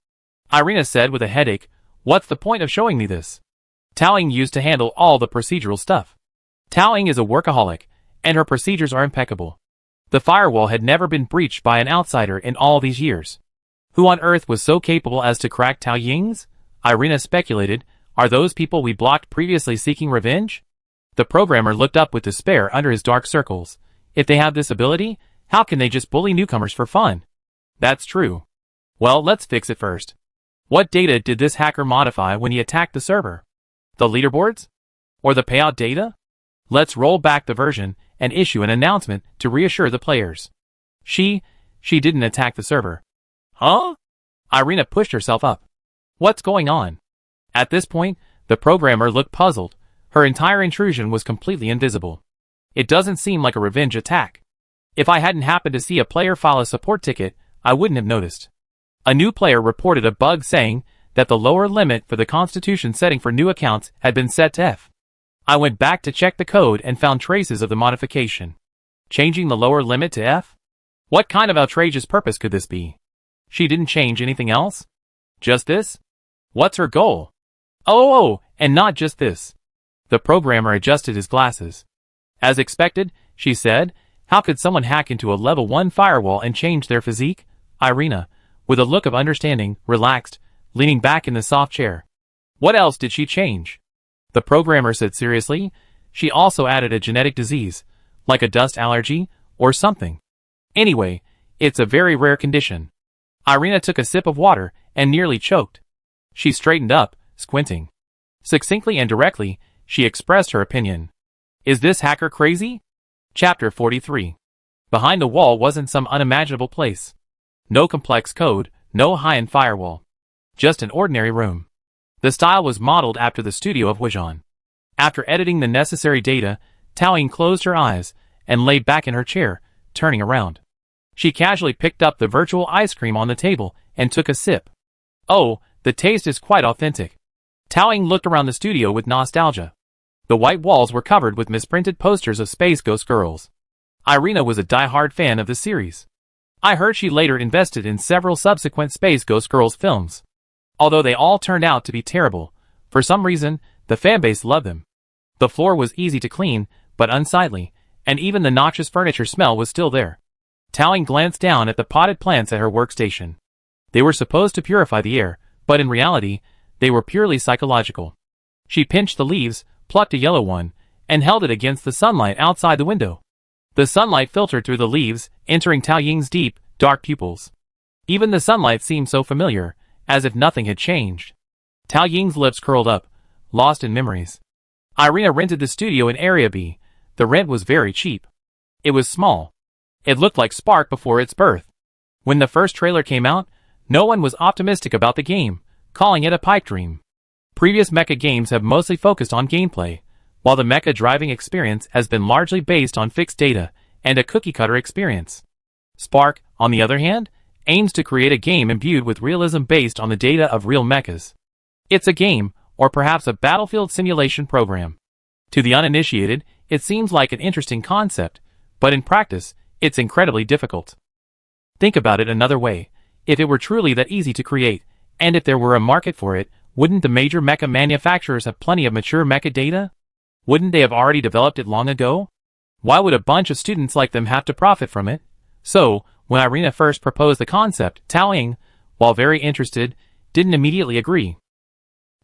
Irina said with a headache. "What's the point of showing me this?" Taoying used to handle all the procedural stuff. Taoying is a workaholic, and her procedures are impeccable. The firewall had never been breached by an outsider in all these years. Who on earth was so capable as to crack Taoying's? Irina speculated. Are those people we blocked previously seeking revenge? The programmer looked up with despair under his dark circles. If they have this ability, how can they just bully newcomers for fun? That's true. Well, let's fix it first. What data did this hacker modify when he attacked the server? The leaderboards? Or the payout data? Let's roll back the version and issue an announcement to reassure the players. She didn't attack the server. Huh? Irina pushed herself up. What's going on? At this point, the programmer looked puzzled. Her entire intrusion was completely invisible. It doesn't seem like a revenge attack. If I hadn't happened to see a player file a support ticket, I wouldn't have noticed. A new player reported a bug saying that the lower limit for the Constitution setting for new accounts had been set to F. I went back to check the code and found traces of the modification. Changing the lower limit to F? What kind of outrageous purpose could this be? She didn't change anything else? Just this? What's her goal? Oh, and not just this. The programmer adjusted his glasses. As expected, she said, how could someone hack into a level 1 firewall and change their physique? Irina, with a look of understanding, relaxed, leaning back in the soft chair. What else did she change? The programmer said seriously. She also added a genetic disease, like a dust allergy, or something. Anyway, it's a very rare condition. Irina took a sip of water and nearly choked. She straightened up, squinting. Succinctly and directly, she expressed her opinion. Is this hacker crazy? Chapter 43. Behind the wall wasn't some unimaginable place. No complex code, no high-end firewall. Just an ordinary room. The style was modeled after the studio of Wujan. After editing the necessary data, Taoying closed her eyes and lay back in her chair, turning around. She casually picked up the virtual ice cream on the table and took a sip. Oh, the taste is quite authentic. Taoying looked around the studio with nostalgia. The white walls were covered with misprinted posters of Space Ghost Girls. Irina was a die-hard fan of the series. I heard she later invested in several subsequent Space Ghost Girls films. Although they all turned out to be terrible, for some reason, the fanbase loved them. The floor was easy to clean, but unsightly, and even the noxious furniture smell was still there. Taoying glanced down at the potted plants at her workstation. They were supposed to purify the air, but in reality, they were purely psychological. She pinched the leaves, plucked a yellow one, and held it against the sunlight outside the window. The sunlight filtered through the leaves, entering Taoying's deep, dark pupils. Even the sunlight seemed so familiar, as if nothing had changed. Taoying's lips curled up, lost in memories. Irina rented the studio in Area B. The rent was very cheap. It was small. It looked like Spark before its birth. When the first trailer came out, no one was optimistic about the game, calling it a pipe dream. Previous Mecha games have mostly focused on gameplay, while the Mecha driving experience has been largely based on fixed data and a cookie-cutter experience. Spark, on the other hand, aims to create a game imbued with realism based on the data of real mechas. It's a game, or perhaps a battlefield simulation program. To the uninitiated, it seems like an interesting concept, but in practice, it's incredibly difficult. Think about it another way. If it were truly that easy to create, and if there were a market for it, wouldn't the major mecha manufacturers have plenty of mature mecha data? Wouldn't they have already developed it long ago? Why would a bunch of students like them have to profit from it? So, when Irina first proposed the concept, Taoying, while very interested, didn't immediately agree.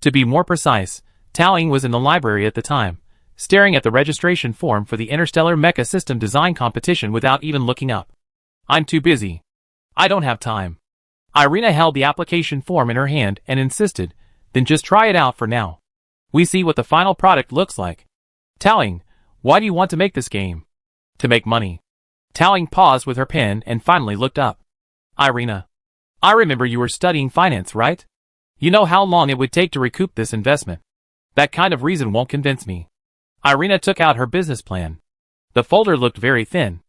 To be more precise, Taoying was in the library at the time, staring at the registration form for the Interstellar Mecha System Design Competition without even looking up. "I'm too busy. I don't have time." Irina held the application form in her hand and insisted, "Then just try it out for now. We see what the final product looks like." "Taoying, why do you want to make this game?" "To make money." Taoying paused with her pen and finally looked up. "Irina, I remember you were studying finance, right? You know how long it would take to recoup this investment. That kind of reason won't convince me." Irina took out her business plan. The folder looked very thin.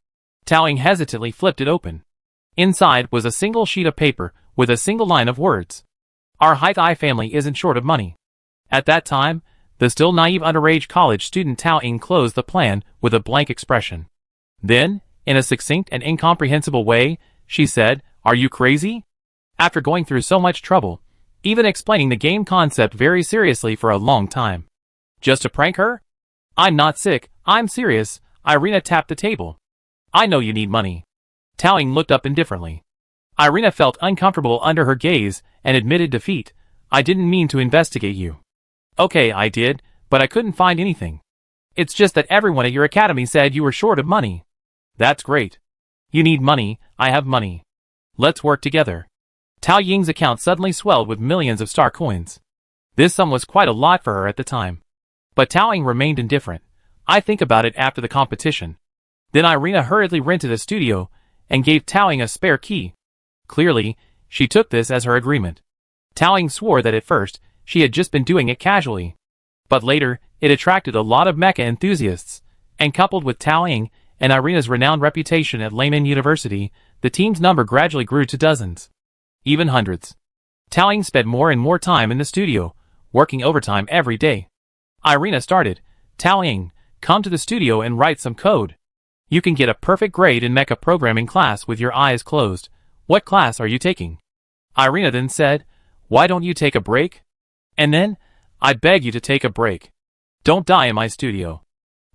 Taoying hesitantly flipped it open. Inside was a single sheet of paper with a single line of words. "Our Haitai family isn't short of money." At that time, the still naive underage college student Taoying closed the plan with a blank expression. Then, in a succinct and incomprehensible way, she said, "Are you crazy?" After going through so much trouble, even explaining the game concept very seriously for a long time. Just to prank her? "I'm not sick, I'm serious." Irina tapped the table. "I know you need money." Taoying looked up indifferently. Irina felt uncomfortable under her gaze and admitted defeat. "I didn't mean to investigate you." "Okay, I did, but I couldn't find anything. It's just that everyone at your academy said you were short of money." "That's great. You need money, I have money. Let's work together." Taoying's account suddenly swelled with millions of star coins. This sum was quite a lot for her at the time. But Taoying remained indifferent. "I think about it after the competition." Then Irina hurriedly rented a studio and gave Taoying a spare key. Clearly, she took this as her agreement. Taoying swore that at first, she had just been doing it casually. But later, it attracted a lot of mecha enthusiasts, and coupled with Taoying and Irina's renowned reputation at Layman University, the team's number gradually grew to dozens. Even hundreds. Taoying spent more and more time in the studio, working overtime every day. Irina started, "Taoying, come to the studio and write some code. You can get a perfect grade in mecha programming class with your eyes closed. What class are you taking?" Irina then said, "Why don't you take a break?" And then, "I beg you to take a break. Don't die in my studio."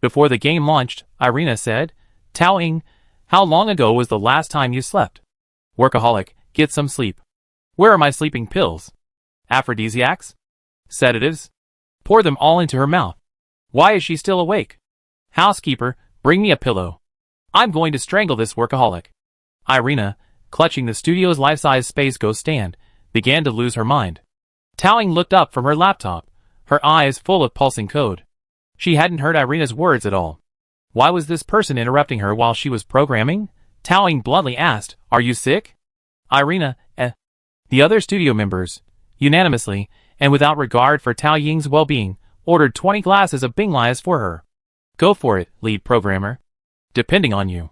Before the game launched, Irina said, "Taoying, how long ago was the last time you slept?" "Workaholic, get some sleep." "Where are my sleeping pills?" "Aphrodisiacs? Sedatives?" "Pour them all into her mouth." "Why is she still awake?" "Housekeeper, bring me a pillow. I'm going to strangle this workaholic." Irina, clutching the studio's life-size Space Ghost stand, began to lose her mind. Taoying looked up from her laptop, her eyes full of pulsing code. She hadn't heard Irina's words at all. Why was this person interrupting her while she was programming? Taoying bluntly asked, "Are you sick?" Irina, The other studio members, unanimously, and without regard for Taoying's well-being, ordered 20 glasses of Binglais for her. "Go for it, lead programmer. Depending on you.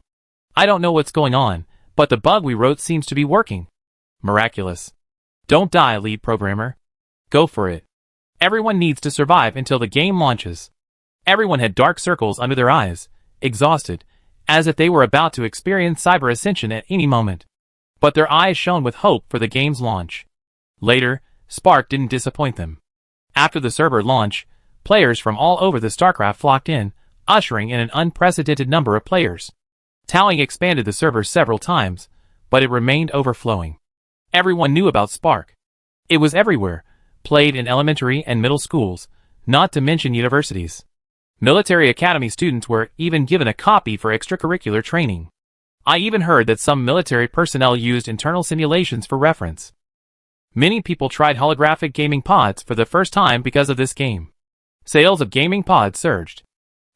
I don't know what's going on, but the bug we wrote seems to be working." "Miraculous. Don't die, lead programmer. Go for it. Everyone needs to survive until the game launches." Everyone had dark circles under their eyes, exhausted, as if they were about to experience cyber ascension at any moment. But their eyes shone with hope for the game's launch. Later, Spark didn't disappoint them. After the server launch, Players from all over the StarCraft flocked in, ushering in an unprecedented number of players. Tao Ying expanded the server several times, but it remained overflowing. Everyone knew about Spark. It was everywhere, played in elementary and middle schools, not to mention universities. Military academy students were even given a copy for extracurricular training. I even heard that some military personnel used internal simulations for reference. Many people tried holographic gaming pods for the first time because of this game. Sales of gaming pods surged.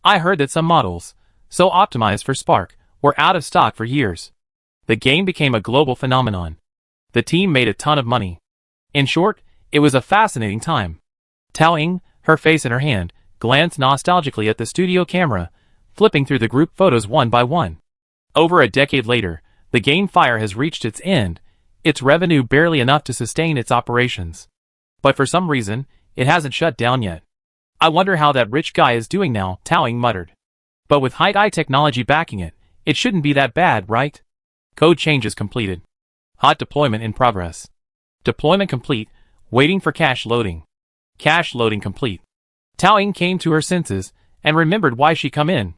I heard that some models, so optimized for Spark, were out of stock for years. The game became a global phenomenon. The team made a ton of money. In short, it was a fascinating time. Tao Ying, her face in her hand, glanced nostalgically at the studio camera, flipping through the group photos one by one. Over a decade later, the game Fire has reached its end, its revenue barely enough to sustain its operations. But for some reason, it hasn't shut down yet. I wonder how that rich guy is doing now, Tao Ying muttered. But with high technology backing it, it shouldn't be that bad, right? Code changes completed. Hot deployment in progress. Deployment complete, waiting for cache loading. Cache loading complete. Tao Ying came to her senses and remembered why she come in.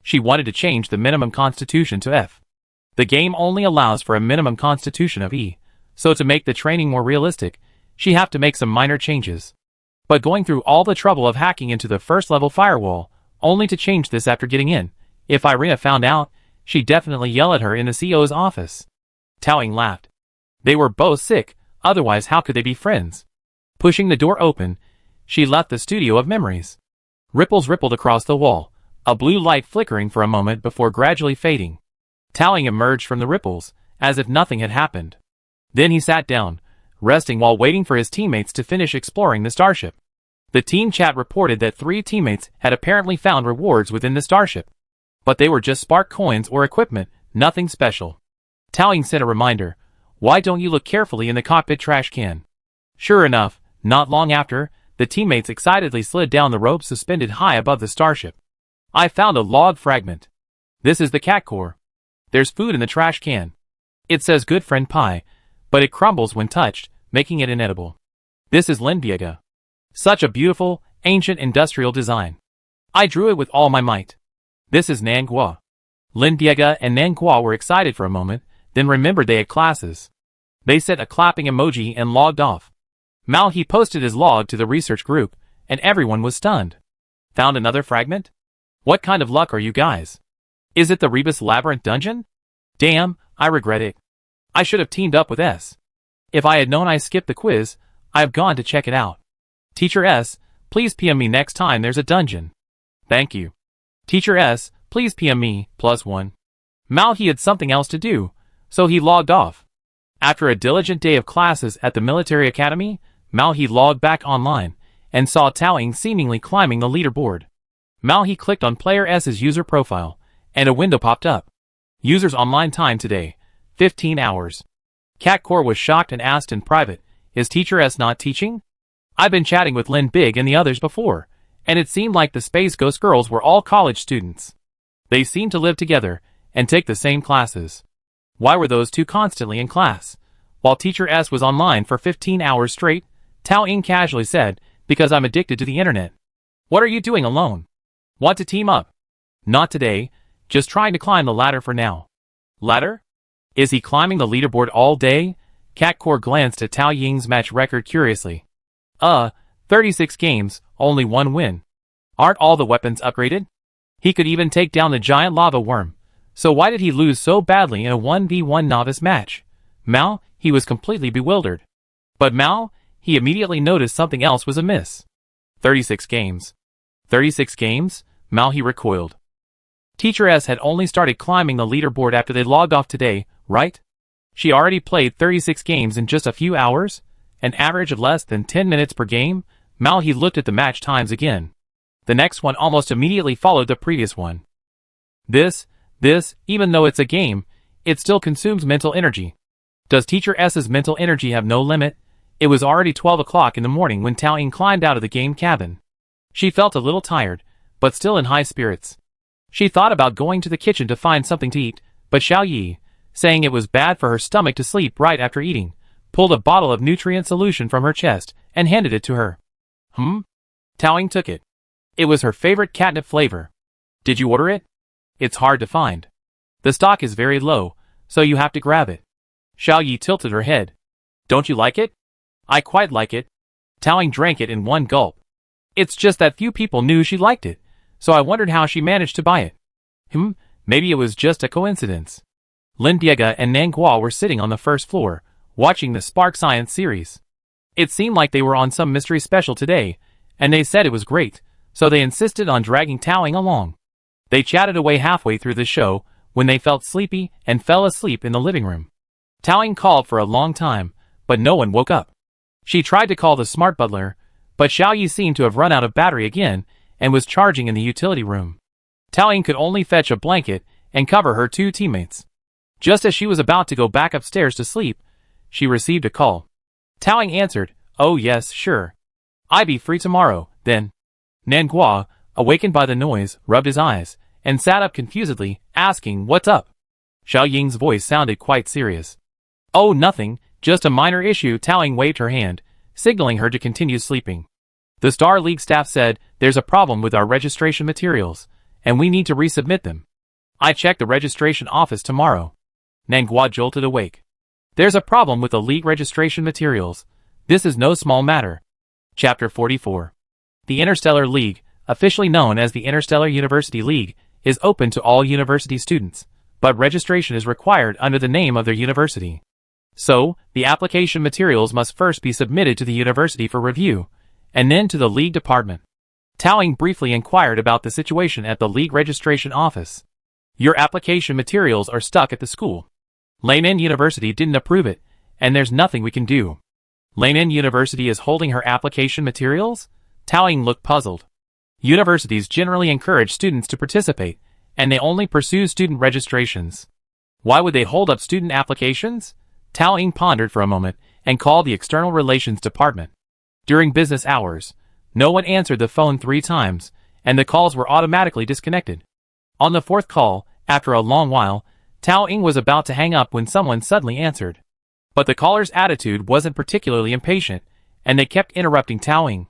She wanted to change the minimum constitution to F. The game only allows for a minimum constitution of E, so to make the training more realistic, she have to make some minor changes. But going through all the trouble of hacking into the first level firewall, only to change this after getting in, if Irina found out, she'd definitely yell at her in the CEO's office. Tao Ying laughed. They were both sick, otherwise how could they be friends? Pushing the door open, she left the studio of memories. Ripples rippled across the wall, a blue light flickering for a moment before gradually fading. Tao Ying emerged from the ripples, as if nothing had happened. Then he sat down, resting while waiting for his teammates to finish exploring the starship. The team chat reported that 3 teammates had apparently found rewards within the starship. But they were just Spark coins or equipment, nothing special. Tao Ying sent a reminder, "Why don't you look carefully in the cockpit trash can?" Sure enough, not long after, the teammates excitedly slid down the rope suspended high above the starship. I found a log fragment. This is the cat core. There's food in the trash can. It says good friend pie, but it crumbles when touched, making it inedible. This is Lindiega. Such a beautiful, ancient industrial design. I drew it with all my might. This is Nanghua. Lindiega and Nanghua were excited for a moment, then remembered they had classes. They sent a clapping emoji and logged off. Mao He posted his log to the research group, and everyone was stunned. Found another fragment? What kind of luck are you guys? Is it the Rebus Labyrinth dungeon? Damn, I regret it. I should have teamed up with S. If I had known I skipped the quiz, I have gone to check it out. Teacher S, please PM me next time there's a dungeon. Thank you. Teacher S, please PM me, +1. Mao He had something else to do, so he logged off. After a diligent day of classes at the military academy, Mao He logged back online, and saw Tao Ying seemingly climbing the leaderboard. Mao He clicked on Player S's user profile, and a window popped up. User's online time today, 15 hours. Cat Core was shocked and asked in private, is Teacher S not teaching? I've been chatting with Lin Big and the others before, and it seemed like the Space Ghost girls were all college students. They seemed to live together, and take the same classes. Why were those two constantly in class? While Teacher S was online for 15 hours straight, Tao Ying casually said, because I'm addicted to the internet. What are you doing alone? Want to team up? Not today, just trying to climb the ladder for now. Ladder? Is he climbing the leaderboard all day? Cat Core glanced at Tao Ying's match record curiously. 36 games, only 1 win. Aren't all the weapons upgraded? He could even take down the giant lava worm. So why did he lose so badly in a 1v1 novice match? Mao, he was completely bewildered. But Mao, he immediately noticed something else was amiss. 36 games. 36 games? Mao he recoiled. Teacher S had only started climbing the leaderboard after they logged off today, right? She already played 36 games in just a few hours? An average of less than 10 minutes per game? Mao he looked at the match times again. The next one almost immediately followed the previous one. This, even though it's a game, it still consumes mental energy. Does Teacher S's mental energy have no limit? It was already 12 o'clock in the morning when Tao Ying climbed out of the game cabin. She felt a little tired, but still in high spirits. She thought about going to the kitchen to find something to eat, but Xiao Yi, saying it was bad for her stomach to sleep right after eating, pulled a bottle of nutrient solution from her chest and handed it to her. Tao Ying took it, It was her favorite catnip flavor. Did you order it? It's hard to find. The stock is very low, so you have to grab it. Xiao Yi tilted her head. Don't you like it? I quite like it. Tao Ying drank it in one gulp. It's just that few people knew she liked it, so I wondered how she managed to buy it. Maybe it was just a coincidence. Lin Diega and Nan Guo were sitting on the first floor, watching the Spark Science series. It seemed like they were on some mystery special today, and they said it was great, so they insisted on dragging Tao Ying along. They chatted away halfway through the show when they felt sleepy and fell asleep in the living room. Tao Ying called for a long time, but no one woke up. She tried to call the smart butler, but Xiao Yi seemed to have run out of battery again and was charging in the utility room. Tao Ying could only fetch a blanket and cover her two teammates. Just as she was about to go back upstairs to sleep, she received a call. Tao Ying answered, "Oh yes, sure. I be free tomorrow, then." Nan Guo, awakened by the noise, rubbed his eyes, and sat up confusedly, asking, "What's up?" Xiao Ying's voice sounded quite serious. "Oh, nothing, just a minor issue." Tao Ying waved her hand, signaling her to continue sleeping. "The Star League staff said there's a problem with our registration materials, and we need to resubmit them. I check the registration office tomorrow." Nan Guo jolted awake. "There's a problem with the League registration materials. This is no small matter." Chapter 44. The Interstellar League, officially known as the Interstellar University League, is open to all university students, but registration is required under the name of their university. So, the application materials must first be submitted to the university for review, and then to the League department. Tao Ying briefly inquired about the situation at the League registration office. "Your application materials are stuck at the school. Lainan University didn't approve it, and there's nothing we can do." "Lainan University is holding her application materials?" Tao Ying looked puzzled. Universities generally encourage students to participate, and they only pursue student registrations. Why would they hold up student applications? Tao Ying pondered for a moment and called the External Relations Department. During business hours, no one answered the phone 3 times, and the calls were automatically disconnected. On the 4th call, after a long while, Tao Ying was about to hang up when someone suddenly answered. But the caller's attitude wasn't particularly impatient, and they kept interrupting Tao Ying.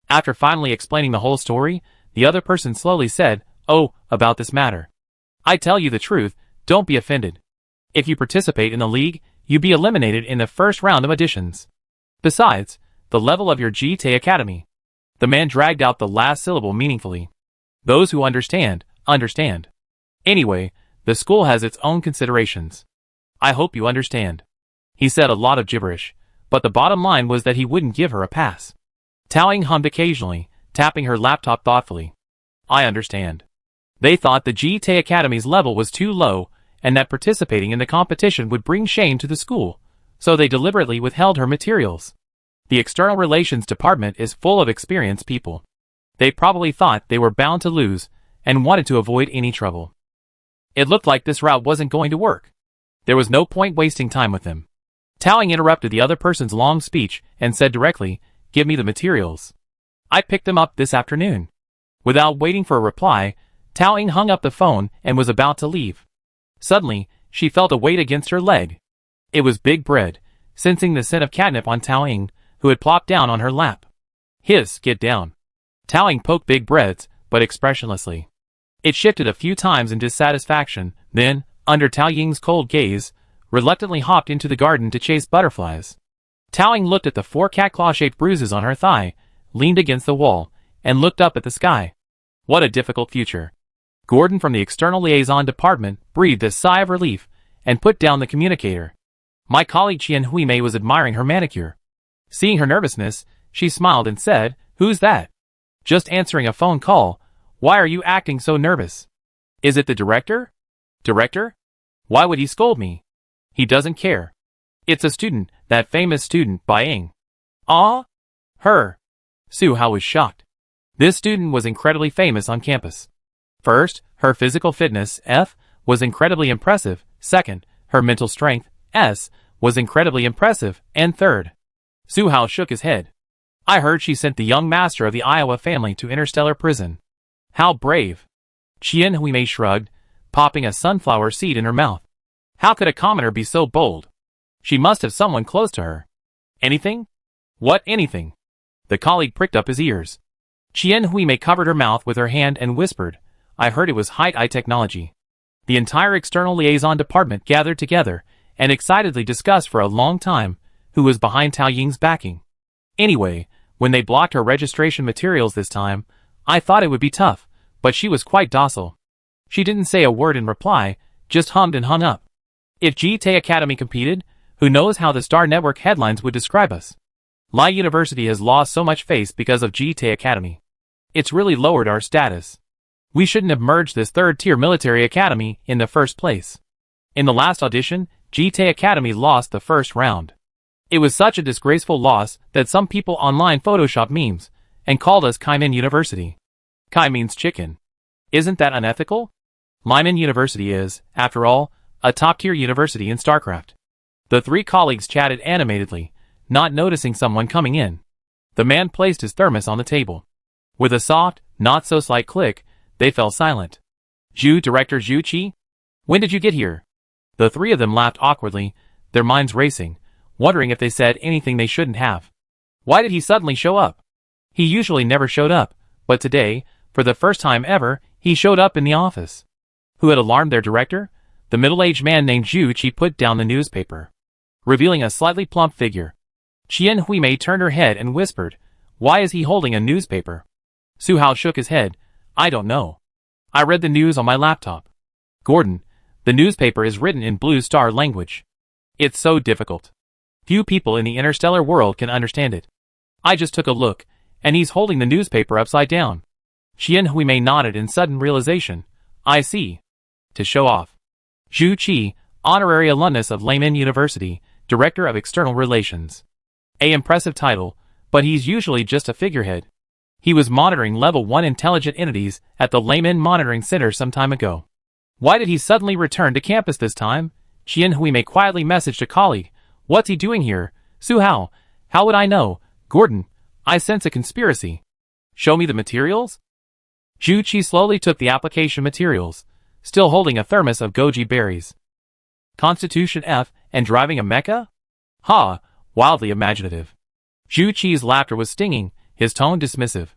After finally explaining the whole story, the other person slowly said, "Oh, about this matter. I tell you the truth, don't be offended. If you participate in the league, you be eliminated in the first round of auditions. Besides, the level of your GT Academy." The man dragged out the last syllable meaningfully. "Those who understand, understand. Anyway, the school has its own considerations. I hope you understand." He said a lot of gibberish, but the bottom line was that he wouldn't give her a pass. Tao Ying hummed occasionally, tapping her laptop thoughtfully. "I understand." They thought the GT Academy's level was too low, and that participating in the competition would bring shame to the school, so they deliberately withheld her materials. The External Relations Department is full of experienced people. They probably thought they were bound to lose, and wanted to avoid any trouble. It looked like this route wasn't going to work. There was no point wasting time with them. Tao Ying interrupted the other person's long speech and said directly, "Give me the materials. I picked them up this afternoon." Without waiting for a reply, Tao Ying hung up the phone and was about to leave. Suddenly, she felt a weight against her leg. It was Big Bread, sensing the scent of catnip on Tao Ying, who had plopped down on her lap. "Hiss, get down." Tao Ying poked Big Bread's, but expressionlessly. It shifted a few times in dissatisfaction, then, under Tao Ying's cold gaze, reluctantly hopped into the garden to chase butterflies. Tao Ying looked at the 4 cat claw-shaped bruises on her thigh, leaned against the wall, and looked up at the sky. What a difficult future. Gordon from the External Liaison Department breathed a sigh of relief and put down the communicator. My colleague Qian Huimei was admiring her manicure. Seeing her nervousness, she smiled and said, "Who's that?" "Just answering a phone call. Why are you acting so nervous?" "Is it the director?" "Director? Why would he scold me?" "He doesn't care. It's a student, that famous student, Bai Ying." "Ah? Her?" Su Hao was shocked. This student was incredibly famous on campus. First, her physical fitness, F, was incredibly impressive. Second, her mental strength, S, was incredibly impressive. And third, Su Hao shook his head. "I heard she sent the young master of the Iowa family to interstellar prison." "How brave." Qian Huimei shrugged, popping a sunflower seed in her mouth. "How could a commoner be so bold? She must have someone close to her." "Anything?" "What anything?" The colleague pricked up his ears. Qian Huimei covered her mouth with her hand and whispered, I heard it was high technology. The entire external liaison department gathered together and excitedly discussed for a long time who was behind Tao Ying's backing. Anyway, when they blocked her registration materials this time, I thought it would be tough, but she was quite docile. She didn't say a word in reply, just hummed and hung up. If GT Academy competed, who knows how the Star Network headlines would describe us. Lai University has lost so much face because of GT Academy. It's really lowered our status. We shouldn't have merged this third-tier military academy in the first place. In the last audition, GT Academy lost the first round. It was such a disgraceful loss that some people online photoshopped memes and called us Kaimin University. Kai means chicken. Isn't that unethical? Lyman University is, after all, a top-tier university in StarCraft. The three colleagues chatted animatedly, not noticing someone coming in. The man placed his thermos on the table. With a soft, not-so-slight click, they fell silent. Director Zhu Qi? When did you get here? The three of them laughed awkwardly, their minds racing, wondering if they said anything they shouldn't have. Why did he suddenly show up? He usually never showed up, but today, for the first time ever, he showed up in the office. Who had alarmed their director? The middle-aged man named Zhu Qi put down the newspaper, revealing a slightly plump figure. Qian Huimei turned her head and whispered, Why is he holding a newspaper? Su Hao shook his head, I don't know. I read the news on my laptop. Gordon, the newspaper is written in Blue Star language. It's so difficult. Few people in the interstellar world can understand it. I just took a look, and he's holding the newspaper upside down. Qian Huimei nodded in sudden realization. I see. To show off. Zhu Qi, honorary alumnus of Layman University, Director of External Relations. An impressive title, but he's usually just a figurehead. He was monitoring Level 1 intelligent entities at the Layman Monitoring Center some time ago. Why did he suddenly return to campus this time? Qian Huimei quietly messaged a colleague. What's he doing here? Su Hao, how would I know? Gordon, I sense a conspiracy. Show me the materials? Zhu Qi slowly took the application materials, still holding a thermos of goji berries. Constitution F and driving a mecha? Ha, wildly imaginative. Zhu Qi's laughter was stinging, his tone dismissive.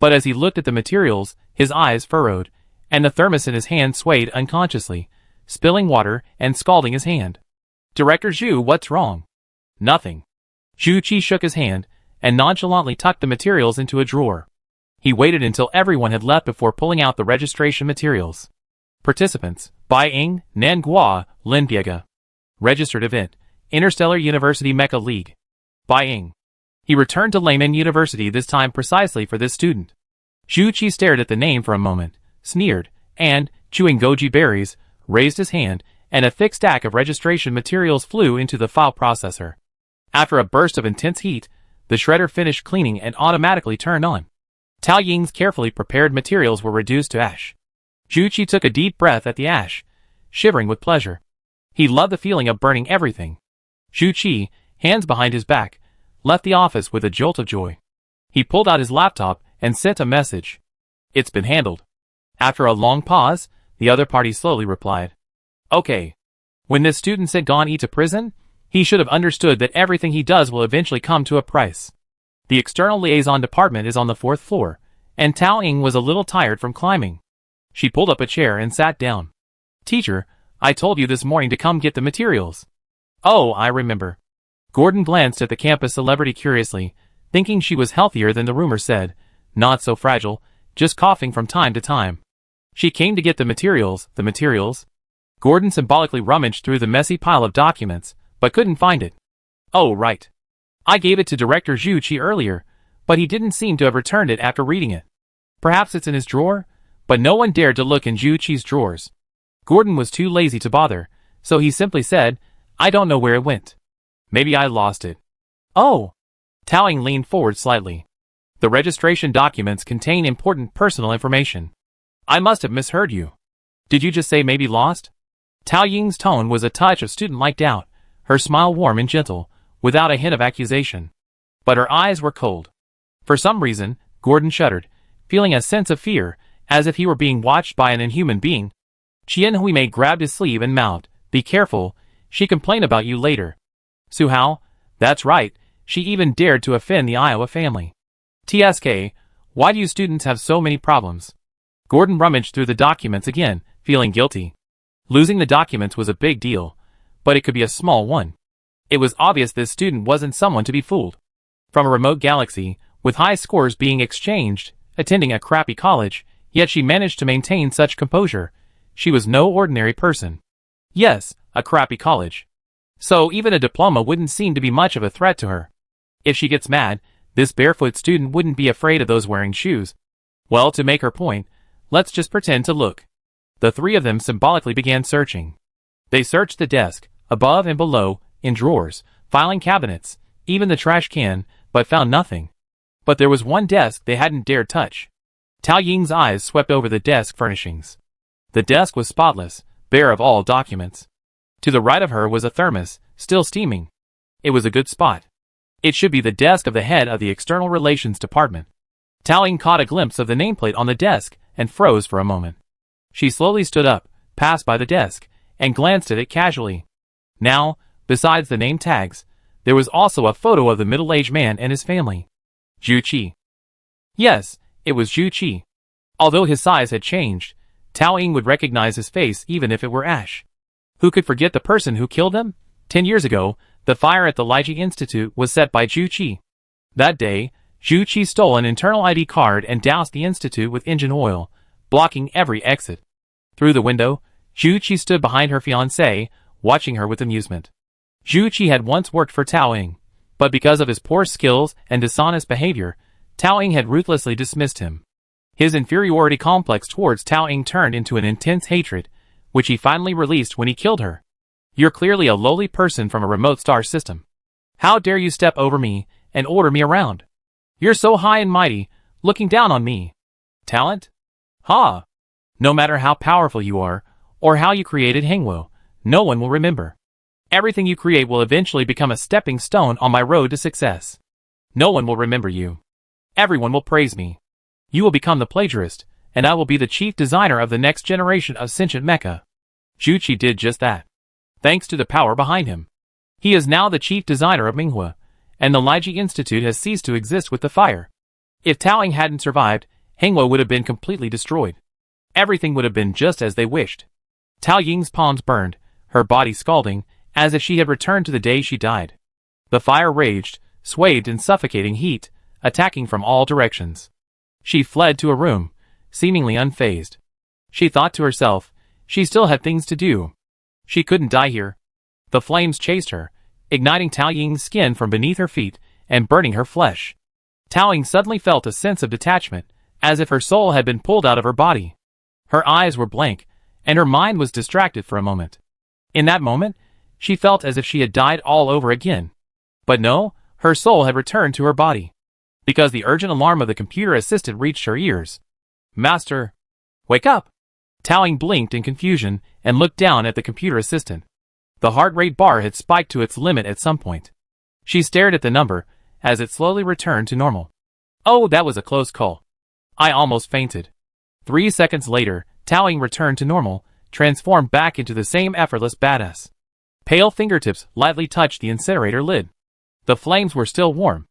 But as he looked at the materials, his eyes furrowed, and the thermos in his hand swayed unconsciously, spilling water and scalding his hand. Director Zhu, what's wrong? Nothing. Zhu Qi shook his hand, and nonchalantly tucked the materials into a drawer. He waited until everyone had left before pulling out the registration materials. Participants, Bai Ying, Nan Gua, Lin Biega. Registered event, Interstellar University Mecha League. Bai Ying. He returned to Layman University this time precisely for this student. Zhu Qi stared at the name for a moment, sneered, and, chewing goji berries, raised his hand, and a thick stack of registration materials flew into the file processor. After a burst of intense heat, the shredder finished cleaning and automatically turned on. Tao Ying's carefully prepared materials were reduced to ash. Zhu Qi took a deep breath at the ash, shivering with pleasure. He loved the feeling of burning everything. Zhu Qi, hands behind his back, left the office with a jolt of joy. He pulled out his laptop and sent a message. It's been handled. After a long pause, the other party slowly replied. Okay. When this student said gone to prison, he should have understood that everything he does will eventually come to a price. The external liaison department is on the 4th floor, and Tao Ying was a little tired from climbing. She pulled up a chair and sat down. Teacher, I told you this morning to come get the materials. Oh, I remember. Gordon glanced at the campus celebrity curiously, thinking she was healthier than the rumor said, not so fragile, just coughing from time to time. She came to get the materials. Gordon symbolically rummaged through the messy pile of documents, but couldn't find it. Oh, right. I gave it to Director Zhu Qi earlier, but he didn't seem to have returned it after reading it. Perhaps it's in his drawer? But no one dared to look in Zhu Qi's drawers. Gordon was too lazy to bother, so he simply said, I don't know where it went. Maybe I lost it. Oh! Tao Ying leaned forward slightly. The registration documents contain important personal information. I must have misheard you. Did you just say maybe lost? Tao Ying's tone was a touch of student-like doubt, her smile warm and gentle, without a hint of accusation. But her eyes were cold. For some reason, Gordon shuddered, feeling a sense of fear, as if he were being watched by an inhuman being. Qian Huimei grabbed his sleeve and mouthed, Be careful, she complained about you later. Su Hao, that's right, she even dared to offend the Iowa family. TSK, Why do you students have so many problems? Gordon rummaged through the documents again, feeling guilty. Losing the documents was a big deal, but it could be a small one. It was obvious this student wasn't someone to be fooled. From a remote galaxy, with high scores being exchanged, attending a crappy college, yet she managed to maintain such composure. She was no ordinary person. Yes, a crappy college. So even a diploma wouldn't seem to be much of a threat to her. If she gets mad, this barefoot student wouldn't be afraid of those wearing shoes. Well, to make her point, let's just pretend to look. The three of them symbolically began searching. They searched the desk, above and below, in drawers, filing cabinets, even the trash can, but found nothing. But there was one desk they hadn't dared touch. Tao Ying's eyes swept over the desk furnishings. The desk was spotless, bare of all documents. To the right of her was a thermos, still steaming. It was a good spot. It should be the desk of the head of the External Relations Department. Tao Ying caught a glimpse of the nameplate on the desk and froze for a moment. She slowly stood up, passed by the desk, and glanced at it casually. Now, besides the name tags, there was also a photo of the middle-aged man and his family. Zhu Qi. Yes, it was Zhu Qi. Although his size had changed, Tao Ying would recognize his face even if it were Ash. Who could forget the person who killed him? 10 years ago, the fire at the Liji Institute was set by Zhu Qi. That day, Zhu Qi stole an internal ID card and doused the institute with engine oil, blocking every exit. Through the window, Zhu Qi stood behind her fiancé, watching her with amusement. Zhu Qi had once worked for Tao Ying, but because of his poor skills and dishonest behavior, Tao Ying had ruthlessly dismissed him. His inferiority complex towards Tao Ying turned into an intense hatred, which he finally released when he killed her. You're clearly a lowly person from a remote star system. How dare you step over me and order me around? You're so high and mighty, looking down on me. Talent? Ha! No matter how powerful you are, or how you created Hengwo, no one will remember. Everything you create will eventually become a stepping stone on my road to success. No one will remember you. Everyone will praise me. You will become the plagiarist, and I will be the chief designer of the next generation of sentient mecha. Zhu Qi did just that. Thanks to the power behind him. He is now the chief designer of Minghua, and the Liji Institute has ceased to exist with the fire. If Tao Ying hadn't survived, Hengwo would have been completely destroyed. Everything would have been just as they wished. Tao Ying's palms burned, her body scalding, as if she had returned to the day she died. The fire raged, swayed in suffocating heat, attacking from all directions. She fled to a room, seemingly unfazed. She thought to herself, she still had things to do. She couldn't die here. The flames chased her, igniting Tao Ying's skin from beneath her feet and burning her flesh. Tao Ying suddenly felt a sense of detachment, as if her soul had been pulled out of her body. Her eyes were blank, and her mind was distracted for a moment. In that moment, she felt as if she had died all over again. But no, her soul had returned to her body. Because the urgent alarm of the computer assistant reached her ears. Master! Wake up! Tao Ying blinked in confusion and looked down at the computer assistant. The heart rate bar had spiked to its limit at some point. She stared at the number, as it slowly returned to normal. Oh, that was a close call. I almost fainted. 3 seconds later, Tao Ying returned to normal, transformed back into the same effortless badass. Pale fingertips lightly touched the incinerator lid. The flames were still warm.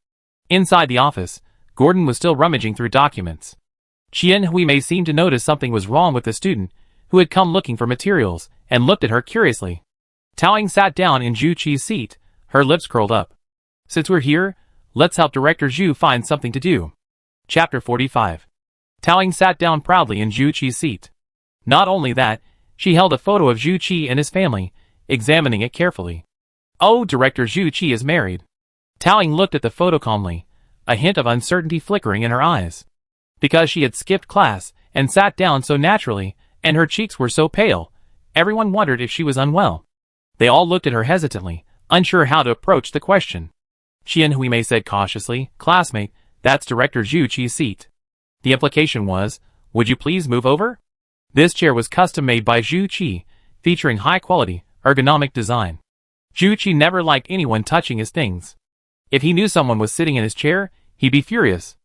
Inside the office, Gordon was still rummaging through documents. Qian Hui may seem to notice something was wrong with the student, who had come looking for materials, and looked at her curiously. Tao Ying sat down in Zhu Qi's seat, her lips curled up. Since we're here, let's help Director Zhu find something to do. Chapter 45. Tao Ying sat down proudly in Zhu Qi's seat. Not only that, she held a photo of Zhu Qi and his family, examining it carefully. Oh, Director Zhu Qi is married. Tao Ying looked at the photo calmly, a hint of uncertainty flickering in her eyes. Because she had skipped class and sat down so naturally, and her cheeks were so pale, everyone wondered if she was unwell. They all looked at her hesitantly, unsure how to approach the question. Qian Huimei said cautiously, "Classmate, that's Director Zhu Qi's seat." The implication was, "Would you please move over?" This chair was custom-made by Zhu Qi, featuring high-quality, ergonomic design. Zhu Qi never liked anyone touching his things. If he knew someone was sitting in his chair, he'd be furious.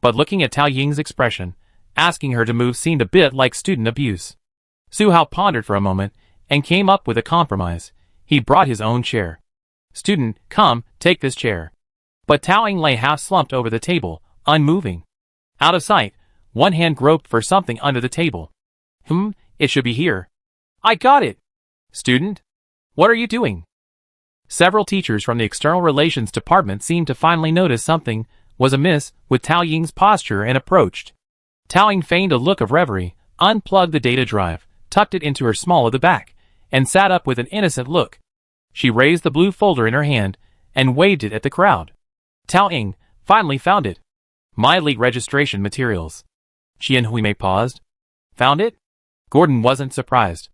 But looking at Tao Ying's expression, asking her to move seemed a bit like student abuse. Su Hao pondered for a moment, and came up with a compromise. He brought his own chair. "Student, come, take this chair." But Tao Ying lay half slumped over the table, unmoving. Out of sight, one hand groped for something under the table. It should be here. I got it! Student? What are you doing? Several teachers from the External Relations Department seemed to finally notice something was amiss with Tao Ying's posture and approached. Tao Ying feigned a look of reverie, unplugged the data drive, tucked it into her small of the back, and sat up with an innocent look. She raised the blue folder in her hand and waved it at the crowd. Tao Ying finally found it. My league registration materials. Qianhui paused. Found it? Gordon wasn't surprised.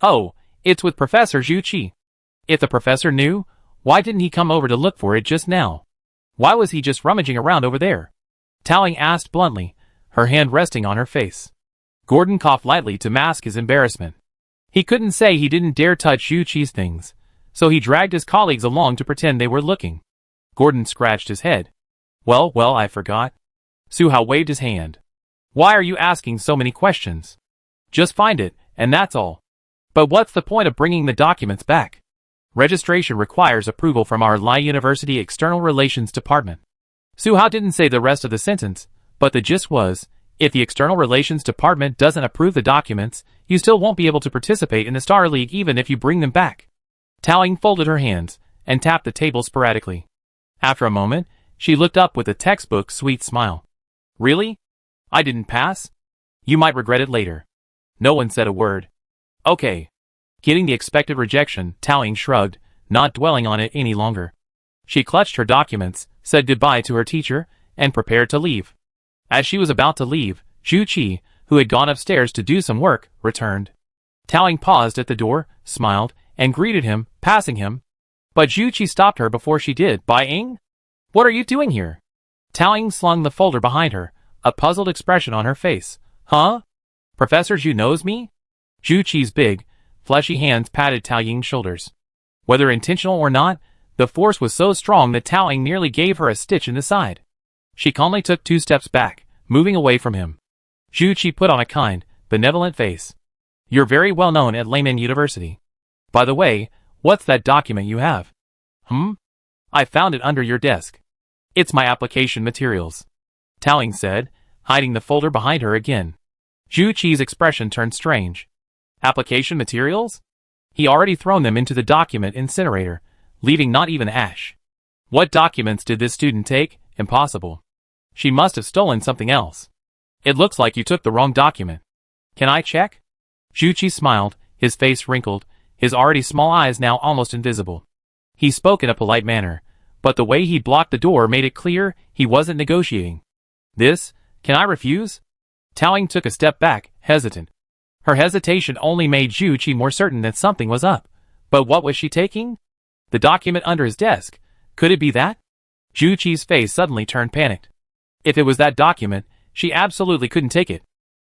Oh, it's with Professor Zhu Qi. If the professor knew, why didn't he come over to look for it just now? Why was he just rummaging around over there? Tao Ying asked bluntly, her hand resting on her face. Gordon coughed lightly to mask his embarrassment. He couldn't say he didn't dare touch Zhu Qi's things, so he dragged his colleagues along to pretend they were looking. Gordon scratched his head. Well, I forgot. Su Hao waved his hand. Why are you asking so many questions? Just find it, and that's all. But what's the point of bringing the documents back? Registration requires approval from our Lai University External Relations Department. Su Hao didn't say the rest of the sentence, but the gist was, if the External Relations Department doesn't approve the documents, you still won't be able to participate in the Star League even if you bring them back. Tao Ying folded her hands and tapped the table sporadically. After a moment, she looked up with a textbook sweet smile. Really? I didn't pass? You might regret it later. No one said a word. Okay. Getting the expected rejection, Tao Ying shrugged, not dwelling on it any longer. She clutched her documents, said goodbye to her teacher, and prepared to leave. As she was about to leave, Zhu Qi, who had gone upstairs to do some work, returned. Tao Ying paused at the door, smiled, and greeted him, passing him. But Zhu Qi stopped her before she did. Bai Ying? What are you doing here? Tao Ying slung the folder behind her, a puzzled expression on her face. Huh? Professor Zhu knows me? Zhu Qi's big, fleshy hands patted Tao Ying's shoulders. Whether intentional or not, the force was so strong that Tao Ying nearly gave her a stitch in the side. She calmly took 2 steps back, moving away from him. Zhu Qi put on a kind, benevolent face. You're very well known at Layman University. By the way, what's that document you have? I found it under your desk. It's my application materials. Tao Ying said, hiding the folder behind her again. Zhu Qi's expression turned strange. Application materials? He already thrown them into the document incinerator, leaving not even ash. What documents did this student take? Impossible. She must have stolen something else. It looks like you took the wrong document. Can I check? Zhu Qi smiled, his face wrinkled, his already small eyes now almost invisible. He spoke in a polite manner, but the way he blocked the door made it clear he wasn't negotiating. This? Can I refuse? Tao Ying took a step back, hesitant. Her hesitation only made Zhu Qi more certain that something was up. But what was she taking? The document under his desk. Could it be that? Zhu Qi's face suddenly turned panicked. If it was that document, she absolutely couldn't take it.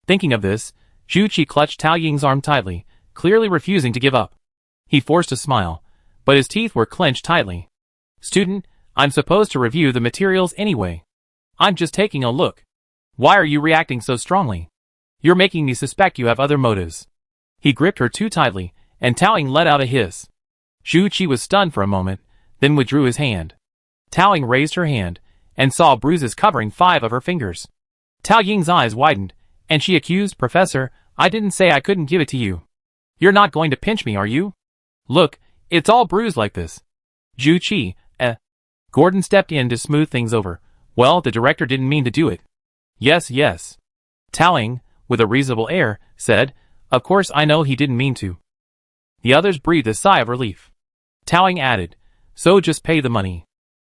Thinking of this, Zhu Qi clutched Tao Ying's arm tightly, clearly refusing to give up. He forced a smile, but his teeth were clenched tightly. Student, I'm supposed to review the materials anyway. I'm just taking a look. Why are you reacting so strongly? You're making me suspect you have other motives. He gripped her too tightly, and Tao Ying let out a hiss. Zhu Qi was stunned for a moment, then withdrew his hand. Tao Ying raised her hand, and saw bruises covering 5 of her fingers. Tao Ying's eyes widened, and she accused, Professor, I didn't say I couldn't give it to you. You're not going to pinch me, are you? Look, it's all bruised like this. Zhu Qi, Gordon stepped in to smooth things over. Well, the director didn't mean to do it. Yes. Tao Ying, with a reasonable air, said, Of course I know he didn't mean to. The others breathed a sigh of relief. Tao Ying added, So just pay the money.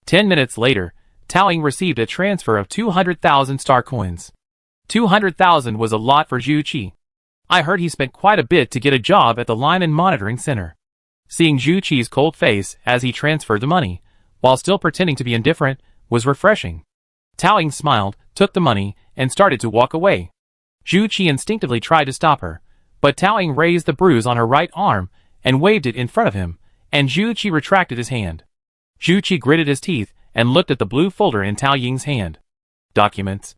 10 minutes later, Tao Ying received a transfer of 200,000 star coins. 200,000 was a lot for Zhu Qi. I heard he spent quite a bit to get a job at the Lineman Monitoring Center. Seeing Zhu Qi's cold face as he transferred the money, while still pretending to be indifferent, was refreshing. Tao Ying smiled, took the money, and started to walk away. Zhu Qi instinctively tried to stop her, but Tao Ying raised the bruise on her right arm and waved it in front of him, and Zhu Qi retracted his hand. Zhu Qi gritted his teeth and looked at the blue folder in Tao Ying's hand. Documents.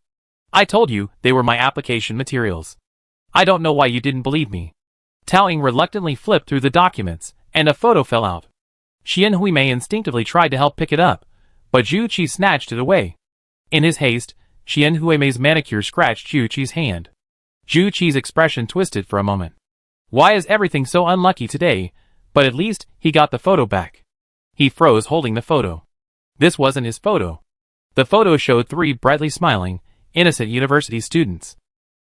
I told you they were my application materials. I don't know why you didn't believe me. Tao Ying reluctantly flipped through the documents, and a photo fell out. Qianhui instinctively tried to help pick it up, but Zhu Qi snatched it away. In his haste, Xian Huimei's manicure scratched Zhu Qi's hand. Zhu Qi's expression twisted for a moment. Why is everything so unlucky today? But at least he got the photo back. He froze holding the photo. This wasn't his photo. The photo showed 3 brightly smiling, innocent university students.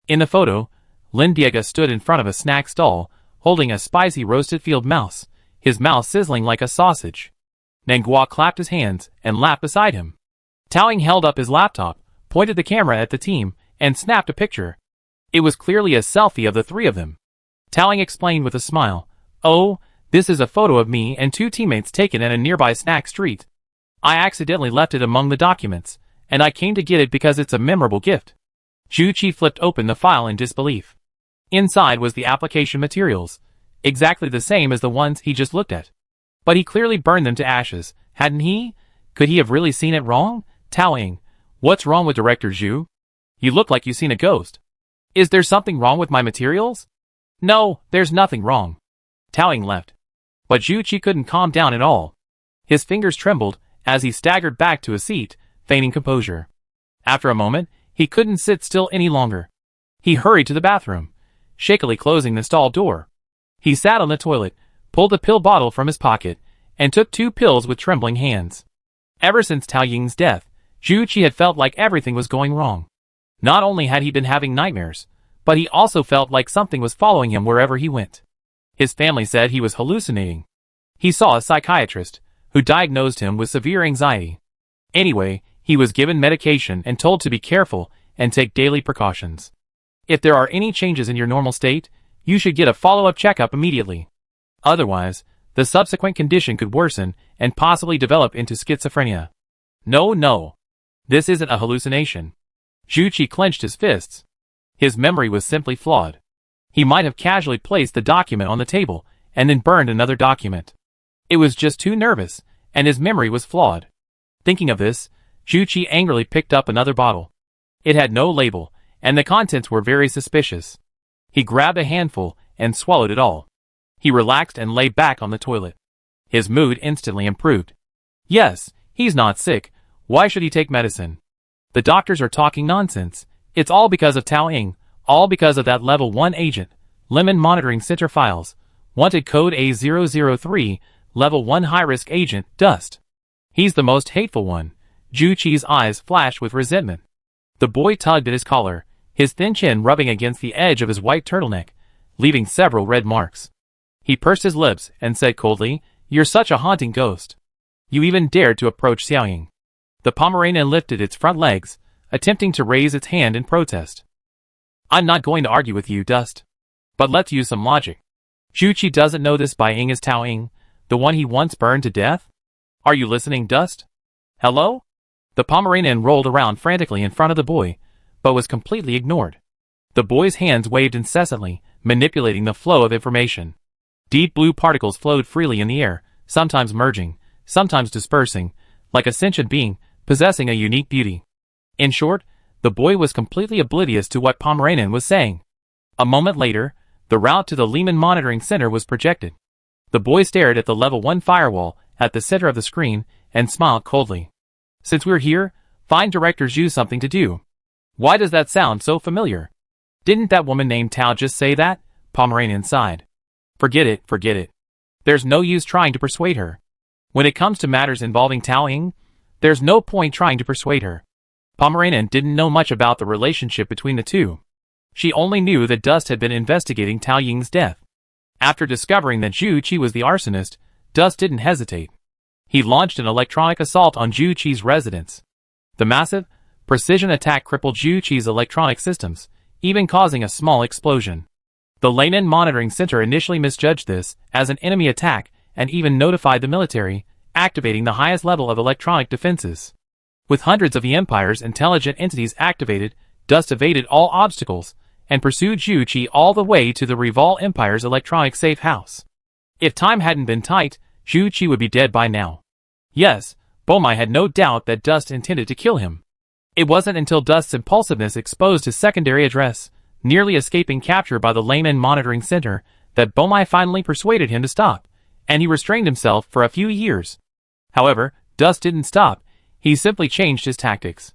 In the photo, Lin Diego stood in front of a snack stall, holding a spicy roasted field mouse, his mouth sizzling like a sausage. Nanghua clapped his hands and laughed beside him. Tao Ying held up his laptop, pointed the camera at the team, and snapped a picture. It was clearly a selfie of the 3 of them. Tao Ying explained with a smile, "Oh, this is a photo of me and 2 teammates taken at a nearby snack street. I accidentally left it among the documents, and I came to get it because it's a memorable gift." Zhu Qi flipped open the file in disbelief. Inside was the application materials, exactly the same as the ones he just looked at. But he clearly burned them to ashes, hadn't he? Could he have really seen it wrong? Tao Ying, what's wrong with Director Zhu? You look like you've seen a ghost. Is there something wrong with my materials? No, there's nothing wrong. Tao Ying left. But Zhu Qi couldn't calm down at all. His fingers trembled as he staggered back to a seat, feigning composure. After a moment, he couldn't sit still any longer. He hurried to the bathroom, shakily closing the stall door. He sat on the toilet, pulled a pill bottle from his pocket, and took 2 pills with trembling hands. Ever since Tao Ying's death, Zhu Qi had felt like everything was going wrong. Not only had he been having nightmares, but he also felt like something was following him wherever he went. His family said he was hallucinating. He saw a psychiatrist, who diagnosed him with severe anxiety. Anyway, he was given medication and told to be careful and take daily precautions. If there are any changes in your normal state, you should get a follow-up checkup immediately. Otherwise, the subsequent condition could worsen and possibly develop into schizophrenia. No. This isn't a hallucination. Zhu Qi clenched his fists. His memory was simply flawed. He might have casually placed the document on the table and then burned another document. It was just too nervous, and his memory was flawed. Thinking of this, Zhu Qi angrily picked up another bottle. It had no label, and the contents were very suspicious. He grabbed a handful and swallowed it all. He relaxed and lay back on the toilet. His mood instantly improved. Yes, he's not sick. Why should he take medicine? The doctors are talking nonsense. It's all because of Tao Ying, all because of that level 1 agent, Lemon Monitoring Center files, wanted code A003, level 1 high-risk agent, Dust. He's the most hateful one. Zhu Qi's eyes flashed with resentment. The boy tugged at his collar, his thin chin rubbing against the edge of his white turtleneck, leaving several red marks. He pursed his lips and said coldly, "You're such a haunting ghost. You even dared to approach Xiao Ying." The Pomeranian lifted its front legs, attempting to raise its hand in protest. "I'm not going to argue with you, Dust. But let's use some logic. Zhu Qi doesn't know this Bai Ying is Tao Ying, the one he once burned to death? Are you listening, Dust? Hello?" The Pomeranian rolled around frantically in front of the boy, but was completely ignored. The boy's hands waved incessantly, manipulating the flow of information. Deep blue particles flowed freely in the air, sometimes merging, sometimes dispersing, like a sentient being, possessing a unique beauty. In short, the boy was completely oblivious to what Pomeranian was saying. A moment later, the route to the Lehman Monitoring Center was projected. The boy stared at the level 1 firewall at the center of the screen and smiled coldly. "Since we're here, find Director Zhu something to do." "Why does that sound so familiar? Didn't that woman named Tao just say that?" Pomeranian sighed. Forget it. There's no use trying to persuade her. When it comes to matters involving Tao Ying, there's no point trying to persuade her. Pomeranian didn't know much about the relationship between the two. She only knew that Dust had been investigating Tao Ying's death. After discovering that Zhu Qi was the arsonist, Dust didn't hesitate. He launched an electronic assault on Zhu Qi's residence. The massive, precision attack crippled Zhu Qi's electronic systems, even causing a small explosion. The Lehman Monitoring Center initially misjudged this as an enemy attack and even notified the military, activating the highest level of electronic defenses. With hundreds of the Empire's intelligent entities activated, Dust evaded all obstacles and pursued Zhu Qi all the way to the Rival Empire's electronic safe house. If time hadn't been tight, Zhu Qi would be dead by now. Yes, Bomai had no doubt that Dust intended to kill him. It wasn't until Dust's impulsiveness exposed his secondary address, nearly escaping capture by the Lehman Monitoring Center, that Bomai finally persuaded him to stop, and he restrained himself for a few years. However, Dust didn't stop, he simply changed his tactics.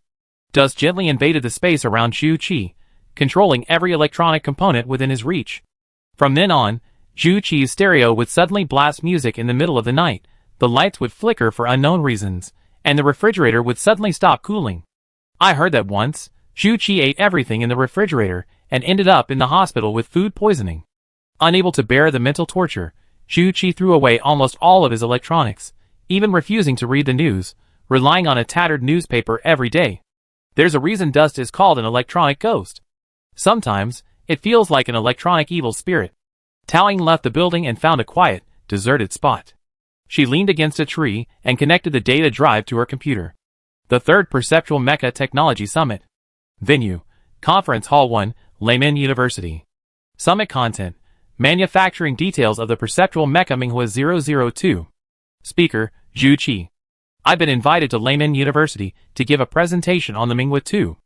Dust gently invaded the space around Zhu Qi, controlling every electronic component within his reach. From then on, Zhu Qi's stereo would suddenly blast music in the middle of the night, the lights would flicker for unknown reasons, and the refrigerator would suddenly stop cooling. I heard that once, Zhu Qi ate everything in the refrigerator and ended up in the hospital with food poisoning. Unable to bear the mental torture, Zhu Qi threw away almost all of his electronics, even refusing to read the news, relying on a tattered newspaper every day. There's a reason dust is called an electronic ghost. Sometimes, it feels like an electronic evil spirit. Tao Ying left the building and found a quiet, deserted spot. She leaned against a tree and connected the data drive to her computer. The third Perceptual Mecha Technology Summit. Venue: Conference Hall 1, Layman University. Summit content: Manufacturing details of the Perceptual Mecha Minghua 002. Speaker: Zhu Qi. I've been invited to Layman University to give a presentation on the Minghua 2.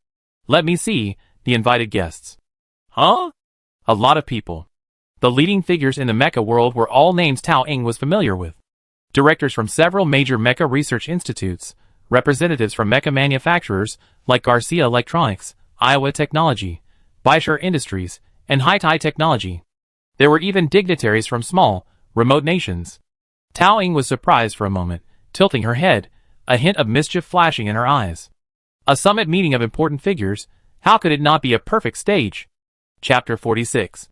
Let me see the invited guests. Huh? A lot of people. The leading figures in the mecha world were all names Tao Ying was familiar with. Directors from several major mecha research institutes, representatives from mecha manufacturers like Garcia Electronics, Iowa Technology, Baisher Industries, and Haitai Technology. There were even dignitaries from small, remote nations. Tao Ying was surprised for a moment, tilting her head, a hint of mischief flashing in her eyes. A summit meeting of important figures, how could it not be a perfect stage? Chapter 46.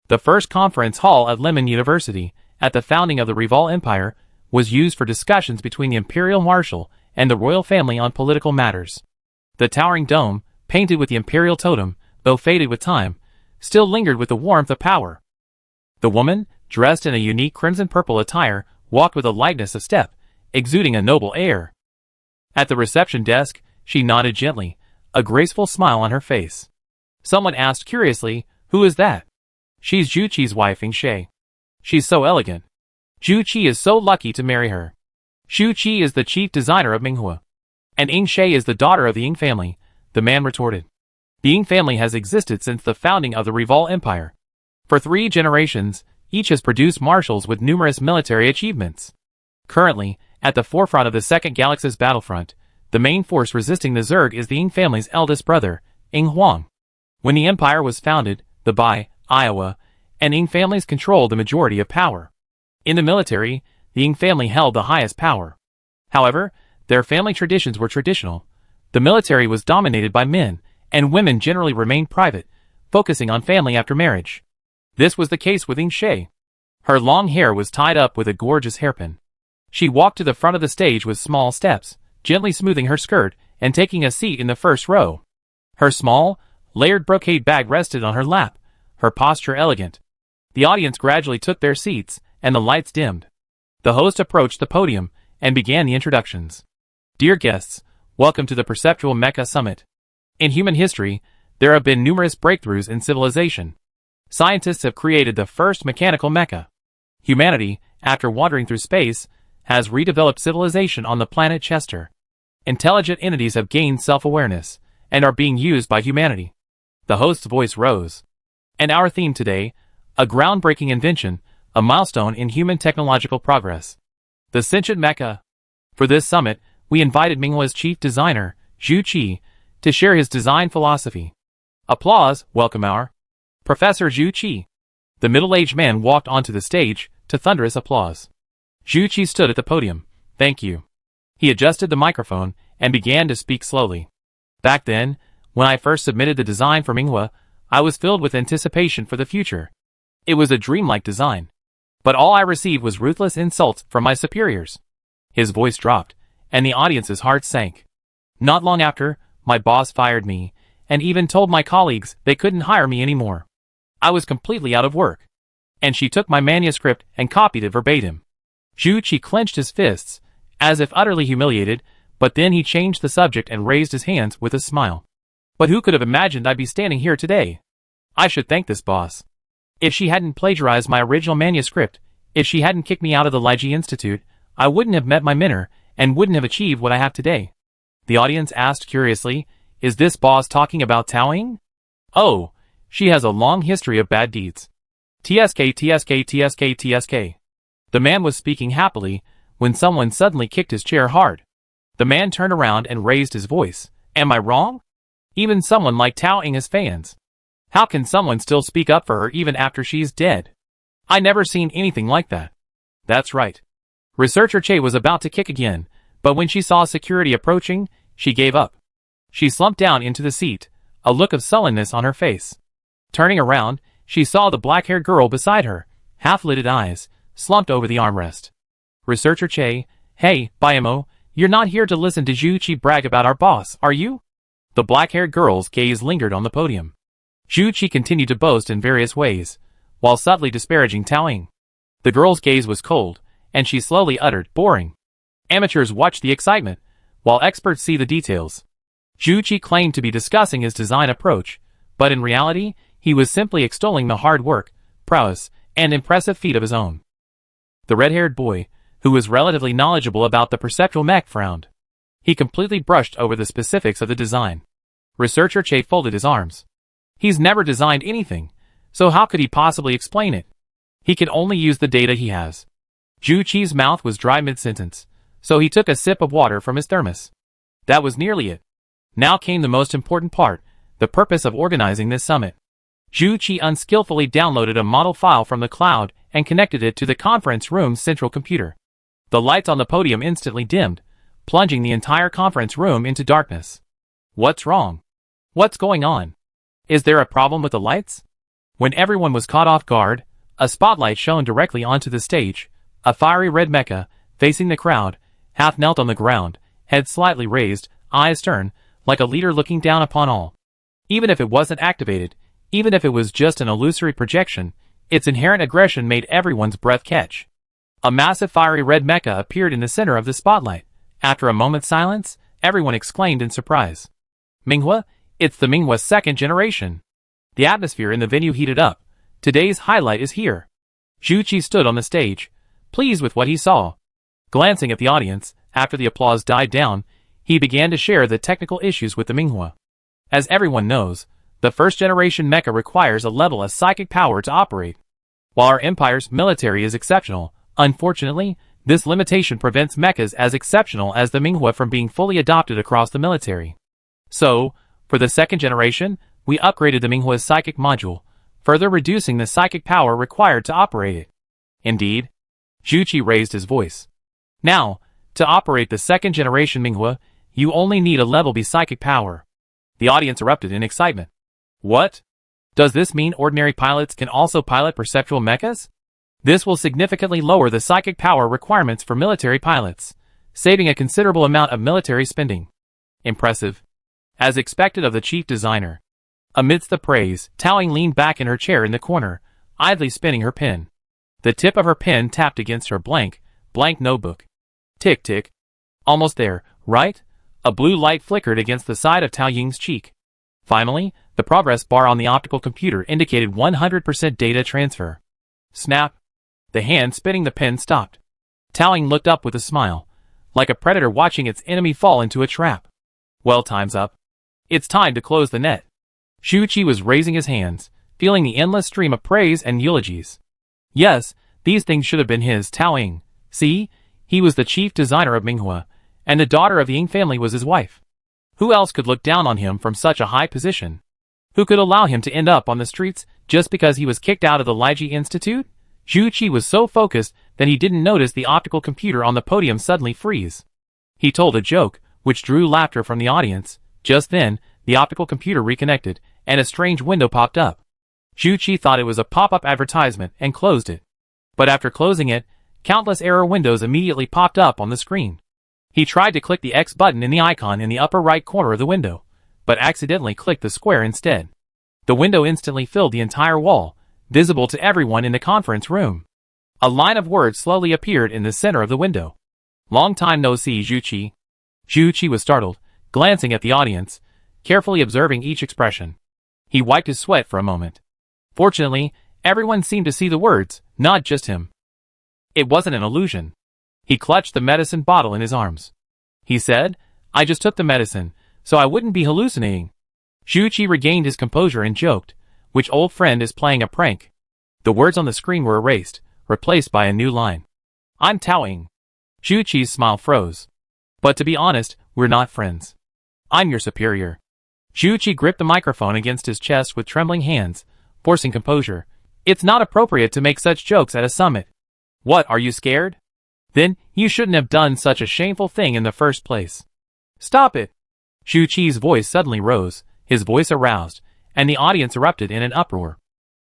The first conference hall at Lemon University, at the founding of the Rival Empire, was used for discussions between the imperial marshal and the royal family on political matters. The towering dome, painted with the imperial totem, though faded with time, still lingered with the warmth of power. The woman, dressed in a unique crimson-purple attire, walked with a lightness of step, exuding a noble air. At the reception desk, she nodded gently, a graceful smile on her face. Someone asked curiously, "Who is that?" "She's Zhu Qi's wife, Ying She. She's so elegant. Zhu Qi is so lucky to marry her. Zhu Qi is the chief designer of Minghua. And Ying She is the daughter of the Ying family," the man retorted. The Ying family has existed since the founding of the Rival Empire. For 3 generations, each has produced marshals with numerous military achievements. Currently, at the forefront of the Second Galaxy's battlefront, the main force resisting the Zerg is the Ying family's eldest brother, Ying Huang. When the empire was founded, the Bai, Iowa, and Ying families controlled the majority of power. In the military, the Ying family held the highest power. However, their family traditions were traditional. The military was dominated by men, and women generally remained private, focusing on family after marriage. This was the case with Ying She. Her long hair was tied up with a gorgeous hairpin. She walked to the front of the stage with small steps, gently smoothing her skirt and taking a seat in the first row. Her small, layered brocade bag rested on her lap, her posture elegant. The audience gradually took their seats, and the lights dimmed. The host approached the podium and began the introductions. Dear guests, welcome to the Perceptual Mecha Summit. In human history, there have been numerous breakthroughs in civilization. Scientists have created the first mechanical mecha. Humanity, after wandering through space, has redeveloped civilization on the planet Chester. Intelligent entities have gained self-awareness and are being used by humanity. The host's voice rose. And our theme today, a groundbreaking invention, a milestone in human technological progress. The sentient mecha. For this summit, we invited Minghua's chief designer, Zhu Qi, to share his design philosophy. Applause, welcome our Professor Zhu Qi. The middle-aged man walked onto the stage, to thunderous applause. Zhu Qi stood at the podium. Thank you. He adjusted the microphone and began to speak slowly. Back then, when I first submitted the design for Minghua, I was filled with anticipation for the future. It was a dreamlike design. But all I received was ruthless insults from my superiors. His voice dropped, and the audience's heart sank. Not long after, my boss fired me, and even told my colleagues they couldn't hire me anymore. I was completely out of work. And she took my manuscript and copied it verbatim. Zhu Qi clenched his fists, as if utterly humiliated, but then he changed the subject and raised his hands with a smile. But who could have imagined I'd be standing here today? I should thank this boss. If she hadn't plagiarized my original manuscript, if she hadn't kicked me out of the Liji Institute, I wouldn't have met my mentor and wouldn't have achieved what I have today. The audience asked curiously, is this boss talking about Tao Ying? Oh, she has a long history of bad deeds. TSK, TSK, TSK, TSK. The man was speaking happily, when someone suddenly kicked his chair hard. The man turned around and raised his voice. Am I wrong? Even someone like Tao Ying has fans. How can someone still speak up for her even after she's dead? I never seen anything like that. That's right. Researcher Che was about to kick again, but when she saw security approaching, she gave up. She slumped down into the seat, a look of sullenness on her face. Turning around, she saw the black-haired girl beside her, half-lidded eyes, slumped over the armrest. Researcher Che, hey, Bayamo, you're not here to listen to Zhu Qi brag about our boss, are you? The black-haired girl's gaze lingered on the podium. Zhu Qi continued to boast in various ways, while subtly disparaging Tao Ying. The girl's gaze was cold, and she slowly uttered, boring. Amateurs watch the excitement, while experts see the details. Zhu Qi claimed to be discussing his design approach, but in reality, he was simply extolling the hard work, prowess, and impressive feat of his own. The red-haired boy, who was relatively knowledgeable about the perceptual mech, frowned. He completely brushed over the specifics of the design. Researcher Che folded his arms. He's never designed anything, so how could he possibly explain it? He could only use the data he has. Zhu Qi's mouth was dry mid-sentence, so he took a sip of water from his thermos. That was nearly it. Now came the most important part, the purpose of organizing this summit. Zhu Qi unskillfully downloaded a model file from the cloud and connected it to the conference room's central computer. The lights on the podium instantly dimmed, plunging the entire conference room into darkness. What's wrong? What's going on? Is there a problem with the lights? When everyone was caught off guard, a spotlight shone directly onto the stage. A fiery red mecha, facing the crowd, half knelt on the ground, head slightly raised, eyes stern, like a leader looking down upon all. Even if it wasn't activated, even if it was just an illusory projection, its inherent aggression made everyone's breath catch. A massive fiery red mecha appeared in the center of the spotlight. After a moment's silence, everyone exclaimed in surprise. Minghua, it's the Minghua second generation. The atmosphere in the venue heated up. Today's highlight is here. Zhu Qi stood on the stage, pleased with what he saw. Glancing at the audience, after the applause died down, he began to share the technical issues with the Minghua. As everyone knows, the first-generation mecha requires a level of psychic power to operate. While our empire's military is exceptional, unfortunately, this limitation prevents mechas as exceptional as the Minghua from being fully adopted across the military. So, for the second generation, we upgraded the Minghua's psychic module, further reducing the psychic power required to operate it. Indeed. Zhu Qi raised his voice. Now, to operate the second generation Minghua, you only need a level B psychic power. The audience erupted in excitement. What? Does this mean ordinary pilots can also pilot perceptual mechas? This will significantly lower the psychic power requirements for military pilots, saving a considerable amount of military spending. Impressive. As expected of the chief designer. Amidst the praise, Tao Ying leaned back in her chair in the corner, idly spinning her pen. The tip of her pen tapped against her blank notebook. Tick tick. Almost there, right? A blue light flickered against the side of Tao Ying's cheek. Finally, the progress bar on the optical computer indicated 100% data transfer. Snap. The hand spinning the pen stopped. Tao Ying looked up with a smile, like a predator watching its enemy fall into a trap. Well, time's up. It's time to close the net. Zhu Qi was raising his hands, feeling the endless stream of praise and eulogies. Yes, these things should have been his. Tao Ying. See, he was the chief designer of Minghua, and the daughter of the Ying family was his wife. Who else could look down on him from such a high position? Who could allow him to end up on the streets just because he was kicked out of the Liji Institute? Zhu Qi was so focused that he didn't notice the optical computer on the podium suddenly freeze. He told a joke, which drew laughter from the audience. Just then, the optical computer reconnected, and a strange window popped up. Zhu Qi thought it was a pop-up advertisement and closed it. But after closing it, countless error windows immediately popped up on the screen. He tried to click the X button in the icon in the upper right corner of the window, but accidentally clicked the square instead. The window instantly filled the entire wall, visible to everyone in the conference room. A line of words slowly appeared in the center of the window. Long time no see, Zhu Qi. Zhu Qi was startled, glancing at the audience, carefully observing each expression. He wiped his sweat for a moment. Fortunately, everyone seemed to see the words, not just him. It wasn't an illusion. He clutched the medicine bottle in his arms. He said, I just took the medicine, so I wouldn't be hallucinating. Zhu Qi regained his composure and joked, which old friend is playing a prank? The words on the screen were erased, replaced by a new line. I'm Tao Ying. Zhu Qi's smile froze. But to be honest, we're not friends. I'm your superior. Zhu Qi gripped the microphone against his chest with trembling hands, forcing composure. It's not appropriate to make such jokes at a summit. What, are you scared? Then, you shouldn't have done such a shameful thing in the first place. Stop it! Zhu Qi's voice suddenly rose, his voice aroused, and the audience erupted in an uproar.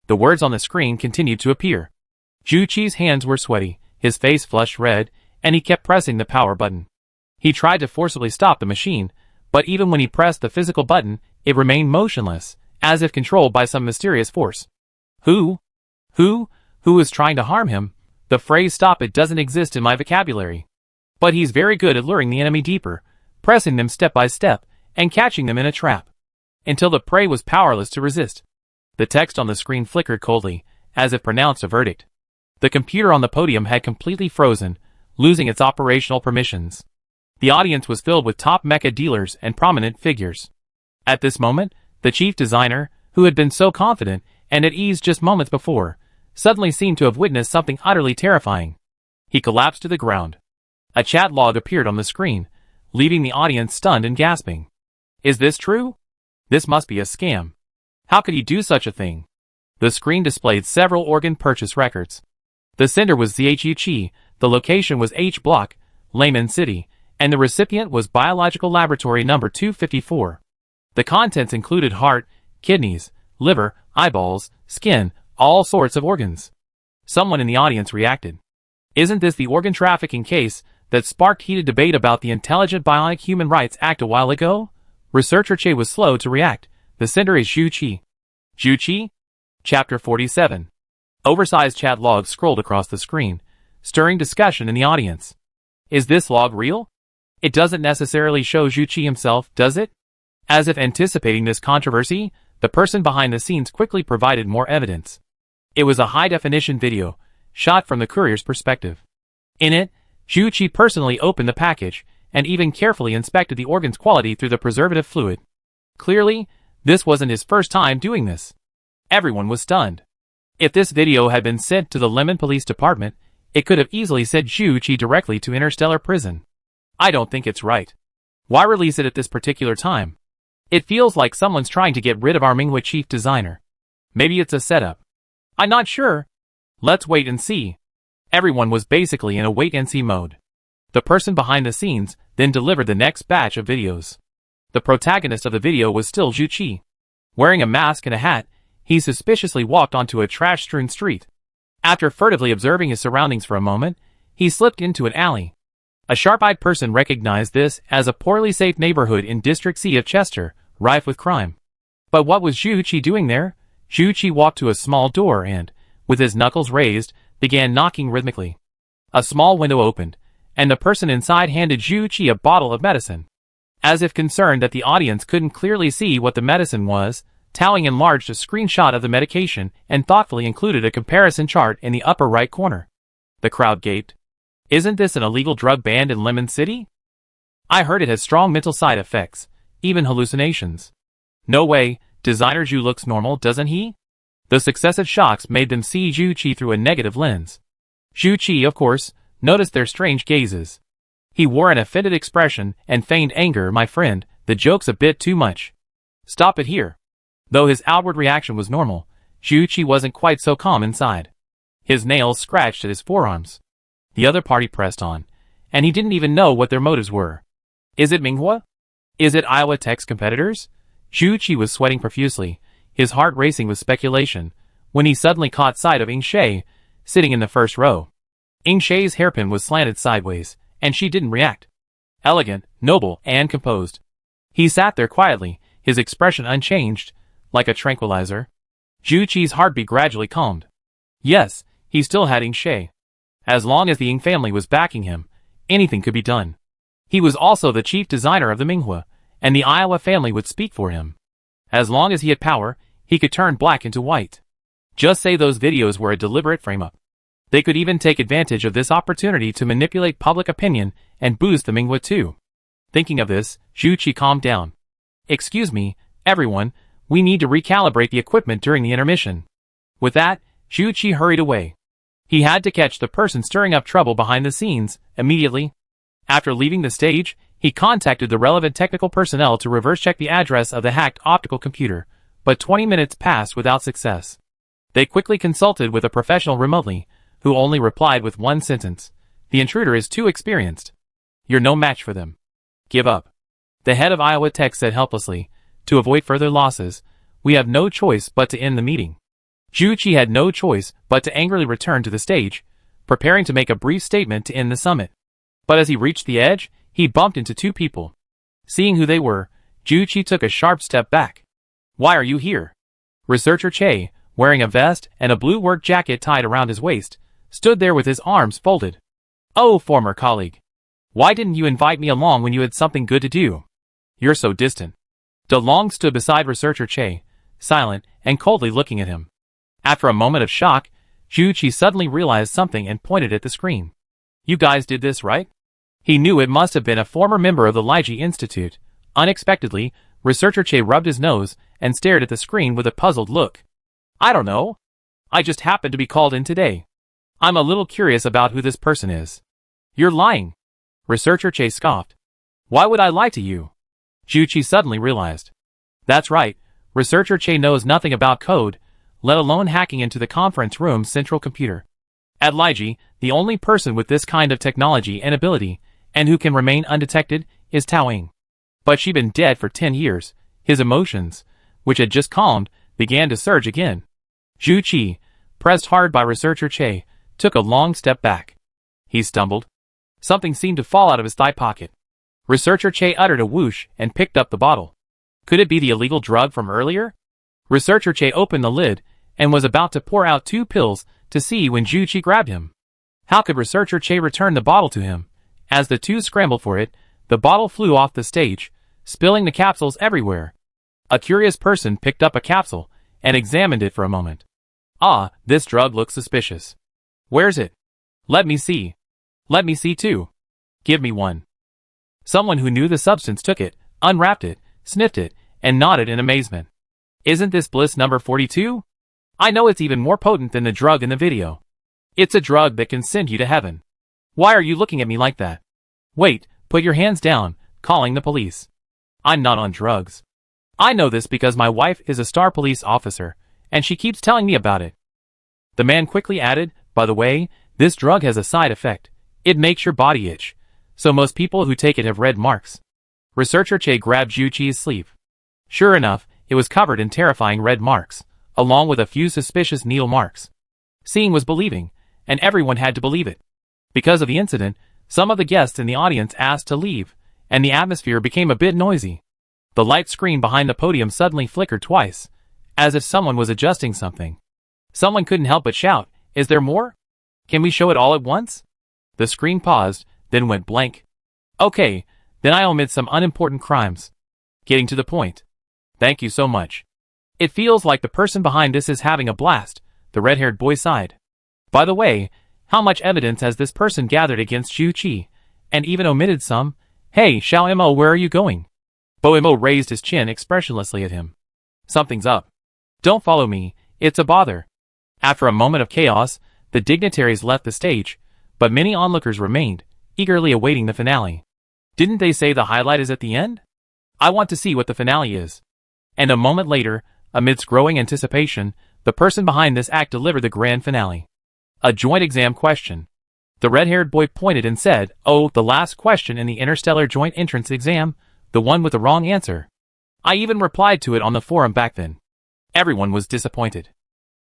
The words on the screen continued to appear. Zhu Qi's hands were sweaty, his face flushed red, and he kept pressing the power button. He tried to forcibly stop the machine, but even when he pressed the physical button, it remained motionless, as if controlled by some mysterious force. Who is trying to harm him? The phrase "stop it" doesn't exist in my vocabulary. But he's very good at luring the enemy deeper, pressing them step by step, and catching them in a trap, until the prey was powerless to resist. The text on the screen flickered coldly, as if pronounced a verdict. The computer on the podium had completely frozen, losing its operational permissions. The audience was filled with top mecha dealers and prominent figures. At this moment, the chief designer, who had been so confident and at ease just moments before, suddenly seemed to have witnessed something utterly terrifying. He collapsed to the ground. A chat log appeared on the screen, leaving the audience stunned and gasping. Is this true? This must be a scam. How could he do such a thing? The screen displayed several organ purchase records. The sender was Zhu Qi, the location was H Block, Layman City, and the recipient was Biological Laboratory number 254. The contents included heart, kidneys, liver, eyeballs, skin, all sorts of organs. Someone in the audience reacted. Isn't this the organ trafficking case that sparked heated debate about the Intelligent Bionic Human Rights Act a while ago? Researcher Che was slow to react. The sender is Zhu Qi. Zhu Qi? Chapter 47. Oversized chat logs scrolled across the screen, stirring discussion in the audience. Is this log real? It doesn't necessarily show Zhu Qi himself, does it? As if anticipating this controversy, the person behind the scenes quickly provided more evidence. It was a high-definition video, shot from the courier's perspective. In it, Zhu Qi personally opened the package, and even carefully inspected the organ's quality through the preservative fluid. Clearly, this wasn't his first time doing this. Everyone was stunned. If this video had been sent to the Lemon Police Department, it could have easily sent Zhu Qi directly to interstellar prison. I don't think it's right. Why release it at this particular time? It feels like someone's trying to get rid of our Minghua chief designer. Maybe it's a setup. I'm not sure. Let's wait and see. Everyone was basically in a wait-and-see mode. The person behind the scenes then delivered the next batch of videos. The protagonist of the video was still Zhu Qi. Wearing a mask and a hat, he suspiciously walked onto a trash-strewn street. After furtively observing his surroundings for a moment, he slipped into an alley. A sharp-eyed person recognized this as a poorly safe neighborhood in District C of Chester, rife with crime. But what was Zhu Qi doing there? Zhu Qi walked to a small door and, with his knuckles raised, began knocking rhythmically. A small window opened, and the person inside handed Zhu Qi a bottle of medicine. As if concerned that the audience couldn't clearly see what the medicine was, Towing enlarged a screenshot of the medication and thoughtfully included a comparison chart in the upper right corner. The crowd gaped. Isn't this an illegal drug banned in Lemon City? I heard it has strong mental side effects, even hallucinations. No way, designer Zhu looks normal, doesn't he? The successive shocks made them see Zhu Qi through a negative lens. Zhu Qi, of course, noticed their strange gazes. He wore an offended expression and feigned anger. My friend, the joke's a bit too much. Stop it here. Though his outward reaction was normal, Zhu Qi wasn't quite so calm inside. His nails scratched at his forearms. The other party pressed on, and he didn't even know what their motives were. Is it Minghua? Is it Iowa Tech's competitors? Zhu Qi was sweating profusely, his heart racing with speculation, when he suddenly caught sight of Ying Shay, sitting in the first row. Ying Shay's hairpin was slanted sideways, and she didn't react. Elegant, noble, and composed. He sat there quietly, his expression unchanged, like a tranquilizer. Zhu Qi's heartbeat gradually calmed. Yes, he still had Ying Shay. As long as the Ying family was backing him, anything could be done. He was also the chief designer of the Minghua, and the Iowa family would speak for him. As long as he had power, he could turn black into white. Just say those videos were a deliberate frame-up. They could even take advantage of this opportunity to manipulate public opinion and boost the Minghua too. Thinking of this, Zhu Qi calmed down. Excuse me, everyone, we need to recalibrate the equipment during the intermission. With that, Zhu Qi hurried away. He had to catch the person stirring up trouble behind the scenes, immediately. After leaving the stage, He contacted the relevant technical personnel to reverse-check the address of the hacked optical computer, but 20 minutes passed without success. They quickly consulted with a professional remotely, who only replied with one sentence. The intruder is too experienced. You're no match for them. Give up. The head of Iowa Tech said helplessly. To avoid further losses, we have no choice but to end the meeting. Zhu had no choice but to angrily return to the stage, preparing to make a brief statement to end the summit. But as he reached the edge, he bumped into two people. Seeing who they were, Zhu took a sharp step back. Why are you here? Researcher Che, wearing a vest and a blue work jacket tied around his waist, stood there with his arms folded. Oh, former colleague. Why didn't you invite me along when you had something good to do? You're so distant. De Long stood beside Researcher Che, silent and coldly looking at him. After a moment of shock, Zhu suddenly realized something and pointed at the screen. You guys did this, right? He knew it must have been a former member of the Liji Institute. Unexpectedly, Researcher Che rubbed his nose and stared at the screen with a puzzled look. I don't know. I just happened to be called in today. I'm a little curious about who this person is. You're lying. Researcher Che scoffed. Why would I lie to you? Zhu suddenly realized. That's right, Researcher Che knows nothing about code, let alone hacking into the conference room's central computer. At Liji, the only person with this kind of technology and ability, and who can remain undetected, is Taoying. But she'd been dead for 10 years. His emotions, which had just calmed, began to surge again. Zhu, pressed hard by Researcher Che, took a long step back. He stumbled. Something seemed to fall out of his thigh pocket. Researcher Che uttered a whoosh and picked up the bottle. Could it be the illegal drug from earlier? Researcher Che opened the lid and was about to pour out 2 pills to see when Zhu grabbed him. How could Researcher Che return the bottle to him? As the two scrambled for it, the bottle flew off the stage, spilling the capsules everywhere. A curious person picked up a capsule and examined it for a moment. Ah, this drug looks suspicious. Where's it? Let me see. Let me see too. Give me one. Someone who knew the substance took it, unwrapped it, sniffed it, and nodded in amazement. Isn't this bliss number 42? I know it's even more potent than the drug in the video. It's a drug that can send you to heaven. Why are you looking at me like that? Wait, put your hands down, calling the police. I'm not on drugs. I know this because my wife is a star police officer, and she keeps telling me about it. The man quickly added, by the way, this drug has a side effect. It makes your body itch, so most people who take it have red marks. Researcher Che grabbed Zhu sleeve. Sure enough, it was covered in terrifying red marks, along with a few suspicious needle marks. Seeing was believing, and everyone had to believe it. Because of the incident, some of the guests in the audience asked to leave, and the atmosphere became a bit noisy. The light screen behind the podium suddenly flickered twice, as if someone was adjusting something. Someone couldn't help but shout, "Is there more? Can we show it all at once?" The screen paused, then went blank. Okay, then I omit some unimportant crimes. Getting to the point. Thank you so much. It feels like the person behind this is having a blast, the red-haired boy sighed. By the way, how much evidence has this person gathered against Zhu, and even omitted some? Hey, Xiao Mo, where are you going? Bo Mo raised his chin expressionlessly at him. Something's up. Don't follow me, it's a bother. After a moment of chaos, the dignitaries left the stage, but many onlookers remained, eagerly awaiting the finale. Didn't they say the highlight is at the end? I want to see what the finale is. And a moment later, amidst growing anticipation, the person behind this act delivered the grand finale. A joint exam question. The red-haired boy pointed and said, "Oh, the last question in the Interstellar Joint Entrance Exam, the one with the wrong answer." I even replied to it on the forum back then. Everyone was disappointed.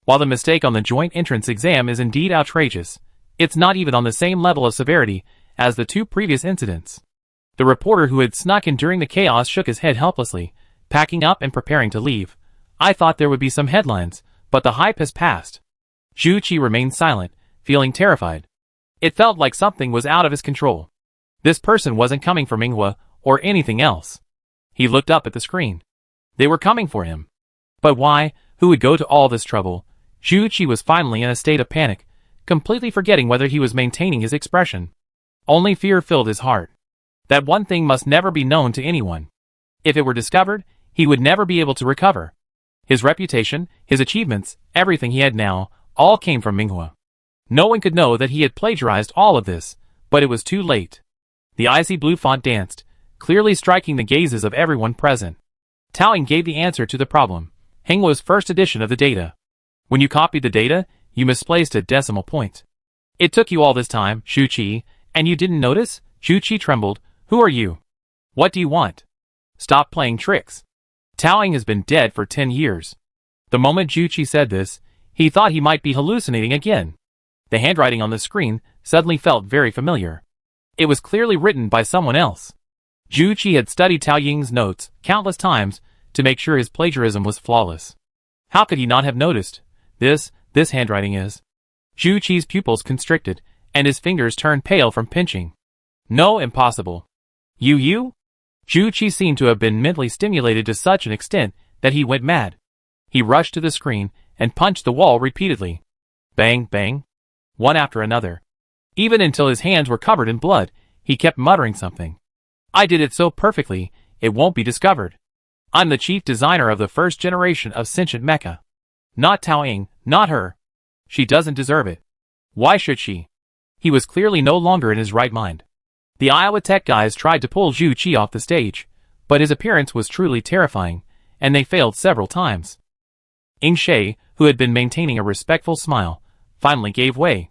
While the mistake on the joint entrance exam is indeed outrageous, it's not even on the same level of severity as the 2 previous incidents. The reporter who had snuck in during the chaos shook his head helplessly, packing up and preparing to leave. I thought there would be some headlines, but the hype has passed. Zhu remained silent, feeling terrified. It felt like something was out of his control. This person wasn't coming for Minghua, or anything else. He looked up at the screen. They were coming for him. But why? Who would go to all this trouble? Zhu was finally in a state of panic, completely forgetting whether he was maintaining his expression. Only fear filled his heart. That one thing must never be known to anyone. If it were discovered, he would never be able to recover. His reputation, his achievements, everything he had now, all came from Minghua. No one could know that he had plagiarized all of this, but it was too late. The icy blue font danced, clearly striking the gazes of everyone present. Tao Ying gave the answer to the problem. Hengwo's first edition of the data. When you copied the data, you misplaced a decimal point. It took you all this time, Zhu Qi, and you didn't notice? Zhu Qi trembled. Who are you? What do you want? Stop playing tricks. Tao Ying has been dead for 10 years. The moment Zhu Qi said this, he thought he might be hallucinating again. The handwriting on the screen suddenly felt very familiar. It was clearly written by someone else. Zhu Qi had studied Tao Ying's notes countless times to make sure his plagiarism was flawless. How could he not have noticed? This handwriting is. Zhu Qi's pupils constricted, and his fingers turned pale from pinching. No, impossible. You? Zhu Qi seemed to have been mentally stimulated to such an extent that he went mad. He rushed to the screen and punched the wall repeatedly. Bang, bang. One after another. Even until his hands were covered in blood, he kept muttering something. I did it so perfectly, it won't be discovered. I'm the chief designer of the first generation of sentient mecha. Not Tao Ying, not her. She doesn't deserve it. Why should she? He was clearly no longer in his right mind. The Iowa Tech guys tried to pull Zhu Qi off the stage, but his appearance was truly terrifying, and they failed several times. Ying She, who had been maintaining a respectful smile, finally gave way.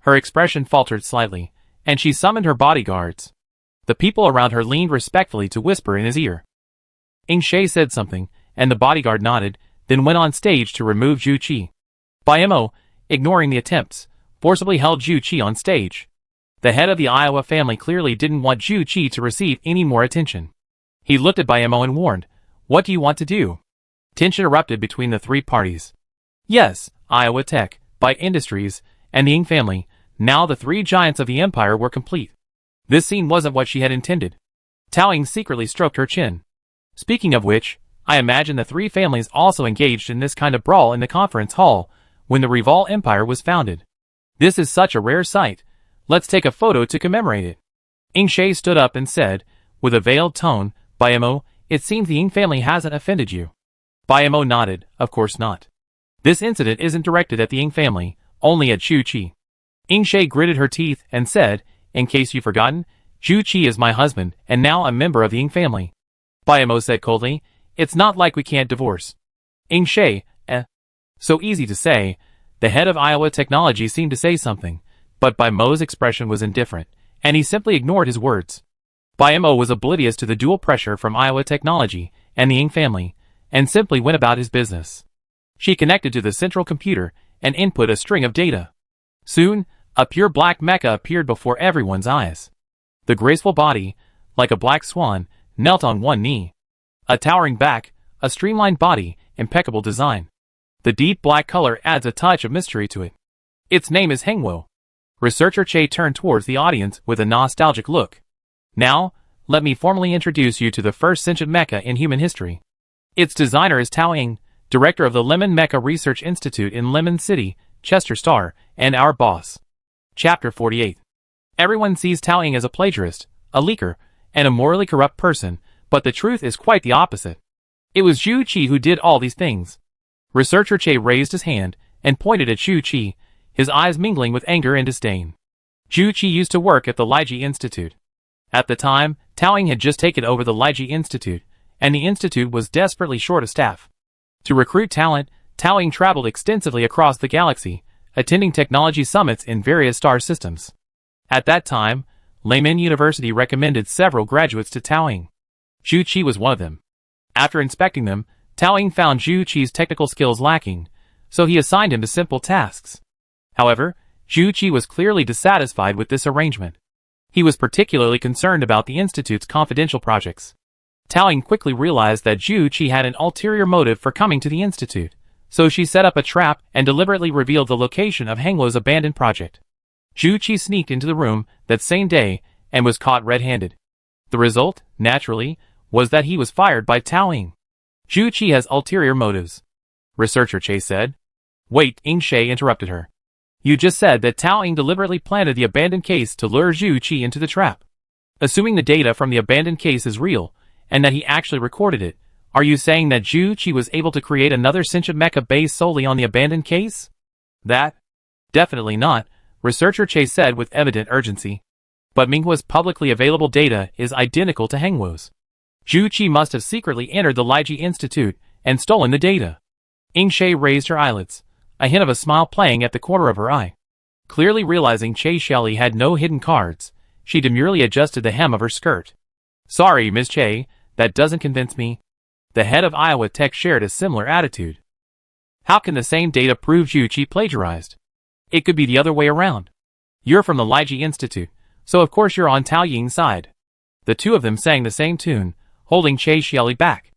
Her expression faltered slightly, and she summoned her bodyguards. The people around her leaned respectfully to whisper in his ear. Ying She said something, and the bodyguard nodded, then went on stage to remove Zhu Qi. Mo, ignoring the attempts, forcibly held Zhu Qi on stage. The head of the Iowa family clearly didn't want Zhu Qi to receive any more attention. He looked at Mo and warned, "What do you want to do?" Tension erupted between the three parties. Yes, Iowa Tech, Byte Industries, and the Ying family, now the three giants of the empire were complete. This scene wasn't what she had intended. Tao Ying secretly stroked her chin. Speaking of which, I imagine the three families also engaged in this kind of brawl in the conference hall when the Rival Empire was founded. This is such a rare sight. Let's take a photo to commemorate it. Ying She stood up and said, with a veiled tone, Mo, it seems the Ying family hasn't offended you. Mo nodded, of course not. This incident isn't directed at the Ying family, only at Zhu Qi. Ying She gritted her teeth and said, in case you've forgotten, Zhu Qi is my husband and now a member of the Ying family. Mo said coldly, it's not like we can't divorce. Ying She, so easy to say. The head of Iowa Technology seemed to say something, but Mo's expression was indifferent, and he simply ignored his words. Mo was oblivious to the dual pressure from Iowa Technology and the Ying family, and simply went about his business. She connected to the central computer and input a string of data. Soon, a pure black mecha appeared before everyone's eyes. The graceful body, like a black swan, knelt on one knee. A towering back, a streamlined body, impeccable design. The deep black color adds a touch of mystery to it. Its name is Hengwo. Researcher Che turned towards the audience with a nostalgic look. Now, let me formally introduce you to the first sentient mecha in human history. Its designer is Tao Ying, director of the Lemon Mecha Research Institute in Lemon City, Chester Star, and our boss. Chapter 48. Everyone sees Tao Ying as a plagiarist, a leaker, and a morally corrupt person, but the truth is quite the opposite. It was Zhu Qi who did all these things. Researcher Che raised his hand and pointed at Zhu Qi, his eyes mingling with anger and disdain. Zhu Qi used to work at the Liji Institute. At the time, Tao Ying had just taken over the Liji Institute, and the institute was desperately short of staff. To recruit talent, Tao Ying traveled extensively across the galaxy, attending technology summits in various star systems. At that time, Lemon University recommended several graduates to Tao Ying. Zhu Qi was one of them. After inspecting them, Tao Ying found Zhu Qi's technical skills lacking, so he assigned him to simple tasks. However, Zhu Qi was clearly dissatisfied with this arrangement. He was particularly concerned about the institute's confidential projects. Tao Ying quickly realized that Zhu Qi had an ulterior motive for coming to the institute, so she set up a trap and deliberately revealed the location of Hengwo's abandoned project. Zhu Qi sneaked into the room that same day and was caught red-handed. The result, naturally, was that he was fired by Tao Ying. Zhu Qi has ulterior motives. Researcher Che said. Wait, Ying She interrupted her. You just said that Tao Ying deliberately planted the abandoned case to lure Zhu Qi into the trap. Assuming the data from the abandoned case is real, and that he actually recorded it, are you saying that Zhu Qi was able to create another sentient mecha based solely on the abandoned case? That? Definitely not, Researcher Che said with evident urgency. but Minghua's publicly available data is identical to Henghuo's. Zhu Qi must have secretly entered the Liji Institute and stolen the data. Ying Shay raised her eyelids, a hint of a smile playing at the corner of her eye. Clearly realizing Che Xiaoli had no hidden cards, she demurely adjusted the hem of her skirt. Sorry, Miss Che, that doesn't convince me. The head of Iowa Tech shared a similar attitude. How can the same data prove Zhu Qi plagiarized? It could be the other way around. You're from the Liji Institute, so of course you're on Tao Ying's side. The two of them sang the same tune, holding Che Xiaoli back.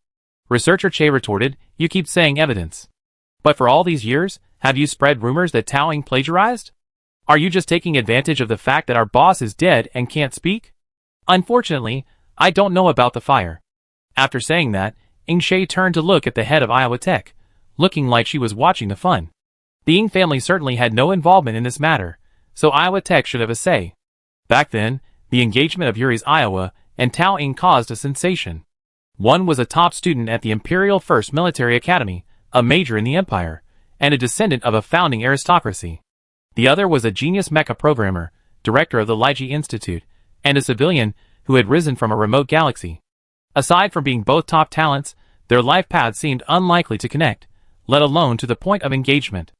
Researcher Che retorted, you keep saying evidence. But for all these years, have you spread rumors that Tao Ying plagiarized? Are you just taking advantage of the fact that our boss is dead and can't speak? Unfortunately, I don't know about the fire. After saying that, Ying Shay turned to look at the head of Iowa Tech, looking like she was watching the fun. The Ying family certainly had no involvement in this matter, so Iowa Tech should have a say. Back then, the engagement of Yuri's Iowa and Tao Ying caused a sensation. One was a top student at the Imperial First Military Academy, a major in the Empire, and a descendant of a founding aristocracy. The other was a genius Mecha programmer, director of the Liji Institute, and a civilian who had risen from a remote galaxy. Aside from being both top talents, their life paths seemed unlikely to connect, let alone to the point of engagement.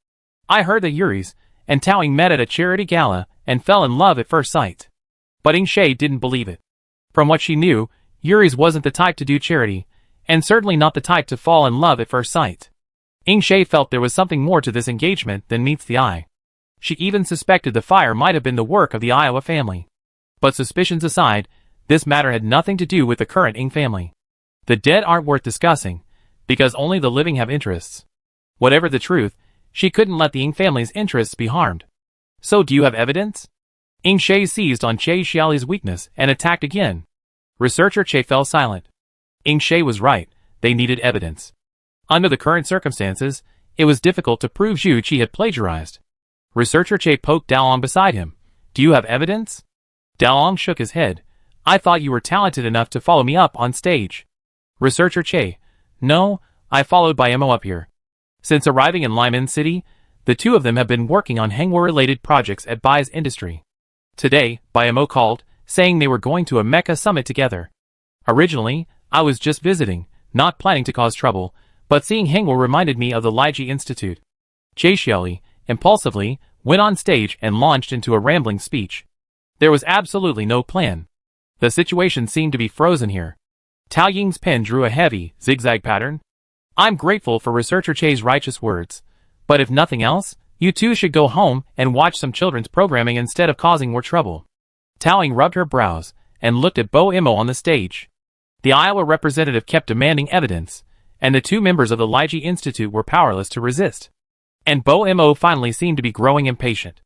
I heard that Yuri's and Tao Ying met at a charity gala and fell in love at first sight. But Ying Shay didn't believe it. From what she knew, Yuri's wasn't the type to do charity, and certainly not the type to fall in love at first sight. Ying Shay felt there was something more to this engagement than meets the eye. She even suspected the fire might have been the work of the Iowa family. But suspicions aside, this matter had nothing to do with the current Ying family. The dead aren't worth discussing, because only the living have interests. Whatever the truth, she couldn't let the Ying family's interests be harmed. So do you have evidence? Ying Shay seized on Che Xiaoli's weakness and attacked again. Researcher Che fell silent. Ying Shay was right, they needed evidence. Under the current circumstances, it was difficult to prove Zhu Qi had plagiarized. Researcher Che poked Daolong beside him. Do you have evidence? Daolong shook his head. I thought you were talented enough to follow me up on stage. Researcher Che. No, I followed by Mo up here. Since arriving in Limen City, the two of them have been working on Henghuo-related projects at Bai's Industry. Today, Mo called, saying they were going to a Mecha summit together. Originally, I was just visiting, not planning to cause trouble, but seeing Henghuo reminded me of the Liji Institute. Che Xiaoli, impulsively, went on stage and launched into a rambling speech. There was absolutely no plan. The situation seemed to be frozen here. Tao Ying's pen drew a heavy, zigzag pattern. I'm grateful for Researcher Che's righteous words. But if nothing else, you two should go home and watch some children's programming instead of causing more trouble. Tao Ying rubbed her brows and looked at Bo Imo on the stage. The Iowa representative kept demanding evidence, and the two members of the Liji Institute were powerless to resist. And Bo Imo finally seemed to be growing impatient.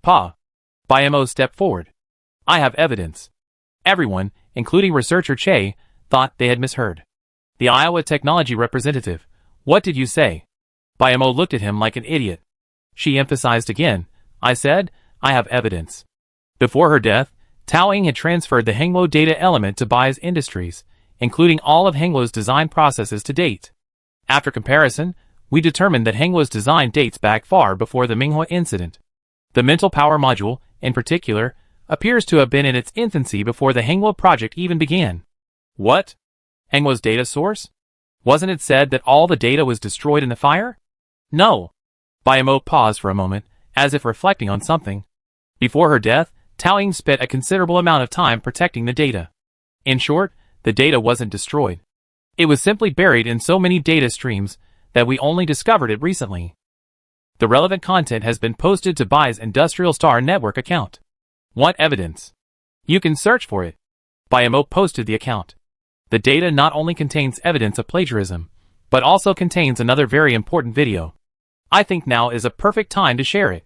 Pa. Imo stepped forward. I have evidence. Everyone, including Researcher Che, thought they had misheard. The Iowa technology representative. What did you say? Imo looked at him like an idiot. She emphasized again. I said, I have evidence. Before her death, Tao Ying had transferred the Henghuo data element to Bai's Industries, including all of Henghuo's design processes to date. After comparison, we determined that Henghuo's design dates back far before the Minghua incident. The mental power module, in particular, appears to have been in its infancy before the Henghuo project even began. What? Henghuo's data source? Wasn't it said that all the data was destroyed in the fire? No. Imo paused for a moment, as if reflecting on something. Before her death, Tao Ying spent a considerable amount of time protecting the data. In short, the data wasn't destroyed. It was simply buried in so many data streams that we only discovered it recently. The relevant content has been posted to Bai's Industrial Star Network account. Want evidence? You can search for it. Imo posted the account. The data not only contains evidence of plagiarism, but also contains another very important video. I think now is a perfect time to share it.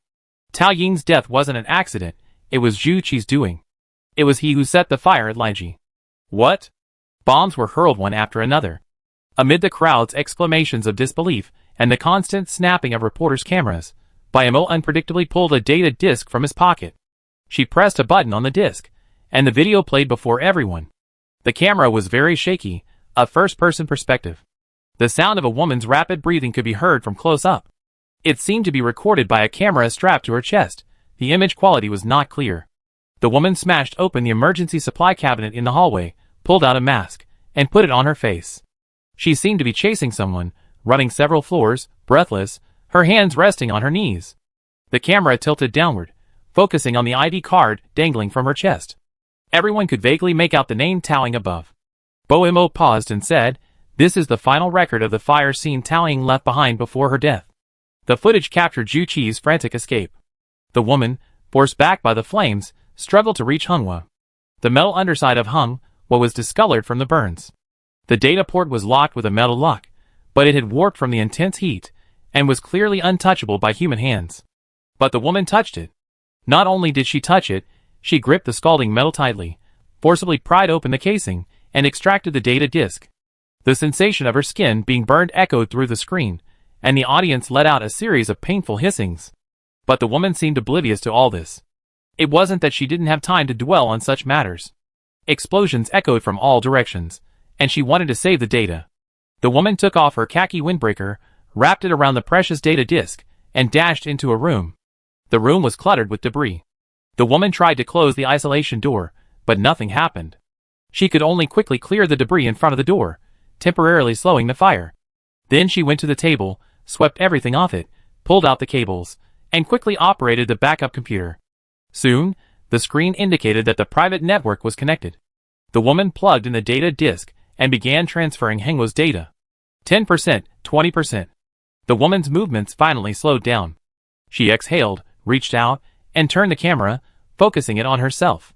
Tao Ying's death wasn't an accident, it was Zhu Qi's doing. It was he who set the fire at Liji. What? Bombs were hurled one after another. Amid the crowd's exclamations of disbelief and the constant snapping of reporters' cameras, Imo unpredictably pulled a data disk from his pocket. She pressed a button on the disk, and the video played before everyone. The camera was very shaky, a first-person perspective. The sound of a woman's rapid breathing could be heard from close up. It seemed to be recorded by a camera strapped to her chest. The image quality was not clear. The woman smashed open the emergency supply cabinet in the hallway, pulled out a mask, and put it on her face. She seemed to be chasing someone, running several floors, breathless, her hands resting on her knees. The camera tilted downward, focusing on the ID card dangling from her chest. Everyone could vaguely make out the name towering above. Boimo paused and said, "This is the final record of the fire scene Taoying left behind before her death." The footage captured Zhu Qi's frantic escape. The woman, forced back by the flames, struggled to reach Hunghua. The metal underside of Hunghua was discolored from the burns. The data port was locked with a metal lock, but it had warped from the intense heat, and was clearly untouchable by human hands. But the woman touched it. Not only did she touch it, she gripped the scalding metal tightly, forcibly pried open the casing, and extracted the data disk. The sensation of her skin being burned echoed through the screen, and the audience let out a series of painful hissings. But the woman seemed oblivious to all this. It wasn't that she didn't have time to dwell on such matters. Explosions echoed from all directions, and she wanted to save the data. The woman took off her khaki windbreaker, wrapped it around the precious data disk, and dashed into a room. The room was cluttered with debris. The woman tried to close the isolation door, but nothing happened. She could only quickly clear the debris in front of the door, temporarily slowing the fire. Then she went to the table, swept everything off it, pulled out the cables, and quickly operated the backup computer. Soon, the screen indicated that the private network was connected. The woman plugged in the data disk and began transferring Hengwa's data. 10%, 20%. The woman's movements finally slowed down. She exhaled, reached out, and turned the camera, focusing it on herself.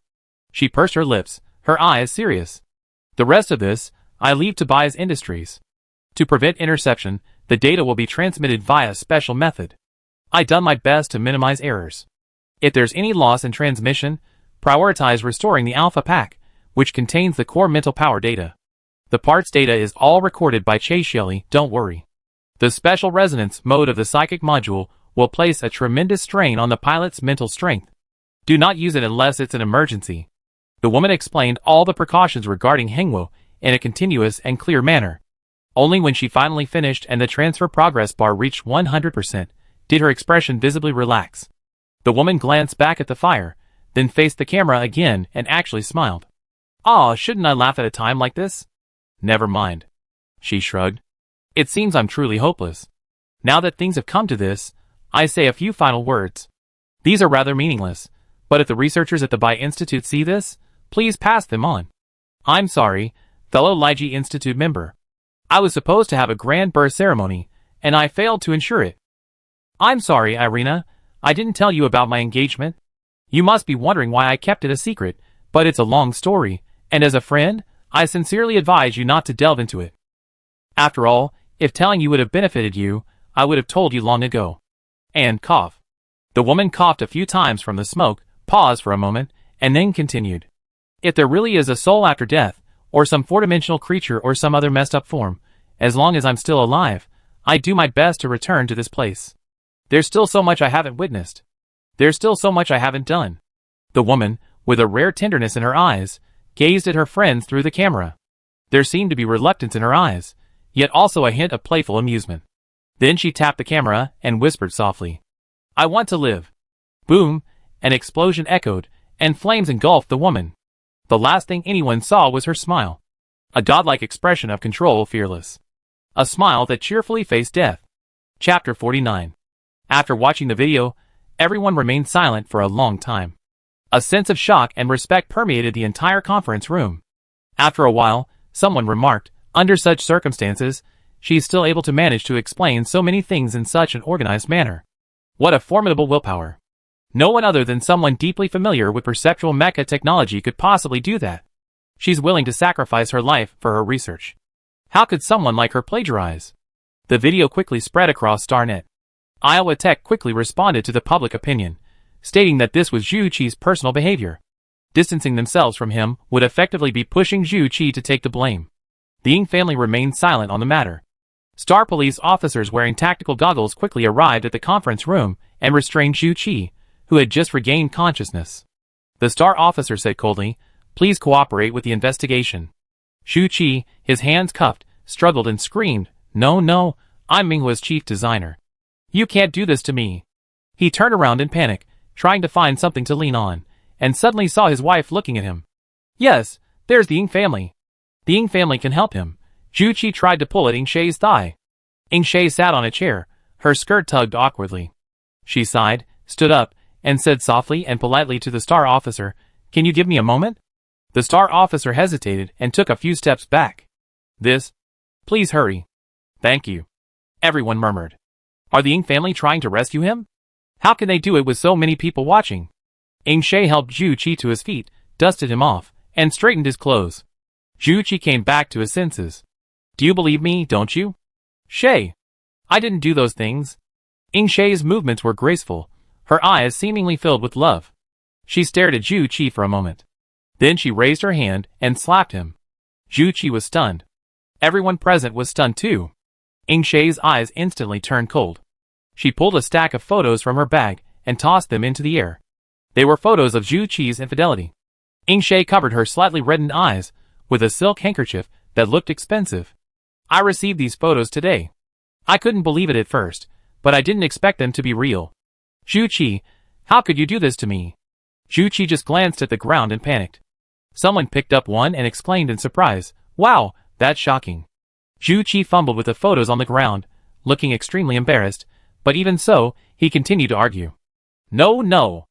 She pursed her lips, her eyes serious. "The rest of this, I leave to Bias Industries. To prevent interception, the data will be transmitted via special method. I done my best to minimize errors. If there's any loss in transmission, prioritize restoring the alpha pack, which contains the core mental power data. The parts data is all recorded by Shelley, don't worry. The special resonance mode of the psychic module will place a tremendous strain on the pilot's mental strength. Do not use it unless it's an emergency." The woman explained all the precautions regarding Hengwa in a continuous and clear manner. Only when she finally finished and the transfer progress bar reached 100%, did her expression visibly relax. The woman glanced back at the fire, then faced the camera again and actually smiled. "Aw, shouldn't I laugh at a time like this?" "Never mind." She shrugged. "It seems I'm truly hopeless. Now that things have come to this, I say a few final words. These are rather meaningless, but if the researchers at the Bai Institute see this, please pass them on. I'm sorry, fellow Liji Institute member. I was supposed to have a grand birth ceremony, and I failed to ensure it. I'm sorry, Irina, I didn't tell you about my engagement. You must be wondering why I kept it a secret, but it's a long story, and as a friend, I sincerely advise you not to delve into it. After all, if telling you would have benefited you, I would have told you long ago." And cough. The woman coughed a few times from the smoke, paused for a moment, and then continued. "If there really is a soul after death, or some four-dimensional creature or some other messed up form, as long as I'm still alive, I do my best to return to this place. There's still so much I haven't witnessed. There's still so much I haven't done." The woman, with a rare tenderness in her eyes, gazed at her friends through the camera. There seemed to be reluctance in her eyes, yet also a hint of playful amusement. Then she tapped the camera and whispered softly, "I want to live." Boom! An explosion echoed, and flames engulfed the woman. The last thing anyone saw was her smile. A godlike expression of control, fearless. A smile that cheerfully faced death. Chapter 49. After watching the video, everyone remained silent for a long time. A sense of shock and respect permeated the entire conference room. After a while, someone remarked, "Under such circumstances, she is still able to manage to explain so many things in such an organized manner. What a formidable willpower. No one other than someone deeply familiar with perceptual mecha technology could possibly do that. She's willing to sacrifice her life for her research. How could someone like her plagiarize?" The video quickly spread across Starnet. Iowa Tech quickly responded to the public opinion, stating that this was Zhu Qi's personal behavior. Distancing themselves from him would effectively be pushing Zhu Qi to take the blame. The Ying family remained silent on the matter. Star police officers wearing tactical goggles quickly arrived at the conference room and restrained Zhu Qi, who had just regained consciousness. The Star officer said coldly, "Please cooperate with the investigation." Zhu Qi, his hands cuffed, struggled and screamed, No, I'm Minghua's chief designer. You can't do this to me." He turned around in panic, trying to find something to lean on, and suddenly saw his wife looking at him. Yes, there's the Ying family. The Ying family can help him. Zhu Qi tried to pull at Ying Shei's thigh. Ying Shei sat on a chair, her skirt tugged awkwardly. She sighed, stood up, and said softly and politely to the star officer, "Can you give me a moment?" The star officer hesitated and took a few steps back. Please hurry." "Thank you," everyone murmured. Are the Ying family trying to rescue him? How can they do it with so many people watching? Ying Shei helped Zhu Qi to his feet, dusted him off, and straightened his clothes. Zhu Qi came back to his senses. "Do you believe me, don't you?" "Shei, I didn't do those things." Ying Shei's movements were graceful, her eyes seemingly filled with love. She stared at Zhu Qi for a moment. Then she raised her hand and slapped him. Zhu Qi was stunned. Everyone present was stunned too. Ying Shei's eyes instantly turned cold. She pulled a stack of photos from her bag and tossed them into the air. They were photos of Zhu Qi's infidelity. Ying Shei covered her slightly reddened eyes with a silk handkerchief that looked expensive. "I received these photos today. I couldn't believe it at first, but I didn't expect them to be real. Zhu Qi, how could you do this to me?" Zhu Qi just glanced at the ground and panicked. Someone picked up one and exclaimed in surprise, "Wow, that's shocking." Zhu Qi fumbled with the photos on the ground, looking extremely embarrassed, but even so, he continued to argue. No.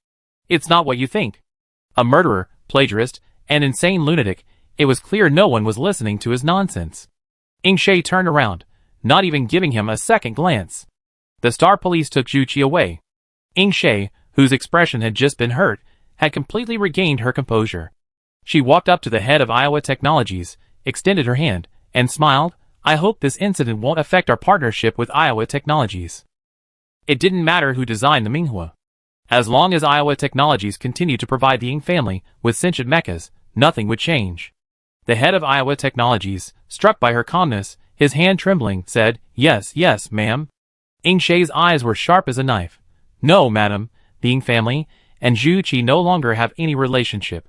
It's not what you think. A murderer, plagiarist, and insane lunatic, it was clear no one was listening to his nonsense. Ying Shei turned around, not even giving him a second glance. The star police took Zhu Qi away. Ying Shei, whose expression had just been hurt, had completely regained her composure. She walked up to the head of Iowa Technologies, extended her hand, and smiled. "I hope this incident won't affect our partnership with Iowa Technologies." It didn't matter who designed the Minghua. As long as Iowa Technologies continued to provide the Ying family with sentient mechas, nothing would change. The head of Iowa Technologies, struck by her calmness, his hand trembling, said, Yes, ma'am." Ying Shei's eyes were sharp as a knife. "No, madam, the Ying family and Zhu Qi no longer have any relationship."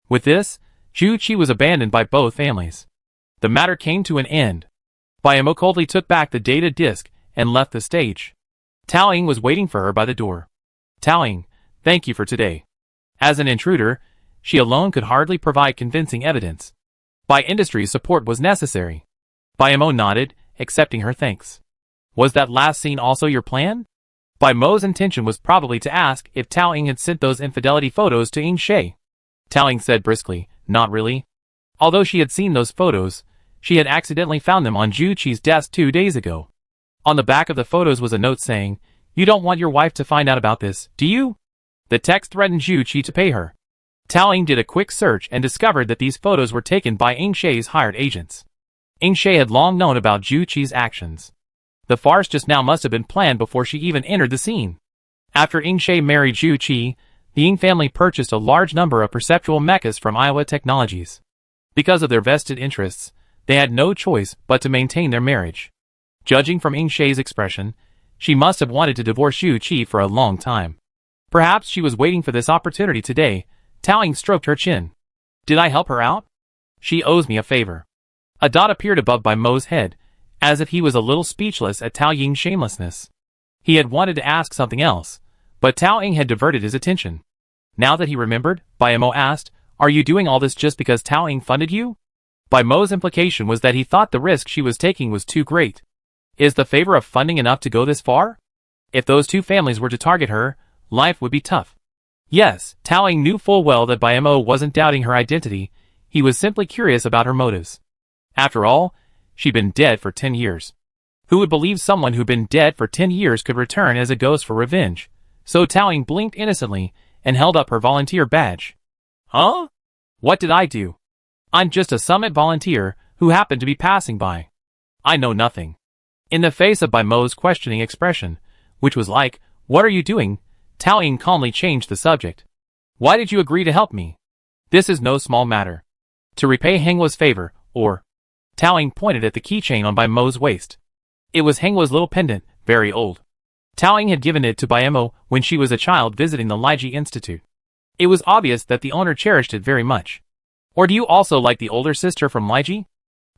With this, Zhu Qi was abandoned by both families. The matter came to an end. Bayamo coldly took back the data disk and left the stage. Tao Ying was waiting for her by the door. "Tao Ying, thank you for today." As an intruder, she alone could hardly provide convincing evidence. By industry support was necessary. Bayamo nodded, accepting her thanks. "Was that last scene also your plan?" Bai Mo's intention was probably to ask if Tao Ying had sent those infidelity photos to Ying Shei. Tao Ying said briskly, "Not really." Although she had seen those photos, she had accidentally found them on Zhu Qi's desk 2 days ago. On the back of the photos was a note saying, "You don't want your wife to find out about this, do you?" The text threatened Zhu Qi to pay her. Tao Ying did a quick search and discovered that these photos were taken by Ying Shei's hired agents. Ying Shei had long known about Zhu Qi's actions. The farce just now must have been planned before she even entered the scene. After Ying Shei married Zhu Qi, the Ying family purchased a large number of perceptual mechas from Iowa Technologies. Because of their vested interests, they had no choice but to maintain their marriage. Judging from Ying Shei's expression, she must have wanted to divorce Zhu Qi for a long time. Perhaps she was waiting for this opportunity today. Tao Ying stroked her chin. "Did I help her out? She owes me a favor." A dot appeared above Bai Mo's head, as if he was a little speechless at Tao Ying's shamelessness. He had wanted to ask something else, but Tao Ying had diverted his attention. Now that he remembered, Bai Mo asked, "Are you doing all this just because Tao Ying funded you?" Bai Mo's implication was that he thought the risk she was taking was too great. Is the favor of funding enough to go this far? If those two families were to target her, life would be tough. Yes, Tao Ying knew full well that Bai Mo wasn't doubting her identity, he was simply curious about her motives. After all, she'd been dead for 10 years. Who would believe someone who'd been dead for 10 years could return as a ghost for revenge? So Tao Ying blinked innocently and held up her volunteer badge. "Huh? What did I do? I'm just a summit volunteer who happened to be passing by. I know nothing." In the face of Bai Mo's questioning expression, which was like, "What are you doing?" Tao Ying calmly changed the subject. "Why did you agree to help me? This is no small matter. To repay Henghua's favor, or..." Tao Ying pointed at the keychain on Bai Mo's waist. It was Henghua's little pendant, very old. Tao Ying had given it to Bai Mo when she was a child visiting the Liji Institute. It was obvious that the owner cherished it very much. "Or do you also like the older sister from Liji?"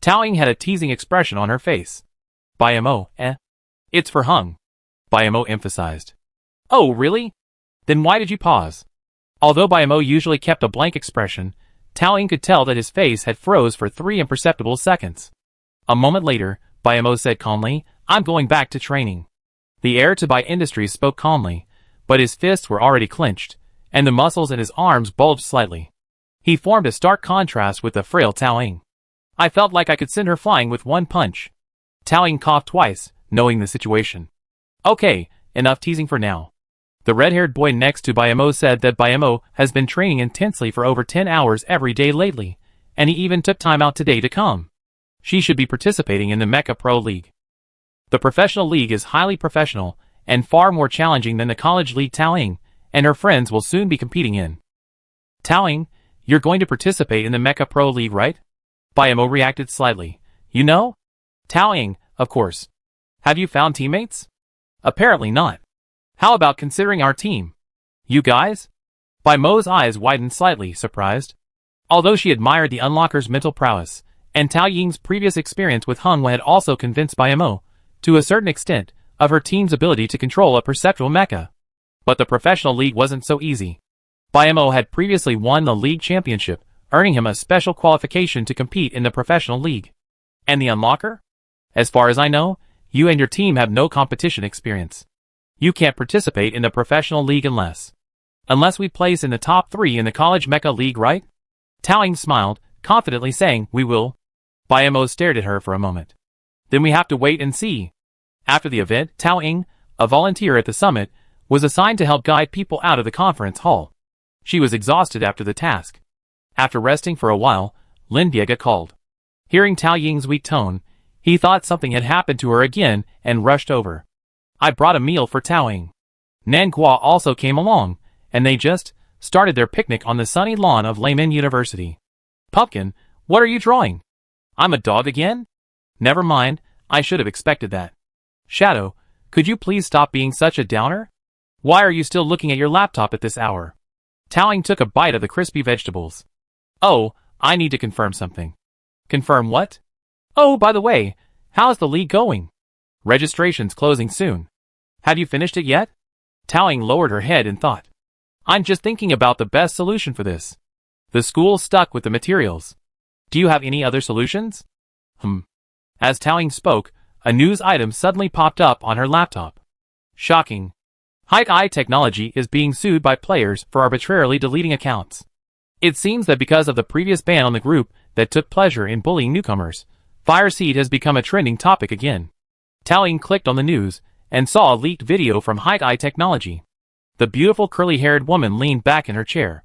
Tao Ying had a teasing expression on her face. Bai Mo, It's for Hung. Bai Mo emphasized. "Oh, really? Then why did you pause?" Although Bayamo usually kept a blank expression, Tao Ying could tell that his face had froze for 3 imperceptible seconds. A moment later, Bayamo said calmly, "I'm going back to training." The heir to Bai Industries spoke calmly, but his fists were already clenched, and the muscles in his arms bulged slightly. He formed a stark contrast with the frail Tao Ying. "I felt like I could send her flying with one punch." Tao Ying coughed twice, knowing the situation. "Okay, enough teasing for now." The red-haired boy next to Bayamo said that Bayamo has been training intensely for over 10 hours every day lately, and he even took time out today to come. She should be participating in the Mecha Pro League. The professional league is highly professional and far more challenging than the college league Tao Ying and her friends will soon be competing in. "Tao Ying, you're going to participate in the Mecha Pro League, right?" Bayamo reacted slightly. "You know?" "Tao Ying, of course. Have you found teammates?" "Apparently not. How about considering our team?" "You guys?" Bayamo's eyes widened slightly, surprised. Although she admired the unlocker's mental prowess, and Tao Ying's previous experience with Hung had also convinced Bayamo, to a certain extent, of her team's ability to control a perceptual mecha. But the professional league wasn't so easy. Bayamo had previously won the league championship, earning him a special qualification to compete in the professional league. And the unlocker? "As far as I know, you and your team have no competition experience. You can't participate in the professional league unless we place in the top 3 in the college mecha league, right?" Tao Ying smiled, confidently saying, "We will." Bayamo stared at her for a moment. "Then we have to wait and see." After the event, Tao Ying, a volunteer at the summit, was assigned to help guide people out of the conference hall. She was exhausted after the task. After resting for a while, Lin Biega called. Hearing Tao Ying's weak tone, he thought something had happened to her again and rushed over. "I brought a meal for Tao Ying." Nan Gua also came along, and they just started their picnic on the sunny lawn of Layman University. "Pumpkin, what are you drawing?" "I'm a dog again?" "Never mind, I should have expected that." "Shadow, could you please stop being such a downer? Why are you still looking at your laptop at this hour?" Tao Ying took a bite of the crispy vegetables. "Oh, I need to confirm something." "Confirm what?" "Oh, by the way, how's the league going?" "Registration's closing soon." "Have you finished it yet?" Tao Ying lowered her head in thought. "I'm just thinking about the best solution for this. The school's stuck with the materials. Do you have any other solutions?" As Tao Ying spoke, a news item suddenly popped up on her laptop. Shocking. High Technology is being sued by players for arbitrarily deleting accounts. It seems that because of the previous ban on the group that took pleasure in bullying newcomers, Fireseed has become a trending topic again. Tao Ying clicked on the news and saw a leaked video from High Technology. The beautiful curly-haired woman leaned back in her chair.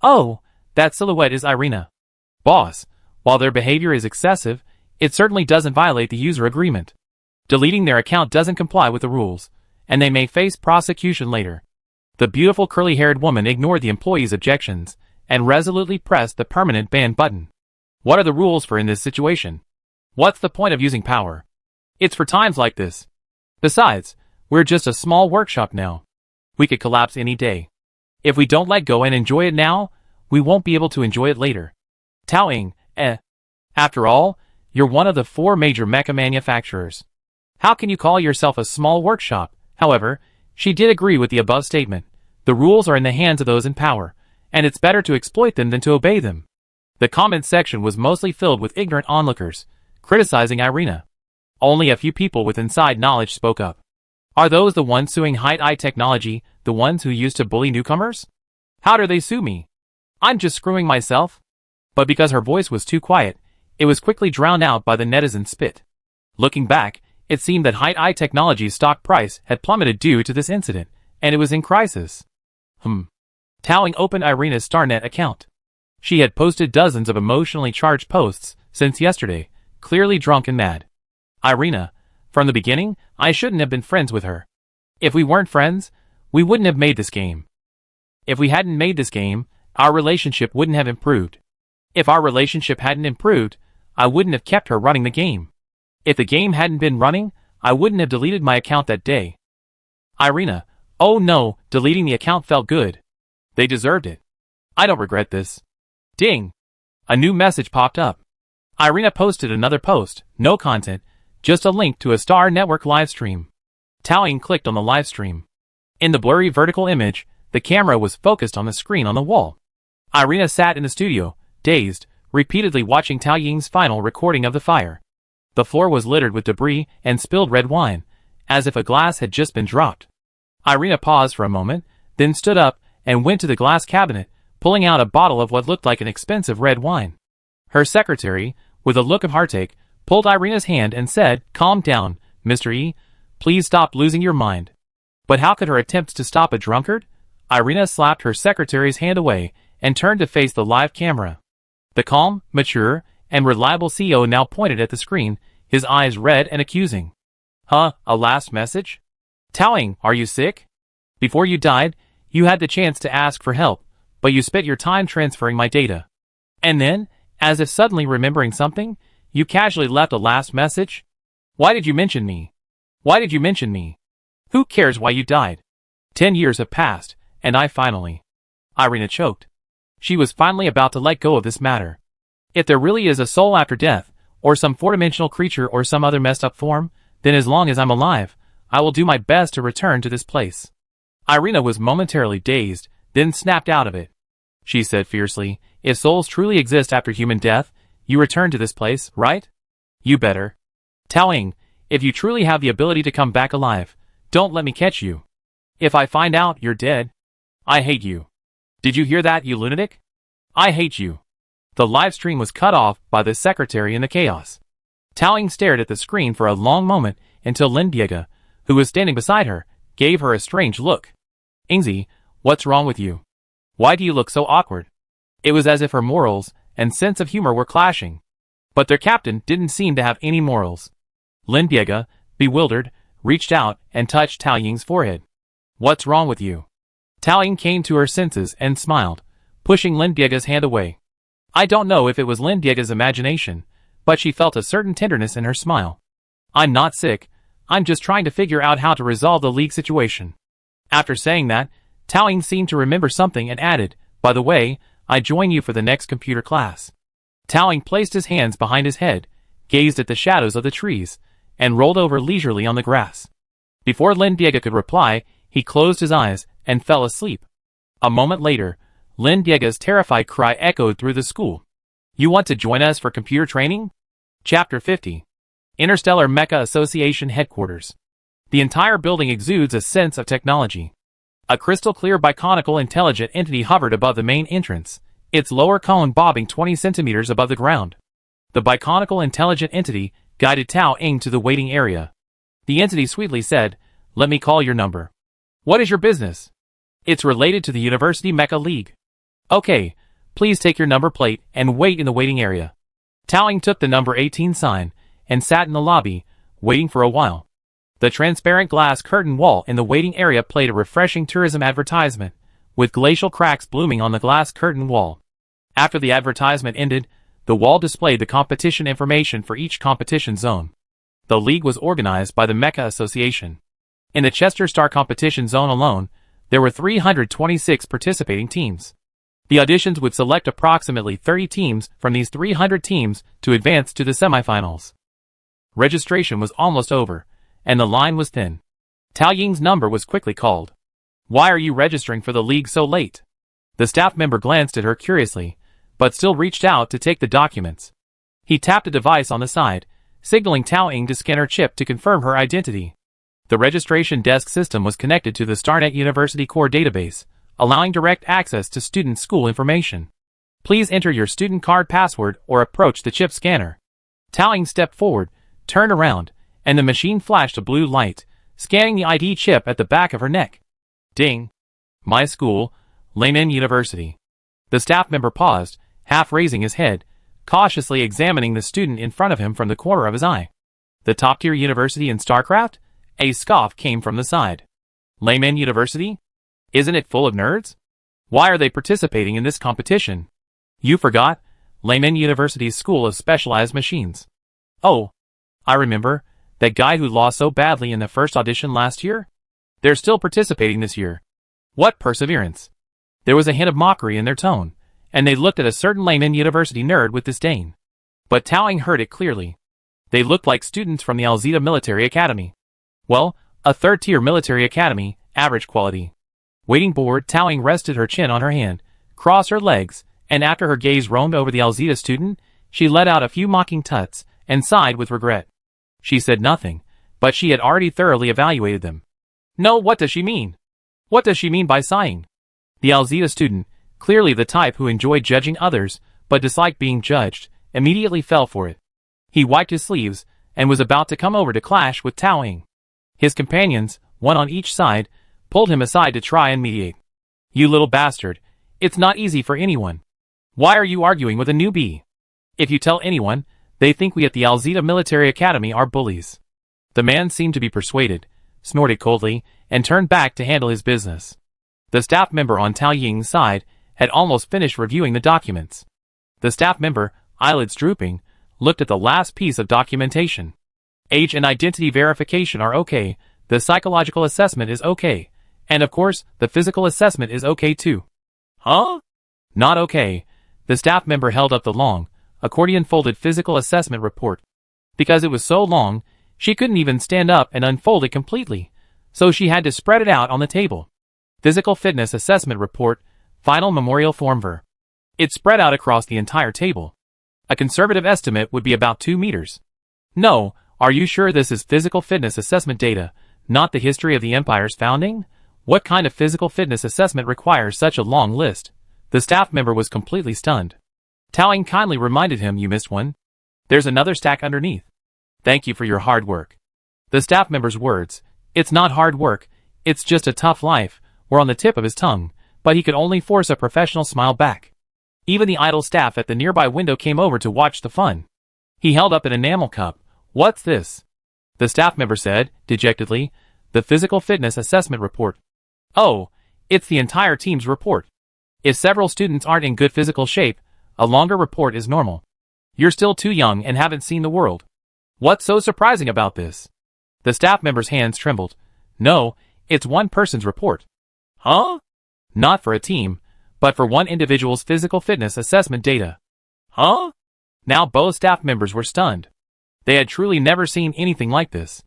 "Oh, that silhouette is Irina. Boss, while their behavior is excessive, it certainly doesn't violate the user agreement. Deleting their account doesn't comply with the rules, and they may face prosecution later." The beautiful curly-haired woman ignored the employee's objections and resolutely pressed the permanent ban button. "What are the rules for in this situation? What's the point of using power? It's for times like this. Besides, we're just a small workshop now. We could collapse any day. If we don't let go and enjoy it now, we won't be able to enjoy it later." Tao Ying, After all, you're one of the 4 major mecha manufacturers. How can you call yourself a small workshop? However, she did agree with the above statement. The rules are in the hands of those in power, and it's better to exploit them than to obey them. The comment section was mostly filled with ignorant onlookers, criticizing Irina. Only a few people with inside knowledge spoke up. Are those the ones suing High Technology, the ones who used to bully newcomers? How dare they sue me? I'm just screwing myself? But because her voice was too quiet, it was quickly drowned out by the netizen spit. Looking back, it seemed that High Technology's stock price had plummeted due to this incident, and it was in crisis. Tao Ying opened Irina's StarNet account. She had posted dozens of emotionally charged posts since yesterday, clearly drunk and mad. Irina, from the beginning, I shouldn't have been friends with her. If we weren't friends, we wouldn't have made this game. If we hadn't made this game, our relationship wouldn't have improved. If our relationship hadn't improved, I wouldn't have kept her running the game. If the game hadn't been running, I wouldn't have deleted my account that day. Irina, oh no, deleting the account felt good. They deserved it. I don't regret this. Ding! A new message popped up. Irina posted another post, no content, just a link to a Star Network livestream. Tao Ying clicked on the livestream. In the blurry vertical image, The camera was focused on the screen on the wall. Irina sat in the studio, dazed, repeatedly watching Tao Ying's final recording of the fire. The floor was littered with debris and spilled red wine, as if a glass had just been dropped. Irina paused for a moment, then stood up and went to the glass cabinet, pulling out a bottle of what looked like an expensive red wine. Her secretary, with a look of heartache, pulled Irina's hand and said, "Calm down, Mr. E. Please stop losing your mind." But how could her attempts to stop a drunkard? Irina slapped her secretary's hand away and turned to face the live camera. The calm, mature, and reliable CEO now pointed at the screen, his eyes red and accusing. "Huh, a last message? Tao Ying, are you sick? Before you died, you had the chance to ask for help, but you spent your time transferring my data. And then, as if suddenly remembering something, you casually left a last message? Why did you mention me? Why did you mention me? Who cares why you died? 10 years have passed, and I finally..." Irina choked. She was finally about to let go of this matter. If there really is a soul after death, or some four-dimensional creature or some other messed up form, then as long as I'm alive, I will do my best to return to this place. Irina was momentarily dazed, then snapped out of it. She said fiercely, "If souls truly exist after human death, you return to this place, right? You better. Tao Ying, if you truly have the ability to come back alive, don't let me catch you. If I find out you're dead, I hate you. Did you hear that, you lunatic? I hate you." The live stream was cut off by the secretary in the chaos. Tao Ying stared at the screen for a long moment until Lin Diega, who was standing beside her, gave her a strange look. "Ingzi, what's wrong with you? Why do you look so awkward?" It was as if her morals and sense of humor were clashing. But their captain didn't seem to have any morals. Lin Diega, bewildered, reached out and touched Tao Ying's forehead. "What's wrong with you?" Tao Ying came to her senses and smiled, pushing Lin Diega's hand away. I don't know if it was Lin Diega's imagination, but she felt a certain tenderness in her smile. "I'm not sick, I'm just trying to figure out how to resolve the league situation." After saying that, Tao Ying seemed to remember something and added, "By the way, I join you for the next computer class." Tao Ying placed his hands behind his head, gazed at the shadows of the trees, and rolled over leisurely on the grass. Before Lin Diega could reply, he closed his eyes and fell asleep. A moment later, Lin Diega's terrified cry echoed through the school. "You want to join us for computer training?" Chapter 50. Interstellar Mecha Association Headquarters. The entire building exudes a sense of technology. A crystal-clear biconical intelligent entity hovered above the main entrance, its lower cone bobbing 20 centimeters above the ground. The biconical intelligent entity guided Tao Ying to the waiting area. The entity sweetly said, "Let me call your number." "What is your business?" "It's related to the University Mecha League." "Okay, please take your number plate and wait in the waiting area." Tao Ying took the number 18 sign and sat in the lobby, waiting for a while. The transparent glass curtain wall in the waiting area played a refreshing tourism advertisement, with glacial cracks blooming on the glass curtain wall. After the advertisement ended, the wall displayed the competition information for each competition zone. The league was organized by the Mecha Association. In the Chester Star competition zone alone, there were 326 participating teams. The auditions would select approximately 30 teams from these 300 teams to advance to the semifinals. Registration was almost over, and the line was thin. Tao Ying's number was quickly called. "Why are you registering for the league so late?" The staff member glanced at her curiously, but still reached out to take the documents. He tapped a device on the side, signaling Tao Ying to scan her chip to confirm her identity. The registration desk system was connected to the StarNet University Core database, allowing direct access to student school information. "Please enter your student card password or approach the chip scanner." Tao Ying stepped forward, turned around, and the machine flashed a blue light, scanning the ID chip at the back of her neck. Ding. "My school, Layman University." The staff member paused, half raising his head, cautiously examining the student in front of him from the corner of his eye. "The top-tier university in StarCraft?" A scoff came from the side. "Layman University? Isn't it full of nerds? Why are they participating in this competition?" "You forgot, Layman University's School of Specialized Machines." "Oh, I remember, that guy who lost so badly in the first audition last year? They're still participating this year. What perseverance." There was a hint of mockery in their tone, and they looked at a certain Layman University nerd with disdain. But Tao Ying heard it clearly. They looked like students from the Alzita Military Academy. Well, a third-tier military academy, average quality. Waiting bored, Tao Ying rested her chin on her hand, crossed her legs, and after her gaze roamed over the Alzita student, she let out a few mocking tuts, and sighed with regret. She said nothing, but she had already thoroughly evaluated them. No, what does she mean? What does she mean by sighing? The Alzita student, clearly the type who enjoyed judging others, but disliked being judged, immediately fell for it. He wiped his sleeves, and was about to come over to clash with Tao Ying. His companions, one on each side, pulled him aside to try and mediate. You little bastard, it's not easy for anyone. Why are you arguing with a newbie? If you tell anyone, they think we at the Alzita Military Academy are bullies. The man seemed to be persuaded, snorted coldly, and turned back to handle his business. The staff member on Tao Ying's side had almost finished reviewing the documents. The staff member, eyelids drooping, looked at the last piece of documentation. Age and identity verification are okay, the psychological assessment is okay, and of course, the physical assessment is okay too. Huh? Not okay. The staff member held up the long, accordion-folded physical assessment report. Because it was so long, she couldn't even stand up and unfold it completely, so she had to spread it out on the table. Physical Fitness Assessment Report, Final Memorial Form Ver. It spread out across the entire table. A conservative estimate would be about 2 meters. No, are you sure this is physical fitness assessment data, not the history of the empire's founding? What kind of physical fitness assessment requires such a long list? The staff member was completely stunned. Tao Ying kindly reminded him, you missed one. There's another stack underneath. Thank you for your hard work. The staff member's words, it's not hard work, it's just a tough life, were on the tip of his tongue, but he could only force a professional smile back. Even the idle staff at the nearby window came over to watch the fun. He held up an enamel cup. What's this? The staff member said, dejectedly, the Physical Fitness Assessment Report. Oh, it's the entire team's report. If several students aren't in good physical shape, a longer report is normal. You're still too young and haven't seen the world. What's so surprising about this? The staff member's hands trembled. No, it's one person's report. Huh? Not for a team, but for one individual's physical fitness assessment data. Huh? Now both staff members were stunned. They had truly never seen anything like this.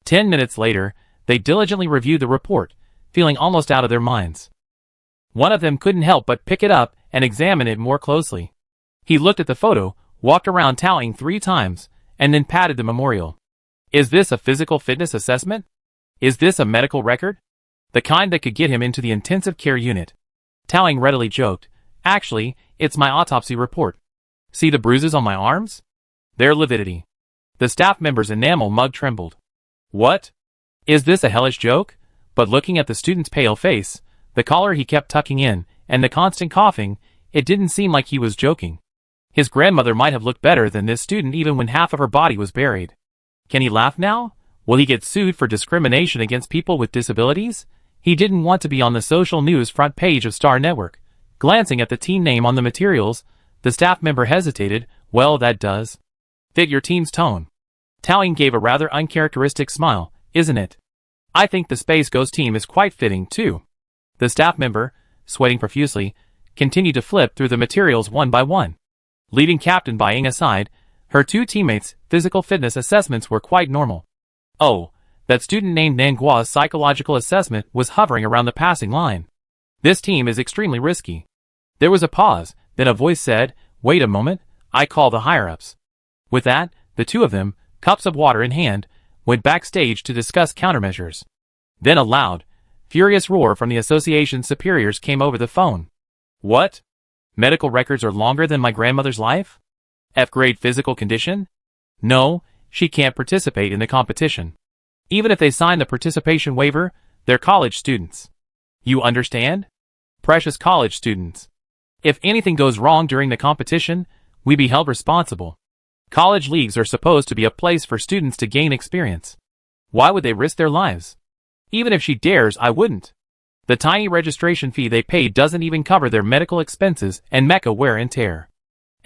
10 minutes later, they diligently reviewed the report, feeling almost out of their minds. One of them couldn't help but pick it up and examine it more closely. He looked at the photo, walked around Tao Ying 3 times, and then patted the memorial. Is this a physical fitness assessment? Is this a medical record? The kind that could get him into the intensive care unit. Tao Ying readily joked, actually, it's my autopsy report. See the bruises on my arms? They're lividity. The staff member's enamel mug trembled. What? Is this a hellish joke? But looking at the student's pale face, the collar he kept tucking in, and the constant coughing, it didn't seem like he was joking. His grandmother might have looked better than this student even when half of her body was buried. Can he laugh now? Will he get sued for discrimination against people with disabilities? He didn't want to be on the social news front page of Star Network. Glancing at the team name on the materials, the staff member hesitated. Well, that does fit your team's tone. Tao Ying gave a rather uncharacteristic smile, isn't it? I think the Space Ghost team is quite fitting, too. The staff member, sweating profusely, continued to flip through the materials one by one. Leaving Captain Bai Ying aside, her 2 teammates' physical fitness assessments were quite normal. Oh, that student named Nangua's psychological assessment was hovering around the passing line. This team is extremely risky. There was a pause, then a voice said, wait a moment, I call the higher-ups. With that, the 2 of them, cups of water in hand, went backstage to discuss countermeasures. Then a loud, furious roar from the association's superiors came over the phone. What? Medical records are longer than my grandmother's life? F-grade physical condition? No, she can't participate in the competition. Even if they sign the participation waiver, they're college students. You understand? Precious college students. If anything goes wrong during the competition, we be held responsible. College leagues are supposed to be a place for students to gain experience. Why would they risk their lives? Even if she dares, I wouldn't. The tiny registration fee they pay doesn't even cover their medical expenses and Mecha wear and tear.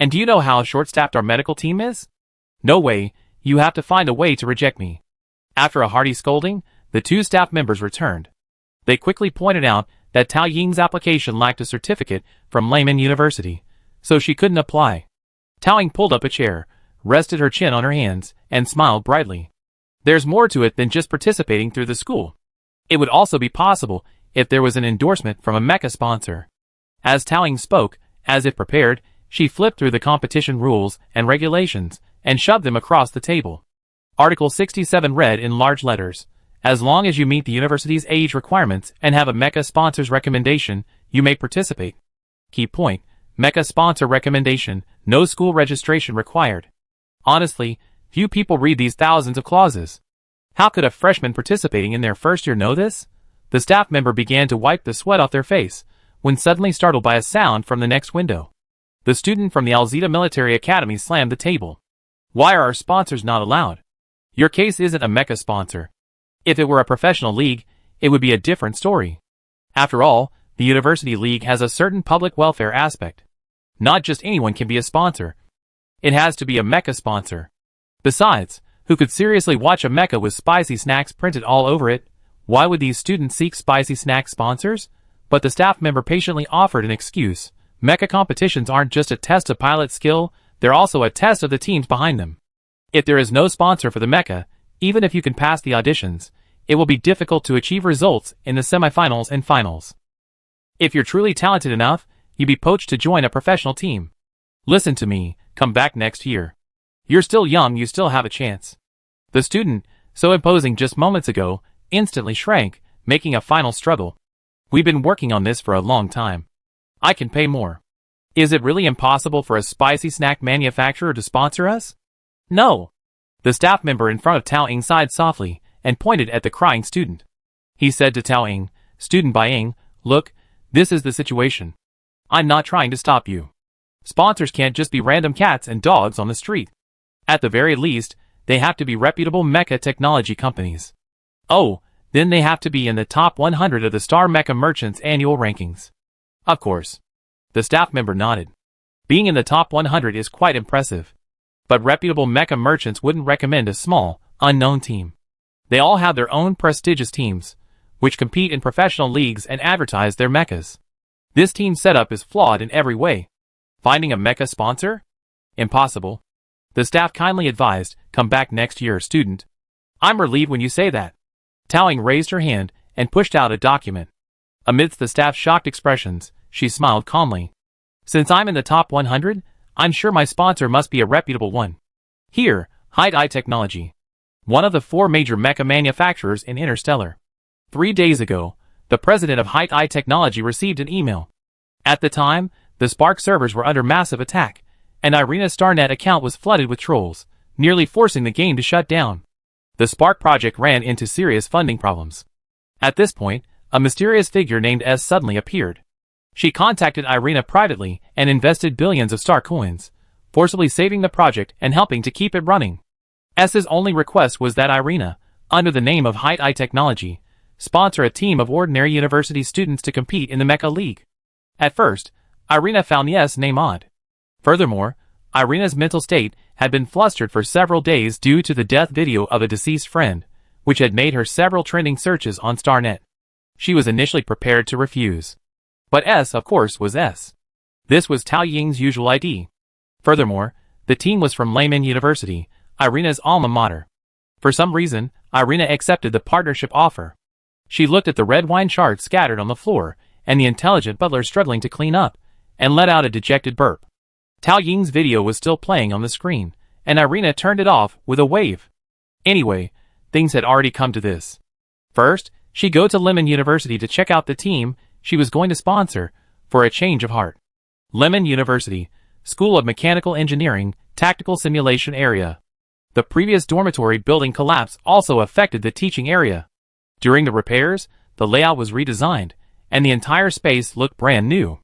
And do you know how short-staffed our medical team is? No way, you have to find a way to reject me. After a hearty scolding, the 2 staff members returned. They quickly pointed out that Tao Ying's application lacked a certificate from Layman University, so she couldn't apply. Tao Ying pulled up a chair, rested her chin on her hands, and smiled brightly. There's more to it than just participating through the school. It would also be possible if there was an endorsement from a Mecha sponsor. As Tao Ying spoke, as if prepared, she flipped through the competition rules and regulations and shoved them across the table. Article 67 read in large letters, "As long as you meet the university's age requirements and have a Mecha sponsor's recommendation, you may participate." Key point: Mecha sponsor recommendation, no school registration required. Honestly, few people read these thousands of clauses. How could a freshman participating in their first year know this? The staff member began to wipe the sweat off their face, when suddenly startled by a sound from the next window. The student from the Alzita Military Academy slammed the table. "Why are our sponsors not allowed? Your case isn't a Mecha sponsor. If it were a professional league, it would be a different story. After all, the university league has a certain public welfare aspect. Not just anyone can be a sponsor. It has to be a Mecha sponsor. Besides, who could seriously watch a Mecha with spicy snacks printed all over it? Why would these students seek spicy snack sponsors?" But the staff member patiently offered an excuse. Mecha competitions aren't just a test of pilot skill, they're also a test of the teams behind them. If there is no sponsor for the Mecha, even if you can pass the auditions, it will be difficult to achieve results in the semifinals and finals. If you're truly talented enough, you'd be poached to join a professional team. Listen to me, come back next year. You're still young, you still have a chance. The student, so imposing just moments ago, instantly shrank, making a final struggle. "We've been working on this for a long time. I can pay more. Is it really impossible for a spicy snack manufacturer to sponsor us?" "No." The staff member in front of Tao Ying sighed softly and pointed at the crying student. He said to Tao Ying, "Student by Ying, look, this is the situation. I'm not trying to stop you. Sponsors can't just be random cats and dogs on the street. At the very least, they have to be reputable Mecha technology companies. Oh, then they have to be in the top 100 of the Star Mecha Merchants annual rankings." "Of course." The staff member nodded. Being in the top 100 is quite impressive. But reputable Mecha merchants wouldn't recommend a small, unknown team. They all have their own prestigious teams, which compete in professional leagues and advertise their mechas. This team setup is flawed in every way. Finding a Mecha sponsor? Impossible. The staff kindly advised, "Come back next year, student." "I'm relieved when you say that." Tao Ying raised her hand and pushed out a document. Amidst the staff's shocked expressions, she smiled calmly. "Since I'm in the top 100, I'm sure my sponsor must be a reputable one. Here, High-Eye Technology. One of the 4 major Mecha manufacturers in Interstellar. 3 days ago, the president of High-Eye Technology received an email. At the time, the Spark servers were under massive attack, and Irina's StarNet account was flooded with trolls, nearly forcing the game to shut down. The Spark project ran into serious funding problems. At this point, a mysterious figure named S suddenly appeared. She contacted Irina privately and invested billions of star coins, forcibly saving the project and helping to keep it running. S's only request was that Irina, under the name of High-Eye Technology, sponsor a team of ordinary university students to compete in the Mecha League. At first, Irina found the S name odd. Furthermore, Irina's mental state had been flustered for several days due to the death video of a deceased friend, which had made her several trending searches on StarNet. She was initially prepared to refuse. But S, of course, was S. This was Tao Ying's usual ID. Furthermore, the team was from Layman University, Irina's alma mater. For some reason, Irina accepted the partnership offer. She looked at the red wine shards scattered on the floor, and the intelligent butler struggling to clean up, and let out a dejected burp. Tao Ying's video was still playing on the screen, and Irina turned it off with a wave. Anyway, things had already come to this. First, she'd go to Lemon University to check out the team she was going to sponsor, for a change of heart. Lemon University, School of Mechanical Engineering, Tactical Simulation Area. The previous dormitory building collapse also affected the teaching area. During the repairs, the layout was redesigned, and the entire space looked brand new.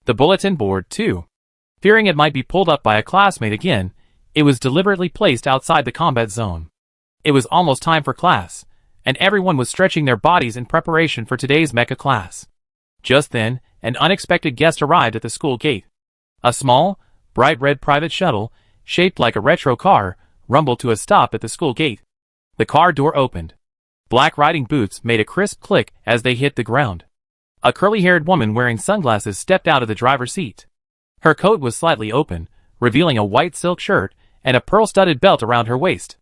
The bulletin board, too. Fearing it might be pulled up by a classmate again, it was deliberately placed outside the combat zone. It was almost time for class, and everyone was stretching their bodies in preparation for today's Mecha class. Just then, an unexpected guest arrived at the school gate. A small, bright red private shuttle, shaped like a retro car, rumbled to a stop at the school gate. The car door opened. Black riding boots made a crisp click as they hit the ground. A curly-haired woman wearing sunglasses stepped out of the driver's seat. Her coat was slightly open, revealing a white silk shirt and a pearl-studded belt around her waist.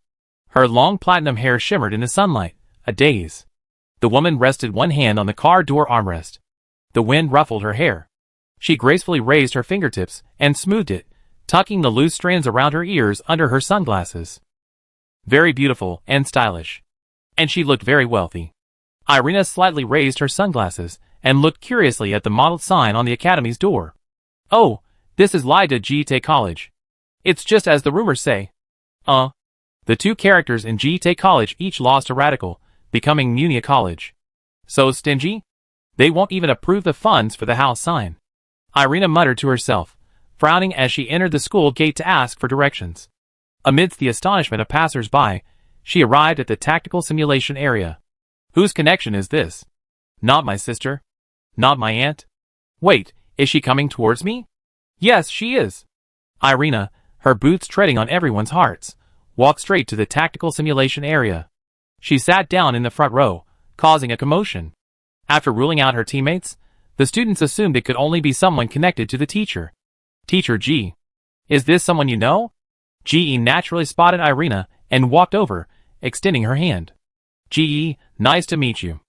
Her long platinum hair shimmered in the sunlight, a daze. The woman rested one hand on the car door armrest. The wind ruffled her hair. She gracefully raised her fingertips and smoothed it, tucking the loose strands around her ears under her sunglasses. Very beautiful and stylish. And she looked very wealthy. Irina slightly raised her sunglasses and looked curiously at the mottled sign on the academy's door. Oh, this is Lyda GT College. It's just as the rumors say. The two characters in GT College each lost a radical, becoming Munia College. So stingy? They won't even approve the funds for the house sign. Irina muttered to herself, frowning as she entered the school gate to ask for directions. Amidst the astonishment of passers-by, she arrived at the tactical simulation area. Whose connection is this? Not my sister. Not my aunt. Wait, is she coming towards me? Yes, she is. Irina, her boots treading on everyone's hearts, walked straight to the tactical simulation area. She sat down in the front row, causing a commotion. After ruling out her teammates, the students assumed it could only be someone connected to the teacher. Teacher G. Is this someone you know? GE naturally spotted Irina and walked over, extending her hand. GE, nice to meet you.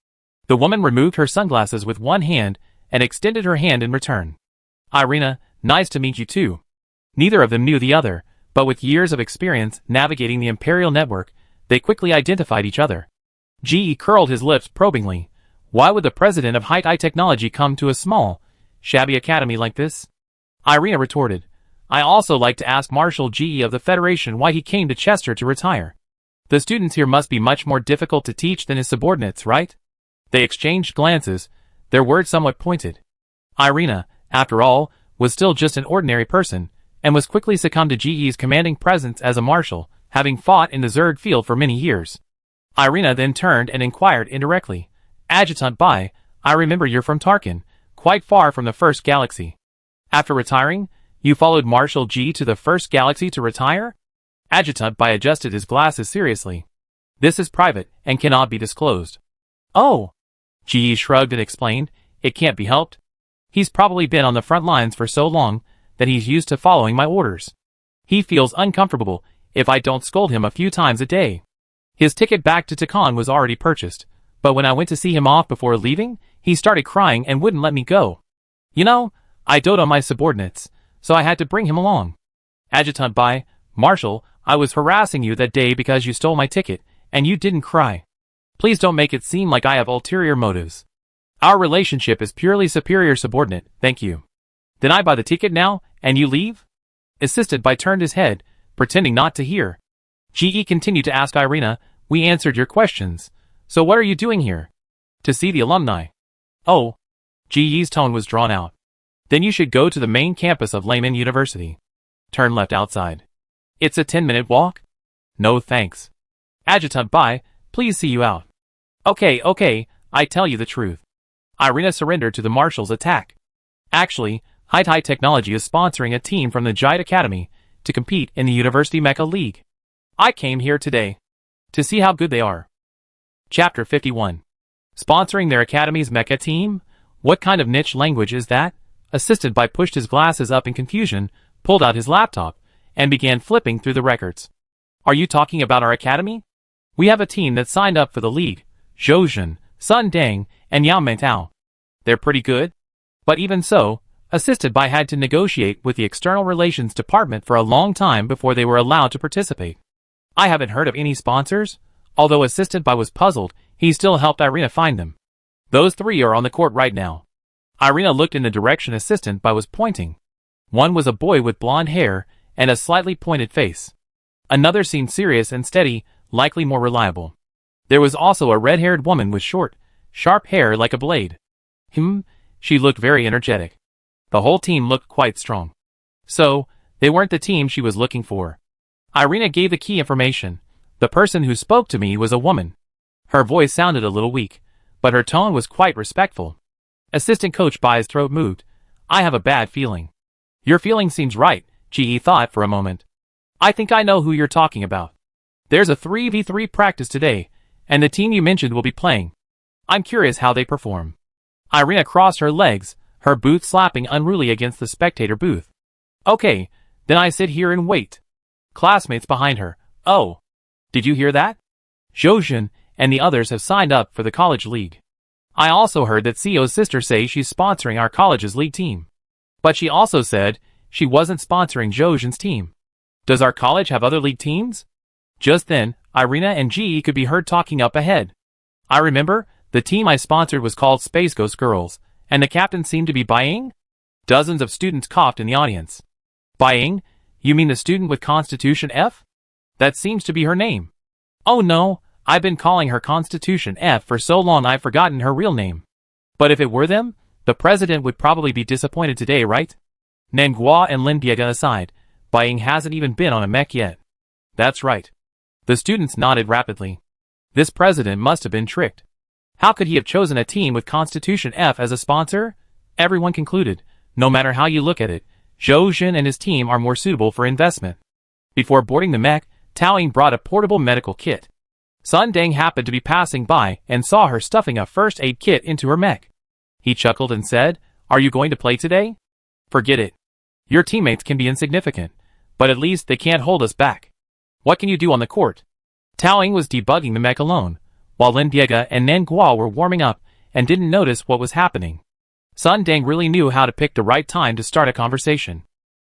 The woman removed her sunglasses with one hand and extended her hand in return. Irina, nice to meet you too. Neither of them knew the other, but with years of experience navigating the Imperial network, they quickly identified each other. GE curled his lips probingly. Why would the president of high-tech technology come to a small, shabby academy like this? Irina retorted. I also like to ask Marshal GE of the Federation why he came to Chester to retire. The students here must be much more difficult to teach than his subordinates, right? They exchanged glances, their words somewhat pointed. Irina, after all, was still just an ordinary person, and was quickly succumbed to GE's commanding presence as a marshal, having fought in the Zerg field for many years. Irina then turned and inquired indirectly. Adjutant Bai, I remember you're from Tarkin, quite far from the First Galaxy. After retiring, you followed Marshal G to the First Galaxy to retire? Adjutant Bai adjusted his glasses seriously. This is private and cannot be disclosed. Oh! GE shrugged and explained, it can't be helped. He's probably been on the front lines for so long that he's used to following my orders. He feels uncomfortable if I don't scold him a few times a day. His ticket back to Takan was already purchased, but when I went to see him off before leaving, he started crying and wouldn't let me go. You know, I dote on my subordinates, so I had to bring him along. Adjutant Bai, Marshal, I was harassing you that day because you stole my ticket, and you didn't cry. Please don't make it seem like I have ulterior motives. Our relationship is purely superior subordinate, thank you. Then I buy the ticket now, and you leave? Assistant Bai turned his head, pretending not to hear. GE continued to ask Irina, we answered your questions. So what are you doing here? To see the alumni. Oh. GE's tone was drawn out. Then you should go to the main campus of Layman University. Turn left outside. It's a 10-minute walk? No thanks. Adjutant Bai, please see you out. Okay, I tell you the truth. Irina surrendered to the Marshal's attack. Actually, high-tech technology is sponsoring a team from the Giant Academy to compete in the University Mecha League. I came here today to see how good they are. Chapter 51. Sponsoring their academy's mecha team? What kind of niche language is that? Assistant Bai pushed his glasses up in confusion, pulled out his laptop, and began flipping through the records. Are you talking about our academy? We have a team that signed up for the league. Zhou Jun, Sun Dang, and Yao Mentao. They're pretty good. But even so, Assistant Bai had to negotiate with the External Relations Department for a long time before they were allowed to participate. I haven't heard of any sponsors. Although Assistant Bai was puzzled, he still helped Irina find them. Those three are on the court right now. Irina looked in the direction Assistant Bai was pointing. One was a boy with blonde hair and a slightly pointed face. Another seemed serious and steady, likely more reliable. There was also a red-haired woman with short, sharp hair like a blade. She looked very energetic. The whole team looked quite strong. So, they weren't the team she was looking for. Irina gave the key information. The person who spoke to me was a woman. Her voice sounded a little weak, but her tone was quite respectful. Assistant Coach Bai's throat moved. I have a bad feeling. Your feeling seems right, GE thought for a moment. I think I know who you're talking about. There's a 3v3 practice today, and the team you mentioned will be playing. I'm curious how they perform. Irina crossed her legs, her boots slapping unruly against the spectator booth. Okay, then I sit here and wait. Classmates behind her. Oh. Did you hear that? Zhou Jun, and the others have signed up for the college league. I also heard that CEO's sister says she's sponsoring our college's league team. But she also said she wasn't sponsoring Zhojin's team. Does our college have other league teams? Just then, Irina and GE could be heard talking up ahead. I remember, the team I sponsored was called Space Ghost Girls, and the captain seemed to be Buying? Dozens of students coughed in the audience. Buying? You mean the student with Constitution F? That seems to be her name. Oh no, I've been calling her Constitution F for so long I've forgotten her real name. But if it were them, the president would probably be disappointed today, right? Nanghua and Lin Diega aside, Buying hasn't even been on a mech yet. That's right. The students nodded rapidly. This president must have been tricked. How could he have chosen a team with Constitution F as a sponsor? Everyone concluded, no matter how you look at it, Zhou Jin and his team are more suitable for investment. Before boarding the mech, Tao Ying brought a portable medical kit. Sun Deng happened to be passing by and saw her stuffing a first aid kit into her mech. He chuckled and said, "Are you going to play today? Forget it. Your teammates can be insignificant, but at least they can't hold us back. What can you do on the court?" Tao Ying was debugging the mech alone, while Lin Diega and Nanghua were warming up and didn't notice what was happening. Sun Deng really knew how to pick the right time to start a conversation.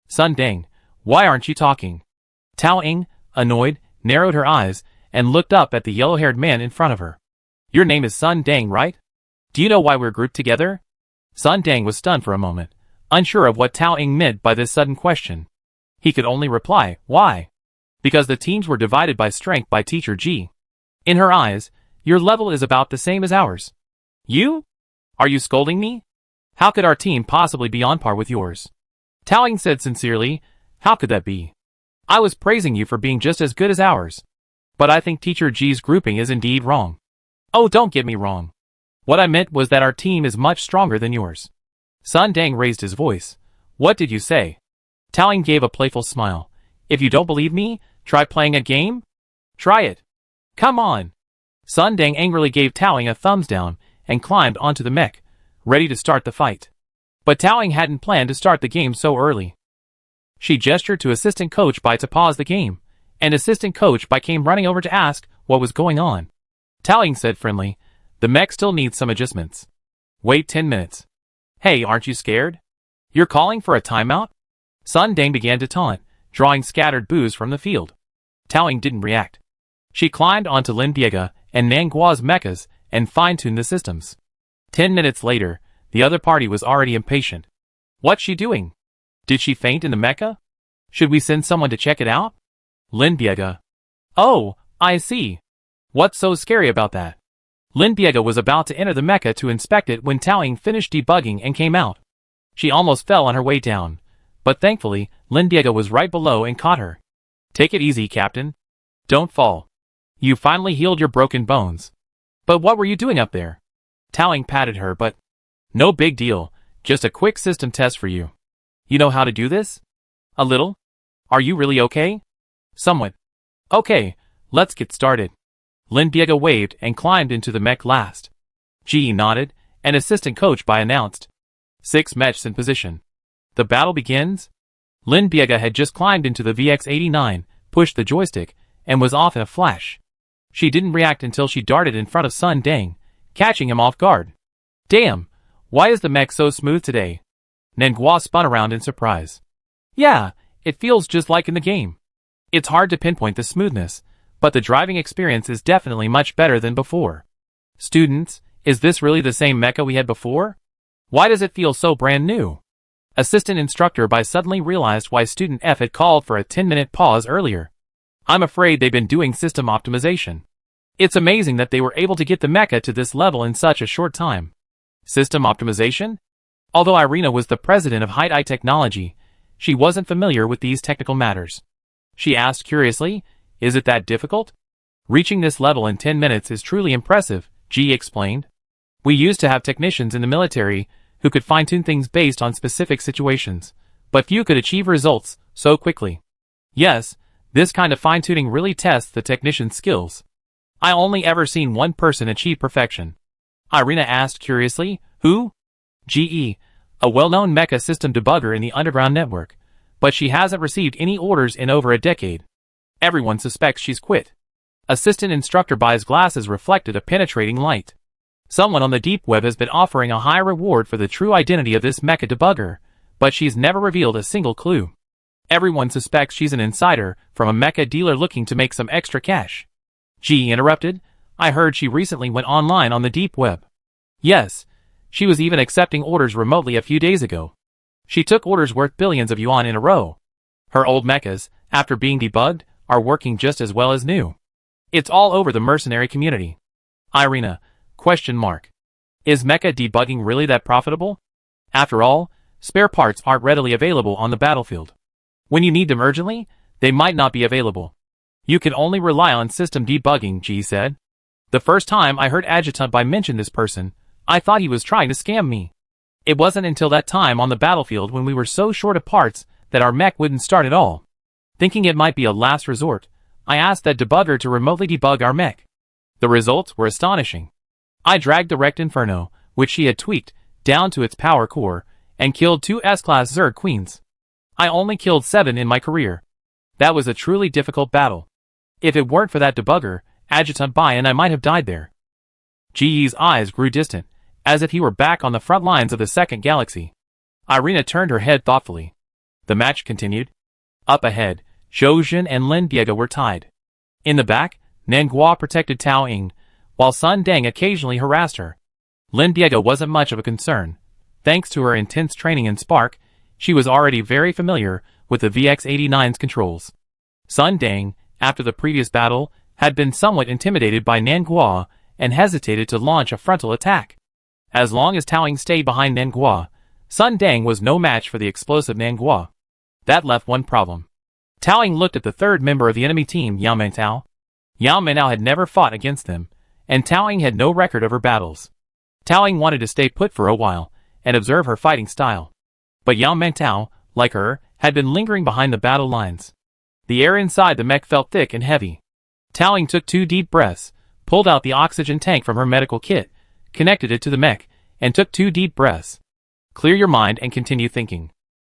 "Sun Deng, why aren't you talking?" Tao Ying, annoyed, narrowed her eyes and looked up at the yellow-haired man in front of her. "Your name is Sun Deng, right? Do you know why we're grouped together?" Sun Deng was stunned for a moment, unsure of what Tao Ying meant by this sudden question. He could only reply, "Why?" Because the teams were divided by strength by Teacher G. In her eyes, your level is about the same as ours. You? Are you scolding me? How could our team possibly be on par with yours? Tao Ying said sincerely, "How could that be? I was praising you for being just as good as ours. But I think Teacher G's grouping is indeed wrong." "Oh, don't get me wrong. What I meant was that our team is much stronger than yours." Sun Deng raised his voice. "What did you say?" Tao Ying gave a playful smile. "If you don't believe me, try playing a game? Try it. Come on." Sun Deng angrily gave Tao Ying a thumbs down and climbed onto the mech, ready to start the fight. But Tao Ying hadn't planned to start the game so early. She gestured to Assistant Coach Bai to pause the game, and Assistant Coach Bai came running over to ask what was going on. Tao Ying said friendly, "The mech still needs some adjustments. Wait 10 minutes. Hey, aren't you scared? You're calling for a timeout?" Sun Deng began to taunt, drawing scattered boos from the field. Tao Ying didn't react. She climbed onto Lin Diega and Nanghua's mechas and fine-tuned the systems. 10 minutes later, the other party was already impatient. "What's she doing? Did she faint in the mecha? Should we send someone to check it out?" Lin Diega. "Oh, I see. What's so scary about that?" Lin Diega was about to enter the mecha to inspect it when Tao Ying finished debugging and came out. She almost fell on her way down, but thankfully, Lin Diega was right below and caught her. "Take it easy, Captain. Don't fall. You finally healed your broken bones. But what were you doing up there?" Tao Ying patted her, but "No big deal, just a quick system test for you. You know how to do this?" "A little. Are you really okay?" "Somewhat." "Okay, let's get started." Lin Diega waved and climbed into the mech last. GE nodded, and Assistant Coach Bai announced, 6 mechs in position. The battle begins." Lin Diega had just climbed into the VX-89, pushed the joystick, and was off in a flash. She didn't react until she darted in front of Sun Deng, catching him off guard. "Damn, why is the mech so smooth today?" Nanghua spun around in surprise. "Yeah, it feels just like in the game. It's hard to pinpoint the smoothness, but the driving experience is definitely much better than before. Students, is this really the same mecha we had before? Why does it feel so brand new?" Assistant Instructor Bai suddenly realized why Student F had called for a 10-minute pause earlier. "I'm afraid they've been doing system optimization. It's amazing that they were able to get the mecha to this level in such a short time." System optimization? Although Irina was the president of High Technology, she wasn't familiar with these technical matters. She asked curiously, "Is it that difficult?" "Reaching this level in 10 minutes is truly impressive," G explained. "We used to have technicians in the military who could fine-tune things based on specific situations, but few could achieve results so quickly. Yes, this kind of fine-tuning really tests the technician's skills. I only ever seen one person achieve perfection." Irina asked curiously, "Who?" "GE, a well-known mecha system debugger in the underground network, but she hasn't received any orders in over a decade. Everyone suspects she's quit." Assistant Instructor Bai's glasses reflected a penetrating light. Someone on the deep web has been offering a high reward for the true identity of this mecha debugger, but she's never revealed a single clue. Everyone suspects she's an insider from a mecha dealer looking to make some extra cash. G interrupted. I heard she recently went online on the deep web. Yes, she was even accepting orders remotely a few days ago. She took orders worth billions of yuan in a row. Her old mechas, after being debugged, are working just as well as new. It's all over the mercenary community. Irina, ? Is mecha debugging really that profitable? After all, spare parts aren't readily available on the battlefield. When you need them urgently, they might not be available. You can only rely on system debugging, G said. The first time I heard Adjutant Bai mention this person, I thought he was trying to scam me. It wasn't until that time on the battlefield when we were so short of parts that our mech wouldn't start at all. Thinking it might be a last resort, I asked that debugger to remotely debug our mech. The results were astonishing. I dragged the wrecked Inferno, which she had tweaked, down to its power core, and killed 2 S-Class Zerg Queens. I only killed 7 in my career. That was a truly difficult battle. If it weren't for that debugger, Adjutant Bai and I might have died there. Ji's eyes grew distant, as if he were back on the front lines of the Second Galaxy. Irina turned her head thoughtfully. The match continued. Up ahead, Zhou Jin and Lin Diego were tied. In the back, Nanguo protected Tao Ying, while Sun Deng occasionally harassed her. Lin Diego wasn't much of a concern. Thanks to her intense training in Spark, she was already very familiar with the VX-89's controls. Sun Deng, after the previous battle, had been somewhat intimidated by Nanguo and hesitated to launch a frontal attack. As long as Tao Ying stayed behind Nanguo, Sun Deng was no match for the explosive Nanguo. That left one problem. Tao Ying looked at the third member of the enemy team, Yao Mengtao. Yao Mengtao had never fought against them, and Tao Ying had no record of her battles. Tao Ying wanted to stay put for a while and observe her fighting style. But Yao Mengtao, like her, had been lingering behind the battle lines. The air inside the mech felt thick and heavy. Tao Ying took 2 deep breaths, pulled out the oxygen tank from her medical kit, connected it to the mech, and took 2 deep breaths. Clear your mind and continue thinking.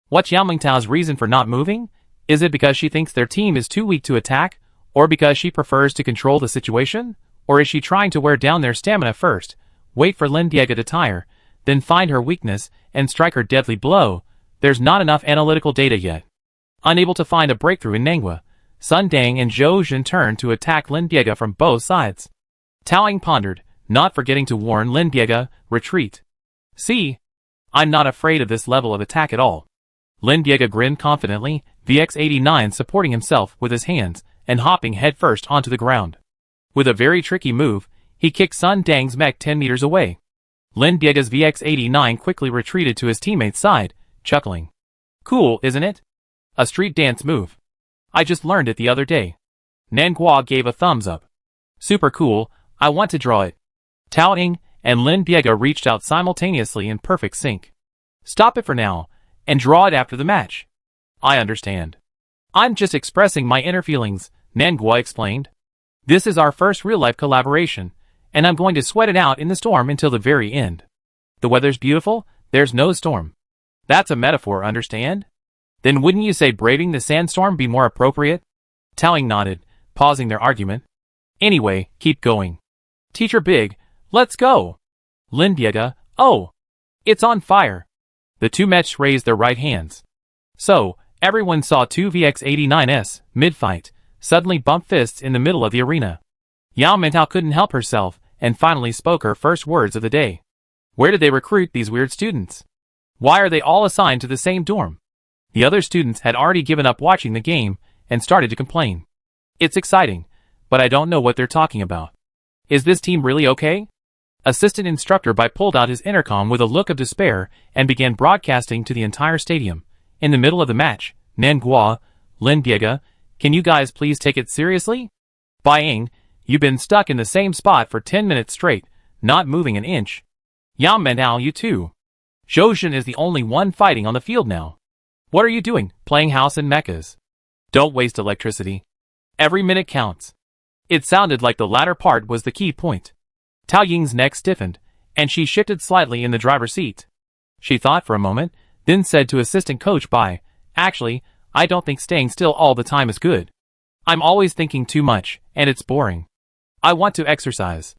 What's Yao Mengtao's reason for not moving? Is it because she thinks their team is too weak to attack, or because she prefers to control the situation? Or is she trying to wear down their stamina first, wait for Lin Diego to tire, then find her weakness and strike her deadly blow? There's not enough analytical data yet. Unable to find a breakthrough in Nanguo, Sun Deng and Zhou Jin turned to attack Lin Diego from both sides. Tao Ying pondered, not forgetting to warn Lin Diego, retreat. See? I'm not afraid of this level of attack at all. Lin Diego grinned confidently, VX-89 supporting himself with his hands and hopping headfirst onto the ground. With a very tricky move, he kicked Sun Deng's mech 10 meters away. Lin Diego's VX-89 quickly retreated to his teammate's side, chuckling. Cool, isn't it? A street dance move. I just learned it the other day. Nanguo gave a thumbs up. Super cool, I want to draw it. Tao Ying and Lin Diego reached out simultaneously in perfect sync. Stop it for now, and draw it after the match. I understand. I'm just expressing my inner feelings, Nanguo explained. This is our first real-life collaboration, and I'm going to sweat it out in the storm until the very end. The weather's beautiful, there's no storm. That's a metaphor, understand? Then wouldn't you say braving the sandstorm be more appropriate? Tao Ying nodded, pausing their argument. Anyway, keep going. Teacher Big, let's go. Lin Diego, oh! It's on fire. The two mechs raised their right hands. So, everyone saw 2 VX-89s, mid-fight, suddenly bump fists in the middle of the arena. Yao Mengtao couldn't help herself, and finally spoke her first words of the day. Where did they recruit these weird students? Why are they all assigned to the same dorm? The other students had already given up watching the game, and started to complain. It's exciting, but I don't know what they're talking about. Is this team really okay? Assistant Instructor Bai pulled out his intercom with a look of despair and began broadcasting to the entire stadium. In the middle of the match, Nanguo, Lin Diego, can you guys please take it seriously? Bai Ying, you've been stuck in the same spot for 10 minutes straight, not moving an inch. Yao Mengtao, you too. Zhou Jin is the only one fighting on the field now. What are you doing, playing house in mechas? Don't waste electricity. Every minute counts. It sounded like the latter part was the key point. Tao Ying's neck stiffened, and she shifted slightly in the driver's seat. She thought for a moment, then said to Assistant Coach Bai, actually, I don't think staying still all the time is good. I'm always thinking too much, and it's boring. I want to exercise.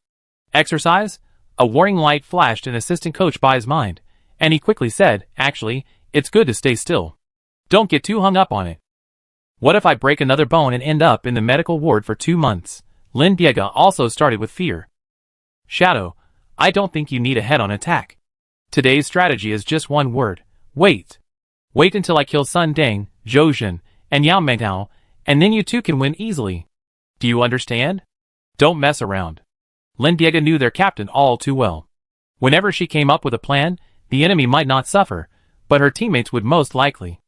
Exercise? A warning light flashed in assistant coach Bai's mind, and he quickly said, actually, it's good to stay still. Don't get too hung up on it. What if I break another bone and end up in the medical ward for 2 months? Lin Diega also started with fear. Shadow, I don't think you need a head-on attack. Today's strategy is just one word. Wait. Wait until I kill Sun Deng, Zhou Jun, and Yao Mengtao, and then you two can win easily. Do you understand? Don't mess around. Lin Diega knew their captain all too well. Whenever she came up with a plan, the enemy might not suffer, but her teammates would most likely.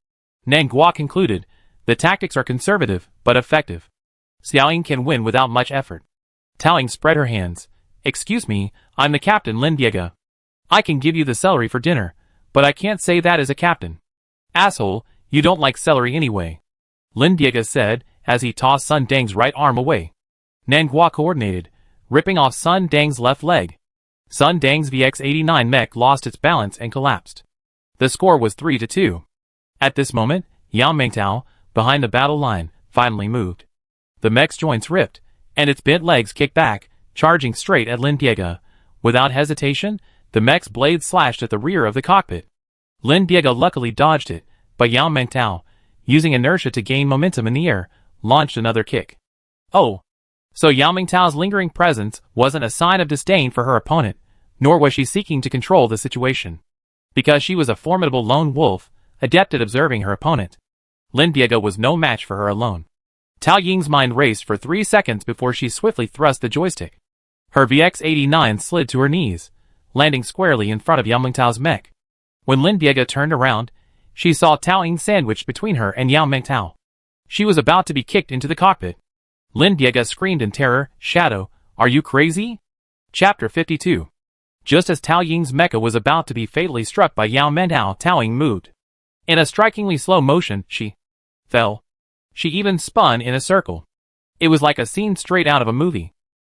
Nan Guo concluded, the tactics are conservative, but effective. Xiaoying can win without much effort. Tao Ying spread her hands. Excuse me, I'm the captain Lin Diega. I can give you the celery for dinner, but I can't say that as a captain. Asshole, you don't like celery anyway. Lin Diega said, as he tossed Sun Deng's right arm away. Nan Guo coordinated, ripping off Sun Deng's left leg. Sun Deng's VX-89 mech lost its balance and collapsed. The score was 3-2. At this moment, Yao Mengtao, behind the battle line, finally moved. The mech's joints ripped, and its bent legs kicked back, charging straight at Lin Diega. Without hesitation, the mech's blade slashed at the rear of the cockpit. Lin Diega luckily dodged it, but Yao Mengtao, using inertia to gain momentum in the air, launched another kick. Oh! So Yao Mengtao's lingering presence wasn't a sign of disdain for her opponent, nor was she seeking to control the situation. Because she was a formidable lone wolf, adept at observing her opponent. Lin Diega was no match for her alone. Tao Ying's mind raced for 3 seconds before she swiftly thrust the joystick. Her VX-89 slid to her knees, landing squarely in front of Yao Mengtao's mech. When Lin Diega turned around, she saw Tao Ying sandwiched between her and Yao Mengtao. She was about to be kicked into the cockpit. Lin Diega screamed in terror, Shadow, are you crazy? Chapter 52. Just as Tao Ying's mecha was about to be fatally struck by Yao Mengtao, Tao Ying moved. In a strikingly slow motion, she fell. She even spun in a circle. It was like a scene straight out of a movie.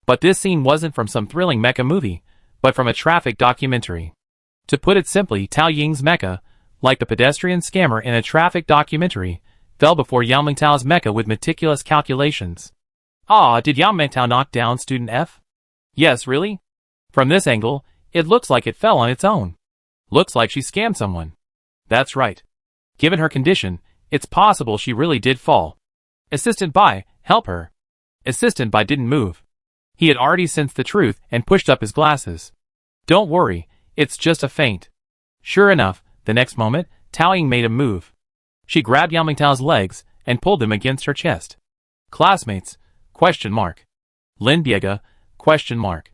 But this scene wasn't from some thrilling mecha movie, but from a traffic documentary. To put it simply, Tao Ying's mecha, like the pedestrian scammer in a traffic documentary, fell before Yao Mengtao's mecha with meticulous calculations. Ah, did Yao Mengtao knock down student F? Yes, really? From this angle, it looks like it fell on its own. Looks like she scammed someone. That's right. Given her condition, it's possible she really did fall. Assistant Bai, help her. Assistant Bai didn't move. He had already sensed the truth and pushed up his glasses. Don't worry, it's just a feint. Sure enough, the next moment, Tao Ying made a move. She grabbed Yao Mengtao's legs and pulled them against her chest. Classmates? Question mark. Lin Diega? Question mark.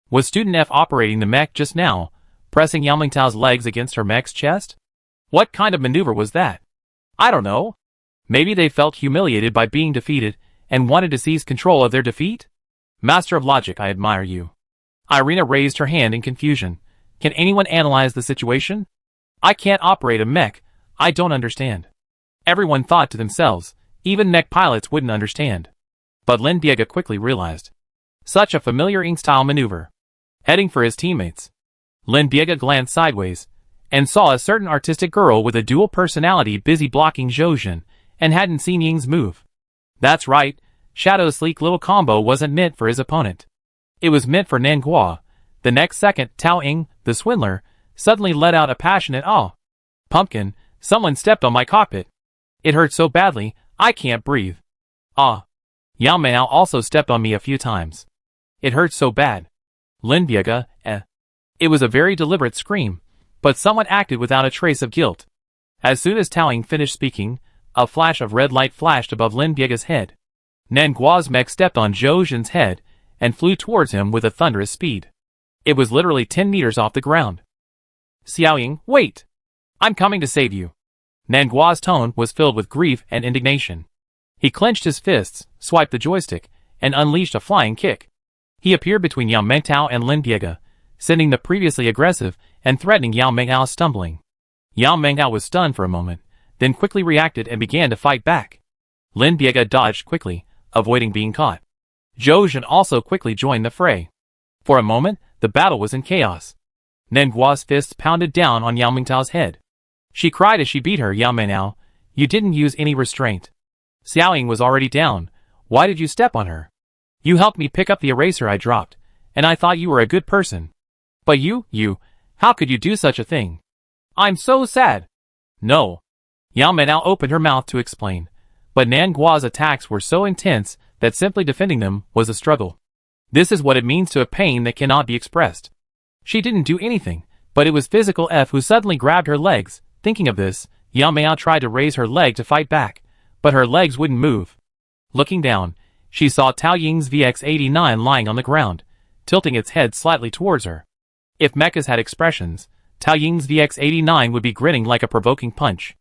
Was student F operating the mech just now, pressing Yao Mengtao's legs against her mech's chest? What kind of maneuver was that? I don't know. Maybe they felt humiliated by being defeated and wanted to seize control of their defeat? Master of logic, I admire you. Irina raised her hand in confusion. Can anyone analyze the situation? I can't operate a mech. I don't understand. Everyone thought to themselves, even mech pilots wouldn't understand. But Lin Diega quickly realized. Such a familiar Ing-style maneuver. Heading for his teammates. Lin Diega glanced sideways, and saw a certain artistic girl with a dual personality busy blocking Zhou Jun, and hadn't seen Ying's move. That's right, Shadow's sleek little combo wasn't meant for his opponent. It was meant for Nan Guo. The next second, Tao Ying, the swindler, suddenly let out a passionate "Ah! Pumpkin, someone stepped on my cockpit. It hurt so badly, I can't breathe. Ah! Yao Mengtao also stepped on me a few times. It hurt so bad. Lin Diega, It was a very deliberate scream, but someone acted without a trace of guilt. As soon as Tao Ying finished speaking, a flash of red light flashed above Lin Diega's head. Nan Guo's mech stepped on Zhou Jun's head and flew towards him with a thunderous speed. It was literally 10 meters off the ground. Xiaoying, wait! I'm coming to save you. Nan Guo's tone was filled with grief and indignation. He clenched his fists, swiped the joystick, and unleashed a flying kick. He appeared between Yao Mengtao and Lin Diega, sending the previously aggressive and threatening Yao Mengtao stumbling. Yao Mengtao was stunned for a moment, then quickly reacted and began to fight back. Lin Diega dodged quickly, avoiding being caught. Zhou Jun also quickly joined the fray. For a moment, the battle was in chaos. Nan Guo's fists pounded down on Yao Mengtao's head. She cried as she beat her. Yao Mengtao, you didn't use any restraint. Xiaoying was already down, Why did you step on her? You helped me pick up the eraser I dropped, and I thought you were a good person. But how could you do such a thing? I'm so sad. No. Yao Mei now opened her mouth to explain, but Nan Guo's attacks were so intense that simply defending them was a struggle. This is what it means to a pain that cannot be expressed. She didn't do anything, but it was physical F who suddenly grabbed her legs. Thinking of this, Yao Mei tried to raise her leg to fight back, but her legs wouldn't move. Looking down, she saw Tao Ying's VX-89 lying on the ground, tilting its head slightly towards her. If mechas had expressions, Tao Ying's VX-89 would be grinning like a provoking punch.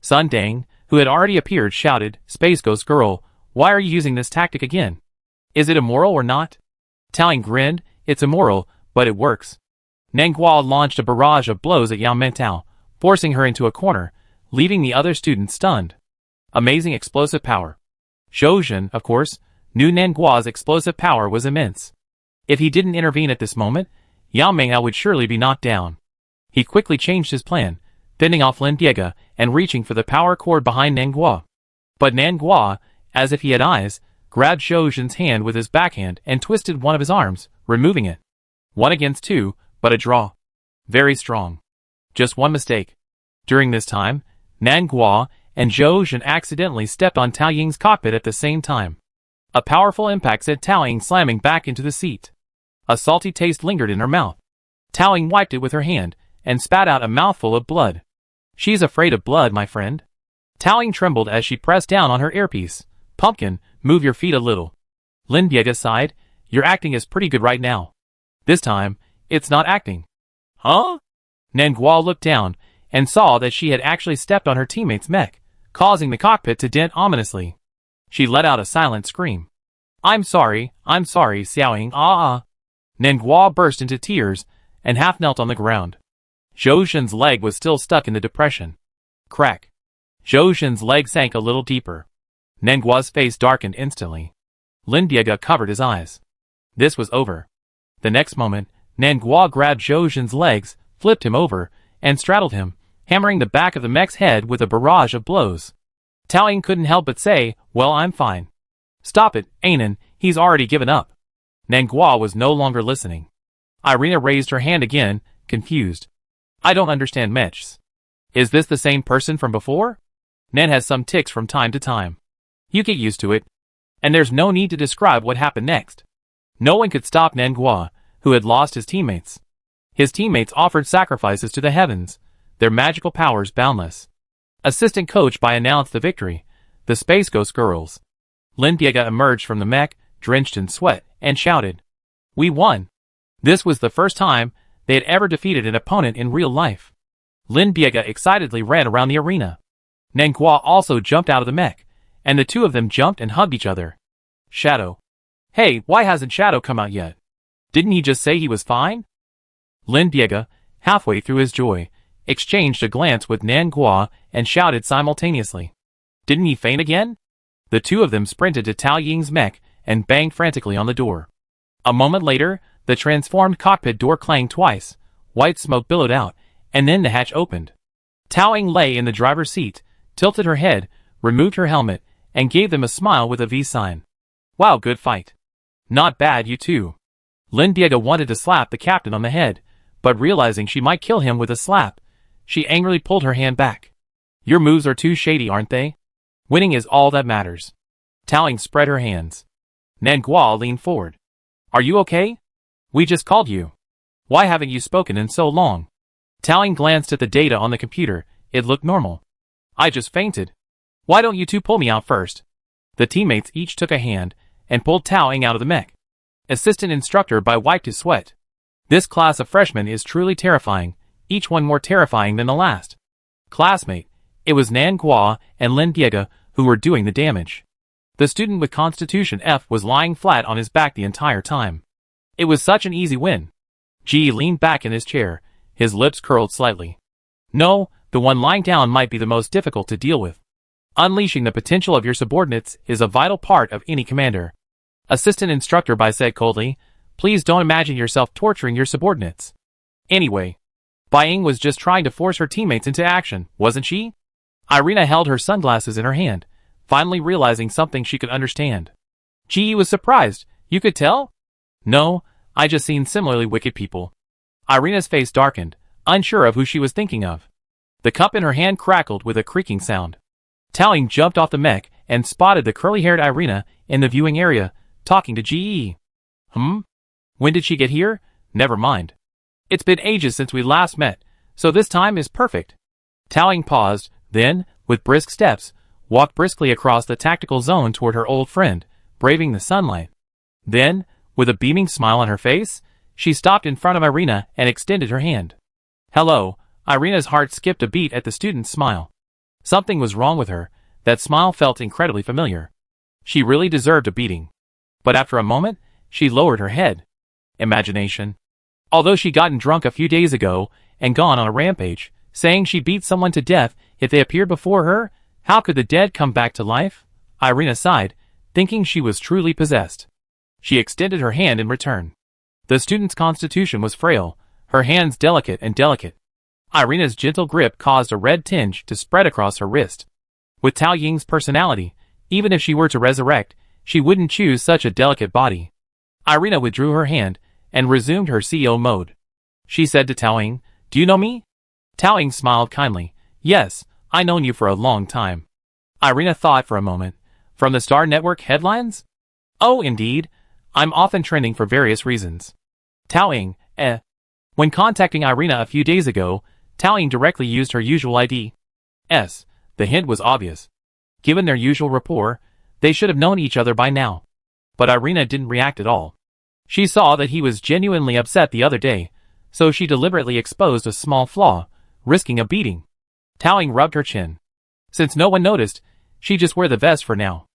Sun Dang, who had already appeared, shouted, "Space Ghost Girl, why are you using this tactic again? Is it immoral or not?" Tao Ying grinned, "It's immoral, but it works." Nan Guo launched a barrage of blows at Yao Mei, forcing her into a corner, leaving the other students stunned. Amazing explosive power. Zhou Zhen, of course, knew Nan Guo's explosive power was immense. If he didn't intervene at this moment, Yao Mei would surely be knocked down. He quickly changed his plan, fending off Lin Diega and reaching for the power cord behind Nan Guo. But Nan Guo, as if he had eyes, grabbed Zhou Zhen's hand with his backhand and twisted one of his arms, removing it. 1 against 2, but a draw. Very strong. Just one mistake. During this time, Nan Guo and Zhou Zhen accidentally stepped on Tao Ying's cockpit at the same time. A powerful impact sent Tao Ying slamming back into the seat. A salty taste lingered in her mouth. Tao Ying wiped it with her hand and spat out a mouthful of blood. "She's afraid of blood, my friend." Tao Ying trembled as she pressed down on her earpiece. "Pumpkin, move your feet a little." Lin Diega sighed, "Your acting is pretty good right now." "This time, it's not acting." "Huh?" Nan Guo looked down and saw that she had actually stepped on her teammate's mech, causing the cockpit to dent ominously. She let out a silent scream. I'm sorry, Xiaoying, ah. Nan Guo burst into tears and half knelt on the ground. Zhou Zhen's leg was still stuck in the depression. Crack. Zhou Zhen's leg sank a little deeper. Nan Guo's face darkened instantly. Lin Diega covered his eyes. This was over. The next moment, Nan Guo grabbed Zhou Zhen's legs, flipped him over, and straddled him, hammering the back of the mech's head with a barrage of blows. Tao Ying couldn't help but say, "Well, I'm fine." "Stop it, Anan, he's already given up." Nan Guo was no longer listening. Irina raised her hand again, confused. "I don't understand mechs. Is this the same person from before?" Nan has some tics from time to time. You get used to it. And there's no need to describe what happened next. No one could stop Nan Guo, who had lost his teammates. His teammates offered sacrifices to the heavens, their magical powers boundless. Assistant Coach Bai announced the victory, the Space Ghost Girls. Lin Diega emerged from the mech, drenched in sweat, and shouted, "We won!" This was the first time they had ever defeated an opponent in real life. Lin Diega excitedly ran around the arena. Nan Guo also jumped out of the mech, and the two of them jumped and hugged each other. Shadow. Hey, why hasn't Shadow come out yet? Didn't he just say he was fine? Lin Diega, halfway through his joy, exchanged a glance with Nan Guo and shouted simultaneously. Didn't he faint again? The two of them sprinted to Tao Ying's mech and banged frantically on the door. A moment later, the transformed cockpit door clanged twice, white smoke billowed out, and then the hatch opened. Tao Ying lay in the driver's seat, tilted her head, removed her helmet, and gave them a smile with a V sign. Wow, good fight. Not bad, you two. Lin Diega wanted to slap the captain on the head, but realizing she might kill him with a slap, she angrily pulled her hand back. Your moves are too shady, aren't they? Winning is all that matters. Tao Ying spread her hands. Nan Guo leaned forward. Are you okay? We just called you. Why haven't you spoken in so long? Tao Ying glanced at the data on the computer. It looked normal. I just fainted. Why don't you two pull me out first? The teammates each took a hand and pulled Tao Ying out of the mech. Assistant Instructor Bai wiped his sweat. This class of freshmen is truly terrifying, each one more terrifying than the last. Classmate, it was Nan Guo and Lin Diega who were doing the damage. The student with Constitution F was lying flat on his back the entire time. It was such an easy win. Ji leaned back in his chair, his lips curled slightly. No, the one lying down might be the most difficult to deal with. Unleashing the potential of your subordinates is a vital part of any commander. Assistant Instructor Bai said coldly, please don't imagine yourself torturing your subordinates. Anyway, Bai Ying was just trying to force her teammates into action, wasn't she? Irina held her sunglasses in her hand, finally realizing something she could understand. Ji was surprised. You could tell? No, I just seen similarly wicked people. Irina's face darkened, unsure of who she was thinking of. The cup in her hand crackled with a creaking sound. Tao Ying jumped off the mech and spotted the curly-haired Irina in the viewing area, talking to Ji. When did she get here? Never mind. It's been ages since we last met, so this time is perfect. Tao Ying paused, then, with brisk steps, walked briskly across the tactical zone toward her old friend, braving the sunlight. Then, with a beaming smile on her face, she stopped in front of Irina and extended her hand. Hello. Irina's heart skipped a beat at the student's smile. Something was wrong with her. That smile felt incredibly familiar. She really deserved a beating. But after a moment, she lowered her head. Imagination. Although she'd gotten drunk a few days ago and gone on a rampage, saying she beat someone to death if they appeared before her, how could the dead come back to life? Irina sighed, thinking she was truly possessed. She extended her hand in return. The student's constitution was frail, her hands delicate. Irina's gentle grip caused a red tinge to spread across her wrist. With Tao Ying's personality, even if she were to resurrect, she wouldn't choose such a delicate body. Irina withdrew her hand and resumed her CEO mode. She said to Tao Ying, "Do you know me?" Tao Ying smiled kindly. "Yes, I've known you for a long time." Irina thought for a moment. "From the Star Network headlines?" "Oh, indeed. I'm often trending for various reasons." Tao Ying, When contacting Irina a few days ago, Tao Ying directly used her usual ID. The hint was obvious. Given their usual rapport, they should have known each other by now. But Irina didn't react at all. She saw that he was genuinely upset the other day, so she deliberately exposed a small flaw, risking a beating. Tao Ying rubbed her chin. Since no one noticed, she'd just wear the vest for now.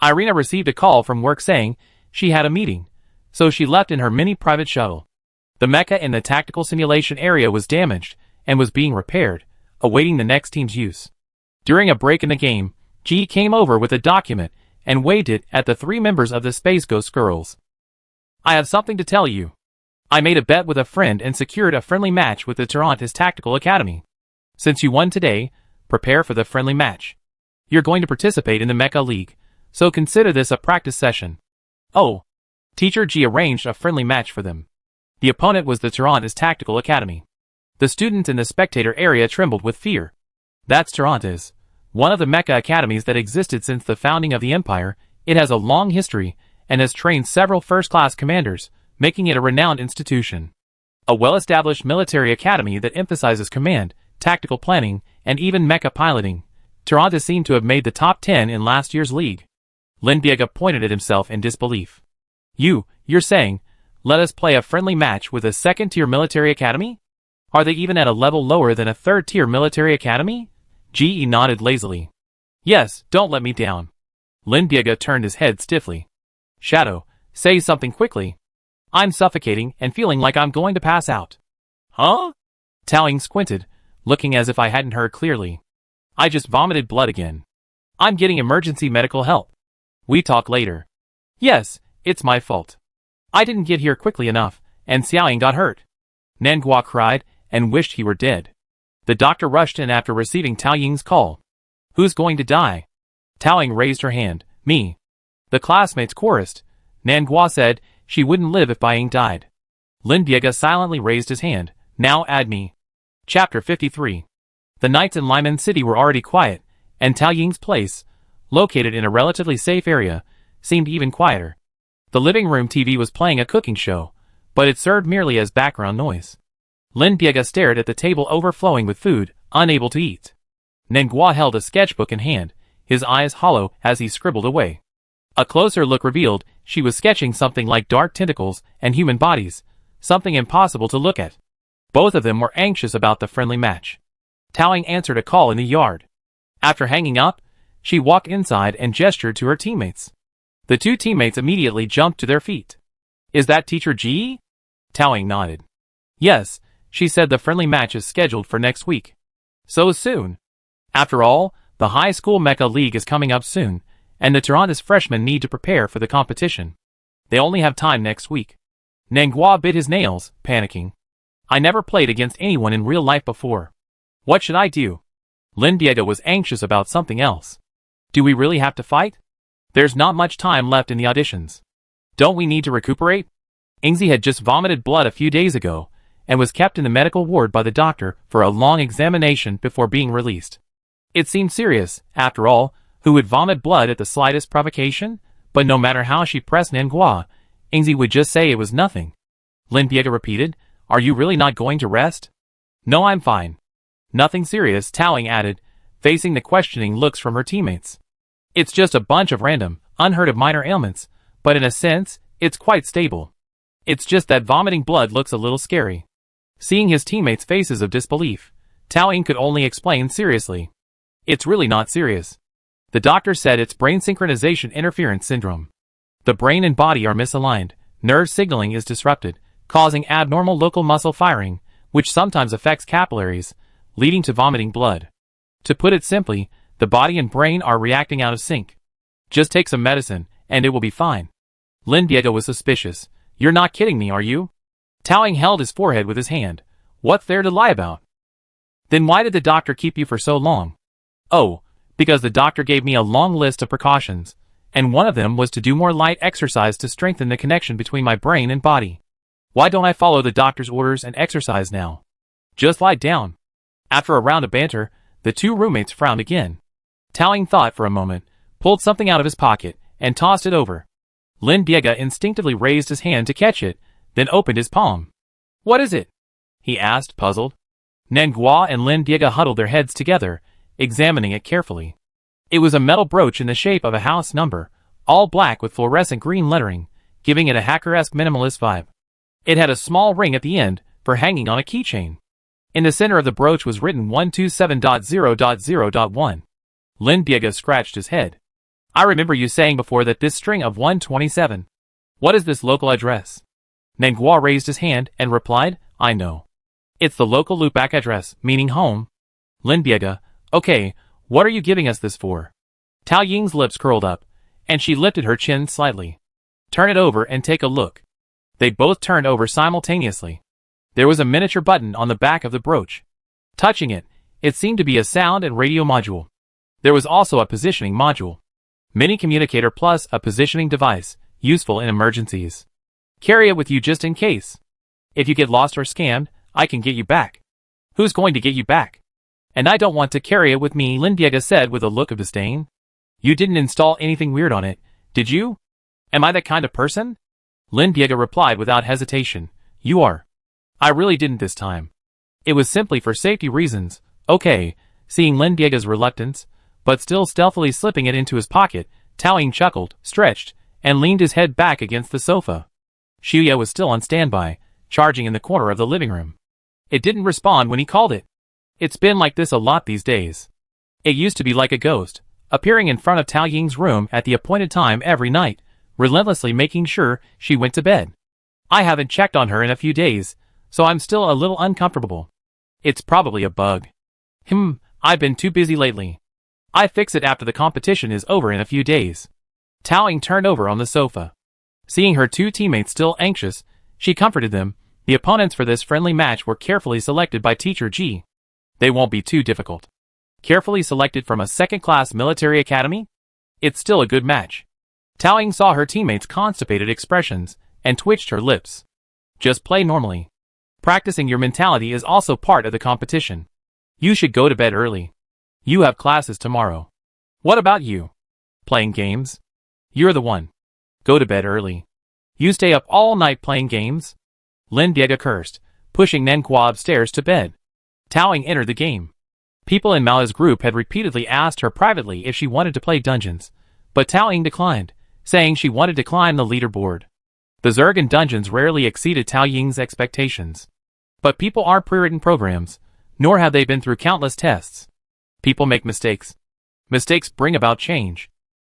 Irina received a call from work saying she had a meeting, so she left in her mini private shuttle. The mecha in the tactical simulation area was damaged and was being repaired, awaiting the next team's use. During a break in the game, Ji came over with a document and waved it at the three members of the Space Ghost Girls. "I have something to tell you. I made a bet with a friend and secured a friendly match with the Toronto's Tactical Academy. Since you won today, prepare for the friendly match. You're going to participate in the Mecha League, so consider this a practice session." Oh. Teacher Ji arranged a friendly match for them. The opponent was the Toronto's Tactical Academy. The students in the spectator area trembled with fear. That's Toronto's, one of the Mecha academies that existed since the founding of the Empire. It has a long history and has trained several first-class commanders, making it a renowned institution. A well-established military academy that emphasizes command, tactical planning, and even mecha piloting. Toronto seemed to have made the top 10 in last year's league. Lin Biega pointed at himself in disbelief. You're saying, let us play a friendly match with a second-tier military academy? Are they even at a level lower than a third-tier military academy? Ji nodded lazily. Yes, don't let me down. Lin Biega turned his head stiffly. Shadow, say something quickly. I'm suffocating and feeling like I'm going to pass out. Huh? Tao Ying squinted, looking as if I hadn't heard clearly. I just vomited blood again. I'm getting emergency medical help. We talk later. Yes, it's my fault. I didn't get here quickly enough, and Xiaoying got hurt. Nangua cried and wished he were dead. The doctor rushed in after receiving Tao Ying's call. Who's going to die? Tao Ying raised her hand. Me. The classmates chorused. Nangua said she wouldn't live if Bai Ying died. Lin Biega silently raised his hand. Now add me. Chapter 53. The nights in Lyman City were already quiet, and Tao Ying's place, located in a relatively safe area, seemed even quieter. The living room TV was playing a cooking show, but it served merely as background noise. Lin Biega stared at the table overflowing with food, unable to eat. Nangua held a sketchbook in hand, his eyes hollow as he scribbled away. A closer look revealed she was sketching something like dark tentacles and human bodies, something impossible to look at. Both of them were anxious about the friendly match. Tao Ying answered a call in the yard. After hanging up, she walked inside and gestured to her teammates. The two teammates immediately jumped to their feet. Is that Teacher Ji? Tao Ying nodded. Yes, she said the friendly match is scheduled for next week. So soon. After all, the high school Mecha League is coming up soon, and the Toronto's freshmen need to prepare for the competition. They only have time next week. Nangua bit his nails, panicking. I never played against anyone in real life before. What should I do? Lin Biega was anxious about something else. Do we really have to fight? There's not much time left in the auditions. Don't we need to recuperate? Ingzi had just vomited blood a few days ago, and was kept in the medical ward by the doctor for a long examination before being released. It seemed serious, after all, who would vomit blood at the slightest provocation? But no matter how she pressed Nangua, Ingzi would just say it was nothing. Lin Biega repeated, "Are you really not going to rest?" "No, I'm fine." "Nothing serious," Taoing added, facing the questioning looks from her teammates. "It's just a bunch of random, unheard of minor ailments, but in a sense, it's quite stable. It's just that vomiting blood looks a little scary." Seeing his teammates' faces of disbelief, Taoing could only explain seriously. "It's really not serious. The doctor said it's brain synchronization interference syndrome. The brain and body are misaligned, nerve signaling is disrupted, causing abnormal local muscle firing, which sometimes affects capillaries, leading to vomiting blood. To put it simply, the body and brain are reacting out of sync. Just take some medicine, and it will be fine." Lin Biega was suspicious. "You're not kidding me, are you?" Taoing held his forehead with his hand. "What's there to lie about?" "Then why did the doctor keep you for so long?" "Oh, because the doctor gave me a long list of precautions, and one of them was to do more light exercise to strengthen the connection between my brain and body. Why don't I follow the doctor's orders and exercise now? Just lie down." After a round of banter, the two roommates frowned again. Taoing thought for a moment, pulled something out of his pocket, and tossed it over. Lin Biega instinctively raised his hand to catch it, then opened his palm. "What is it?" he asked, puzzled. Nangua and Lin Biega huddled their heads together, examining it carefully. It was a metal brooch in the shape of a house number, all black with fluorescent green lettering, giving it a hacker-esque minimalist vibe. It had a small ring at the end, for hanging on a keychain. In the center of the brooch was written 127.0.0.1. Lin Biega scratched his head. "I remember you saying before that this string of 127. What is this local address?" Nangua raised his hand and replied, "I know. It's the local loopback address, meaning home." Lin Biega, "Okay, what are you giving us this for?" Tao Ying's lips curled up, and she lifted her chin slightly. "Turn it over and take a look." They both turned over simultaneously. There was a miniature button on the back of the brooch. Touching it, it seemed to be a sound and radio module. There was also a positioning module. Mini communicator plus a positioning device, useful in emergencies. Carry it with you just in case. If you get lost or scammed, I can get you back. Who's going to get you back? And I don't want to carry it with me, Lin Biega said with a look of disdain. You didn't install anything weird on it, did you? Am I that kind of person? Lin Biega replied without hesitation. You are. I really didn't this time. It was simply for safety reasons. Okay, seeing Lin Biega's reluctance, but still stealthily slipping it into his pocket, Taoing chuckled, stretched, and leaned his head back against the sofa. Xiuya was still on standby, charging in the corner of the living room. It didn't respond when he called it. It's been like this a lot these days. It used to be like a ghost, appearing in front of Tao Ying's room at the appointed time every night, relentlessly making sure she went to bed. I haven't checked on her in a few days, so I'm still a little uncomfortable. It's probably a bug. I've been too busy lately. I fix it after the competition is over in a few days. Taoing turned over on the sofa. Seeing her two teammates still anxious, she comforted them. The opponents for this friendly match were carefully selected by Teacher Ji. They won't be too difficult. Carefully selected from a second-class military academy? It's still a good match. Taoing saw her teammates' constipated expressions and twitched her lips. Just play normally. Practicing your mentality is also part of the competition. You should go to bed early. You have classes tomorrow. What about you? Playing games? You're the one. Go to bed early. You stay up all night playing games? Lin Biega cursed, pushing Nangua upstairs to bed. Taoing entered the game. People in Mala's group had repeatedly asked her privately if she wanted to play dungeons, but Taoing declined, saying she wanted to climb the leaderboard. The Zergan dungeons rarely exceeded Tao Ying's expectations. But people aren't pre-written programs, nor have they been through countless tests. People make mistakes. Mistakes bring about change.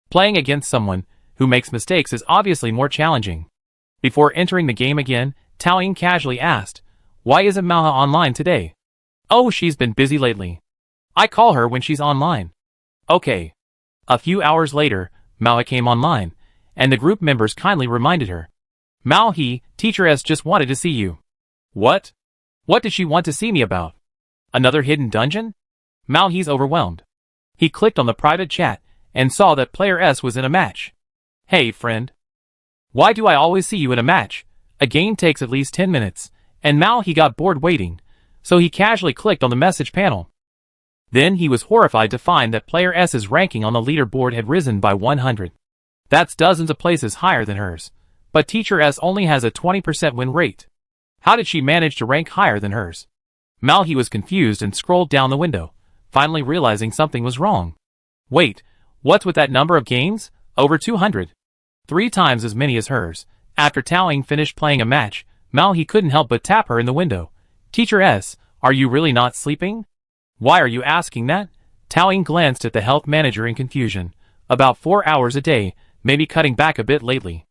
Playing against someone who makes mistakes is obviously more challenging. Before entering the game again, Taoing casually asked, "Why isn't Maha online today?" "Oh, she's been busy lately. I call her when she's online." "Okay." A few hours later, Mao came online, and the group members kindly reminded her. "Mao He, Teacher S just wanted to see you." "What? What did she want to see me about? Another hidden dungeon?" Mao He's overwhelmed. He clicked on the private chat, and saw that Player S was in a match. Hey, friend. Why do I always see you in a match? A game takes at least 10 minutes, and Mal he got bored waiting, so he casually clicked on the message panel. Then he was horrified to find that player S's ranking on the leaderboard had risen by 100. That's dozens of places higher than hers, but teacher S only has a 20% win rate. How did she manage to rank higher than hers? Mal he was confused and scrolled down the window, finally realizing something was wrong. Wait, what's with that number of games? Over 200. 3 times as many as hers. After Taoying finished playing a match, Mal he couldn't help but tap her in the window. Teacher S, are you really not sleeping? Why are you asking that? Taoying glanced at the health manager in confusion. About 4 hours a day, maybe cutting back a bit lately.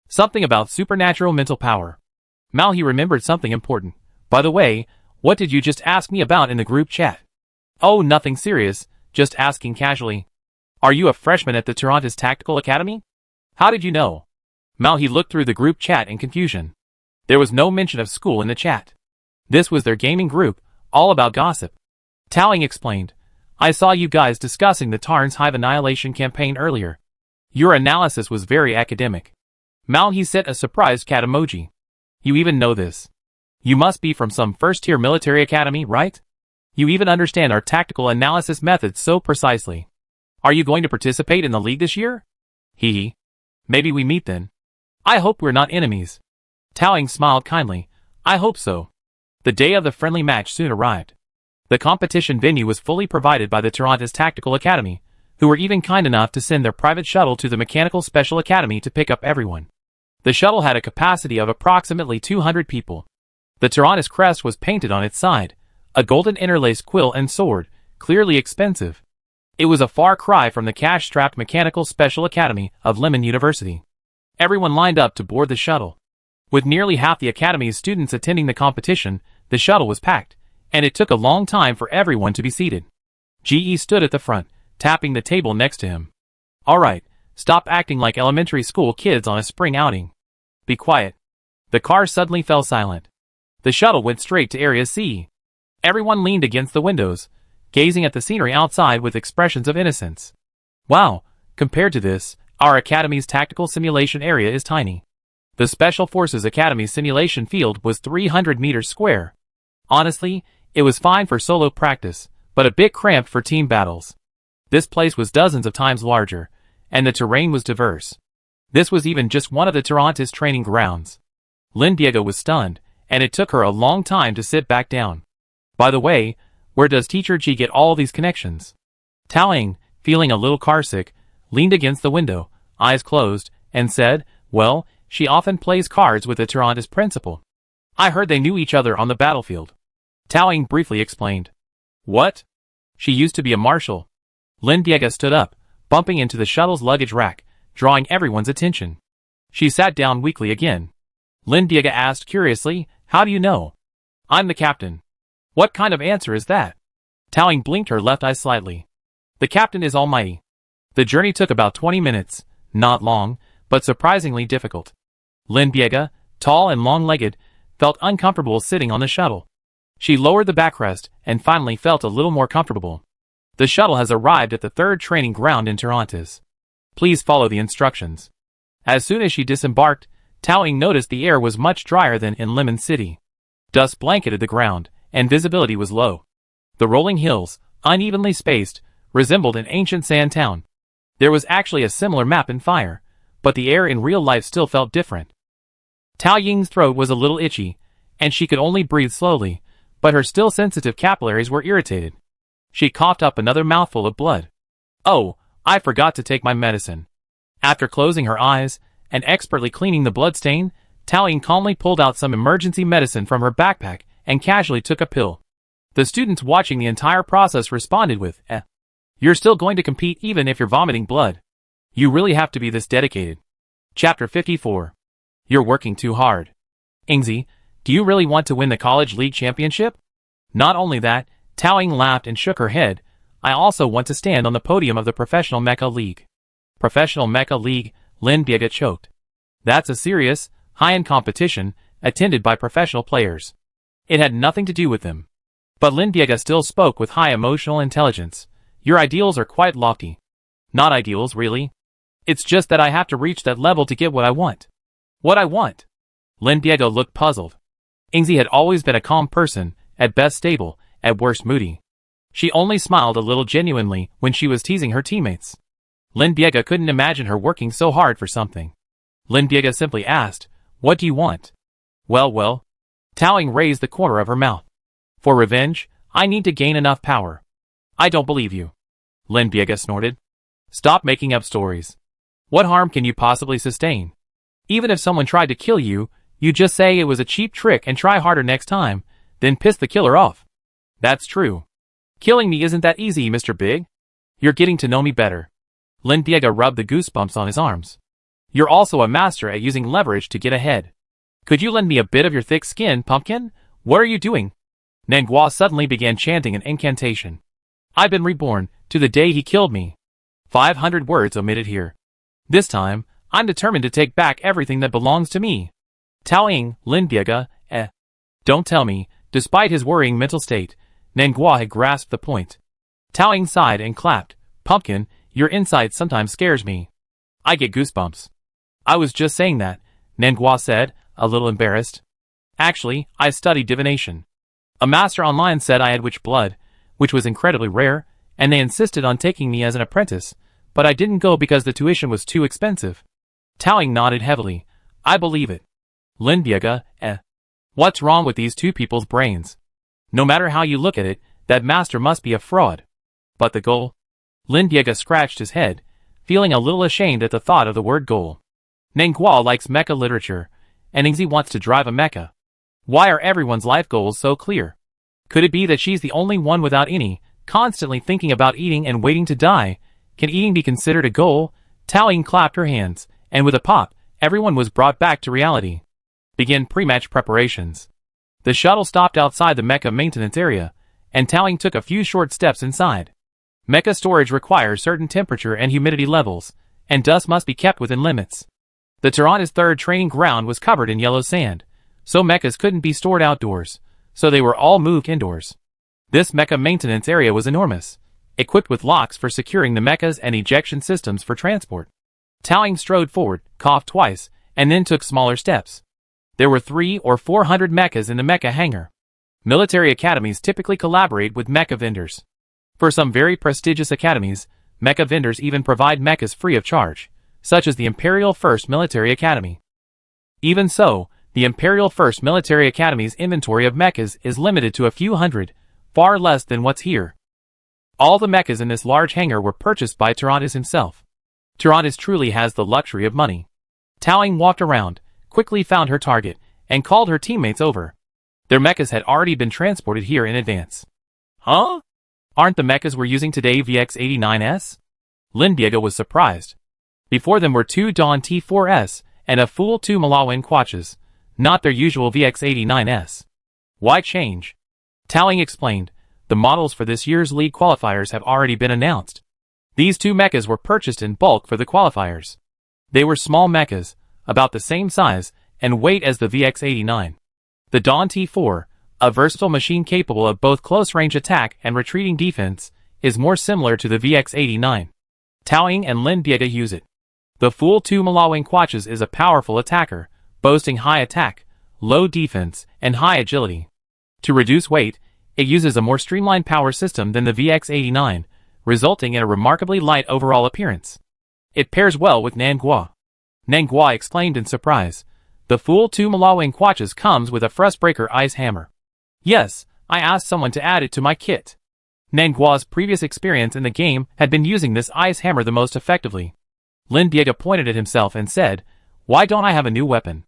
Something about supernatural mental power. Mal he remembered something important. By the way, what did you just ask me about in the group chat? Oh, nothing serious, just asking casually. Are you a freshman at the Toronto's Tactical Academy? How did you know? Mal he looked through the group chat in confusion. There was no mention of school in the chat. This was their gaming group, all about gossip. Taoying explained. I saw you guys discussing the Tarn's Hive Annihilation campaign earlier. Your analysis was very academic. Mal he sent a surprised cat emoji. You even know this. You must be from some first-tier military academy, right? You even understand our tactical analysis methods so precisely. Are you going to participate in the league this year? Hee hee. Maybe we meet then. I hope we're not enemies. Taoying smiled kindly. I hope so. The day of the friendly match soon arrived. The competition venue was fully provided by the Toronto's Tactical Academy, who were even kind enough to send their private shuttle to the Mechanical Special Academy to pick up everyone. The shuttle had a capacity of approximately 200 people. The Toronto's crest was painted on its side, a golden interlaced quill and sword, clearly expensive. It was a far cry from the cash-strapped Mechanical Special Academy of Lemon University. Everyone lined up to board the shuttle. With nearly half the academy's students attending the competition, the shuttle was packed, and it took a long time for everyone to be seated. GE stood at the front, tapping the table next to him. All right, stop acting like elementary school kids on a spring outing. Be quiet. The car suddenly fell silent. The shuttle went straight to Area C. Everyone leaned against the windows, gazing at the scenery outside with expressions of innocence. Wow, compared to this, our academy's tactical simulation area is tiny. The Special Forces Academy's simulation field was 300 meters square. Honestly, it was fine for solo practice, but a bit cramped for team battles. This place was dozens of times larger, and the terrain was diverse. This was even just one of the Toronto's training grounds. Lynn Diego was stunned, and it took her a long time to sit back down. By the way, where does Teacher G get all these connections? Taoying, feeling a little carsick, leaned against the window, eyes closed, and said, well, she often plays cards with the Toronto's principal. I heard they knew each other on the battlefield. Taoying briefly explained. What? She used to be a marshal. Lynn Diego stood up, bumping into the shuttle's luggage rack, drawing everyone's attention. She sat down weakly again. Lynn Diego asked curiously, how do you know? I'm the captain. What kind of answer is that? Taoying blinked her left eye slightly. The captain is almighty. The journey took about 20 minutes, not long, but surprisingly difficult. Lynn Diego, tall and long-legged, felt uncomfortable sitting on the shuttle. She lowered the backrest and finally felt a little more comfortable. The shuttle has arrived at the third training ground in Toronto's. Please follow the instructions. As soon as she disembarked, Taoying noticed the air was much drier than in Lemon City. Dust blanketed the ground, and visibility was low. The rolling hills, unevenly spaced, resembled an ancient sand town. There was actually a similar map in Fire, but the air in real life still felt different. Taoying's throat was a little itchy, and she could only breathe slowly, but her still sensitive capillaries were irritated. She coughed up another mouthful of blood. Oh, I forgot to take my medicine. After closing her eyes and expertly cleaning the bloodstain, Taoying calmly pulled out some emergency medicine from her backpack and casually took a pill. The students watching the entire process responded with, You're still going to compete even if you're vomiting blood. You really have to be this dedicated. Chapter 54. You're working too hard. Ingzi, do you really want to win the college league championship? Not only that, Taoying laughed and shook her head, I also want to stand on the podium of the Professional Mecha League. Professional Mecha League, Lynn Diego choked. That's a serious, high-end competition, attended by professional players. It had nothing to do with them. But Lynn Diego still spoke with high emotional intelligence. Your ideals are quite lofty. Not ideals, really. It's just that I have to reach that level to get what I want. What I want? Lin Diego looked puzzled. Ingzi had always been a calm person, at best stable, at worst moody. She only smiled a little genuinely when she was teasing her teammates. Lin Diego couldn't imagine her working so hard for something. Lin Diego simply asked, "What do you want?" Well. Taoing raised the corner of her mouth. "For revenge, I need to gain enough power." "I don't believe you." Lin Diego snorted. "Stop making up stories. What harm can you possibly sustain? Even if someone tried to kill you, you just say it was a cheap trick and try harder next time, then piss the killer off." "That's true. Killing me isn't that easy, Mr. Big. You're getting to know me better." Lin Diego rubbed the goosebumps on his arms. "You're also a master at using leverage to get ahead. Could you lend me a bit of your thick skin, pumpkin? What are you doing?" Nangua suddenly began chanting an incantation. "I've been reborn, to the day he killed me." 500 words omitted here. "This time, I'm determined to take back everything that belongs to me." Taoing, Lin Diego, Don't tell me, despite his worrying mental state, Nangua had grasped the point. Taoing sighed and clapped. "Pumpkin, your insight sometimes scares me." "I get goosebumps." "I was just saying that," Nangua said, a little embarrassed. "Actually, I studied divination. A master online said I had witch blood, which was incredibly rare, and they insisted on taking me as an apprentice, but I didn't go because the tuition was too expensive." Taoing nodded heavily. "I believe it." Lin Diego, What's wrong with these two people's brains? No matter how you look at it, that master must be a fraud. But the goal? Lin Diego scratched his head, feeling a little ashamed at the thought of the word goal. Nangua likes mecha literature, and Ingzi wants to drive a mecha. Why are everyone's life goals so clear? Could it be that she's the only one without any, constantly thinking about eating and waiting to die? Can eating be considered a goal? Taoing clapped her hands, and with a pop, everyone was brought back to reality. Begin pre-match preparations. The shuttle stopped outside the mecha maintenance area, and Taoing took a few short steps inside. Mecha storage requires certain temperature and humidity levels, and dust must be kept within limits. The Tyranna's third training ground was covered in yellow sand, so mechas couldn't be stored outdoors, so they were all moved indoors. This mecha maintenance area was enormous, equipped with locks for securing the mechas and ejection systems for transport. Taoing strode forward, coughed twice, and then took smaller steps. There were 300 or 400 mechas in the mecha hangar. Military academies typically collaborate with mecha vendors. For some very prestigious academies, mecha vendors even provide mechas free of charge, such as the Imperial 1st Military Academy. Even so, the Imperial 1st Military Academy's inventory of mechas is limited to a few hundred, far less than what's here. All the mechas in this large hangar were purchased by Tyrantis himself. Tyrantis truly has the luxury of money. Taoing walked around, quickly found her target, and called her teammates over. Their mechas had already been transported here in advance. "Huh? Aren't the mechas we're using today VX-89S? Lin Diego was surprised. Before them were 2 Dawn T4S and a full 2 Malawin Quatches, not their usual VX-89S. "Why change?" Taoing explained. "The models for this year's league qualifiers have already been announced. These 2 mechas were purchased in bulk for the qualifiers. They were small mechas, about the same size and weight as the VX-89. The Dawn T4, a versatile machine capable of both close-range attack and retreating defense, is more similar to the VX-89. Taoing and Lin Diego use it. The full 2 Malawin Quatches is a powerful attacker, boasting high attack, low defense, and high agility. To reduce weight, it uses a more streamlined power system than the VX-89, resulting in a remarkably light overall appearance. It pairs well with Nangua." Nangua exclaimed in surprise. "The full 2 Malawin Quatches comes with a Frostbreaker ice hammer." "Yes, I asked someone to add it to my kit." Nangua's previous experience in the game had been using this ice hammer the most effectively. Lin Diego pointed at himself and said, "Why don't I have a new weapon?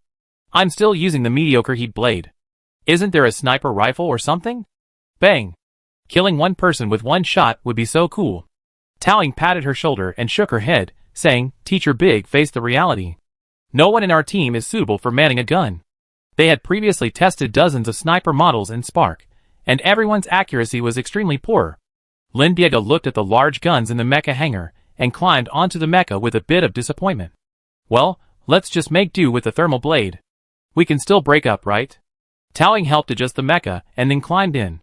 I'm still using the mediocre heat blade. Isn't there a sniper rifle or something? Bang! Killing one person with one shot would be so cool." Taoing patted her shoulder and shook her head, saying, "Teacher Big, face the reality. No one in our team is suitable for manning a gun." They had previously tested dozens of sniper models in Spark, and everyone's accuracy was extremely poor. Lin Diego looked at the large guns in the mecha hangar, and climbed onto the mecha with a bit of disappointment. "Well, let's just make do with the thermal blade. We can still break up, right?" Taoing helped adjust the mecha, and then climbed in.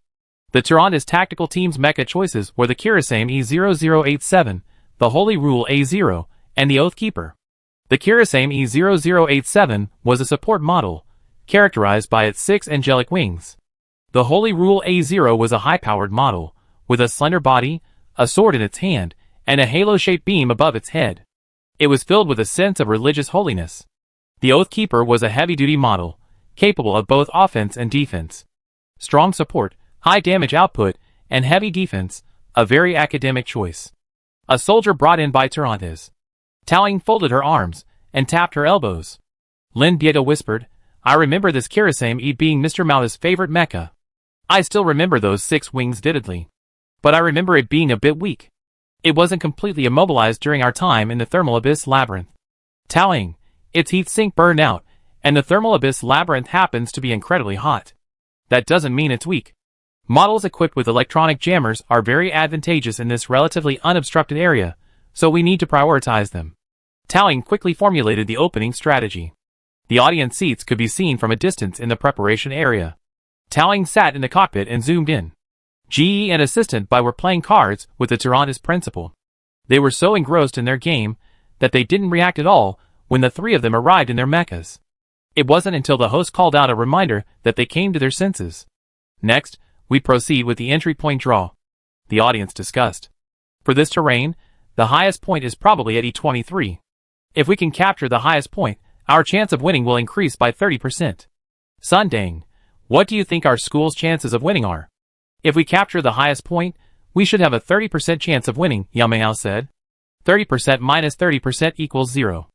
The Tyrantis tactical team's mecha choices were the Kirasame E0087, the Holy Rule A0, And the Oathkeeper. The Kirasame E0087 was a support model, characterized by its 6 angelic wings. The Holy Rule A0 was a high-powered model, with a slender body, a sword in its hand, and a halo-shaped beam above its head. It was filled with a sense of religious holiness. The Oathkeeper was a heavy-duty model, capable of both offense and defense. Strong support, high damage output, and heavy defense, a very academic choice. A soldier brought in by Tarantes. Taling folded her arms, and tapped her elbows. Lin Diego whispered, "I remember this Kirasame E being Mr. Mouth's favorite mecha. I still remember those 6 wings vividly. But I remember it being a bit weak. It wasn't completely immobilized during our time in the Thermal Abyss Labyrinth. Taling, its heat sink burned out, and the Thermal Abyss Labyrinth happens to be incredibly hot. That doesn't mean it's weak. Models equipped with electronic jammers are very advantageous in this relatively unobstructed area, so we need to prioritize them." Taling quickly formulated the opening strategy. The audience seats could be seen from a distance in the preparation area. Taling sat in the cockpit and zoomed in. GE and Assistant Bai were playing cards with the Tarantes principal. They were so engrossed in their game that they didn't react at all when the 3 of them arrived in their mechas. It wasn't until the host called out a reminder that they came to their senses. "Next, we proceed with the entry point draw," the audience discussed. "For this terrain, the highest point is probably at E23. If we can capture the highest point, our chance of winning will increase by 30%. Sundang, what do you think our school's chances of winning are?" "If we capture the highest point, we should have a 30% chance of winning," Yao Mengtao said. 30% minus 30% equals 0.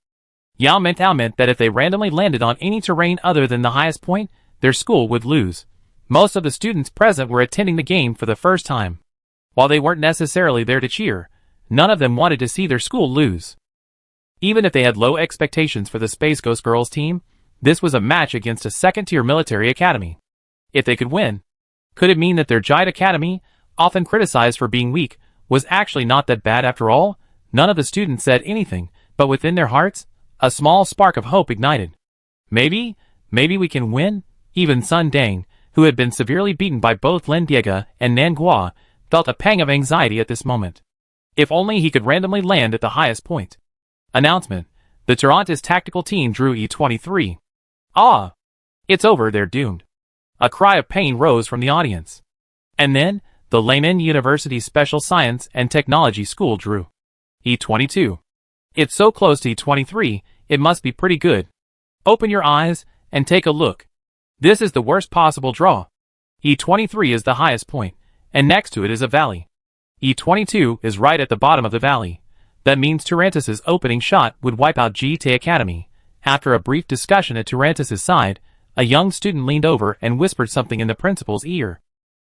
Yao Mengtao meant that if they randomly landed on any terrain other than the highest point, their school would lose. Most of the students present were attending the game for the first time. While they weren't necessarily there to cheer, none of them wanted to see their school lose. Even if they had low expectations for the Space Ghost Girls team, this was a match against a second-tier military academy. If they could win, could it mean that their giant academy, often criticized for being weak, was actually not that bad after all? None of the students said anything, but within their hearts, a small spark of hope ignited. Maybe we can win? Even Sun Dang, who had been severely beaten by both Lin Diego and Nan Gua, felt a pang of anxiety at this moment. If only he could randomly land at the highest point. Announcement: the Tarantes tactical team drew E23. "Ah! It's over, they're doomed." A cry of pain rose from the audience. And then, the Layman University Special Science and Technology School drew E22. "It's so close to E23, it must be pretty good. Open your eyes and take a look. This is the worst possible draw. E23 is the highest point, and next to it is a valley. E22 is right at the bottom of the valley. That means Tarantes' opening shot would wipe out GT Academy." After a brief discussion at Tarantes' side, a young student leaned over and whispered something in the principal's ear.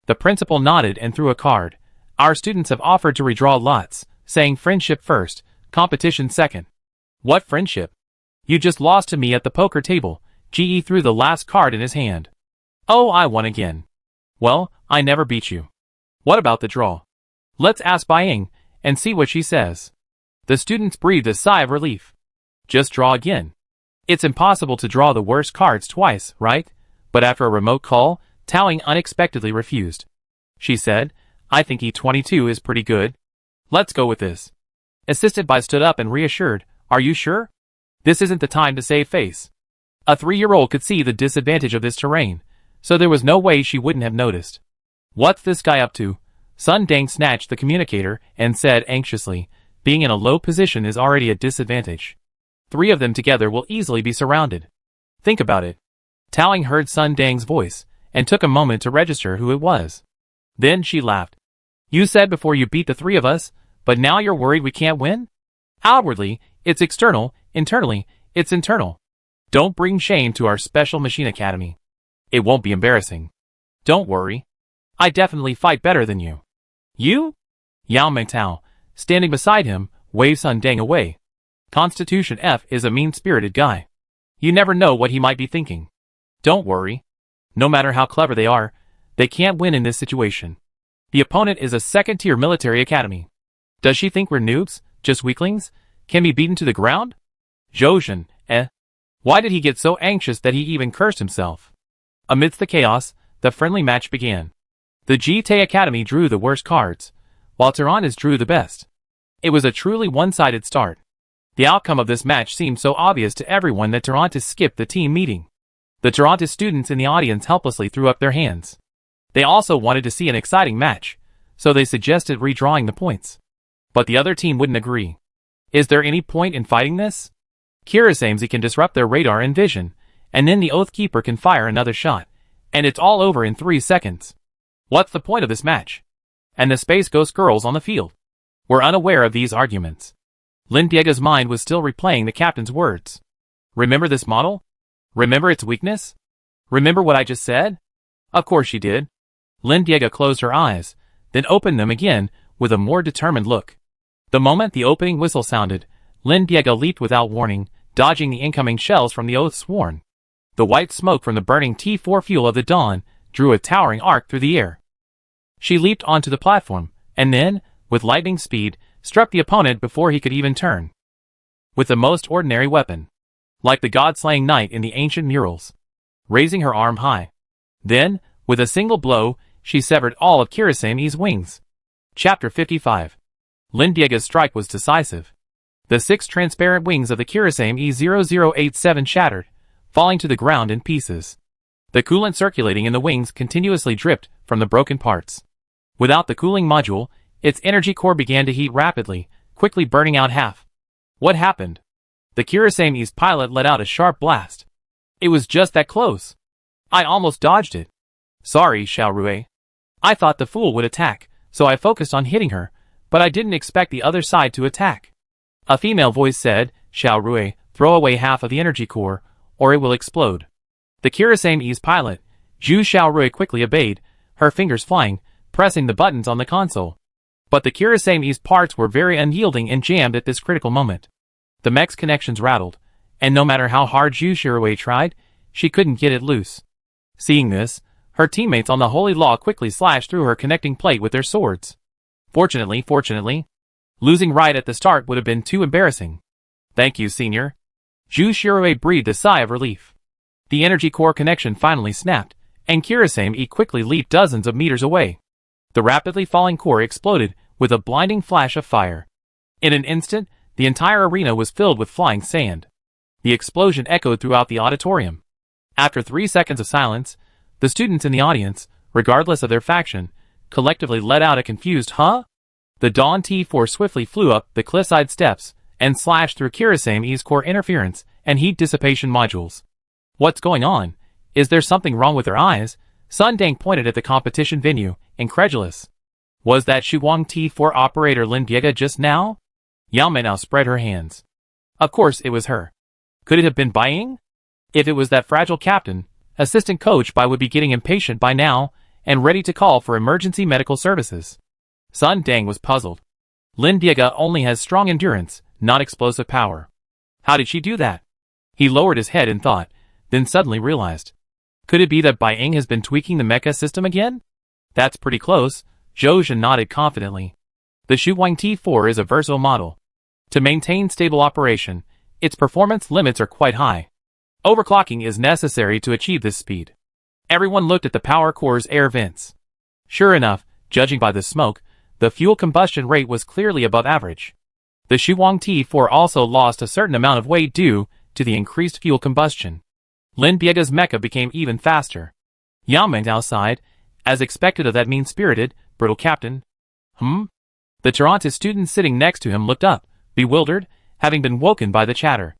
The principal nodded and threw a card. "Our students have offered to redraw lots, saying friendship first, competition second." "What friendship? You just lost to me at the poker table." GE threw the last card in his hand. "Oh, I won again." "Well, I never beat you." "What about the draw? Let's ask Baiying and see what she says." The students breathed a sigh of relief. "Just draw again. It's impossible to draw the worst cards twice, right?" But after a remote call, Taling unexpectedly refused. She said, "I think E22 is pretty good. Let's go with this." Assisted by stood up and reassured, "Are you sure? This isn't the time to save face." A 3-year-old could see the disadvantage of this terrain, so there was no way she wouldn't have noticed. "What's this guy up to?" Sun Dang snatched the communicator and said anxiously, "Being in a low position is already a disadvantage. 3 of them together will easily be surrounded. Think about it." Taling heard Sun Dang's voice, and took a moment to register who it was. Then she laughed. "You said before you beat the 3 of us, but now you're worried we can't win? Outwardly, it's external, internally, it's internal. Don't bring shame to our special machine academy. It won't be embarrassing. Don't worry. I definitely fight better than you." "You?" Yao Mengtao, standing beside him, waved Sun Dang away. "Constitution F is a mean-spirited guy. You never know what he might be thinking. Don't worry. No matter how clever they are, they can't win in this situation. The opponent is a second-tier military academy. Does she think we're noobs, just weaklings, can be beaten to the ground?" Zhouzhen, Why did he get so anxious that he even cursed himself? Amidst the chaos, the friendly match began. The GT Academy drew the worst cards, while Tarantes drew the best. It was a truly one-sided start. The outcome of this match seemed so obvious to everyone that Toronto skipped the team meeting. The Toronto students in the audience helplessly threw up their hands. They also wanted to see an exciting match, so they suggested redrawing the points. But the other team wouldn't agree. Is there any point in fighting this? Kirasamey can disrupt their radar and vision, and then the Oathkeeper can fire another shot, and it's all over in 3 seconds. What's the point of this match? And the Space Ghost girls on the field were unaware of these arguments. Lin Diega's mind was still replaying the captain's words. Remember this model? Remember its weakness? Remember what I just said? Of course she did. Lin Diega closed her eyes, then opened them again with a more determined look. The moment the opening whistle sounded, Lin Diega leaped without warning, dodging the incoming shells from the oath sworn. The white smoke from the burning T4 fuel of the dawn drew a towering arc through the air. She leaped onto the platform, and then, with lightning speed, struck the opponent before he could even turn. With the most ordinary weapon, like the god-slaying knight in the ancient murals, raising her arm high. Then, with a single blow, she severed all of Kirasamey's wings. Chapter 55. Lin Diega's strike was decisive. The 6 transparent wings of the Kirasamey 0087 shattered, falling to the ground in pieces. The coolant circulating in the wings continuously dripped from the broken parts. Without the cooling module, its energy core began to heat rapidly, quickly burning out half. What happened? The Kirasamey's pilot let out a sharp blast. It was just that close. I almost dodged it. Sorry, Xiaorui. I thought the fool would attack, so I focused on hitting her, but I didn't expect the other side to attack. A female voice said, Xiaorui, throw away half of the energy core, or it will explode. The Kirasamey's pilot, Zhu Xiaorui, quickly obeyed, her fingers flying, pressing the buttons on the console. But the Kirasamey's parts were very unyielding and jammed at this critical moment. The mech's connections rattled, and no matter how hard Zhu Xiaorui tried, she couldn't get it loose. Seeing this, her teammates on the Holy Law quickly slashed through her connecting plate with their swords. Fortunately, losing right at the start would have been too embarrassing. Thank you, senior. Zhu Xiaorui breathed a sigh of relief. The energy core connection finally snapped, and Kirasamey quickly leaped dozens of meters away. The rapidly falling core exploded with a blinding flash of fire. In an instant, the entire arena was filled with flying sand. The explosion echoed throughout the auditorium. After 3 seconds of silence, the students in the audience, regardless of their faction, collectively let out a confused "huh?" The Dawn T4 swiftly flew up the cliffside steps and slashed through Kirasamey's core interference and heat dissipation modules. What's going on? Is there something wrong with their eyes? Sun Dang pointed at the competition venue, incredulous. Was that Shuang T4 operator Lin Diega just now? Yao Mei now spread her hands. Of course it was her. Could it have been Bai Ying? If it was that fragile captain, assistant coach Bai would be getting impatient by now and ready to call for emergency medical services. Sun Dang was puzzled. Lin Diega only has strong endurance, not explosive power. How did she do that? He lowered his head in thought, then suddenly realized. Could it be that Bai Ying has been tweaking the mecha system again? That's pretty close. Zhou Zhen nodded confidently. The Shuang T4 is a versatile model. To maintain stable operation, its performance limits are quite high. Overclocking is necessary to achieve this speed. Everyone looked at the power core's air vents. Sure enough, judging by the smoke, the fuel combustion rate was clearly above average. The Shuang T4 also lost a certain amount of weight due to the increased fuel combustion. Lin Diega's mecha became even faster. Yao Meng outside, as expected of that mean-spirited, brittle captain. The Toronto student sitting next to him looked up, bewildered, having been woken by the chatter.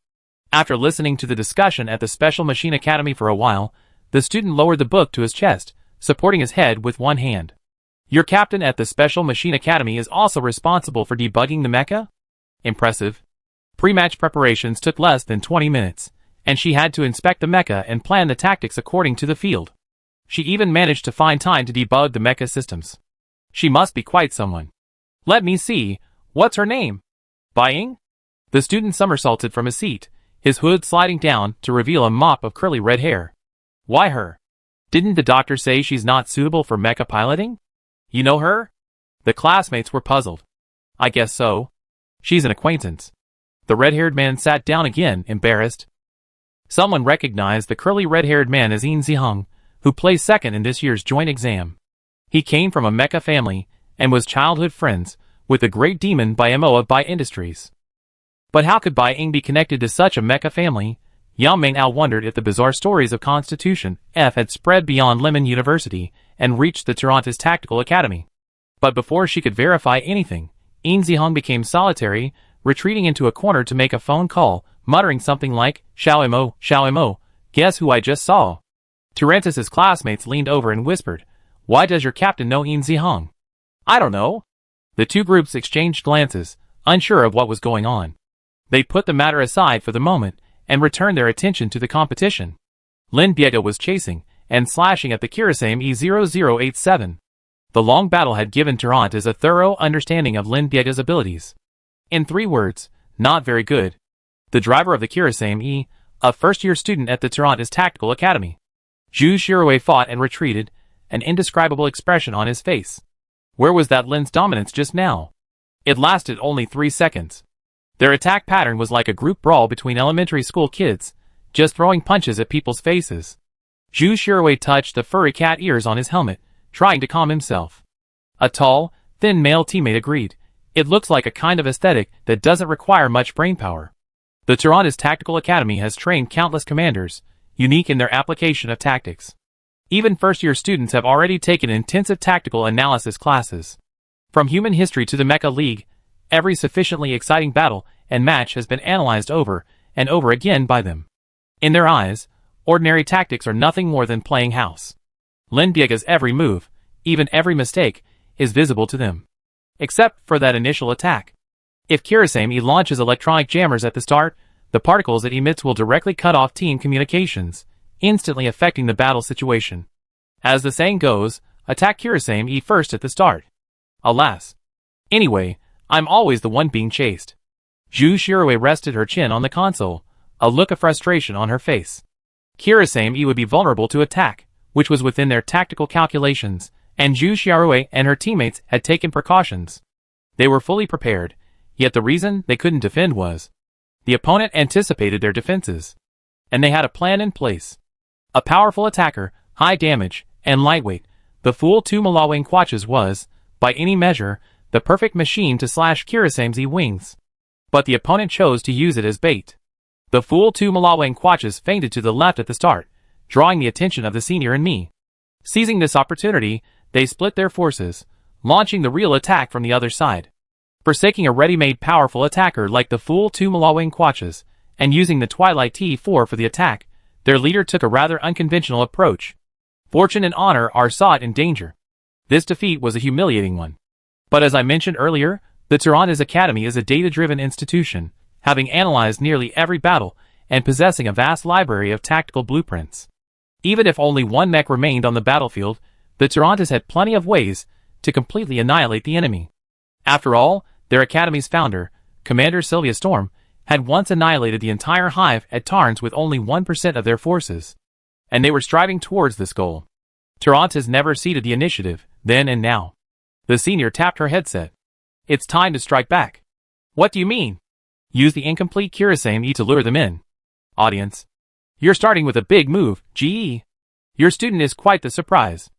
After listening to the discussion at the Special Machine Academy for a while, the student lowered the book to his chest, supporting his head with one hand. Your captain at the Special Machine Academy is also responsible for debugging the mecha? Impressive. Pre-match preparations took less than 20 minutes, and she had to inspect the mecha and plan the tactics according to the field. She even managed to find time to debug the mecha systems. She must be quite someone. Let me see, what's her name? Bai Ying? The student somersaulted from his seat, his hood sliding down to reveal a mop of curly red hair. Why her? Didn't the doctor say she's not suitable for mecha piloting? You know her? The classmates were puzzled. I guess so. She's an acquaintance. The red-haired man sat down again, embarrassed. Someone recognized the curly red-haired man as Yin Ziheng, who placed second in this year's joint exam. He came from a mecha family and was childhood friends with the great demon by MO of Bai Industries. But how could Bai Ying be connected to such a mecha family? Yang Mingao wondered if the bizarre stories of Constitution F had spread beyond Lemon University and reached the Taranta's Tactical Academy. But before she could verify anything, Yin Zihong became solitary, retreating into a corner to make a phone call, muttering something like, Xiao Mo, guess who I just saw? Taranta's classmates leaned over and whispered, why does your captain know Yin Zihong? I don't know. The two groups exchanged glances, unsure of what was going on. They put the matter aside for the moment and returned their attention to the competition. Lin Biega was chasing and slashing at the Kirasame E0087. The long battle had given Tarantas a thorough understanding of Lin Biega's abilities. In 3 words, not very good. The driver of the Kirasame E, a first-year student at the Tarantas Tactical Academy. Zhu Shirue fought and retreated, an indescribable expression on his face. Where was that Lin's dominance just now? It lasted only 3 seconds. Their attack pattern was like a group brawl between elementary school kids, just throwing punches at people's faces. Zhu Shirue touched the furry cat ears on his helmet, trying to calm himself. A tall, thin male teammate agreed. It looks like a kind of aesthetic that doesn't require much brainpower. The Tarantas Tactical Academy has trained countless commanders, unique in their application of tactics. Even first-year students have already taken intensive tactical analysis classes. From human history to the Mecha League, every sufficiently exciting battle and match has been analyzed over and over again by them. In their eyes, ordinary tactics are nothing more than playing house. Lin Biega's every move, even every mistake, is visible to them. Except for that initial attack. If Kirasame launches electronic jammers at the start, the particles it emits will directly cut off team communications, instantly affecting the battle situation. As the saying goes, attack Kirasame first at the start. Alas. Anyway, I'm always the one being chased. Zhu Shirue rested her chin on the console, a look of frustration on her face. Kirasame would be vulnerable to attack, which was within their tactical calculations, and Zhu Shirue and her teammates had taken precautions. They were fully prepared, yet the reason they couldn't defend was the opponent anticipated their defenses, and they had a plan in place. A powerful attacker, high damage, and lightweight, the Fool 2 Malawang Quaches was, by any measure, the perfect machine to slash Kirasame's wings. But the opponent chose to use it as bait. The Fool 2 Malawang Quaches feinted to the left at the start, drawing the attention of the senior and me. Seizing this opportunity, they split their forces, launching the real attack from the other side. Forsaking a ready-made powerful attacker like the Fool 2 Malawang Quaches, and using the Twilight T4 for the attack, their leader took a rather unconventional approach. Fortune and honor are sought in danger. This defeat was a humiliating one. But as I mentioned earlier, the Tarantas Academy is a data-driven institution, having analyzed nearly every battle and possessing a vast library of tactical blueprints. Even if only one mech remained on the battlefield, the Tarantas had plenty of ways to completely annihilate the enemy. After all, their academy's founder, Commander Sylvia Storm, had once annihilated the entire hive at Tarns with only 1% of their forces. And they were striving towards this goal. Tarantas never ceded the initiative, then and now. The senior tapped her headset. It's time to strike back. What do you mean? Use the incomplete Kirasame to lure them in. Audience. You're starting with a big move, GE. Your student is quite the surprise.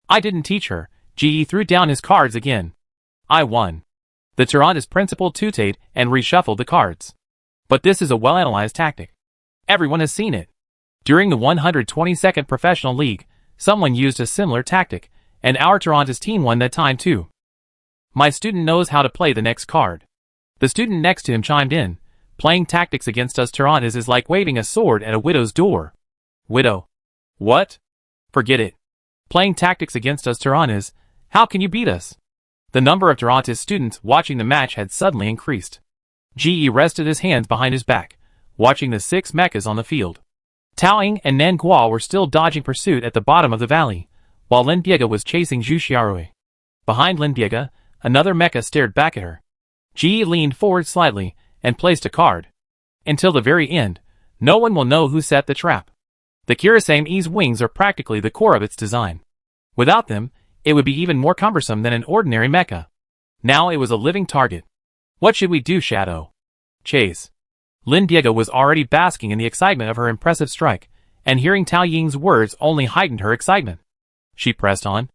I didn't teach her. GE threw down his cards again. I won. The Tarantas principal tooted and reshuffled the cards. But this is a well-analyzed tactic. Everyone has seen it. During the 122nd Professional League, someone used a similar tactic, and our Tarantas team won that time too. My student knows how to play the next card. The student next to him chimed in. Playing tactics against us Tarantas is like waving a sword at a widow's door. Widow. What? Forget it. Playing tactics against us Tarantas, how can you beat us? The number of Tarantas students watching the match had suddenly increased. GE rested his hands behind his back, watching the 6 mechas on the field. Tao Ying and Nan Guo were still dodging pursuit at the bottom of the valley, while Lin Biega was chasing Zhu Xiaorui. Behind Lin Biega, another mecha stared back at her. GE leaned forward slightly and placed a card. Until the very end, no one will know who set the trap. The Kirasame's wings are practically the core of its design. Without them, it would be even more cumbersome than an ordinary mecha. Now it was a living target. What should we do, Shadow? Chase. Lin Biega was already basking in the excitement of her impressive strike, and hearing Tao Ying's words only heightened her excitement. She pressed on.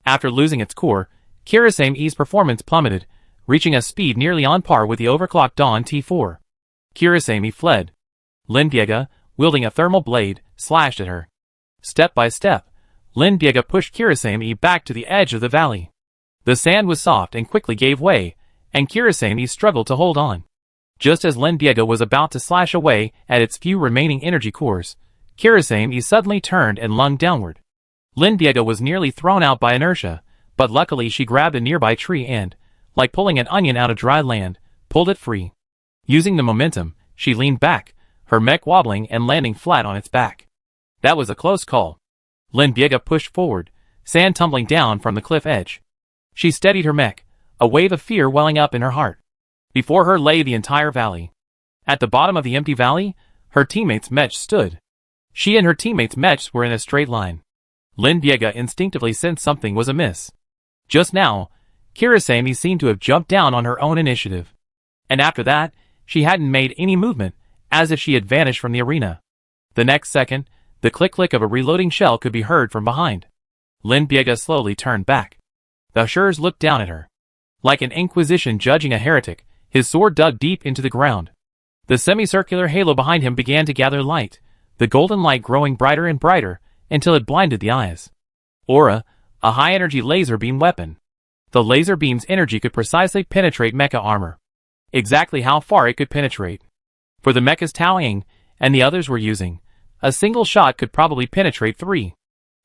After losing its core, Kirasame's performance plummeted, reaching a speed nearly on par with the overclocked Dawn T4. Kirasami fled. Lindiega, wielding a thermal blade, slashed at her. Step by step, Lindiega pushed Kirasami back to the edge of the valley. The sand was soft and quickly gave way, and Kirasami struggled to hold on. Just as Lindiega was about to slash away at its few remaining energy cores, Kirasami suddenly turned and lunged downward. Lindiega was nearly thrown out by inertia, but luckily she grabbed a nearby tree and, like pulling an onion out of dry land, pulled it free. Using the momentum, she leaned back, her mech wobbling and landing flat on its back. That was a close call. Lindiega pushed forward, sand tumbling down from the cliff edge. She steadied her mech, a wave of fear welling up in her heart. Before her lay the entire valley. At the bottom of the empty valley, her teammates' mechs stood. She and her teammates' mechs were in a straight line. Lindiega instinctively sensed something was amiss. Just now, Kirasami seemed to have jumped down on her own initiative. And after that, she hadn't made any movement, as if she had vanished from the arena. The next second, the click-click of a reloading shell could be heard from behind. Lindiega slowly turned back. The Hushers looked down at her. Like an inquisition judging a heretic, his sword dug deep into the ground. The semicircular halo behind him began to gather light, the golden light growing brighter and brighter, until it blinded the eyes. Aura, a high-energy laser beam weapon. The laser beam's energy could precisely penetrate mecha armor. Exactly how far it could penetrate. For the mechas Tao Ying and the others were using, a single shot could probably penetrate 3.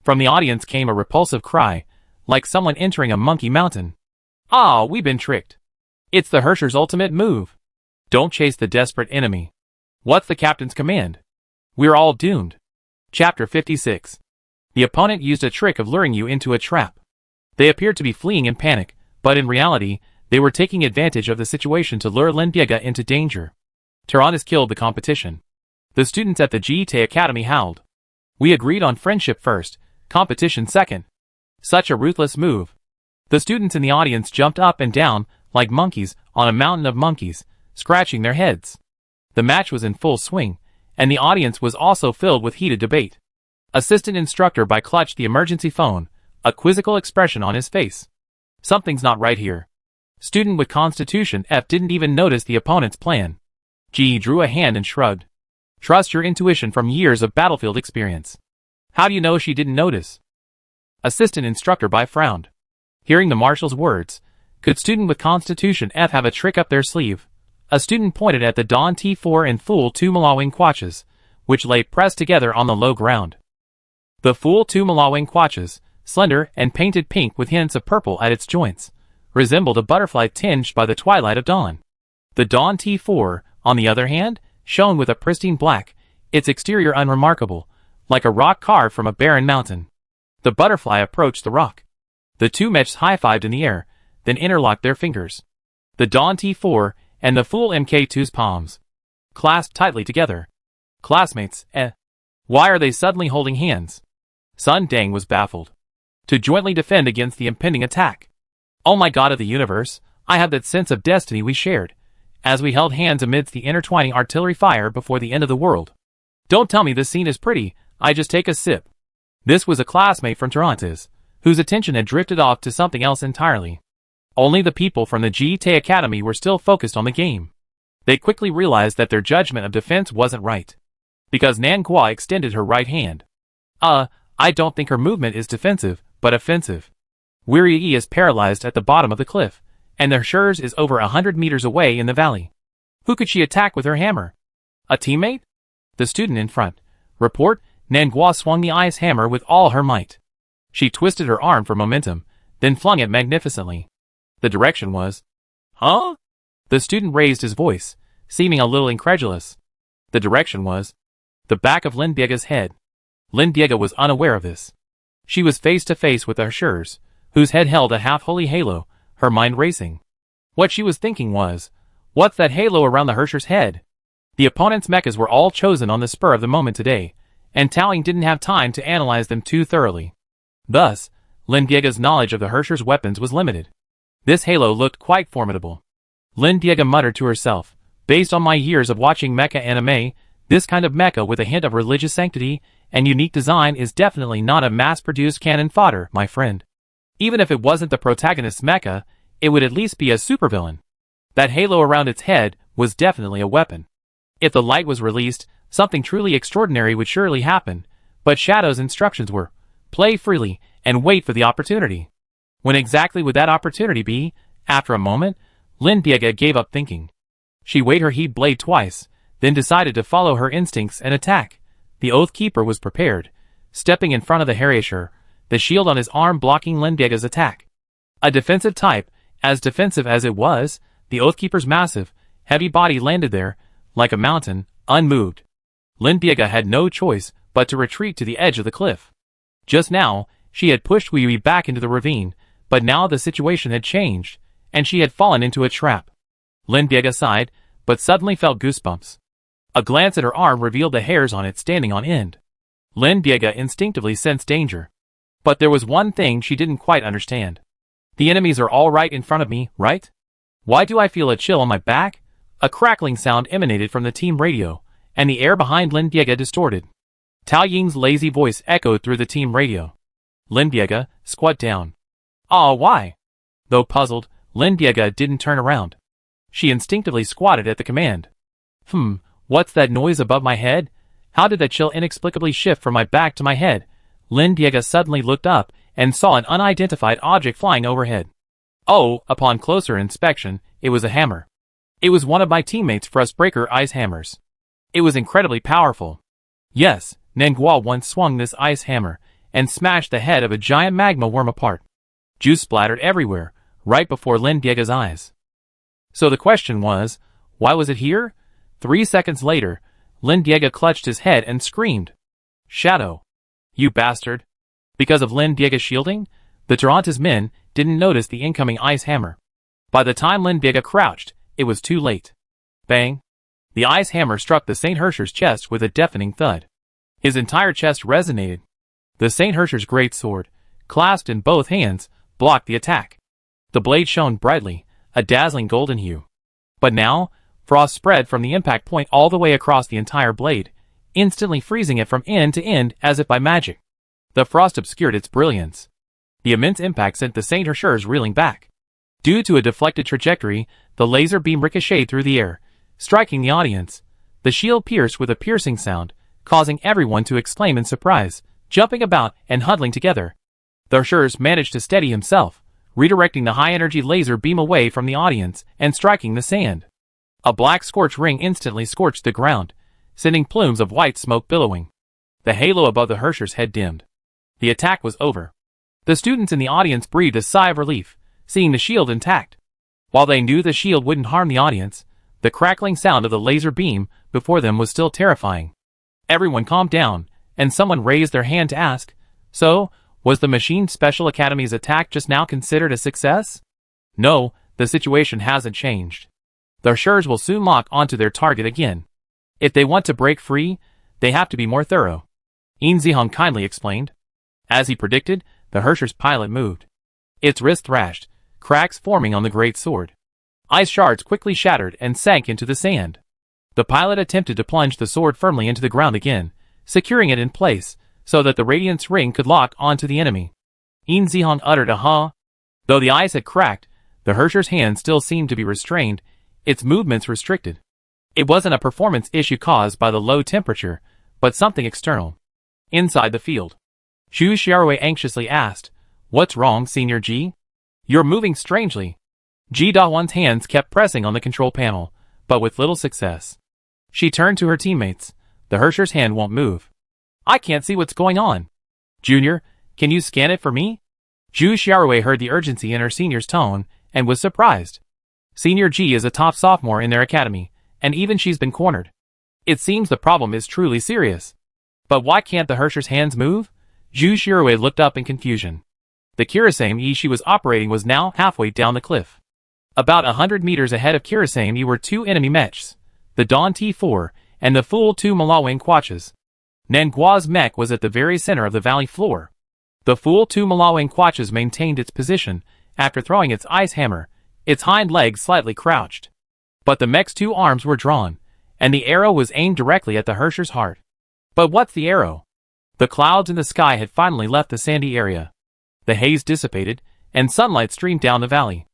From the audience came a repulsive cry, like someone entering a monkey mountain. Ah, we've been tricked. It's the Hushers' ultimate move. Don't chase the desperate enemy. What's the captain's command? We're all doomed. Chapter 56. The opponent used a trick of luring you into a trap. They appeared to be fleeing in panic, but in reality, they were taking advantage of the situation to lure Lindiega into danger. Tyrannus killed the competition. The students at the Jiite Academy howled. We agreed on friendship first, competition second. Such a ruthless move. The students in the audience jumped up and down, like monkeys on a mountain of monkeys, scratching their heads. The match was in full swing, and the audience was also filled with heated debate. Assistant instructor Bai clutched the emergency phone, a quizzical expression on his face. Something's not right here. Student with Constitution F didn't even notice the opponent's plan. Ji drew a hand and shrugged. Trust your intuition from years of battlefield experience. How do you know she didn't notice? Assistant instructor Bai frowned. Hearing the marshal's words, could student with Constitution F have a trick up their sleeve? A student pointed at the Dawn T4 and Fool 2 Malawing Quatches, which lay pressed together on the low ground. The Fool 2 Malawing Quatches, slender and painted pink with hints of purple at its joints, resembled a butterfly tinged by the twilight of dawn. The Dawn T4, on the other hand, shone with a pristine black, its exterior unremarkable, like a rock carved from a barren mountain. The butterfly approached the rock. The two mechs high-fived in the air, then interlocked their fingers. The Dawn T4 and the Fool MK2's palms clasped tightly together. Classmates, why are they suddenly holding hands? Sun Dang was baffled. To jointly defend against the impending attack. Oh my god of the universe, I have that sense of destiny we shared, as we held hands amidst the intertwining artillery fire before the end of the world. Don't tell me this scene is pretty, I just take a sip. This was a classmate from Tyrannus, whose attention had drifted off to something else entirely. Only the people from the Jiite Academy were still focused on the game. They quickly realized that their judgment of defense wasn't right. Because Nanghua extended her right hand. I don't think her movement is defensive, but offensive. Weiri is paralyzed at the bottom of the cliff, and the Hushers is over 100 meters away in the valley. Who could she attack with her hammer? A teammate? The student in front. Report, Nanghua swung the ice hammer with all her might. She twisted her arm for momentum, then flung it magnificently. The direction was... Huh? The student raised his voice, seeming a little incredulous. The direction was... the back of Lindiega's head. Lindiega was unaware of this. She was face to face with the Hushers, whose head held a half-holy halo, her mind racing. What she was thinking was, what's that halo around the Hushers' head? The opponent's mechas were all chosen on the spur of the moment today, and Tao Ying didn't have time to analyze them too thoroughly. Thus, Lindiega's knowledge of the Hushers' weapons was limited. This halo looked quite formidable. Lindiega muttered to herself, based on my years of watching mecha anime, this kind of mecha with a hint of religious sanctity and unique design is definitely not a mass-produced cannon fodder, my friend. Even if it wasn't the protagonist's mecha, it would at least be a supervillain. That halo around its head was definitely a weapon. If the light was released, something truly extraordinary would surely happen, but Shadow's instructions were, play freely and wait for the opportunity. When exactly would that opportunity be? After a moment, Lin Biega gave up thinking. She weighed her heat blade twice, then decided to follow her instincts and attack. The Oath Keeper was prepared, stepping in front of the Harrier, the shield on his arm blocking Lin Biega's attack. A defensive type, as defensive as it was, the Oath Keeper's massive, heavy body landed there, like a mountain, unmoved. Lin Biega had no choice but to retreat to the edge of the cliff. Just now, she had pushed Wei back into the ravine, but now the situation had changed, and she had fallen into a trap. Lin Biega sighed, but suddenly felt goosebumps. A glance at her arm revealed the hairs on it standing on end. Lin Biega instinctively sensed danger. But there was one thing she didn't quite understand. The enemies are all right in front of me, right? Why do I feel a chill on my back? A crackling sound emanated from the team radio, and the air behind Lin Biega distorted. Tao Ying's lazy voice echoed through the team radio. Lin Biega, squat down. Why? Though puzzled, Lin Biega didn't turn around. She instinctively squatted at the command. What's that noise above my head? How did that chill inexplicably shift from my back to my head? Lin Biega suddenly looked up and saw an unidentified object flying overhead. Upon closer inspection, it was a hammer. It was one of my teammates' Frostbreaker ice hammers. It was incredibly powerful. Yes, Nengua once swung this ice hammer and smashed the head of a giant magma worm apart. Juice splattered everywhere, right before Lin Biega's eyes. So the question was, why was it here? 3 seconds later, Lin Biega clutched his head and screamed. Shadow. You bastard. Because of Lin Biega's shielding, the Taranta's men didn't notice the incoming ice hammer. By the time Lin Biega crouched, it was too late. Bang. The ice hammer struck the Saint Hersher's chest with a deafening thud. His entire chest resonated. The Saint Hersher's great sword, clasped in both hands, blocked the attack. The blade shone brightly, a dazzling golden hue. But now, frost spread from the impact point all the way across the entire blade, instantly freezing it from end to end as if by magic. The frost obscured its brilliance. The immense impact sent the Saint Hersher's reeling back. Due to a deflected trajectory, the laser beam ricocheted through the air, striking the audience. The shield pierced with a piercing sound, causing everyone to exclaim in surprise, jumping about and huddling together. The Hersher's managed to steady himself, redirecting the high-energy laser beam away from the audience and striking the sand. A black scorch ring instantly scorched the ground, sending plumes of white smoke billowing. The halo above the Hersher's head dimmed. The attack was over. The students in the audience breathed a sigh of relief, seeing the shield intact. While they knew the shield wouldn't harm the audience, the crackling sound of the laser beam before them was still terrifying. Everyone calmed down, and someone raised their hand to ask, so, was the Machine Special Academy's attack just now considered a success? No, the situation hasn't changed. The Hershers will soon lock onto their target again. If they want to break free, they have to be more thorough. Yin Zihong kindly explained. As he predicted, the Hersher's pilot moved. Its wrist thrashed, cracks forming on the great sword. Ice shards quickly shattered and sank into the sand. The pilot attempted to plunge the sword firmly into the ground again, securing it in place, so that the radiance ring could lock onto the enemy. Yin Zihong uttered a huh. Though the ice had cracked, the Hersher's hand still seemed to be restrained, its movements restricted. It wasn't a performance issue caused by the low temperature, but something external. Inside the field, Zhu Xiaorui anxiously asked, "What's wrong, Senior Ji? You're moving strangely." Ji Dahuan's hands kept pressing on the control panel, but with little success. She turned to her teammates. The Hersher's hand won't move. I can't see what's going on. Junior, can you scan it for me? Zhu Xiaorui heard the urgency in her senior's tone, and was surprised. Senior Ji is a top sophomore in their academy, and even she's been cornered. It seems the problem is truly serious. But why can't the Hersher's hands move? Zhu Xiaorui looked up in confusion. The Kirasame she was operating was now halfway down the cliff. About 100 meters ahead of Kirasame were two enemy mechs, the Dawn T4 and the Fool 2 Malawang Quaches. Nangua's mech was at the very center of the valley floor. The Fool 2 Malawang Quaches maintained its position after throwing its ice hammer, its hind legs slightly crouched. But the mech's two arms were drawn, and the arrow was aimed directly at the Hersher's heart. But what's the arrow? The clouds in the sky had finally left the sandy area. The haze dissipated, and sunlight streamed down the valley.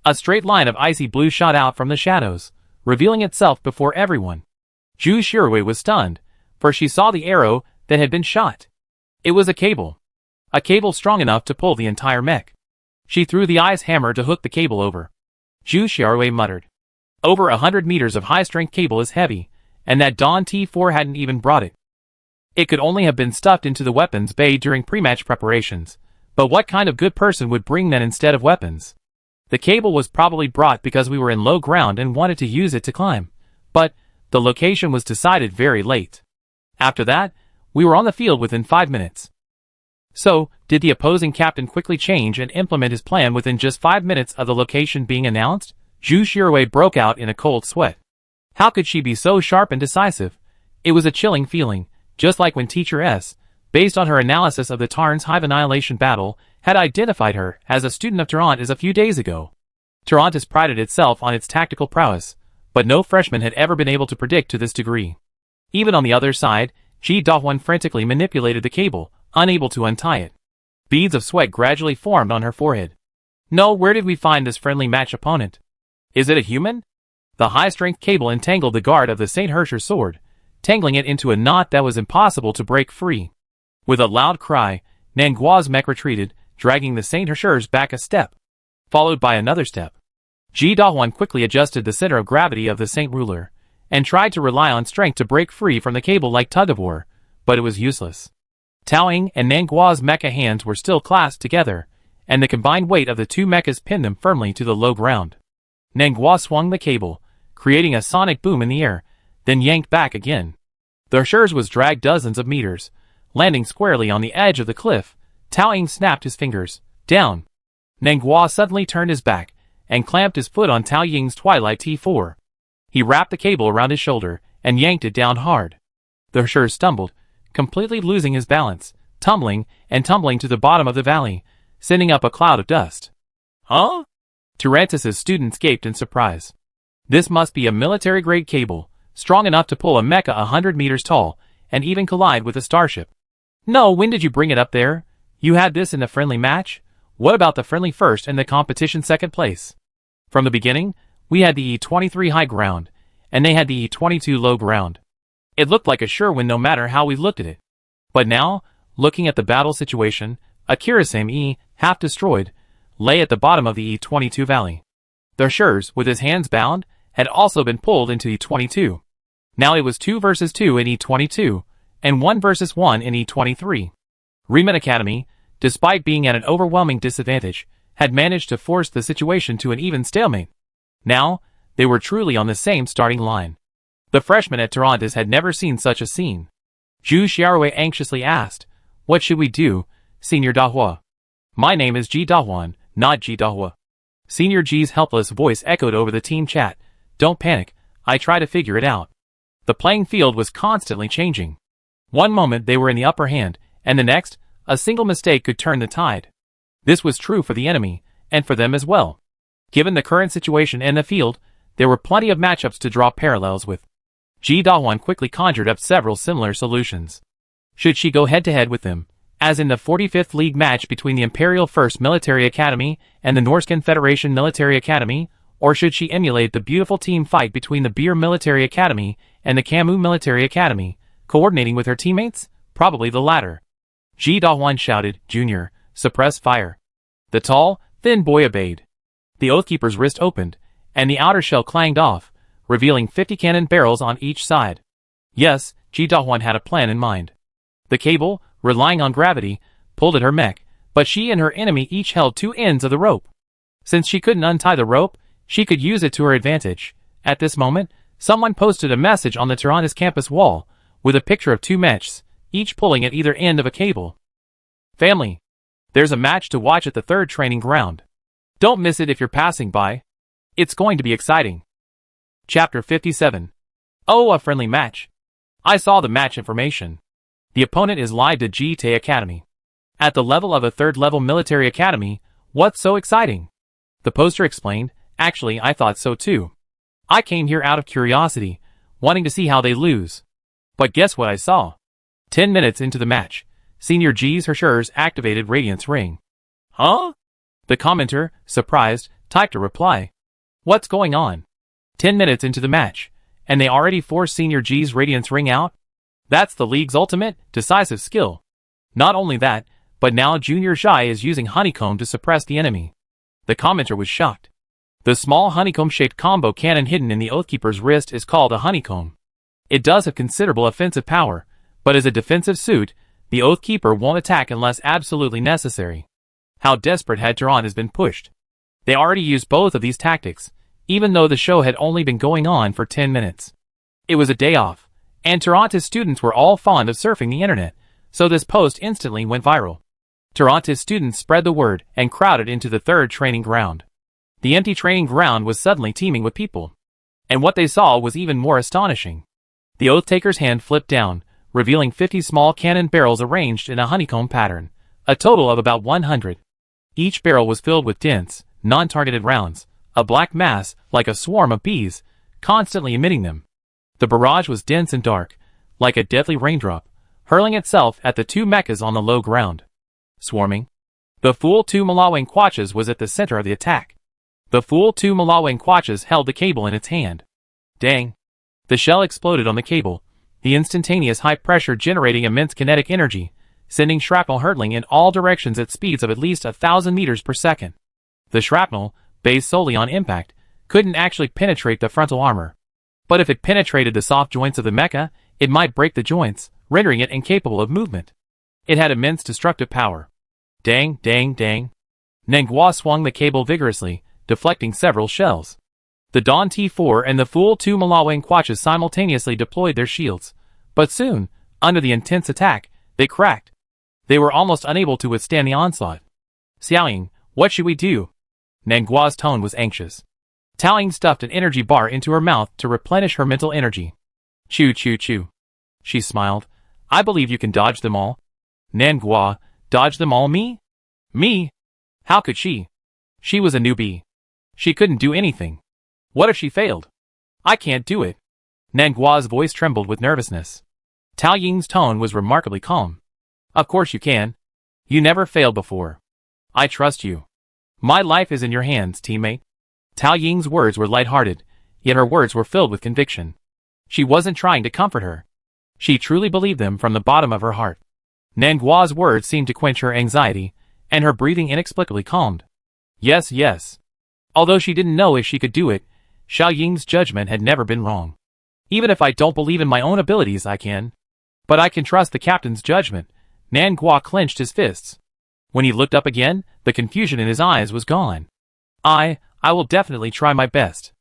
A straight line of icy blue shot out from the shadows, revealing itself before everyone. Zhu Shirui was stunned, for she saw the arrow that had been shot. It was a cable. A cable strong enough to pull the entire mech. She threw the ice hammer to hook the cable over. Zhu Shirui muttered. Over 100 meters of high-strength cable is heavy, and that Dawn T4 hadn't even brought it. It could only have been stuffed into the weapons bay during pre-match preparations, but what kind of good person would bring that instead of weapons? The cable was probably brought because we were in low ground and wanted to use it to climb, but the location was decided very late. After that, we were on the field within 5 minutes. So, did the opposing captain quickly change and implement his plan within just 5 minutes of the location being announced? Zhu Shirui broke out in a cold sweat. How could she be so sharp and decisive? It was a chilling feeling, just like when Teacher S, based on her analysis of the Tarn's Hive Annihilation battle, had identified her as a student of Tarantis a few days ago. Tarantis prided itself on its tactical prowess, but no freshman had ever been able to predict to this degree. Even on the other side, Ji Dahwan frantically manipulated the cable, unable to untie it. Beads of sweat gradually formed on her forehead. No, where did we find this friendly match opponent? Is it a human? The high-strength cable entangled the guard of the St. Hersher's sword, tangling it into a knot that was impossible to break free. With a loud cry, Nangua's mech retreated, dragging the St. Hersher's back a step, followed by another step. Ji Dahwan quickly adjusted the center of gravity of the Saint Ruler, and tried to rely on strength to break free from the cable like tug-of-war, but it was useless. Tao Ying and Nangua's mecha hands were still clasped together, and the combined weight of the two mechas pinned them firmly to the low ground. Nangua swung the cable, creating a sonic boom in the air, then yanked back again. The Hersher's was dragged dozens of meters, landing squarely on the edge of the cliff. Tao Ying snapped his fingers. Down. Nangua suddenly turned his back, and clamped his foot on Tao Ying's Twilight T4. He wrapped the cable around his shoulder, and yanked it down hard. The Hersher stumbled, completely losing his balance, tumbling to the bottom of the valley, sending up a cloud of dust. Huh? Tarantis' students gaped in surprise. This must be a military-grade cable, strong enough to pull a mecha 100 meters tall, and even collide with a starship. No, when did you bring it up there? You had this in the friendly match? What about the friendly first and the competition second place? From the beginning, we had the E23 high ground, and they had the E22 low ground. It looked like a sure win no matter how we looked at it. But now, looking at the battle situation, Akirisame E, half destroyed, lay at the bottom of the E22 valley. The Hersher's, with his hands bound, had also been pulled into E22. Now it was 2 versus 2 in E22, and 1 versus 1 in E23. Reman Academy, despite being at an overwhelming disadvantage, had managed to force the situation to an even stalemate. Now, they were truly on the same starting line. The freshmen at Tarantis had never seen such a scene. Zhu Xiaorui anxiously asked, "What should we do, Senior Dahua?" "My name is Ji Dahwan, not Ji Dahua." Senior Ji's helpless voice echoed over the team chat. "Don't panic, I try to figure it out." The playing field was constantly changing. One moment they were in the upper hand, and the next, a single mistake could turn the tide. This was true for the enemy, and for them as well. Given the current situation in the field, there were plenty of matchups to draw parallels with. Ji Dahwan quickly conjured up several similar solutions. Should she go head-to-head with them, as in the 45th League match between the Imperial 1st Military Academy and the Norscan Federation Military Academy, or should she emulate the beautiful team fight between the Beer Military Academy and the Camus Military Academy, coordinating with her teammates? Probably the latter. Ji Dahwan shouted, "Junior, suppress fire." The tall, thin boy obeyed. The Oathkeeper's wrist opened, and the outer shell clanged off, revealing 50 cannon barrels on each side. Yes, Ji Dahwan had a plan in mind. The cable, relying on gravity, pulled at her mech, but she and her enemy each held 2 ends of the rope. Since she couldn't untie the rope, she could use it to her advantage. At this moment, someone posted a message on the Tarantis campus wall, with a picture of 2 mechs, each pulling at either end of a cable. "Family, there's a match to watch at the 3rd training ground. Don't miss it if you're passing by. It's going to be exciting." Chapter 57. Oh, a friendly match. I saw the match information. The opponent is live to GT Academy. At the level of a 3rd level military academy, what's so exciting? The poster explained. Actually, I thought so too. I came here out of curiosity, wanting to see how they lose. But guess what I saw? 10 minutes into the match, Senior G's Hersher's activated Radiance Ring. Huh? The commenter, surprised, typed a reply. What's going on? 10 minutes into the match, and they already forced Senior G's Radiance Ring out? That's the league's ultimate, decisive skill. Not only that, but now Junior Zhai is using Honeycomb to suppress the enemy. The commenter was shocked. The small honeycomb-shaped combo cannon hidden in the Oathkeeper's wrist is called a honeycomb. It does have considerable offensive power, but as a defensive suit, the Oathkeeper won't attack unless absolutely necessary. How desperate had Tarrant has been pushed. They already used both of these tactics, even though the show had only been going on for 10 minutes. It was a day off, and Tarrant's students were all fond of surfing the internet, so this post instantly went viral. Tarrant's students spread the word and crowded into the third training ground. The empty training ground was suddenly teeming with people. And what they saw was even more astonishing. The Oath-taker's hand flipped down, revealing 50 small cannon barrels arranged in a honeycomb pattern, a total of about 100. Each barrel was filled with dense, non-targeted rounds, a black mass like a swarm of bees, constantly emitting them. The barrage was dense and dark, like a deadly raindrop, hurling itself at the two mechas on the low ground. Swarming. The Fool 2 Malawang Quachas was at the center of the attack. The Fool 2 Malawang Quachas held the cable in its hand. Dang. The shell exploded on the cable, the instantaneous high pressure generating immense kinetic energy, sending shrapnel hurtling in all directions at speeds of at least 1,000 meters per second. The shrapnel, based solely on impact, couldn't actually penetrate the frontal armor. But if it penetrated the soft joints of the mecha, it might break the joints, rendering it incapable of movement. It had immense destructive power. Dang, dang, dang. Nenghua swung the cable vigorously, deflecting several shells. The Dawn T4 and the Fool 2 Malawang Quachas simultaneously deployed their shields, but soon, under the intense attack, they cracked. They were almost unable to withstand the onslaught. Xiaoying, what should we do? Nenghua's tone was anxious. Taoying stuffed an energy bar into her mouth to replenish her mental energy. Chew, chew, chew. She smiled. I believe you can dodge them all. Nenghua, dodge them all? Me? Me? How could she? She was a newbie. She couldn't do anything. What if she failed? I can't do it. Nenghua's voice trembled with nervousness. Tao Ying's tone was remarkably calm. Of course you can. You never failed before. I trust you. My life is in your hands, teammate. Tao Ying's words were light-hearted, yet her words were filled with conviction. She wasn't trying to comfort her. She truly believed them from the bottom of her heart. Nenghua's words seemed to quench her anxiety, and her breathing inexplicably calmed. Yes, yes. Although she didn't know if she could do it, Xiao Ying's judgment had never been wrong. Even if I don't believe in my own abilities, I can. But I can trust the captain's judgment. Nenghua clenched his fists. When he looked up again, the confusion in his eyes was gone. I will definitely try my best.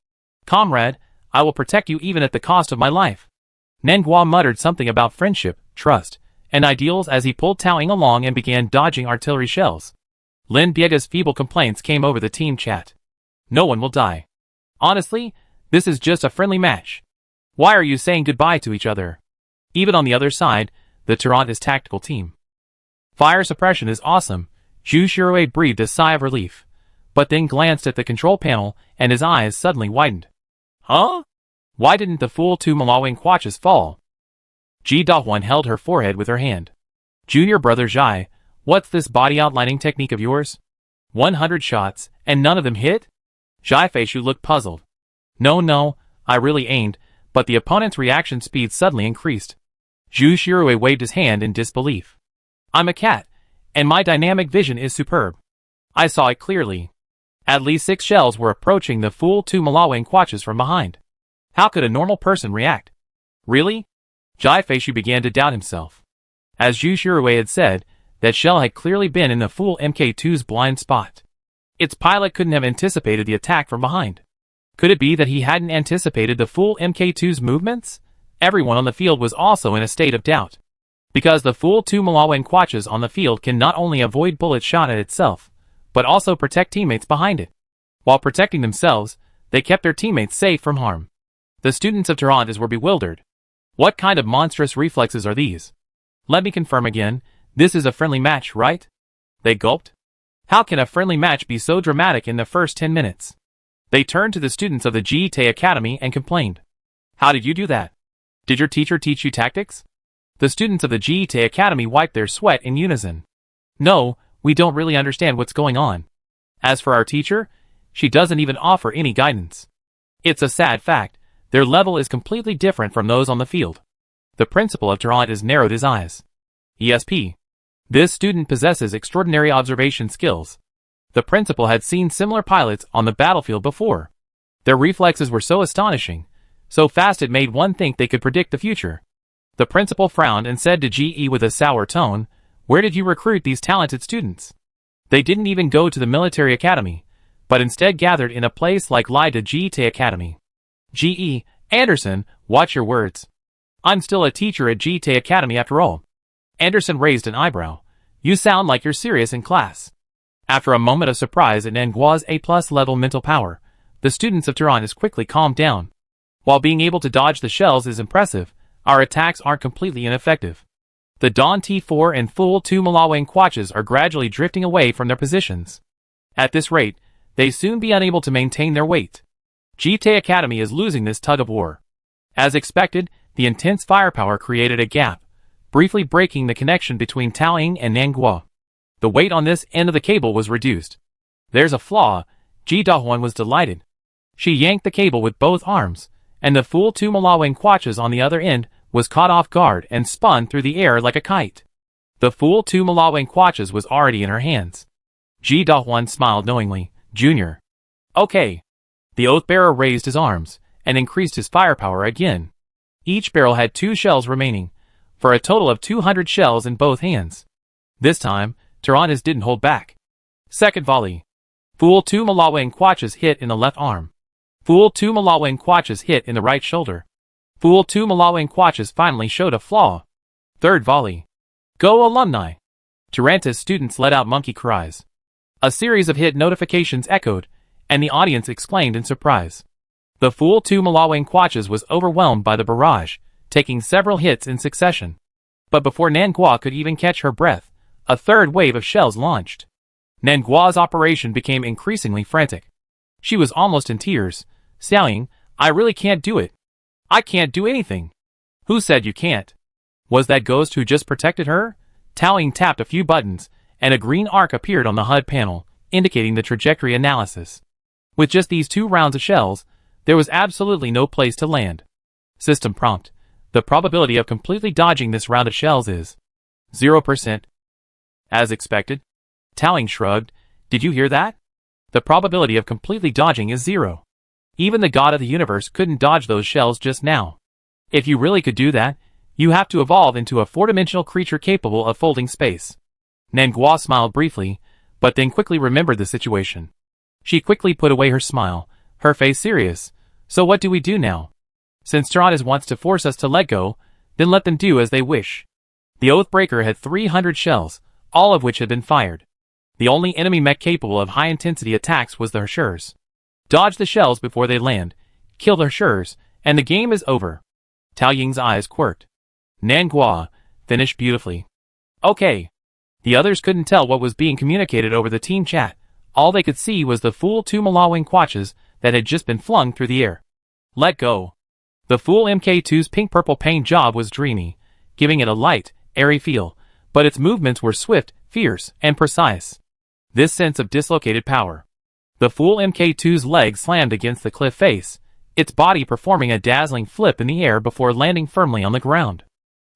Comrade, I will protect you even at the cost of my life. Nenghua muttered something about friendship, trust, and ideals as he pulled Taoying along and began dodging artillery shells. Lin Biega's feeble complaints came over the team chat. No one will die. Honestly, this is just a friendly match. Why are you saying goodbye to each other? Even on the other side, the Tarrant tactical team. Fire suppression is awesome. Zhu Shirui breathed a sigh of relief, but then glanced at the control panel and his eyes suddenly widened. Huh? Why didn't the Fool 2 Malawang Quachas fall? Ji Dahuan held her forehead with her hand. Junior brother Zhai, what's this body outlining technique of yours? 100 shots, and none of them hit? Zhai Feishu looked puzzled. No, I really aimed, but the opponent's reaction speed suddenly increased. Zhu Shirui waved his hand in disbelief. I'm a cat, and my dynamic vision is superb. I saw it clearly. At least 6 shells were approaching the Fool 2 Malawang Quachas from behind. How could a normal person react? Really? Zhai Feishu began to doubt himself. As Zhu Shirui had said, that shell had clearly been in the Fool MK2's blind spot. Its pilot couldn't have anticipated the attack from behind. Could it be that he hadn't anticipated the Fool MK2's movements? Everyone on the field was also in a state of doubt. Because the Fool 2 Malawang Quachas on the field can not only avoid bullets shot at itself, but also protect teammates behind it. While protecting themselves, they kept their teammates safe from harm. The students of Tarrant were bewildered. What kind of monstrous reflexes are these? Let me confirm again, this is a friendly match, right? They gulped. How can a friendly match be so dramatic in the first 10 minutes? They turned to the students of the Ji-Tae Academy and complained. How did you do that? Did your teacher teach you tactics? The students of the Ji-Tae Academy wiped their sweat in unison. No, we don't really understand what's going on. As for our teacher, she doesn't even offer any guidance. It's a sad fact Their level is completely different from those on the field. The principal of Tarrant has narrowed his eyes. ESP. This student possesses extraordinary observation skills. The principal had seen similar pilots on the battlefield before. Their reflexes were so astonishing, so fast it made one think they could predict the future. The principal frowned and said to GE with a sour tone, "Where did you recruit these talented students? They didn't even go to the military academy, but instead gathered in a place like Lida GT Academy." GE, Anderson, watch your words. I'm still a teacher at GT Academy after all. Anderson raised an eyebrow. You sound like you're serious in class. After a moment of surprise at Nangua's A+ level mental power, the students of Tehran has quickly calmed down. While being able to dodge the shells is impressive, our attacks aren't completely ineffective. The Dawn T4 and Fool 2 Malawang Quatches are gradually drifting away from their positions. At this rate, they soon be unable to maintain their weight. GT Academy is losing this tug of war. As expected, the intense firepower created a gap, briefly breaking the connection between Taoying and Nangua. The weight on this end of the cable was reduced. There's a flaw. Ji Dahuan was delighted. She yanked the cable with both arms, and the Fool 2 Malawang Quatches on the other end was caught off guard and spun through the air like a kite. The Fool 2 Malawang Quatches was already in her hands. Ji Dahuan smiled knowingly. Junior. Okay. The Oath-Bearer raised his arms, and increased his firepower again. Each barrel had 2 shells remaining, for a total of 200 shells in both hands. This time, Tyrannus didn't hold back. Second volley. Fool 2 Malawang Quatches hit in the left arm. Fool 2 Malawang Quatches hit in the right shoulder. Fool 2 Malawang Quatches finally showed a flaw. Third volley. Go alumni! Taranta's students let out monkey cries. A series of hit notifications echoed, and the audience exclaimed in surprise. The Fool 2 Malawang Quatches was overwhelmed by the barrage, taking several hits in succession. But before Nangua could even catch her breath, a third wave of shells launched. Nangua's operation became increasingly frantic. She was almost in tears, saying, "I really can't do it. I can't do anything." Who said you can't? Was that ghost who just protected her? Taoying tapped a few buttons, and a green arc appeared on the HUD panel, indicating the trajectory analysis. With just these 2 rounds of shells, there was absolutely no place to land. System prompt. The probability of completely dodging this round of shells is 0%. As expected. Taoying shrugged. Did you hear that? The probability of completely dodging is 0. Even the god of the universe couldn't dodge those shells just now. If you really could do that, you have to evolve into a 4-dimensional creature capable of folding space. Nangua smiled briefly, but then quickly remembered the situation. She quickly put away her smile, her face serious. So what do we do now? Since Tyrannus wants to force us to let go, then let them do as they wish. The Oathbreaker had 300 shells, all of which had been fired. The only enemy mech capable of high-intensity attacks was the Hershers. Dodge the shells before they land, kill the Hershers, and the game is over. Taoying's eyes quirked. Nangua, finished beautifully. Okay. The others couldn't tell what was being communicated over the team chat. All they could see was the Fool 2 Malawang Quatches that had just been flung through the air. Let go. The Fool MK2's pink-purple paint job was dreamy, giving it a light, airy feel, but its movements were swift, fierce, and precise. This sense of dislocated power. The Fool MK2's legs slammed against the cliff face, its body performing a dazzling flip in the air before landing firmly on the ground.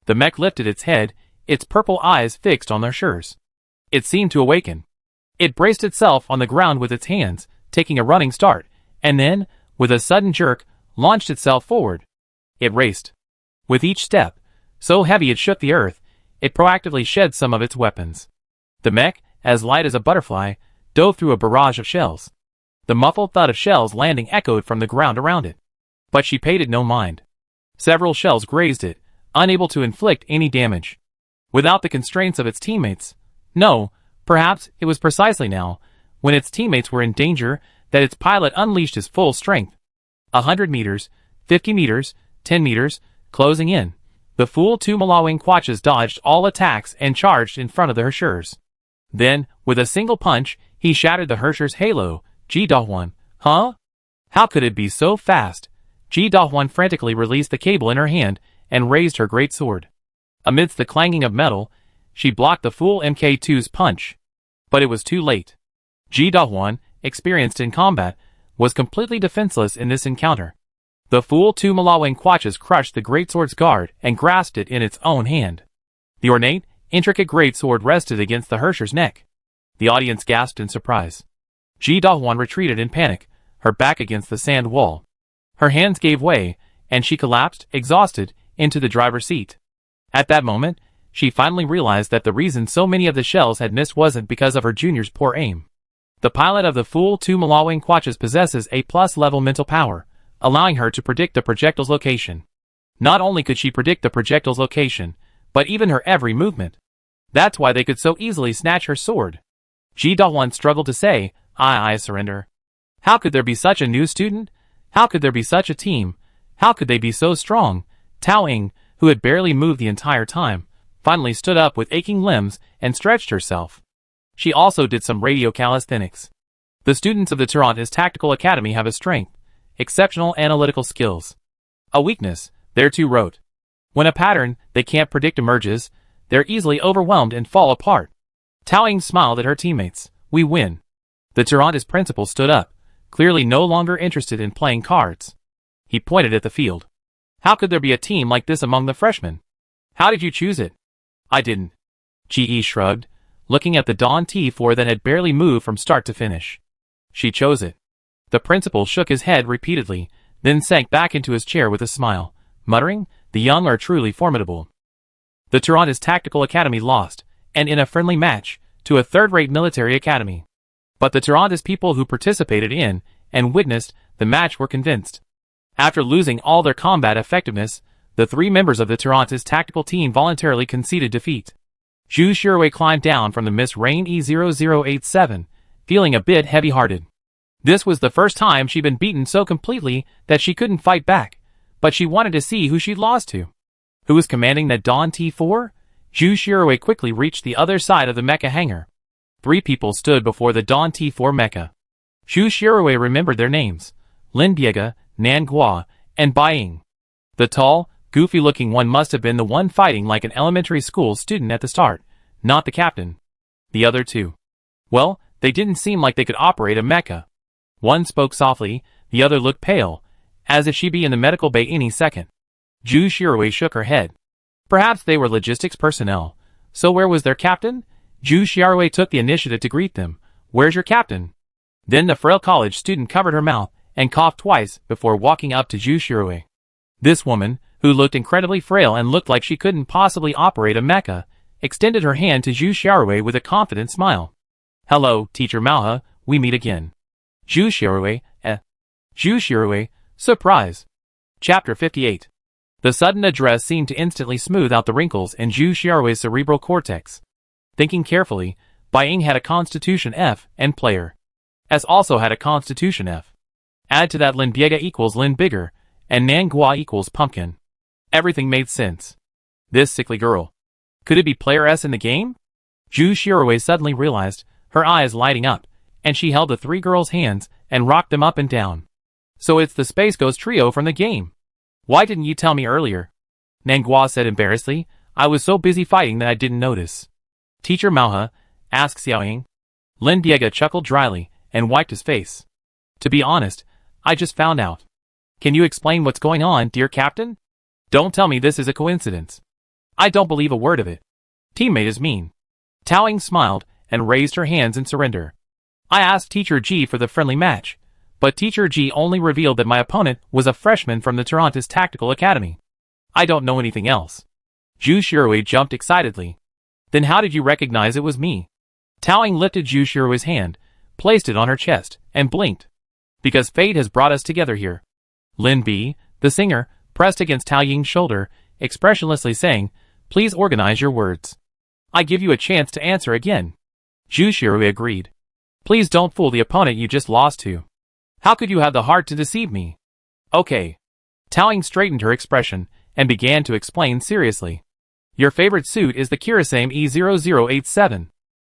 The mech lifted its head, its purple eyes fixed on their Hershers. It seemed to awaken. It braced itself on the ground with its hands, taking a running start, and then, with a sudden jerk, launched itself forward. It raced. With each step, so heavy it shook the earth, it proactively shed some of its weapons. The mech, as light as a butterfly, dove through a barrage of shells. The muffled thud of shells landing echoed from the ground around it. But she paid it no mind. Several shells grazed it, unable to inflict any damage. Without the constraints of its teammates. No, perhaps it was precisely now, when its teammates were in danger, that its pilot unleashed his full strength. 100 meters, 50 meters, 10 meters, closing in. The Fool 2 Malawang Quatches dodged all attacks and charged in front of the Hershers. Then, with a single punch, he shattered the Hersher's halo. Ji Dahuan, huh? How could it be so fast? Ji Dahuan frantically released the cable in her hand and raised her great sword. Amidst the clanging of metal, she blocked the Fool MK2's punch. But it was too late. Ji Dahuan, experienced in combat, was completely defenseless in this encounter. The fool two Malawang Quatches crushed the greatsword's guard and grasped it in its own hand. The ornate, intricate greatsword rested against the Hersher's neck. The audience gasped in surprise. Ji Dahwan retreated in panic, her back against the sand wall. Her hands gave way, and she collapsed, exhausted, into the driver's seat. At that moment, she finally realized that the reason so many of the shells had missed wasn't because of her junior's poor aim. The pilot of the Fool 2 Malawang Quatches possesses A+ level mental power, allowing her to predict the projectile's location. Not only could she predict the projectile's location, but even her every movement. That's why they could so easily snatch her sword. Ji Dahwan struggled to say, I surrender. How could there be such a new student? How could there be such a team? How could they be so strong? Tao Ying, who had barely moved the entire time, finally stood up with aching limbs and stretched herself. She also did some radio calisthenics. The students of the Toronto's Tactical Academy have a strength, exceptional analytical skills. A weakness, there too wrote. When a pattern they can't predict emerges, they're easily overwhelmed and fall apart. Tao Ying smiled at her teammates. We win. The Toronto's principal stood up, clearly no longer interested in playing cards. He pointed at the field. How could there be a team like this among the freshmen? How did you choose it? I didn't. Ji shrugged, looking at the Dawn T4 that had barely moved from start to finish. She chose it. The principal shook his head repeatedly, then sank back into his chair with a smile, muttering, the young are truly formidable. The Toronto's Tactical Academy lost, and in a friendly match, to a third-rate military academy. But the Toronto's people who participated in and witnessed the match were convinced. After losing all their combat effectiveness, the three members of the Toronto's tactical team voluntarily conceded defeat. Zhu Shirui climbed down from the Miss Rain E0087, feeling a bit heavy-hearted. This was the first time she'd been beaten so completely that she couldn't fight back, but she wanted to see who she'd lost to. Who was commanding that Dawn T4? Zhu Shirui quickly reached the other side of the mecha hangar. 3 people stood before the Dawn T4 mecha. Zhu Shirui remembered their names: Lin Biega, Nan Gua, and Bai Ying. The tall, goofy-looking one must have been the one fighting like an elementary school student at the start, not the captain. The other two. Well, they didn't seem like they could operate a mecha. One spoke softly, the other looked pale, as if she'd be in the medical bay any second. Zhu Shirui shook her head. Perhaps they were logistics personnel. So where was their captain? Zhu Shirui took the initiative to greet them. Where's your captain? Then the frail college student covered her mouth and coughed twice before walking up to Zhu Shirui. This woman, who looked incredibly frail and looked like she couldn't possibly operate a mecha, extended her hand to Zhu Shirui with a confident smile. Hello, Teacher Maohe, we meet again. Zhu Shirui, Zhu Shirui, surprise. Chapter 58. The sudden address seemed to instantly smooth out the wrinkles in Zhu Shirui's cerebral cortex. Thinking carefully, Bai Ying had a Constitution F and Player S also had a Constitution F. Add to that Lin Biega equals Lin Bigger, and Nan Gua equals Pumpkin. Everything made sense. This sickly girl. Could it be Player S in the game? Zhu Shirui suddenly realized, her eyes lighting up, and she held the 3 girls' hands and rocked them up and down. So it's the Space Ghost trio from the game. Why didn't you tell me earlier? Nan Gua said embarrassedly. I was so busy fighting that I didn't notice. Teacher Maohe, asked Xiao Ying. Lin Biega chuckled dryly and wiped his face. To be honest, I just found out. Can you explain what's going on, dear Captain? Don't tell me this is a coincidence. I don't believe a word of it. Teammate is mean. Tao Ying smiled and raised her hands in surrender. I asked Teacher Ji for the friendly match, but Teacher Ji only revealed that my opponent was a freshman from the Toronto's Tactical Academy. I don't know anything else. Zhu Shirui jumped excitedly. Then how did you recognize it was me? Tao Ying lifted Zhu Shirui's hand, placed it on her chest, and blinked. Because fate has brought us together here. Lin B, the singer, pressed against Tao Ying's shoulder, expressionlessly saying, please organize your words. I give you a chance to answer again. Zhu Shirui agreed. Please don't fool the opponent you just lost to. How could you have the heart to deceive me? Okay. Tao Ying straightened her expression and began to explain seriously. Your favorite suit is the Kirasame E0087.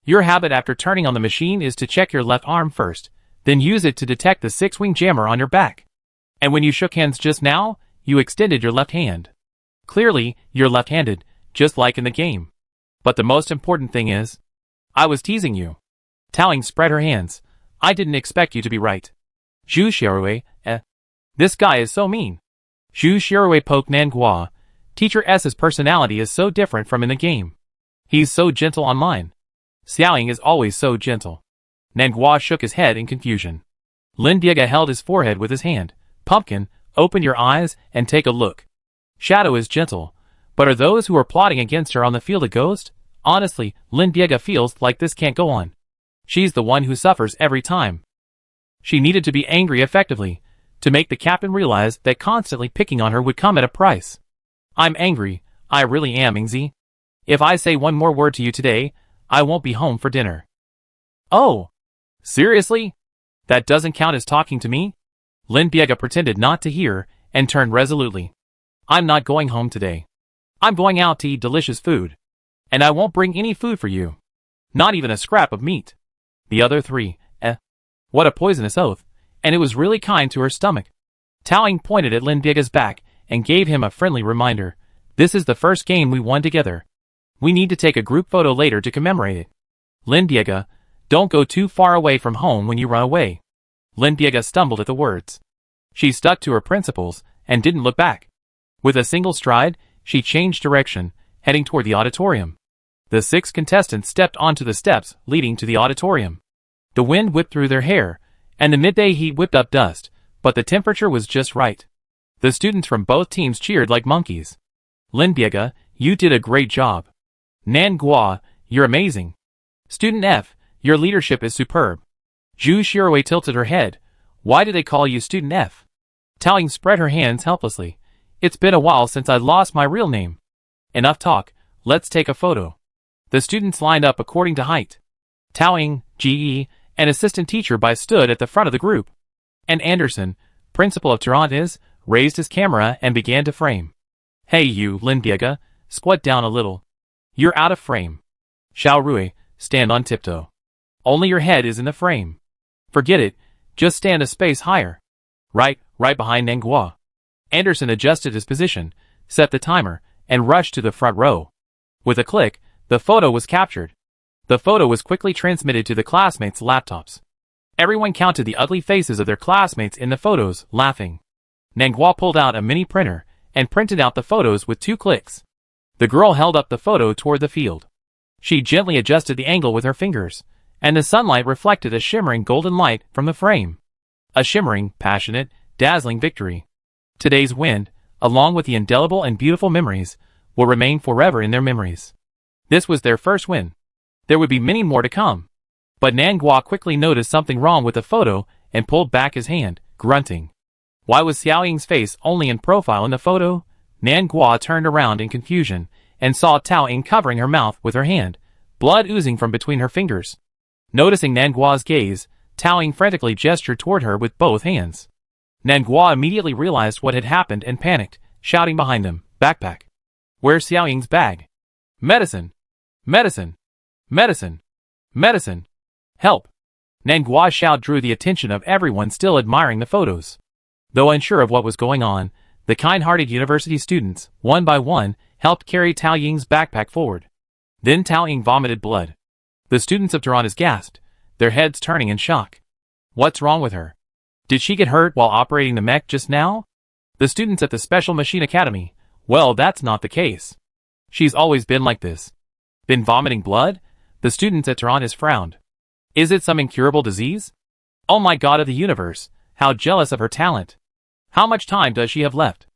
Your habit after turning on the machine is to check your left arm first, then use it to detect the 6-wing jammer on your back. And when you shook hands just now, you extended your left hand. Clearly, you're left-handed, just like in the game. But the most important thing is, I was teasing you. Tao Ying spread her hands. I didn't expect you to be right. Zhu Shirui, This guy is so mean. Zhu Xiaowei poked Nanguo. Teacher S's personality is so different from in the game. He's so gentle online. Xiaoying is always so gentle. Nanguo shook his head in confusion. Lin Diega held his forehead with his hand. Pumpkin, open your eyes and take a look. Shadow is gentle, but are those who are plotting against her on the field a ghost? Honestly, Lin Diega feels like this can't go on. She's the one who suffers every time. She needed to be angry effectively, to make the captain realize that constantly picking on her would come at a price. I'm angry, I really am, Ingzi. If I say one more word to you today, I won't be home for dinner. Oh! Seriously? That doesn't count as talking to me? Lin Diega pretended not to hear, and turned resolutely. I'm not going home today. I'm going out to eat delicious food. And I won't bring any food for you. Not even a scrap of meat. The other three, What a poisonous oath, and it was really kind to her stomach. Taoying pointed at Lin Diega's back, and gave him a friendly reminder. This is the first game we won together. We need to take a group photo later to commemorate it. Lin Diega, don't go too far away from home when you run away. Lin Diega stumbled at the words. She stuck to her principles, and didn't look back. With a single stride, she changed direction, heading toward the auditorium. The 6 contestants stepped onto the steps leading to the auditorium. The wind whipped through their hair, and the midday heat whipped up dust, but the temperature was just right. The students from both teams cheered like monkeys. Lin Diega, you did a great job. Nanguo, you're amazing. Student F, your leadership is superb. Zhu Xiaowei tilted her head. Why do they call you Student F? Taoying spread her hands helplessly. It's been a while since I lost my real name. Enough talk, let's take a photo. The students lined up according to height. Taoying, GE, and assistant teacher Bai stood at the front of the group. And Anderson, principal of Toronto, raised his camera and began to frame. Hey you, Lin Diega, squat down a little. You're out of frame. Xiao Rui, stand on tiptoe. Only your head is in the frame. Forget it, just stand a space higher. Right behind Nanguo. Anderson adjusted his position, set the timer, and rushed to the front row. With a click, the photo was captured. The photo was quickly transmitted to the classmates' laptops. Everyone counted the ugly faces of their classmates in the photos, laughing. Nanguo pulled out a mini printer, and printed out the photos with 2 clicks. The girl held up the photo toward the field. She gently adjusted the angle with her fingers, and the sunlight reflected a shimmering golden light from the frame. A shimmering, passionate, dazzling victory. Today's win, along with the indelible and beautiful memories, will remain forever in their memories. This was their first win. There would be many more to come. But Nanguo quickly noticed something wrong with the photo and pulled back his hand, grunting. Why was Xiaoying's face only in profile in the photo? Nanguo turned around in confusion and saw Taoying covering her mouth with her hand, blood oozing from between her fingers. Noticing Nanguo's gaze, Taoying frantically gestured toward her with both hands. Nanguo immediately realized what had happened and panicked, shouting behind them, "Backpack! Where's Xiaoying's bag? Medicine! Medicine! Medicine! Medicine! Help!" Nanguo's shout drew the attention of everyone still admiring the photos. Though unsure of what was going on, the kind-hearted university students, one by one, helped carry Taoying's backpack forward. Then Taoying vomited blood. The students of Toronto gasped, their heads turning in shock. What's wrong with her? Did she get hurt while operating the mech just now? The students at the Special Machine Academy, well, that's not the case. She's always been like this. Been vomiting blood? The students at Toronto frowned. Is it some incurable disease? Oh my god of the universe, how jealous of her talent. How much time does she have left?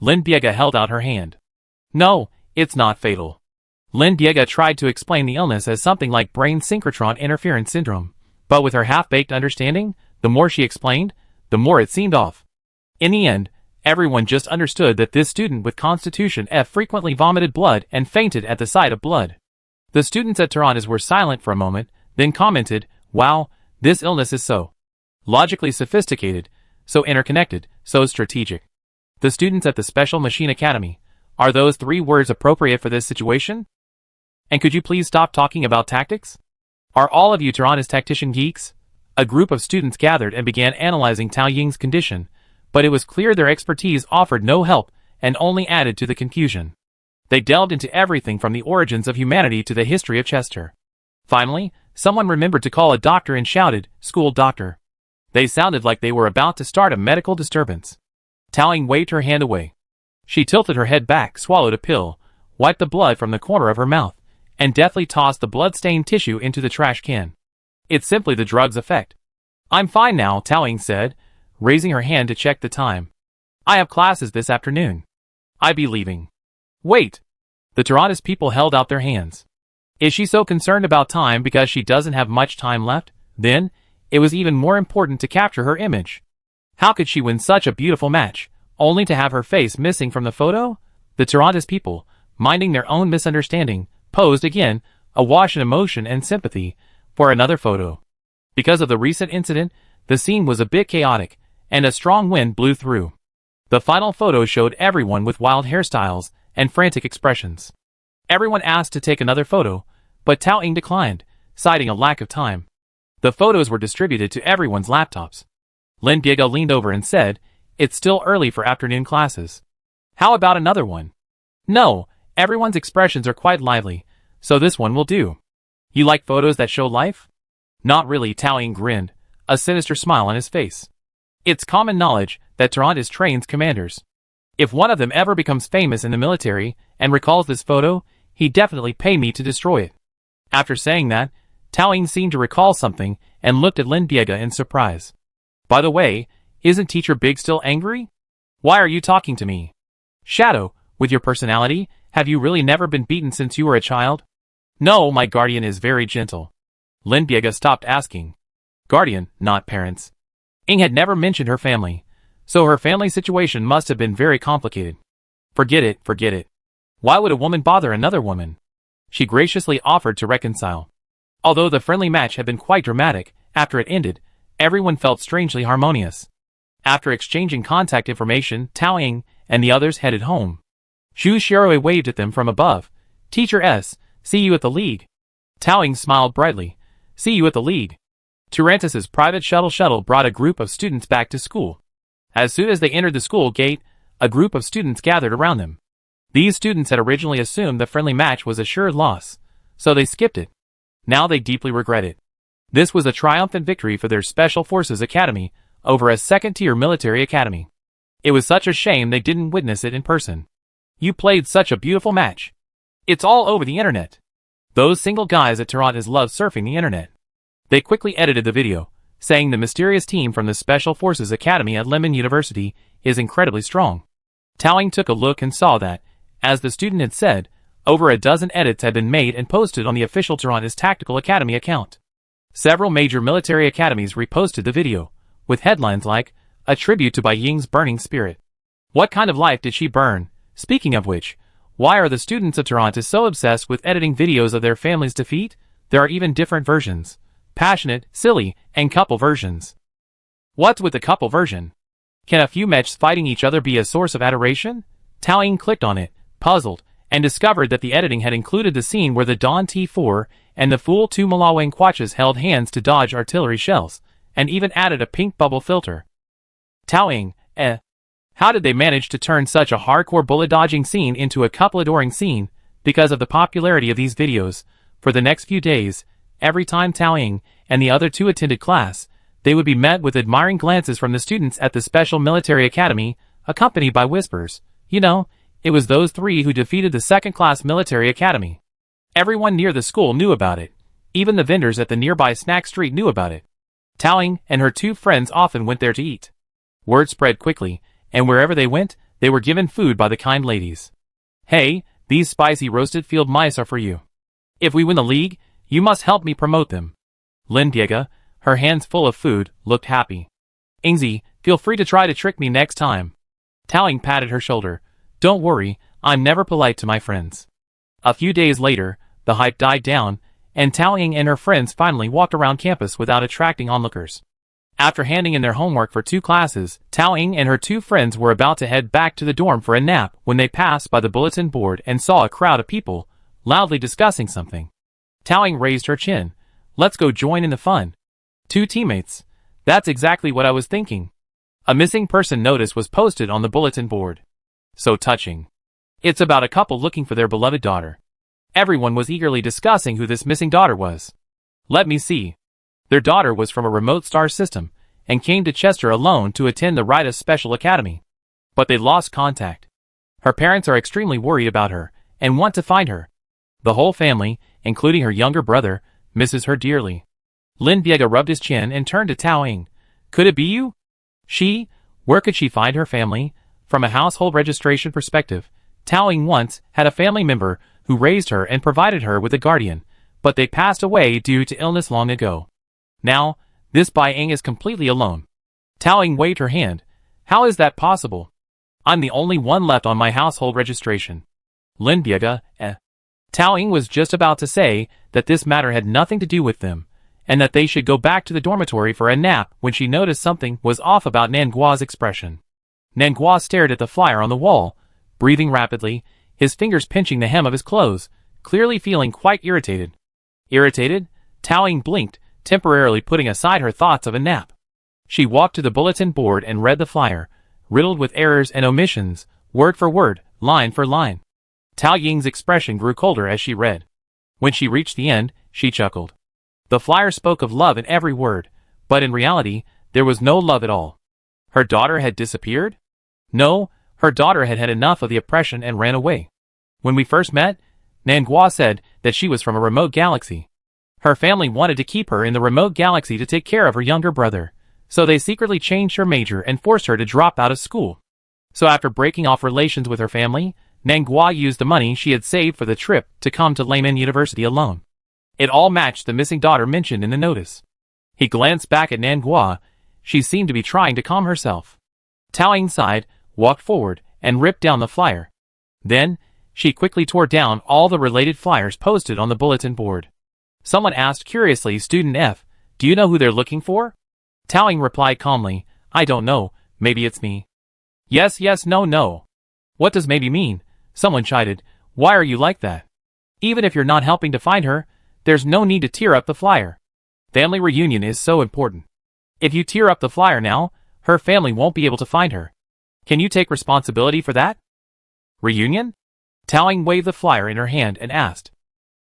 Lin Diega held out her hand. No, it's not fatal. Lin Diega tried to explain the illness as something like brain synchrotron interference syndrome, but with her half-baked understanding, the more she explained, the more it seemed off. In the end, everyone just understood that this student with Constitution F frequently vomited blood and fainted at the sight of blood. The students at Toronto were silent for a moment, then commented, wow, this illness is so logically sophisticated, so interconnected, so strategic. The students at the Special Machine Academy, are those 3 words appropriate for this situation? And could you please stop talking about tactics? Are all of you Toronto's tactician geeks? A group of students gathered and began analyzing Taoying's condition, but it was clear their expertise offered no help and only added to the confusion. They delved into everything from the origins of humanity to the history of Chester. Finally, someone remembered to call a doctor and shouted, "School doctor." They sounded like they were about to start a medical disturbance. Taoying waved her hand away. She tilted her head back, swallowed a pill, wiped the blood from the corner of her mouth, and deftly tossed the blood-stained tissue into the trash can. It's simply the drug's effect. I'm fine now, Taoying said, raising her hand to check the time. I have classes this afternoon. I'd be leaving. Wait. The Toronto's people held out their hands. Is she so concerned about time because she doesn't have much time left? Then, it was even more important to capture her image. How could she win such a beautiful match, only to have her face missing from the photo? The Toronto's people, minding their own misunderstanding, posed again, awash in emotion and sympathy, for another photo. Because of the recent incident, the scene was a bit chaotic, and a strong wind blew through. The final photo showed everyone with wild hairstyles and frantic expressions. Everyone asked to take another photo, but Taoying declined, citing a lack of time. The photos were distributed to everyone's laptops. Lin Diego leaned over and said, "It's still early for afternoon classes. How about another one?" "No, everyone's expressions are quite lively, so this one will do." "You like photos that show life?" "Not really," Taoying grinned, a sinister smile on his face. "It's common knowledge that Toronto trains commanders. If one of them ever becomes famous in the military and recalls this photo, he'd definitely pay me to destroy it." After saying that, Taoying seemed to recall something and looked at Lin Diego in surprise. "By the way, isn't Teacher Big still angry? Why are you talking to me? Shadow, with your personality, have you really never been beaten since you were a child?" "No, my guardian is very gentle." Lin Diego stopped asking. Guardian, not parents. Ing had never mentioned her family, so her family situation must have been very complicated. Forget it. Why would a woman bother another woman? She graciously offered to reconcile. Although the friendly match had been quite dramatic, after it ended, everyone felt strangely harmonious. After exchanging contact information, Taoying and the others headed home. Xu Xiaorui waved at them from above. "Teacher S, see you at the League." Taoying smiled brightly. "See you at the League." Turantis' private shuttle brought a group of students back to school. As soon as they entered the school gate, a group of students gathered around them. These students had originally assumed the friendly match was a sure loss, so they skipped it. Now they deeply regret it. This was a triumphant victory for their Special Forces Academy over a second-tier military academy. It was such a shame they didn't witness it in person. You played such a beautiful match. It's all over the internet. Those single guys at Toronto's love surfing the internet. They quickly edited the video, saying the mysterious team from the Special Forces Academy at Lemon University is incredibly strong. Taoying took a look and saw that, as the student had said, over a dozen edits had been made and posted on the official Toronto's Tactical Academy account. Several major military academies reposted the video, with headlines like, "A tribute to Bai Ying's burning spirit." What kind of life did she burn? Speaking of which, why are the students of Toronto so obsessed with editing videos of their family's defeat? There are even different versions. Passionate, silly, and couple versions. What's with the couple version? Can a few mechs fighting each other be a source of adoration? Taoying clicked on it, puzzled, and discovered that the editing had included the scene where the Dawn T4 and the Fool 2 Malawang Quachas held hands to dodge artillery shells, and even added a pink bubble filter. Taoying, how did they manage to turn such a hardcore bullet-dodging scene into a couple-adoring scene? Because of the popularity of these videos, for the next few days, every time Taoying and the other two attended class, they would be met with admiring glances from the students at the Special Military Academy, accompanied by whispers. You know, it was those three who defeated the second-class military academy. Everyone near the school knew about it. Even the vendors at the nearby snack street knew about it. Taoying and her two friends often went there to eat. Word spread quickly, and wherever they went, they were given food by the kind ladies. "Hey, these spicy roasted field mice are for you. If we win the league, you must help me promote them." Lin Diego, her hands full of food, looked happy. "Ingzi, feel free to try to trick me next time." Taoying patted her shoulder. "Don't worry, I'm never polite to my friends." A few days later, the hype died down, and Taoying and her friends finally walked around campus without attracting onlookers. After handing in their homework for 2 classes, Taoying and her 2 friends were about to head back to the dorm for a nap when they passed by the bulletin board and saw a crowd of people, loudly discussing something. Taoying raised her chin. "Let's go join in the fun." 2 teammates. That's exactly what I was thinking. A missing person notice was posted on the bulletin board. So touching. It's about a couple looking for their beloved daughter. Everyone was eagerly discussing who this missing daughter was. Let me see. Their daughter was from a remote star system, and came to Chester alone to attend the Rita Special Academy. but they lost contact. Her parents are extremely worried about her and want to find her. The whole family, including her younger brother, misses her dearly. Lin Biega rubbed his chin and turned to Tao Ying. Could it be you? Where could she find her family? From a household registration perspective, Tao Ying once had a family member who raised her and provided her with a guardian, but they passed away due to illness long ago. Now, this Bai Ying is completely alone. Tao Ying waved her hand. How is that possible? I'm the only one left on my household registration. Lin Biega, Tao Ying was just about to say that this matter had nothing to do with them, and that they should go back to the dormitory for a nap when she noticed something was off about Nangua's expression. Nangua stared at the flyer on the wall, breathing rapidly, his fingers pinching the hem of his clothes, clearly feeling quite irritated. Irritated? Tao Ying blinked, temporarily putting aside her thoughts of a nap. She walked to the bulletin board and read the flyer, riddled with errors and omissions, word for word, line for line. Tao Ying's expression grew colder as she read. When she reached the end, she chuckled. The flyer spoke of love in every word, but in reality, there was no love at all. Her daughter had disappeared? No, her daughter had had enough of the oppression and ran away. When we first met, Nangua said that she was from a remote galaxy. Her family wanted to keep her in the remote galaxy to take care of her younger brother, so they secretly changed her major and forced her to drop out of school. So after breaking off relations with her family, Nangua used the money she had saved for the trip to come to Layman University alone. It all matched the missing daughter mentioned in the notice. He glanced back at Nangua. She seemed to be trying to calm herself. Tao Ying sighed, walked forward, and ripped down the flyer. Then, she quickly tore down all the related flyers posted on the bulletin board. Someone asked curiously, Student F, do you know who they're looking for? Tao Ying replied calmly, I don't know, maybe it's me. Yes, no. What does maybe mean? Someone chided, why are you like that? Even if you're not helping to find her, there's no need to tear up the flyer. Family reunion is so important. If you tear up the flyer now, her family won't be able to find her. Can you take responsibility for that? Reunion? Tao Ying waved the flyer in her hand and asked.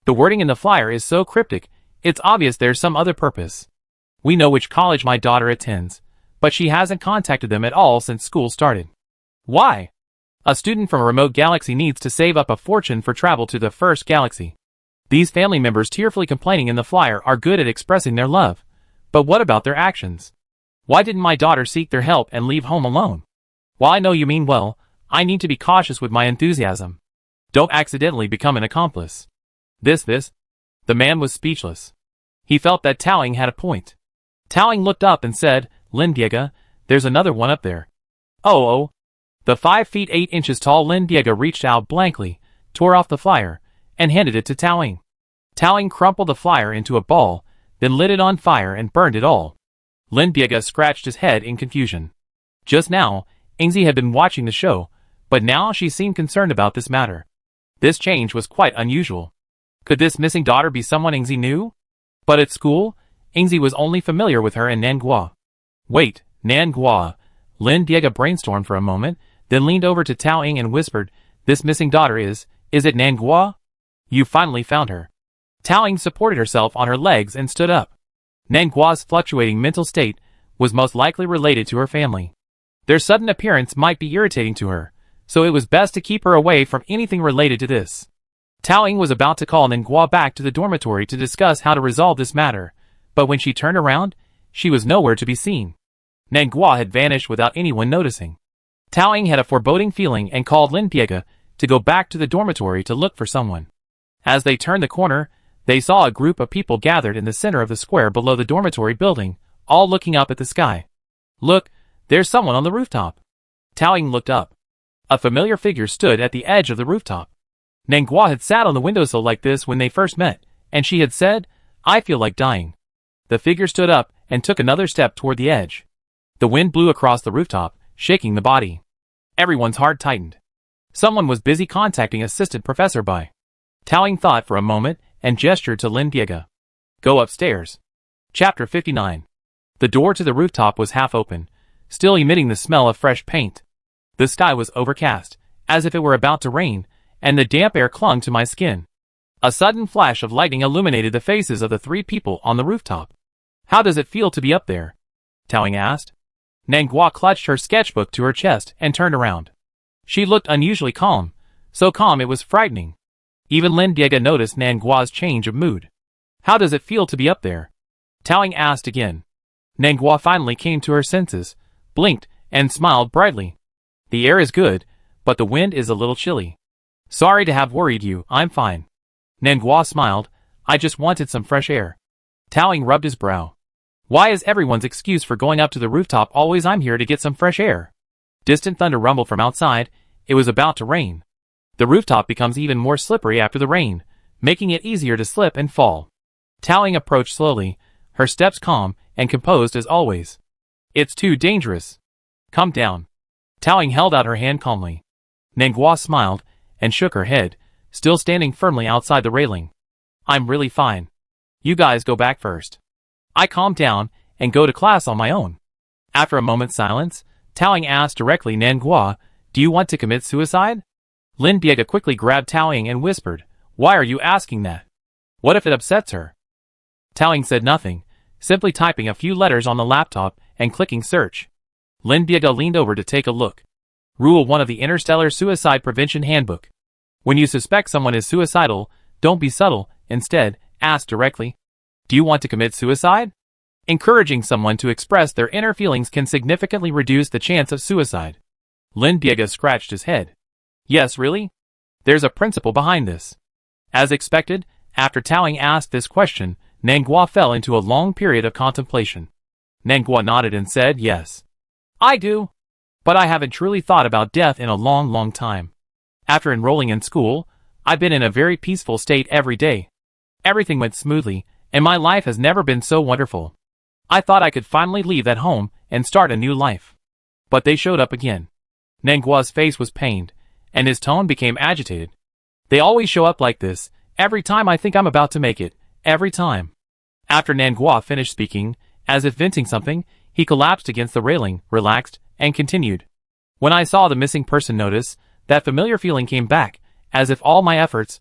The wording in the flyer is so cryptic, it's obvious there's some other purpose. We know which college my daughter attends, but she hasn't contacted them at all since school started. Why? A student from a remote galaxy needs to save up a fortune for travel to the first galaxy. These family members tearfully complaining in the flyer are good at expressing their love, but what about their actions? Why didn't my daughter seek their help and leave home alone? While I know you mean well, I need to be cautious with my enthusiasm. Don't accidentally become an accomplice. The man was speechless. He felt that Tao Ying had a point. Tao Ying looked up and said, Lin Biega, there's another one up there. Oh. The 5 feet 8 inches tall Lin Biega reached out blankly, tore off the flyer, and handed it to Tao Ying. Tao Ying crumpled the flyer into a ball, then lit it on fire and burned it all. Lin Biega scratched his head in confusion. Just now, Yingzi had been watching the show, but now she seemed concerned about this matter. This change was quite unusual. Could this missing daughter be someone Yingzi knew? But at school, Yingzi was only familiar with her and Nangua. Wait, Nangua. Lin Biega brainstormed for a moment, then leaned over to Tao Ying and whispered, this missing daughter is it Nangua? You finally found her. Tao Ying supported herself on her legs and stood up. Nangua's fluctuating mental state was most likely related to her family. Their sudden appearance might be irritating to her, so it was best to keep her away from anything related to this. Tao Ying was about to call Nangua back to the dormitory to discuss how to resolve this matter, but when she turned around, she was nowhere to be seen. Nangua had vanished without anyone noticing. Tao Ying had a foreboding feeling and called Lin Biega to go back to the dormitory to look for someone. As they turned the corner, they saw a group of people gathered in the center of the square below the dormitory building, all looking up at the sky. Look, there's someone on the rooftop. Tao Ying looked up. A familiar figure stood at the edge of the rooftop. Nangua had sat on the windowsill like this when they first met, and she had said, I feel like dying. The figure stood up and took another step toward the edge. The wind blew across the rooftop, shaking the body. Everyone's heart tightened. Someone was busy contacting Assistant Professor Bai. Tao Ying thought for a moment and gestured to Lin Biega. Go upstairs. Chapter 59. The door to the rooftop was half open, still emitting the smell of fresh paint. The sky was overcast, as if it were about to rain, and the damp air clung to my skin. A sudden flash of lightning illuminated the faces of the 3 people on the rooftop. How does it feel to be up there? Tao Ying asked. Nanghua clutched her sketchbook to her chest and turned around. She looked unusually calm, so calm it was frightening. Even Lin Diega noticed Nanghua's change of mood. How does it feel to be up there? Taoying asked again. Nanghua finally came to her senses, blinked, and smiled brightly. The air is good, but the wind is a little chilly. Sorry to have worried you, I'm fine. Nanghua smiled, I just wanted some fresh air. Taoying rubbed his brow. Why is everyone's excuse for going up to the rooftop always I'm here to get some fresh air? Distant thunder rumbled from outside, it was about to rain. The rooftop becomes even more slippery after the rain, making it easier to slip and fall. Taoying approached slowly, her steps calm and composed as always. It's too dangerous. Calm down. Taoying held out her hand calmly. Nanghua smiled and shook her head, still standing firmly outside the railing. I'm really fine. You guys go back first. I calm down and go to class on my own. After a moment's silence, Taoying asked directly Nanghua, do you want to commit suicide? Lin Diega quickly grabbed Taoying and whispered, why are you asking that? What if it upsets her? Taoying said nothing, simply typing a few letters on the laptop and clicking search. Lin Diega leaned over to take a look. Rule 1 of the Interstellar Suicide Prevention Handbook. When you suspect someone is suicidal, don't be subtle, instead, ask directly. Do you want to commit suicide? Encouraging someone to express their inner feelings can significantly reduce the chance of suicide. Lin Diega scratched his head. Yes, really? There's a principle behind this. As expected, after Taoying asked this question, Nanghua fell into a long period of contemplation. Nanghua nodded and said, yes. I do. But I haven't truly thought about death in a long time. After enrolling in school, I've been in a very peaceful state every day. Everything went smoothly, and my life has never been so wonderful. I thought I could finally leave that home and start a new life. But they showed up again. Nanghua's face was pained, and his tone became agitated. They always show up like this, every time I think I'm about to make it, every time. After Nanghua finished speaking, as if venting something, he collapsed against the railing, relaxed, and continued. When I saw the missing person notice, that familiar feeling came back, as if all my efforts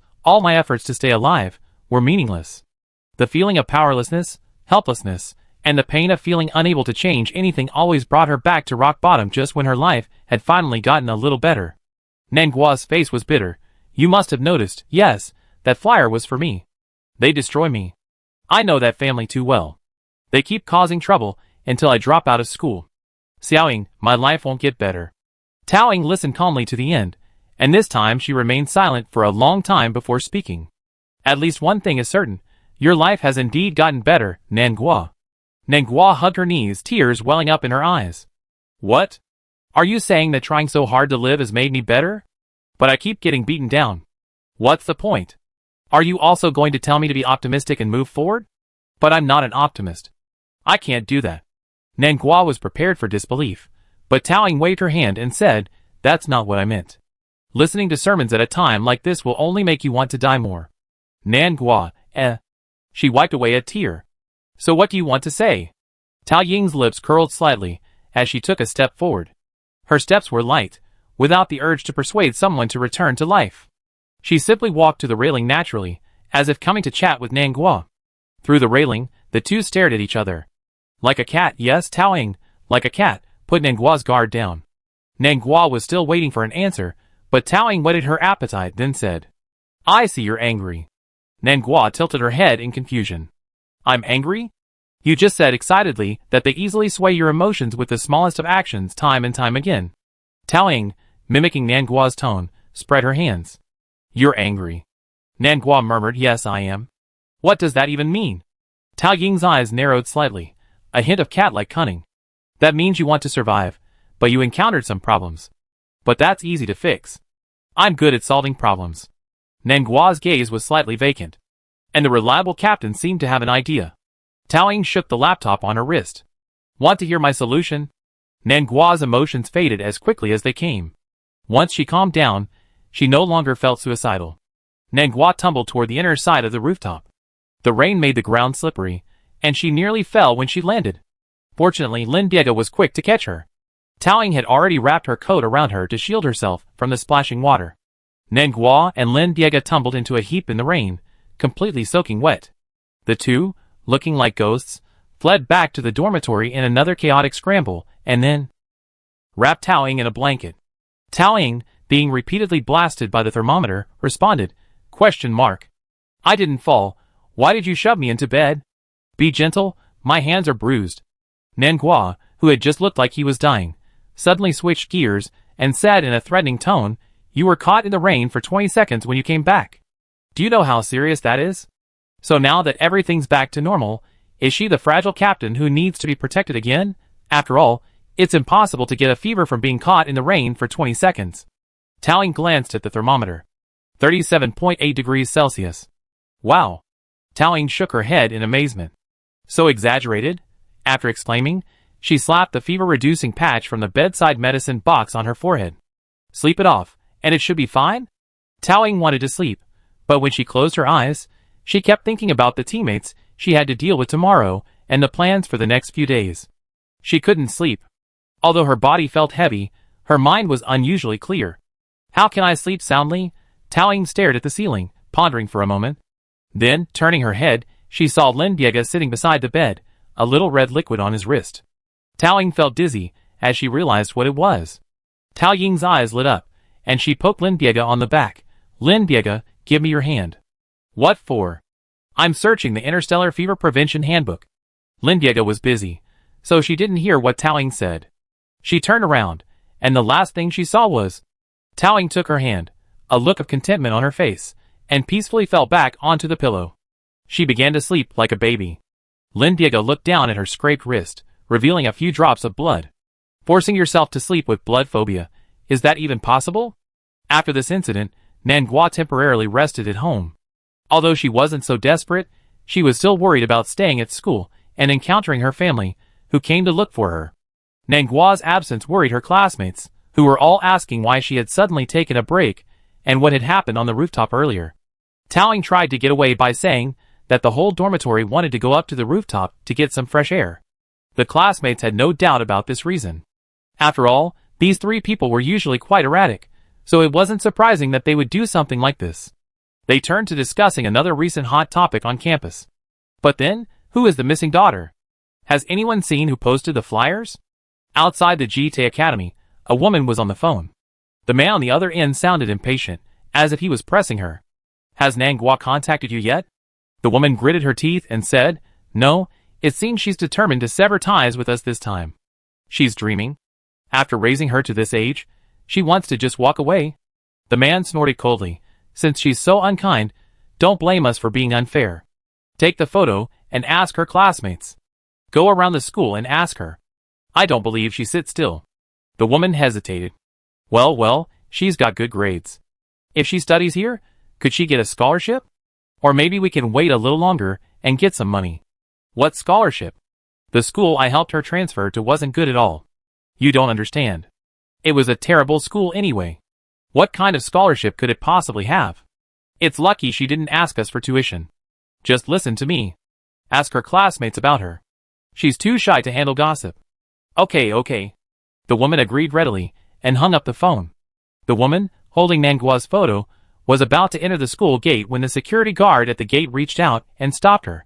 to stay alive, were meaningless. The feeling of powerlessness, helplessness, and the pain of feeling unable to change anything always brought her back to rock bottom just when her life had finally gotten a little better. Nanghua's face was bitter. You must have noticed, yes, that flyer was for me. They destroy me. I know that family too well. They keep causing trouble until I drop out of school. Xiaoying, my life won't get better. Taoying listened calmly to the end, and this time she remained silent for a long time before speaking. At least one thing is certain, your life has indeed gotten better, Nanghua. Nanghua hugged her knees, tears welling up in her eyes. What? Are you saying that trying so hard to live has made me better? But I keep getting beaten down. What's the point? Are you also going to tell me to be optimistic and move forward? But I'm not an optimist. I can't do that. Nanghua was prepared for disbelief, but Taoying waved her hand and said, that's not what I meant. Listening to sermons at a time like this will only make you want to die more. Nanghua, She wiped away a tear. So what do you want to say? Taoying's lips curled slightly, as she took a step forward. Her steps were light, without the urge to persuade someone to return to life. She simply walked to the railing naturally, as if coming to chat with Nanghua. Through the railing, the two stared at each other. Like a cat, yes, Taoying, like a cat, put Nanghua's guard down. Nanghua was still waiting for an answer, but Taoying whetted her appetite, then said, I see you're angry. Nanghua tilted her head in confusion. I'm angry? You just said excitedly that they easily sway your emotions with the smallest of actions time and time again. Taoying, mimicking Nanghua's tone, spread her hands. You're angry. Nanghua murmured, yes, I am. What does that even mean? Taoying's eyes narrowed slightly, a hint of cat-like cunning. That means you want to survive, but you encountered some problems. But that's easy to fix. I'm good at solving problems. Nanghua's gaze was slightly vacant, and the reliable captain seemed to have an idea. Taoying shook the laptop on her wrist. Want to hear my solution? Nanghua's emotions faded as quickly as they came. Once she calmed down, she no longer felt suicidal. Nanghua tumbled toward the inner side of the rooftop. The rain made the ground slippery, and she nearly fell when she landed. Fortunately, Lin Diega was quick to catch her. Taoying had already wrapped her coat around her to shield herself from the splashing water. Nanghua and Lin Diega tumbled into a heap in the rain, completely soaking wet. The two, looking like ghosts, fled back to the dormitory in another chaotic scramble, and then wrapped Tao Ying in a blanket. Tao Ying, being repeatedly blasted by the thermometer, responded, I didn't fall. Why did you shove me into bed? Be gentle, my hands are bruised. Nangua, who had just looked like he was dying, suddenly switched gears and said in a threatening tone, You were caught in the rain for 20 seconds when you came back. Do you know how serious that is? So now that everything's back to normal, is she the fragile captain who needs to be protected again? After all, it's impossible to get a fever from being caught in the rain for 20 seconds. Tao Ying glanced at the thermometer. 37.8 degrees Celsius. Wow. Tao Ying shook her head in amazement. So exaggerated? After exclaiming, she slapped the fever-reducing patch from the bedside medicine box on her forehead. Sleep it off, and it should be fine? Tao Ying wanted to sleep, but when she closed her eyes, she kept thinking about the teammates she had to deal with tomorrow and the plans for the next few days. She couldn't sleep. Although her body felt heavy, her mind was unusually clear. How can I sleep soundly? Tao Ying stared at the ceiling, pondering for a moment. Then, turning her head, she saw Lin Biega sitting beside the bed, a little red liquid on his wrist. Tao Ying felt dizzy as she realized what it was. Tao Ying's eyes lit up, and she poked Lin Biega on the back. Lin Biega, give me your hand. What for? I'm searching the Interstellar Fever Prevention Handbook. Lin Biega was busy, so she didn't hear what Tao Ying said. She turned around, and the last thing she saw was Tao Ying took her hand, a look of contentment on her face, and peacefully fell back onto the pillow. She began to sleep like a baby. Lin Biega looked down at her scraped wrist, revealing a few drops of blood. Forcing yourself to sleep with blood phobia, is that even possible? After this incident, Nangua temporarily rested at home. Although she wasn't so desperate, she was still worried about staying at school and encountering her family, who came to look for her. Nangua's absence worried her classmates, who were all asking why she had suddenly taken a break and what had happened on the rooftop earlier. Tao Ying tried to get away by saying that the whole dormitory wanted to go up to the rooftop to get some fresh air. The classmates had no doubt about this reason. After all, these three people were usually quite erratic, so it wasn't surprising that they would do something like this. They turned to discussing another recent hot topic on campus. But then, who is the missing daughter? Has anyone seen who posted the flyers? Outside the GT Academy, a woman was on the phone. The man on the other end sounded impatient, as if he was pressing her. Has Nangua contacted you yet? The woman gritted her teeth and said, No, it seems she's determined to sever ties with us this time. She's dreaming. After raising her to this age, she wants to just walk away. The man snorted coldly. Since she's so unkind, don't blame us for being unfair. Take the photo and ask her classmates. Go around the school and ask her. I don't believe she sits still. The woman hesitated. Well, she's got good grades. If she studies here, could she get a scholarship? Or maybe we can wait a little longer and get some money. What scholarship? The school I helped her transfer to wasn't good at all. You don't understand. It was a terrible school anyway. What kind of scholarship could it possibly have? It's lucky she didn't ask us for tuition. Just listen to me. Ask her classmates about her. She's too shy to handle gossip. Okay. The woman agreed readily and hung up the phone. The woman, holding Nangua's photo, was about to enter the school gate when the security guard at the gate reached out and stopped her.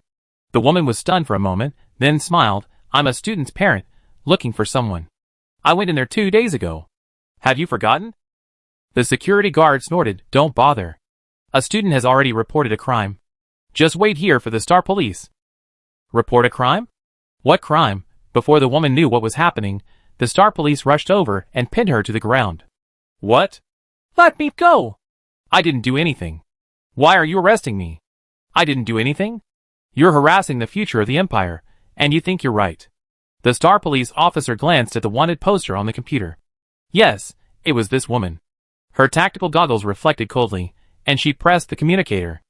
The woman was stunned for a moment, then smiled. I'm a student's parent, looking for someone. I went in there 2 days ago. Have you forgotten? The security guard snorted, Don't bother. A student has already reported a crime. Just wait here for the Star Police. Report a crime? What crime? Before the woman knew what was happening, the Star Police rushed over and pinned her to the ground. What? Let me go! I didn't do anything. Why are you arresting me? I didn't do anything. You're harassing the future of the Empire, and you think you're right. The Star Police officer glanced at the wanted poster on the computer. Yes, it was this woman. Her tactical goggles reflected coldly, and she pressed the communicator.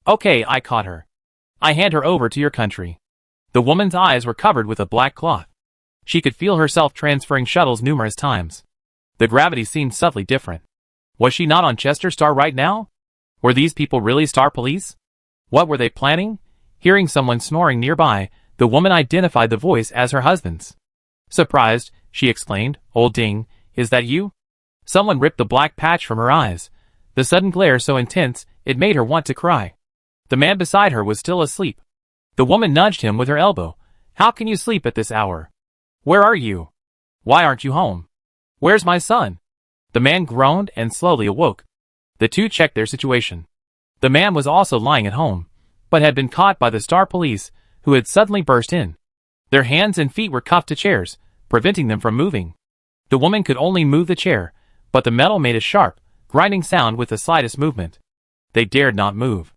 Okay, I caught her. I hand her over to your country. The woman's eyes were covered with a black cloth. She could feel herself transferring shuttles numerous times. The gravity seemed subtly different. Was she not on Chester Star right now? Were these people really Star Police? What were they planning? Hearing someone snoring nearby, the woman identified the voice as her husband's. Surprised, she exclaimed, Old Ding, is that you? Someone ripped the black patch from her eyes, the sudden glare so intense it made her want to cry. The man beside her was still asleep. The woman nudged him with her elbow. How can you sleep at this hour? Where are you? Why aren't you home? Where's my son? The man groaned and slowly awoke. The two checked their situation. The man was also lying at home, but had been caught by the Star Police, who had suddenly burst in. Their hands and feet were cuffed to chairs, preventing them from moving. The woman could only move the chair, but the metal made a sharp, grinding sound with the slightest movement. They dared not move.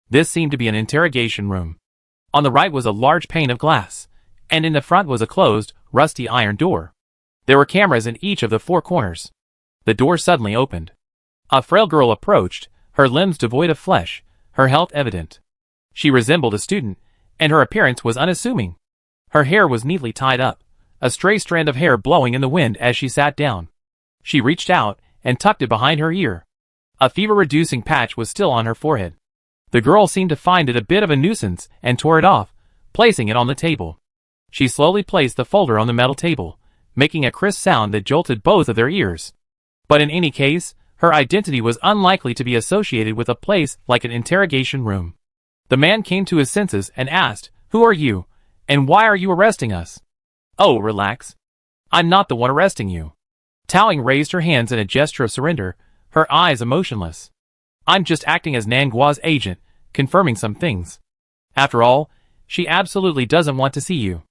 This seemed to be an interrogation room. On the right was a large pane of glass, and in the front was a closed, rusty iron door. There were cameras in each of the four corners. The door suddenly opened. A frail girl approached, her limbs devoid of flesh, her health evident. She resembled a student, and her appearance was unassuming. Her hair was neatly tied up, a stray strand of hair blowing in the wind as she sat down. She reached out and tucked it behind her ear. A fever-reducing patch was still on her forehead. The girl seemed to find it a bit of a nuisance and tore it off, placing it on the table. She slowly placed the folder on the metal table, making a crisp sound that jolted both of their ears. But in any case, her identity was unlikely to be associated with a place like an interrogation room. The man came to his senses and asked, "Who are you, and why are you arresting us?" "Oh, relax. I'm not the one arresting you." Towing raised her hands in a gesture of surrender, her eyes emotionless. "I'm just acting as Nangua's agent, confirming some things. After all, she absolutely doesn't want to see you."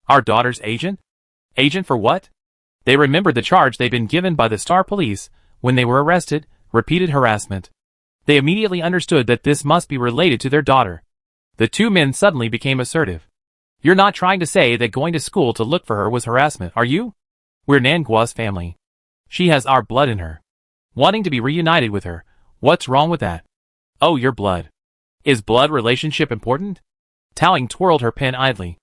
"Our daughter's agent? Agent for what?" They remembered the charge they'd been given by the Star Police when they were arrested, repeated harassment. They immediately understood that this must be related to their daughter. The two men suddenly became assertive. "You're not trying to say that going to school to look for her was harassment, are you? We're Nangua's family. She has our blood in her. Wanting to be reunited with her, what's wrong with that?" "Oh, your blood. Is blood relationship important?" Towing twirled her pen idly.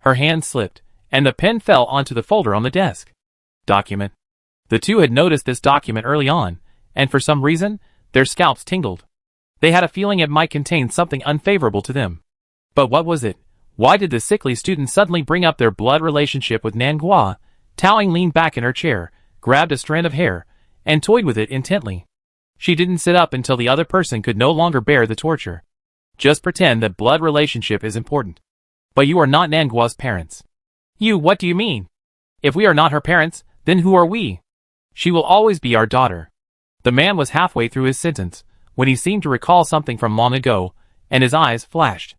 Her hand slipped, and the pen fell onto the folder on the desk. Document. The two had noticed this document early on, and for some reason, their scalps tingled. They had a feeling it might contain something unfavorable to them. But what was it? Why did the sickly student suddenly bring up their blood relationship with Nangua? Towing leaned back in her chair, grabbed a strand of hair, and toyed with it intently. She didn't sit up until the other person could no longer bear the torture. "Just pretend that blood relationship is important. But you are not Nangua's parents." What do you mean? If we are not her parents, then who are we?" "She will always be our daughter." The man was halfway through his sentence, when he seemed to recall something from long ago, and his eyes flashed.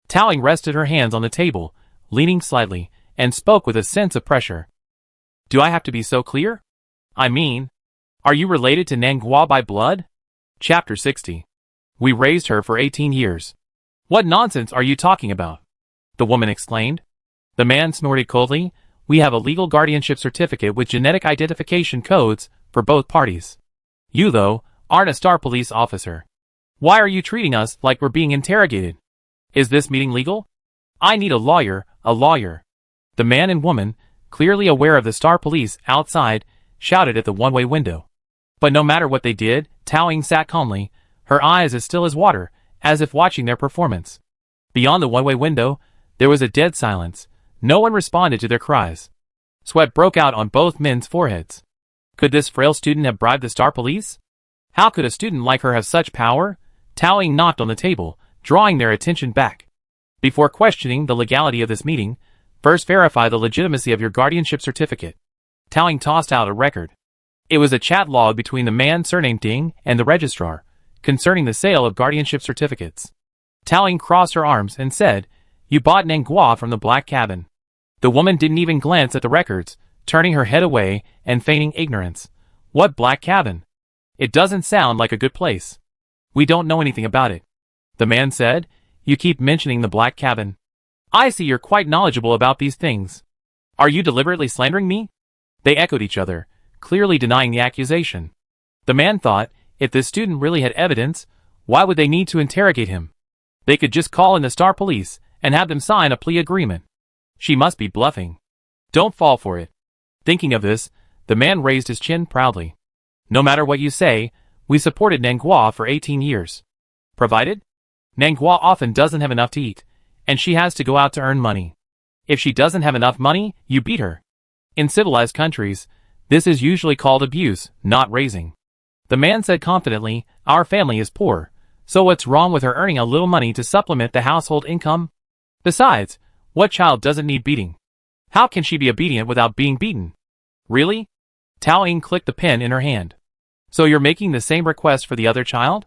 Towing rested her hands on the table, leaning slightly, and spoke with a sense of pressure. "Do I have to be so clear? I mean, are you related to Nangua by blood?" Chapter 60. "We raised her for 18 years. "What nonsense are you talking about?" the woman exclaimed. The man snorted coldly. "We have a legal guardianship certificate with genetic identification codes for both parties. You, though, aren't a Star Police officer. Why are you treating us like we're being interrogated? Is this meeting legal? I need a lawyer, a lawyer." The man and woman, clearly aware of the Star Police outside, shouted at the one-way window. But no matter what they did, Towing sat calmly, her eyes as still as water, as if watching their performance. Beyond the one-way window, there was a dead silence. No one responded to their cries. Sweat broke out on both men's foreheads. Could this frail student have bribed the Star Police? How could a student like her have such power? Towing knocked on the table, drawing their attention back. "Before questioning the legality of this meeting, first verify the legitimacy of your guardianship certificate." Towing tossed out a record. It was a chat log between the man surnamed Ding and the registrar, concerning the sale of guardianship certificates. Towing crossed her arms and said, "You bought Nangua from the Black Cabin." The woman didn't even glance at the records, turning her head away and feigning ignorance. "What Black Cabin? It doesn't sound like a good place." "We don't know anything about it," the man said. "You keep mentioning the Black Cabin. I see you're quite knowledgeable about these things. Are you deliberately slandering me?" They echoed each other, clearly denying the accusation. The man thought, if this student really had evidence, why would they need to interrogate him? They could just call in the Star Police and have them sign a plea agreement. She must be bluffing. Don't fall for it. Thinking of this, the man raised his chin proudly. "No matter what you say, we supported Nangua for 18 years. Provided? Nangua often doesn't have enough to eat, and she has to go out to earn money. If she doesn't have enough money, you beat her. In civilized countries, this is usually called abuse, not raising." The man said confidently, "Our family is poor, so what's wrong with her earning a little money to supplement the household income? Besides, what child doesn't need beating? How can she be obedient without being beaten?" Really? Tao Ying clicked the pen in her hand. So you're making the same request for the other child?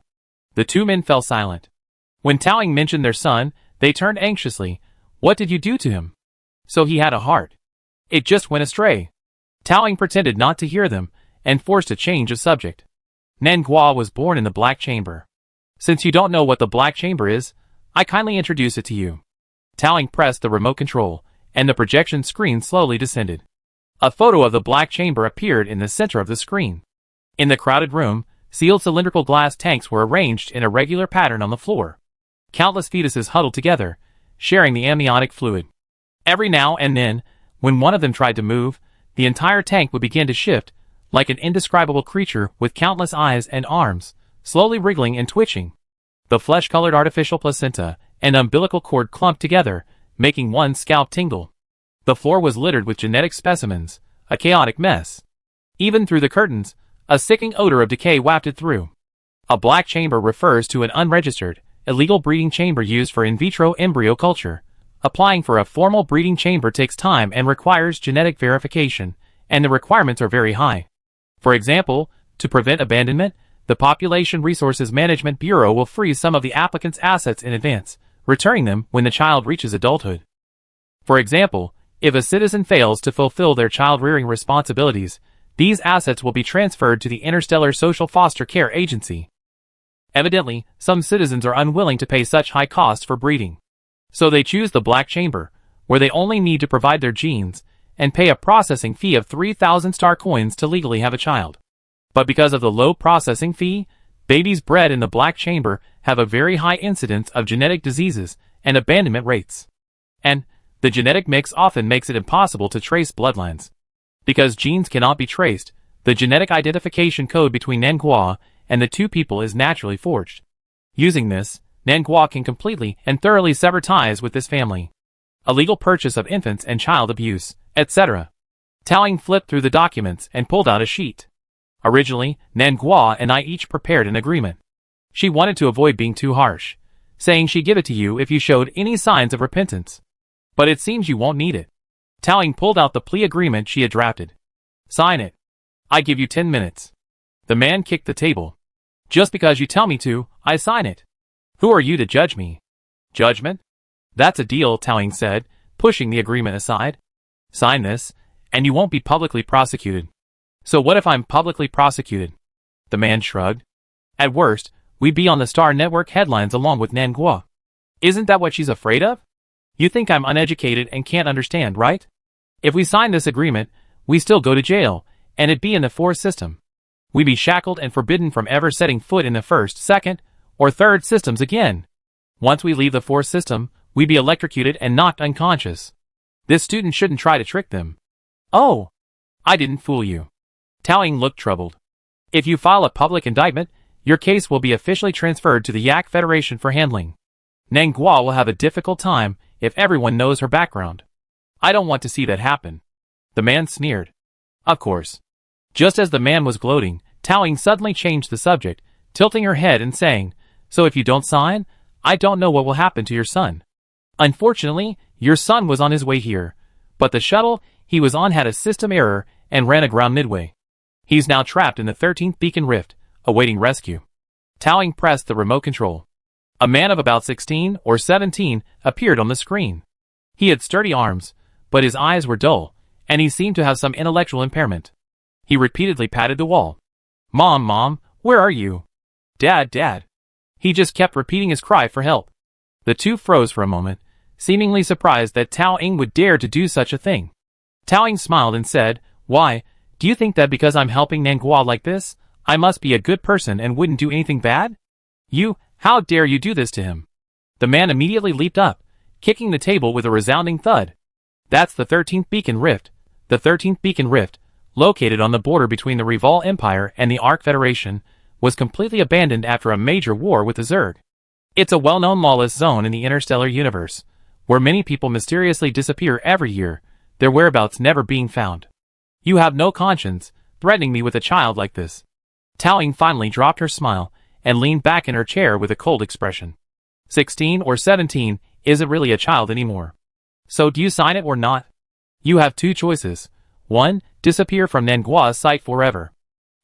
The two men fell silent. When Tao Ying mentioned their son, they turned anxiously. What did you do to him? So he had a heart. It just went astray. Tao Ying pretended not to hear them, and forced a change of subject. Nanghua was born in the Black Chamber. Since you don't know what the Black Chamber is, I kindly introduce it to you. Tao Ying pressed the remote control, and the projection screen slowly descended. A photo of the Black Chamber appeared in the center of the screen. In the crowded room, sealed cylindrical glass tanks were arranged in a regular pattern on the floor. Countless fetuses huddled together, sharing the amniotic fluid. Every now and then, when one of them tried to move, the entire tank would begin to shift, like an indescribable creature with countless eyes and arms, slowly wriggling and twitching. The flesh-colored artificial placenta and umbilical cord clumped together, making one's scalp tingle. The floor was littered with genetic specimens, a chaotic mess. Even through the curtains, a sickening odor of decay wafted through. A black chamber refers to an unregistered, illegal breeding chamber used for in vitro embryo culture. Applying for a formal breeding chamber takes time and requires genetic verification, and the requirements are very high. For example, to prevent abandonment, the Population Resources Management Bureau will freeze some of the applicant's assets in advance, returning them when the child reaches adulthood. For example, if a citizen fails to fulfill their child-rearing responsibilities, these assets will be transferred to the Interstellar Social Foster Care Agency. Evidently, some citizens are unwilling to pay such high costs for breeding. So they choose the Black Chamber, where they only need to provide their genes, and pay a processing fee of 3,000 star coins to legally have a child. But because of the low processing fee, babies bred in the Black Chamber have a very high incidence of genetic diseases and abandonment rates. And the genetic mix often makes it impossible to trace bloodlines. Because genes cannot be traced, the genetic identification code between Nanghua and the two people is naturally forged. Using this, Nanghua can completely and thoroughly sever ties with this family. Illegal purchase of infants and child abuse, etc. Tao Ying flipped through the documents and pulled out a sheet. Originally, Nanghua and I each prepared an agreement. She wanted to avoid being too harsh, saying she'd give it to you if you showed any signs of repentance. But it seems you won't need it. Tao Ying pulled out the plea agreement she had drafted. Sign it. I give you 10 minutes. The man kicked the table. Just because you tell me to, I sign it. Who are you to judge me? Judgment? That's a deal, Tao Ying said, pushing the agreement aside. Sign this, and you won't be publicly prosecuted. So what if I'm publicly prosecuted? The man shrugged. At worst, we'd be on the Star Network headlines along with Nanghua. Isn't that what she's afraid of? You think I'm uneducated and can't understand, right? If we sign this agreement, we still go to jail, and it'd be in the fourth system. We'd be shackled and forbidden from ever setting foot in the first, second, or third systems again. Once we leave the fourth system, we'd be electrocuted and knocked unconscious. This student shouldn't try to trick them. Oh, I didn't fool you. Tao Ying looked troubled. If you file a public indictment, your case will be officially transferred to the Yak Federation for handling. Nanghua will have a difficult time if everyone knows her background. I don't want to see that happen. The man sneered. Of course. Just as the man was gloating, Tao Ying suddenly changed the subject, tilting her head and saying, So if you don't sign, I don't know what will happen to your son. Unfortunately, your son was on his way here, but the shuttle he was on had a system error and ran aground midway. He's now trapped in the 13th Beacon Rift, awaiting rescue. Tao Ying pressed the remote control. A man of about 16 or 17 appeared on the screen. He had sturdy arms, but his eyes were dull, and he seemed to have some intellectual impairment. He repeatedly patted the wall. Mom, Mom, where are you? Dad, Dad. He just kept repeating his cry for help. The two froze for a moment, seemingly surprised that Tao Ying would dare to do such a thing. Tao Ying smiled and said, Why, do you think that because I'm helping Nanghua like this, I must be a good person and wouldn't do anything bad? How dare you do this to him? The man immediately leaped up, kicking the table with a resounding thud. That's the 13th Beacon Rift. The 13th Beacon Rift, located on the border between the Reval Empire and the Ark Federation, was completely abandoned after a major war with the Zerg. It's a well-known lawless zone in the interstellar universe, where many people mysteriously disappear every year, their whereabouts never being found. You have no conscience, threatening me with a child like this. Tao Ying finally dropped her smile and leaned back in her chair with a cold expression. 16 or 17 isn't really a child anymore. So do you sign it or not? You have two choices. 1. Disappear from Nangua's sight forever.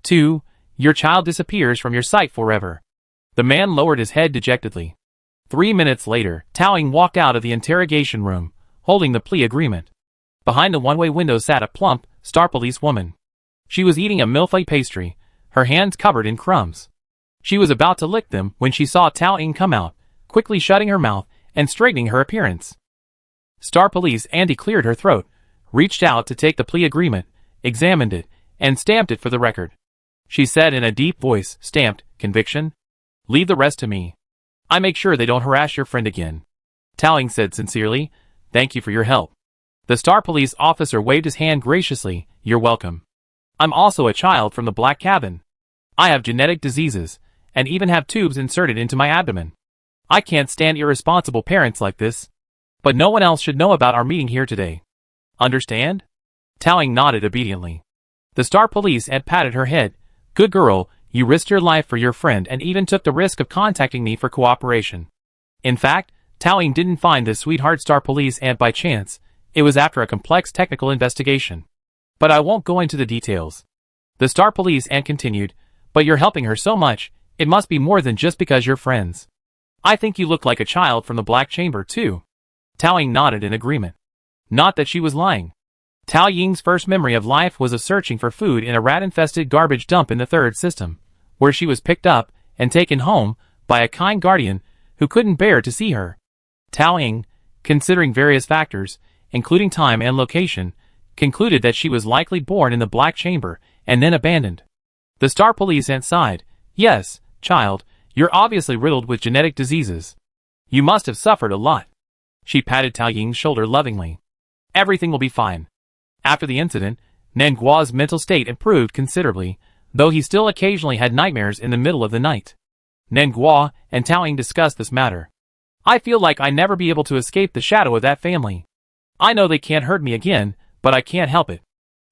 2. Your child disappears from your sight forever. The man lowered his head dejectedly. 3 minutes later, Taoying walked out of the interrogation room, holding the plea agreement. Behind the one-way window sat a plump, Star Police woman. She was eating a millefeuille pastry, her hands covered in crumbs. She was about to lick them when she saw Taoying come out, quickly shutting her mouth and straightening her appearance. Star Police Andy cleared her throat, reached out to take the plea agreement, examined it, and stamped it for the record. She said in a deep voice, stamped, conviction? Leave the rest to me. I make sure they don't harass your friend again. Taoying said sincerely, thank you for your help. The Star Police officer waved his hand graciously, you're welcome. I'm also a child from the Black Cabin. I have genetic diseases, and even have tubes inserted into my abdomen. I can't stand irresponsible parents like this. But no one else should know about our meeting here today. Understand? Taoying nodded obediently. The Star Police had patted her head. Good girl, you risked your life for your friend and even took the risk of contacting me for cooperation. In fact, Taoying didn't find this sweetheart Star Police ant by chance. It was after a complex technical investigation. But I won't go into the details. The Star Police ant continued, but you're helping her so much, it must be more than just because you're friends. I think you look like a child from the Black Chamber too. Taoying nodded in agreement. Not that she was lying. Taoying's first memory of life was of searching for food in a rat-infested garbage dump in the third system, where she was picked up and taken home by a kind guardian who couldn't bear to see her. Taoying, considering various factors, including time and location, concluded that she was likely born in the Black Chamber and then abandoned. The Star Police ant sighed. Yes, child, you're obviously riddled with genetic diseases. You must have suffered a lot. She patted Taoying's shoulder lovingly. Everything will be fine. After the incident, Nangua's mental state improved considerably, though he still occasionally had nightmares in the middle of the night. Nangua and Taoying discussed this matter. I feel like I never be able to escape the shadow of that family. I know they can't hurt me again, but I can't help it.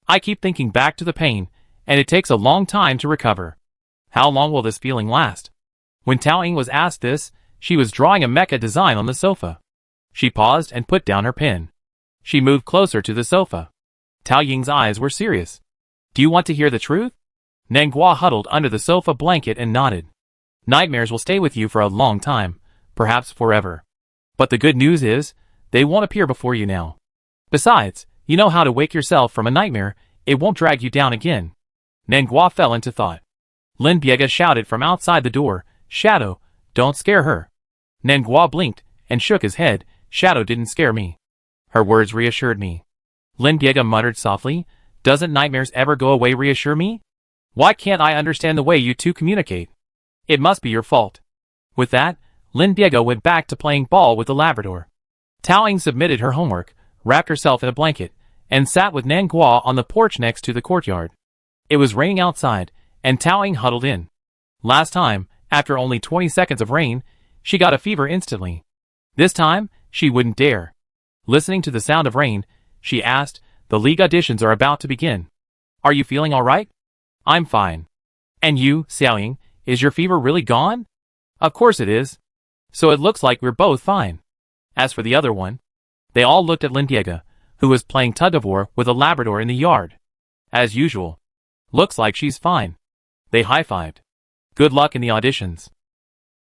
I keep thinking back to the pain, and it takes a long time to recover. How long will this feeling last? When Taoying was asked this, she was drawing a mecha design on the sofa. She paused and put down her pen. She moved closer to the sofa. Taoying's eyes were serious. Do you want to hear the truth? Nangua huddled under the sofa blanket and nodded. Nightmares will stay with you for a long time, perhaps forever. But the good news is, they won't appear before you now. Besides, you know how to wake yourself from a nightmare, it won't drag you down again. Nangua fell into thought. Lin Biega shouted from outside the door, Shadow, don't scare her. Nangua blinked and shook his head, Shadow didn't scare me. Her words reassured me. Lin Biega muttered softly, doesn't nightmares ever go away reassure me? Why can't I understand the way you two communicate? It must be your fault. With that, Lin Biega went back to playing ball with the Labrador. Taoying submitted her homework, wrapped herself in a blanket, and sat with Nangua on the porch next to the courtyard. It was raining outside, and Taoying huddled in. Last time, after only 20 seconds of rain, she got a fever instantly. This time, she wouldn't dare. Listening to the sound of rain, she asked, the league auditions are about to begin. Are you feeling alright? I'm fine. And you, Xiaoying, is your fever really gone? Of course it is. So it looks like we're both fine. As for the other one, they all looked at Lin Biega, who was playing tug-of-war with a Labrador in the yard. As usual. Looks like she's fine. They high-fived. Good luck in the auditions.